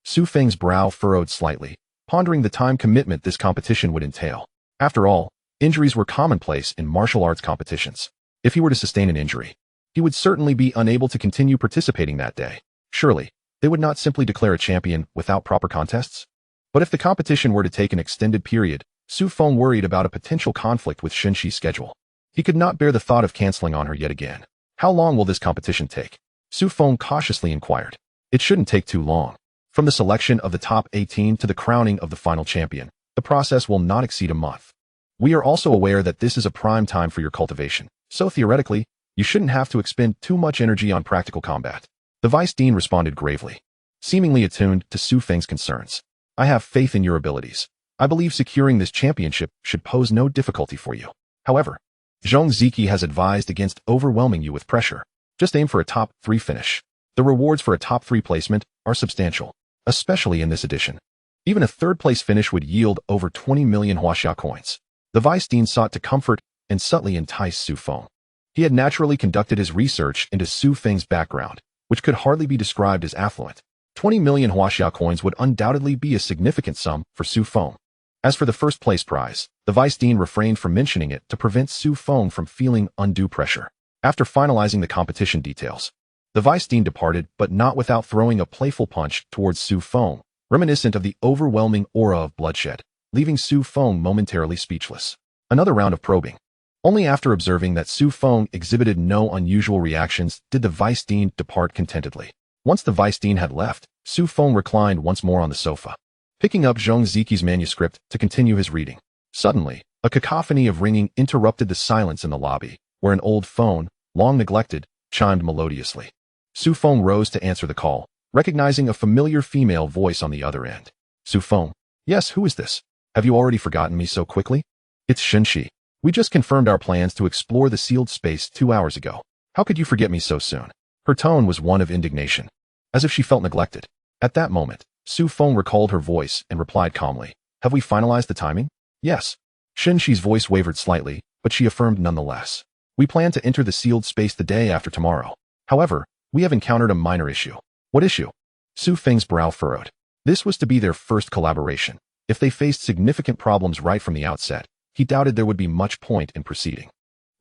Su Feng's brow furrowed slightly, pondering the time commitment this competition would entail. After all, injuries were commonplace in martial arts competitions. If he were to sustain an injury, he would certainly be unable to continue participating that day. Surely, they would not simply declare a champion without proper contests? But if the competition were to take an extended period, Su Feng worried about a potential conflict with Xianxia's schedule. He could not bear the thought of canceling on her yet again. How long will this competition take? Su Feng cautiously inquired. It shouldn't take too long. From the selection of the top 18 to the crowning of the final champion, the process will not exceed a month. We are also aware that this is a prime time for your cultivation, so theoretically, you shouldn't have to expend too much energy on practical combat. The Vice Dean responded gravely, seemingly attuned to Su Feng's concerns. I have faith in your abilities. I believe securing this championship should pose no difficulty for you. However, Zhong Ziqi has advised against overwhelming you with pressure. Just aim for a top 3 finish. The rewards for a top 3 placement are substantial, especially in this edition. Even a third-place finish would yield over 20 million Huaxia coins. The Vice Dean sought to comfort and subtly entice Su Feng. He had naturally conducted his research into Su Feng's background, which could hardly be described as affluent. 20 million Huaxia coins would undoubtedly be a significant sum for Su Feng. As for the first-place prize, the Vice Dean refrained from mentioning it to prevent Su Feng from feeling undue pressure. After finalizing the competition details, the Vice Dean departed, but not without throwing a playful punch towards Su Feng, reminiscent of the overwhelming aura of bloodshed, leaving Su Feng momentarily speechless. Another round of probing. Only after observing that Su Feng exhibited no unusual reactions did the Vice Dean depart contentedly. Once the Vice Dean had left, Su Feng reclined once more on the sofa, picking up Zhong Ziqi's manuscript to continue his reading. Suddenly, a cacophony of ringing interrupted the silence in the lobby, where an old phone, long neglected, chimed melodiously. Su Feng rose to answer the call, recognizing a familiar female voice on the other end. Su Feng. Yes, who is this? Have you already forgotten me so quickly? It's Xianxia. We just confirmed our plans to explore the sealed space 2 hours ago. How could you forget me so soon? Her tone was one of indignation, as if she felt neglected. At that moment, Su Feng recalled her voice and replied calmly. Have we finalized the timing? Yes. Xianxia's voice wavered slightly, but she affirmed nonetheless. We plan to enter the sealed space the day after tomorrow. However, we have encountered a minor issue. What issue? Su Feng's brow furrowed. This was to be their first collaboration. If they faced significant problems right from the outset, he doubted there would be much point in proceeding.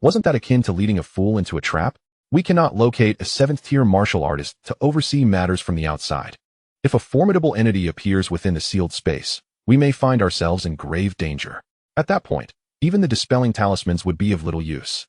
Wasn't that akin to leading a fool into a trap? We cannot locate a 7th-tier martial artist to oversee matters from the outside. If a formidable entity appears within the sealed space, we may find ourselves in grave danger. At that point, even the dispelling talismans would be of little use.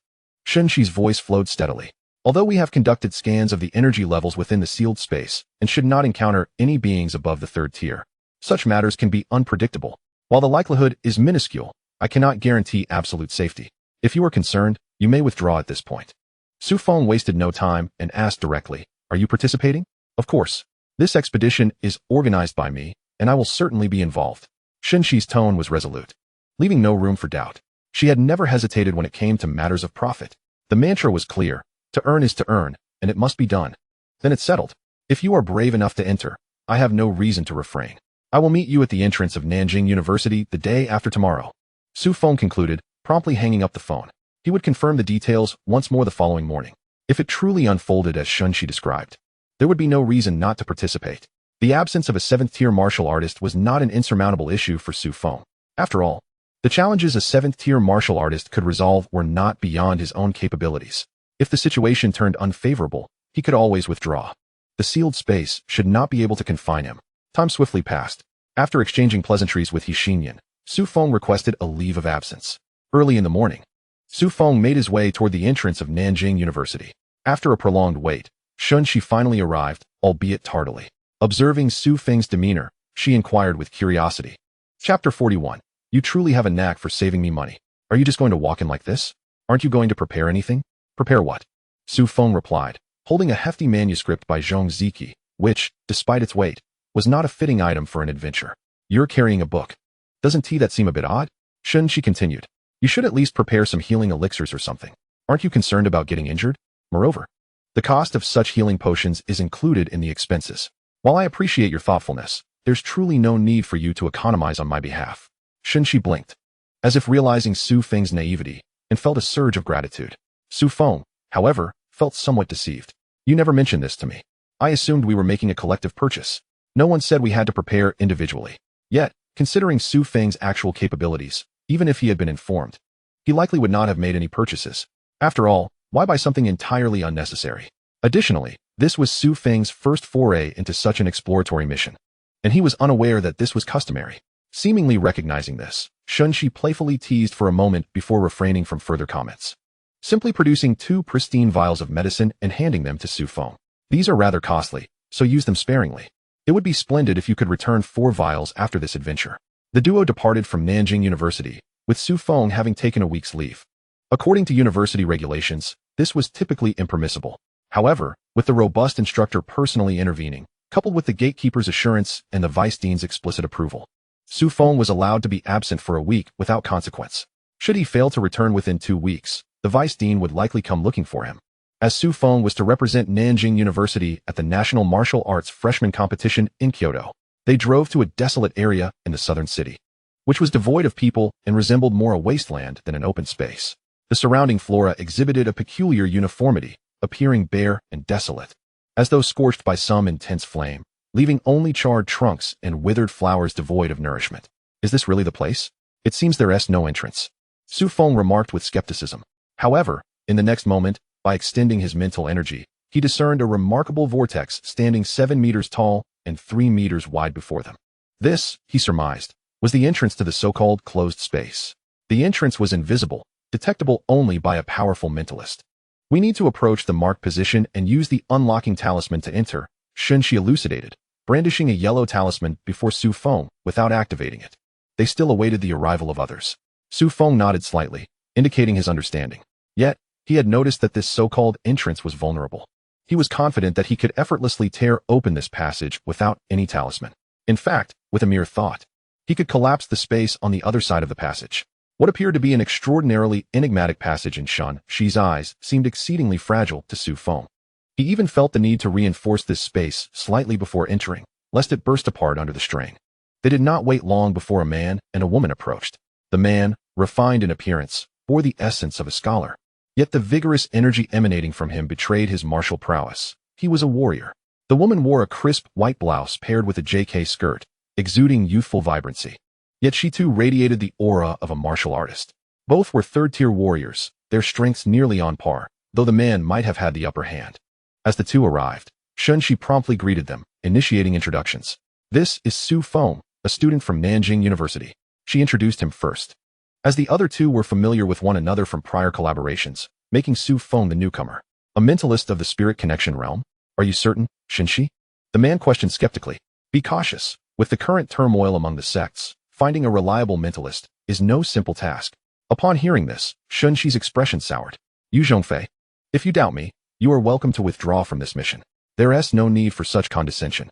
Xianxia's voice flowed steadily. Although we have conducted scans of the energy levels within the sealed space and should not encounter any beings above the 3rd tier, such matters can be unpredictable. While the likelihood is minuscule, I cannot guarantee absolute safety. If you are concerned, you may withdraw at this point. Su Feng wasted no time and asked directly, are you participating? Of course. This expedition is organized by me, and I will certainly be involved. Xianxi's tone was resolute, leaving no room for doubt. She had never hesitated when it came to matters of profit. The mantra was clear: to earn is to earn, and it must be done. Then it's settled. If you are brave enough to enter, I have no reason to refrain. I will meet you at the entrance of Nanjing University the day after tomorrow. Su Feng concluded, promptly hanging up the phone. He would confirm the details once more the following morning. If it truly unfolded as Xianxi described, there would be no reason not to participate. The absence of a 7th-tier martial artist was not an insurmountable issue for Su Feng. After all, the challenges a 7th-tier martial artist could resolve were not beyond his own capabilities. If the situation turned unfavorable, he could always withdraw. The sealed space should not be able to confine him. Time swiftly passed. After exchanging pleasantries with Xinyan, Su Feng requested a leave of absence. Early in the morning, Su Feng made his way toward the entrance of Nanjing University. After a prolonged wait, Xianxi finally arrived, albeit tardily. Observing Su Feng's demeanor, she inquired with curiosity. Chapter 41. You truly have a knack for saving me money. Are you just going to walk in like this? Aren't you going to prepare anything? Prepare what? Su Feng replied, holding a hefty manuscript by Zhong Ziki, which, despite its weight, was not a fitting item for an adventure. You're carrying a book. Doesn't that seem a bit odd? Xianxi continued. You should at least prepare some healing elixirs or something. Aren't you concerned about getting injured? Moreover, the cost of such healing potions is included in the expenses. While I appreciate your thoughtfulness, there's truly no need for you to economize on my behalf. Xianxi blinked, as if realizing Su Feng's naivety, and felt a surge of gratitude. Su Feng, however, felt somewhat deceived. You never mentioned this to me. I assumed we were making a collective purchase. No one said we had to prepare individually. Yet, considering Su Feng's actual capabilities, even if he had been informed, he likely would not have made any purchases. After all, why buy something entirely unnecessary? Additionally, this was Su Feng's first foray into such an exploratory mission, and he was unaware that this was customary. Seemingly recognizing this, Xianxi playfully teased for a moment before refraining from further comments. Simply producing 2 pristine vials of medicine and handing them to Su Feng. These are rather costly, so use them sparingly. It would be splendid if you could return 4 vials after this adventure. The duo departed from Nanjing University, with Su Feng having taken a week's leave. According to university regulations, this was typically impermissible. However, with the robust instructor personally intervening, coupled with the gatekeeper's assurance and the vice dean's explicit approval, Su Feng was allowed to be absent for a week without consequence. Should he fail to return within 2 weeks, the vice dean would likely come looking for him. As Su Feng was to represent Nanjing University at the National Martial Arts Freshman Competition in Kyoto, they drove to a desolate area in the southern city, which was devoid of people and resembled more a wasteland than an open space. The surrounding flora exhibited a peculiar uniformity, appearing bare and desolate, as though scorched by some intense flame, leaving only charred trunks and withered flowers devoid of nourishment. Is this really the place? It seems there's no entrance. Su Feng remarked with skepticism. However, in the next moment, by extending his mental energy, he discerned a remarkable vortex standing 7 meters tall and 3 meters wide before them. This, he surmised, was the entrance to the so-called closed space. The entrance was invisible, detectable only by a powerful mentalist. We need to approach the marked position and use the unlocking talisman to enter, Xianxi elucidated, brandishing a yellow talisman before Su Feng without activating it. They still awaited the arrival of others. Su Feng nodded slightly, indicating his understanding. Yet, he had noticed that this so-called entrance was vulnerable. He was confident that he could effortlessly tear open this passage without any talisman. In fact, with a mere thought, he could collapse the space on the other side of the passage. What appeared to be an extraordinarily enigmatic passage in Xianxi's eyes seemed exceedingly fragile to Su Feng. He even felt the need to reinforce this space slightly before entering, lest it burst apart under the strain. They did not wait long before a man and a woman approached. The man, refined in appearance, bore the essence of a scholar. Yet the vigorous energy emanating from him betrayed his martial prowess. He was a warrior. The woman wore a crisp white blouse paired with a JK skirt, exuding youthful vibrancy. Yet she too radiated the aura of a martial artist. Both were third-tier warriors, their strengths nearly on par, though the man might have had the upper hand. As the two arrived, Xianxi promptly greeted them, initiating introductions. This is Su Feng, a student from Nanjing University. She introduced him first, as the other two were familiar with one another from prior collaborations, making Su Feng the newcomer. A mentalist of the spirit connection realm? Are you certain, Xianxi? The man questioned skeptically. Be cautious. With the current turmoil among the sects, finding a reliable mentalist is no simple task. Upon hearing this, Xianxi's expression soured. Yu Zhongfei, if you doubt me, you are welcome to withdraw from this mission. There's no need for such condescension.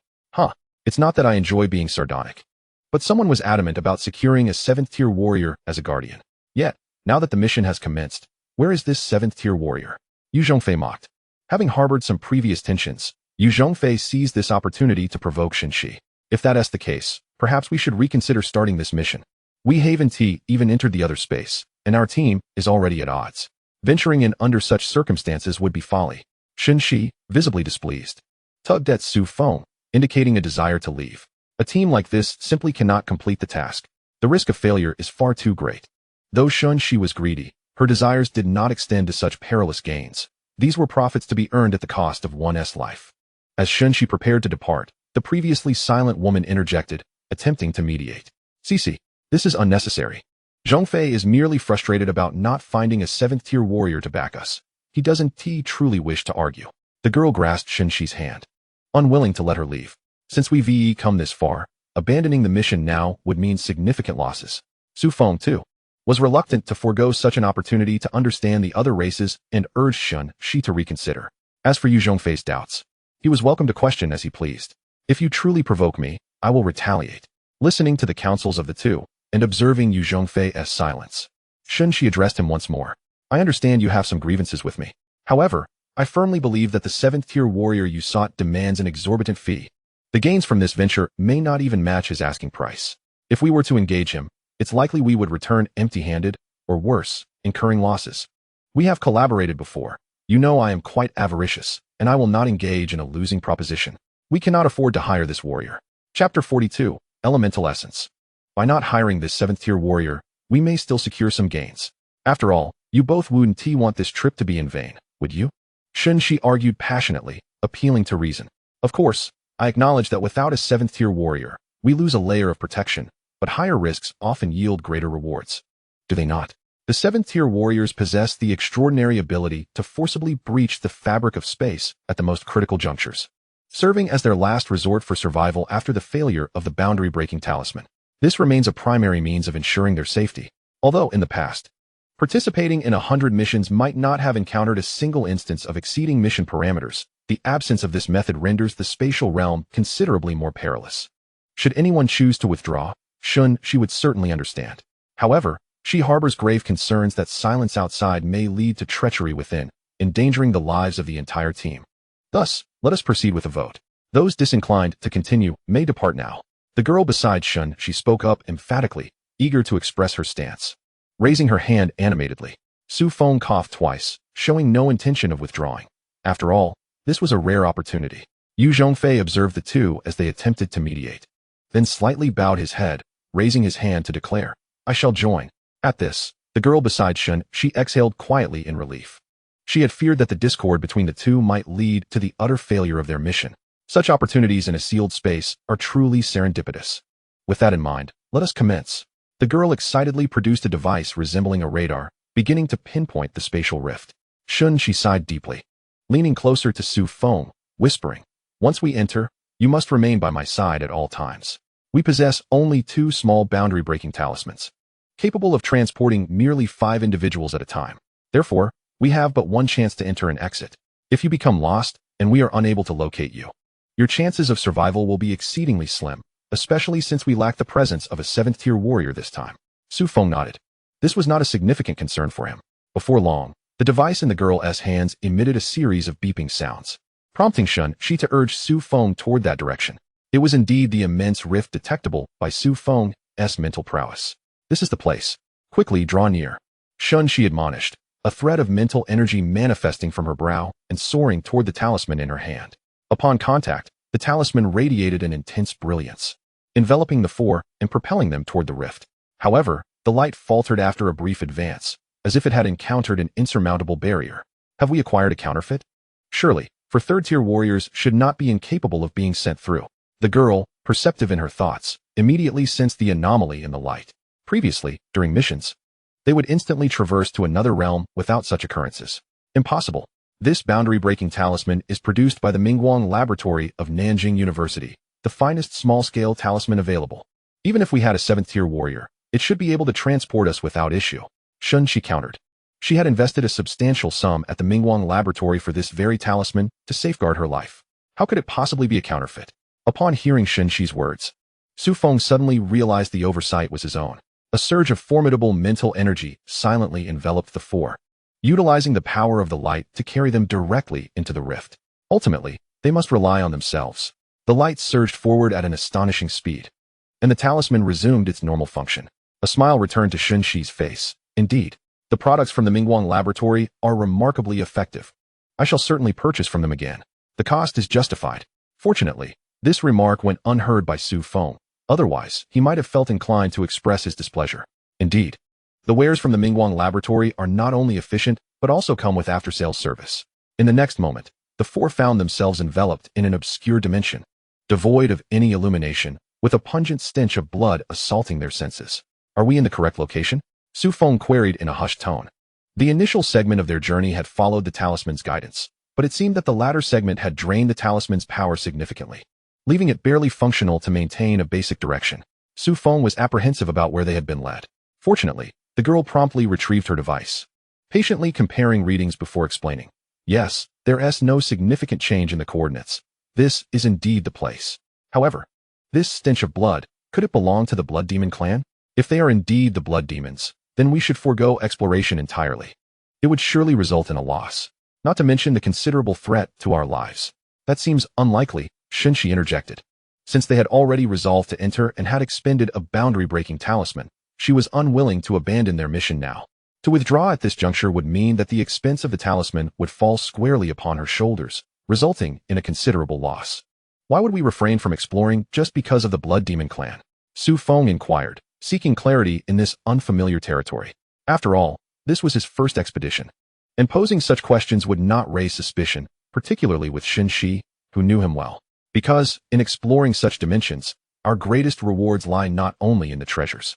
It's not that I enjoy being sardonic. But someone was adamant about securing a 7th-tier warrior as a guardian. Yet, now that the mission has commenced, where is this 7th-tier warrior? Yu Zhongfei mocked. Having harbored some previous tensions, Yu Zhongfei seized this opportunity to provoke Xianxi. If that is the case, perhaps we should reconsider starting this mission. We Haven T even entered the other space, and our team is already at odds. Venturing in under such circumstances would be folly. Xianxi, visibly displeased, tugged at Su Feng, indicating a desire to leave. A team like this simply cannot complete the task. The risk of failure is far too great. Though Xianxi was greedy, her desires did not extend to such perilous gains. These were profits to be earned at the cost of one's life. As Xianxi prepared to depart, the previously silent woman interjected, attempting to mediate. Cici, this is unnecessary. Zhongfei is merely frustrated about not finding a 7th-tier warrior to back us. He doesn't truly wish to argue. The girl grasped Xianxi's hand, unwilling to let her leave. Since we've come this far, abandoning the mission now would mean significant losses. Su Feng, too, was reluctant to forego such an opportunity to understand the other races and urged Xianxi to reconsider. As for Yu Zhongfei's doubts, he was welcome to question as he pleased. If you truly provoke me, I will retaliate. Listening to the counsels of the two, and observing Yu Zhongfei's silence, Xianxi addressed him once more. I understand you have some grievances with me. However, I firmly believe that the 7th-tier warrior you sought demands an exorbitant fee. The gains from this venture may not even match his asking price. If we were to engage him, it's likely we would return empty-handed, or worse, incurring losses. We have collaborated before. You know I am quite avaricious, and I will not engage in a losing proposition. We cannot afford to hire this warrior. Chapter 42, Elemental Essence. By not hiring this 7th-tier warrior, we may still secure some gains. After all, you both wouldn't want this trip to be in vain, would you? Xianxi argued passionately, appealing to reason. Of course, I acknowledge that without a 7th-tier warrior, we lose a layer of protection, but higher risks often yield greater rewards. Do they not? The 7th-tier warriors possess the extraordinary ability to forcibly breach the fabric of space at the most critical junctures, serving as their last resort for survival after the failure of the boundary-breaking talisman. This remains a primary means of ensuring their safety, although in the past, participating in 100 missions might not have encountered a single instance of exceeding mission parameters. The absence of this method renders the spatial realm considerably more perilous. Should anyone choose to withdraw, Xianxi would certainly understand. However, she harbors grave concerns that silence outside may lead to treachery within, endangering the lives of the entire team. Thus, let us proceed with a vote. Those disinclined to continue may depart now. The girl beside Xianxi spoke up emphatically, eager to express her stance. Raising her hand animatedly, Su Feng coughed twice, showing no intention of withdrawing. After all, this was a rare opportunity. Yu Zhongfei observed the two as they attempted to mediate, then slightly bowed his head, raising his hand to declare, I shall join. At this, the girl beside Xianxi exhaled quietly in relief. She had feared that the discord between the two might lead to the utter failure of their mission. Such opportunities in a sealed space are truly serendipitous. With that in mind, let us commence. The girl excitedly produced a device resembling a radar, beginning to pinpoint the spatial rift. Xianxi sighed deeply, leaning closer to Su Feng, whispering, once we enter, you must remain by my side at all times. We possess only 2 small boundary-breaking talismans, capable of transporting merely 5 individuals at a time. Therefore, we have but one chance to enter and exit. If you become lost, and we are unable to locate you, your chances of survival will be exceedingly slim, especially since we lack the presence of a 7th-tier warrior this time. Su Feng nodded. This was not a significant concern for him. Before long, the device in the girl's hands emitted a series of beeping sounds, prompting Xianxi to urge Su Feng toward that direction. It was indeed the immense rift detectable by Su Feng's mental prowess. This is the place. Quickly draw near. Xianxi admonished, a thread of mental energy manifesting from her brow and soaring toward the talisman in her hand. Upon contact, the talisman radiated an intense brilliance, enveloping the four and propelling them toward the rift. However, the light faltered after a brief advance, as if it had encountered an insurmountable barrier. Have we acquired a counterfeit? Surely, for 3rd-tier warriors should not be incapable of being sent through. The girl, perceptive in her thoughts, immediately sensed the anomaly in the light. Previously, during missions, they would instantly traverse to another realm without such occurrences. Impossible. This boundary-breaking talisman is produced by the Mingguang Laboratory of Nanjing University, the finest small-scale talisman available. Even if we had a 7th-tier warrior, it should be able to transport us without issue. Xianxia countered. She had invested a substantial sum at the Mingguang laboratory for this very talisman to safeguard her life. How could it possibly be a counterfeit? Upon hearing Xianxi's words, Su Feng suddenly realized the oversight was his own. A surge of formidable mental energy silently enveloped the four, utilizing the power of the light to carry them directly into the rift. Ultimately, they must rely on themselves. The light surged forward at an astonishing speed, and the talisman resumed its normal function. A smile returned to Xianxi's face. Indeed, the products from the Mingguang laboratory are remarkably effective. I shall certainly purchase from them again. The cost is justified. Fortunately, this remark went unheard by Su Feng. Otherwise, he might have felt inclined to express his displeasure. Indeed, the wares from the Mingguang laboratory are not only efficient, but also come with after-sales service. In the next moment, the four found themselves enveloped in an obscure dimension, devoid of any illumination, with a pungent stench of blood assaulting their senses. Are we in the correct location? Su Feng queried in a hushed tone. The initial segment of their journey had followed the talisman's guidance, but it seemed that the latter segment had drained the talisman's power significantly, leaving it barely functional to maintain a basic direction. Su Feng was apprehensive about where they had been led. Fortunately, the girl promptly retrieved her device, patiently comparing readings before explaining. Yes, there is no significant change in the coordinates. This is indeed the place. However, this stench of blood, could it belong to the Blood Demon clan? If they are indeed the Blood Demons, then we should forego exploration entirely. It would surely result in a loss, not to mention the considerable threat to our lives. That seems unlikely, Xianxia interjected. Since they had already resolved to enter and had expended a boundary-breaking talisman, she was unwilling to abandon their mission now. To withdraw at this juncture would mean that the expense of the talisman would fall squarely upon her shoulders, resulting in a considerable loss. Why would we refrain from exploring just because of the Blood Demon clan? Su Feng inquired, seeking clarity in this unfamiliar territory. After all, this was his first expedition, and posing such questions would not raise suspicion, particularly with Xianxia, who knew him well. Because, in exploring such dimensions, our greatest rewards lie not only in the treasures,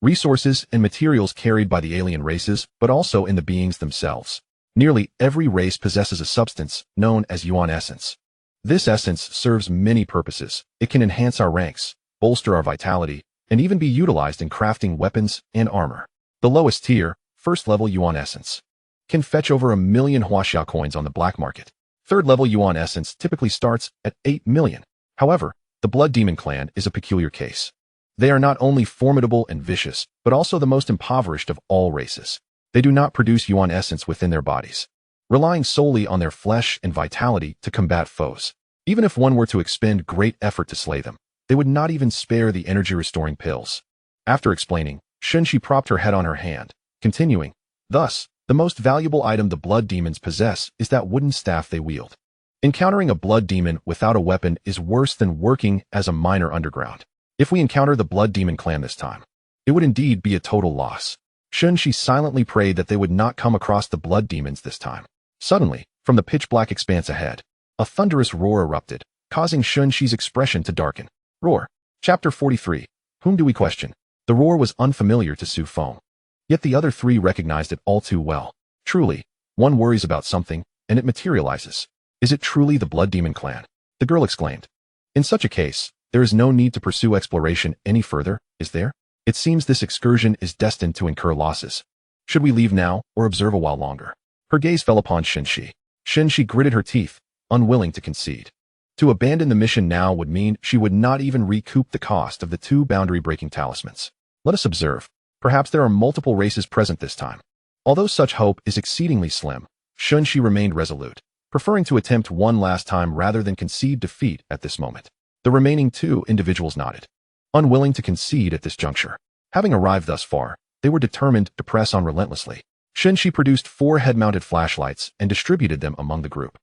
resources, and materials carried by the alien races, but also in the beings themselves. Nearly every race possesses a substance known as yuan essence. This essence serves many purposes. It can enhance our ranks, bolster our vitality, and even be utilized in crafting weapons and armor. The lowest tier, first-level yuan essence, can fetch over 1 million Huaxia coins on the black market. Third-level yuan essence typically starts at 8 million. However, the Blood Demon clan is a peculiar case. They are not only formidable and vicious, but also the most impoverished of all races. They do not produce yuan essence within their bodies, relying solely on their flesh and vitality to combat foes. Even if one were to expend great effort to slay them, they would not even spare the energy-restoring pills. After explaining, Xianxia propped her head on her hand, continuing, thus, the most valuable item the Blood Demons possess is that wooden staff they wield. Encountering a Blood Demon without a weapon is worse than working as a miner underground. If we encounter the Blood Demon clan this time, it would indeed be a total loss. Xianxia silently prayed that they would not come across the Blood Demons this time. Suddenly, from the pitch-black expanse ahead, a thunderous roar erupted, causing Xianxi's expression to darken. Roar. Chapter 43. Whom do we question? The roar was unfamiliar to Su Feng, yet the other three recognized it all too well. Truly, one worries about something, and it materializes. Is it truly the Blood Demon clan? The girl exclaimed. In such a case, there is no need to pursue exploration any further, is there? It seems this excursion is destined to incur losses. Should we leave now, or observe a while longer? Her gaze fell upon Xianxia. Xianxia gritted her teeth, unwilling to concede. To abandon the mission now would mean she would not even recoup the cost of the 2 boundary-breaking talismans. Let us observe. Perhaps there are multiple races present this time. Although such hope is exceedingly slim, Xianxia remained resolute, preferring to attempt one last time rather than concede defeat at this moment. The remaining 2 individuals nodded, unwilling to concede at this juncture. Having arrived thus far, they were determined to press on relentlessly. Xianxia produced 4 head-mounted flashlights and distributed them among the group.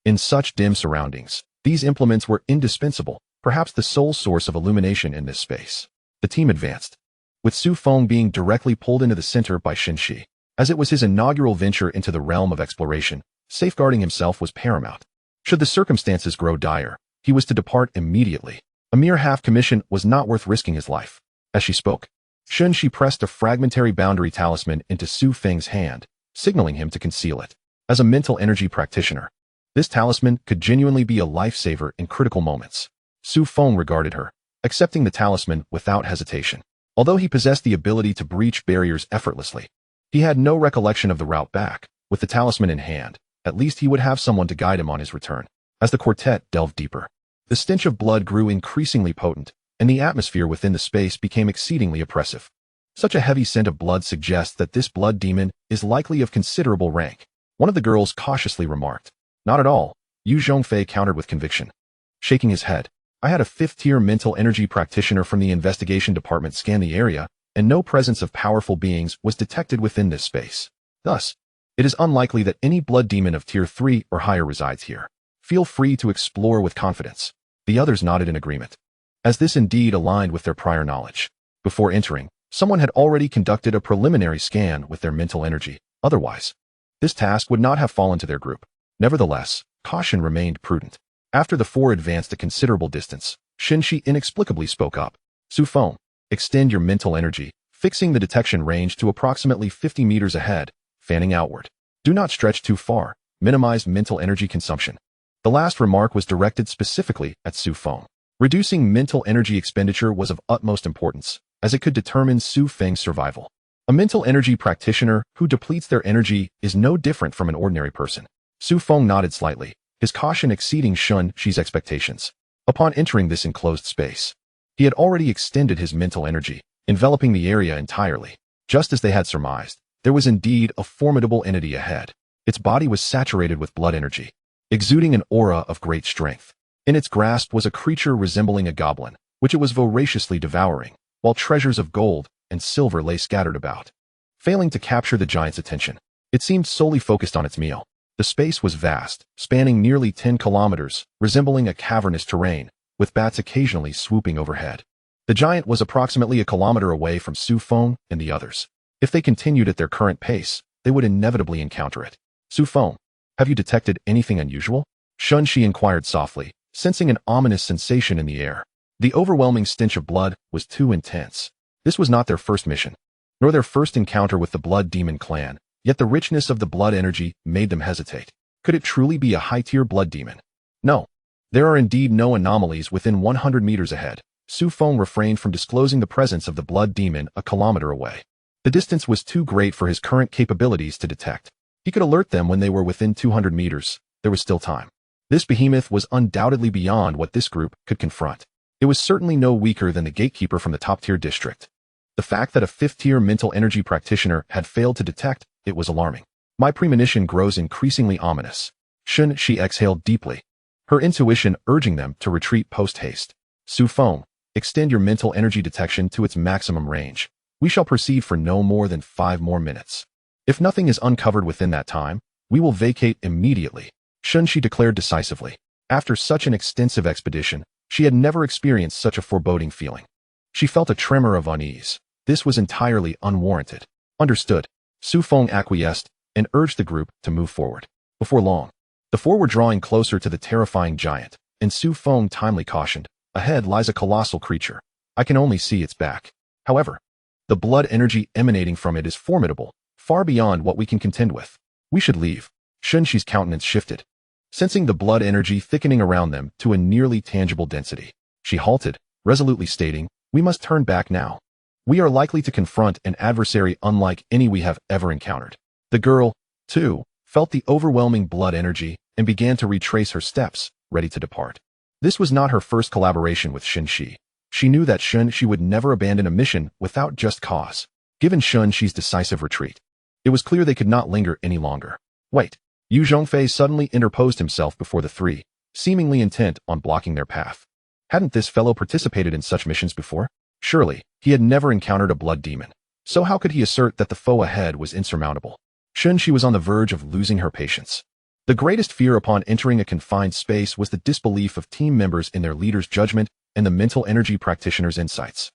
In such dim surroundings, these implements were indispensable, perhaps the sole source of illumination in this space. The team advanced, with Su Feng being directly pulled into the center by Xianxia. As it was his inaugural venture into the realm of exploration, safeguarding himself was paramount. Should the circumstances grow dire, he was to depart immediately. A mere half-commission was not worth risking his life. As she spoke, Xianxia pressed a fragmentary boundary talisman into Su Feng's hand, signaling him to conceal it. As a mental energy practitioner, this talisman could genuinely be a lifesaver in critical moments. Su Feng regarded her, accepting the talisman without hesitation. Although he possessed the ability to breach barriers effortlessly, He had no recollection of the route back. With the talisman in hand, at least he would have someone to guide him on his return. As the quartet delved deeper, the stench of blood grew increasingly potent, and the atmosphere within the space became exceedingly oppressive. Such a heavy scent of blood suggests that this blood demon is likely of considerable rank. One of the girls cautiously remarked. Not at all, Yu Zhongfei countered with conviction. Shaking his head, I had a 5th-tier mental energy practitioner from the investigation department scan the area, and no presence of powerful beings was detected within this space. Thus, it is unlikely that any blood demon of tier 3 or higher resides here. Feel free to explore with confidence. The others nodded in agreement, as this indeed aligned with their prior knowledge. Before entering, someone had already conducted a preliminary scan with their mental energy. Otherwise, this task would not have fallen to their group. Nevertheless, caution remained prudent. After the 4 advanced a considerable distance, Xianxia inexplicably spoke up. Su Feng, extend your mental energy, fixing the detection range to approximately 50 meters ahead, fanning outward. Do not stretch too far. Minimize mental energy consumption. The last remark was directed specifically at Su Feng. Reducing mental energy expenditure was of utmost importance, as it could determine Su Feng's survival. A mental energy practitioner who depletes their energy is no different from an ordinary person. Su Feng nodded slightly, his caution exceeding Xianxia's expectations. Upon entering this enclosed space, he had already extended his mental energy, enveloping the area entirely. Just as they had surmised, there was indeed a formidable entity ahead. Its body was saturated with blood energy, exuding an aura of great strength. In its grasp was a creature resembling a goblin, which it was voraciously devouring, while treasures of gold and silver lay scattered about. Failing to capture the giant's attention, it seemed solely focused on its meal. The space was vast, spanning nearly 10 kilometers, resembling a cavernous terrain, with bats occasionally swooping overhead. The giant was approximately a kilometer away from Su Feng and the others. If they continued at their current pace, they would inevitably encounter it. Su Feng, have you detected anything unusual? Xianxia inquired softly, sensing an ominous sensation in the air. The overwhelming stench of blood was too intense. This was not their first mission, nor their first encounter with the Blood Demon clan, yet the richness of the blood energy made them hesitate. Could it truly be a high-tier blood demon? No. There are indeed no anomalies within 100 meters ahead. Su Feng refrained from disclosing the presence of the blood demon a kilometer away. The distance was too great for his current capabilities to detect. He could alert them when they were within 200 meters. There was still time. This behemoth was undoubtedly beyond what this group could confront. It was certainly no weaker than the gatekeeper from the top-tier district. The fact that a 5th-tier mental energy practitioner had failed to detect it was alarming. My premonition grows increasingly ominous. Xianxia exhaled deeply, her intuition urging them to retreat post-haste. Su Feng, extend your mental energy detection to its maximum range. We shall proceed for no more than 5 more minutes. If nothing is uncovered within that time, we will vacate immediately, Xianxia declared decisively. After such an extensive expedition, she had never experienced such a foreboding feeling. She felt a tremor of unease. This was entirely unwarranted. Understood. Su Feng acquiesced and urged the group to move forward. Before long, the 4 were drawing closer to the terrifying giant, and Su Feng timely cautioned, ahead lies a colossal creature. I can only see its back. However, the blood energy emanating from it is formidable, far beyond what we can contend with. We should leave. Xianxia's countenance shifted, sensing the blood energy thickening around them to a nearly tangible density. She halted, resolutely stating, we must turn back now. We are likely to confront an adversary unlike any we have ever encountered. The girl, too, felt the overwhelming blood energy and began to retrace her steps, ready to depart. This was not her first collaboration with Xianxia. She knew that Xianxia would never abandon a mission without just cause. Given Xianxia's decisive retreat, it was clear they could not linger any longer. Wait. Yu Zhongfei suddenly interposed himself before the 3, seemingly intent on blocking their path. Hadn't this fellow participated in such missions before? Surely, he had never encountered a blood demon. So how could he assert that the foe ahead was insurmountable? Xianxia was on the verge of losing her patience. The greatest fear upon entering a confined space was the disbelief of team members in their leader's judgment and the mental energy practitioner's insights.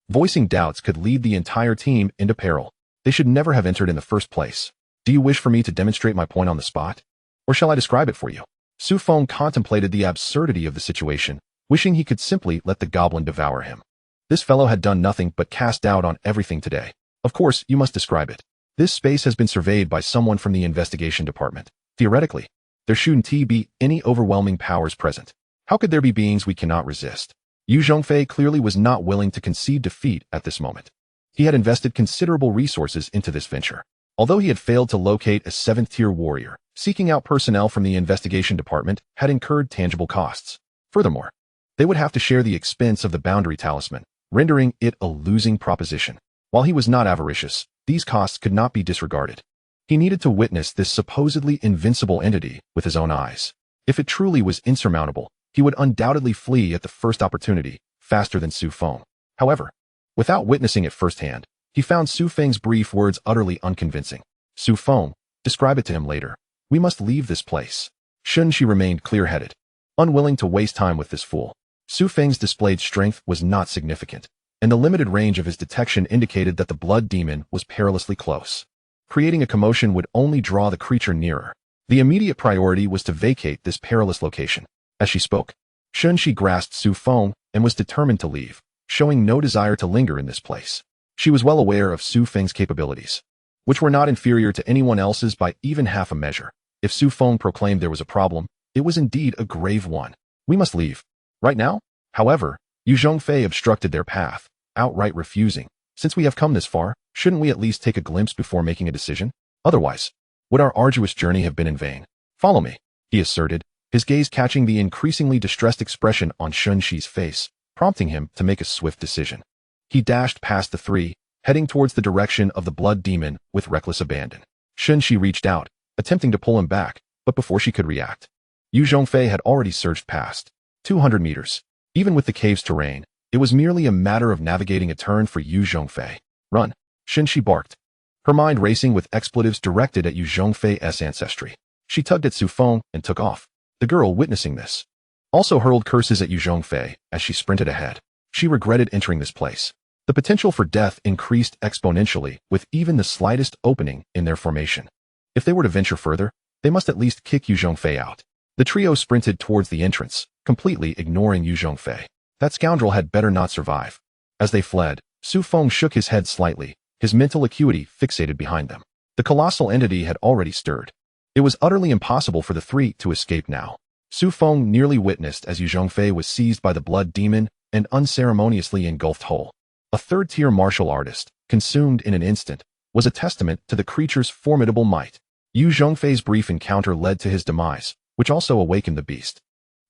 Voicing doubts could lead the entire team into peril. They should never have entered in the first place. Do you wish for me to demonstrate my point on the spot? Or shall I describe it for you? Su Feng contemplated the absurdity of the situation, wishing he could simply let the goblin devour him. This fellow had done nothing but cast doubt on everything today. Of course, you must describe it. This space has been surveyed by someone from the investigation department. Theoretically, there shouldn't be any overwhelming powers present. How could there be beings we cannot resist? Yu Zhongfei clearly was not willing to concede defeat at this moment. He had invested considerable resources into this venture. Although he had failed to locate a 7th-tier warrior, seeking out personnel from the investigation department had incurred tangible costs. Furthermore, they would have to share the expense of the boundary talisman, rendering it a losing proposition. While he was not avaricious, these costs could not be disregarded. He needed to witness this supposedly invincible entity with his own eyes. If it truly was insurmountable, he would undoubtedly flee at the first opportunity, faster than Su Feng. However, without witnessing it firsthand, he found Su Feng's brief words utterly unconvincing. Su Feng, describe it to him later. We must leave this place. Xianxia remained clear-headed, unwilling to waste time with this fool. Su Feng's displayed strength was not significant, and the limited range of his detection indicated that the blood demon was perilously close. Creating a commotion would only draw the creature nearer. The immediate priority was to vacate this perilous location. As she spoke, Xianxia grasped Su Feng and was determined to leave, showing no desire to linger in this place. She was well aware of Su Feng's capabilities, which were not inferior to anyone else's by even half a measure. If Su Feng proclaimed there was a problem, it was indeed a grave one. We must leave. Right now? However, Yu Zhongfei obstructed their path, outright refusing. Since we have come this far, shouldn't we at least take a glimpse before making a decision? Otherwise, would our arduous journey have been in vain? Follow me, he asserted, his gaze catching the increasingly distressed expression on Xianxi's face, prompting him to make a swift decision. He dashed past the three, heading towards the direction of the blood demon with reckless abandon. Xianxia reached out, attempting to pull him back, but before she could react, Yu Zhongfei had already surged past. 200 meters. Even with the cave's terrain, it was merely a matter of navigating a turn for Yu Zhongfei. Run, Xianxia barked, her mind racing with expletives directed at Yu Zhongfei's ancestry. She tugged at Su Feng and took off. The girl, witnessing this, also hurled curses at Yu Zhongfei as she sprinted ahead. She regretted entering this place. The potential for death increased exponentially with even the slightest opening in their formation. If they were to venture further, they must at least kick Yu Zhongfei out. The trio sprinted towards the entrance, completely ignoring Yu Zhongfei. That scoundrel had better not survive. As they fled, Su Feng shook his head slightly, his mental acuity fixated behind them. The colossal entity had already stirred. It was utterly impossible for the three to escape now. Su Feng nearly witnessed as Yu Zhongfei was seized by the blood demon and unceremoniously engulfed whole. A third-tier martial artist, consumed in an instant, was a testament to the creature's formidable might. Yu Zhongfei's brief encounter led to his demise, which also awakened the beast.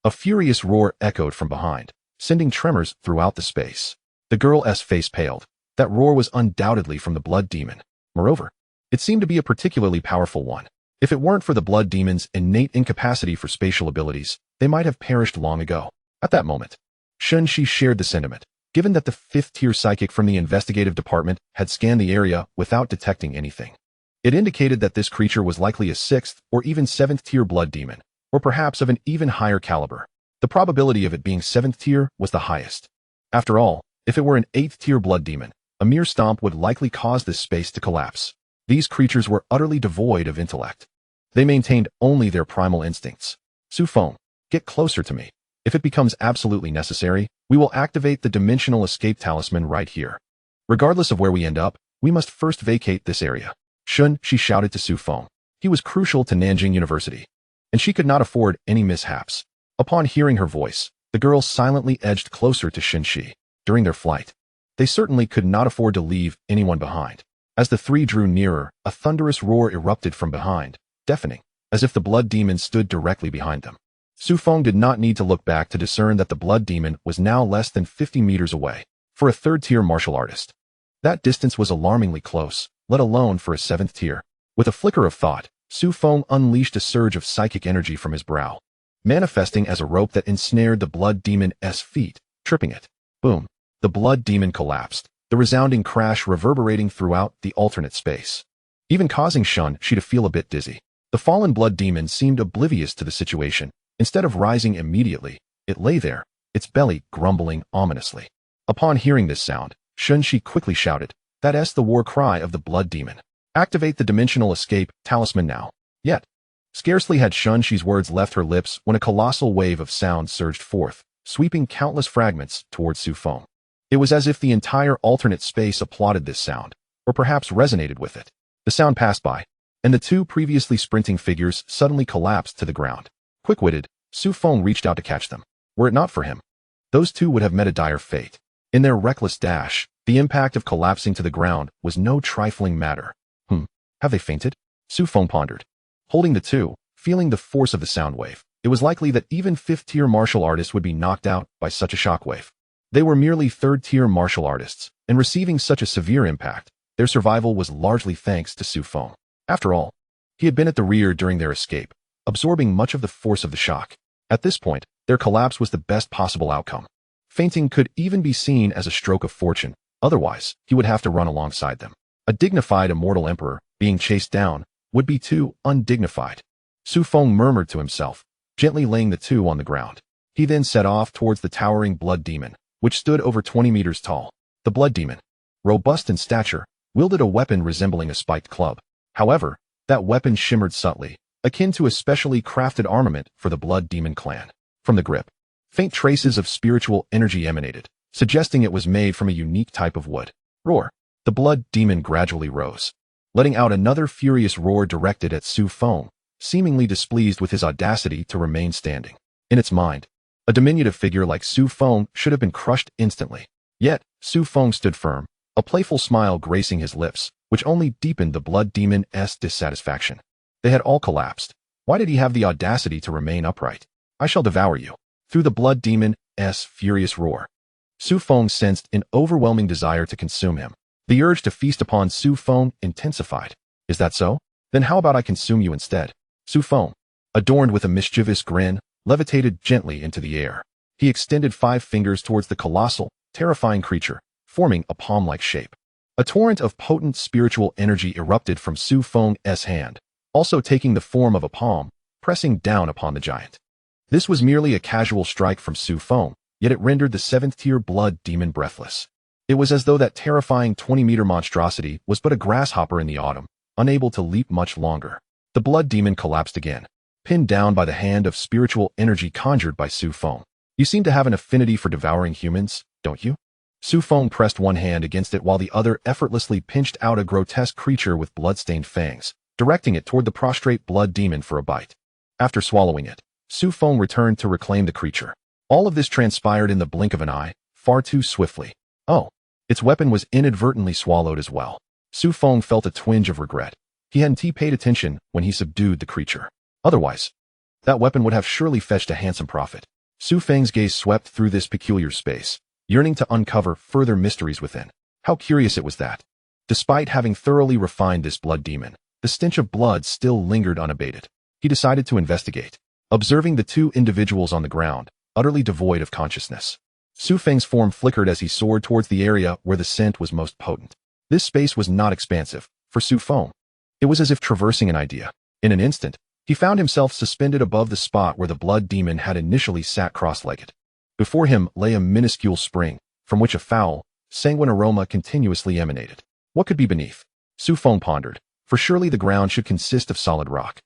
A furious roar echoed from behind, sending tremors throughout the space. The girl's face paled. That roar was undoubtedly from the blood demon. Moreover, it seemed to be a particularly powerful one. If it weren't for the blood demon's innate incapacity for spatial abilities, they might have perished long ago. At that moment, Xianxia shared the sentiment, given that the 5th-tier psychic from the investigative department had scanned the area without detecting anything. It indicated that this creature was likely a 6th or even 7th-tier blood demon, or perhaps of an even higher caliber. The probability of it being 7th tier was the highest. After all, if it were an 8th-tier blood demon, a mere stomp would likely cause this space to collapse. These creatures were utterly devoid of intellect. They maintained only their primal instincts. Su Feng, get closer to me. If it becomes absolutely necessary, we will activate the dimensional escape talisman right here. Regardless of where we end up, we must first vacate this area. Xianxia shouted to Su Feng. He was crucial to Nanjing University, and she could not afford any mishaps. Upon hearing her voice, the girls silently edged closer to Xianxia. During their flight, they certainly could not afford to leave anyone behind. As the three drew nearer, a thunderous roar erupted from behind, deafening, as if the blood demon stood directly behind them. Su Feng did not need to look back to discern that the blood demon was now less than 50 meters away. For a 3rd-tier martial artist, that distance was alarmingly close, let alone for a 7th tier. With a flicker of thought, Su Feng unleashed a surge of psychic energy from his brow, manifesting as a rope that ensnared the blood demon's feet, tripping it. Boom. The blood demon collapsed, the resounding crash reverberating throughout the alternate space, even causing Xianxia to feel a bit dizzy. The fallen blood demon seemed oblivious to the situation. Instead of rising immediately, it lay there, its belly grumbling ominously. Upon hearing this sound, Xianxia quickly shouted, "That's the war cry of the blood demon. Activate the dimensional escape talisman now." Yet, scarcely had Xianxia's words left her lips when a colossal wave of sound surged forth, sweeping countless fragments towards Su Feng. It was as if the entire alternate space applauded this sound, or perhaps resonated with it. The sound passed by, and the two previously sprinting figures suddenly collapsed to the ground. Quick-witted, Su Feng reached out to catch them. Were it not for him, those two would have met a dire fate. In their reckless dash, the impact of collapsing to the ground was no trifling matter. Have they fainted? Su Feng pondered. Holding the two, feeling the force of the sound wave, it was likely that even 5th-tier martial artists would be knocked out by such a shockwave. They were merely 3rd-tier martial artists, and receiving such a severe impact, their survival was largely thanks to Su Feng. After all, he had been at the rear during their escape, absorbing much of the force of the shock. At this point, their collapse was the best possible outcome. Fainting could even be seen as a stroke of fortune, otherwise, he would have to run alongside them. A dignified Immortal Emperor, being chased down, would be too undignified. Su Feng murmured to himself, gently laying the two on the ground. He then set off towards the towering Blood Demon, which stood over 20 meters tall. The Blood Demon, robust in stature, wielded a weapon resembling a spiked club. However, that weapon shimmered subtly, akin to a specially crafted armament for the Blood Demon clan. From the grip, faint traces of spiritual energy emanated, suggesting it was made from a unique type of wood. Roar! The Blood Demon gradually rose, letting out another furious roar directed at Su Feng, seemingly displeased with his audacity to remain standing. In its mind, a diminutive figure like Su Feng should have been crushed instantly. Yet, Su Feng stood firm, a playful smile gracing his lips, which only deepened the Blood Demon's dissatisfaction. They had all collapsed. Why did he have the audacity to remain upright? I shall devour you. Through the Blood Demon's furious roar, Su Feng sensed an overwhelming desire to consume him. The urge to feast upon Su Feng intensified. Is that so? Then how about I consume you instead? Su Feng, adorned with a mischievous grin, levitated gently into the air. He extended 5 fingers towards the colossal, terrifying creature, forming a palm-like shape. A torrent of potent spiritual energy erupted from Su Feng's hand, also taking the form of a palm, pressing down upon the giant. This was merely a casual strike from Su Feng, yet it rendered the 7th-tier Blood Demon breathless. It was as though that terrifying 20-meter monstrosity was but a grasshopper in the autumn, unable to leap much longer. The Blood Demon collapsed again, pinned down by the hand of spiritual energy conjured by Su Feng. You seem to have an affinity for devouring humans, don't you? Su Feng pressed one hand against it while the other effortlessly pinched out a grotesque creature with blood-stained fangs, directing it toward the prostrate Blood Demon for a bite. After swallowing it, Su Feng returned to reclaim the creature. All of this transpired in the blink of an eye, far too swiftly. Oh, its weapon was inadvertently swallowed as well. Su Feng felt a twinge of regret. He hadn't paid attention when he subdued the creature. Otherwise, that weapon would have surely fetched a handsome profit. Su Feng's gaze swept through this peculiar space, yearning to uncover further mysteries within. How curious it was that, despite having thoroughly refined this Blood Demon, the stench of blood still lingered unabated. He decided to investigate, observing the 2 individuals on the ground, utterly devoid of consciousness. Su Feng's form flickered as he soared towards the area where the scent was most potent. This space was not expansive, for Su Feng. It was as if traversing an idea. In an instant, he found himself suspended above the spot where the Blood Demon had initially sat cross-legged. Before him lay a minuscule spring, from which a foul, sanguine aroma continuously emanated. What could be beneath? Su Feng pondered, for surely the ground should consist of solid rock.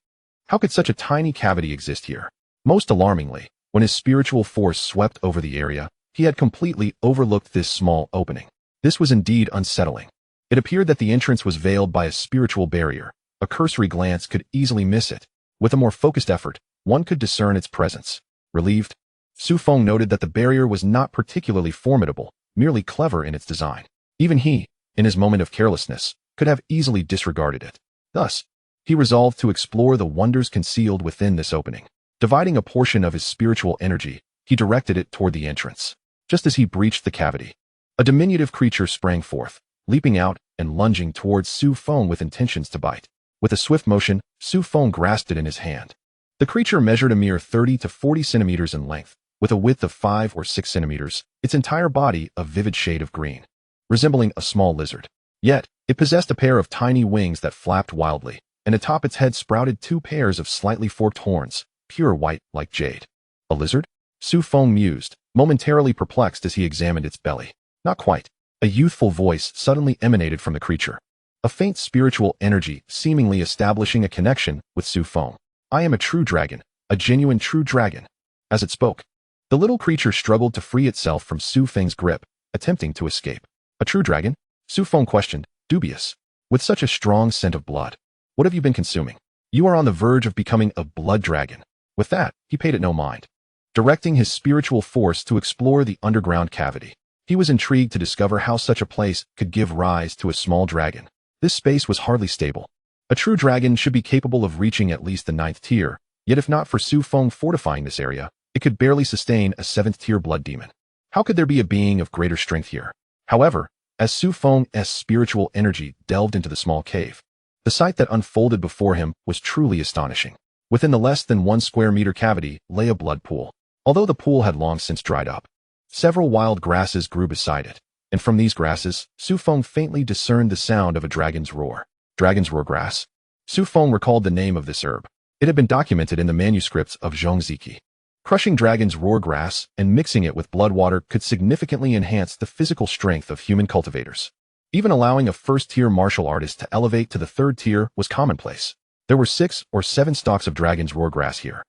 How could such a tiny cavity exist here? Most alarmingly, when his spiritual force swept over the area, he had completely overlooked this small opening. This was indeed unsettling. It appeared that the entrance was veiled by a spiritual barrier. A cursory glance could easily miss it. With a more focused effort, one could discern its presence. Relieved, Su Feng noted that the barrier was not particularly formidable, merely clever in its design. Even he, in his moment of carelessness, could have easily disregarded it. Thus, he resolved to explore the wonders concealed within this opening. Dividing a portion of his spiritual energy, he directed it toward the entrance. Just as he breached the cavity, a diminutive creature sprang forth, leaping out and lunging towards Su Feng with intentions to bite. With a swift motion, Su Feng grasped it in his hand. The creature measured a mere 30 to 40 centimeters in length, with a width of 5 or 6 centimeters, its entire body a vivid shade of green, resembling a small lizard. Yet, it possessed a pair of tiny wings that flapped wildly, and atop its head sprouted 2 pairs of slightly forked horns, pure white like jade. A lizard? Su Feng mused, momentarily perplexed as he examined its belly. Not quite. A youthful voice suddenly emanated from the creature. A faint spiritual energy seemingly establishing a connection with Su Feng. I am a true dragon, a genuine true dragon. As it spoke, the little creature struggled to free itself from Su Feng's grip, attempting to escape. A true dragon? Su Feng questioned, dubious. With such a strong scent of blood, what have you been consuming? You are on the verge of becoming a blood dragon. With that, he paid it no mind, directing his spiritual force to explore the underground cavity. He was intrigued to discover how such a place could give rise to a small dragon. This space was hardly stable. A true dragon should be capable of reaching at least the 9th tier, yet if not for Su Feng fortifying this area, it could barely sustain a 7th tier blood demon. How could there be a being of greater strength here? However, as Su Feng's spiritual energy delved into the small cave, the sight that unfolded before him was truly astonishing. Within the less than 1 square meter cavity lay a blood pool. Although the pool had long since dried up, several wild grasses grew beside it, and from these grasses, Su Feng faintly discerned the sound of a dragon's roar. Dragon's roar grass? Su Feng recalled the name of this herb. It had been documented in the manuscripts of Xianxiaaudiobooks. Crushing dragon's roar grass and mixing it with blood water could significantly enhance the physical strength of human cultivators. Even allowing a first-tier martial artist to elevate to the 3rd tier was commonplace. There were 6 or 7 stalks of dragon's roar grass here.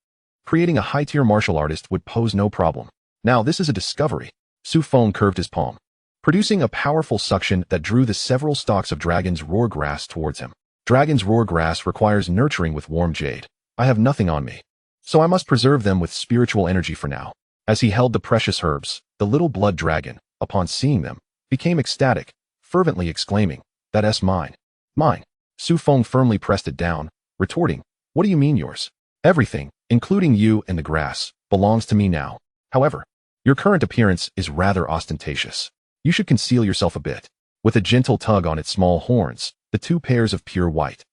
Creating a high-tier martial artist would pose no problem. Now this is a discovery. Su Feng curved his palm, producing a powerful suction that drew the several stalks of dragon's roar grass towards him. Dragon's roar grass requires nurturing with warm jade. I have nothing on me, so I must preserve them with spiritual energy for now. As he held the precious herbs, the little blood dragon, upon seeing them, became ecstatic, fervently exclaiming, "That's mine. Mine." Su Feng firmly pressed it down, retorting, "What do you mean yours? Everything, including you and the grass, belongs to me now. However, your current appearance is rather ostentatious. You should conceal yourself a bit." With a gentle tug on its small horns, the 2 pairs of pure white,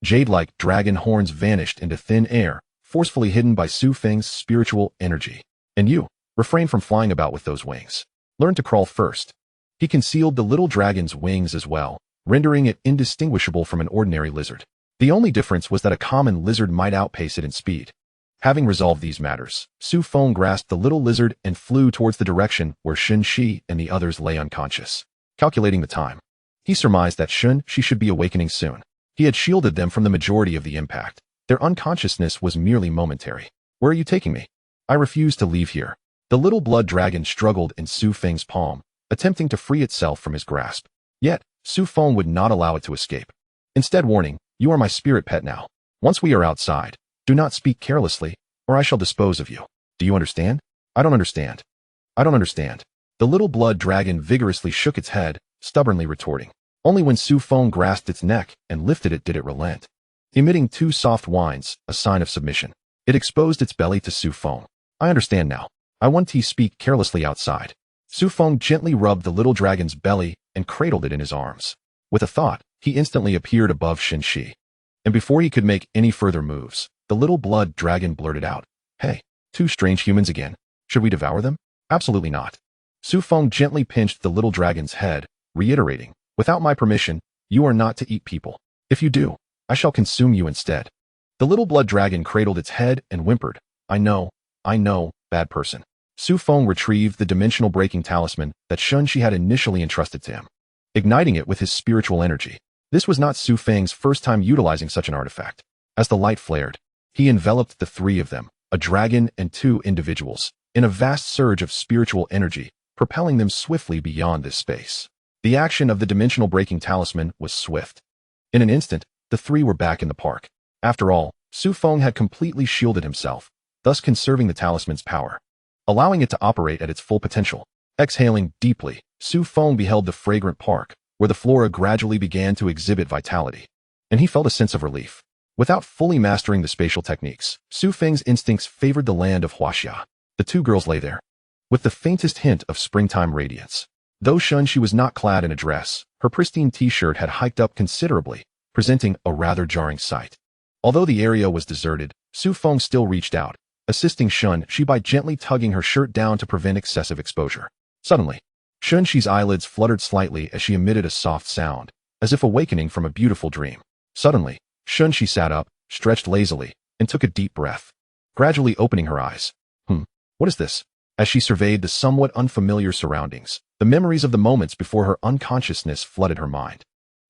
jade-like dragon horns vanished into thin air, forcefully hidden by Su Feng's spiritual energy. "And you, refrain from flying about with those wings. Learn to crawl first." He concealed the little dragon's wings as well, rendering it indistinguishable from an ordinary lizard. The only difference was that a common lizard might outpace it in speed. Having resolved these matters, Su Feng grasped the little lizard and flew towards the direction where Xianxia and the others lay unconscious. Calculating the time, he surmised that Xianxia should be awakening soon. He had shielded them from the majority of the impact. Their unconsciousness was merely momentary. "Where are you taking me? I refuse to leave here." The little blood dragon struggled in Su Feng's palm, attempting to free itself from his grasp. Yet, Su Feng would not allow it to escape. Instead warning, "You are my spirit pet now. Once we are outside, do not speak carelessly, or I shall dispose of you. Do you understand?" "I don't understand. I don't understand." The little blood dragon vigorously shook its head, stubbornly retorting. Only when Su Feng grasped its neck and lifted it did it relent. Emitting 2 soft whines, a sign of submission, it exposed its belly to Su Feng. "I understand now. I want to speak carelessly outside." Su Feng gently rubbed the little dragon's belly and cradled it in his arms. With a thought, he instantly appeared above Xianxia. And before he could make any further moves, the little blood dragon blurted out, "Hey, 2 strange humans again. Should we devour them?" "Absolutely not." Su Feng gently pinched the little dragon's head, reiterating, "Without my permission, you are not to eat people. If you do, I shall consume you instead." The little blood dragon cradled its head and whimpered, I know, bad person." Su Feng retrieved the dimensional breaking talisman that Xianxia had initially entrusted to him, igniting it with his spiritual energy. This was not Su Feng's first time utilizing such an artifact. As the light flared, he enveloped the 3 of them, a dragon and 2 individuals, in a vast surge of spiritual energy, propelling them swiftly beyond this space. The action of the dimensional breaking talisman was swift. In an instant, the 3 were back in the park. After all, Su Feng had completely shielded himself, thus conserving the talisman's power, allowing it to operate at its full potential. Exhaling deeply, Su Feng beheld the fragrant park, where the flora gradually began to exhibit vitality, and he felt a sense of relief. Without fully mastering the spatial techniques, Su Feng's instincts favored the land of Huaxia. The 2 girls lay there, with the faintest hint of springtime radiance. Though Xianxia was not clad in a dress, her pristine t-shirt had hiked up considerably, presenting a rather jarring sight. Although the area was deserted, Su Feng still reached out, assisting Xianxia by gently tugging her shirt down to prevent excessive exposure. Suddenly, Xianxia's eyelids fluttered slightly as she emitted a soft sound, as if awakening from a beautiful dream. Suddenly, Xianxia sat up, stretched lazily, and took a deep breath, gradually opening her eyes. What is this? As she surveyed the somewhat unfamiliar surroundings, the memories of the moments before her unconsciousness flooded her mind.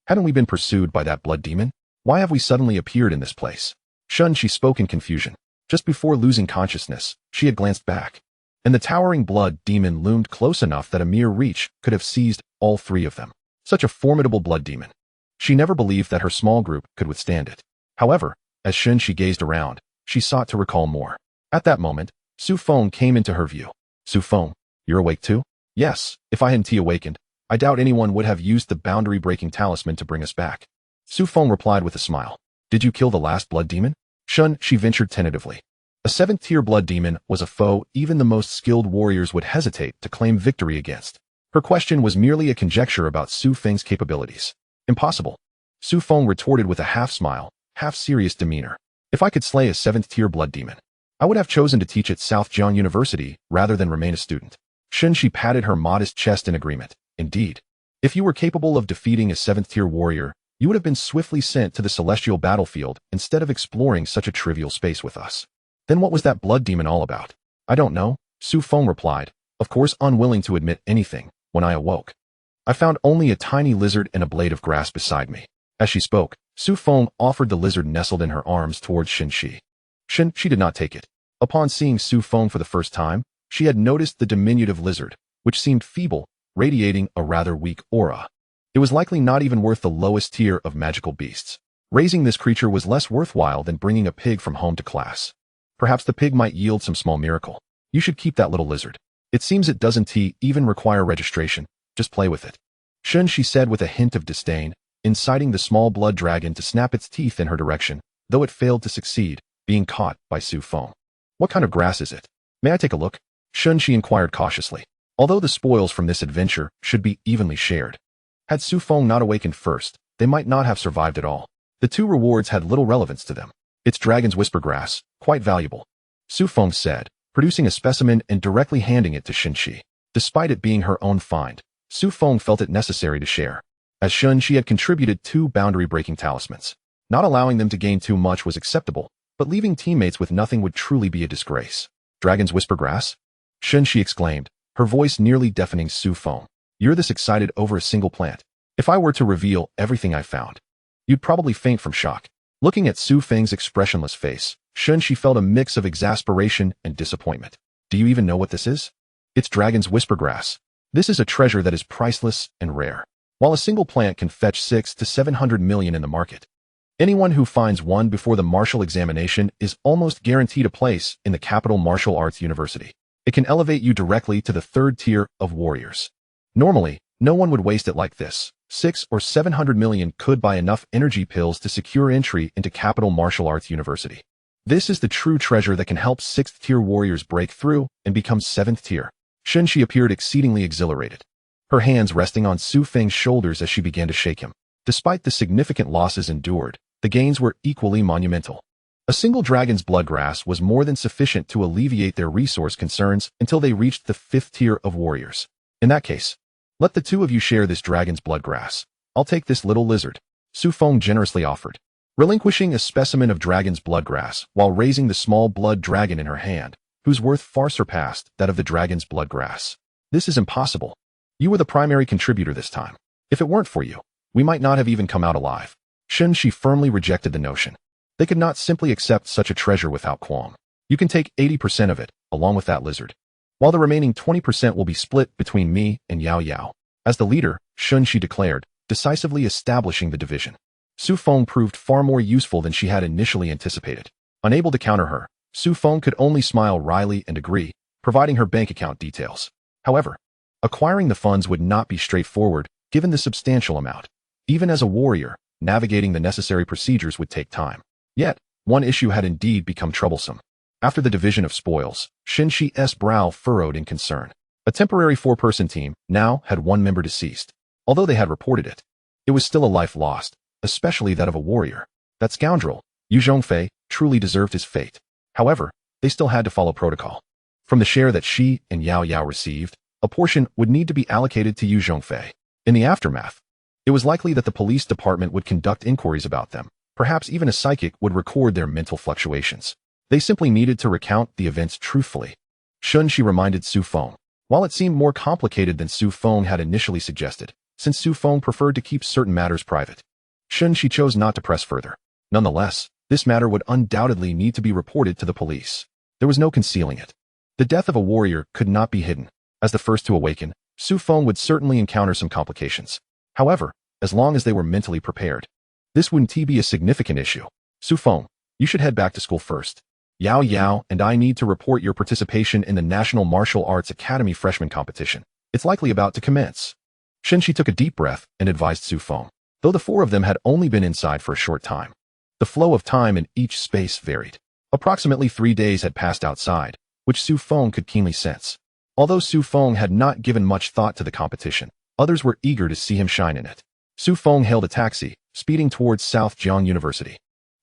Hadn't we been pursued by that blood demon? Why have we suddenly appeared in this place? Xianxia spoke in confusion. Just before losing consciousness, she had glanced back, and the towering blood demon loomed close enough that a mere reach could have seized all 3 of them. Such a formidable blood demon. She never believed that her small group could withstand it. However, as Xianxia gazed around, she sought to recall more. At that moment, Su Feng came into her view. "Su Feng, you're awake too?" "Yes, if I hadn't awakened, I doubt anyone would have used the boundary-breaking talisman to bring us back." Su Feng replied with a smile. Did you kill the last blood demon? She ventured tentatively. A 7th-tier blood demon was a foe even the most skilled warriors would hesitate to claim victory against. Her question was merely a conjecture about Su Feng's capabilities. Impossible. Su Feng retorted with a half-smile, half-serious demeanor. If I could slay a 7th-tier blood demon, I would have chosen to teach at South Jian University rather than remain a student. She patted her modest chest in agreement. Indeed. If you were capable of defeating a 7th-tier warrior, you would have been swiftly sent to the celestial battlefield instead of exploring such a trivial space with us. Then what was that blood demon all about? I don't know, Su Feng replied, of course unwilling to admit anything. When I awoke, I found only a tiny lizard and a blade of grass beside me. As she spoke, Su Feng offered the lizard nestled in her arms towards She did not take it. Upon seeing Su Feng for the first time, she had noticed the diminutive lizard, which seemed feeble, radiating a rather weak aura. It was likely not even worth the lowest tier of magical beasts. Raising this creature was less worthwhile than bringing a pig from home to class. Perhaps the pig might yield some small miracle. You should keep that little lizard. It seems it doesn't even require registration. Just play with it. She said with a hint of disdain, inciting the small blood dragon to snap its teeth in her direction, though it failed to succeed, being caught by Su Feng. What kind of grass is it? May I take a look? She inquired cautiously. Although the spoils from this adventure should be evenly shared. Had Su Feng not awakened first, they might not have survived at all. The 2 rewards had little relevance to them. It's dragon's whisper grass, quite valuable, Su Feng said, producing a specimen and directly handing it to Shi. Despite it being her own find, Su Feng felt it necessary to share. As Shi had contributed 2 boundary-breaking talismans. Not allowing them to gain too much was acceptable, but leaving teammates with nothing would truly be a disgrace. Dragon's whisper grass? She exclaimed, her voice nearly deafening Su Feng. You're this excited over a single plant. If I were to reveal everything I found, you'd probably faint from shock. Looking at Su Feng's expressionless face, She felt a mix of exasperation and disappointment. Do you even know what this is? It's dragon's whisper grass. This is a treasure that is priceless and rare. While a single plant can fetch 600 to 700 million in the market, anyone who finds one before the martial examination is almost guaranteed a place in the capital martial arts university. It can elevate you directly to the 3rd tier of warriors. Normally, no one would waste it like this. 600 or 700 million could buy enough energy pills to secure entry into capital martial arts university. This is the true treasure that can help 6th tier warriors break through and become 7th tier. She appeared exceedingly exhilarated, her hands resting on Su Feng's shoulders as she began to shake him. Despite the significant losses endured, the gains were equally monumental. A single dragon's blood grass was more than sufficient to alleviate their resource concerns until they reached the 5th tier of warriors. In that case, let the 2 of you share this dragon's blood grass. I'll take this little lizard, Su Feng generously offered, relinquishing a specimen of dragon's blood grass while raising the small blood dragon in her hand, whose worth far surpassed that of the dragon's blood grass. This is impossible. You were the primary contributor this time. If it weren't for you, we might not have even come out alive. She firmly rejected the notion. They could not simply accept such a treasure without qualm. You can take 80% of it, along with that lizard, while the remaining 20% will be split between me and Yao Yao. As the leader, Shi declared, decisively establishing the division. Su Feng proved far more useful than she had initially anticipated. Unable to counter her, Su Feng could only smile wryly and agree, providing her bank account details. However, acquiring the funds would not be straightforward, given the substantial amount. Even as a warrior, navigating the necessary procedures would take time. Yet, one issue had indeed become troublesome. After the division of spoils, Shi's brow furrowed in concern. A temporary 4-person team now had 1 member deceased. Although they had reported it, it was still a life lost, especially that of a warrior. That scoundrel, Yu Zhongfei, truly deserved his fate. However, they still had to follow protocol. From the share that Shi and Yao Yao received, a portion would need to be allocated to Yu Zhongfei. In the aftermath, it was likely that the police department would conduct inquiries about them. Perhaps even a psychic would record their mental fluctuations. They simply needed to recount the events truthfully. Shi reminded Su Feng. While it seemed more complicated than Su Feng had initially suggested, since Su Feng preferred to keep certain matters private, Shi chose not to press further. Nonetheless, this matter would undoubtedly need to be reported to the police. There was no concealing it. The death of a warrior could not be hidden. As the first to awaken, Su Feng would certainly encounter some complications. However, as long as they were mentally prepared, this wouldn't be a significant issue. Su Feng, you should head back to school first. Yao Yao and I need to report your participation in the National Martial Arts Academy freshman competition. It's likely about to commence. Shi took a deep breath and advised Su Feng, though the 4 of them had only been inside for a short time. The flow of time in each space varied. Approximately 3 days had passed outside, which Su Feng could keenly sense. Although Su Feng had not given much thought to the competition, others were eager to see him shine in it. Su Feng hailed a taxi, speeding towards South Jiang University.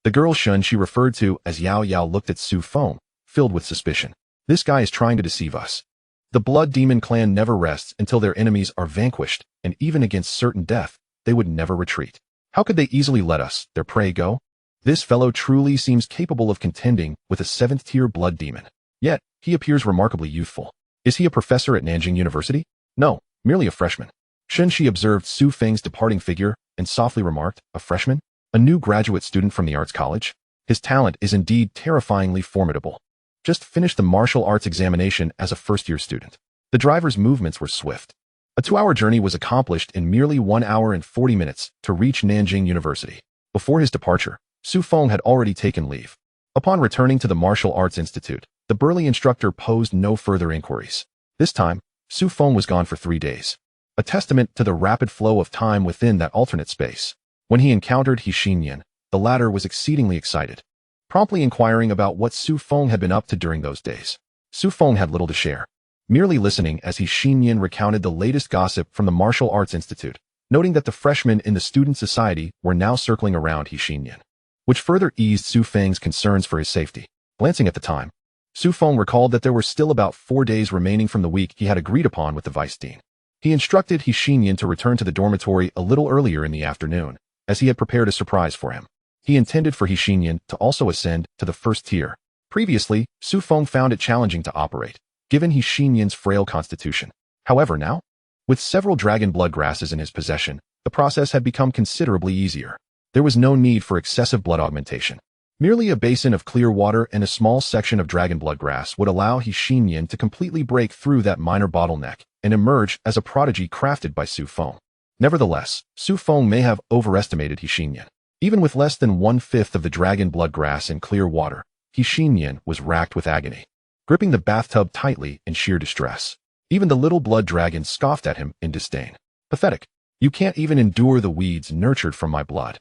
The girl Shun she referred to as Yao Yao looked at Su Feng, filled with suspicion. This guy is trying to deceive us. The Blood Demon clan never rests until their enemies are vanquished, and even against certain death, they would never retreat. How could they easily let us, their prey, go? This fellow truly seems capable of contending with a 7th-tier Blood Demon. Yet, he appears remarkably youthful. Is he a professor at Nanjing University? No, merely a freshman. Shun Shi observed Su Feng's departing figure and softly remarked, a freshman? A new graduate student from the arts college? His talent is indeed terrifyingly formidable. Just finished the martial arts examination as a first-year student. The driver's movements were swift. A 2-hour journey was accomplished in merely 1 hour and 40 minutes to reach Nanjing University. Before his departure, Su Feng had already taken leave. Upon returning to the Martial Arts Institute, the burly instructor posed no further inquiries. This time, Su Feng was gone for 3 days. A testament to the rapid flow of time within that alternate space. When he encountered Xinyan, the latter was exceedingly excited, promptly inquiring about what Su Feng had been up to during those days. Su Feng had little to share, merely listening as Xinyan recounted the latest gossip from the Martial Arts Institute, noting that the freshmen in the student society were now circling around Xinyan, which further eased Su Feng's concerns for his safety. Glancing at the time, Su Feng recalled that there were still about 4 days remaining from the week he had agreed upon with the vice dean. He instructed Xinyan to return to the dormitory a little earlier in the afternoon, as he had prepared a surprise for him. He intended for Xinyan to also ascend to the 1st tier. Previously, Su Feng found it challenging to operate, given Xinyan's frail constitution. However now, with several dragon blood grasses in his possession, the process had become considerably easier. There was no need for excessive blood augmentation. Merely a basin of clear water and a small section of dragon blood grass would allow Xinyan to completely break through that minor bottleneck and emerge as a prodigy crafted by Su Feng. Nevertheless, Su Feng may have overestimated Xinyan. Even with less than 1/5 of the dragon blood grass in clear water, Xinyan was racked with agony, gripping the bathtub tightly in sheer distress. Even the little blood dragon scoffed at him in disdain. Pathetic. You can't even endure the weeds nurtured from my blood.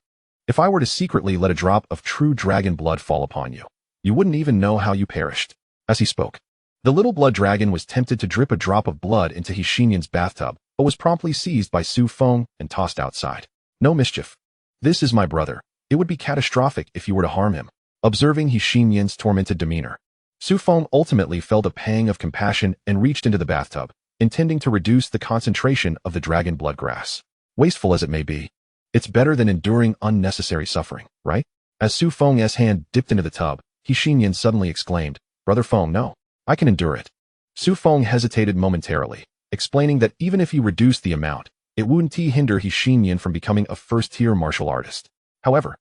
If I were to secretly let a drop of true dragon blood fall upon you, you wouldn't even know how you perished. As he spoke, the little blood dragon was tempted to drip a drop of blood into Xinyan's bathtub, but was promptly seized by Su Feng and tossed outside. No mischief. This is my brother. It would be catastrophic if you were to harm him. Observing Xinyan's tormented demeanor, Su Feng ultimately felt a pang of compassion and reached into the bathtub, intending to reduce the concentration of the dragon blood grass. Wasteful as it may be, it's better than enduring unnecessary suffering, right? As Su Feng's hand dipped into the tub, Xinyan suddenly exclaimed, Brother Feng, no, I can endure it. Su Feng hesitated momentarily, explaining that even if he reduced the amount, it wouldn't hinder Xinyan from becoming a 1st-tier martial artist. However,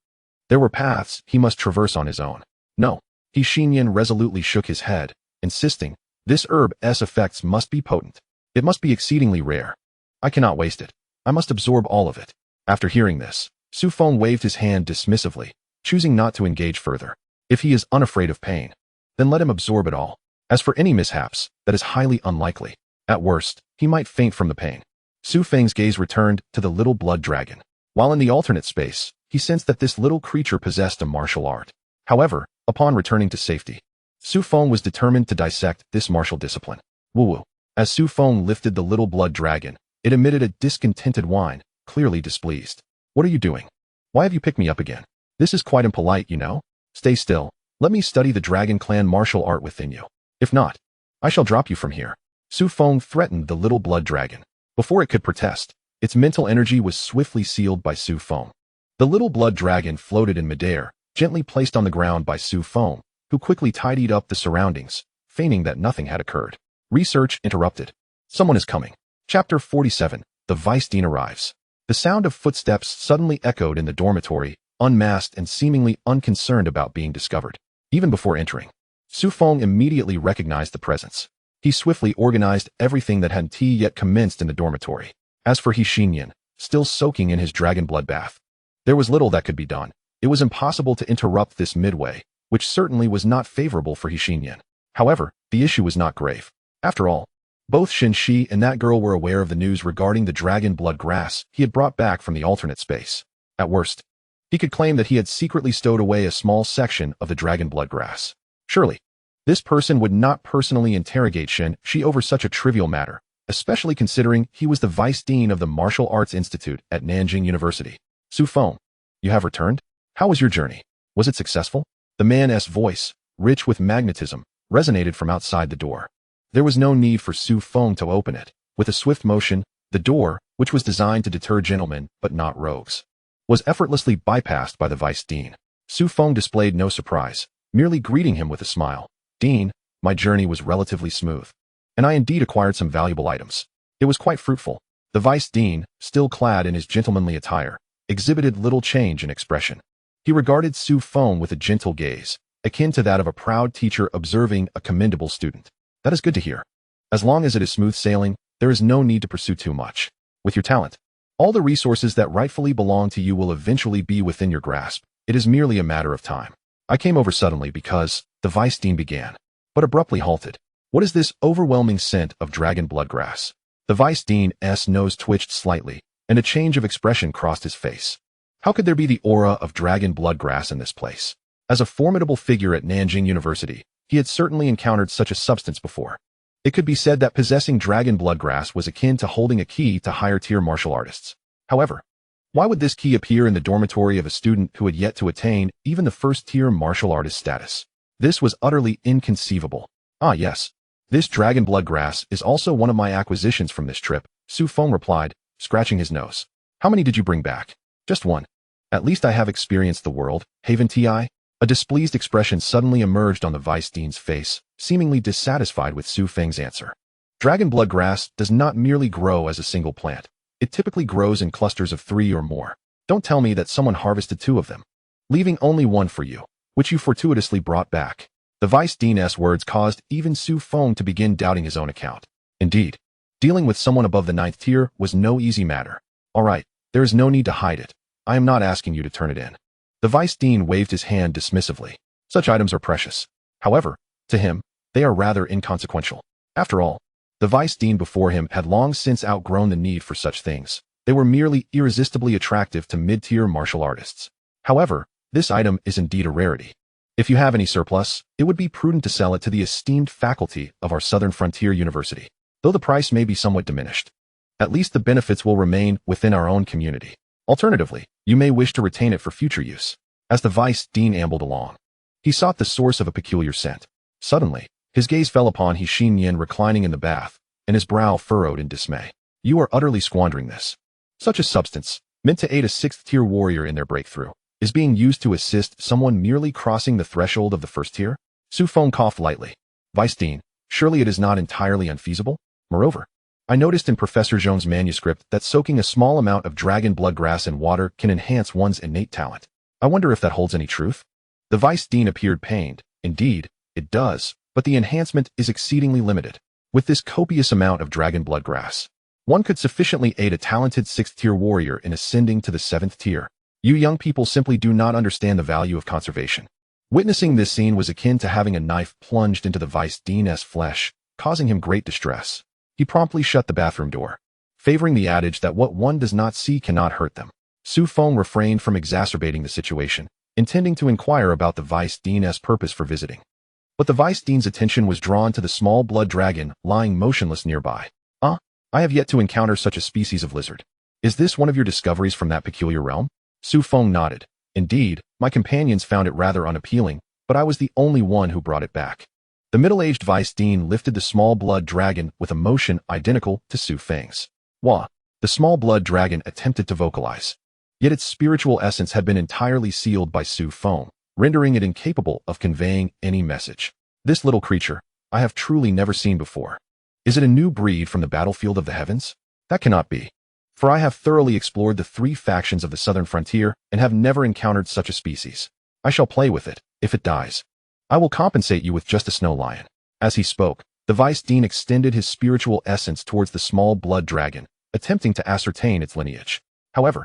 there were paths he must traverse on his own. No, Xinyan resolutely shook his head, insisting, this herb's effects must be potent. It must be exceedingly rare. I cannot waste it. I must absorb all of it. After hearing this, Su Feng waved his hand dismissively, choosing not to engage further. If he is unafraid of pain, then let him absorb it all. As for any mishaps, that is highly unlikely. At worst, he might faint from the pain. Su Feng's gaze returned to the little blood dragon. While in the alternate space, he sensed that this little creature possessed a martial art. However, upon returning to safety, Su Feng was determined to dissect this martial discipline. Woo-woo. As Su Feng lifted the little blood dragon, it emitted a discontented whine, clearly displeased. What are you doing? Why have you picked me up again? This is quite impolite, you know? Stay still. Let me study the dragon clan martial art within you. If not, I shall drop you from here. Su Feng threatened the little blood dragon. Before it could protest, its mental energy was swiftly sealed by Su Feng. The little blood dragon floated in midair, gently placed on the ground by Su Feng, who quickly tidied up the surroundings, feigning that nothing had occurred. Research interrupted. Someone is coming. Chapter 47. The Vice Dean arrives. The sound of footsteps suddenly echoed in the dormitory, unmasked and seemingly unconcerned about being discovered. Even before entering, Su Feng immediately recognized the presence. He swiftly organized everything that hadn't yet commenced in the dormitory. As for Xinyan, still soaking in his dragon blood bath, there was little that could be done. It was impossible to interrupt this midway, which certainly was not favorable for Xinyan. However, the issue was not grave. After all, both Shi and that girl were aware of the news regarding the dragon blood grass he had brought back from the alternate space. At worst, He could claim that he had secretly stowed away a small section of the dragon blood grass. Surely, this person would not personally interrogate xianxia over such a trivial matter, especially considering he was the vice dean of the Martial Arts Institute at Nanjing University. Su Feng, you have returned? How was your journey? Was it successful? The man's voice, rich with magnetism, resonated from outside the door. There was no need for Su Feng to open it. With a swift motion, the door, which was designed to deter gentlemen but not rogues, was effortlessly bypassed by the vice dean. Su Feng displayed no surprise, merely greeting him with a smile. Dean, my journey was relatively smooth, and I indeed acquired some valuable items. It was quite fruitful. The vice dean, still clad in his gentlemanly attire, exhibited little change in expression. He regarded Su Feng with a gentle gaze, akin to that of a proud teacher observing a commendable student. That is good to hear. As long as it is smooth sailing, there is no need to pursue too much. With your talent, all the resources that rightfully belong to you will eventually be within your grasp. It is merely a matter of time. I came over suddenly because, the vice dean began, but abruptly halted. What is this overwhelming scent of dragon blood grass? The vice dean's nose twitched slightly, and a change of expression crossed his face. How could there be the aura of dragon blood grass in this place? As a formidable figure at Nanjing University, he had certainly encountered such a substance before. It could be said that possessing dragon blood grass was akin to holding a key to higher-tier martial artists. However, why would this key appear in the dormitory of a student who had yet to attain even the first-tier martial artist status? This was utterly inconceivable. Ah yes, this dragon blood grass is also one of my acquisitions from this trip, Su Feng replied, scratching his nose. How many did you bring back? Just one. At least I have experienced the world, haven't I? A displeased expression suddenly emerged on the vice dean's face, seemingly dissatisfied with Su Feng's answer. Dragon blood grass does not merely grow as a single plant. It typically grows in clusters of 3 or more. Don't tell me that someone harvested 2 of them, leaving only 1 for you, which you fortuitously brought back. The vice dean's words caused even Su Feng to begin doubting his own account. Indeed, dealing with someone above the 9th tier was no easy matter. All right, there is no need to hide it. I am not asking you to turn it in. The vice dean waved his hand dismissively. Such items are precious. However, to him, they are rather inconsequential. After all, the vice dean before him had long since outgrown the need for such things. They were merely irresistibly attractive to mid-tier martial artists. However, this item is indeed a rarity. If you have any surplus, it would be prudent to sell it to the esteemed faculty of our Southern Frontier University, though the price may be somewhat diminished. At least the benefits will remain within our own community. Alternatively, you may wish to retain it for future use. As the vice dean ambled along, he sought the source of a peculiar scent. Suddenly, his gaze fell upon Xianxian reclining in the bath, and his brow furrowed in dismay. You are utterly squandering this. Such a substance, meant to aid a 6th-tier warrior in their breakthrough, is being used to assist someone merely crossing the threshold of the 1st tier? Su Feng coughed lightly. Vice Dean, surely it is not entirely unfeasible? Moreover, I noticed in Professor Zhong's manuscript that soaking a small amount of dragon blood grass in water can enhance one's innate talent. I wonder if that holds any truth? The Vice Dean appeared pained. Indeed, it does, but the enhancement is exceedingly limited. With this copious amount of dragon blood grass, one could sufficiently aid a talented 6th-tier warrior in ascending to the 7th tier. You young people simply do not understand the value of conservation. Witnessing this scene was akin to having a knife plunged into the Vice Dean's flesh, causing him great distress. He promptly shut the bathroom door, favoring the adage that what one does not see cannot hurt them. Su Feng refrained from exacerbating the situation, intending to inquire about the Vice Dean's purpose for visiting. But the Vice Dean's attention was drawn to the small blood dragon lying motionless nearby. I have yet to encounter such a species of lizard. Is this one of your discoveries from that peculiar realm? Su Feng nodded. Indeed, my companions found it rather unappealing, but I was the only one who brought it back. The middle-aged Vice Dean lifted the small blood dragon with a motion identical to Su Feng's. Wah! The small blood dragon attempted to vocalize. Yet its spiritual essence had been entirely sealed by Su Feng, rendering it incapable of conveying any message. This little creature, I have truly never seen before. Is it a new breed from the battlefield of the heavens? That cannot be. For I have thoroughly explored the 3 factions of the southern frontier and have never encountered such a species. I shall play with it, if it dies. I will compensate you with just a snow lion. As he spoke, the Vice Dean extended his spiritual essence towards the small blood dragon, attempting to ascertain its lineage. However,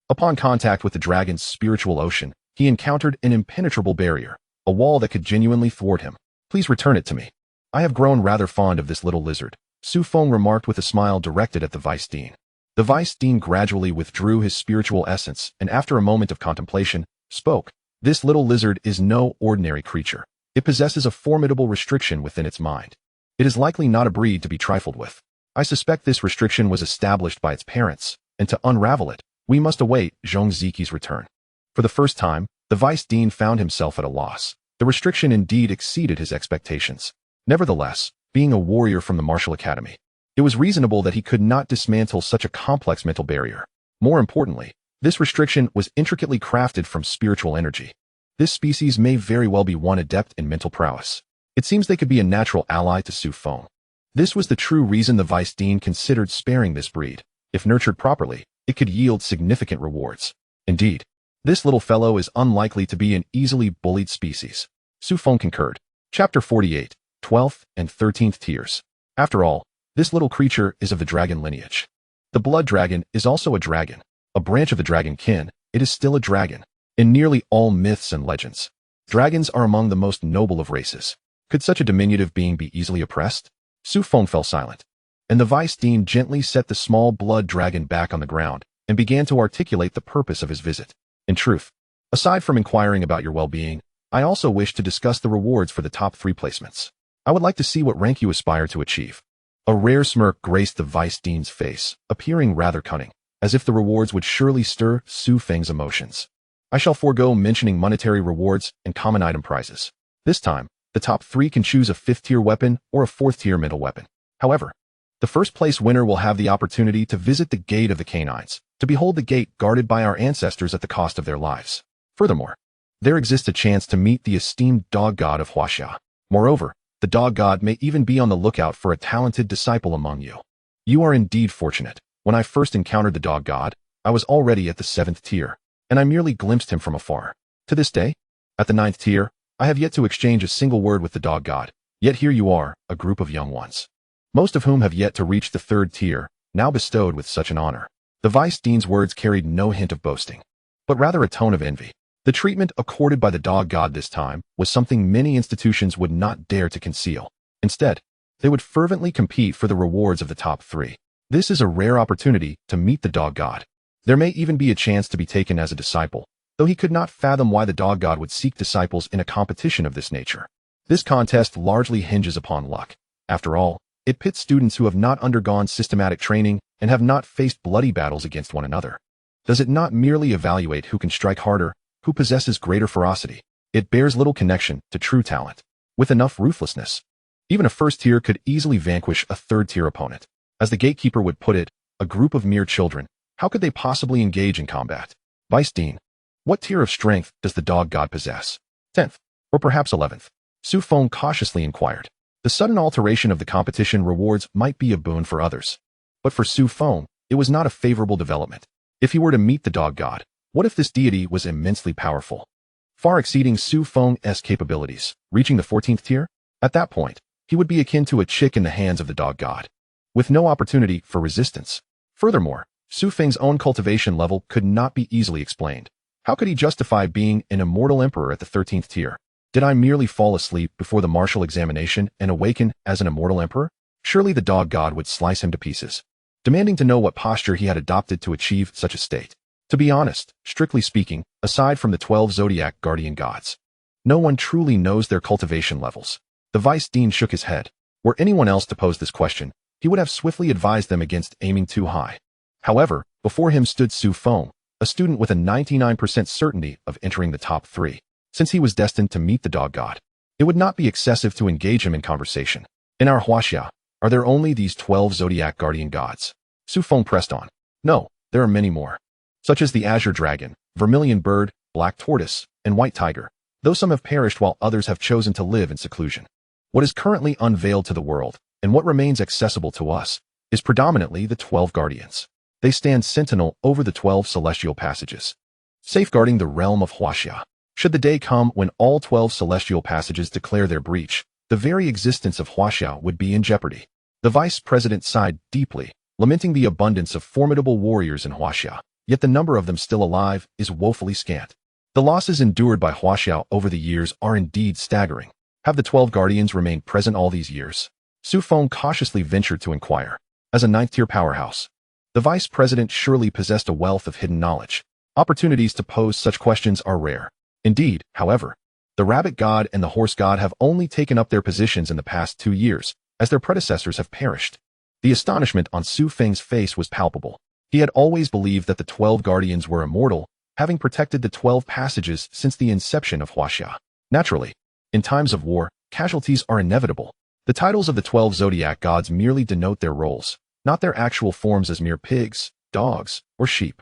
upon contact with the dragon's spiritual ocean, he encountered an impenetrable barrier, a wall that could genuinely thwart him. Please return it to me. I have grown rather fond of this little lizard, Su Feng remarked with a smile directed at the Vice Dean. The Vice Dean gradually withdrew his spiritual essence and after a moment of contemplation, spoke. This little lizard is no ordinary creature. It possesses a formidable restriction within its mind. It is likely not a breed to be trifled with. I suspect this restriction was established by its parents, and to unravel it, we must await Zhong Ziqi's return. For the first time, the Vice Dean found himself at a loss. The restriction indeed exceeded his expectations. Nevertheless, being a warrior from the martial academy, it was reasonable that he could not dismantle such a complex mental barrier. More importantly, this restriction was intricately crafted from spiritual energy. This species may very well be one adept in mental prowess. It seems they could be a natural ally to Su Feng. This was the true reason the Vice Dean considered sparing this breed. If nurtured properly, it could yield significant rewards. Indeed, this little fellow is unlikely to be an easily bullied species. Su Feng concurred. Chapter 48, 12th and 13th tiers. After all, this little creature is of the dragon lineage. The blood dragon is also a dragon. A branch of the dragon kin, it is still a dragon. In nearly all myths and legends, dragons are among the most noble of races. Could such a diminutive being be easily oppressed? Su Feng fell silent, and the Vice Dean gently set the small blood dragon back on the ground and began to articulate the purpose of his visit. In truth, aside from inquiring about your well-being, I also wish to discuss the rewards for the top 3 placements. I would like to see what rank you aspire to achieve. A rare smirk graced the Vice Dean's face, appearing rather cunning, as if the rewards would surely stir Su Feng's emotions. I shall forego mentioning monetary rewards and common item prizes. This time, the top 3 can choose a 5th-tier weapon or a 4th-tier mental weapon. However, the first-place winner will have the opportunity to visit the Gate of the Canines, to behold the gate guarded by our ancestors at the cost of their lives. Furthermore, there exists a chance to meet the esteemed dog god of Huaxia. Moreover, the dog god may even be on the lookout for a talented disciple among you. You are indeed fortunate. When I first encountered the dog god, I was already at the 7th tier, and I merely glimpsed him from afar. To this day, at the 9th tier, I have yet to exchange a single word with the dog god, yet here you are, a group of young ones, most of whom have yet to reach the 3rd tier, now bestowed with such an honor. The Vice Dean's words carried no hint of boasting, but rather a tone of envy. The treatment accorded by the dog god this time was something many institutions would not dare to conceal. Instead, they would fervently compete for the rewards of the top 3. This is a rare opportunity to meet the dog god. There may even be a chance to be taken as a disciple, though he could not fathom why the dog god would seek disciples in a competition of this nature. This contest largely hinges upon luck. After all, it pits students who have not undergone systematic training and have not faced bloody battles against one another. Does it not merely evaluate who can strike harder, who possesses greater ferocity? It bears little connection to true talent. With enough ruthlessness, even a 1st tier could easily vanquish a 3rd tier opponent. As the gatekeeper would put it, a group of mere children, how could they possibly engage in combat? Vice Dean, what tier of strength does the dog god possess? 10th, or perhaps 11th? Su Feng cautiously inquired. The sudden alteration of the competition rewards might be a boon for others, but for Su Feng, it was not a favorable development. If he were to meet the dog god, what if this deity was immensely powerful, far exceeding Su Feng's capabilities, reaching the 14th tier? At that point, he would be akin to a chick in the hands of the dog god, with no opportunity for resistance. Furthermore, Su Feng's own cultivation level could not be easily explained. How could he justify being an Immortal Emperor at the 13th tier? Did I merely fall asleep before the martial examination and awaken as an Immortal Emperor? Surely the dog god would slice him to pieces, demanding to know what posture he had adopted to achieve such a state. To be honest, strictly speaking, aside from the 12 zodiac guardian gods, no one truly knows their cultivation levels. The Vice Dean shook his head. Were anyone else to pose this question, he would have swiftly advised them against aiming too high. However, before him stood Su Feng, a student with a 99% certainty of entering the top 3. Since he was destined to meet the dog god, it would not be excessive to engage him in conversation. In our Huaxia, are there only these 12 zodiac guardian gods? Su Feng pressed on. No, there are many more, such as the azure dragon, vermilion bird, black tortoise, and white tiger, though some have perished while others have chosen to live in seclusion. What is currently unveiled to the world, and what remains accessible to us, is predominantly the 12 guardians. They stand sentinel over the 12 celestial passages, safeguarding the realm of Huaxia. Should the day come when all 12 celestial passages declare their breach, the very existence of Huaxia would be in jeopardy. The vice president sighed deeply, lamenting the abundance of formidable warriors in Huaxia, yet the number of them still alive is woefully scant. The losses endured by Huaxia over the years are indeed staggering. Have the 12 guardians remained present all these years? Su Feng cautiously ventured to inquire. As a 9th-tier powerhouse, The vice president surely possessed a wealth of hidden knowledge. Opportunities to pose such questions are rare. Indeed, however, the rabbit god and the horse god have only taken up their positions in the past 2 years, as their predecessors have perished. The astonishment on Su Feng's face was palpable. He had always believed that the 12 guardians were immortal, having protected the 12 passages since the inception of Huaxia. Naturally, in times of war, casualties are inevitable. The titles of the 12 zodiac gods merely denote their roles, not their actual forms as mere pigs, dogs, or sheep.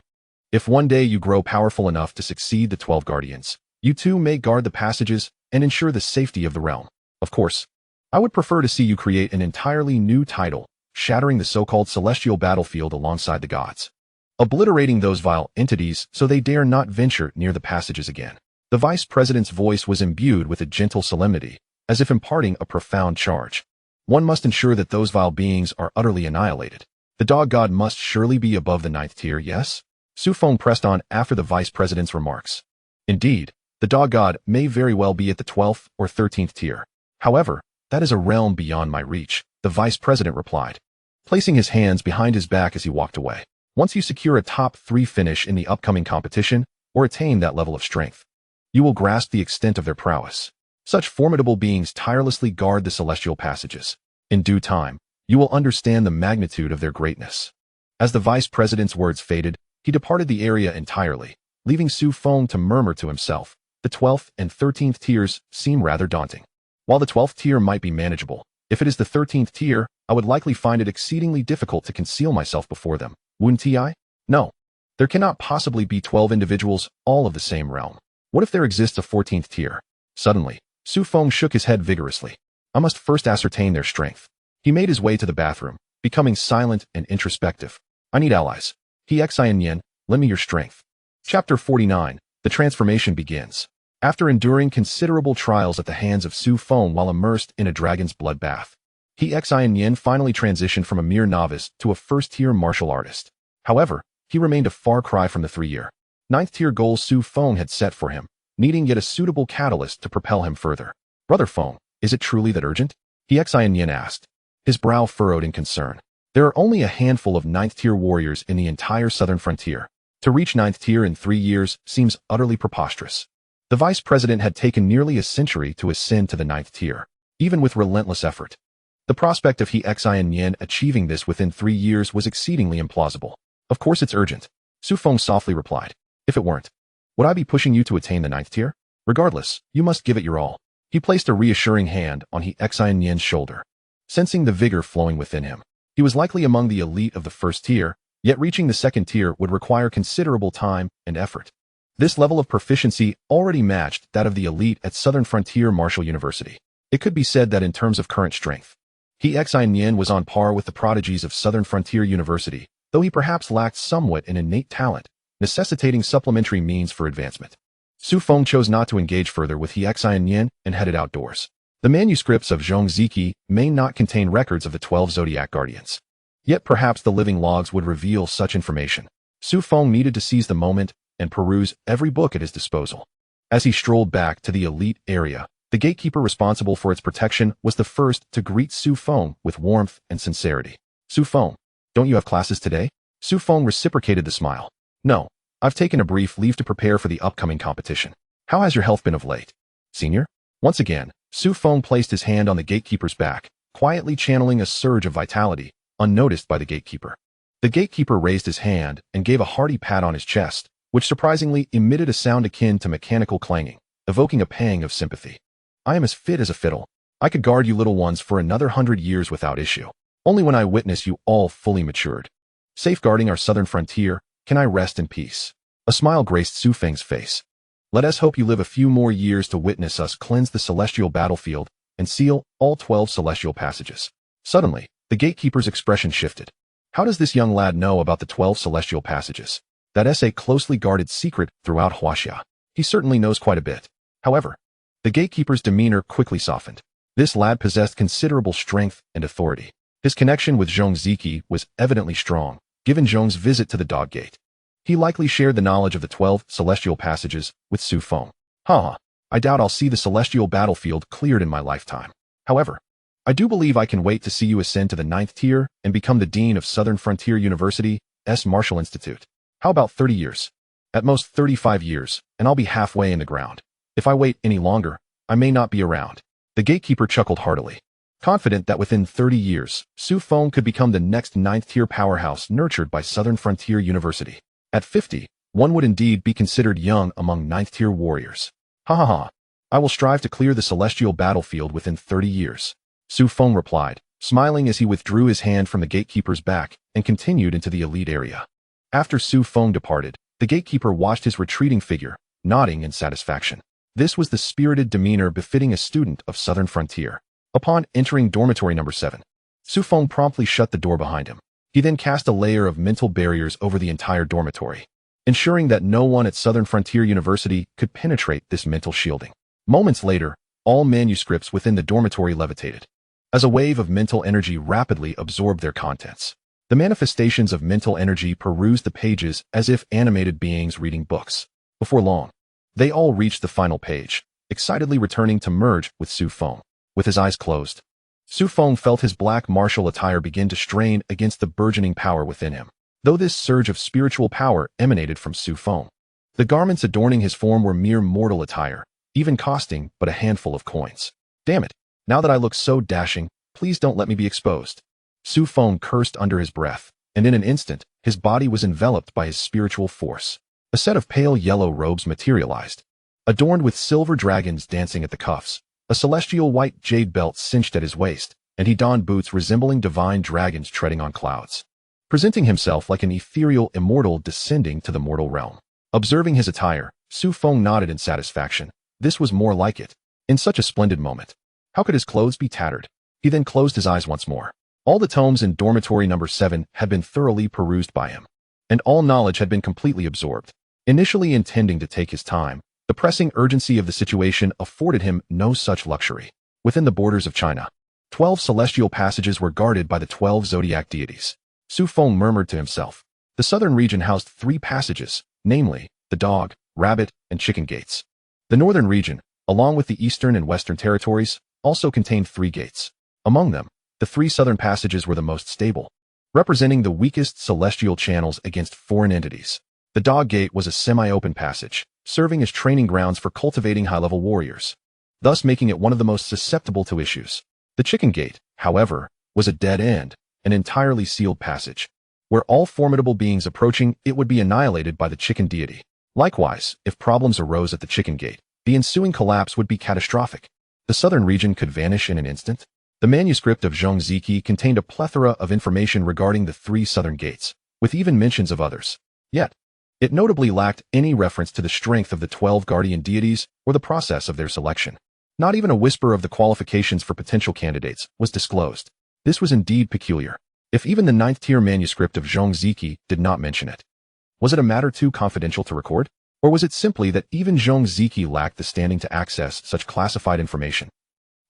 If one day you grow powerful enough to succeed the 12 guardians, you too may guard the passages and ensure the safety of the realm. Of course, I would prefer to see you create an entirely new title, shattering the so-called celestial battlefield alongside the gods, obliterating those vile entities so they dare not venture near the passages again. The vice president's voice was imbued with a gentle solemnity, as if imparting a profound charge. One must ensure that those vile beings are utterly annihilated. The dog god must surely be above the 9th tier, yes? Su Feng pressed on after the vice president's remarks. Indeed, the dog god may very well be at the 12th or 13th tier. However, that is a realm beyond my reach, the vice president replied, placing his hands behind his back as he walked away. Once you secure a top 3 finish in the upcoming competition, or attain that level of strength, you will grasp the extent of their prowess. Such formidable beings tirelessly guard the celestial passages. In due time, you will understand the magnitude of their greatness. As the vice president's words faded, he departed the area entirely, leaving Su Feng to murmur to himself. The 12th and 13th tiers seem rather daunting. While the 12th tier might be manageable, if it is the 13th tier, I would likely find it exceedingly difficult to conceal myself before them. Wouldn't I? No. There cannot possibly be 12 individuals, all of the same realm. What if there exists a 14th tier? Suddenly, Su Feng shook his head vigorously. I must first ascertain their strength. He made his way to the bathroom, becoming silent and introspective. I need allies. Xianxian, lend me your strength. Chapter 49. The transformation begins. After enduring considerable trials at the hands of Su Feng while immersed in a dragon's bloodbath, Xianxian finally transitioned from a mere novice to a first-tier martial artist. However, he remained a far cry from the 3-year, 9th-tier goal Su Feng had set for him, needing yet a suitable catalyst to propel him further. Brother Feng, is it truly that urgent? Xianxian asked, his brow furrowed in concern. There are only a handful of 9th-tier warriors in the entire southern frontier. To reach 9th tier in 3 years seems utterly preposterous. The vice president had taken nearly a century to ascend to the 9th tier, even with relentless effort. The prospect of Xianxian achieving this within 3 years was exceedingly implausible. Of course it's urgent, Su Feng softly replied. If it weren't, would I be pushing you to attain the 9th tier? Regardless, you must give it your all. He placed a reassuring hand on Xianxian's shoulder, sensing the vigor flowing within him. He was likely among the elite of the 1st tier, yet reaching the 2nd tier would require considerable time and effort. This level of proficiency already matched that of the elite at Southern Frontier Martial University. It could be said that in terms of current strength, Xianxian was on par with the prodigies of Southern Frontier University, though he perhaps lacked somewhat in innate talent, necessitating supplementary means for advancement. Su Feng chose not to engage further with Xianxian and headed outdoors. The manuscripts of Zhongziki may not contain records of the 12 zodiac guardians. Yet perhaps the living logs would reveal such information. Su Feng needed to seize the moment and peruse every book at his disposal. As he strolled back to the elite area, the gatekeeper responsible for its protection was the first to greet Su Feng with warmth and sincerity. Su Feng, don't you have classes today? Su Feng reciprocated the smile. No, I've taken a brief leave to prepare for the upcoming competition. How has your health been of late? Senior? Once again, Su Feng placed his hand on the gatekeeper's back, quietly channeling a surge of vitality, unnoticed by the gatekeeper. The gatekeeper raised his hand and gave a hearty pat on his chest, which surprisingly emitted a sound akin to mechanical clanging, evoking a pang of sympathy. I am as fit as a fiddle. I could guard you little ones for another 100 years without issue. Only when I witness you all fully matured, safeguarding our southern frontier, can I rest in peace. A smile graced Su Feng's face. Let us hope you live a few more years to witness us cleanse the celestial battlefield and seal all 12 celestial passages. Suddenly, the gatekeeper's expression shifted. How does this young lad know about the 12 celestial passages? That is a closely guarded secret throughout Huaxia. He certainly knows quite a bit. However, the gatekeeper's demeanor quickly softened. This lad possessed considerable strength and authority. His connection with Zhongziki was evidently strong, given Zhong's visit to the dog gate. He likely shared the knowledge of the 12 celestial passages with Su Feng. I doubt I'll see the celestial battlefield cleared in my lifetime. However, I do believe I can wait to see you ascend to the 9th tier and become the dean of Southern Frontier University, Martial Institute. How about 30 years? At most 35 years, and I'll be halfway in the ground. If I wait any longer, I may not be around. The gatekeeper chuckled heartily, confident that within 30 years, Su Feng could become the next ninth-tier powerhouse nurtured by Southern Frontier University. At 50, one would indeed be considered young among ninth-tier warriors. Ha ha ha. I will strive to clear the celestial battlefield within 30 years. Su Feng replied, smiling as he withdrew his hand from the gatekeeper's back and continued into the elite area. After Su Feng departed, the gatekeeper watched his retreating figure, nodding in satisfaction. This was the spirited demeanor befitting a student of Southern Frontier. Upon entering dormitory number 7, Su Feng promptly shut the door behind him. He then cast a layer of mental barriers over the entire dormitory, ensuring that no one at Southern Frontier University could penetrate this mental shielding. Moments later, all manuscripts within the dormitory levitated, as a wave of mental energy rapidly absorbed their contents. The manifestations of mental energy perused the pages as if animated beings reading books. Before long, they all reached the final page, excitedly returning to merge with Su Feng. With his eyes closed, Su Feng felt his black martial attire begin to strain against the burgeoning power within him. Though this surge of spiritual power emanated from Su Feng, the garments adorning his form were mere mortal attire, even costing but a handful of coins. Damn it, now that I look so dashing, please don't let me be exposed. Su Feng cursed under his breath, and in an instant, his body was enveloped by his spiritual force. A set of pale yellow robes materialized, adorned with silver dragons dancing at the cuffs, a celestial white jade belt cinched at his waist, and he donned boots resembling divine dragons treading on clouds, presenting himself like an ethereal immortal descending to the mortal realm. Observing his attire, Su Feng nodded in satisfaction. This was more like it. In such a splendid moment, how could his clothes be tattered? He then closed his eyes once more. All the tomes in dormitory number 7 had been thoroughly perused by him, and all knowledge had been completely absorbed. Initially intending to take his time, the pressing urgency of the situation afforded him no such luxury. Within the borders of China, 12 celestial passages were guarded by the 12 zodiac deities. Su Feng murmured to himself. The southern region housed 3 passages, namely, the dog, rabbit, and chicken gates. The northern region, along with the eastern and western territories, also contained 3 gates. Among them, the 3 southern passages were the most stable, representing the weakest celestial channels against foreign entities. The dog gate was a semi-open passage, serving as training grounds for cultivating high-level warriors, thus making it one of the most susceptible to issues. The chicken gate, however, was a dead end, an entirely sealed passage, where all formidable beings approaching it would be annihilated by the chicken deity. Likewise, if problems arose at the chicken gate, the ensuing collapse would be catastrophic. The southern region could vanish in an instant. The manuscript of Zhongziki contained a plethora of information regarding the 3 southern gates, with even mentions of others. Yet, it notably lacked any reference to the strength of the 12 guardian deities or the process of their selection. Not even a whisper of the qualifications for potential candidates was disclosed. This was indeed peculiar, if even the 9th-tier manuscript of Zhongziki did not mention it. Was it a matter too confidential to record? Or was it simply that even Zhongziki lacked the standing to access such classified information?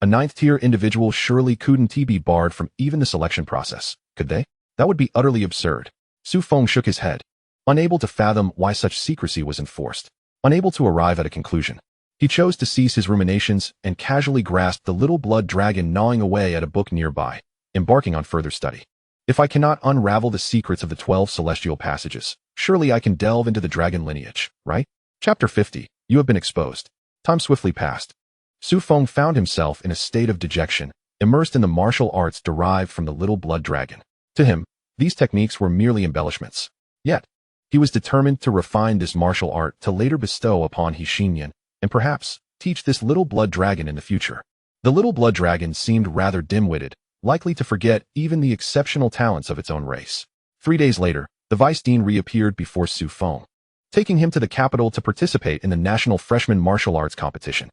A 9th-tier individual surely couldn't be barred from even the selection process, could they? That would be utterly absurd. Su Feng shook his head, unable to fathom why such secrecy was enforced. Unable to arrive at a conclusion, he chose to cease his ruminations and casually grasped the little blood dragon gnawing away at a book nearby, embarking on further study. If I cannot unravel the secrets of the 12 celestial passages, surely I can delve into the dragon lineage, right? Chapter 50. You have been exposed. Time swiftly passed. Su Feng found himself in a state of dejection, immersed in the martial arts derived from the little blood dragon. To him, these techniques were merely embellishments. Yet, he was determined to refine this martial art to later bestow upon Xinyan, and perhaps teach this little blood dragon in the future. The little blood dragon seemed rather dim-witted, likely to forget even the exceptional talents of its own race. 3 days later, the vice dean reappeared before Su Feng, taking him to the capital to participate in the National Freshman Martial Arts Competition.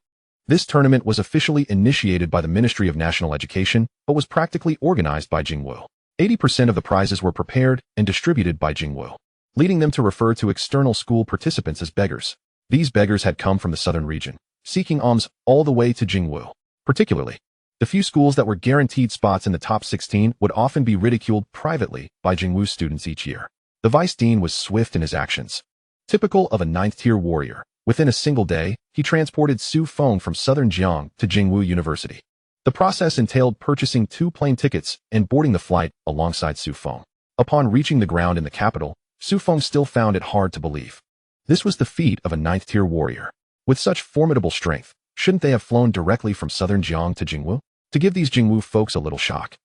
This tournament was officially initiated by the Ministry of National Education, but was practically organized by Jingwu. 80% of the prizes were prepared and distributed by Jingwu, leading them to refer to external school participants as beggars. These beggars had come from the southern region, seeking alms all the way to Jingwu. Particularly, the few schools that were guaranteed spots in the top 16 would often be ridiculed privately by Jingwu students each year. The vice dean was swift in his actions. Typical of a 9th-tier warrior, within a single day, he transported Su Feng from southern Jiang to Jingwu University. The process entailed purchasing 2 plane tickets and boarding the flight alongside Su Feng. Upon reaching the ground in the capital, Su Feng still found it hard to believe. This was the feat of a 9th-tier warrior. With such formidable strength, shouldn't they have flown directly from southern Jiang to Jingwu? To give these Jingwu folks a little shock.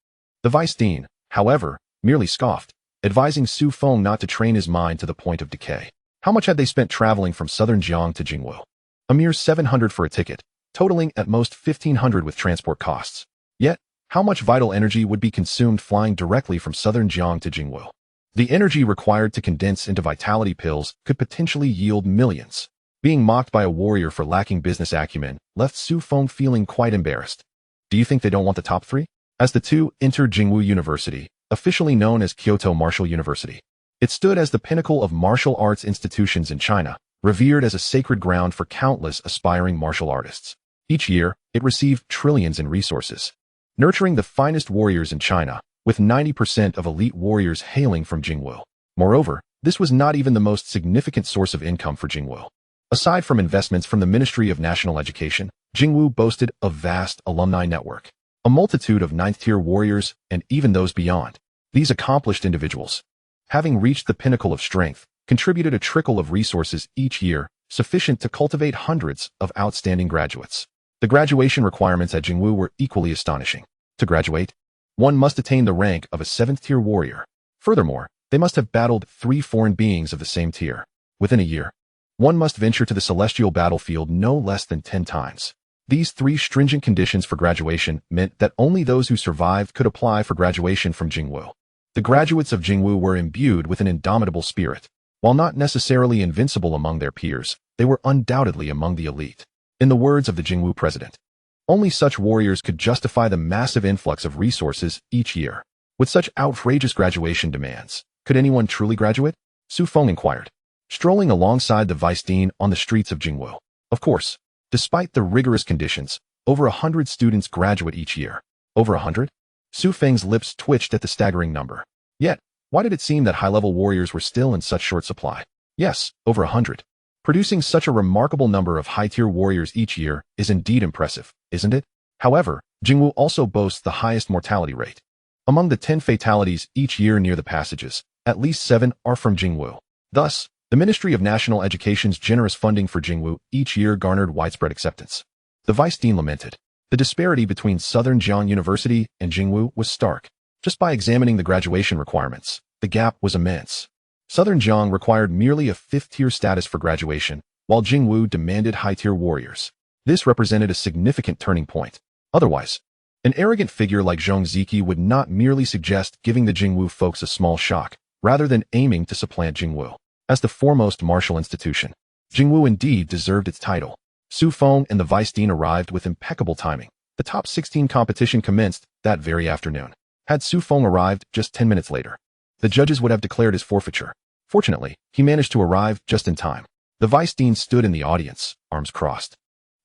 The Vice Dean, however, merely scoffed, advising Su Feng not to train his mind to the point of decay. How much had they spent traveling from southern Jiang to Jingwu? A mere 700 for a ticket, totaling at most 1,500 with transport costs. Yet, how much vital energy would be consumed flying directly from southern Jiang to Jingwu? The energy required to condense into vitality pills could potentially yield millions. Being mocked by a warrior for lacking business acumen left Su Feng feeling quite embarrassed. Do you think they don't want the top 3? As the two entered Jingwu University, officially known as Kyoto Martial University, it stood as the pinnacle of martial arts institutions in China, revered as a sacred ground for countless aspiring martial artists. Each year, it received trillions in resources, nurturing the finest warriors in China, with 90% of elite warriors hailing from Jingwu. Moreover, this was not even the most significant source of income for Jingwu. Aside from investments from the Ministry of National Education, Jingwu boasted a vast alumni network, a multitude of 9th-tier warriors, and even those beyond. These accomplished individuals, having reached the pinnacle of strength, contributed a trickle of resources each year, sufficient to cultivate hundreds of outstanding graduates. The graduation requirements at Jingwu were equally astonishing. To graduate, one must attain the rank of a 7th-tier warrior. Furthermore, they must have battled 3 foreign beings of the same tier. Within a year, one must venture to the celestial battlefield no less than 10 times. These 3 stringent conditions for graduation meant that only those who survived could apply for graduation from Jingwu. The graduates of Jingwu were imbued with an indomitable spirit. While not necessarily invincible among their peers, they were undoubtedly among the elite. In the words of the Jingwu president, only such warriors could justify the massive influx of resources each year. With such outrageous graduation demands, could anyone truly graduate? Su Feng inquired, strolling alongside the vice dean on the streets of Jingwu. Of course, despite the rigorous conditions, over 100 students graduate each year. Over 100? Su Feng's lips twitched at the staggering number. Yet, why did it seem that high-level warriors were still in such short supply? Yes, over 100. Producing such a remarkable number of high-tier warriors each year is indeed impressive, isn't it? However, Jingwu also boasts the highest mortality rate. Among the 10 fatalities each year near the passages, at least 7 are from Jingwu. Thus, the Ministry of National Education's generous funding for Jingwu each year garnered widespread acceptance. The vice dean lamented. The disparity between Southern Jiang University and Jingwu was stark. Just by examining the graduation requirements, the gap was immense. Southern Jiang required merely a 5th-tier status for graduation, while Jingwu demanded high-tier warriors. This represented a significant turning point. Otherwise, an arrogant figure like Zhong Ziki would not merely suggest giving the Jingwu folks a small shock, rather than aiming to supplant Jingwu. As the foremost martial institution, Jingwu indeed deserved its title. Su Feng and the vice dean arrived with impeccable timing. The top 16 competition commenced that very afternoon. Had Su Feng arrived just 10 minutes later, the judges would have declared his forfeiture. Fortunately, he managed to arrive just in time. The vice dean stood in the audience, arms crossed,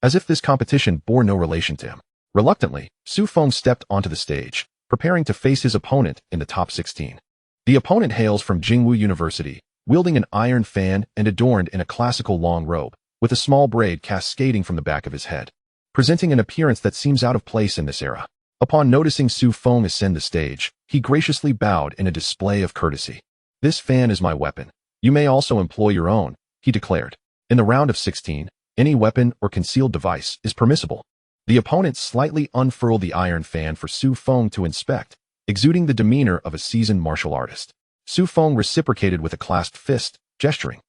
as if this competition bore no relation to him. Reluctantly, Su Feng stepped onto the stage, preparing to face his opponent in the top 16. The opponent hails from Jingwu University, wielding an iron fan and adorned in a classical long robe, with a small braid cascading from the back of his head, presenting an appearance that seems out of place in this era. Upon noticing Su Feng ascend the stage, he graciously bowed in a display of courtesy. "This fan is my weapon. You may also employ your own," he declared. In the round of 16, any weapon or concealed device is permissible. The opponent slightly unfurled the iron fan for Su Feng to inspect, exuding the demeanor of a seasoned martial artist. Su Feng reciprocated with a clasped fist, gesturing.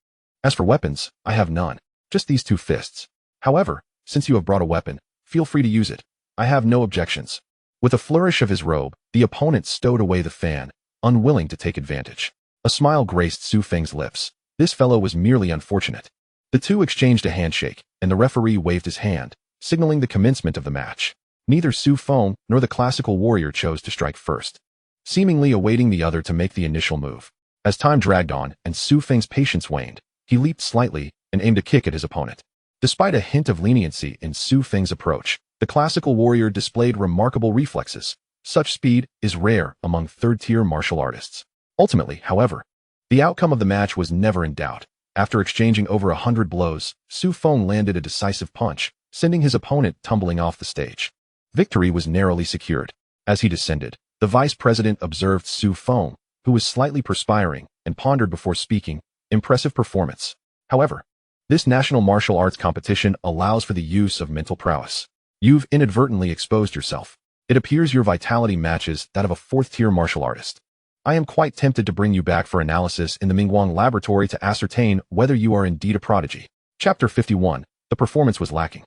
"As for weapons, I have none. Just these 2 fists. However, since you have brought a weapon, feel free to use it. I have no objections." With a flourish of his robe, the opponent stowed away the fan, unwilling to take advantage. A smile graced Su Feng's lips. This fellow was merely unfortunate. The two exchanged a handshake, and the referee waved his hand, signaling the commencement of the match. Neither Su Feng nor the classical warrior chose to strike first, seemingly awaiting the other to make the initial move. As time dragged on and Su Feng's patience waned, he leaped slightly and aimed a kick at his opponent. Despite a hint of leniency in Su Feng's approach, the classical warrior displayed remarkable reflexes. Such speed is rare among third-tier martial artists. Ultimately, however, the outcome of the match was never in doubt. After exchanging over 100 blows, Su Feng landed a decisive punch, sending his opponent tumbling off the stage. Victory was narrowly secured. As he descended, the vice president observed Su Feng, who was slightly perspiring and pondered before speaking. Impressive performance. However, this national martial arts competition allows for the use of mental prowess. You've inadvertently exposed yourself. It appears your vitality matches that of a fourth-tier martial artist. I am quite tempted to bring you back for analysis in the Mingguang laboratory to ascertain whether you are indeed a prodigy. Chapter 51. The performance was lacking.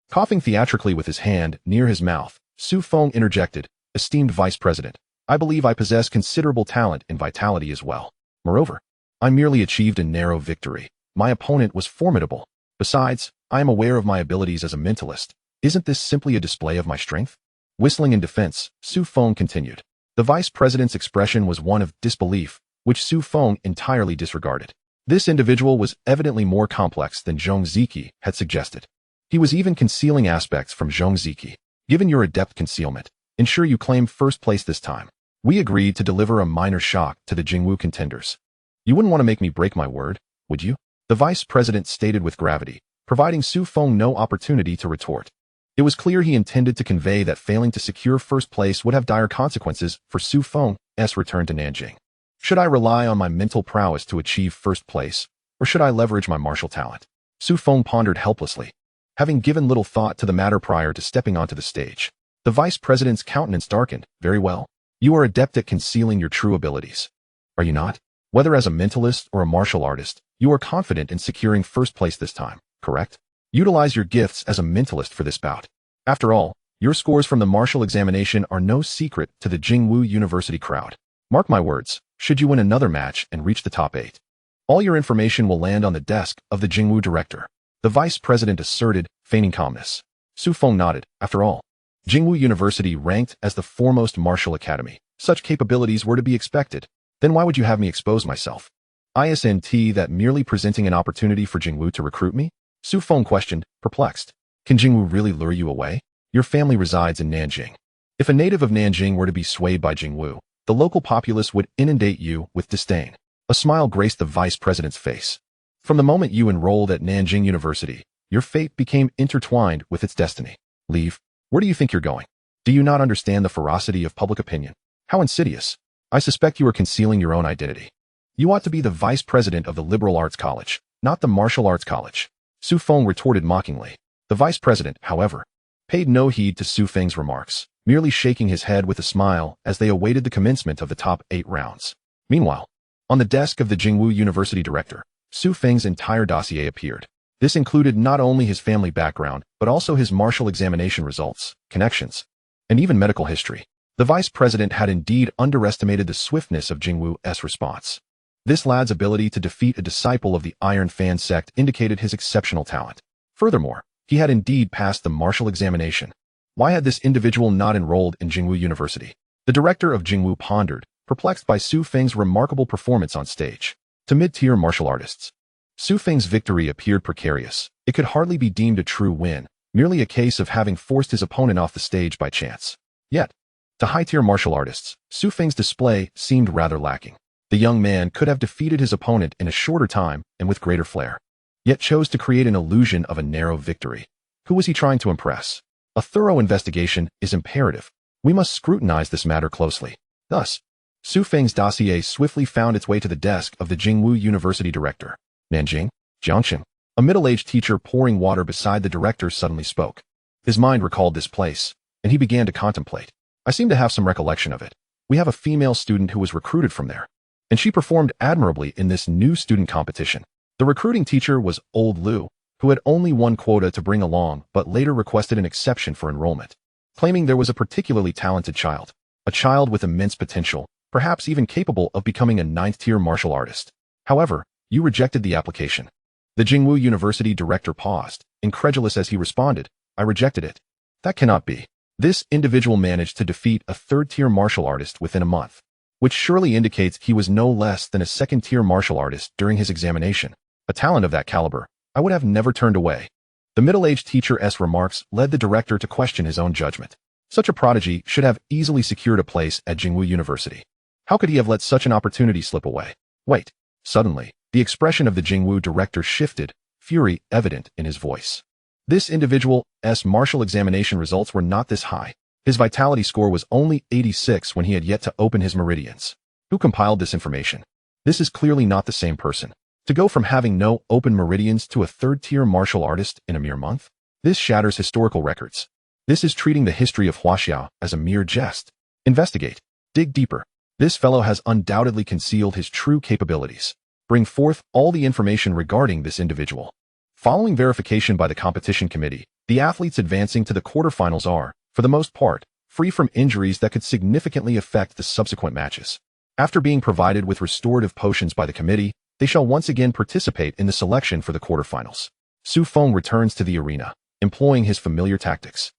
Coughing theatrically with his hand near his mouth, Su Feng interjected, "Esteemed Vice President, I believe I possess considerable talent and vitality as well. Moreover, I merely achieved a narrow victory. My opponent was formidable. Besides, I am aware of my abilities as a mentalist. Isn't this simply a display of my strength?" Whistling in defense, Su Feng continued. The vice president's expression was one of disbelief, which Su Feng entirely disregarded. This individual was evidently more complex than Zhong Ziki had suggested. He was even concealing aspects from Zhong Ziki. "Given your adept concealment, ensure you claim first place this time. We agreed to deliver a minor shock to the Jingwu contenders. You wouldn't want to make me break my word, would you?" The vice president stated with gravity, providing Su Feng no opportunity to retort. It was clear he intended to convey that failing to secure first place would have dire consequences for Su Feng's return to Nanjing. Should I rely on my mental prowess to achieve first place, or should I leverage my martial talent? Su Feng pondered helplessly. Having given little thought to the matter prior to stepping onto the stage, the vice president's countenance darkened. "Very well. You are adept at concealing your true abilities, are you not? Whether as a mentalist or a martial artist, you are confident in securing first place this time, correct? Utilize your gifts as a mentalist for this bout. After all, your scores from the martial examination are no secret to the Jingwu University crowd. Mark my words, should you win another match and reach the top 8, all your information will land on the desk of the Jingwu director," the vice president asserted, feigning calmness. Su Feng nodded. After all, Jingwu University ranked as the foremost martial academy. Such capabilities were to be expected. Then why would you have me expose myself? Isn't that merely presenting an opportunity for Jingwu to recruit me? Su Feng questioned, perplexed. Can Jingwu really lure you away? Your family resides in Nanjing. If a native of Nanjing were to be swayed by Jingwu, the local populace would inundate you with disdain. A smile graced the vice president's face. From the moment you enrolled at Nanjing University, your fate became intertwined with its destiny. Leave. Where do you think you're going? Do you not understand the ferocity of public opinion? How insidious. I suspect you are concealing your own identity. You ought to be the vice president of the liberal arts college, not the martial arts college. Su Feng retorted mockingly. The vice president, however, paid no heed to Su Feng's remarks, merely shaking his head with a smile as they awaited the commencement of the top 8 rounds. Meanwhile, on the desk of the Jingwu University director, Su Feng's entire dossier appeared. This included not only his family background, but also his martial examination results, connections, and even medical history. The vice president had indeed underestimated the swiftness of Jingwu's response. This lad's ability to defeat a disciple of the Iron Fan sect indicated his exceptional talent. Furthermore, he had indeed passed the martial examination. Why had this individual not enrolled in Jingwu University? The director of Jingwu pondered, perplexed by Su Feng's remarkable performance on stage. To mid-tier martial artists, Su Feng's victory appeared precarious. It could hardly be deemed a true win, merely a case of having forced his opponent off the stage by chance. Yet, to high-tier martial artists, Su Feng's display seemed rather lacking. The young man could have defeated his opponent in a shorter time and with greater flair, yet chose to create an illusion of a narrow victory. Who was he trying to impress? A thorough investigation is imperative. We must scrutinize this matter closely. Thus, Su Feng's dossier swiftly found its way to the desk of the Jingwu University director. Nanjing, Jiangxing. A middle-aged teacher pouring water beside the director suddenly spoke. His mind recalled this place, and he began to contemplate. I seem to have some recollection of it. We have a female student who was recruited from there, and she performed admirably in this new student competition. The recruiting teacher was Old Liu, who had only one quota to bring along but later requested an exception for enrollment, claiming there was a particularly talented child, a child with immense potential, perhaps even capable of becoming a 9th-tier martial artist. However, you rejected the application. The Jingwu University director paused, incredulous as he responded, I rejected it. That cannot be. This individual managed to defeat a 3rd-tier martial artist within a month, which surely indicates he was no less than a 2nd-tier martial artist during his examination. A talent of that caliber, I would have never turned away. The middle-aged teacher's remarks led the director to question his own judgment. Such a prodigy should have easily secured a place at Jingwu University. How could he have let such an opportunity slip away? Wait. Suddenly, the expression of the Jingwu director shifted, fury evident in his voice. This individual's martial examination results were not this high. His vitality score was only 86 when he had yet to open his meridians. Who compiled this information? This is clearly not the same person. To go from having no open meridians to a third-tier martial artist in a mere month? This shatters historical records. This is treating the history of Huaxia as a mere jest. Investigate. Dig deeper. This fellow has undoubtedly concealed his true capabilities. Bring forth all the information regarding this individual. Following verification by the competition committee, the athletes advancing to the quarterfinals are, for the most part, free from injuries that could significantly affect the subsequent matches. After being provided with restorative potions by the committee, they shall once again participate in the selection for the quarterfinals. Su Feng returns to the arena, employing his familiar tactics.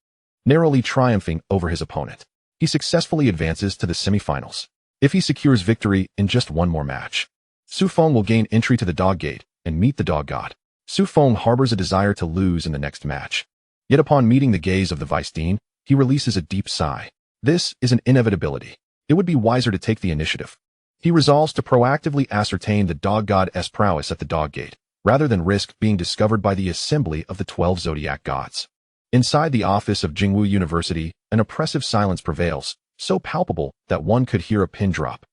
Narrowly triumphing over his opponent, he successfully advances to the semifinals. If he secures victory in just one more match, Su Feng will gain entry to the Dog Gate and meet the Dog God. Su Feng harbors a desire to lose in the next match. Yet upon meeting the gaze of the Vice Dean, he releases a deep sigh. This is an inevitability. It would be wiser to take the initiative. He resolves to proactively ascertain the Dog God's prowess at the Dog Gate, rather than risk being discovered by the assembly of the 12 zodiac gods. Inside the office of Jingwu University, an oppressive silence prevails, so palpable that one could hear a pin drop.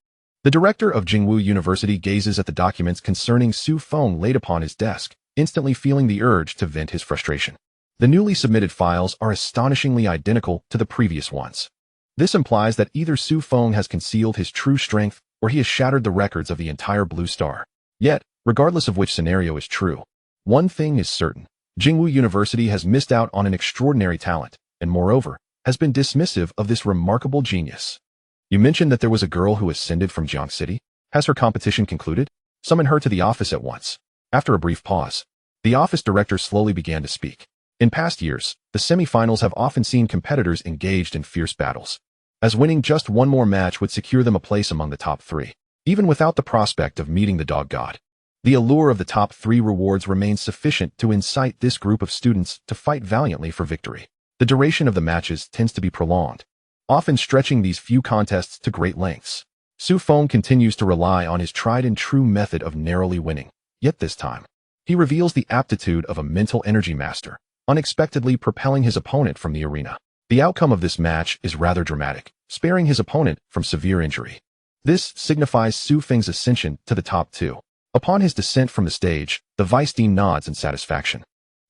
The director of Jingwu University gazes at the documents concerning Su Feng laid upon his desk, instantly feeling the urge to vent his frustration. The newly submitted files are astonishingly identical to the previous ones. This implies that either Su Feng has concealed his true strength or he has shattered the records of the entire Blue Star. Yet, regardless of which scenario is true, one thing is certain. Jingwu University has missed out on an extraordinary talent, and moreover, has been dismissive of this remarkable genius. You mentioned that there was a girl who ascended from Jiang City. Has her competition concluded? Summon her to the office at once. After a brief pause, the office director slowly began to speak. In past years, the semifinals have often seen competitors engaged in fierce battles, as winning just one more match would secure them a place among the top 3, even without the prospect of meeting the Dog God. The allure of the top 3 rewards remains sufficient to incite this group of students to fight valiantly for victory. The duration of the matches tends to be prolonged, often stretching these few contests to great lengths. Su Feng continues to rely on his tried-and-true method of narrowly winning, yet this time, he reveals the aptitude of a mental energy master, unexpectedly propelling his opponent from the arena. The outcome of this match is rather dramatic, sparing his opponent from severe injury. This signifies Su Feng's ascension to the top 2. Upon his descent from the stage, the Vice Dean nods in satisfaction,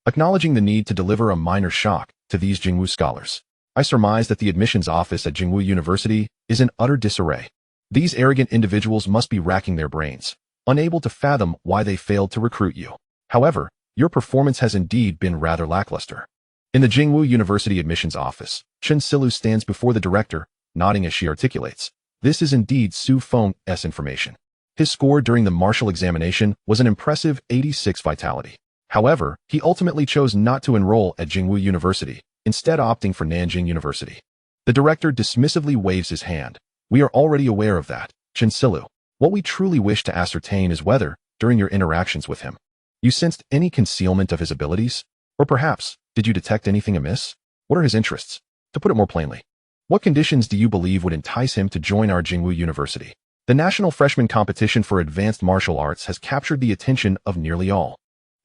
acknowledging the need to deliver a minor shock to these Jingwu scholars. I surmise that the admissions office at Jingwu University is in utter disarray. These arrogant individuals must be racking their brains, unable to fathom why they failed to recruit you. However, your performance has indeed been rather lackluster. In the Jingwu University admissions office, Chen Silu stands before the director, nodding as she articulates. This is indeed Su Feng's information. His score during the martial examination was an impressive 86 vitality. However, he ultimately chose not to enroll at Jingwu University, instead opting for Nanjing University. The director dismissively waves his hand. We are already aware of that, Chen Silu. What we truly wish to ascertain is whether, during your interactions with him, you sensed any concealment of his abilities? Or perhaps, did you detect anything amiss? What are his interests? To put it more plainly, what conditions do you believe would entice him to join our Jingwu University? The National Freshman Competition for Advanced Martial Arts has captured the attention of nearly all.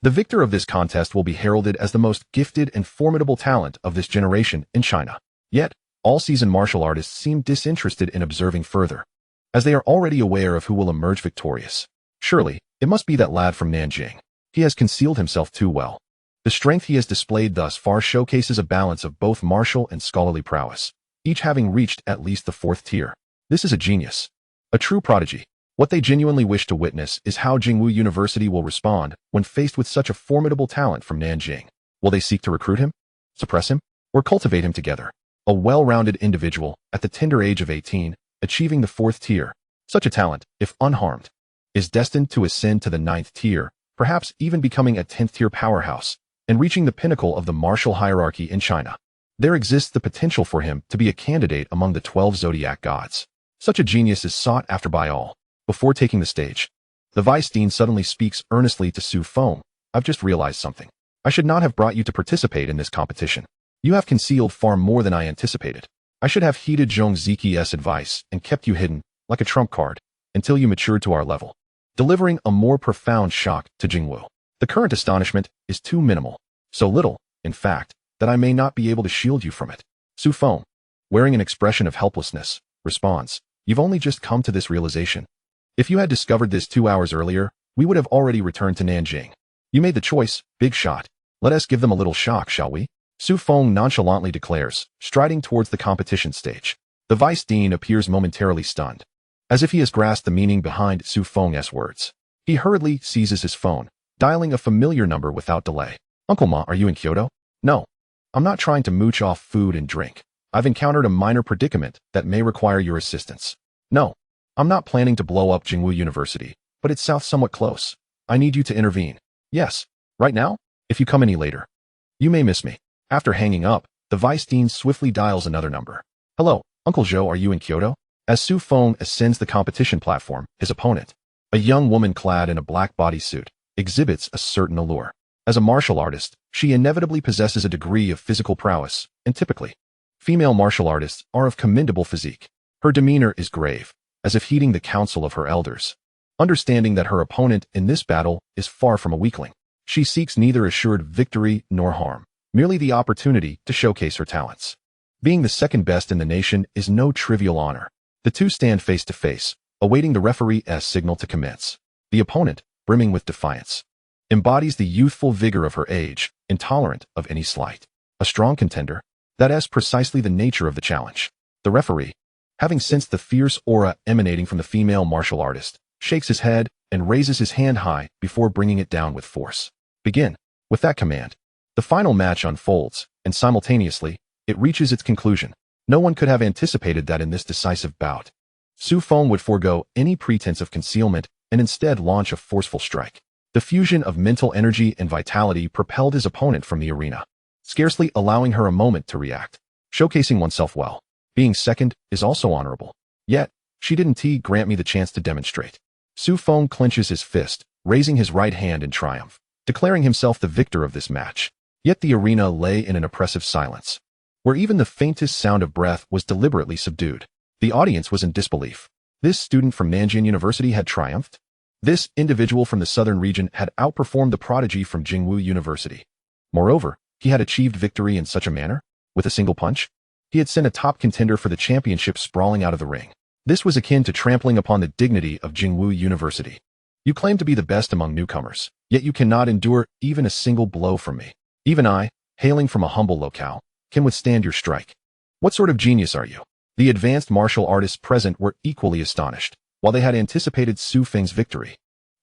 The victor of this contest will be heralded as the most gifted and formidable talent of this generation in China. Yet, all seasoned martial artists seem disinterested in observing further, as they are already aware of who will emerge victorious. Surely, it must be that lad from Nanjing. He has concealed himself too well. The strength he has displayed thus far showcases a balance of both martial and scholarly prowess, each having reached at least the 4th tier. This is a genius, a true prodigy. What they genuinely wish to witness is how Jingwu University will respond when faced with such a formidable talent from Nanjing. Will they seek to recruit him, suppress him, or cultivate him together? A well-rounded individual, at the tender age of 18, achieving the 4th tier. Such a talent, if unharmed, is destined to ascend to the 9th tier, perhaps even becoming a 10th tier powerhouse, and reaching the pinnacle of the martial hierarchy in China. There exists the potential for him to be a candidate among the 12 zodiac gods. Such a genius is sought after by all. Before taking the stage, the Vice Dean suddenly speaks earnestly to Su Feng. I've just realized something. I should not have brought you to participate in this competition. You have concealed far more than I anticipated. I should have heeded Zhong Ziqi's advice and kept you hidden, like a trump card, until you matured to our level, delivering a more profound shock to Jingwu. The current astonishment is too minimal, so little, in fact, that I may not be able to shield you from it. Su Feng, wearing an expression of helplessness, responds, You've only just come to this realization. If you had discovered this 2 hours earlier, we would have already returned to Nanjing. You made the choice, big shot. Let us give them a little shock, shall we? Su Feng nonchalantly declares, striding towards the competition stage. The vice dean appears momentarily stunned, as if he has grasped the meaning behind Su Feng's words. He hurriedly seizes his phone, dialing a familiar number without delay. Uncle Ma, are you in Kyoto? No. I'm not trying to mooch off food and drink. I've encountered a minor predicament that may require your assistance. No. I'm not planning to blow up Jingwu University, but it's south somewhat close. I need you to intervene. Yes. Right now? If you come any later, you may miss me. After hanging up, the vice dean swiftly dials another number. Hello, Uncle Zhou, are you in Kyoto? As Su Feng ascends the competition platform, his opponent, a young woman clad in a black bodysuit, exhibits a certain allure. As a martial artist, she inevitably possesses a degree of physical prowess, and typically, female martial artists are of commendable physique. Her demeanor is grave, as if heeding the counsel of her elders. Understanding that her opponent in this battle is far from a weakling, she seeks neither assured victory nor harm, merely the opportunity to showcase her talents. Being the second best in the nation is no trivial honor. The two stand face to face, awaiting the referee's signal to commence. The opponent, brimming with defiance, embodies the youthful vigor of her age, intolerant of any slight. A strong contender, that is precisely the nature of the challenge. The referee, having sensed the fierce aura emanating from the female martial artist, shakes his head and raises his hand high before bringing it down with force. Begin. With that command, the final match unfolds, and simultaneously, it reaches its conclusion. No one could have anticipated that in this decisive bout, Su Feng would forego any pretense of concealment and instead launch a forceful strike. The fusion of mental energy and vitality propelled his opponent from the arena, scarcely allowing her a moment to react. Showcasing oneself well, being second, is also honorable. Yet, she didn't grant me the chance to demonstrate. Su Feng clenches his fist, raising his right hand in triumph, declaring himself the victor of this match. Yet the arena lay in an oppressive silence, where even the faintest sound of breath was deliberately subdued. The audience was in disbelief. This student from Nanjing University had triumphed? This individual from the southern region had outperformed the prodigy from Jingwu University. Moreover, he had achieved victory in such a manner? With a single punch? He had sent a top contender for the championship sprawling out of the ring. This was akin to trampling upon the dignity of Jingwu University. You claim to be the best among newcomers, yet you cannot endure even a single blow from me. Even I, hailing from a humble locale, can withstand your strike. What sort of genius are you? The advanced martial artists present were equally astonished. While they had anticipated Su Feng's victory,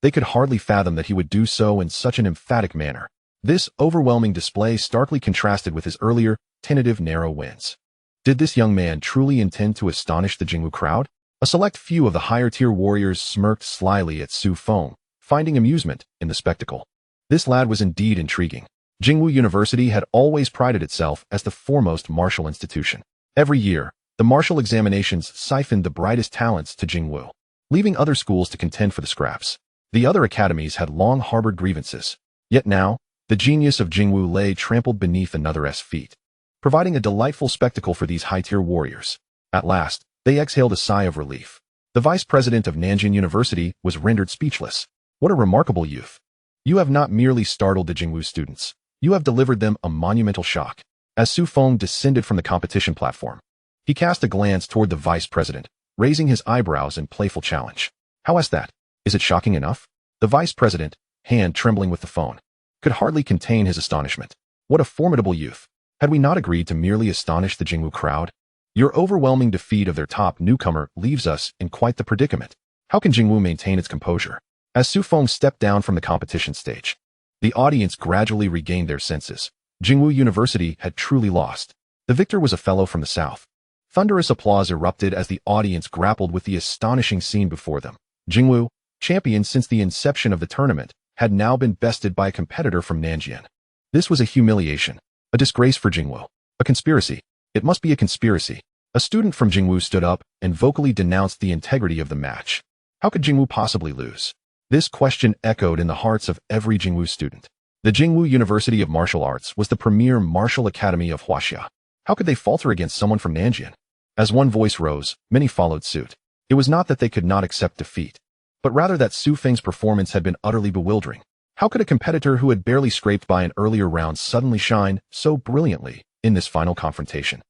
they could hardly fathom that he would do so in such an emphatic manner. This overwhelming display starkly contrasted with his earlier, tentative narrow wins. Did this young man truly intend to astonish the Jingwu crowd? A select few of the higher-tier warriors smirked slyly at Su Feng, finding amusement in the spectacle. This lad was indeed intriguing. Jingwu University had always prided itself as the foremost martial institution. Every year, the martial examinations siphoned the brightest talents to Jingwu, leaving other schools to contend for the scraps. The other academies had long harbored grievances. Yet now, the genius of Jingwu lay trampled beneath another's feet, providing a delightful spectacle for these high-tier warriors. At last, they exhaled a sigh of relief. The vice president of Nanjing University was rendered speechless. What a remarkable youth. You have not merely startled the Jingwu students. You have delivered them a monumental shock. As Su Feng descended from the competition platform, he cast a glance toward the vice president, raising his eyebrows in playful challenge. How is that? Is it shocking enough? The vice president, hand trembling with the phone, could hardly contain his astonishment. What a formidable youth. Had we not agreed to merely astonish the Jingwu crowd? Your overwhelming defeat of their top newcomer leaves us in quite the predicament. How can Jingwu maintain its composure? As Su Feng stepped down from the competition stage, the audience gradually regained their senses. Jingwu University had truly lost. The victor was a fellow from the south. Thunderous applause erupted as the audience grappled with the astonishing scene before them. Jingwu, champion since the inception of the tournament, had now been bested by a competitor from Nanjing. This was a humiliation, a disgrace for Jingwu, a conspiracy. It must be a conspiracy. A student from Jingwu stood up and vocally denounced the integrity of the match. How could Jingwu possibly lose? This question echoed in the hearts of every Jingwu student. The Jingwu University of Martial Arts was the premier martial academy of Huaxia. How could they falter against someone from Nanjing? As one voice rose, many followed suit. It was not that they could not accept defeat, but rather that Su Feng's performance had been utterly bewildering. How could a competitor who had barely scraped by an earlier round suddenly shine so brilliantly in this final confrontation?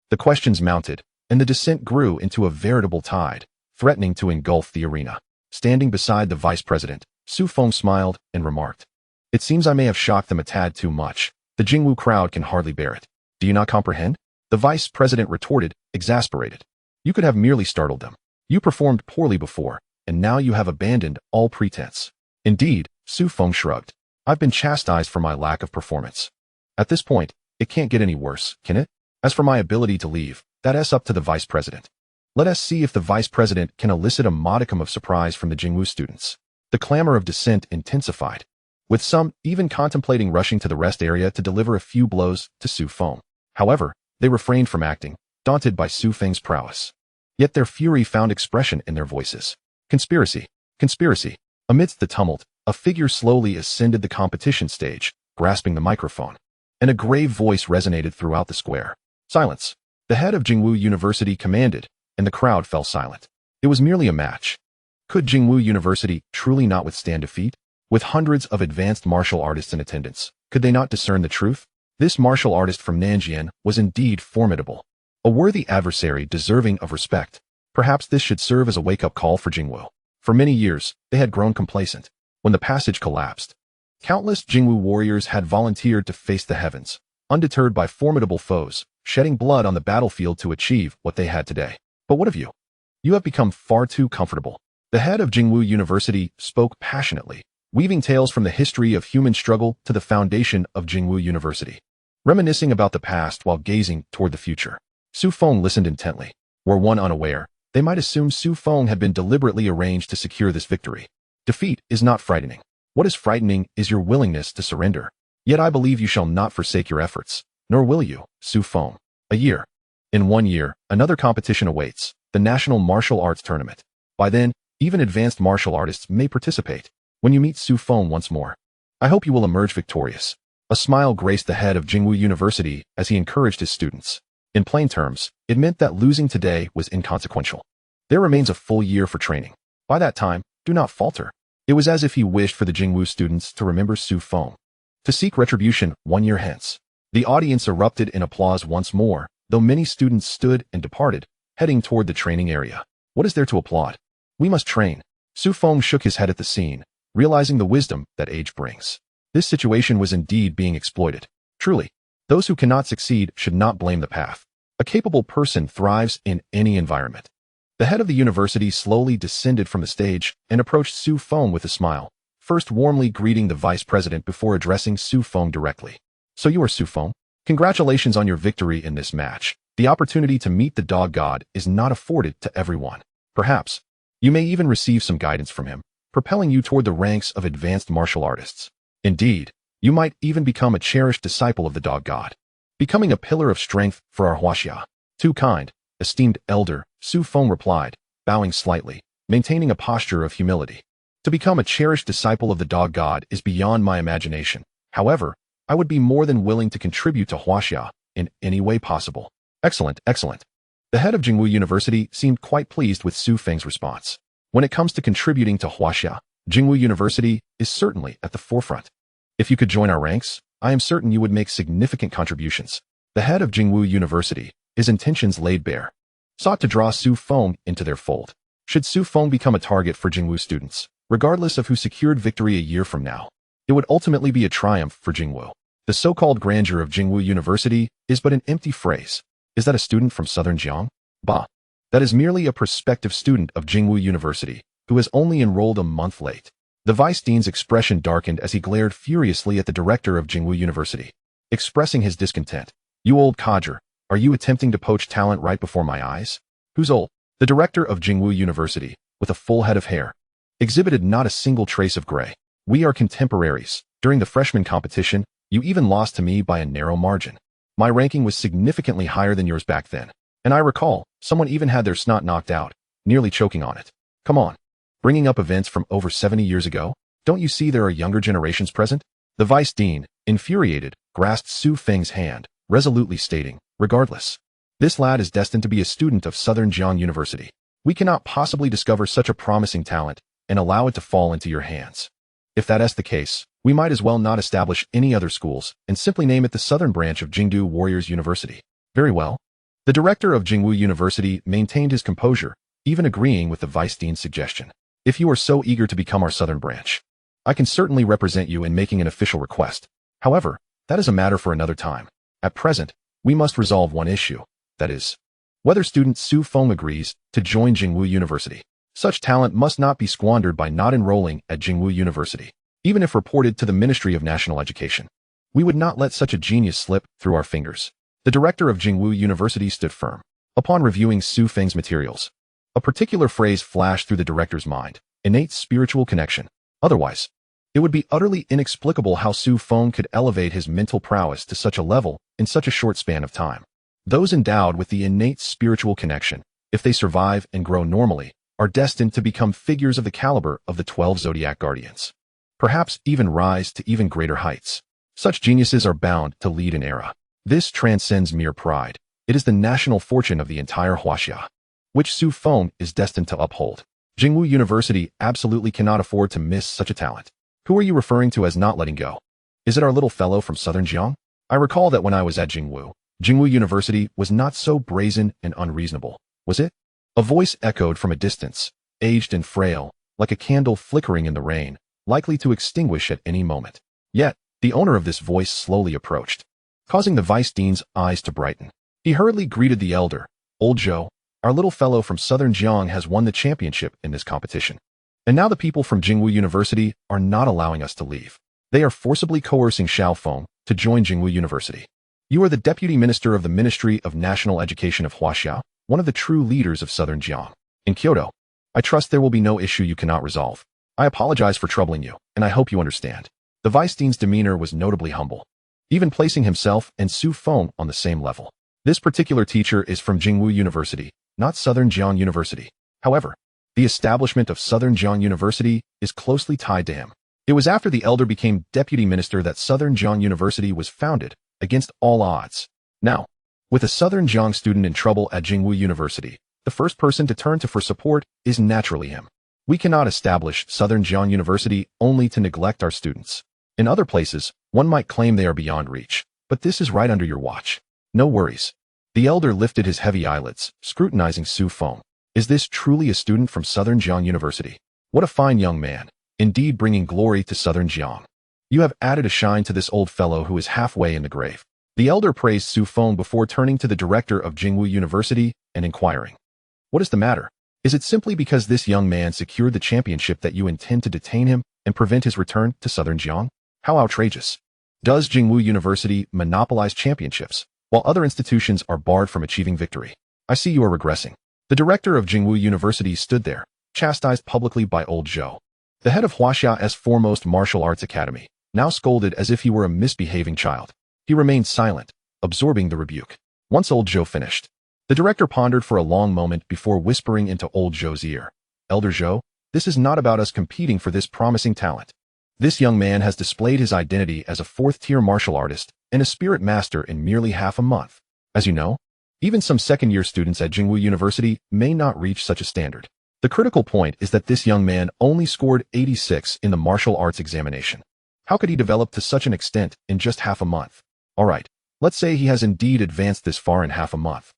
The questions mounted, and the descent grew into a veritable tide, threatening to engulf the arena. Standing beside the vice president, Su Feng smiled and remarked, "It seems I may have shocked them a tad too much. The Jingwu crowd can hardly bear it. Do you not comprehend?" The vice president retorted, exasperated. "You could have merely startled them. You performed poorly before, and now you have abandoned all pretense." "Indeed," Su Feng shrugged. "I've been chastised for my lack of performance. At this point, it can't get any worse, can it? As for my ability to leave, that's up to the vice president. Let us see if the vice president can elicit a modicum of surprise from the Jingwu students." The clamor of dissent intensified, with some even contemplating rushing to the rest area to deliver a few blows to Su Feng. However, they refrained from acting, daunted by Su Feng's prowess. Yet their fury found expression in their voices. "Conspiracy! Conspiracy!" Amidst the tumult, a figure slowly ascended the competition stage, grasping the microphone, and a grave voice resonated throughout the square. "Silence!" The head of Jingwu University commanded, and the crowd fell silent. It was merely a match. Could Jingwu University truly not withstand defeat? With hundreds of advanced martial artists in attendance, could they not discern the truth? This martial artist from Nanjian was indeed formidable, a worthy adversary deserving of respect. Perhaps this should serve as a wake-up call for Jingwu. For many years, they had grown complacent. When the passage collapsed, countless Jingwu warriors had volunteered to face the heavens, undeterred by formidable foes, shedding blood on the battlefield to achieve what they had today. But what of you? You have become far too comfortable. The head of Jingwu University spoke passionately, weaving tales from the history of human struggle to the foundation of Jingwu University, reminiscing about the past while gazing toward the future. Su Feng listened intently. Were one unaware, they might assume Su Feng had been deliberately arranged to secure this victory. Defeat is not frightening. What is frightening is your willingness to surrender. Yet I believe you shall not forsake your efforts, nor will you, Su Feng. A year. In 1 year, another competition awaits, the National Martial Arts Tournament. By then, even advanced martial artists may participate. When you meet Su Feng once more, I hope you will emerge victorious. A smile graced the head of Jingwu University as he encouraged his students. In plain terms, it meant that losing today was inconsequential. There remains a full year for training. By that time, do not falter. It was as if he wished for the Jingwu students to remember Su Feng, to seek retribution 1 year hence. The audience erupted in applause once more, though many students stood and departed, heading toward the training area. What is there to applaud? We must train. Su Feng shook his head at the scene, realizing the wisdom that age brings. This situation was indeed being exploited. Truly, those who cannot succeed should not blame the path. A capable person thrives in any environment. The head of the university slowly descended from the stage and approached Su Feng with a smile, first warmly greeting the vice president before addressing Su Feng directly. "So you are Su Feng? Congratulations on your victory in this match. The opportunity to meet the dog god is not afforded to everyone. Perhaps you may even receive some guidance from him, propelling you toward the ranks of advanced martial artists. Indeed, you might even become a cherished disciple of the dog god, becoming a pillar of strength for our Huaxia." "Too kind, esteemed elder," Su Feng replied, bowing slightly, maintaining a posture of humility. "To become a cherished disciple of the dog god is beyond my imagination. However, I would be more than willing to contribute to Huaxia in any way possible." "Excellent, excellent." The head of Jingwu University seemed quite pleased with Su Feng's response. When it comes to contributing to Huaxia, Jingwu University is certainly at the forefront. If you could join our ranks, I am certain you would make significant contributions. The head of Jingwu University, his intentions laid bare, sought to draw Su Feng into their fold. Should Su Feng become a target for Jingwu students, regardless of who secured victory a year from now, it would ultimately be a triumph for Jingwu. The so-called grandeur of Jingwu University is but an empty phrase. Is that a student from Southern Jiang? Bah. That is merely a prospective student of Jingwu University, who has only enrolled a month late. The vice dean's expression darkened as he glared furiously at the director of Jingwu University, expressing his discontent. "You old codger, are you attempting to poach talent right before my eyes?" "Who's old?" The director of Jingwu University, with a full head of hair, exhibited not a single trace of gray. "We are contemporaries. During the freshman competition, you even lost to me by a narrow margin. My ranking was significantly higher than yours back then, and I recall, someone even had their snot knocked out, nearly choking on it. Come on. Bringing up events from over 70 years ago? Don't you see there are younger generations present?" The vice dean, infuriated, grasped Su Feng's hand, resolutely stating, "Regardless, this lad is destined to be a student of Southern Jiang University. We cannot possibly discover such a promising talent and allow it to fall into your hands. If that is the case, we might as well not establish any other schools and simply name it the Southern Branch of Jingdu Warriors University." "Very well. The director of Jingwu University maintained his composure, even agreeing with the vice dean's suggestion. If you are so eager to become our southern branch, I can certainly represent you in making an official request. However, that is a matter for another time. At present, we must resolve one issue, that is, whether student Su Feng agrees to join Jingwu University. Such talent must not be squandered by not enrolling at Jingwu University, even if reported to the Ministry of National Education. We would not let such a genius slip through our fingers. The director of Jingwu University stood firm. Upon reviewing Su Feng's materials, a particular phrase flashed through the director's mind: innate spiritual connection. Otherwise, it would be utterly inexplicable how Su Feng could elevate his mental prowess to such a level in such a short span of time. Those endowed with the innate spiritual connection, if they survive and grow normally, are destined to become figures of the caliber of the 12 zodiac guardians. Perhaps even rise to even greater heights. Such geniuses are bound to lead an era. This transcends mere pride. It is the national fortune of the entire Huaxia, which Su Feng is destined to uphold. Jingwu University absolutely cannot afford to miss such a talent. Who are you referring to as not letting go? Is it our little fellow from southern Jiang? I recall that when I was at Jingwu University was not so brazen and unreasonable, was it? A voice echoed from a distance, aged and frail, like a candle flickering in the rain, likely to extinguish at any moment. Yet, the owner of this voice slowly approached, causing the vice dean's eyes to brighten. He hurriedly greeted the elder. Old Zhou, our little fellow from southern Jiang has won the championship in this competition. And now the people from Jingwu University are not allowing us to leave. They are forcibly coercing Su Feng to join Jingwu University. You are the deputy minister of the Ministry of National Education of Huaxia, one of the true leaders of southern Jiang. In Kyoto, I trust there will be no issue you cannot resolve. I apologize for troubling you, and I hope you understand. The vice dean's demeanor was notably humble, even placing himself and Su Feng on the same level. This particular teacher is from Jingwu University, not Southern Jiang University. However, the establishment of Southern Jiang University is closely tied to him. It was after the elder became deputy minister that Southern Jiang University was founded, against all odds. Now, with a Southern Jiang student in trouble at Jingwu University, the first person to turn to for support is naturally him. We cannot establish Southern Jiang University only to neglect our students. In other places, one might claim they are beyond reach, but this is right under your watch. No worries. The elder lifted his heavy eyelids, scrutinizing Su Feng. Is this truly a student from Southern Jiang University? What a fine young man, indeed bringing glory to Southern Jiang. You have added a shine to this old fellow who is halfway in the grave. The elder praised Su Feng before turning to the director of Jingwu University and inquiring, what is the matter? Is it simply because this young man secured the championship that you intend to detain him and prevent his return to Southern Jiang? How outrageous. Does Jingwu University monopolize championships, while other institutions are barred from achieving victory? I see you are regressing. The director of Jingwu University stood there, chastised publicly by old Zhou. The head of Huaxia's foremost martial arts academy, now scolded as if he were a misbehaving child. He remained silent, absorbing the rebuke. Once old Zhou finished, the director pondered for a long moment before whispering into old Zhou's ear. Elder Zhou, this is not about us competing for this promising talent. This young man has displayed his identity as a fourth-tier martial artist and a spirit master in merely half a month. As you know, even some second-year students at Jingwu University may not reach such a standard. The critical point is that this young man only scored 86 in the martial arts examination. How could he develop to such an extent in just half a month? All right, let's say he has indeed advanced this far in half a month.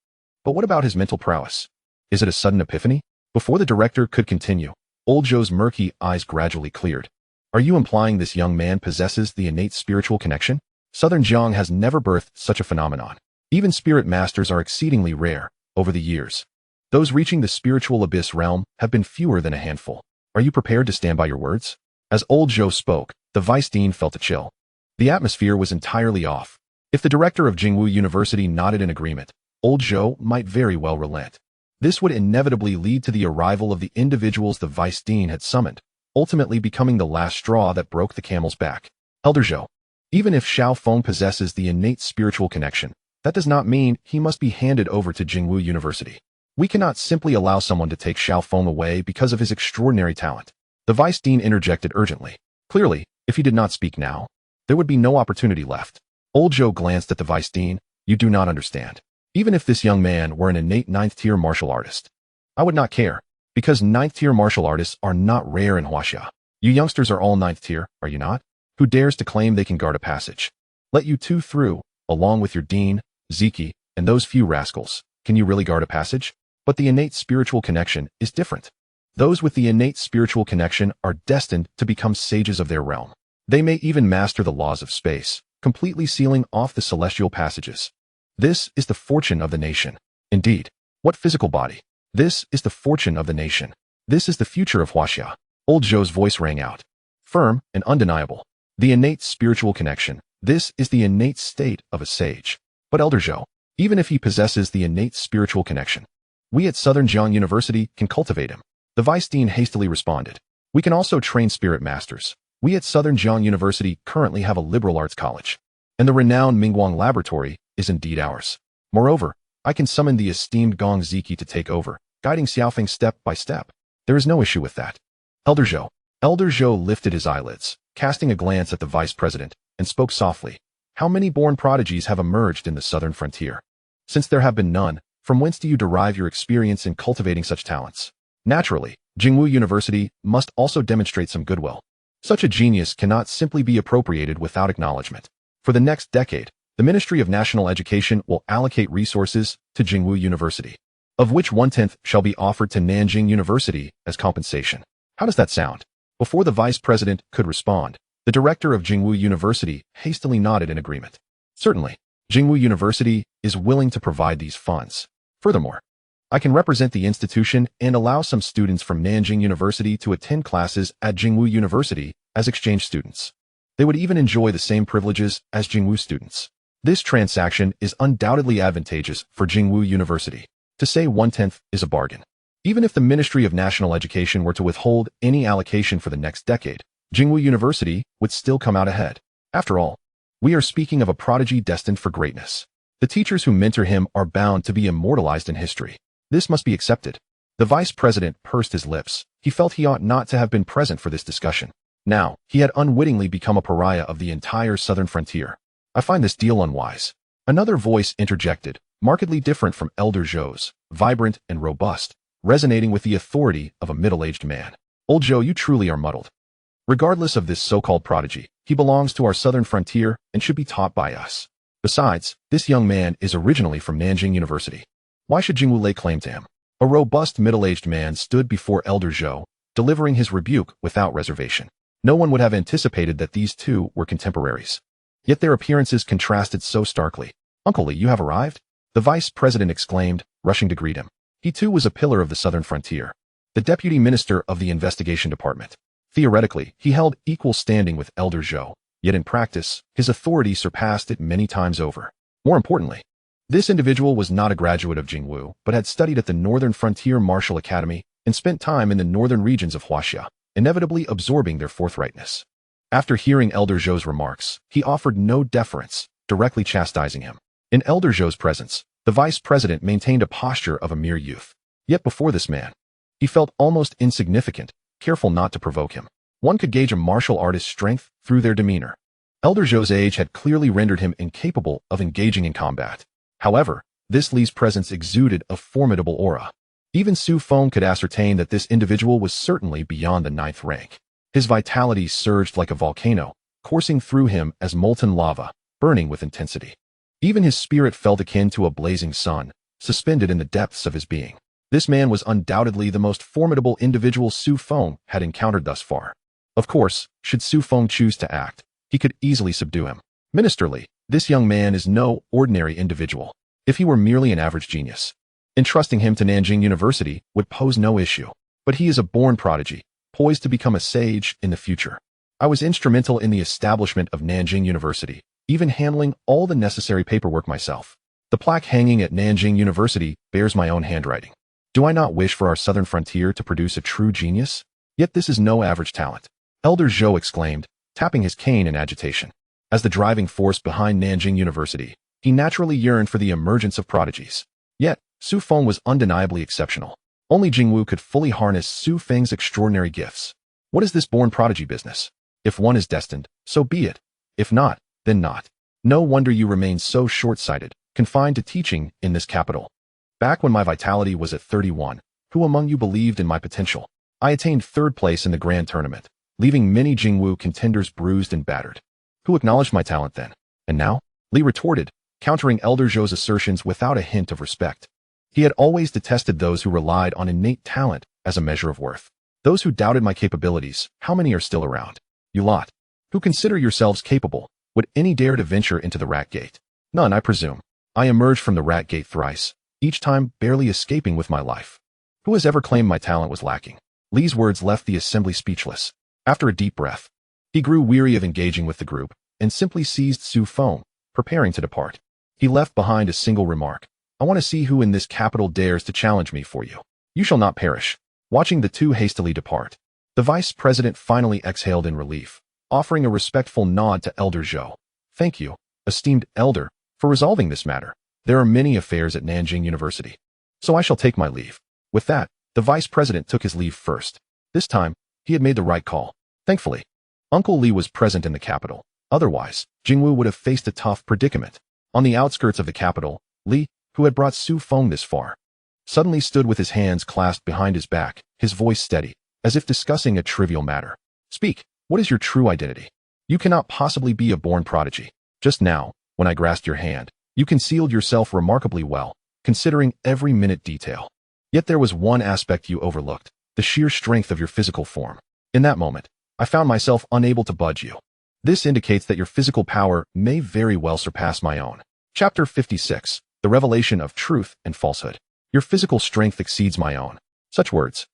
But what about his mental prowess? Is it a sudden epiphany? Before the director could continue, old Zhou's murky eyes gradually cleared. Are you implying this young man possesses the innate spiritual connection? Southern Jiang has never birthed such a phenomenon. Even spirit masters are exceedingly rare over the years. Those reaching the spiritual abyss realm have been fewer than a handful. Are you prepared to stand by your words? As old Zhou spoke, the vice dean felt a chill. The atmosphere was entirely off. If the director of Jingwu University nodded in agreement, old Zhou might very well relent. This would inevitably lead to the arrival of the individuals the vice dean had summoned, ultimately becoming the last straw that broke the camel's back. Elder Zhou, even if Su Feng possesses the innate spiritual connection, that does not mean he must be handed over to Jingwu University. We cannot simply allow someone to take Su Feng away because of his extraordinary talent. The vice dean interjected urgently. Clearly, if he did not speak now, there would be no opportunity left. Old Zhou glanced at the vice dean. You do not understand. Even if this young man were an innate 9th-tier martial artist, I would not care, because 9th-tier martial artists are not rare in Huaxia. You youngsters are all 9th tier, are you not? Who dares to claim they can guard a passage? Let you two through, along with your dean, Ziki, and those few rascals. can you really guard a passage? But the innate spiritual connection is different. Those with the innate spiritual connection are destined to become sages of their realm. They may even master the laws of space, completely sealing off the celestial passages. This is the fortune of the nation. Indeed. What physical body? This is the fortune of the nation. This is the future of Huaxia. Old Zhou's voice rang out. Firm and undeniable. The innate spiritual connection. This is the innate state of a sage. But Elder Zhou, even if he possesses the innate spiritual connection, we at Southern Jiang University can cultivate him. The Vice Dean hastily responded. We can also train spirit masters. We at Southern Jiang University currently have a liberal arts college, and the renowned Mingguang Laboratory is indeed ours. Moreover, I can summon the esteemed Gong Ziki to take over, guiding Su Feng step by step. There is no issue with that. Elder Zhou lifted his eyelids, casting a glance at the vice president, and spoke softly. How many born prodigies have emerged in the southern frontier? Since there have been none, from whence do you derive your experience in cultivating such talents? Naturally, Jingwu University must also demonstrate some goodwill. Such a genius cannot simply be appropriated without acknowledgement. For the next decade, the Ministry of National Education will allocate resources to Jingwu University, of which 1/10 shall be offered to Nanjing University as compensation. How does that sound? Before the vice president could respond, the director of Jingwu University hastily nodded in agreement. Certainly, Jingwu University is willing to provide these funds. Furthermore, I can represent the institution and allow some students from Nanjing University to attend classes at Jingwu University as exchange students. They would even enjoy the same privileges as Jingwu students. This transaction is undoubtedly advantageous for Jingwu University. To say 1/10 is a bargain. Even if the Ministry of National Education were to withhold any allocation for the next decade, Jingwu University would still come out ahead. After all, we are speaking of a prodigy destined for greatness. The teachers who mentor him are bound to be immortalized in history. This must be accepted. The vice president pursed his lips. He felt he ought not to have been present for this discussion. Now, he had unwittingly become a pariah of the entire southern frontier. I find this deal unwise. Another voice interjected, markedly different from Elder Zhou's, vibrant and robust, resonating with the authority of a middle-aged man. Old Zhou, you truly are muddled. Regardless of this so-called prodigy, he belongs to our southern frontier and should be taught by us. Besides, this young man is originally from Nanjing University. Why should Jingwu lay claim to him? A robust middle-aged man stood before Elder Zhou, delivering his rebuke without reservation. No one would have anticipated that these two were contemporaries. Yet their appearances contrasted so starkly. Uncle Li, you have arrived? The vice president exclaimed, rushing to greet him. He too was a pillar of the southern frontier, the deputy minister of the investigation department. Theoretically, he held equal standing with Elder Zhou, yet in practice, his authority surpassed it many times over. More importantly, this individual was not a graduate of Jingwu, but had studied at the Northern Frontier Martial Academy and spent time in the northern regions of Huaxia, inevitably absorbing their forthrightness. After hearing Elder Zhou's remarks, he offered no deference, directly chastising him. In Elder Zhou's presence, the vice president maintained a posture of a mere youth. Yet before this man, he felt almost insignificant, careful not to provoke him. One could gauge a martial artist's strength through their demeanor. Elder Zhou's age had clearly rendered him incapable of engaging in combat. However, this Li's presence exuded a formidable aura. Even Su Feng could ascertain that this individual was certainly beyond the 9th rank. His vitality surged like a volcano, coursing through him as molten lava, burning with intensity. Even his spirit felt akin to a blazing sun, suspended in the depths of his being. This man was undoubtedly the most formidable individual Su Feng had encountered thus far. Of course, should Su Feng choose to act, he could easily subdue him. Ministerly, this young man is no ordinary individual. If he were merely an average genius, entrusting him to Nanjing University would pose no issue. But he is a born prodigy, poised to become a sage in the future. I was instrumental in the establishment of Nanjing University, even handling all the necessary paperwork myself. The plaque hanging at Nanjing University bears my own handwriting. Do I not wish for our southern frontier to produce a true genius? Yet this is no average talent. Elder Zhou exclaimed, tapping his cane in agitation. As the driving force behind Nanjing University, he naturally yearned for the emergence of prodigies. Yet, Su Feng was undeniably exceptional. Only Jingwu could fully harness Su Feng's extraordinary gifts. What is this born prodigy business? If one is destined, so be it. If not, then not. No wonder you remain so short-sighted, confined to teaching in this capital. Back when my vitality was at 31, who among you believed in my potential? I attained 3rd place in the grand tournament, leaving many Jingwu contenders bruised and battered. Who acknowledged my talent then? And now? Li retorted, countering Elder Zhou's assertions without a hint of respect. He had always detested those who relied on innate talent as a measure of worth. Those who doubted my capabilities, how many are still around? You lot, who consider yourselves capable, would any dare to venture into the rat gate? None, I presume. I emerged from the rat gate thrice, each time barely escaping with my life. Who has ever claimed my talent was lacking? Li's words left the assembly speechless. After a deep breath, he grew weary of engaging with the group and simply seized Su Feng, preparing to depart. He left behind a single remark. I want to see who in this capital dares to challenge me for you. You shall not perish. Watching the two hastily depart, the vice president finally exhaled in relief, offering a respectful nod to Elder Zhou. Thank you, esteemed elder, for resolving this matter. There are many affairs at Nanjing University, so I shall take my leave. With that, the vice president took his leave first. This time, he had made the right call. Thankfully, Uncle Li was present in the capital. Otherwise, Jingwu would have faced a tough predicament. On the outskirts of the capital, Li, who had brought Su Feng this far, suddenly stood with his hands clasped behind his back, his voice steady, as if discussing a trivial matter. Speak, what is your true identity? You cannot possibly be a born prodigy. Just now, when I grasped your hand, you concealed yourself remarkably well, considering every minute detail. Yet there was one aspect you overlooked, the sheer strength of your physical form. In that moment, I found myself unable to budge you. This indicates that your physical power may very well surpass my own. Chapter 56, The Revelation of Truth and Falsehood. Your physical strength exceeds my own. Such words,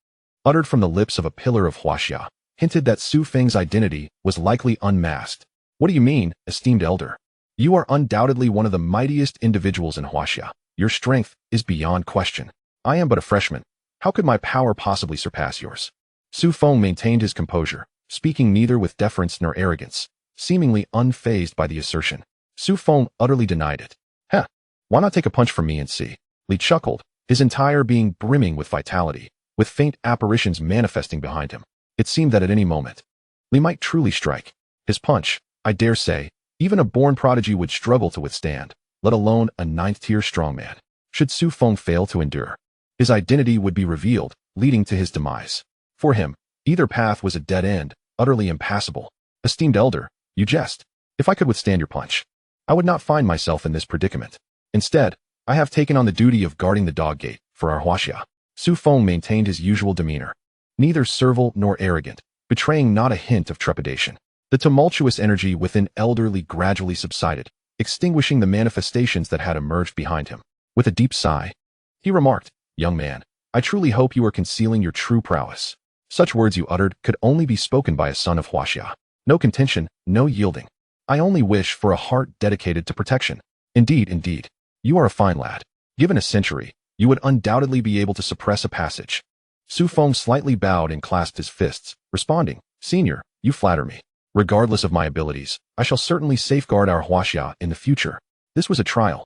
uttered from the lips of a pillar of Huaxia, hinted that Su Feng's identity was likely unmasked. What do you mean, esteemed elder? You are undoubtedly one of the mightiest individuals in Huaxia. Your strength is beyond question. I am but a freshman. How could my power possibly surpass yours? Su Feng maintained his composure, speaking neither with deference nor arrogance, seemingly unfazed by the assertion. Su Feng utterly denied it. Heh, why not take a punch from me and see? Li chuckled, his entire being brimming with vitality, with faint apparitions manifesting behind him. It seemed that at any moment, Li might truly strike. His punch, I dare say, even a born prodigy would struggle to withstand, let alone a ninth-tier strongman. Should Su Feng fail to endure, his identity would be revealed, leading to his demise. For him, either path was a dead end, utterly impassable. Esteemed elder, you jest. If I could withstand your punch, I would not find myself in this predicament. Instead, I have taken on the duty of guarding the dog gate for our Huaxia. Su Feng maintained his usual demeanor, neither servile nor arrogant, betraying not a hint of trepidation. The tumultuous energy within Elder Li gradually subsided, extinguishing the manifestations that had emerged behind him. With a deep sigh, he remarked, Young man, I truly hope you are concealing your true prowess. Such words you uttered could only be spoken by a son of Huaxia. No contention, no yielding. I only wish for a heart dedicated to protection. Indeed, you are a fine lad. Given a century, you would undoubtedly be able to suppress a passage. Su Feng slightly bowed and clasped his fists, responding, Senior, you flatter me. Regardless of my abilities, I shall certainly safeguard our Huaxia in the future. This was a trial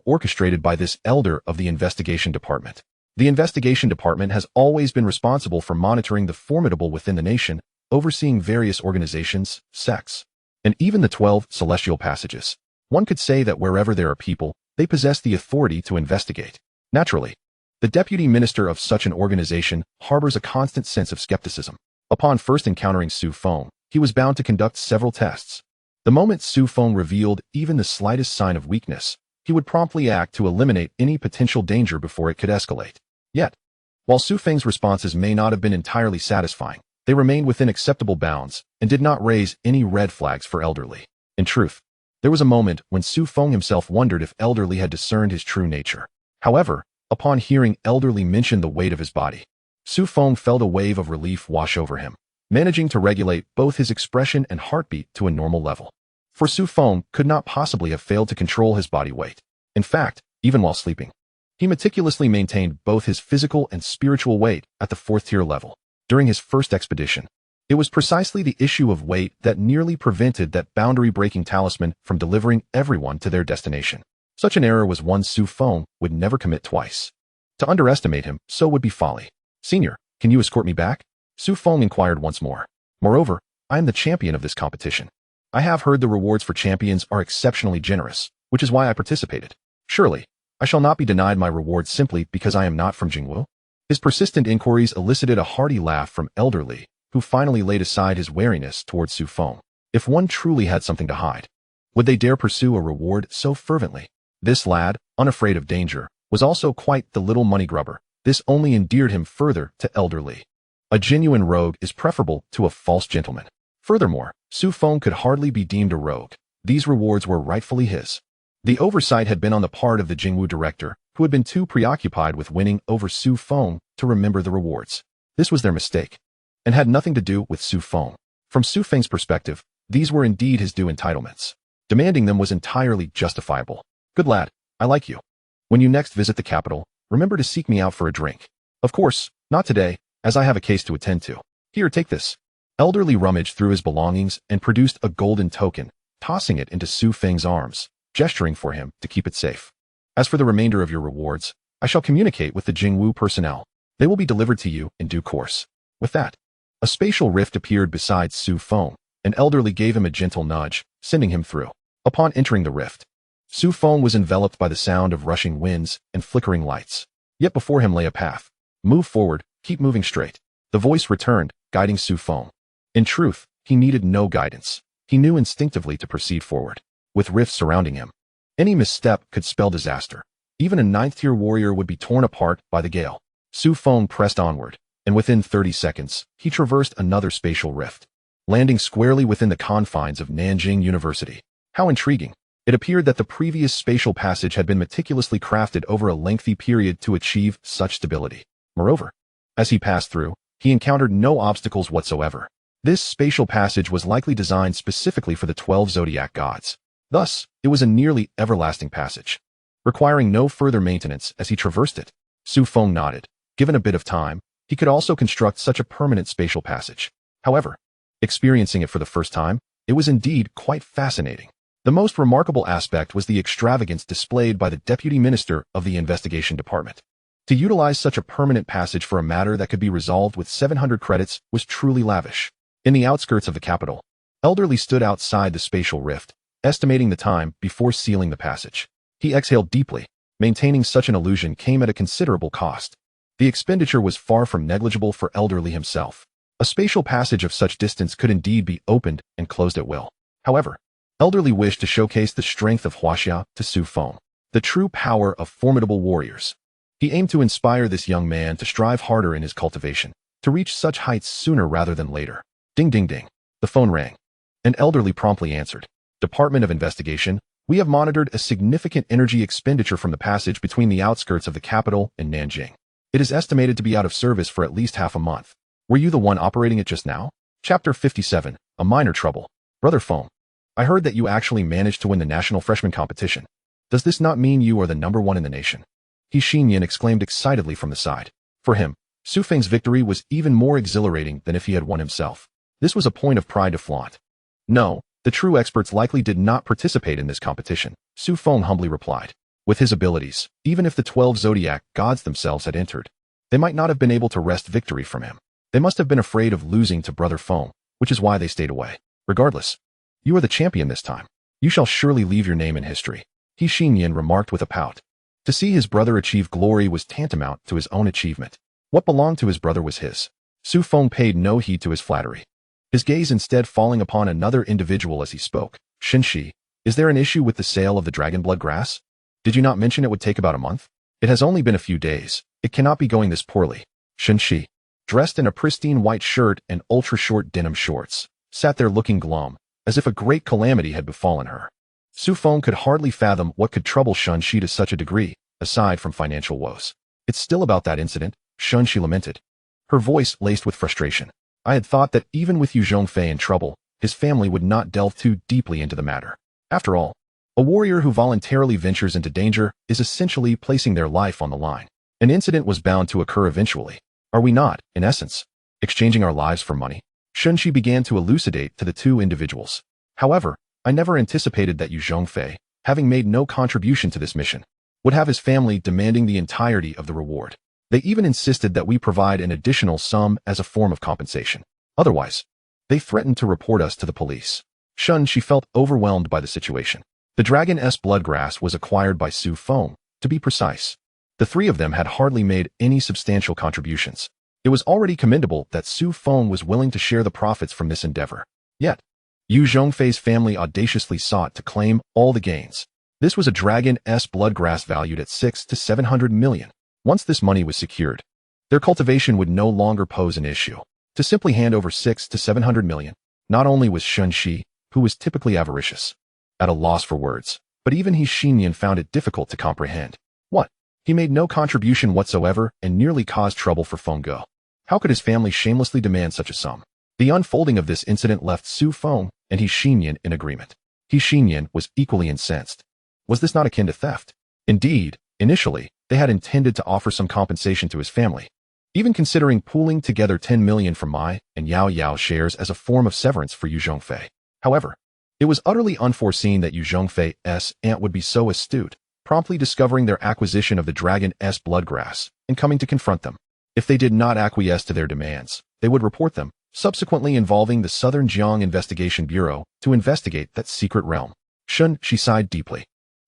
orchestrated by this elder of the investigation department. The investigation department has always been responsible for monitoring the formidable within the nation, overseeing various organizations, sects, and even the 12 celestial passages. One could say that wherever there are people, they possess the authority to investigate. Naturally, the deputy minister of such an organization harbors a constant sense of skepticism. Upon first encountering Su Feng, he was bound to conduct several tests. The moment Su Feng revealed even the slightest sign of weakness, he would promptly act to eliminate any potential danger before it could escalate. Yet, while Su Feng's responses may not have been entirely satisfying, they remained within acceptable bounds and did not raise any red flags for Elder Li. In truth, there was a moment when Su Feng himself wondered if Elder Li had discerned his true nature. However, upon hearing Elder Li mention the weight of his body, Su Feng felt a wave of relief wash over him, managing to regulate both his expression and heartbeat to a normal level. For Su Feng could not possibly have failed to control his body weight. In fact, even while sleeping, he meticulously maintained both his physical and spiritual weight at the 4th-tier level. During his first expedition, it was precisely the issue of weight that nearly prevented that boundary-breaking talisman from delivering everyone to their destination. Such an error was one Su Feng would never commit twice. To underestimate him, so would be folly. Senior, can you escort me back? Su Feng inquired once more. Moreover, I am the champion of this competition. I have heard the rewards for champions are exceptionally generous, which is why I participated. Surely, I shall not be denied my reward simply because I am not from Jingwu. His persistent inquiries elicited a hearty laugh from Elder Li, who finally laid aside his wariness towards Su Feng. If one truly had something to hide, would they dare pursue a reward so fervently? This lad, unafraid of danger, was also quite the little money grubber. This only endeared him further to elderly. A genuine rogue is preferable to a false gentleman. Furthermore, Su Feng could hardly be deemed a rogue. These rewards were rightfully his. The oversight had been on the part of the Jingwu director, who had been too preoccupied with winning over Su Feng to remember the rewards. This was their mistake, and had nothing to do with Su Feng. From Su Feng's perspective, these were indeed his due entitlements. Demanding them was entirely justifiable. Good lad, I like you. When you next visit the capital, remember to seek me out for a drink. Of course, not today, as I have a case to attend to. Here, take this. Elderly rummaged through his belongings and produced a golden token, tossing it into Su Feng's arms, gesturing for him to keep it safe. As for the remainder of your rewards, I shall communicate with the Jingwu personnel. They will be delivered to you in due course. With that, a spatial rift appeared beside Su Feng, and elderly gave him a gentle nudge, sending him through. Upon entering the rift, Su Feng was enveloped by the sound of rushing winds and flickering lights. Yet before him lay a path. Move forward, keep moving straight. The voice returned, guiding Su Feng. In truth, he needed no guidance. He knew instinctively to proceed forward. With rifts surrounding him, any misstep could spell disaster. Even a 9th-tier warrior would be torn apart by the gale. Su Feng pressed onward, and within 30 seconds, he traversed another spatial rift, landing squarely within the confines of Nanjing University. How intriguing! It appeared that the previous spatial passage had been meticulously crafted over a lengthy period to achieve such stability. Moreover, as he passed through, he encountered no obstacles whatsoever. This spatial passage was likely designed specifically for the 12 zodiac gods. Thus, it was a nearly everlasting passage, requiring no further maintenance as he traversed it. Su Feng nodded. Given a bit of time, he could also construct such a permanent spatial passage. However, experiencing it for the first time, it was indeed quite fascinating. The most remarkable aspect was the extravagance displayed by the Deputy Minister of the Investigation Department. To utilize such a permanent passage for a matter that could be resolved with 700 credits was truly lavish. In the outskirts of the capital, elderly stood outside the spatial rift, estimating the time before sealing the passage. He exhaled deeply. Maintaining such an illusion came at a considerable cost. The expenditure was far from negligible for elderly himself. A spatial passage of such distance could indeed be opened and closed at will. However, elderly wished to showcase the strength of Huaxia to Su Feng, the true power of formidable warriors. He aimed to inspire this young man to strive harder in his cultivation, to reach such heights sooner rather than later. Ding ding ding. The phone rang. An elderly promptly answered. Department of Investigation, we have monitored a significant energy expenditure from the passage between the outskirts of the capital and Nanjing. It is estimated to be out of service for at least half a month. Were you the one operating it just now? Chapter 57, A Minor Trouble. Brother Feng, I heard that you actually managed to win the national freshman competition. Does this not mean you are the #1 in the nation? He Xinyan exclaimed excitedly from the side. For him, Su Feng's victory was even more exhilarating than if he had won himself. This was a point of pride to flaunt. No, the true experts likely did not participate in this competition, Su Feng humbly replied. With his abilities, even if the 12 zodiac gods themselves had entered, they might not have been able to wrest victory from him. They must have been afraid of losing to Brother Feng, which is why they stayed away. Regardless, you are the champion this time. You shall surely leave your name in history, He Xinyan remarked with a pout. To see his brother achieve glory was tantamount to his own achievement. What belonged to his brother was his. Su Feng paid no heed to his flattery, his gaze instead falling upon another individual as he spoke. Shenxi, is there an issue with the sale of the dragonblood grass? Did you not mention it would take about a month? It has only been a few days. It cannot be going this poorly. Shenxi, dressed in a pristine white shirt and ultra-short denim shorts, sat there looking glum, as if a great calamity had befallen her. Su Feng could hardly fathom what could trouble Shenxi to such a degree, aside from financial woes. It's still about that incident, Shenxi lamented, her voice laced with frustration. I had thought that even with Yu Zhongfei in trouble, his family would not delve too deeply into the matter. After all, a warrior who voluntarily ventures into danger is essentially placing their life on the line. An incident was bound to occur eventually. Are we not, in essence, exchanging our lives for money? Shenxi began to elucidate to the two individuals. However, I never anticipated that Yu Zhongfei, having made no contribution to this mission, would have his family demanding the entirety of the reward. They even insisted that we provide an additional sum as a form of compensation. Otherwise, they threatened to report us to the police. Shenxi felt overwhelmed by the situation. The Dragon-S bloodgrass was acquired by Su Feng, to be precise. The three of them had hardly made any substantial contributions. It was already commendable that Su Feng was willing to share the profits from this endeavor. Yet, Yu Zhongfei's family audaciously sought to claim all the gains. This was a dragon-s bloodgrass valued at 6 to 700 million. Once this money was secured, their cultivation would no longer pose an issue. To simply hand over 6 to 700 million, not only was Shunxi, who was typically avaricious, at a loss for words, but even He Xinyan found it difficult to comprehend. What? He made no contribution whatsoever and nearly caused trouble for Feng Go. How could his family shamelessly demand such a sum? The unfolding of this incident left Su Feng and He Xinyan in agreement. He Xinyan was equally incensed. Was this not akin to theft? Indeed, initially, they had intended to offer some compensation to his family, even considering pooling together 10 million from Mai and Yao Yao shares as a form of severance for Yu Zhongfei. However, it was utterly unforeseen that Yu Zhongfei's aunt would be so astute, promptly discovering their acquisition of the dragon-s bloodgrass and coming to confront them. If they did not acquiesce to their demands, they would report them, subsequently involving the Southern Jiang Investigation Bureau to investigate that secret realm. She sighed deeply,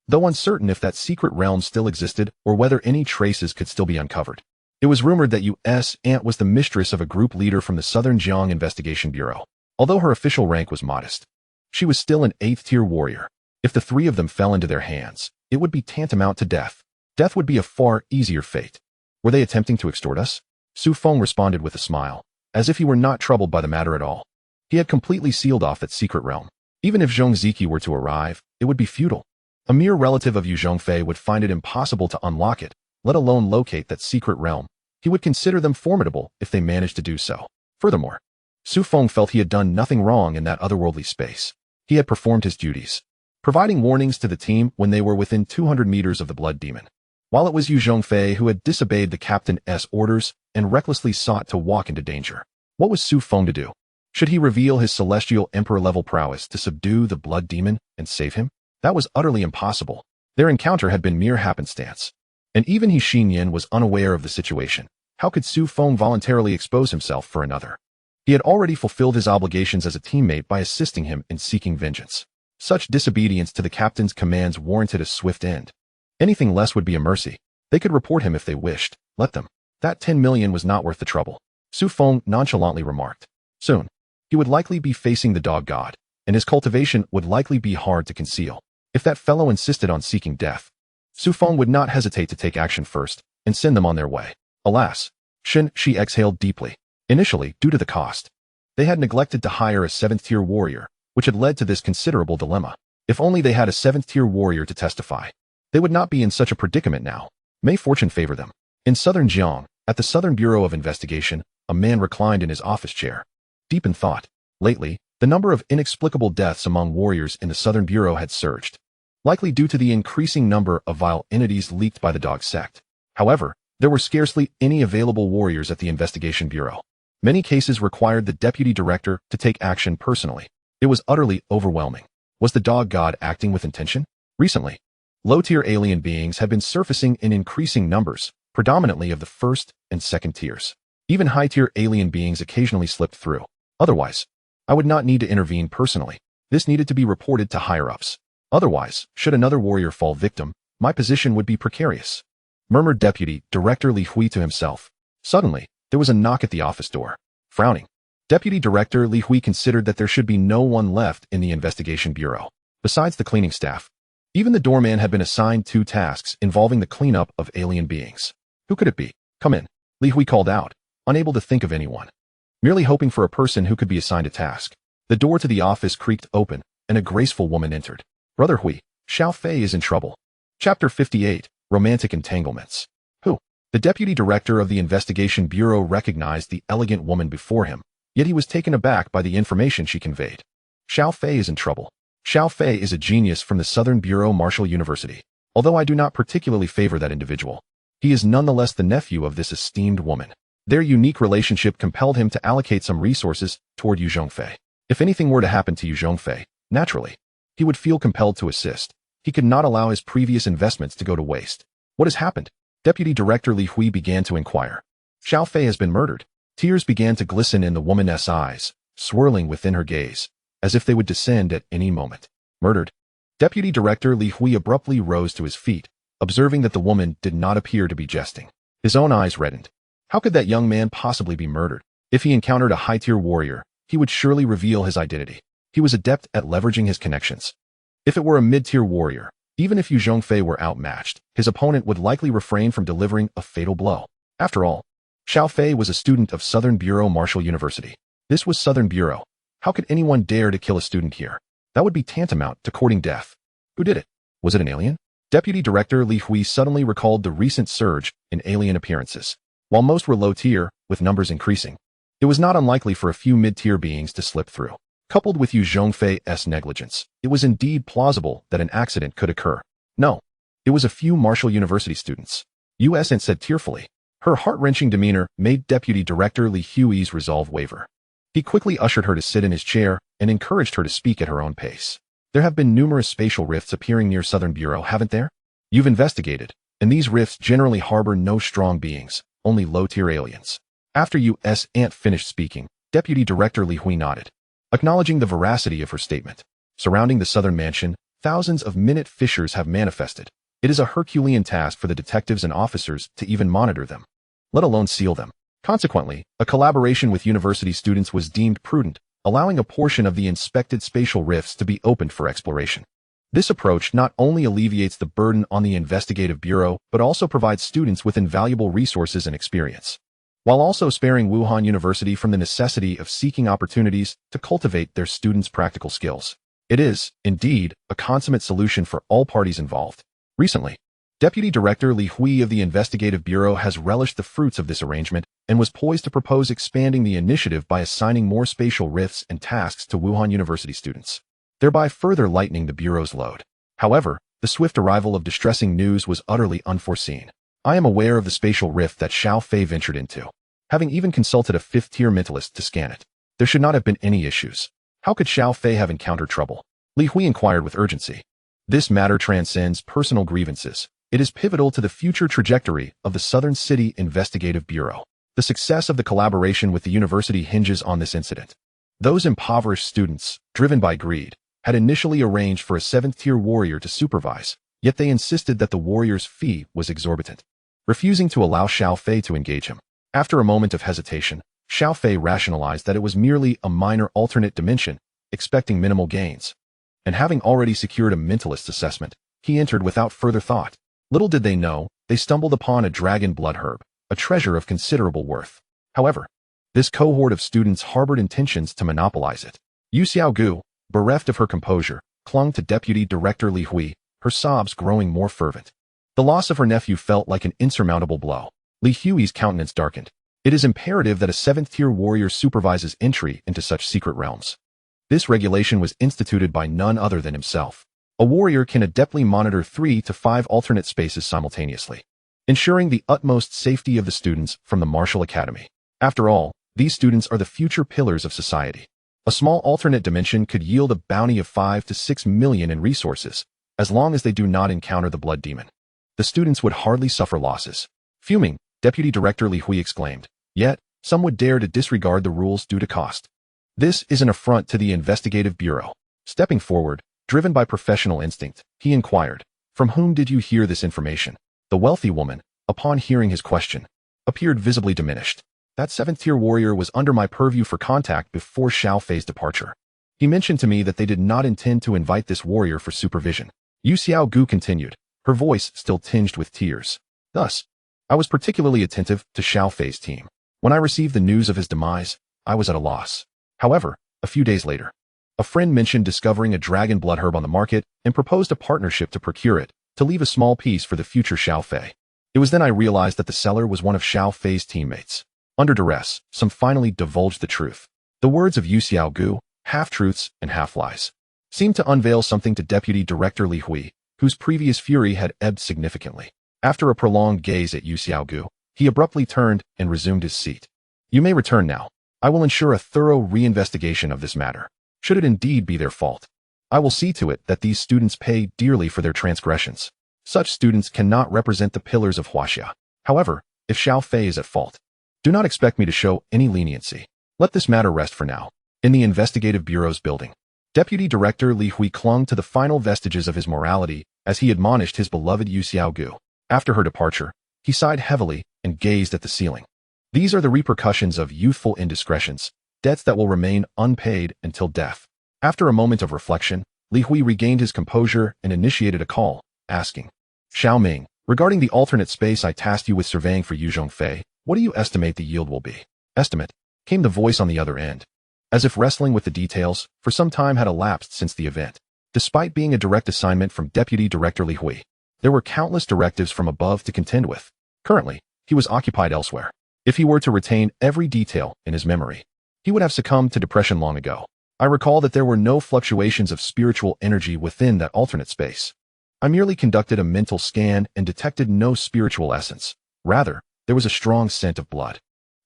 though uncertain if that secret realm still existed or whether any traces could still be uncovered. It was rumored that Yu's aunt was the mistress of a group leader from the Southern Jiang Investigation Bureau. Although her official rank was modest, she was still an 8th-tier warrior. If the three of them fell into their hands, it would be tantamount to death. Death would be a far easier fate. Were they attempting to extort us? Su Feng responded with a smile, as if he were not troubled by the matter at all. He had completely sealed off that secret realm. Even if Zhong Ziki were to arrive, it would be futile. A mere relative of Yu Zhongfei would find it impossible to unlock it, let alone locate that secret realm. He would consider them formidable if they managed to do so. Furthermore, Su Feng felt he had done nothing wrong in that otherworldly space. He had performed his duties, providing warnings to the team when they were within 200 meters of the blood demon. While it was Yu Zhongfei who had disobeyed the captain's orders and recklessly sought to walk into danger. What was Su Feng to do? Should he reveal his celestial emperor-level prowess to subdue the blood demon and save him? That was utterly impossible. Their encounter had been mere happenstance. And even He Xinyan was unaware of the situation. How could Su Feng voluntarily expose himself for another? He had already fulfilled his obligations as a teammate by assisting him in seeking vengeance. Such disobedience to the captain's commands warranted a swift end. Anything less would be a mercy. They could report him if they wished. Let them. That 10 million was not worth the trouble. Su Feng nonchalantly remarked. Soon, he would likely be facing the dog god, and his cultivation would likely be hard to conceal. If that fellow insisted on seeking death, Su Feng would not hesitate to take action first and send them on their way. Alas, she exhaled deeply. Initially, due to the cost, they had neglected to hire a 7th-tier warrior, which had led to this considerable dilemma. If only they had a 7th-tier warrior to testify, they would not be in such a predicament now. May fortune favor them. In southern Jiang, at the Southern Bureau of Investigation, a man reclined in his office chair, deep in thought. Lately, the number of inexplicable deaths among warriors in the Southern Bureau had surged, likely due to the increasing number of vile entities leaked by the dog sect. However, there were scarcely any available warriors at the Investigation Bureau. Many cases required the deputy director to take action personally. It was utterly overwhelming. Was the dog god acting with intention? Recently, low-tier alien beings have been surfacing in increasing numbers, predominantly of the 1st and 2nd tiers. Even high-tier alien beings occasionally slipped through. Otherwise, I would not need to intervene personally. This needed to be reported to higher-ups. Otherwise, should another warrior fall victim, my position would be precarious, murmured Deputy Director Li Hui to himself. Suddenly, there was a knock at the office door. Frowning, Deputy Director Li Hui considered that there should be no one left in the Investigation Bureau, besides the cleaning staff. Even the doorman had been assigned 2 tasks involving the cleanup of alien beings. Who could it be? Come in, Li Hui called out, unable to think of anyone. Merely hoping for a person who could be assigned a task. The door to the office creaked open, and a graceful woman entered. Brother Hui, Xiao Fei is in trouble. Chapter 58, Romantic Entanglements. Who? The Deputy Director of the Investigation Bureau recognized the elegant woman before him, yet he was taken aback by the information she conveyed. Xiao Fei is in trouble. Xiao Fei is a genius from the Southern Bureau Martial University. Although I do not particularly favor that individual, he is nonetheless the nephew of this esteemed woman. Their unique relationship compelled him to allocate some resources toward Yu Zhongfei. If anything were to happen to Yu Zhongfei, naturally, he would feel compelled to assist. He could not allow his previous investments to go to waste. What has happened? Deputy Director Li Hui began to inquire. Xiao Fei has been murdered. Tears began to glisten in the woman's eyes, swirling within her gaze, as if they would descend at any moment. Murdered? Deputy Director Li Hui abruptly rose to his feet, observing that the woman did not appear to be jesting. His own eyes reddened. How could that young man possibly be murdered? If he encountered a high-tier warrior, he would surely reveal his identity. He was adept at leveraging his connections. If it were a mid-tier warrior, Even if Yu Zhongfei were outmatched, his opponent would likely refrain from delivering a fatal blow. After all, Xiao Fei was a student of Southern Bureau Martial University. This was Southern Bureau. How could anyone dare to kill a student here? That would be tantamount to courting death. Who did it? Was it an alien? Deputy Director Li Hui suddenly recalled the recent surge in alien appearances. While most were low-tier, with numbers increasing, it was not unlikely for a few mid-tier beings to slip through. Coupled with Yu Zhongfei's negligence, it was indeed plausible that an accident could occur. No, it was a few Martial University students. U.S. Aunt said tearfully. Her heart-wrenching demeanor made Deputy Director Li Hui's resolve waver. He quickly ushered her to sit in his chair and encouraged her to speak at her own pace. There have been numerous spatial rifts appearing near Southern Bureau, haven't there? You've investigated, and these rifts generally harbor no strong beings, only low-tier aliens. After U.S. Aunt finished speaking, Deputy Director Li Hui nodded, acknowledging the veracity of her statement. Surrounding the Southern Mansion, thousands of minute fissures have manifested. It is a Herculean task for the detectives and officers to even monitor them, let alone seal them. Consequently, a collaboration with university students was deemed prudent, allowing a portion of the inspected spatial rifts to be opened for exploration. This approach not only alleviates the burden on the investigative bureau, but also provides students with invaluable resources and experience, while also sparing Wuhan University from the necessity of seeking opportunities to cultivate their students' practical skills. It is, indeed, a consummate solution for all parties involved. Recently, Deputy Director Li Hui of the Investigative Bureau has relished the fruits of this arrangement and was poised to propose expanding the initiative by assigning more spatial rifts and tasks to Wuhan University students, thereby further lightening the Bureau's load. However, the swift arrival of distressing news was utterly unforeseen. I am aware of the spatial rift that Xiao Fei ventured into, having even consulted a fifth-tier mentalist to scan it. There should not have been any issues. How could Xiao Fei have encountered trouble? Li Hui inquired with urgency. This matter transcends personal grievances. It is pivotal to the future trajectory of the Southern City Investigative Bureau. The success of the collaboration with the university hinges on this incident. Those impoverished students, driven by greed, had initially arranged for a seventh-tier warrior to supervise, yet they insisted that the warrior's fee was exorbitant, refusing to allow Xiao Fei to engage him. After a moment of hesitation, Xiao Fei rationalized that it was merely a minor alternate dimension, expecting minimal gains. And having already secured a mentalist assessment, he entered without further thought. Little did they know, they stumbled upon a dragon blood herb, a treasure of considerable worth. However, this cohort of students harbored intentions to monopolize it. Yu Xiaogu, bereft of her composure, clung to Deputy Director Li Hui, her sobs growing more fervent. The loss of her nephew felt like an insurmountable blow. Li Hui's countenance darkened. It is imperative that a seventh-tier warrior supervises entry into such secret realms. This regulation was instituted by none other than himself. A warrior can adeptly monitor 3 to 5 alternate spaces simultaneously, ensuring the utmost safety of the students from the martial academy. After all, these students are the future pillars of society. A small alternate dimension could yield a bounty of 5 to 6 million in resources, as long as they do not encounter the blood demon. The students would hardly suffer losses. Fuming, Deputy Director Li Hui exclaimed, yet, some would dare to disregard the rules due to cost. This is an affront to the investigative bureau. Stepping forward, driven by professional instinct, he inquired, from whom did you hear this information? The wealthy woman, upon hearing his question, appeared visibly diminished. That seventh-tier warrior was under my purview for contact before Xiao Fei's departure. He mentioned to me that they did not intend to invite this warrior for supervision. Yu Xiaogu continued, her voice still tinged with tears. Thus, I was particularly attentive to Xiao Fei's team. When I received the news of his demise, I was at a loss. However, a few days later, a friend mentioned discovering a dragon blood herb on the market and proposed a partnership to procure it, to leave a small piece for the future Xiao Fei. It was then I realized that the seller was one of Xiao Fei's teammates. Under duress, some finally divulged the truth. The words of Yu Xiaogu, half-truths and half-lies, seemed to unveil something to Deputy Director Li Hui, whose previous fury had ebbed significantly. After a prolonged gaze at Yu Xiaogu, he abruptly turned and resumed his seat. You may return now. I will ensure a thorough reinvestigation of this matter. Should it indeed be their fault, I will see to it that these students pay dearly for their transgressions. Such students cannot represent the pillars of Huaxia. However, if Xiao Fei is at fault, do not expect me to show any leniency. Let this matter rest for now. In the Investigative Bureau's building, Deputy Director Li Hui clung to the final vestiges of his morality as he admonished his beloved Yu Xiaogu. After her departure, he sighed heavily and gazed at the ceiling. These are the repercussions of youthful indiscretions, debts that will remain unpaid until death. After a moment of reflection, Li Hui regained his composure and initiated a call. asking, Xiao Ming, regarding the alternate space I tasked you with surveying for Yu Zhongfei, what do you estimate the yield will be? Estimate, came the voice on the other end. As if wrestling with the details, for some time had elapsed since the event. Despite being a direct assignment from Deputy Director Li Hui, there were countless directives from above to contend with. Currently, he was occupied elsewhere. If he were to retain every detail in his memory, he would have succumbed to depression long ago. I recall that there were no fluctuations of spiritual energy within that alternate space. I merely conducted a mental scan and detected no spiritual essence. Rather, there was a strong scent of blood.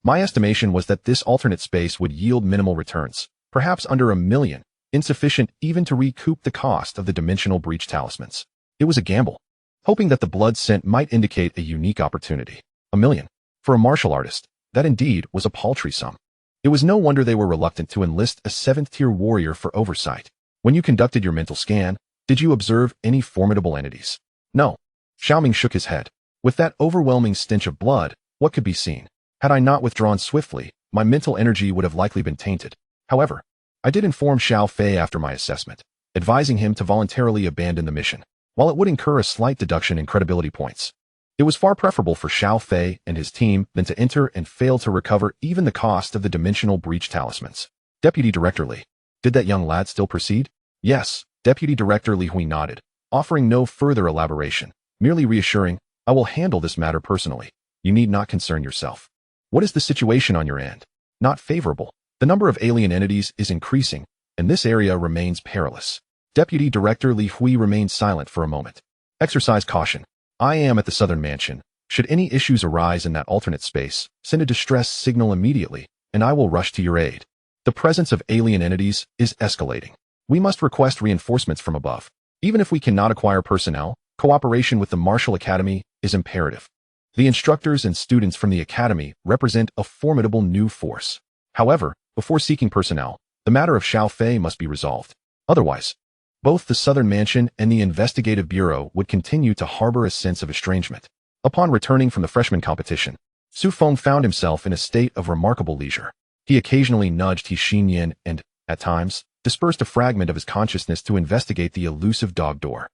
My estimation was that this alternate space would yield minimal returns, perhaps under 1 million, insufficient even to recoup the cost of the dimensional breach talismans. It was a gamble, hoping that the blood scent might indicate a unique opportunity. 1 million. For a martial artist, that indeed was a paltry sum. It was no wonder they were reluctant to enlist a 7th-tier warrior for oversight. When you conducted your mental scan, did you observe any formidable entities? No. Xiaoming shook his head. With that overwhelming stench of blood, what could be seen? Had I not withdrawn swiftly, my mental energy would have likely been tainted. However, I did inform Xiao Fei after my assessment, advising him to voluntarily abandon the mission, while it would incur a slight deduction in credibility points. It was far preferable for Xiao Fei and his team than to enter and fail to recover even the cost of the dimensional breach talismans. Deputy Director Li, did that young lad still proceed? Yes, Deputy Director Li Hui nodded, offering no further elaboration, merely reassuring, I will handle this matter personally. You need not concern yourself. What is the situation on your end? Not favorable. The number of alien entities is increasing, and this area remains perilous. Deputy Director Li Hui remained silent for a moment. Exercise caution. I am at the Southern Mansion. Should any issues arise in that alternate space, send a distress signal immediately, and I will rush to your aid. The presence of alien entities is escalating. We must request reinforcements from above. Even if we cannot acquire personnel, cooperation with the Martial Academy is imperative. The instructors and students from the Academy represent a formidable new force. However, before seeking personnel, the matter of Xiao Fei must be resolved. Otherwise, both the Southern Mansion and the Investigative Bureau would continue to harbor a sense of estrangement. Upon returning from the freshman competition, Su Feng found himself in a state of remarkable leisure. He occasionally nudged He Xinyan and, at times, dispersed a fragment of his consciousness to investigate the elusive dog door.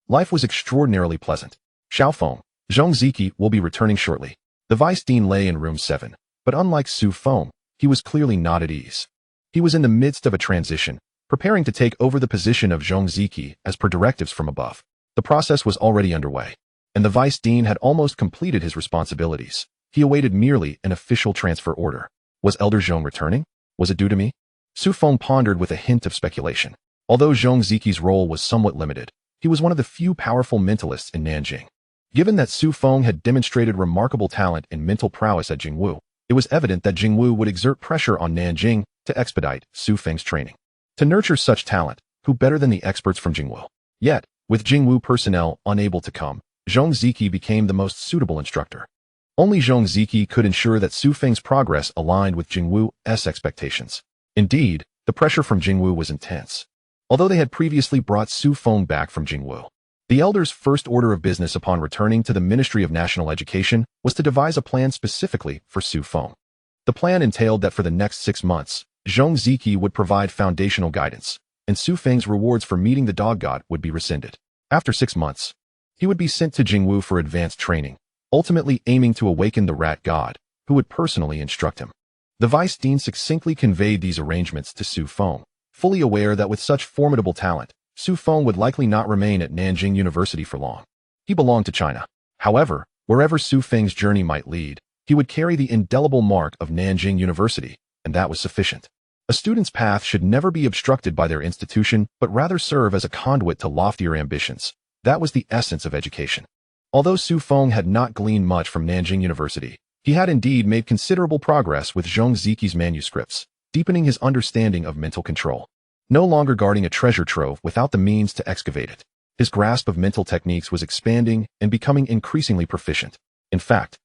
Life was extraordinarily pleasant. Xiao Feng, Zhong Ziki will be returning shortly. The Vice Dean lay in room 7, but unlike Su Feng, he was clearly not at ease. He was in the midst of a transition, preparing to take over the position of Zhong Ziki as per directives from above. The process was already underway, and the Vice Dean had almost completed his responsibilities. He awaited merely an official transfer order. Was Elder Zhong returning? Was it due to me? Su Feng pondered with a hint of speculation. Although Zhong Ziki's role was somewhat limited, he was one of the few powerful mentalists in Nanjing. Given that Su Feng had demonstrated remarkable talent and mental prowess at Jingwu, it was evident that Jingwu would exert pressure on Nanjing to expedite Su Feng's training. To nurture such talent, who better than the experts from Jingwu? Yet, with Jingwu personnel unable to come, Zhong Ziki became the most suitable instructor. Only Zhong Ziki could ensure that Su Feng's progress aligned with Jingwu's expectations. Indeed, the pressure from Jingwu was intense. Although they had previously brought Su Feng back from Jingwu, the elders' first order of business upon returning to the Ministry of National Education was to devise a plan specifically for Su Feng. The plan entailed that for the next 6 months, Zhong Ziki would provide foundational guidance, and Su Feng's rewards for meeting the dog god would be rescinded. After 6 months, he would be sent to Jingwu for advanced training, ultimately aiming to awaken the rat god, who would personally instruct him. The Vice Dean succinctly conveyed these arrangements to Su Feng, fully aware that with such formidable talent, Su Feng would likely not remain at Nanjing University for long. He belonged to China. However, wherever Su Feng's journey might lead, he would carry the indelible mark of Nanjing University, and that was sufficient. A student's path should never be obstructed by their institution, but rather serve as a conduit to loftier ambitions. That was the essence of education. Although Su Feng had not gleaned much from Nanjing University, he had indeed made considerable progress with Zhong Ziki's manuscripts, deepening his understanding of mental control. No longer guarding a treasure trove without the means to excavate it, his grasp of mental techniques was expanding and becoming increasingly proficient. In fact,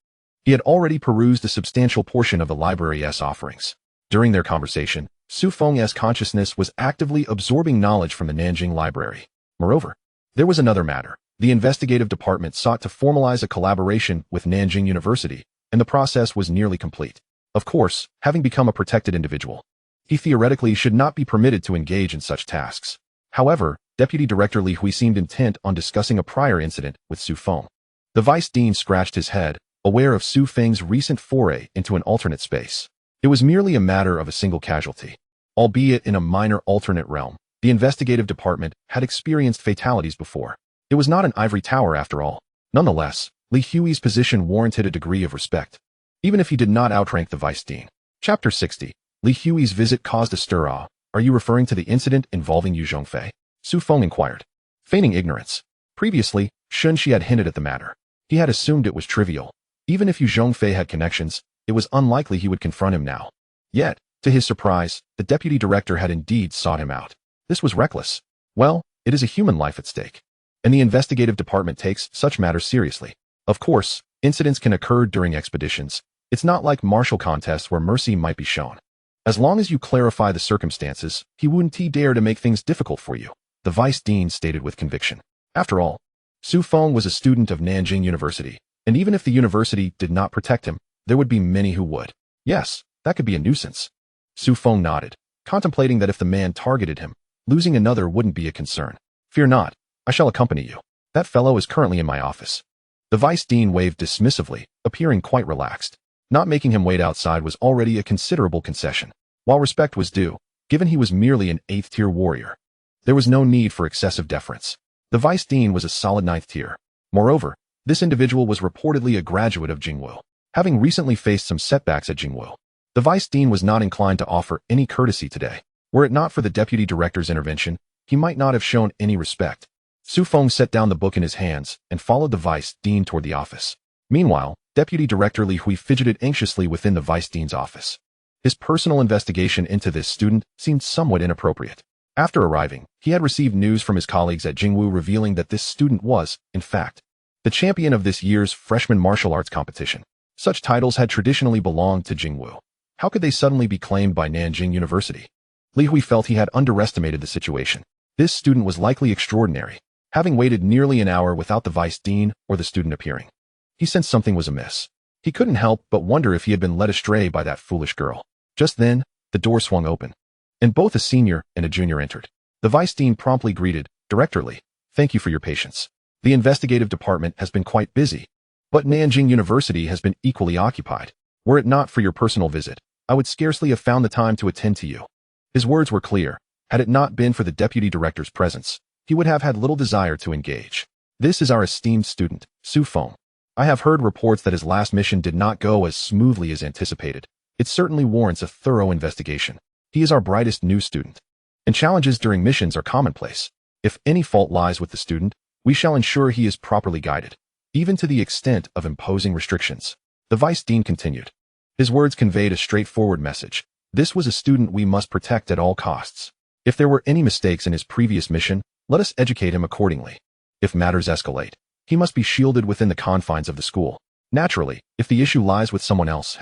he had already perused a substantial portion of the library's offerings. During their conversation, Su Feng's consciousness was actively absorbing knowledge from the Nanjing Library. Moreover, there was another matter. The investigative department sought to formalize a collaboration with Nanjing University, and the process was nearly complete. Of course, having become a protected individual, he theoretically should not be permitted to engage in such tasks. However, Deputy Director Li Hui seemed intent on discussing a prior incident with Su Feng. The Vice Dean scratched his head, aware of Su Feng's recent foray into an alternate space. It was merely a matter of a single casualty. Albeit in a minor alternate realm, the investigative department had experienced fatalities before. It was not an ivory tower after all. Nonetheless, Li Hui's position warranted a degree of respect, even if he did not outrank the Vice Dean. Chapter 60. Li Hui's visit caused a stir. Are you referring to the incident involving Yu Zhongfei? Su Feng inquired, feigning ignorance. Previously, Xianxia had hinted at the matter. He had assumed it was trivial. Even if Yu Zhongfei had connections, it was unlikely he would confront him now. Yet, to his surprise, the deputy director had indeed sought him out. This was reckless. Well, it is a human life at stake, and the investigative department takes such matters seriously. Of course, incidents can occur during expeditions. It's not like martial contests where mercy might be shown. As long as you clarify the circumstances, he wouldn't dare to make things difficult for you, the Vice Dean stated with conviction. After all, Su Feng was a student of Nanjing University, and even if the university did not protect him, there would be many who would. Yes, that could be a nuisance. Su Feng nodded, contemplating that if the man targeted him, losing another wouldn't be a concern. Fear not, I shall accompany you. That fellow is currently in my office. The Vice Dean waved dismissively, appearing quite relaxed. Not making him wait outside was already a considerable concession. While respect was due, given he was merely an 8th-tier warrior, there was no need for excessive deference. The Vice Dean was a solid 9th tier. Moreover, this individual was reportedly a graduate of Jingwu. Having recently faced some setbacks at Jingwu, the Vice Dean was not inclined to offer any courtesy today. Were it not for the deputy director's intervention, he might not have shown any respect. Su Feng set down the book in his hands and followed the Vice Dean toward the office. Meanwhile, Deputy Director Li Hui fidgeted anxiously within the Vice Dean's office. His personal investigation into this student seemed somewhat inappropriate. After arriving, he had received news from his colleagues at Jingwu revealing that this student was, in fact, the champion of this year's freshman martial arts competition. Such titles had traditionally belonged to Jingwu. How could they suddenly be claimed by Nanjing University? Li Hui felt he had underestimated the situation. This student was likely extraordinary, having waited nearly an hour without the Vice Dean or the student appearing. He sensed something was amiss. He couldn't help but wonder if he had been led astray by that foolish girl. Just then, the door swung open, and both a senior and a junior entered. The Vice Dean promptly greeted, Director Li, thank you for your patience. The investigative department has been quite busy, but Nanjing University has been equally occupied. Were it not for your personal visit, I would scarcely have found the time to attend to you. His words were clear. Had it not been for the deputy director's presence, he would have had little desire to engage. This is our esteemed student, Su Feng. I have heard reports that his last mission did not go as smoothly as anticipated. It certainly warrants a thorough investigation. He is our brightest new student, and challenges during missions are commonplace. If any fault lies with the student, we shall ensure he is properly guided, even to the extent of imposing restrictions. The Vice Dean continued. His words conveyed a straightforward message. This was a student we must protect at all costs. If there were any mistakes in his previous mission, let us educate him accordingly. If matters escalate, he must be shielded within the confines of the school. Naturally, if the issue lies with someone else,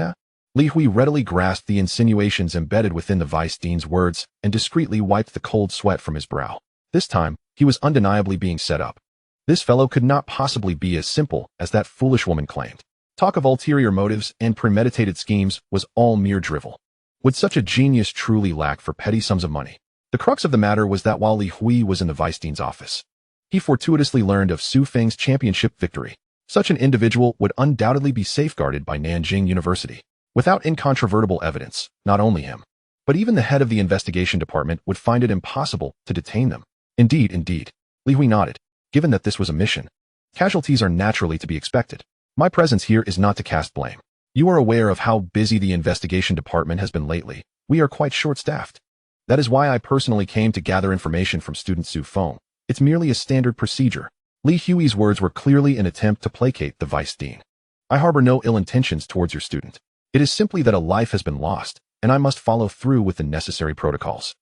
Li Hui readily grasped the insinuations embedded within the Vice Dean's words and discreetly wiped the cold sweat from his brow. This time, he was undeniably being set up. This fellow could not possibly be as simple as that foolish woman claimed. Talk of ulterior motives and premeditated schemes was all mere drivel. Would such a genius truly lack for petty sums of money? The crux of the matter was that while Li Hui was in the Vice Dean's office, he fortuitously learned of Su Feng's championship victory. Such an individual would undoubtedly be safeguarded by Nanjing University. Without incontrovertible evidence, not only him, but even the head of the investigation department would find it impossible to detain them. Indeed, Li Hui nodded. Given that this was a mission, casualties are naturally to be expected. My presence here is not to cast blame. You are aware of how busy the investigation department has been lately. We are quite short-staffed. That is why I personally came to gather information from student Su Feng. It's merely a standard procedure. Li Hui's words were clearly an attempt to placate the Vice Dean. I harbor no ill intentions towards your student. It is simply that a life has been lost, and I must follow through with the necessary protocols.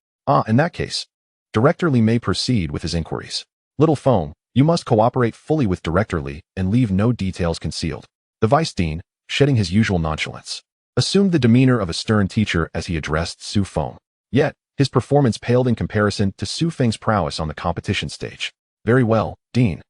In that case, Director Li may proceed with his inquiries. Little Feng, you must cooperate fully with Director Li and leave no details concealed. The Vice Dean, shedding his usual nonchalance, assumed the demeanor of a stern teacher as he addressed Su Feng. Yet, his performance paled in comparison to Su Feng's prowess on the competition stage. Very well, Dean.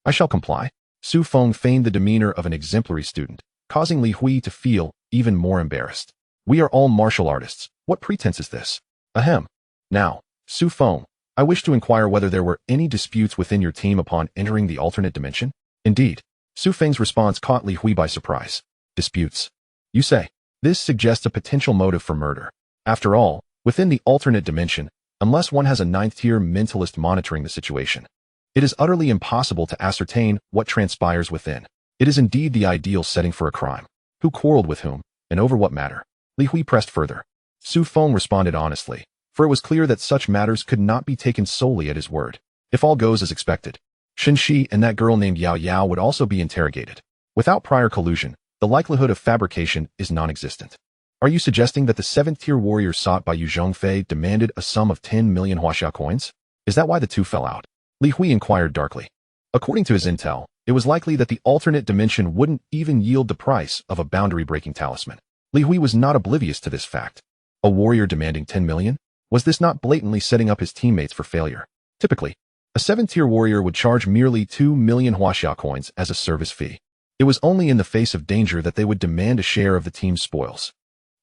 I shall comply. Su Feng feigned the demeanor of an exemplary student, causing Li Hui to feel even more embarrassed. We are all martial artists. What pretense is this? Ahem. Now, Su Feng, I wish to inquire whether there were any disputes within your team upon entering the alternate dimension. Indeed. Su Feng's response caught Li Hui by surprise. Disputes. You say. This suggests a potential motive for murder. After all, within the alternate dimension, unless one has a ninth-tier mentalist monitoring the situation, it is utterly impossible to ascertain what transpires within. It is indeed the ideal setting for a crime. Who quarreled with whom, and over what matter? Li Hui pressed further. Su Feng responded honestly, for it was clear that such matters could not be taken solely at his word. If all goes as expected, Xianxia and that girl named Yao Yao would also be interrogated. Without prior collusion, the likelihood of fabrication is non-existent. Are you suggesting that the 7th-tier warrior sought by Yu Zhongfei demanded a sum of 10 million Huaxia coins? Is that why the two fell out? Li Hui inquired darkly. According to his intel, it was likely that the alternate dimension wouldn't even yield the price of a boundary-breaking talisman. Li Hui was not oblivious to this fact. A warrior demanding 10 million? Was this not blatantly setting up his teammates for failure? Typically, a 7th-tier warrior would charge merely 2 million Huaxia coins as a service fee. It was only in the face of danger that they would demand a share of the team's spoils.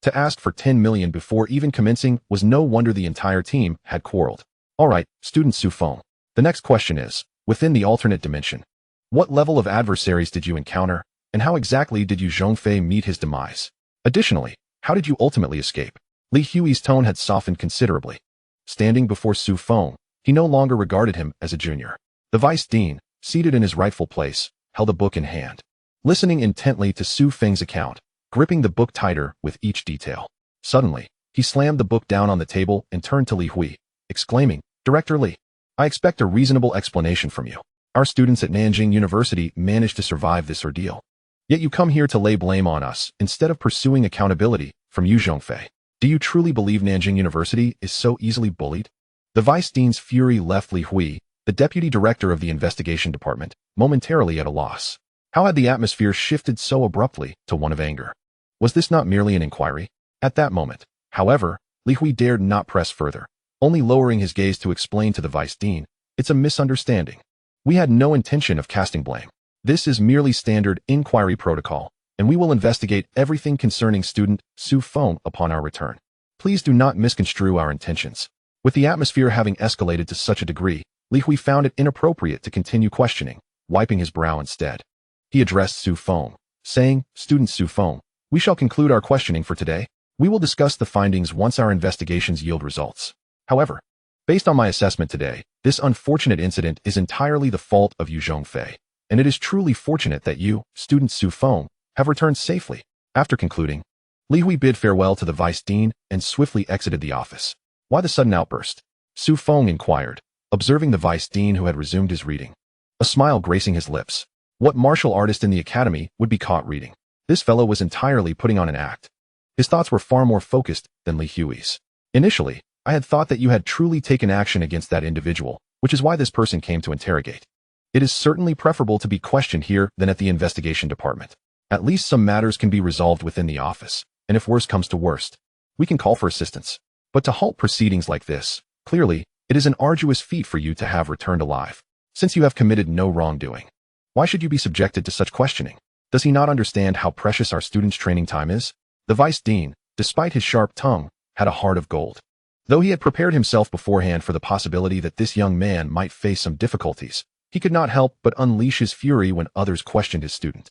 To ask for 10 million before even commencing was no wonder the entire team had quarreled. All right, student Su Feng. The next question is, within the alternate dimension, what level of adversaries did you encounter, and how exactly did Yu Zhongfei meet his demise? Additionally, how did you ultimately escape? Li Hui's tone had softened considerably. Standing before Su Feng, he no longer regarded him as a junior. The vice dean, seated in his rightful place, held a book in hand. Listening intently to Su Feng's account, gripping the book tighter with each detail. Suddenly, he slammed the book down on the table and turned to Li Hui, exclaiming, Director Li, I expect a reasonable explanation from you. Our students at Nanjing University managed to survive this ordeal. Yet you come here to lay blame on us instead of pursuing accountability from Yu Zhongfei. Do you truly believe Nanjing University is so easily bullied? The vice dean's fury left Li Hui, the deputy director of the investigation department, momentarily at a loss. How had the atmosphere shifted so abruptly to one of anger? Was this not merely an inquiry? At that moment, however, Li Hui dared not press further, only lowering his gaze to explain to the vice dean, it's a misunderstanding. We had no intention of casting blame. This is merely standard inquiry protocol, and we will investigate everything concerning student Su Feng upon our return. Please do not misconstrue our intentions. With the atmosphere having escalated to such a degree, Li Hui found it inappropriate to continue questioning, wiping his brow instead. He addressed Su Feng, saying, Student Su Feng, we shall conclude our questioning for today. We will discuss the findings once our investigations yield results. However, based on my assessment today, this unfortunate incident is entirely the fault of Yu Zhongfei, and it is truly fortunate that you, student Su Feng, have returned safely. After concluding, Li Hui bid farewell to the vice dean and swiftly exited the office. Why the sudden outburst? Su Feng inquired, observing the vice dean who had resumed his reading. A smile gracing his lips. What martial artist in the academy would be caught reading? This fellow was entirely putting on an act. His thoughts were far more focused than Li Hui's. Initially, I had thought that you had truly taken action against that individual, which is why this person came to interrogate. It is certainly preferable to be questioned here than at the investigation department. At least some matters can be resolved within the office, and if worse comes to worst, we can call for assistance. But to halt proceedings like this, clearly, it is an arduous feat for you to have returned alive, since you have committed no wrongdoing. Why should you be subjected to such questioning? Does he not understand how precious our students' training time is? The vice dean, despite his sharp tongue, had a heart of gold. Though he had prepared himself beforehand for the possibility that this young man might face some difficulties, he could not help but unleash his fury when others questioned his student.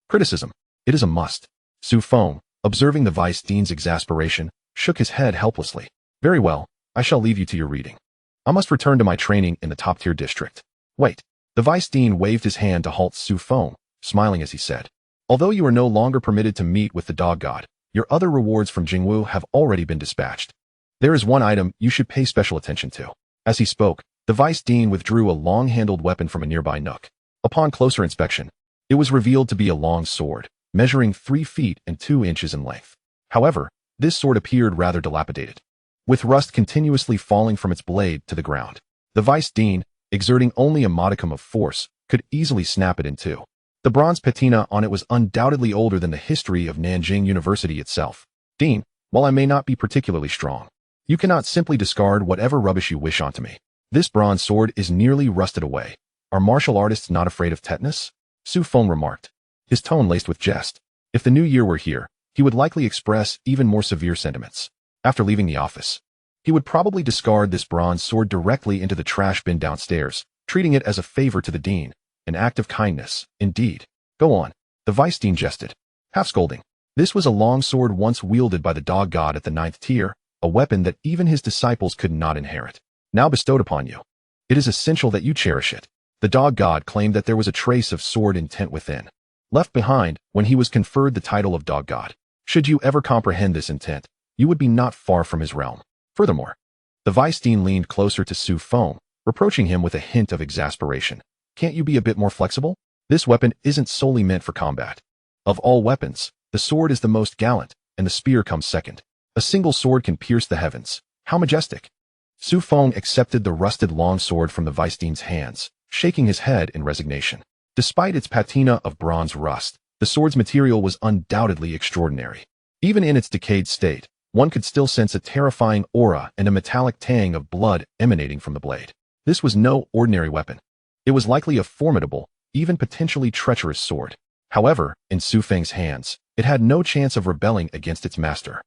Criticism. It is a must. Su Feng, observing the vice dean's exasperation, shook his head helplessly. Very well, I shall leave you to your reading. I must return to my training in the top-tier district. Wait. The vice dean waved his hand to halt Su Feng, smiling as he said, Although you are no longer permitted to meet with the dog god, your other rewards from Jingwu have already been dispatched. There is one item you should pay special attention to. As he spoke, the vice dean withdrew a long-handled weapon from a nearby nook. Upon closer inspection, it was revealed to be a long sword, measuring 3 feet and 2 inches in length. However, this sword appeared rather dilapidated, with rust continuously falling from its blade to the ground. The vice dean, exerting only a modicum of force, could easily snap it in two. The bronze patina on it was undoubtedly older than the history of Nanjing University itself. Dean, while I may not be particularly strong, you cannot simply discard whatever rubbish you wish onto me. This bronze sword is nearly rusted away. Are martial artists not afraid of tetanus? Su Feng remarked, his tone laced with jest. If the new year were here, he would likely express even more severe sentiments. After leaving the office, he would probably discard this bronze sword directly into the trash bin downstairs, treating it as a favor to the dean, an act of kindness, indeed. Go on, the vice dean jested, half scolding. This was a long sword once wielded by the dog god at the 9th tier, a weapon that even his disciples could not inherit. Now bestowed upon you. It is essential that you cherish it. The dog god claimed that there was a trace of sword intent within, left behind when he was conferred the title of dog god. Should you ever comprehend this intent, you would be not far from his realm. Furthermore, the vice dean leaned closer to Su Feng, reproaching him with a hint of exasperation. Can't you be a bit more flexible? This weapon isn't solely meant for combat. Of all weapons, the sword is the most gallant, and the spear comes second. A single sword can pierce the heavens. How majestic! Su Feng accepted the rusted long sword from the vice dean's hands, shaking his head in resignation. Despite its patina of bronze rust, the sword's material was undoubtedly extraordinary. Even in its decayed state, one could still sense a terrifying aura and a metallic tang of blood emanating from the blade. This was no ordinary weapon. It was likely a formidable, even potentially treacherous sword. However, in Su Feng's hands, it had no chance of rebelling against its master.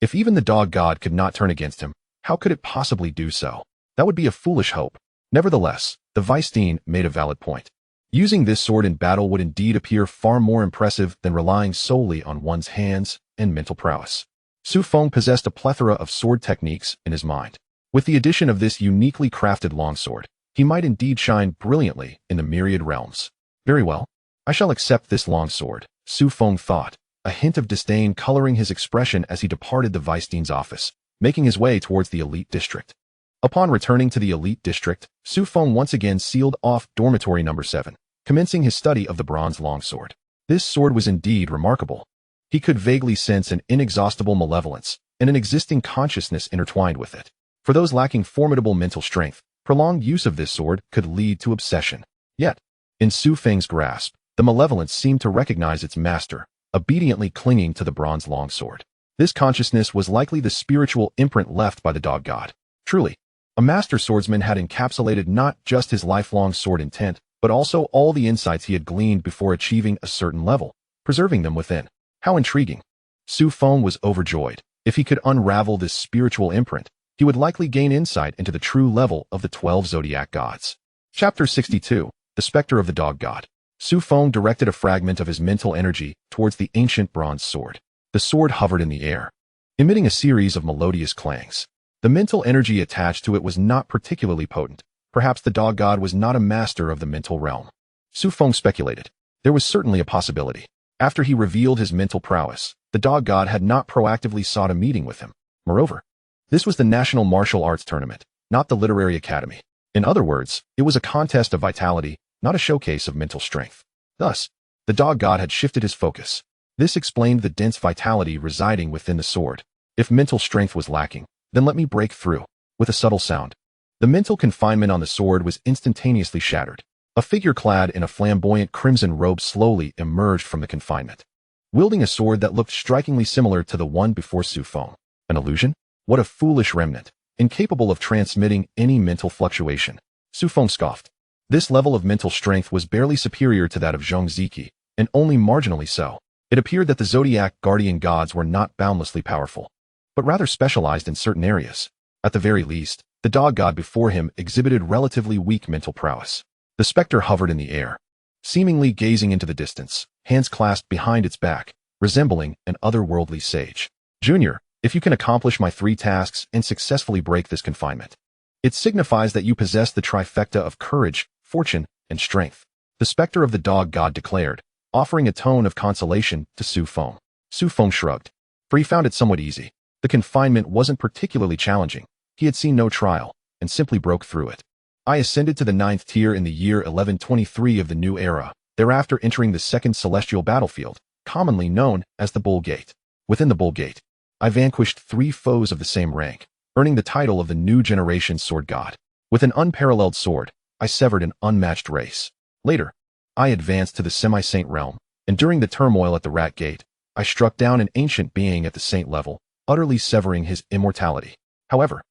If even the dog god could not turn against him, how could it possibly do so? That would be a foolish hope. Nevertheless, the vice dean made a valid point. Using this sword in battle would indeed appear far more impressive than relying solely on one's hands and mental prowess. Su Feng possessed a plethora of sword techniques in his mind. With the addition of this uniquely crafted longsword, he might indeed shine brilliantly in the myriad realms. Very well, I shall accept this longsword, Su Feng thought, a hint of disdain coloring his expression as he departed the vice dean's office, making his way towards the elite district. Upon returning to the elite district, Su Feng once again sealed off dormitory number 7, commencing his study of the bronze longsword. This sword was indeed remarkable. He could vaguely sense an inexhaustible malevolence and an existing consciousness intertwined with it. For those lacking formidable mental strength, prolonged use of this sword could lead to obsession. Yet, in Su Feng's grasp, the malevolence seemed to recognize its master, obediently clinging to the bronze longsword. This consciousness was likely the spiritual imprint left by the dog god. Truly, a master swordsman had encapsulated not just his lifelong sword intent, but also all the insights he had gleaned before achieving a certain level, preserving them within. How intriguing. Su Feng was overjoyed. If he could unravel this spiritual imprint, he would likely gain insight into the true level of the 12 zodiac gods. Chapter 62, The Spectre of the Dog God. Su Feng directed a fragment of his mental energy towards the ancient bronze sword. The sword hovered in the air, emitting a series of melodious clangs. The mental energy attached to it was not particularly potent. Perhaps the dog god was not a master of the mental realm. Su Feng speculated. There was certainly a possibility. After he revealed his mental prowess, the dog god had not proactively sought a meeting with him. Moreover, this was the National Martial Arts Tournament, not the Literary Academy. In other words, it was a contest of vitality, not a showcase of mental strength. Thus, the dog god had shifted his focus. This explained the dense vitality residing within the sword. If mental strength was lacking, then let me break through. With a subtle sound, the mental confinement on the sword was instantaneously shattered. A figure clad in a flamboyant crimson robe slowly emerged from the confinement, wielding a sword that looked strikingly similar to the one before Su Feng. An illusion? What a foolish remnant, incapable of transmitting any mental fluctuation. Su Feng scoffed. This level of mental strength was barely superior to that of Xianxia, and only marginally so. It appeared that the zodiac guardian gods were not boundlessly powerful, but rather specialized in certain areas. At the very least, the dog god before him exhibited relatively weak mental prowess. The specter hovered in the air, seemingly gazing into the distance, hands clasped behind its back, resembling an otherworldly sage. Junior, if you can accomplish my 3 tasks and successfully break this confinement, it signifies that you possess the trifecta of courage, fortune, and strength. The specter of the dog god declared, offering a tone of consolation to Su Feng. Su Feng shrugged, for he found it somewhat easy. The confinement wasn't particularly challenging. He had seen no trial, and simply broke through it. I ascended to the 9th tier in the year 1123 of the new era, thereafter entering the 2nd celestial battlefield, commonly known as the Bull Gate. Within the Bull Gate, I vanquished 3 foes of the same rank, earning the title of the new generation sword god. With an unparalleled sword, I severed an unmatched race. Later, I advanced to the semi-saint realm, and during the turmoil at the Rat Gate, I struck down an ancient being at the saint level, utterly severing his immortality. However,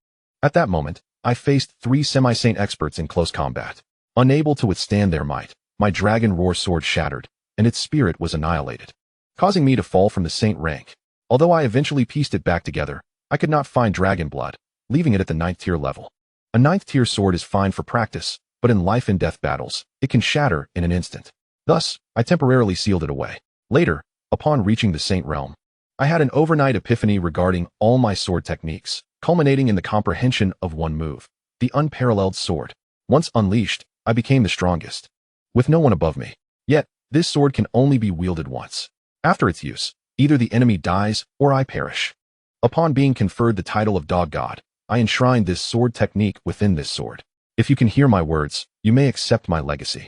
at that moment, I faced 3 semi-saint experts in close combat. Unable to withstand their might, my dragon roar sword shattered, and its spirit was annihilated, causing me to fall from the saint rank. Although I eventually pieced it back together, I could not find dragon blood, leaving it at the 9th tier level. A 9th tier sword is fine for practice, but in life and death battles, it can shatter in an instant. Thus, I temporarily sealed it away. Later, upon reaching the Saint Realm, I had an overnight epiphany regarding all my sword techniques, culminating in the comprehension of one move, the unparalleled sword. Once unleashed, I became the strongest, with no one above me. Yet, this sword can only be wielded once. After its use, either the enemy dies or I perish. Upon being conferred the title of Dog God, I enshrined this sword technique within this sword. If you can hear my words, you may accept my legacy.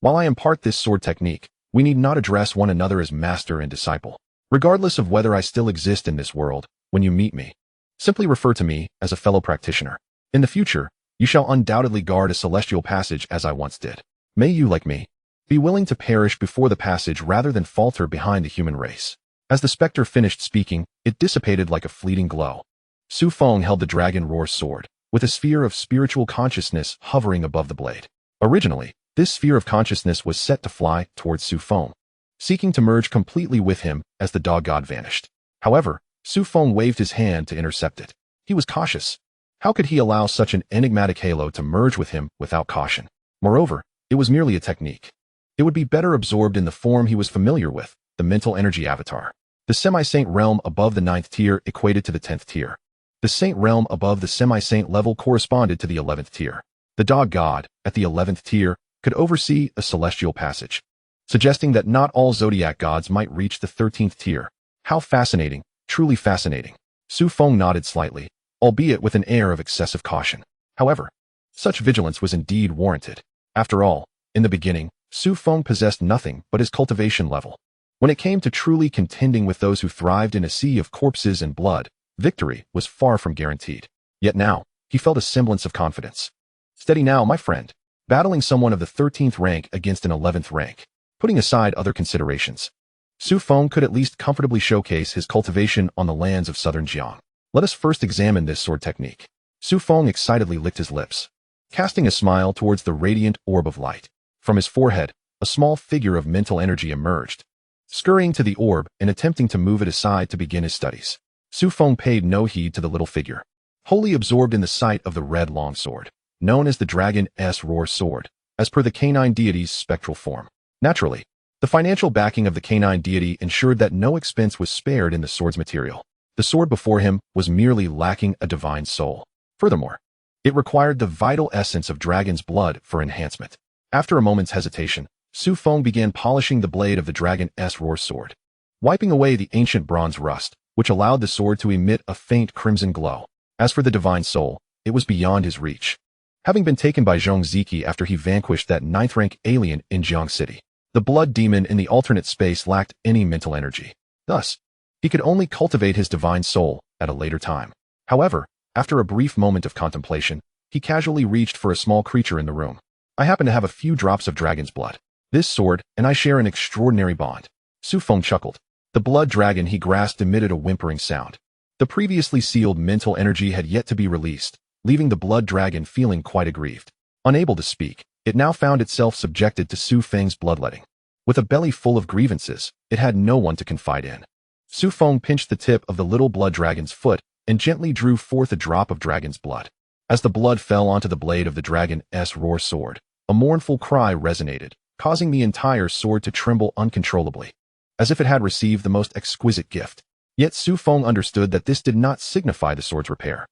While I impart this sword technique, we need not address one another as master and disciple. Regardless of whether I still exist in this world, when you meet me, simply refer to me as a fellow practitioner. In the future, you shall undoubtedly guard a celestial passage as I once did. May you, like me, be willing to perish before the passage rather than falter behind the human race. As the specter finished speaking, it dissipated like a fleeting glow. Su Feng held the dragon roar sword, with a sphere of spiritual consciousness hovering above the blade. Originally, this sphere of consciousness was set to fly towards Su Feng, seeking to merge completely with him as the dog god vanished. However, Su Feng waved his hand to intercept it. He was cautious. How could he allow such an enigmatic halo to merge with him without caution? Moreover, it was merely a technique. It would be better absorbed in the form he was familiar with, the mental energy avatar. The semi-saint realm above the 9th tier equated to the 10th tier. The saint realm above the semi-saint level corresponded to the 11th tier. The dog god, at the 11th tier, could oversee a celestial passage, suggesting that not all zodiac gods might reach the 13th tier. How fascinating, truly fascinating. Su Feng nodded slightly, albeit with an air of excessive caution. However, such vigilance was indeed warranted. After all, in the beginning, Su Feng possessed nothing but his cultivation level. When it came to truly contending with those who thrived in a sea of corpses and blood, victory was far from guaranteed. Yet now, he felt a semblance of confidence. Steady now, my friend. Battling someone of the 13th rank against an 11th rank. Putting aside other considerations, Su Feng could at least comfortably showcase his cultivation on the lands of southern Jiang. Let us first examine this sword technique. Su Feng excitedly licked his lips, casting a smile towards the radiant orb of light. From his forehead, a small figure of mental energy emerged, scurrying to the orb and attempting to move it aside to begin his studies. Su Feng paid no heed to the little figure, wholly absorbed in the sight of the red longsword, known as the Dragon's Roar Sword, as per the canine deity's spectral form. Naturally, the financial backing of the canine deity ensured that no expense was spared in the sword's material. The sword before him was merely lacking a divine soul. Furthermore, it required the vital essence of dragon's blood for enhancement. After a moment's hesitation, Su Feng began polishing the blade of the Dragon's Roar sword, wiping away the ancient bronze rust, which allowed the sword to emit a faint crimson glow. As for the divine soul, it was beyond his reach, having been taken by Zhong Ziki after he vanquished that 9th rank alien in Jiang City. The blood demon in the alternate space lacked any mental energy. Thus, he could only cultivate his divine soul at a later time. However, after a brief moment of contemplation, he casually reached for a small creature in the room. I happen to have a few drops of dragon's blood. This sword and I share an extraordinary bond. Su Feng chuckled. The blood dragon he grasped emitted a whimpering sound. The previously sealed mental energy had yet to be released, leaving the blood dragon feeling quite aggrieved. Unable to speak, it now found itself subjected to Su Feng's bloodletting. With a belly full of grievances, it had no one to confide in. Su Feng pinched the tip of the little blood dragon's foot and gently drew forth a drop of dragon's blood. As the blood fell onto the blade of the Dragon's Roar sword, a mournful cry resonated, causing the entire sword to tremble uncontrollably, as if it had received the most exquisite gift. Yet Su Feng understood that this did not signify the sword's repair.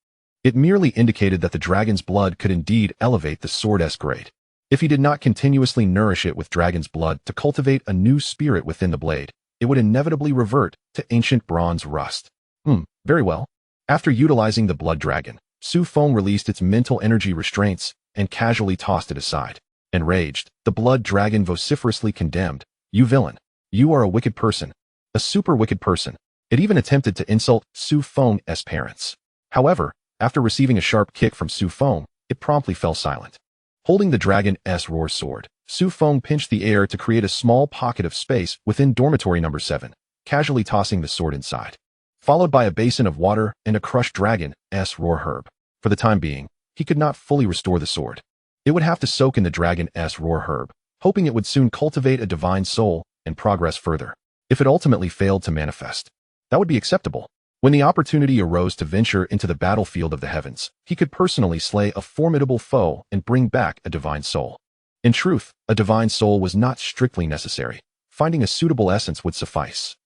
It merely indicated that the dragon's blood could indeed elevate the sword's grade. If he did not continuously nourish it with dragon's blood to cultivate a new spirit within the blade, it would inevitably revert to ancient bronze rust. Very well. After utilizing the blood dragon, Su Feng released its mental energy restraints and casually tossed it aside. Enraged, the blood dragon vociferously condemned, "You villain! You are a wicked person. A super wicked person." It even attempted to insult Su Feng's parents. However, after receiving a sharp kick from Su Feng, it promptly fell silent. Holding the Dragon's Roar sword, Su Feng pinched the air to create a small pocket of space within dormitory number 7, casually tossing the sword inside, followed by a basin of water and a crushed Dragon's Roar herb. For the time being, he could not fully restore the sword. It would have to soak in the Dragon's Roar herb, hoping it would soon cultivate a divine soul and progress further. If it ultimately failed to manifest, that would be acceptable. When the opportunity arose to venture into the battlefield of the heavens, he could personally slay a formidable foe and bring back a divine soul. In truth, a divine soul was not strictly necessary. Finding a suitable essence would suffice.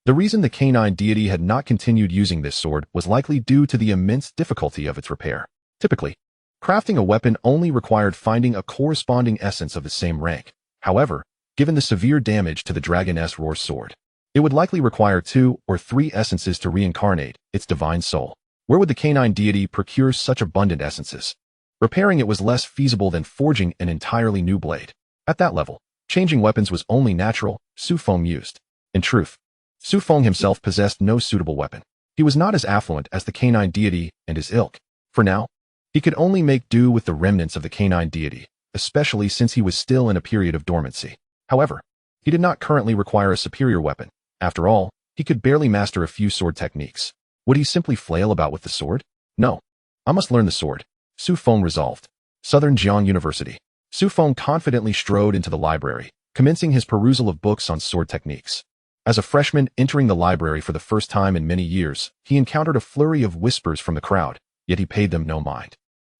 The reason the canine deity had not continued using this sword was likely due to the immense difficulty of its repair. Typically, crafting a weapon only required finding a corresponding essence of the same rank. However, given the severe damage to the Dragon's Roar sword, it would likely require 2 or 3 essences to reincarnate its divine soul. Where would the canine deity procure such abundant essences? Repairing it was less feasible than forging an entirely new blade. At that level, changing weapons was only natural. Su Feng used. In truth, Su Feng himself possessed no suitable weapon. He was not as affluent as the canine deity and his ilk. For now, he could only make do with the remnants of the canine deity, especially since he was still in a period of dormancy. However, he did not currently require a superior weapon. After all, he could barely master a few sword techniques. Would he simply flail about with the sword? No. I must learn the sword. Su Feng resolved. Southern Jiang University. Su Feng confidently strode into the library, commencing his perusal of books on sword techniques. As a freshman entering the library for the first time in many years, he encountered a flurry of whispers from the crowd, yet he paid them no mind.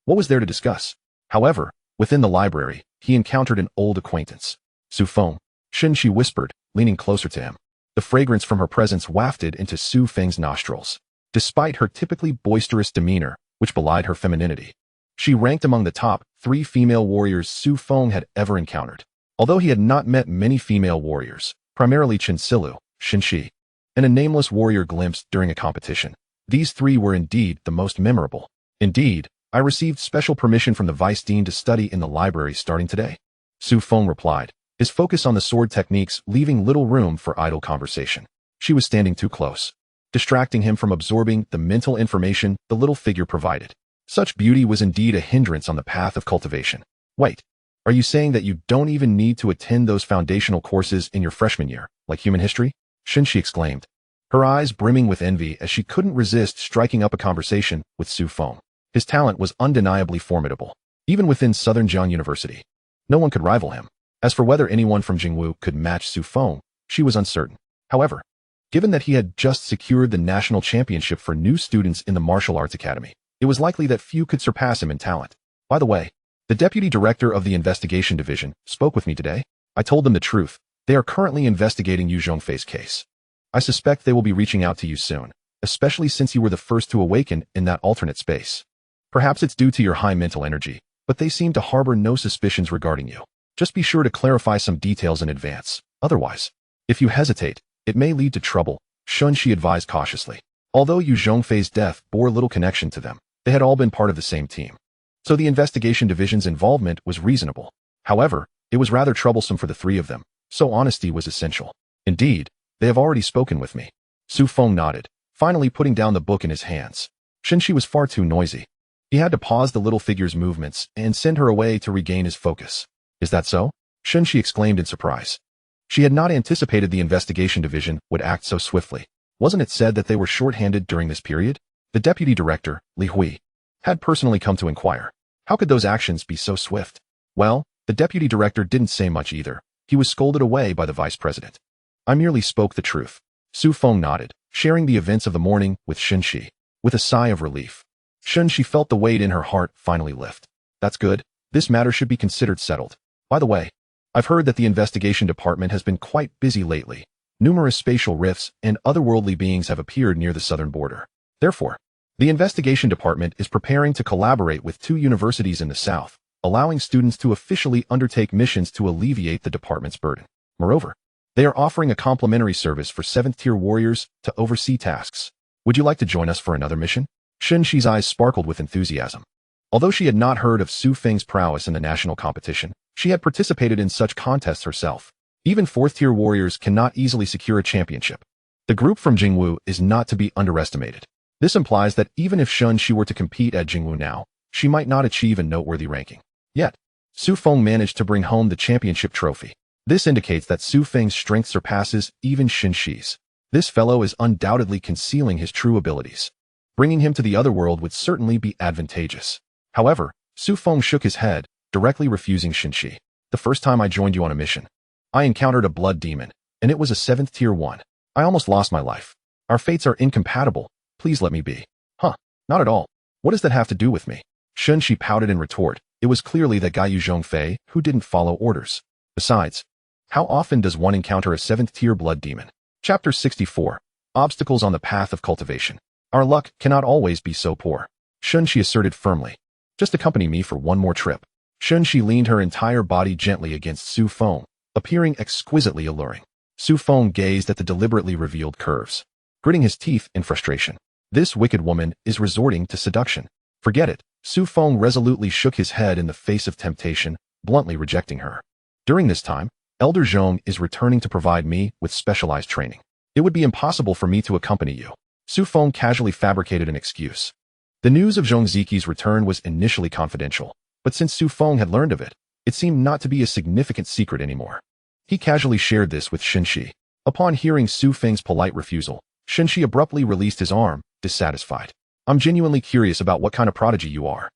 What was there to discuss? However, within the library, he encountered an old acquaintance. Su Feng, xianxia whispered, leaning closer to him. The fragrance from her presence wafted into Su Feng's nostrils. Despite her typically boisterous demeanor, which belied her femininity, she ranked among the top 3 female warriors Su Feng had ever encountered. Although he had not met many female warriors, primarily Chensilu, xianxia, and a nameless warrior glimpsed during a competition, these 3 were indeed the most memorable. Indeed, I received special permission from the vice dean to study in the library starting today. Su Feng replied, his focus on the sword techniques leaving little room for idle conversation. She was standing too close, distracting him from absorbing the mental information the little figure provided. Such beauty was indeed a hindrance on the path of cultivation. Wait, are you saying that you don't even need to attend those foundational courses in your freshman year, like human history? xianxia exclaimed, her eyes brimming with envy as she couldn't resist striking up a conversation with Su Feng. His talent was undeniably formidable. Even within Southern Jiang University, no one could rival him. As for whether anyone from Jingwu could match Su Feng, she was uncertain. However, given that he had just secured the national championship for new students in the martial arts academy, it was likely that few could surpass him in talent. By the way, the deputy director of the investigation division spoke with me today. I told them the truth. They are currently investigating Yu Zhongfei's case. I suspect they will be reaching out to you soon, especially since you were the first to awaken in that alternate space. Perhaps it's due to your high mental energy, but they seem to harbor no suspicions regarding you. Just be sure to clarify some details in advance. Otherwise, if you hesitate, it may lead to trouble, xianxia advised cautiously. Although Yu Zhongfei's death bore little connection to them, they had all been part of the same team. So the investigation division's involvement was reasonable. However, it was rather troublesome for the 3 of them, so honesty was essential. Indeed, they have already spoken with me. Su Feng nodded, finally putting down the book in his hands. xianxia was far too noisy. He had to pause the little figure's movements and send her away to regain his focus. Is that so? xianxia exclaimed in surprise. She had not anticipated the investigation division would act so swiftly. Wasn't it said that they were short-handed during this period? The deputy director, Li Hui, had personally come to inquire. How could those actions be so swift? Well, the deputy director didn't say much either. He was scolded away by the vice president. I merely spoke the truth. Su Feng nodded, sharing the events of the morning with xianxia. With a sigh of relief, xianxia felt the weight in her heart finally lift. That's good. This matter should be considered settled. By the way, I've heard that the investigation department has been quite busy lately. Numerous spatial rifts and otherworldly beings have appeared near the southern border. Therefore, the investigation department is preparing to collaborate with 2 universities in the south, allowing students to officially undertake missions to alleviate the department's burden. Moreover, they are offering a complimentary service for 7th-tier warriors to oversee tasks. Would you like to join us for another mission? xianxia's eyes sparkled with enthusiasm. Although she had not heard of Su Feng's prowess in the national competition, she had participated in such contests herself. Even 4th-tier warriors cannot easily secure a championship. The group from Jingwu is not to be underestimated. This implies that even if xianxia were to compete at Jingwu now, she might not achieve a noteworthy ranking. Yet, Su Feng managed to bring home the championship trophy. This indicates that Su Feng's strength surpasses even xianxia's. This fellow is undoubtedly concealing his true abilities. Bringing him to the other world would certainly be advantageous. However, Su Feng shook his head, directly refusing xianxia. The first time I joined you on a mission, I encountered a blood demon, and it was a 7th-tier one. I almost lost my life. Our fates are incompatible. please let me be. Huh, not at all. What does that have to do with me? Xianxia pouted in retort. It was clearly that Guy Zhongfei who didn't follow orders. Besides, how often does one encounter a 7th-tier blood demon? Chapter 64. Obstacles on the path of cultivation. Our luck cannot always be so poor. Xianxia asserted firmly. Just accompany me for one more trip. Xianxia leaned her entire body gently against Su Feng, appearing exquisitely alluring. Su Feng gazed at the deliberately revealed curves, gritting his teeth in frustration. This wicked woman is resorting to seduction. Forget it. Su Feng resolutely shook his head in the face of temptation, bluntly rejecting her. During this time, Elder Zhong is returning to provide me with specialized training. It would be impossible for me to accompany you. Su Feng casually fabricated an excuse. The news of Zhong Ziqi's return was initially confidential, but since Su Feng had learned of it, it seemed not to be a significant secret anymore. He casually shared this with Xianxia. Upon hearing Su Feng's polite refusal, Xianxia abruptly released his arm, dissatisfied. I'm genuinely curious about what kind of prodigy you are.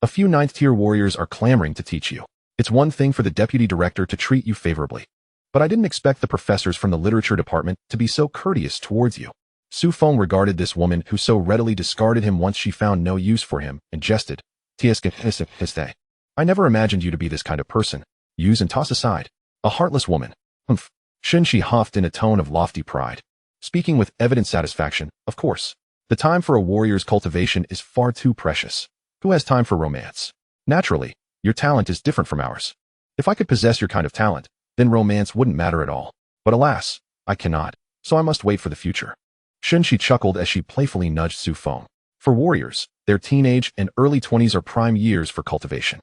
A few 9th-tier warriors are clamoring to teach you. It's one thing for the deputy director to treat you favorably, but I didn't expect the professors from the literature department to be so courteous towards you. Su Feng regarded this woman who so readily discarded him once she found no use for him and jested. I never imagined you to be this kind of person. Use and toss aside. A heartless woman. Humph. Xianxia huffed in a tone of lofty pride, speaking with evident satisfaction. Of course. The time for a warrior's cultivation is far too precious. Who has time for romance? Naturally, your talent is different from ours. If I could possess your kind of talent, then romance wouldn't matter at all. But alas, I cannot, so I must wait for the future. Xianxia chuckled as she playfully nudged Su Feng. For warriors, their teenage and early 20s are prime years for cultivation.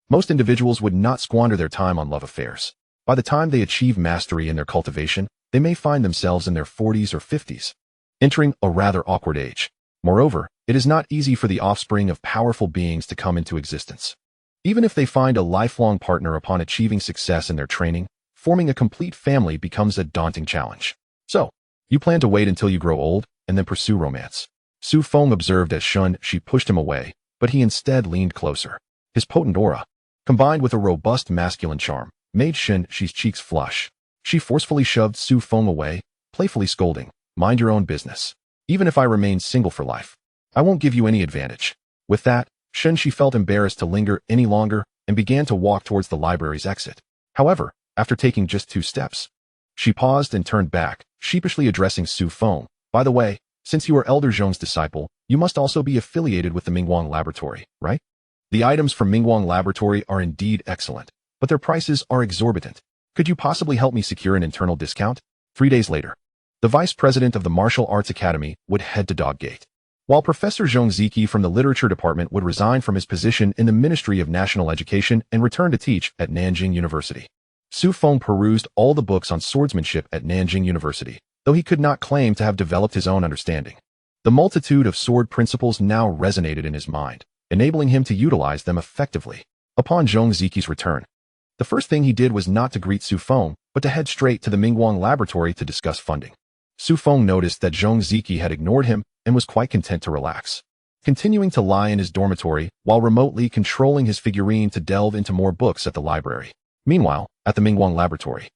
Most individuals would not squander their time on love affairs. By the time they achieve mastery in their cultivation, they may find themselves in their 40s or 50s, entering a rather awkward age. Moreover, it is not easy for the offspring of powerful beings to come into existence. Even if they find a lifelong partner upon achieving success in their training, forming a complete family becomes a daunting challenge. So, you plan to wait until you grow old and then pursue romance. Su Feng observed as she pushed him away, but he instead leaned closer. His potent aura, combined with a robust masculine charm, made Xianxia's cheeks flush. She forcefully shoved Su Feng away, playfully scolding, "Mind your own business. Even if I remain single for life, I won't give you any advantage." With that, Xianxia felt embarrassed to linger any longer and began to walk towards the library's exit. However, after taking just 2 steps, she paused and turned back, sheepishly addressing Su Feng. "By the way, since you are Elder Zhong's disciple, you must also be affiliated with the Mingguang Laboratory, right? The items from Mingguang Laboratory are indeed excellent, but their prices are exorbitant. Could you possibly help me secure an internal discount?" 3 days later, the vice president of the Martial Arts Academy would head to Doggate, while Professor Zhong Ziqi from the literature department would resign from his position in the Ministry of National Education and return to teach at Nanjing University. Su Feng perused all the books on swordsmanship at Nanjing University, though he could not claim to have developed his own understanding. The multitude of sword principles now resonated in his mind, enabling him to utilize them effectively. Upon Zhong Ziqi's return, the first thing he did was not to greet Su Feng, but to head straight to the Mingguang Laboratory to discuss funding. Su Feng noticed that Zhong Ziqi had ignored him and was quite content to relax, continuing to lie in his dormitory while remotely controlling his figurine to delve into more books at the library. Meanwhile, at the Mingguang Laboratory,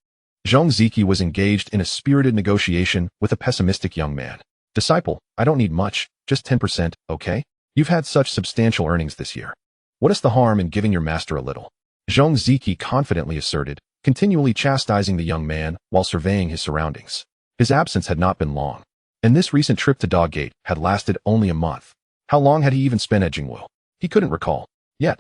Zhong Ziqi was engaged in a spirited negotiation with a pessimistic young man. "Disciple, I don't need much, just 10%, okay? You've had such substantial earnings this year. What is the harm in giving your master a little?" Zhong Ziqi confidently asserted, continually chastising the young man while surveying his surroundings. His absence had not been long, and this recent trip to Doggate had lasted only a month. How long had he even spent at Jingwu? He couldn't recall. Yet,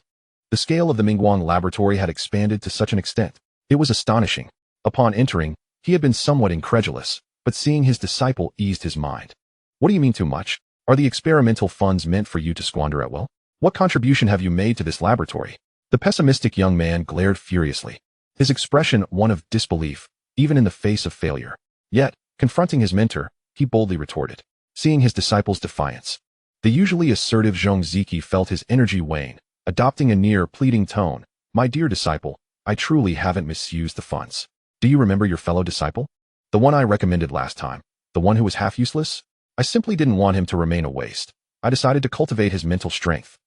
the scale of the Mingguang Laboratory had expanded to such an extent. It was astonishing. Upon entering, he had been somewhat incredulous, but seeing his disciple eased his mind. "What do you mean too much? Are the experimental funds meant for you to squander at will? What contribution have you made to this laboratory?" The pessimistic young man glared furiously, his expression one of disbelief, even in the face of failure. Yet, confronting his mentor, he boldly retorted, seeing his disciple's defiance. The usually assertive Zhong Ziqi felt his energy wane, adopting a near pleading tone. "My dear disciple, I truly haven't misused the funds. Do you remember your fellow disciple? The one I recommended last time, the one who was half useless? I simply didn't want him to remain a waste. I decided to cultivate his mental strength.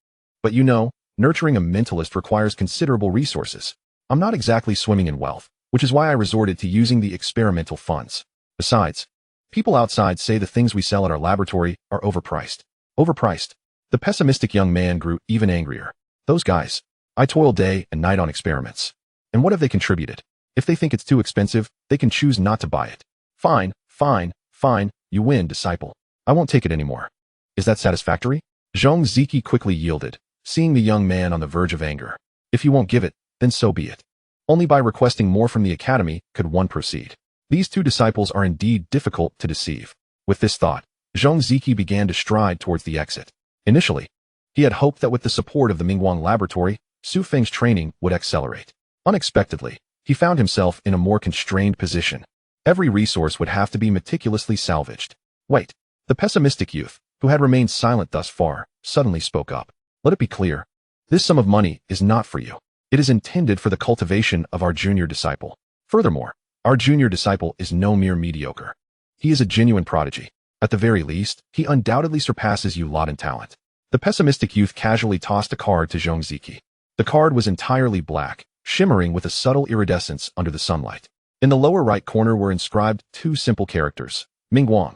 But you know, nurturing a mentalist requires considerable resources. I'm not exactly swimming in wealth, which is why I resorted to using the experimental funds. Besides, People outside say the things we sell at our laboratory are overpriced. Overpriced. The pessimistic young man grew even angrier. Those guys. I toil day and night on experiments. And what have they contributed? If they think it's too expensive, they can choose not to buy it. Fine, fine, fine, you win, disciple. I won't take it anymore. Is that satisfactory? Zhong Ziki quickly yielded, seeing the young man on the verge of anger. If you won't give it, then so be it. Only by requesting more from the academy could one proceed. These two disciples are indeed difficult to deceive. With this thought, Zhong Ziki began to stride towards the exit. Initially, he had hoped that with the support of the Mingguang laboratory, Su Feng's training would accelerate. Unexpectedly, he found himself in a more constrained position. Every resource would have to be meticulously salvaged. Wait. The pessimistic youth, who had remained silent thus far, suddenly spoke up. Let it be clear. This sum of money is not for you. It is intended for the cultivation of our junior disciple. Furthermore, our junior disciple is no mere mediocre. He is a genuine prodigy. At the very least, he undoubtedly surpasses you lot in talent. The pessimistic youth casually tossed a card to Zhong Ziki. The card was entirely black, shimmering with a subtle iridescence under the sunlight. In the lower right corner were inscribed two simple characters, Mingguang.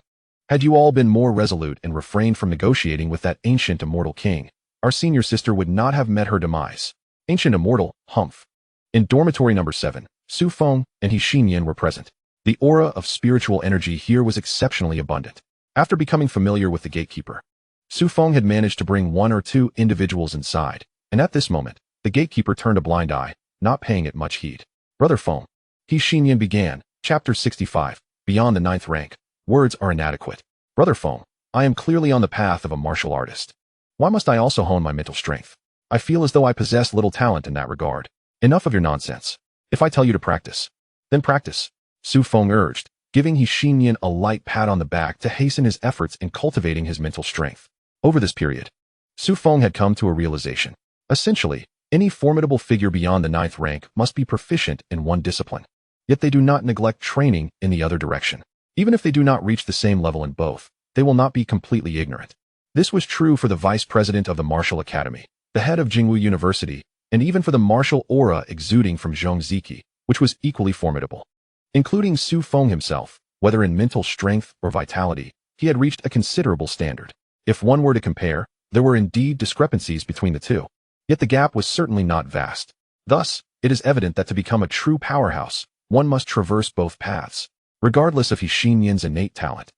Had you all been more resolute and refrained from negotiating with that ancient immortal king, our senior sister would not have met her demise. Ancient immortal, humph. In dormitory number 7, Su Feng and Xianxian were present. The aura of spiritual energy here was exceptionally abundant. After becoming familiar with the gatekeeper, Su Feng had managed to bring one or two individuals inside, and at this moment, the gatekeeper turned a blind eye, not paying it much heed. Brother Feng. Xianxian began, Chapter 65, Beyond the 9th rank. Words are inadequate. Brother Feng, I am clearly on the path of a martial artist. Why must I also hone my mental strength? I feel as though I possess little talent in that regard. Enough of your nonsense. If I tell you to practice, then practice, Su Feng urged, giving Xianxian a light pat on the back to hasten his efforts in cultivating his mental strength. Over this period, Su Feng had come to a realization. Essentially, any formidable figure beyond the 9th rank must be proficient in one discipline. Yet they do not neglect training in the other direction. Even if they do not reach the same level in both, they will not be completely ignorant. This was true for the vice president of the Martial Academy, the head of Jingwu University, and even for the martial aura exuding from Zhong Ziki, which was equally formidable. Including Su Feng himself, whether in mental strength or vitality, he had reached a considerable standard. If one were to compare, there were indeed discrepancies between the two. Yet the gap was certainly not vast. Thus, it is evident that to become a true powerhouse, one must traverse both paths, regardless of Xianxian's innate talent.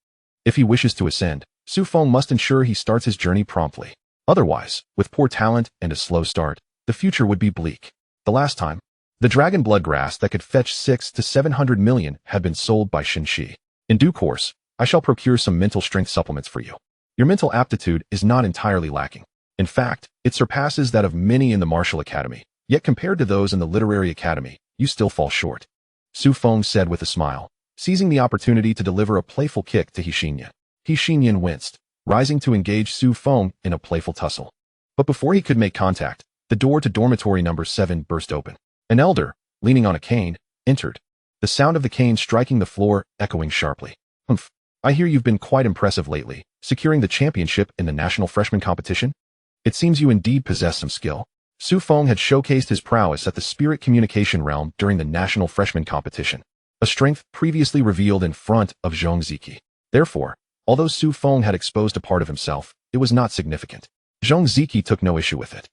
If he wishes to ascend, Su Feng must ensure he starts his journey promptly. Otherwise, with poor talent and a slow start, the future would be bleak. The last time, the dragon blood grass that could fetch 600 to 700 million had been sold by Xinxi. In due course, I shall procure some mental strength supplements for you. Your mental aptitude is not entirely lacking. In fact, it surpasses that of many in the Martial Academy, yet compared to those in the Literary Academy, you still fall short. Su Feng said with a smile, seizing the opportunity to deliver a playful kick to Xianxian. Xianxian winced, rising to engage Su Feng in a playful tussle. But before he could make contact, the door to dormitory number 7 burst open. An elder, leaning on a cane, entered, the sound of the cane striking the floor echoing sharply. Humph, I hear you've been quite impressive lately, securing the championship in the national freshman competition? It seems you indeed possess some skill. Su Feng had showcased his prowess at the spirit communication realm during the national freshman competition, a strength previously revealed in front of Zhong Ziki. Therefore, although Su Feng had exposed a part of himself, it was not significant. Zhong Ziki took no issue with it.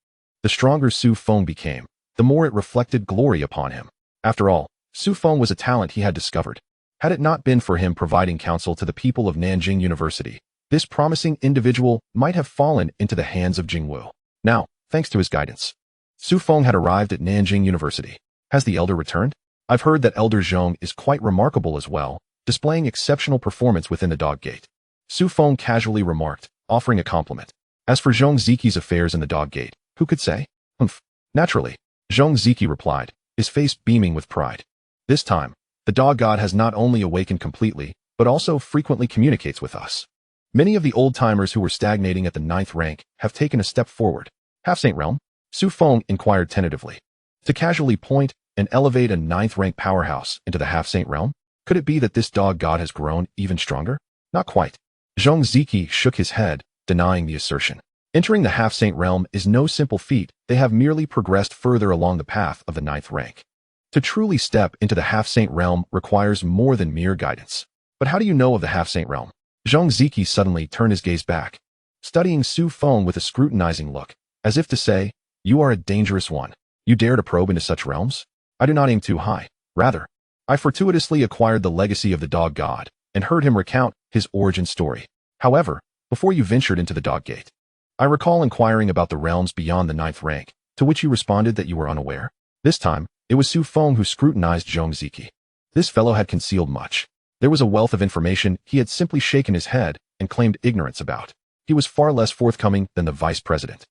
The stronger Su Feng became, the more it reflected glory upon him. After all, Su Feng was a talent he had discovered. Had it not been for him providing counsel to the people of Nanjing University, this promising individual might have fallen into the hands of Jingwu. Now, thanks to his guidance, Su Feng had arrived at Nanjing University. Has the elder returned? I've heard that Elder Zhong is quite remarkable as well, displaying exceptional performance within the dog gate. Su Feng casually remarked, offering a compliment. As for Zhong Ziki's affairs in the dog gate, who could say? Humph. Naturally, Zhong Ziki replied, his face beaming with pride. This time, the dog god has not only awakened completely, but also frequently communicates with us. Many of the old-timers who were stagnating at the 9th rank have taken a step forward. Half-Saint Realm? Su Feng inquired tentatively. To casually point and elevate a 9th rank powerhouse into the Half-Saint Realm? Could it be that this dog god has grown even stronger? Not quite. Zhong Ziki shook his head, denying the assertion. Entering the Half-Saint Realm is no simple feat, they have merely progressed further along the path of the 9th rank. To truly step into the Half-Saint Realm requires more than mere guidance. But But how do you know of the half-saint realm? Zhang Ziki suddenly turned his gaze back, studying Su Feng with a scrutinizing look, as if to say, "You are a dangerous one. You dare to probe into such realms? I do not aim too high. Rather, I fortuitously acquired the legacy of the dog god and heard him recount his origin story. However, before you ventured into the dog gate, I recall inquiring about the realms beyond the 9th rank, to which you responded that you were unaware. This time, it was Su Feng who scrutinized Zhang Ziki. This fellow had concealed much. There was a wealth of information he had simply shaken his head and claimed ignorance about. He was far less forthcoming than the vice president.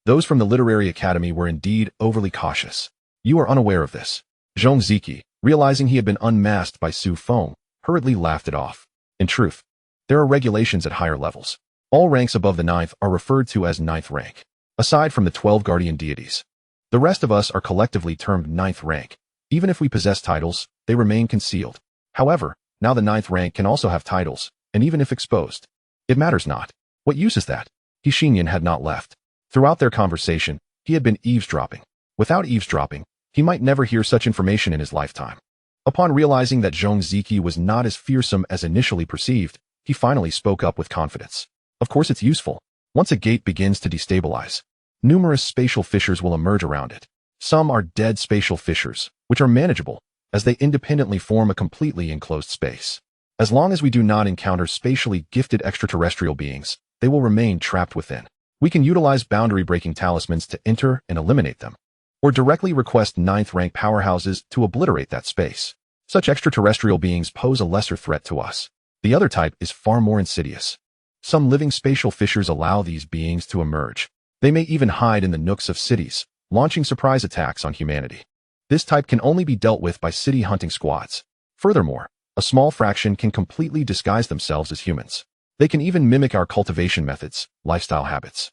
Those from the literary academy were indeed overly cautious. You are unaware of this. Zhang Ziki, realizing he had been unmasked by Su Feng, hurriedly laughed it off. In truth, there are regulations at higher levels. All ranks above the 9th are referred to as 9th rank, aside from the 12 guardian deities. The rest of us are collectively termed 9th rank. Even if we possess titles, they remain concealed. However, now the 9th rank can also have titles, and even if exposed, it matters not. What use is that? Xinyan had not left. Throughout their conversation, he had been eavesdropping. Without eavesdropping, he might never hear such information in his lifetime. Upon realizing that Zhang Ziki was not as fearsome as initially perceived, he finally spoke up with confidence. Of course it's useful. Once a gate begins to destabilize, numerous spatial fissures will emerge around it. Some are dead spatial fissures, which are manageable, as they independently form a completely enclosed space. As long as we do not encounter spatially gifted extraterrestrial beings, they will remain trapped within. We can utilize boundary-breaking talismans to enter and eliminate them, or directly request 9th rank powerhouses to obliterate that space. Such extraterrestrial beings pose a lesser threat to us. The other type is far more insidious. Some living spatial fissures allow these beings to emerge. They may even hide in the nooks of cities, launching surprise attacks on humanity. This type can only be dealt with by city hunting squads. Furthermore, a small fraction can completely disguise themselves as humans. They can even mimic our cultivation methods, lifestyle habits,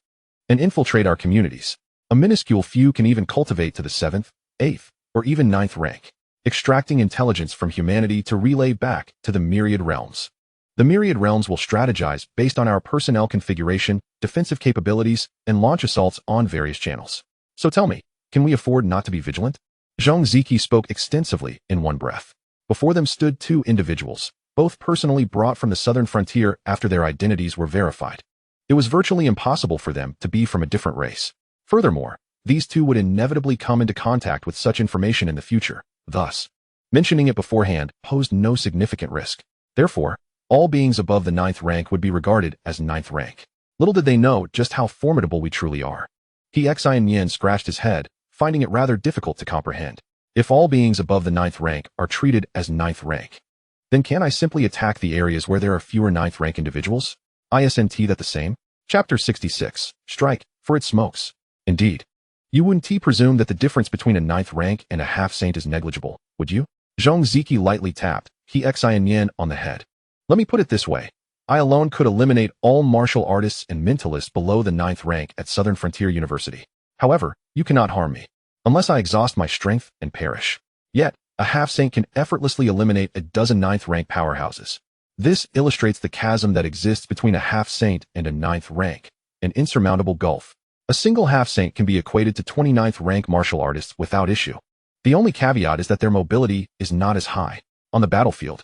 and infiltrate our communities. A minuscule few can even cultivate to the 7th, 8th, or even 9th rank, extracting intelligence from humanity to relay back to the myriad realms. The myriad realms will strategize based on our personnel configuration, defensive capabilities, and launch assaults on various channels. So tell me, can we afford not to be vigilant? Zhang Ziki spoke extensively in one breath. Before them stood two individuals, both personally brought from the southern frontier after their identities were verified. It was virtually impossible for them to be from a different race. Furthermore, these two would inevitably come into contact with such information in the future. Thus, mentioning it beforehand posed no significant risk. Therefore, all beings above the 9th rank would be regarded as 9th rank. Little did they know just how formidable we truly are. Xianxian scratched his head, finding it rather difficult to comprehend. If all beings above the 9th rank are treated as 9th rank, then can I simply attack the areas where there are fewer 9th rank individuals? Isn't that the same? Chapter 66. Strike, for it smokes. Indeed. You wouldn't presume that the difference between a 9th rank and a half-saint is negligible, would you? Zhang Ziki lightly tapped Xianxian on the head. Let me put it this way. I alone could eliminate all martial artists and mentalists below the 9th rank at Southern Frontier University. However, you cannot harm me, unless I exhaust my strength and perish. Yet, a half-saint can effortlessly eliminate a dozen 9th rank powerhouses. This illustrates the chasm that exists between a half-saint and a 9th rank, an insurmountable gulf. A single half-saint can be equated to 29th rank martial artists without issue. The only caveat is that their mobility is not as high. On the battlefield,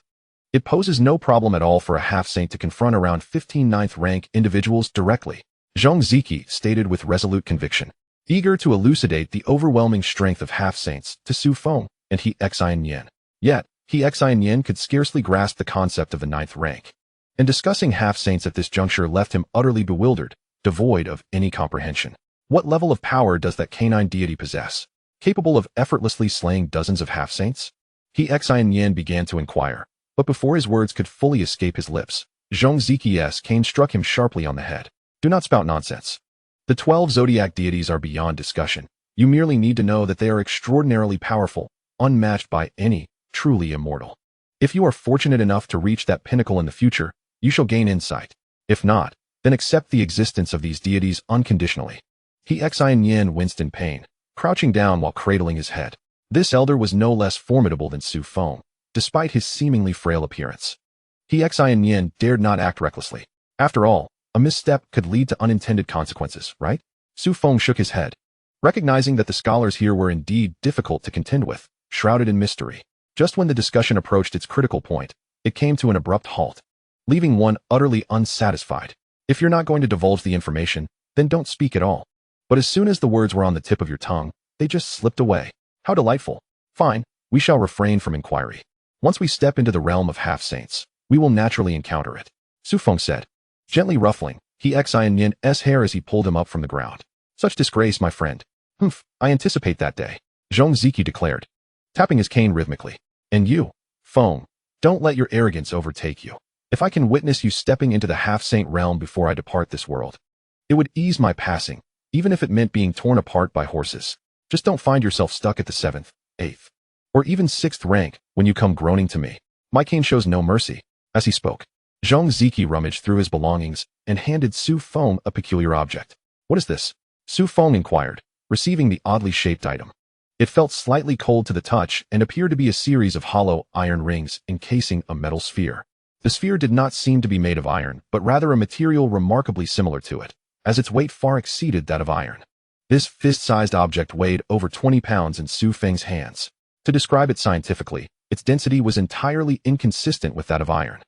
it poses no problem at all for a half-saint to confront around 15 9th rank individuals directly, Zhang Ziki stated with resolute conviction, eager to elucidate the overwhelming strength of half-saints to Su Feng and Xianxian. Yet, Xianxian could scarcely grasp the concept of the 9th rank. And discussing half-saints at this juncture left him utterly bewildered, devoid of any comprehension. What level of power does that canine deity possess, capable of effortlessly slaying dozens of half-saints? Xianxian began to inquire, but before his words could fully escape his lips, Zhang Ziki's cane struck him sharply on the head. Do not spout nonsense. The 12 zodiac deities are beyond discussion. You merely need to know that they are extraordinarily powerful, unmatched by any truly immortal. If you are fortunate enough to reach that pinnacle in the future, you shall gain insight. If not, then accept the existence of these deities unconditionally. Xianxian winced in pain, crouching down while cradling his head. This elder was no less formidable than Su Feng, despite his seemingly frail appearance. Xianxian dared not act recklessly. After all, a misstep could lead to unintended consequences, right? Su Feng shook his head, recognizing that the scholars here were indeed difficult to contend with, shrouded in mystery. Just when the discussion approached its critical point, it came to an abrupt halt, leaving one utterly unsatisfied. If you're not going to divulge the information, then don't speak at all. But as soon as the words were on the tip of your tongue, they just slipped away. How delightful. Fine, we shall refrain from inquiry. Once we step into the realm of half-saints, we will naturally encounter it, Su Feng said, gently ruffling Xianxia's hair as he pulled him up from the ground. Such disgrace, my friend. Humph, I anticipate that day, Xianxia declared, tapping his cane rhythmically. And you, Feng, don't let your arrogance overtake you. If I can witness you stepping into the half-saint realm before I depart this world, it would ease my passing, even if it meant being torn apart by horses. Just don't find yourself stuck at the 7th, 8th, or even 6th rank when you come groaning to me. My cane shows no mercy. As he spoke, Xianxia rummaged through his belongings and handed Su Feng a peculiar object. What is this? Su Feng inquired, receiving the oddly shaped item. It felt slightly cold to the touch and appeared to be a series of hollow iron rings encasing a metal sphere. The sphere did not seem to be made of iron, but rather a material remarkably similar to it, as its weight far exceeded that of iron. This fist-sized object weighed over 20 pounds in Su Feng's hands. To describe it scientifically, its density was entirely inconsistent with that of iron.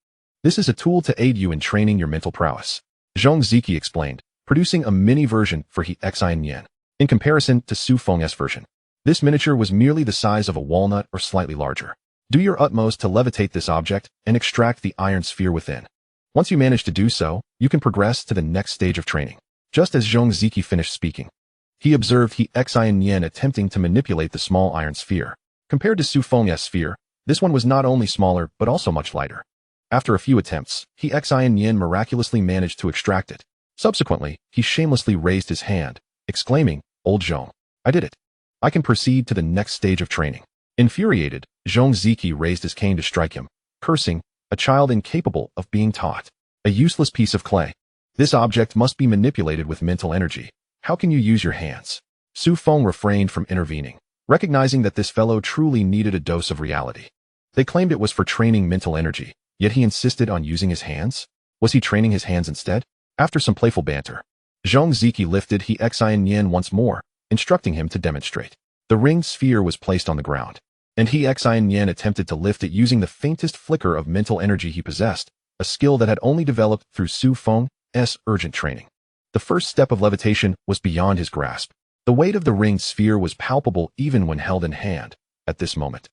This is a tool to aid you in training your mental prowess, Xianxia explained, producing a mini version for Huaxia. In comparison to Su Feng's version, this miniature was merely the size of a walnut or slightly larger. Do your utmost to levitate this object and extract the iron sphere within. Once you manage to do so, you can progress to the next stage of training. Just as Xianxia finished speaking, he observed Huaxia attempting to manipulate the small iron sphere. Compared to Su Feng's sphere, this one was not only smaller but also much lighter. After a few attempts, Huaxia miraculously managed to extract it. Subsequently, he shamelessly raised his hand, exclaiming, "Old Zhong, I did it. I can proceed to the next stage of training." Infuriated, Xianxia raised his cane to strike him, cursing, "A child incapable of being taught. A useless piece of clay. This object must be manipulated with mental energy. How can you use your hands?" Su Feng refrained from intervening, recognizing that this fellow truly needed a dose of reality. They claimed it was for training mental energy, yet he insisted on using his hands? Was he training his hands instead? After some playful banter, Xianxia lifted Huaxia once more, instructing him to demonstrate. The ringed sphere was placed on the ground, and Huaxia attempted to lift it using the faintest flicker of mental energy he possessed, a skill that had only developed through Su Feng's urgent training. The first step of levitation was beyond his grasp. The weight of the ringed sphere was palpable even when held in hand. At this moment,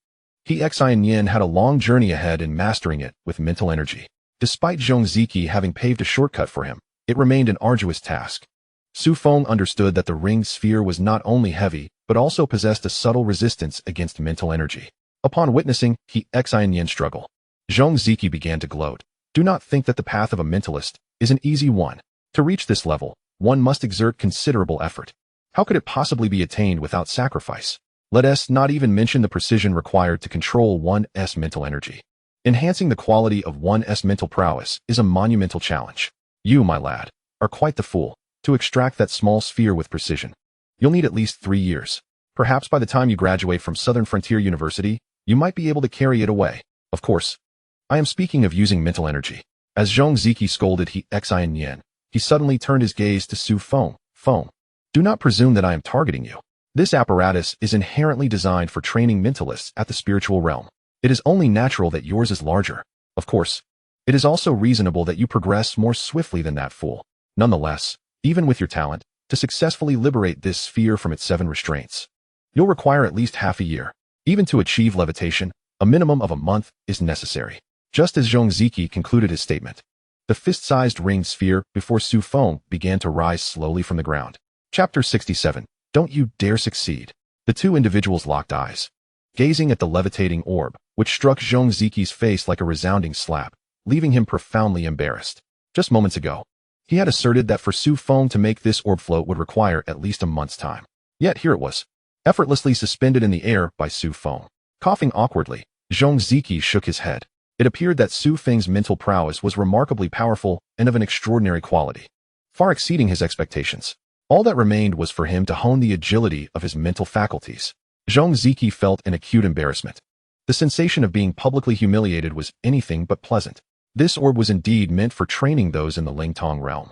Huaxia had a long journey ahead in mastering it with mental energy. Despite Xianxia having paved a shortcut for him, it remained an arduous task. Su Feng understood that the ringed sphere was not only heavy, but also possessed a subtle resistance against mental energy. Upon witnessing Huaxia's struggle, Xianxia began to gloat. Do not think that the path of a mentalist is an easy one. To reach this level, one must exert considerable effort. How could it possibly be attained without sacrifice? Let us not even mention the precision required to control one's mental energy. Enhancing the quality of one's mental prowess is a monumental challenge. You, my lad, are quite the fool. To extract that small sphere with precision, you'll need at least 3 years. Perhaps by the time you graduate from Southern Frontier University, you might be able to carry it away. Of course, I am speaking of using mental energy. As Xianxia scolded Huaxia, he suddenly turned his gaze to Su Feng. Feng, do not presume that I am targeting you. This apparatus is inherently designed for training mentalists at the spiritual realm. It is only natural that yours is larger. Of course, it is also reasonable that you progress more swiftly than that fool. Nonetheless, even with your talent, to successfully liberate this sphere from its 7 restraints, you'll require at least half a year. Even to achieve levitation, a minimum of a month is necessary. Just as Xianxia concluded his statement, the fist-sized ringed sphere before Su Feng began to rise slowly from the ground. Chapter 67. Don't you dare succeed. The two individuals locked eyes, gazing at the levitating orb, which struck Xianxia's face like a resounding slap, leaving him profoundly embarrassed. Just moments ago, he had asserted that for Su Feng to make this orb float would require at least a month's time. Yet here it was, effortlessly suspended in the air by Su Feng. Coughing awkwardly, Xianxia shook his head. It appeared that Su Feng's mental prowess was remarkably powerful and of an extraordinary quality, far exceeding his expectations. All that remained was for him to hone the agility of his mental faculties. Xianxia felt an acute embarrassment. The sensation of being publicly humiliated was anything but pleasant. This orb was indeed meant for training those in the Lingtong realm,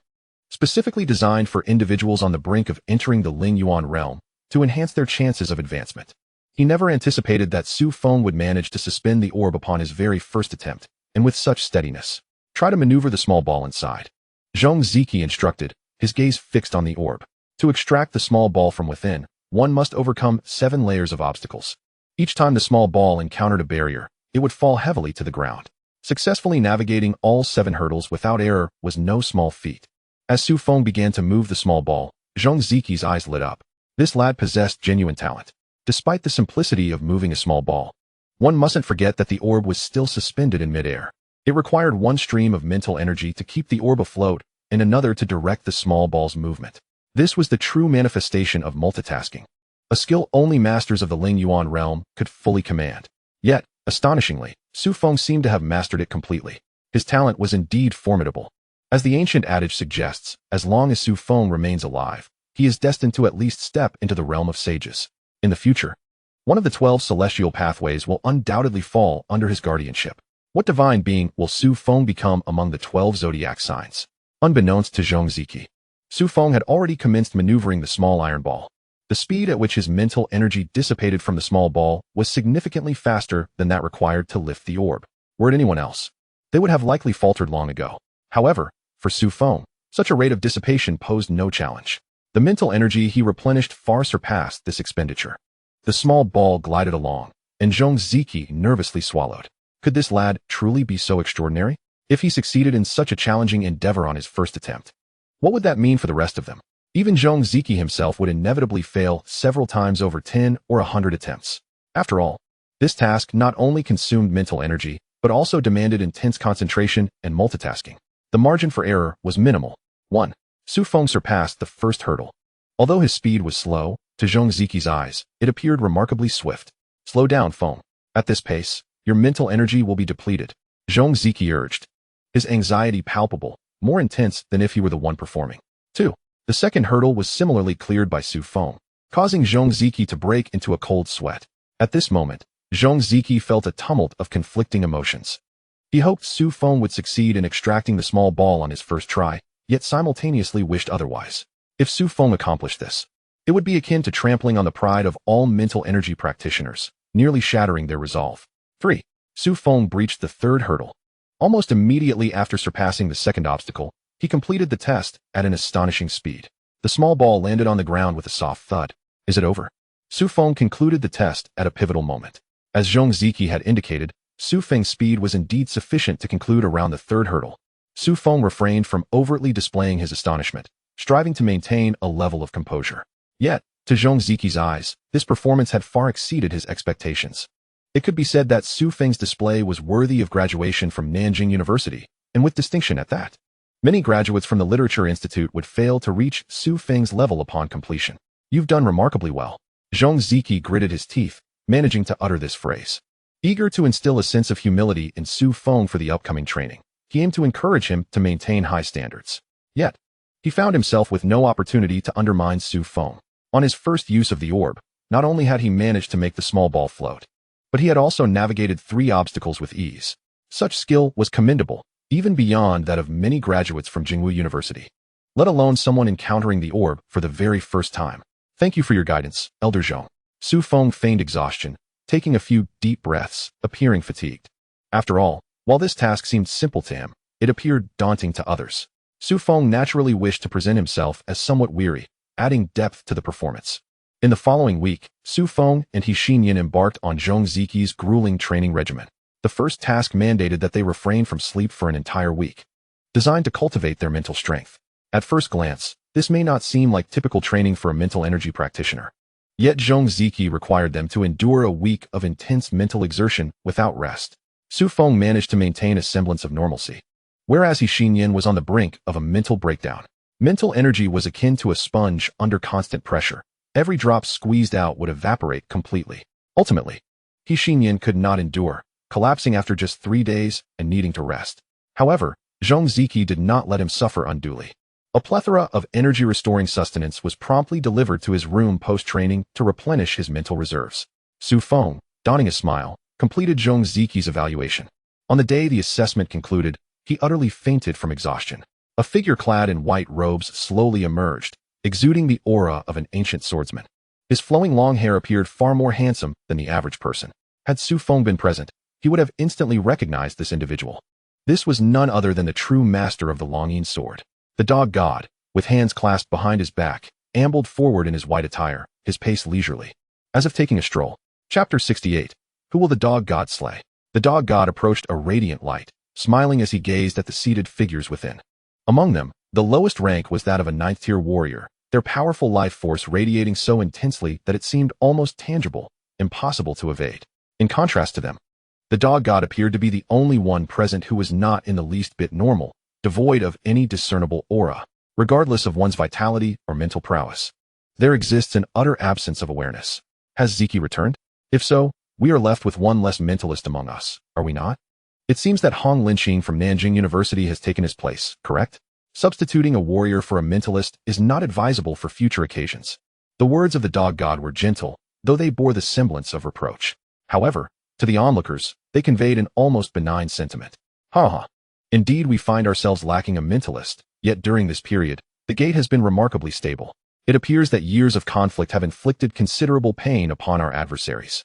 specifically designed for individuals on the brink of entering the Lingyuan realm to enhance their chances of advancement. He never anticipated that Su Feng would manage to suspend the orb upon his very first attempt. and with such steadiness. Try to maneuver the small ball inside. Xianxia instructed, his gaze fixed on the orb. To extract the small ball from within, one must overcome 7 layers of obstacles. Each time the small ball encountered a barrier, it would fall heavily to the ground. Successfully navigating all 7 hurdles without error was no small feat. As Su Feng began to move the small ball, Xianxia's eyes lit up. This lad possessed genuine talent. Despite the simplicity of moving a small ball, one mustn't forget that the orb was still suspended in midair. It required one stream of mental energy to keep the orb afloat and another to direct the small ball's movement. This was the true manifestation of multitasking, a skill only masters of the Ling Yuan realm could fully command. Yet, astonishingly, Su Feng seemed to have mastered it completely. His talent was indeed formidable. As the ancient adage suggests, as long as Su Feng remains alive, he is destined to at least step into the realm of sages. In the future, one of the 12 celestial pathways will undoubtedly fall under his guardianship. What divine being will Su Feng become among the 12 zodiac signs? Unbeknownst to Xianxia, Su Feng had already commenced maneuvering the small iron ball. The speed at which his mental energy dissipated from the small ball was significantly faster than that required to lift the orb. Were it anyone else, they would have likely faltered long ago. However, for Su Feng, such a rate of dissipation posed no challenge. The mental energy he replenished far surpassed this expenditure. The small ball glided along, and Xianxia nervously swallowed. Could this lad truly be so extraordinary? If he succeeded in such a challenging endeavor on his first attempt, what would that mean for the rest of them? Even Xianxia himself would inevitably fail several times over 10 or 100 attempts. After all, this task not only consumed mental energy, but also demanded intense concentration and multitasking. The margin for error was minimal. 1. Su Feng surpassed the first hurdle. Although his speed was slow, to Xianxia's eyes, it appeared remarkably swift. Slow down, Feng. At this pace, your mental energy will be depleted, Xianxia urged, his anxiety palpable, more intense than if he were the one performing. 2. The second hurdle was similarly cleared by Su Feng, causing Xianxia to break into a cold sweat. At this moment, Xianxia felt a tumult of conflicting emotions. He hoped Su Feng would succeed in extracting the small ball on his first try, yet simultaneously wished otherwise. If Su Feng accomplished this, it would be akin to trampling on the pride of all mental energy practitioners, nearly shattering their resolve. 3. Su Feng breached the third hurdle. Almost immediately after surpassing the second obstacle, he completed the test at an astonishing speed. The small ball landed on the ground with a soft thud. Is it over? Su Feng concluded the test at a pivotal moment. As Xianxia had indicated, Su Feng's speed was indeed sufficient to conclude around the third hurdle. Su Feng refrained from overtly displaying his astonishment, striving to maintain a level of composure. Yet, to Xianxia's eyes, this performance had far exceeded his expectations. It could be said that Su Feng's display was worthy of graduation from Nanjing University, and with distinction at that. Many graduates from the Literature Institute would fail to reach Su Feng's level upon completion. You've done remarkably well. Xianxia gritted his teeth, managing to utter this phrase. Eager to instill a sense of humility in Su Feng for the upcoming training, he aimed to encourage him to maintain high standards. Yet, he found himself with no opportunity to undermine Su Feng. On his first use of the orb, not only had he managed to make the small ball float, but he had also navigated 3 obstacles with ease. Such skill was commendable, even beyond that of many graduates from Jingwu University, let alone someone encountering the orb for the very first time. Thank you for your guidance, Elder Zhong. Su Feng feigned exhaustion, taking a few deep breaths, appearing fatigued. After all, while this task seemed simple to him, it appeared daunting to others. Su Feng naturally wished to present himself as somewhat weary, adding depth to the performance. In the following week, Su Feng and He Xinyan embarked on Xianxia's grueling training regimen. The first task mandated that they refrain from sleep for an entire week, designed to cultivate their mental strength. At first glance, this may not seem like typical training for a mental energy practitioner. Yet Xianxia required them to endure a week of intense mental exertion without rest. Su Feng managed to maintain a semblance of normalcy, whereas He Xinyan was on the brink of a mental breakdown. Mental energy was akin to a sponge under constant pressure. Every drop squeezed out would evaporate completely. Ultimately, He Xinyan could not endure, collapsing after just 3 days and needing to rest. However, Xianxia did not let him suffer unduly. A plethora of energy-restoring sustenance was promptly delivered to his room post-training to replenish his mental reserves. Su Feng, donning a smile, completed Xianxia's evaluation. On the day the assessment concluded, he utterly fainted from exhaustion. A figure clad in white robes slowly emerged, exuding the aura of an ancient swordsman. His flowing long hair appeared far more handsome than the average person. Had Su Feng been present, he would have instantly recognized this individual. This was none other than the true master of the Longyin sword. The dog god, with hands clasped behind his back, ambled forward in his white attire, his pace leisurely, as if taking a stroll. Chapter 68. Who will the dog god slay? The dog god approached a radiant light, smiling as he gazed at the seated figures within. Among them, the lowest rank was that of a 9th-tier warrior, their powerful life force radiating so intensely that it seemed almost tangible, impossible to evade. In contrast to them, the dog god appeared to be the only one present who was not in the least bit normal, devoid of any discernible aura, regardless of one's vitality or mental prowess. There exists an utter absence of awareness. Has Ziki returned? If so, we are left with one less mentalist among us, are we not? It seems that Hong Linqing from Nanjing University has taken his place, correct? Substituting a warrior for a mentalist is not advisable for future occasions. The words of the dog god were gentle, though they bore the semblance of reproach. However, to the onlookers, they conveyed an almost benign sentiment. Ha. Indeed, we find ourselves lacking a mentalist, yet during this period, the gate has been remarkably stable. It appears that years of conflict have inflicted considerable pain upon our adversaries.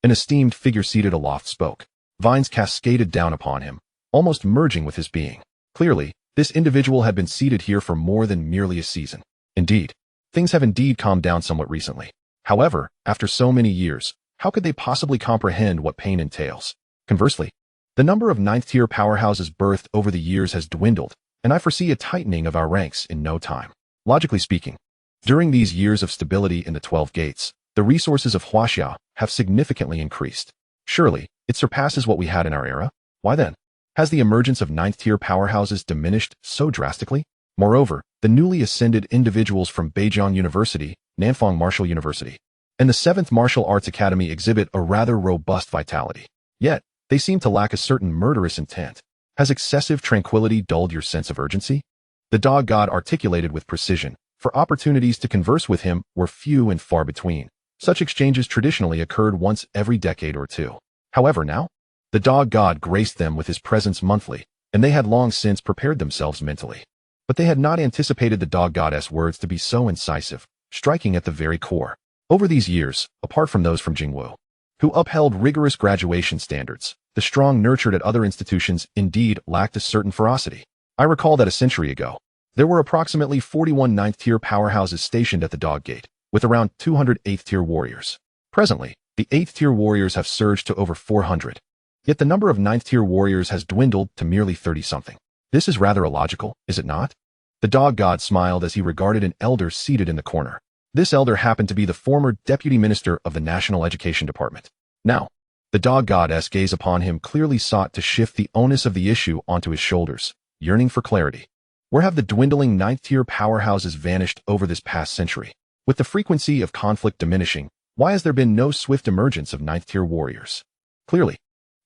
An esteemed figure seated aloft spoke. Vines cascaded down upon him, almost merging with his being. Clearly, this individual had been seated here for more than merely a season. Indeed, things have indeed calmed down somewhat recently. However, after so many years, how could they possibly comprehend what pain entails? Conversely, the number of 9th-tier powerhouses birthed over the years has dwindled, and I foresee a tightening of our ranks in no time. Logically speaking, during these years of stability in the 12 gates, the resources of Huaxia have significantly increased. Surely, it surpasses what we had in our era. Why then? Has the emergence of 9th-tier powerhouses diminished so drastically? Moreover, the newly ascended individuals from Beijing University, Nanfang Martial University, and the 7th Martial Arts Academy exhibit a rather robust vitality. Yet, they seem to lack a certain murderous intent. Has excessive tranquility dulled your sense of urgency? The dog god articulated with precision, for opportunities to converse with him were few and far between. Such exchanges traditionally occurred once every decade or two. However, now, the dog god graced them with his presence monthly, and they had long since prepared themselves mentally. But they had not anticipated the dog goddess words to be so incisive, striking at the very core. Over these years, apart from those from Jingwu, who upheld rigorous graduation standards, the strong nurtured at other institutions indeed lacked a certain ferocity. I recall that a century ago, there were approximately 41 9th-tier powerhouses stationed at the dog gate, with around 200 8th-tier warriors. Presently, the 8th-tier warriors have surged to over 400. Yet the number of 9th-tier warriors has dwindled to merely 30-something. This is rather illogical, is it not? The dog god smiled as he regarded an elder seated in the corner. This elder happened to be the former deputy minister of the National Education Department. Now, the dog goddess gaze upon him clearly sought to shift the onus of the issue onto his shoulders, yearning for clarity. Where have the dwindling 9th-tier powerhouses vanished over this past century? With the frequency of conflict diminishing, why has there been no swift emergence of 9th-tier warriors? Clearly,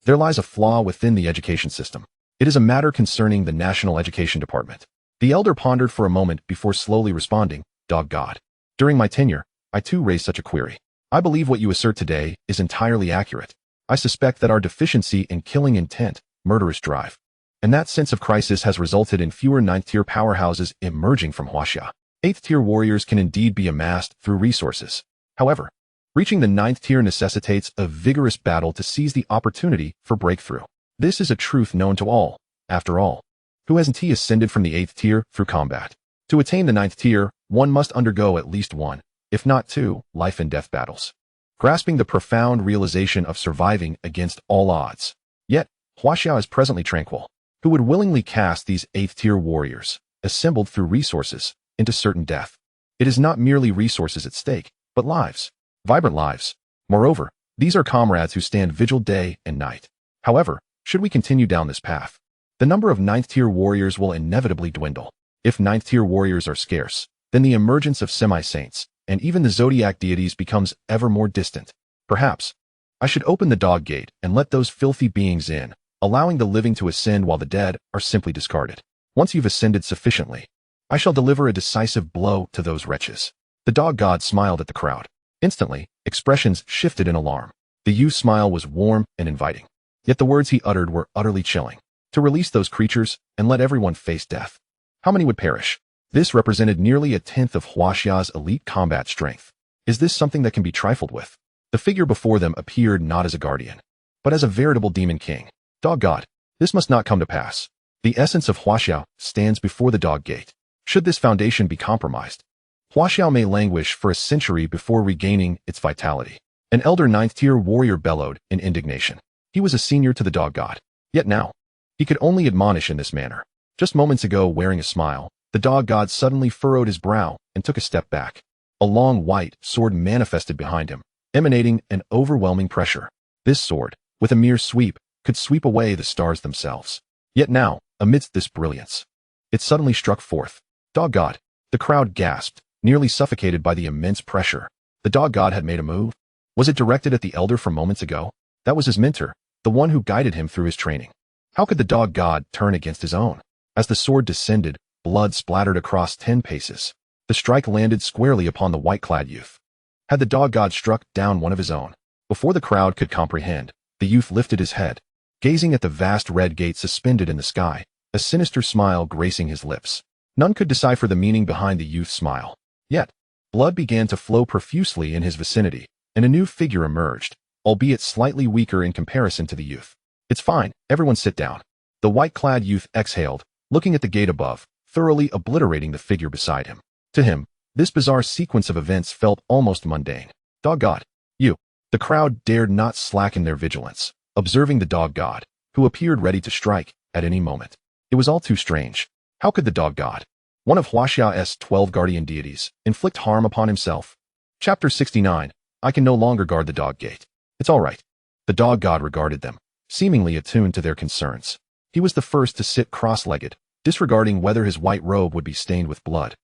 there lies a flaw within the education system. It is a matter concerning the National Education Department. The elder pondered for a moment before slowly responding, Dog God. During my tenure, I too raised such a query. I believe what you assert today is entirely accurate. I suspect that our deficiency in killing intent, murderous drive, and that sense of crisis has resulted in fewer 9th-tier powerhouses emerging from Huaxia. 8th-tier warriors can indeed be amassed through resources. However, reaching the 9th tier necessitates a vigorous battle to seize the opportunity for breakthrough. This is a truth known to all. After all, who hasn't he ascended from the 8th tier through combat? To attain the 9th tier, one must undergo at least one, if not two, life and death battles, grasping the profound realization of surviving against all odds. Yet, Huaxia is presently tranquil. Who would willingly cast these 8th tier warriors, assembled through resources, into certain death? It is not merely resources at stake, but lives. Vibrant lives. Moreover, these are comrades who stand vigil day and night. However, should we continue down this path, the number of 9th tier warriors will inevitably dwindle. If 9th tier warriors are scarce, then the emergence of semi-saints, and even the zodiac deities becomes ever more distant. Perhaps, I should open the dog gate and let those filthy beings in, allowing the living to ascend while the dead are simply discarded. Once you've ascended sufficiently, I shall deliver a decisive blow to those wretches. The dog god smiled at the crowd. Instantly, expressions shifted in alarm. The youth's smile was warm and inviting. Yet the words he uttered were utterly chilling. To release those creatures and let everyone face death. How many would perish? This represented nearly a tenth of Huaxia's elite combat strength. Is this something that can be trifled with? The figure before them appeared not as a guardian, but as a veritable demon king. Dog God, this must not come to pass. The essence of Huaxia stands before the dog gate. Should this foundation be compromised, Huaxia may languish for a century before regaining its vitality. An elder ninth-tier warrior bellowed in indignation. He was a senior to the dog god. Yet now, he could only admonish in this manner. Just moments ago, wearing a smile, the dog god suddenly furrowed his brow and took a step back. A long white sword manifested behind him, emanating an overwhelming pressure. This sword, with a mere sweep, could sweep away the stars themselves. Yet now, amidst this brilliance, it suddenly struck forth. Dog god! The crowd gasped, nearly suffocated by the immense pressure. The dog god had made a move. Was it directed at the elder from moments ago? That was his mentor, the one who guided him through his training. How could the dog god turn against his own? As the sword descended, blood splattered across 10 paces. The strike landed squarely upon the white-clad youth. Had the dog god struck down one of his own? Before the crowd could comprehend, the youth lifted his head, gazing at the vast red gate suspended in the sky, a sinister smile gracing his lips. None could decipher the meaning behind the youth's smile. Yet, blood began to flow profusely in his vicinity, and a new figure emerged, albeit slightly weaker in comparison to the youth. It's fine, everyone sit down. The white-clad youth exhaled, looking at the gate above, thoroughly obliterating the figure beside him. To him, this bizarre sequence of events felt almost mundane. Dog god, you. The crowd dared not slacken their vigilance, observing the dog god, who appeared ready to strike at any moment. It was all too strange. How could the dog god, one of Huaxia's 12 guardian deities, inflict harm upon himself? Chapter 69. I can no longer guard the dog gate. It's all right. The dog god regarded them, seemingly attuned to their concerns. He was the first to sit cross-legged, disregarding whether his white robe would be stained with blood,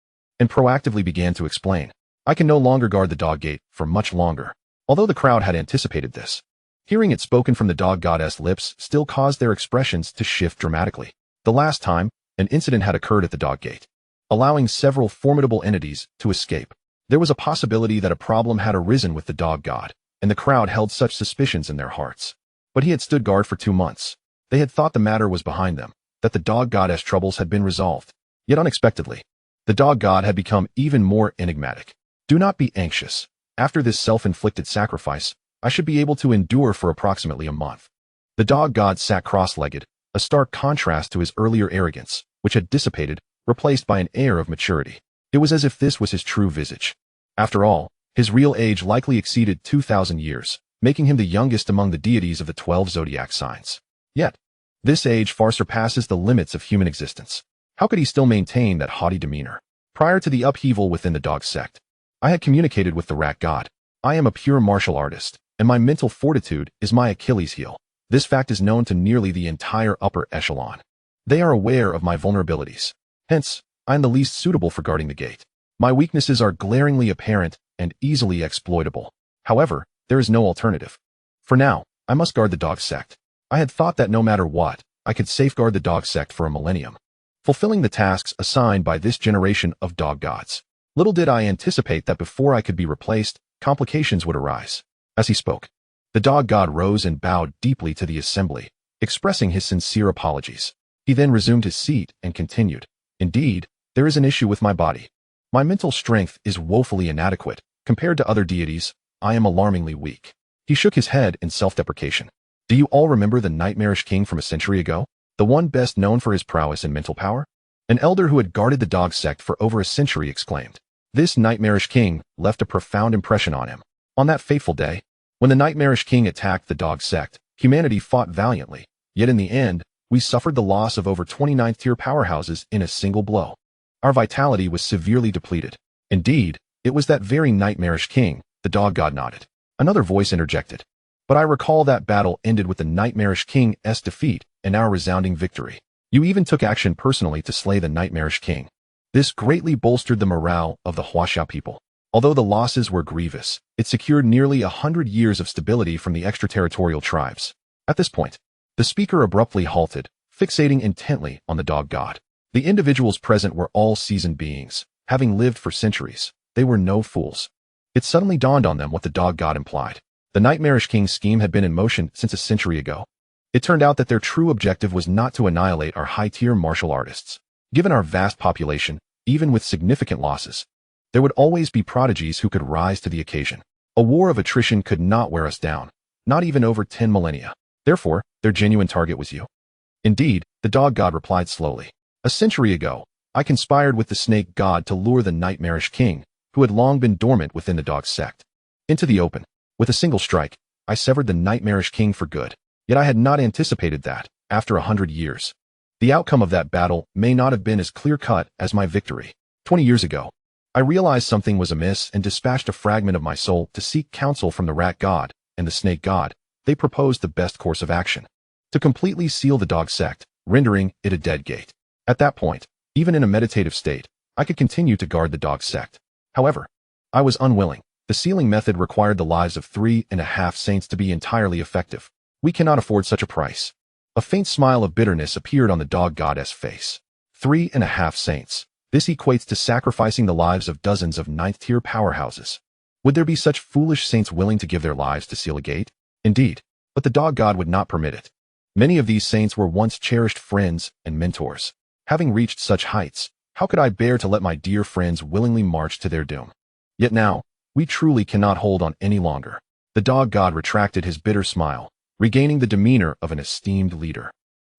and proactively began to explain. I can no longer guard the dog gate for much longer. Although the crowd had anticipated this, hearing it spoken from the dog goddess' lips still caused their expressions to shift dramatically. The last time, an incident had occurred at the dog gate, allowing several formidable entities to escape. There was a possibility that a problem had arisen with the dog god, and the crowd held such suspicions in their hearts. But he had stood guard for 2 months. They had thought the matter was behind them, that the dog goddess' troubles had been resolved. Yet unexpectedly, the dog god had become even more enigmatic. Do not be anxious. After this self-inflicted sacrifice, I should be able to endure for approximately a month. The dog god sat cross-legged, a stark contrast to his earlier arrogance, which had dissipated, replaced by an air of maturity. It was as if this was his true visage. After all, his real age likely exceeded 2,000 years, making him the youngest among the deities of the 12 zodiac signs. Yet, this age far surpasses the limits of human existence. How could he still maintain that haughty demeanor? Prior to the upheaval within the dog sect, I had communicated with the rat god. I am a pure martial artist, and my mental fortitude is my Achilles heel. This fact is known to nearly the entire upper echelon. They are aware of my vulnerabilities. Hence, I am the least suitable for guarding the gate. My weaknesses are glaringly apparent and easily exploitable. However, there is no alternative. For now, I must guard the dog sect. I had thought that no matter what, I could safeguard the dog sect for a millennium, fulfilling the tasks assigned by this generation of dog gods. Little did I anticipate that before I could be replaced, complications would arise. As he spoke, the dog god rose and bowed deeply to the assembly, expressing his sincere apologies. He then resumed his seat and continued. Indeed, there is an issue with my body. My mental strength is woefully inadequate. Compared to other deities, I am alarmingly weak. He shook his head in self-deprecation. Do you all remember the nightmarish king from a century ago? The one best known for his prowess and mental power? An elder who had guarded the dog sect for over a century exclaimed. This nightmarish king left a profound impression on him. On that fateful day, when the nightmarish king attacked the dog sect, humanity fought valiantly. Yet in the end, we suffered the loss of over 29th-tier powerhouses in a single blow. Our vitality was severely depleted. Indeed, it was that very nightmarish king, the dog god nodded. Another voice interjected. But I recall that battle ended with the nightmarish king's defeat and our resounding victory. You even took action personally to slay the nightmarish king. This greatly bolstered the morale of the Huaxia people. Although the losses were grievous, it secured nearly 100 years of stability from the extraterritorial tribes. At this point, the speaker abruptly halted, fixating intently on the dog god. The individuals present were all seasoned beings, having lived for centuries. They were no fools. It suddenly dawned on them what the dog god implied. The nightmarish king's scheme had been in motion since a century ago. It turned out that their true objective was not to annihilate our high-tier martial artists. Given our vast population, even with significant losses, there would always be prodigies who could rise to the occasion. A war of attrition could not wear us down, not even over 10 millennia. Therefore, their genuine target was you. Indeed, the dog god replied slowly. A century ago, I conspired with the snake god to lure the nightmarish king, who had long been dormant within the dog sect, into the open. With a single strike, I severed the nightmarish king for good. Yet I had not anticipated that, after 100 years, the outcome of that battle may not have been as clear-cut as my victory. 20 years ago, I realized something was amiss and dispatched a fragment of my soul to seek counsel from the rat god and the snake god. They proposed the best course of action: to completely seal the dog sect, rendering it a dead gate. At that point, even in a meditative state, I could continue to guard the dog sect. However, I was unwilling. The sealing method required the lives of 3.5 saints to be entirely effective. We cannot afford such a price. A faint smile of bitterness appeared on the dog goddess' face. 3.5 saints. This equates to sacrificing the lives of dozens of 9th-tier powerhouses. Would there be such foolish saints willing to give their lives to seal a gate? Indeed, but the dog god would not permit it. Many of these saints were once cherished friends and mentors. Having reached such heights, how could I bear to let my dear friends willingly march to their doom? Yet now, we truly cannot hold on any longer. The dog god retracted his bitter smile, regaining the demeanor of an esteemed leader.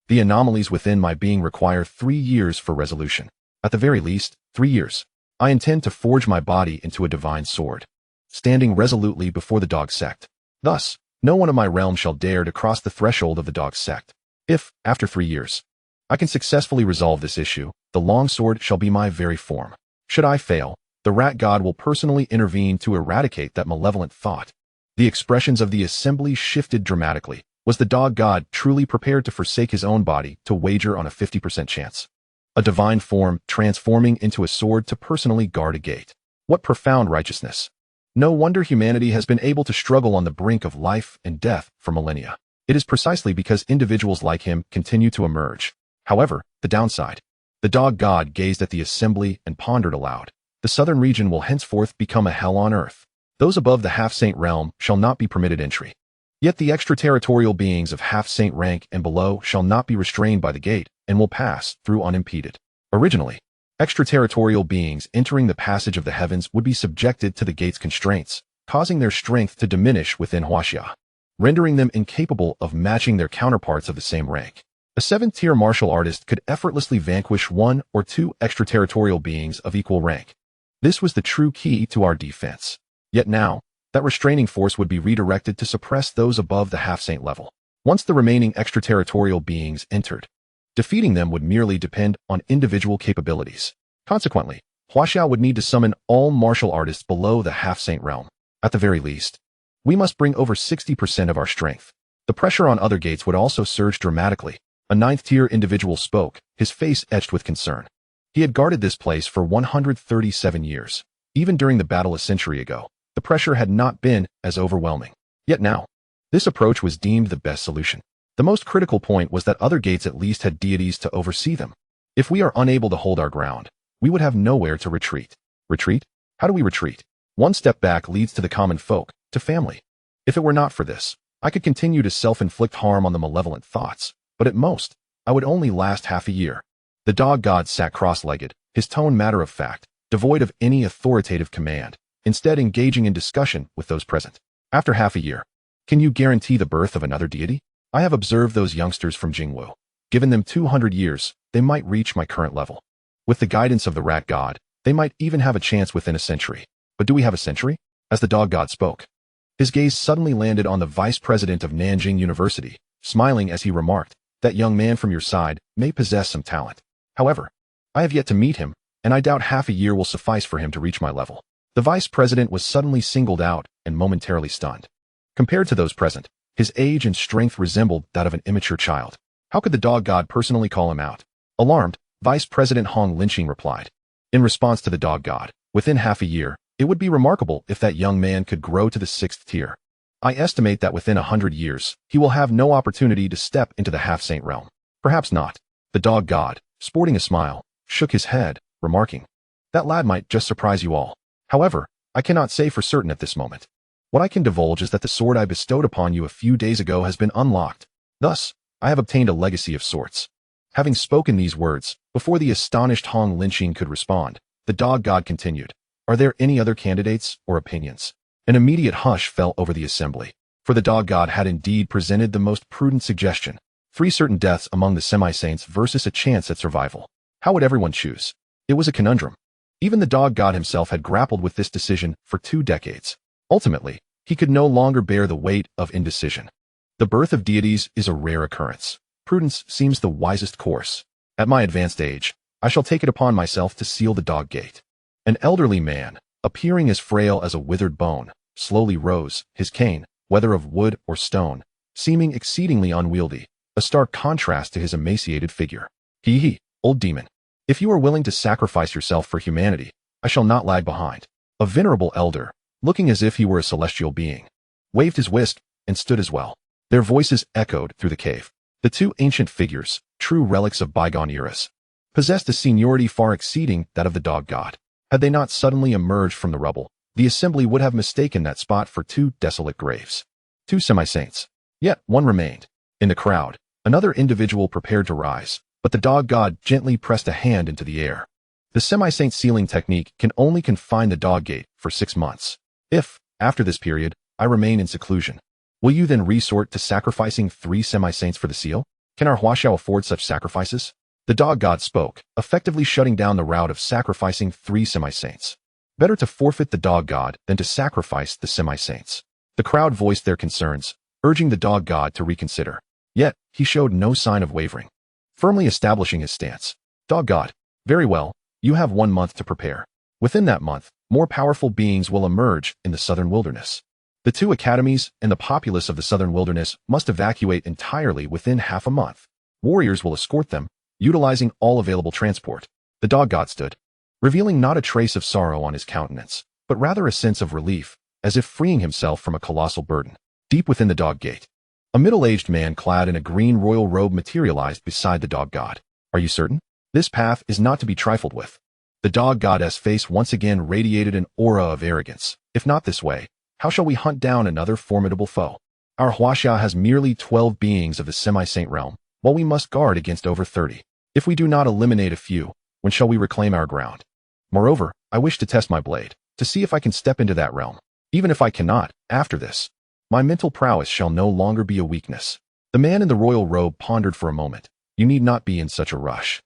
The anomalies within my being require 3 years for resolution. At the very least, 3 years. I intend to forge my body into a divine sword, standing resolutely before the dog sect. Thus, no one of my realm shall dare to cross the threshold of the dog sect. If, after 3 years, I can successfully resolve this issue, the long sword shall be my very form. Should I fail, the rat god will personally intervene to eradicate that malevolent thought. The expressions of the assembly shifted dramatically. Was the dog god truly prepared to forsake his own body to wager on a 50% chance? A divine form transforming into a sword to personally guard a gate. What profound righteousness! No wonder humanity has been able to struggle on the brink of life and death for millennia. It is precisely because individuals like him continue to emerge. However, the downside. The dog god gazed at the assembly and pondered aloud. The southern region will henceforth become a hell on earth. Those above the half-saint realm shall not be permitted entry. Yet the extraterritorial beings of half-saint rank and below shall not be restrained by the gate and will pass through unimpeded. Originally, extraterritorial beings entering the passage of the heavens would be subjected to the gate's constraints, causing their strength to diminish within Huaxia, rendering them incapable of matching their counterparts of the same rank. A 7th-tier martial artist could effortlessly vanquish 1 or 2 extraterritorial beings of equal rank. This was the true key to our defense. Yet now, that restraining force would be redirected to suppress those above the half-saint level. Once the remaining extraterritorial beings entered, defeating them would merely depend on individual capabilities. Consequently, Huaxia would need to summon all martial artists below the half-saint realm. At the very least, we must bring over 60% of our strength. The pressure on other gates would also surge dramatically. A 9th-tier individual spoke, his face etched with concern. He had guarded this place for 137 years. Even during the battle a century ago, the pressure had not been as overwhelming. Yet now, this approach was deemed the best solution. The most critical point was that other gates at least had deities to oversee them. If we are unable to hold our ground, we would have nowhere to retreat. Retreat? How do we retreat? One step back leads to the common folk, to family. If it were not for this, I could continue to self-inflict harm on the malevolent thoughts, but at most, I would only last half a year. The dog god sat cross-legged, his tone matter-of-fact, devoid of any authoritative command, instead engaging in discussion with those present. After half a year, can you guarantee the birth of another deity? I have observed those youngsters from Jingwu. Given them 200 years, they might reach my current level. With the guidance of the rat god, they might even have a chance within a century. But do we have a century? As the dog god spoke, his gaze suddenly landed on the vice president of Nanjing University, smiling as he remarked, "That young man from your side may possess some talent. However, I have yet to meet him, and I doubt half a year will suffice for him to reach my level." The vice president was suddenly singled out and momentarily stunned. Compared to those present, his age and strength resembled that of an immature child. How could the dog god personally call him out? Alarmed, Vice President Hong Linqing replied. In response to the dog god, within half a year, it would be remarkable if that young man could grow to the 6th tier. I estimate that within 100 years, he will have no opportunity to step into the half-saint realm. Perhaps not. The dog god, sporting a smile, shook his head, remarking, "That lad might just surprise you all. However, I cannot say for certain at this moment. What I can divulge is that the sword I bestowed upon you a few days ago has been unlocked. Thus, I have obtained a legacy of sorts." Having spoken these words, before the astonished Hong Linqing could respond, the dog god continued, "Are there any other candidates or opinions?" An immediate hush fell over the assembly. For the dog god had indeed presented the most prudent suggestion. 3 certain deaths among the semi-saints versus a chance at survival. How would everyone choose? It was a conundrum. Even the dog god himself had grappled with this decision for 2 decades. Ultimately, he could no longer bear the weight of indecision. The birth of deities is a rare occurrence. Prudence seems the wisest course. At my advanced age, I shall take it upon myself to seal the dog gate. An elderly man, appearing as frail as a withered bone, slowly rose, his cane, whether of wood or stone, seeming exceedingly unwieldy, a stark contrast to his emaciated figure. He, old demon. If you are willing to sacrifice yourself for humanity, I shall not lag behind. A venerable elder, looking as if he were a celestial being, waved his whisk and stood as well. Their voices echoed through the cave. The 2 ancient figures, true relics of bygone eras, possessed a seniority far exceeding that of the dog god. Had they not suddenly emerged from the rubble, the assembly would have mistaken that spot for 2 desolate graves. 2 semi-saints. Yet one remained. In the crowd, another individual prepared to rise, but the dog god gently pressed a hand into the air. The semi-saint sealing technique can only confine the dog gate for 6 months. If, after this period, I remain in seclusion, will you then resort to sacrificing 3 semi-saints for the seal? Can our Huaxia afford such sacrifices? The dog god spoke, effectively shutting down the route of sacrificing 3 semi-saints. Better to forfeit the dog god than to sacrifice the semi-saints. The crowd voiced their concerns, urging the dog god to reconsider. Yet, he showed no sign of wavering, firmly establishing his stance. Dog god, very well, you have 1 month to prepare. Within that month, more powerful beings will emerge in the southern wilderness. The 2 academies and the populace of the southern wilderness must evacuate entirely within half a month. Warriors will escort them, utilizing all available transport. The dog god stood, revealing not a trace of sorrow on his countenance, but rather a sense of relief, as if freeing himself from a colossal burden. Deep within the dog gate, a middle-aged man clad in a green royal robe materialized beside the dog god. Are you certain? This path is not to be trifled with. The dog goddess' face once again radiated an aura of arrogance. If not this way, how shall we hunt down another formidable foe? Our Huaxia has merely 12 beings of the semi-saint realm, while we must guard against over 30. If we do not eliminate a few, when shall we reclaim our ground? Moreover, I wish to test my blade, to see if I can step into that realm. Even if I cannot, after this, my mental prowess shall no longer be a weakness. The man in the royal robe pondered for a moment. You need not be in such a rush.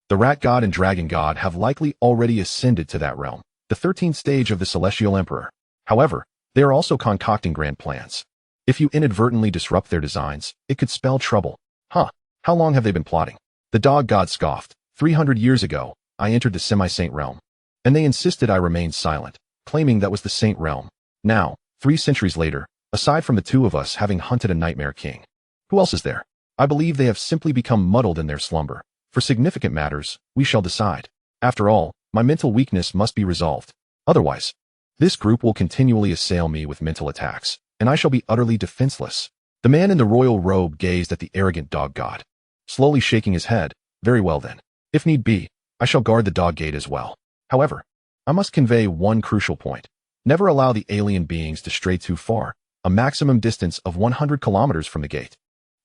The rat god and dragon god have likely already ascended to that realm, the 13th stage of the Immortal Emperor. However, they are also concocting grand plans. If you inadvertently disrupt their designs, it could spell trouble. Huh, how long have they been plotting? The dog god scoffed. 300 years ago, I entered the semi-saint realm, and they insisted I remain silent, claiming that was the saint realm. Now, 3 centuries later, aside from the 2 of us having hunted a nightmare king, who else is there? I believe they have simply become muddled in their slumber. For significant matters, we shall decide. After all, my mental weakness must be resolved. Otherwise, this group will continually assail me with mental attacks, and I shall be utterly defenseless. The man in the royal robe gazed at the arrogant dog god, slowly shaking his head. Very well then. If need be, I shall guard the dog gate as well. However, I must convey one crucial point. Never allow the alien beings to stray too far, a maximum distance of 100 kilometers from the gate.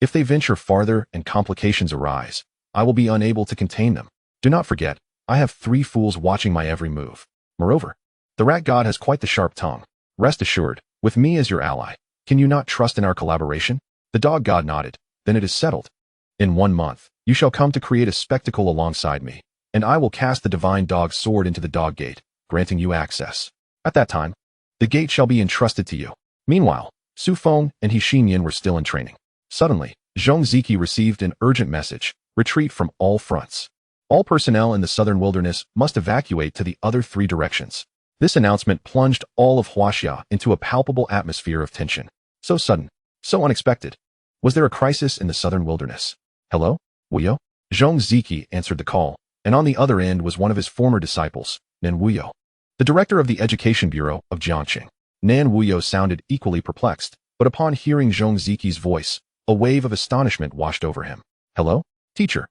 If they venture farther and complications arise, I will be unable to contain them. Do not forget, I have 3 fools watching my every move. Moreover, the rat god has quite the sharp tongue. Rest assured, with me as your ally, can you not trust in our collaboration? The dog god nodded. Then it is settled. In 1 month, you shall come to create a spectacle alongside me, and I will cast the divine dog sword into the dog gate, granting you access. At that time, the gate shall be entrusted to you. Meanwhile, Su Feng and Xianxian were still in training. Suddenly, Zhongziki received an urgent message: retreat from all fronts. All personnel in the southern wilderness must evacuate to the other 3 directions. This announcement plunged all of Huaxia into a palpable atmosphere of tension. So sudden, so unexpected. Was there a crisis in the southern wilderness? Hello? Wuyo? Zhongziki answered the call, and on the other end was one of his former disciples, Nan Wuyo, the director of the Education Bureau of Jiangxing. Nan Wuyo sounded equally perplexed, but upon hearing Zhongziki's voice, a wave of astonishment washed over him. Hello? Teacher.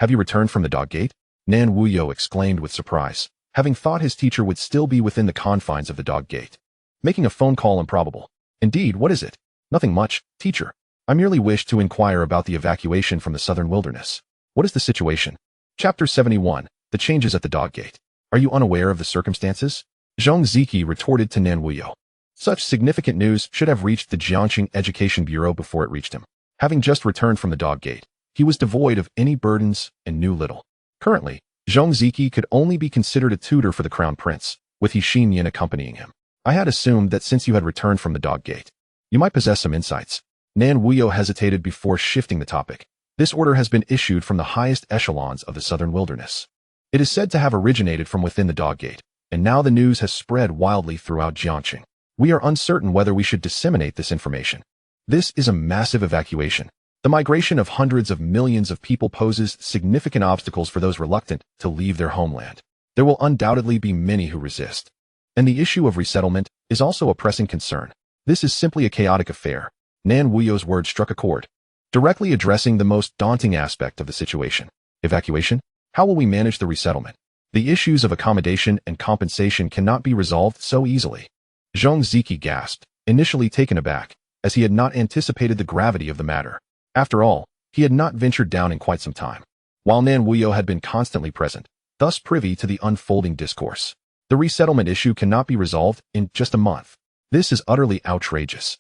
Have you returned from the dog gate? Nan Wuyo exclaimed with surprise, having thought his teacher would still be within the confines of the dog gate. Making a phone call improbable. Indeed, what is it? Nothing much, teacher. I merely wish to inquire about the evacuation from the southern wilderness. What is the situation? Chapter 71, The Changes at the Dog Gate. Are you unaware of the circumstances? Zhongziki retorted to Nan Wuyo. Such significant news should have reached the Jiangxing Education Bureau before it reached him. Having just returned from the dog gate, he was devoid of any burdens and knew little. Currently, Zhong Ziki could only be considered a tutor for the crown prince, with Xinyan accompanying him. I had assumed that since you had returned from the dog gate, you might possess some insights. Nan Wuyo hesitated before shifting the topic. This order has been issued from the highest echelons of the southern wilderness. It is said to have originated from within the dog gate, and now the news has spread wildly throughout Jiangxing. We are uncertain whether we should disseminate this information. This is a massive evacuation. The migration of hundreds of millions of people poses significant obstacles for those reluctant to leave their homeland. There will undoubtedly be many who resist. And the issue of resettlement is also a pressing concern. This is simply a chaotic affair. Nan Wuyo's words struck a chord, directly addressing the most daunting aspect of the situation. Evacuation? How will we manage the resettlement? The issues of accommodation and compensation cannot be resolved so easily. Zhong Ziki gasped, initially taken aback, as he had not anticipated the gravity of the matter. After all, he had not ventured down in quite some time, while Nan Wuyo had been constantly present, thus privy to the unfolding discourse. The resettlement issue cannot be resolved in just a month. This is utterly outrageous.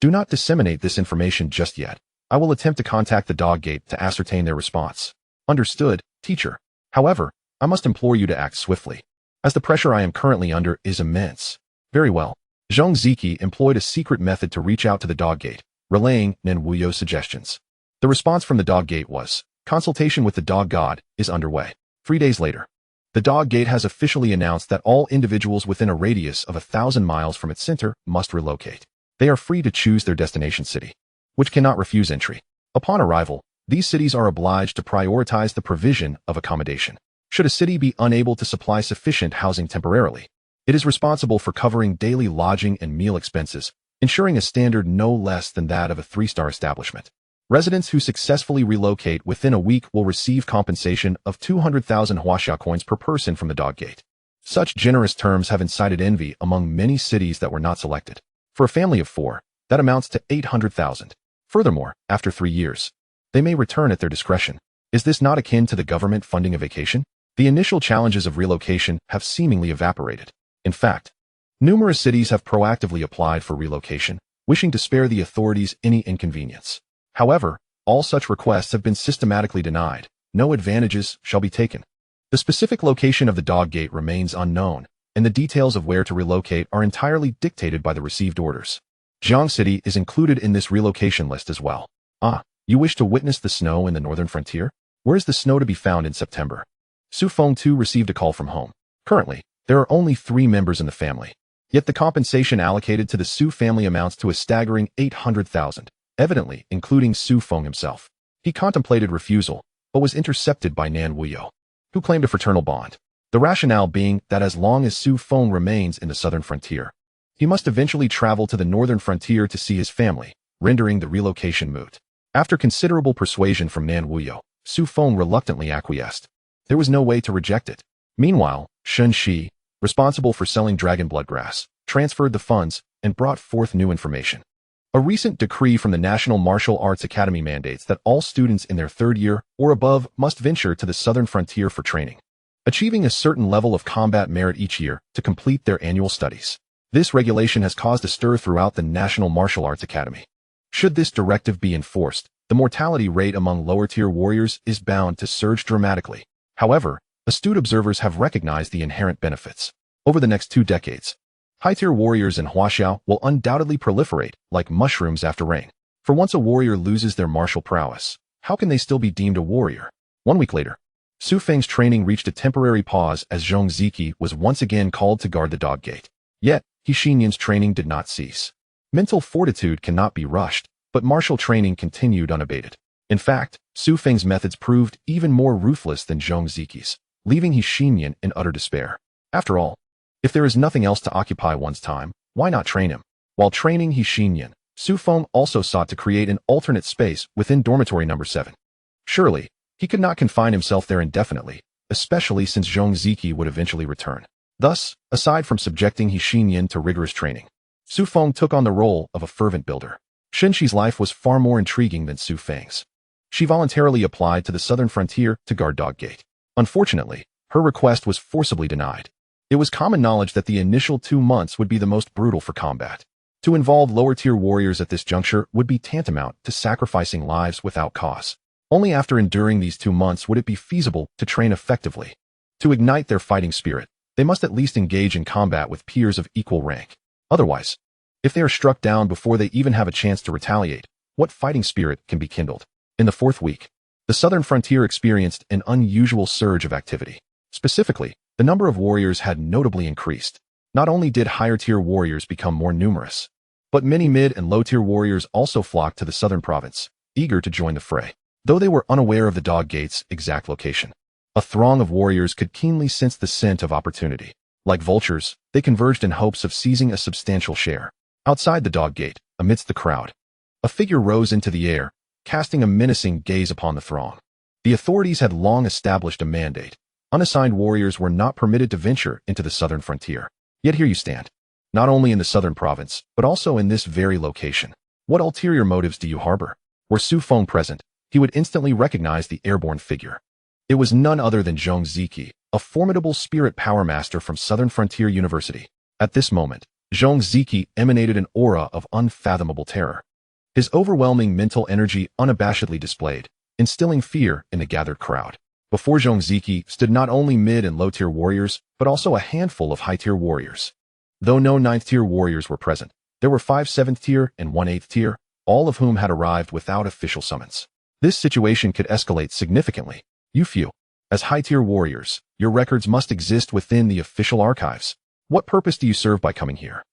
Do not disseminate this information just yet. I will attempt to contact the dog gate to ascertain their response. Understood, teacher. However, I must implore you to act swiftly, as the pressure I am currently under is immense. Very well. Zhong Ziki employed a secret method to reach out to the dog gate, relaying Nan Wuyo's suggestions. The response from the dog gate was, consultation with the dog god is underway. 3 days later, the dog gate has officially announced that all individuals within a radius of 1,000 miles from its center must relocate. They are free to choose their destination city, which cannot refuse entry. Upon arrival, these cities are obliged to prioritize the provision of accommodation. Should a city be unable to supply sufficient housing temporarily, it is responsible for covering daily lodging and meal expenses, ensuring a standard no less than that of a 3-star establishment. Residents who successfully relocate within a week will receive compensation of 200,000 Huaxia coins per person from the dog gate. Such generous terms have incited envy among many cities that were not selected. For a family of 4, that amounts to 800,000. Furthermore, after 3 years, they may return at their discretion. Is this not akin to the government funding a vacation? The initial challenges of relocation have seemingly evaporated. In fact, numerous cities have proactively applied for relocation, wishing to spare the authorities any inconvenience. However, all such requests have been systematically denied. No advantages shall be taken. The specific location of the dog gate remains unknown, and the details of where to relocate are entirely dictated by the received orders. Jiang City is included in this relocation list as well. Ah, you wish to witness the snow in the northern frontier? Where is the snow to be found in September? Su Feng too received a call from home. Currently, there are only 3 members in the family. Yet the compensation allocated to the Su family amounts to a staggering 800,000, evidently including Su Feng himself. He contemplated refusal, but was intercepted by Nan Wuyo, who claimed a fraternal bond. The rationale being that as long as Su Feng remains in the southern frontier, he must eventually travel to the northern frontier to see his family, rendering the relocation moot. After considerable persuasion from Nan Wuyo, Su Feng reluctantly acquiesced. There was no way to reject it. Meanwhile, Shen Shi, responsible for selling dragon blood grass, transferred the funds and brought forth new information. A recent decree from the National Martial Arts Academy mandates that all students in their 3rd year or above must venture to the southern frontier for training, achieving a certain level of combat merit each year to complete their annual studies. This regulation has caused a stir throughout the National Martial Arts Academy. Should this directive be enforced, the mortality rate among lower-tier warriors is bound to surge dramatically. However, astute observers have recognized the inherent benefits. Over the next 2 decades, high-tier warriors in Huaxia will undoubtedly proliferate like mushrooms after rain. For once a warrior loses their martial prowess, how can they still be deemed a warrior? 1 week later, Su Feng's training reached a temporary pause as Zhong Ziki was once again called to guard the dog gate. Yet, Xinyan's training did not cease. Mental fortitude cannot be rushed, but martial training continued unabated. In fact, Su Feng's methods proved even more ruthless than Zhong Ziki's, leaving Xinyan in utter despair. After all, if there is nothing else to occupy one's time, why not train him? While training Xinyan, Su Feng also sought to create an alternate space within dormitory number 7. Surely, he could not confine himself there indefinitely, especially since Zhong Ziki would eventually return. Thus, aside from subjecting Xinyan to rigorous training, Su Feng took on the role of a fervent builder. Shen Shi's life was far more intriguing than Su Feng's. She voluntarily applied to the southern frontier to guard Dog Gate. Unfortunately, her request was forcibly denied. It was common knowledge that the initial 2 months would be the most brutal for combat. To involve lower-tier warriors at this juncture would be tantamount to sacrificing lives without cause. Only after enduring these 2 months would it be feasible to train effectively. To ignite their fighting spirit, they must at least engage in combat with peers of equal rank. Otherwise, if they are struck down before they even have a chance to retaliate, what fighting spirit can be kindled? In the 4th week, the southern frontier experienced an unusual surge of activity. Specifically, the number of warriors had notably increased. Not only did higher-tier warriors become more numerous, but many mid- and low-tier warriors also flocked to the southern province, eager to join the fray. Though they were unaware of the dog gate's exact location, a throng of warriors could keenly sense the scent of opportunity. Like vultures, they converged in hopes of seizing a substantial share. Outside the dog gate, amidst the crowd, a figure rose into the air, casting a menacing gaze upon the throng. The authorities had long established a mandate. Unassigned warriors were not permitted to venture into the southern frontier. Yet here you stand, not only in the southern province, but also in this very location. What ulterior motives do you harbor? Were Su Feng present, he would instantly recognize the airborne figure. It was none other than Xianxia, a formidable spirit power master from Southern Frontier University. At this moment, Xianxia emanated an aura of unfathomable terror. His overwhelming mental energy unabashedly displayed, instilling fear in the gathered crowd. Before Xianxia stood not only mid- and low-tier warriors, but also a handful of high-tier warriors. Though no 9th-tier warriors were present, there were 5 7th-tier and 1 8th-tier, all of whom had arrived without official summons. This situation could escalate significantly. You few, as high-tier warriors, your records must exist within the official archives. What purpose do you serve by coming here?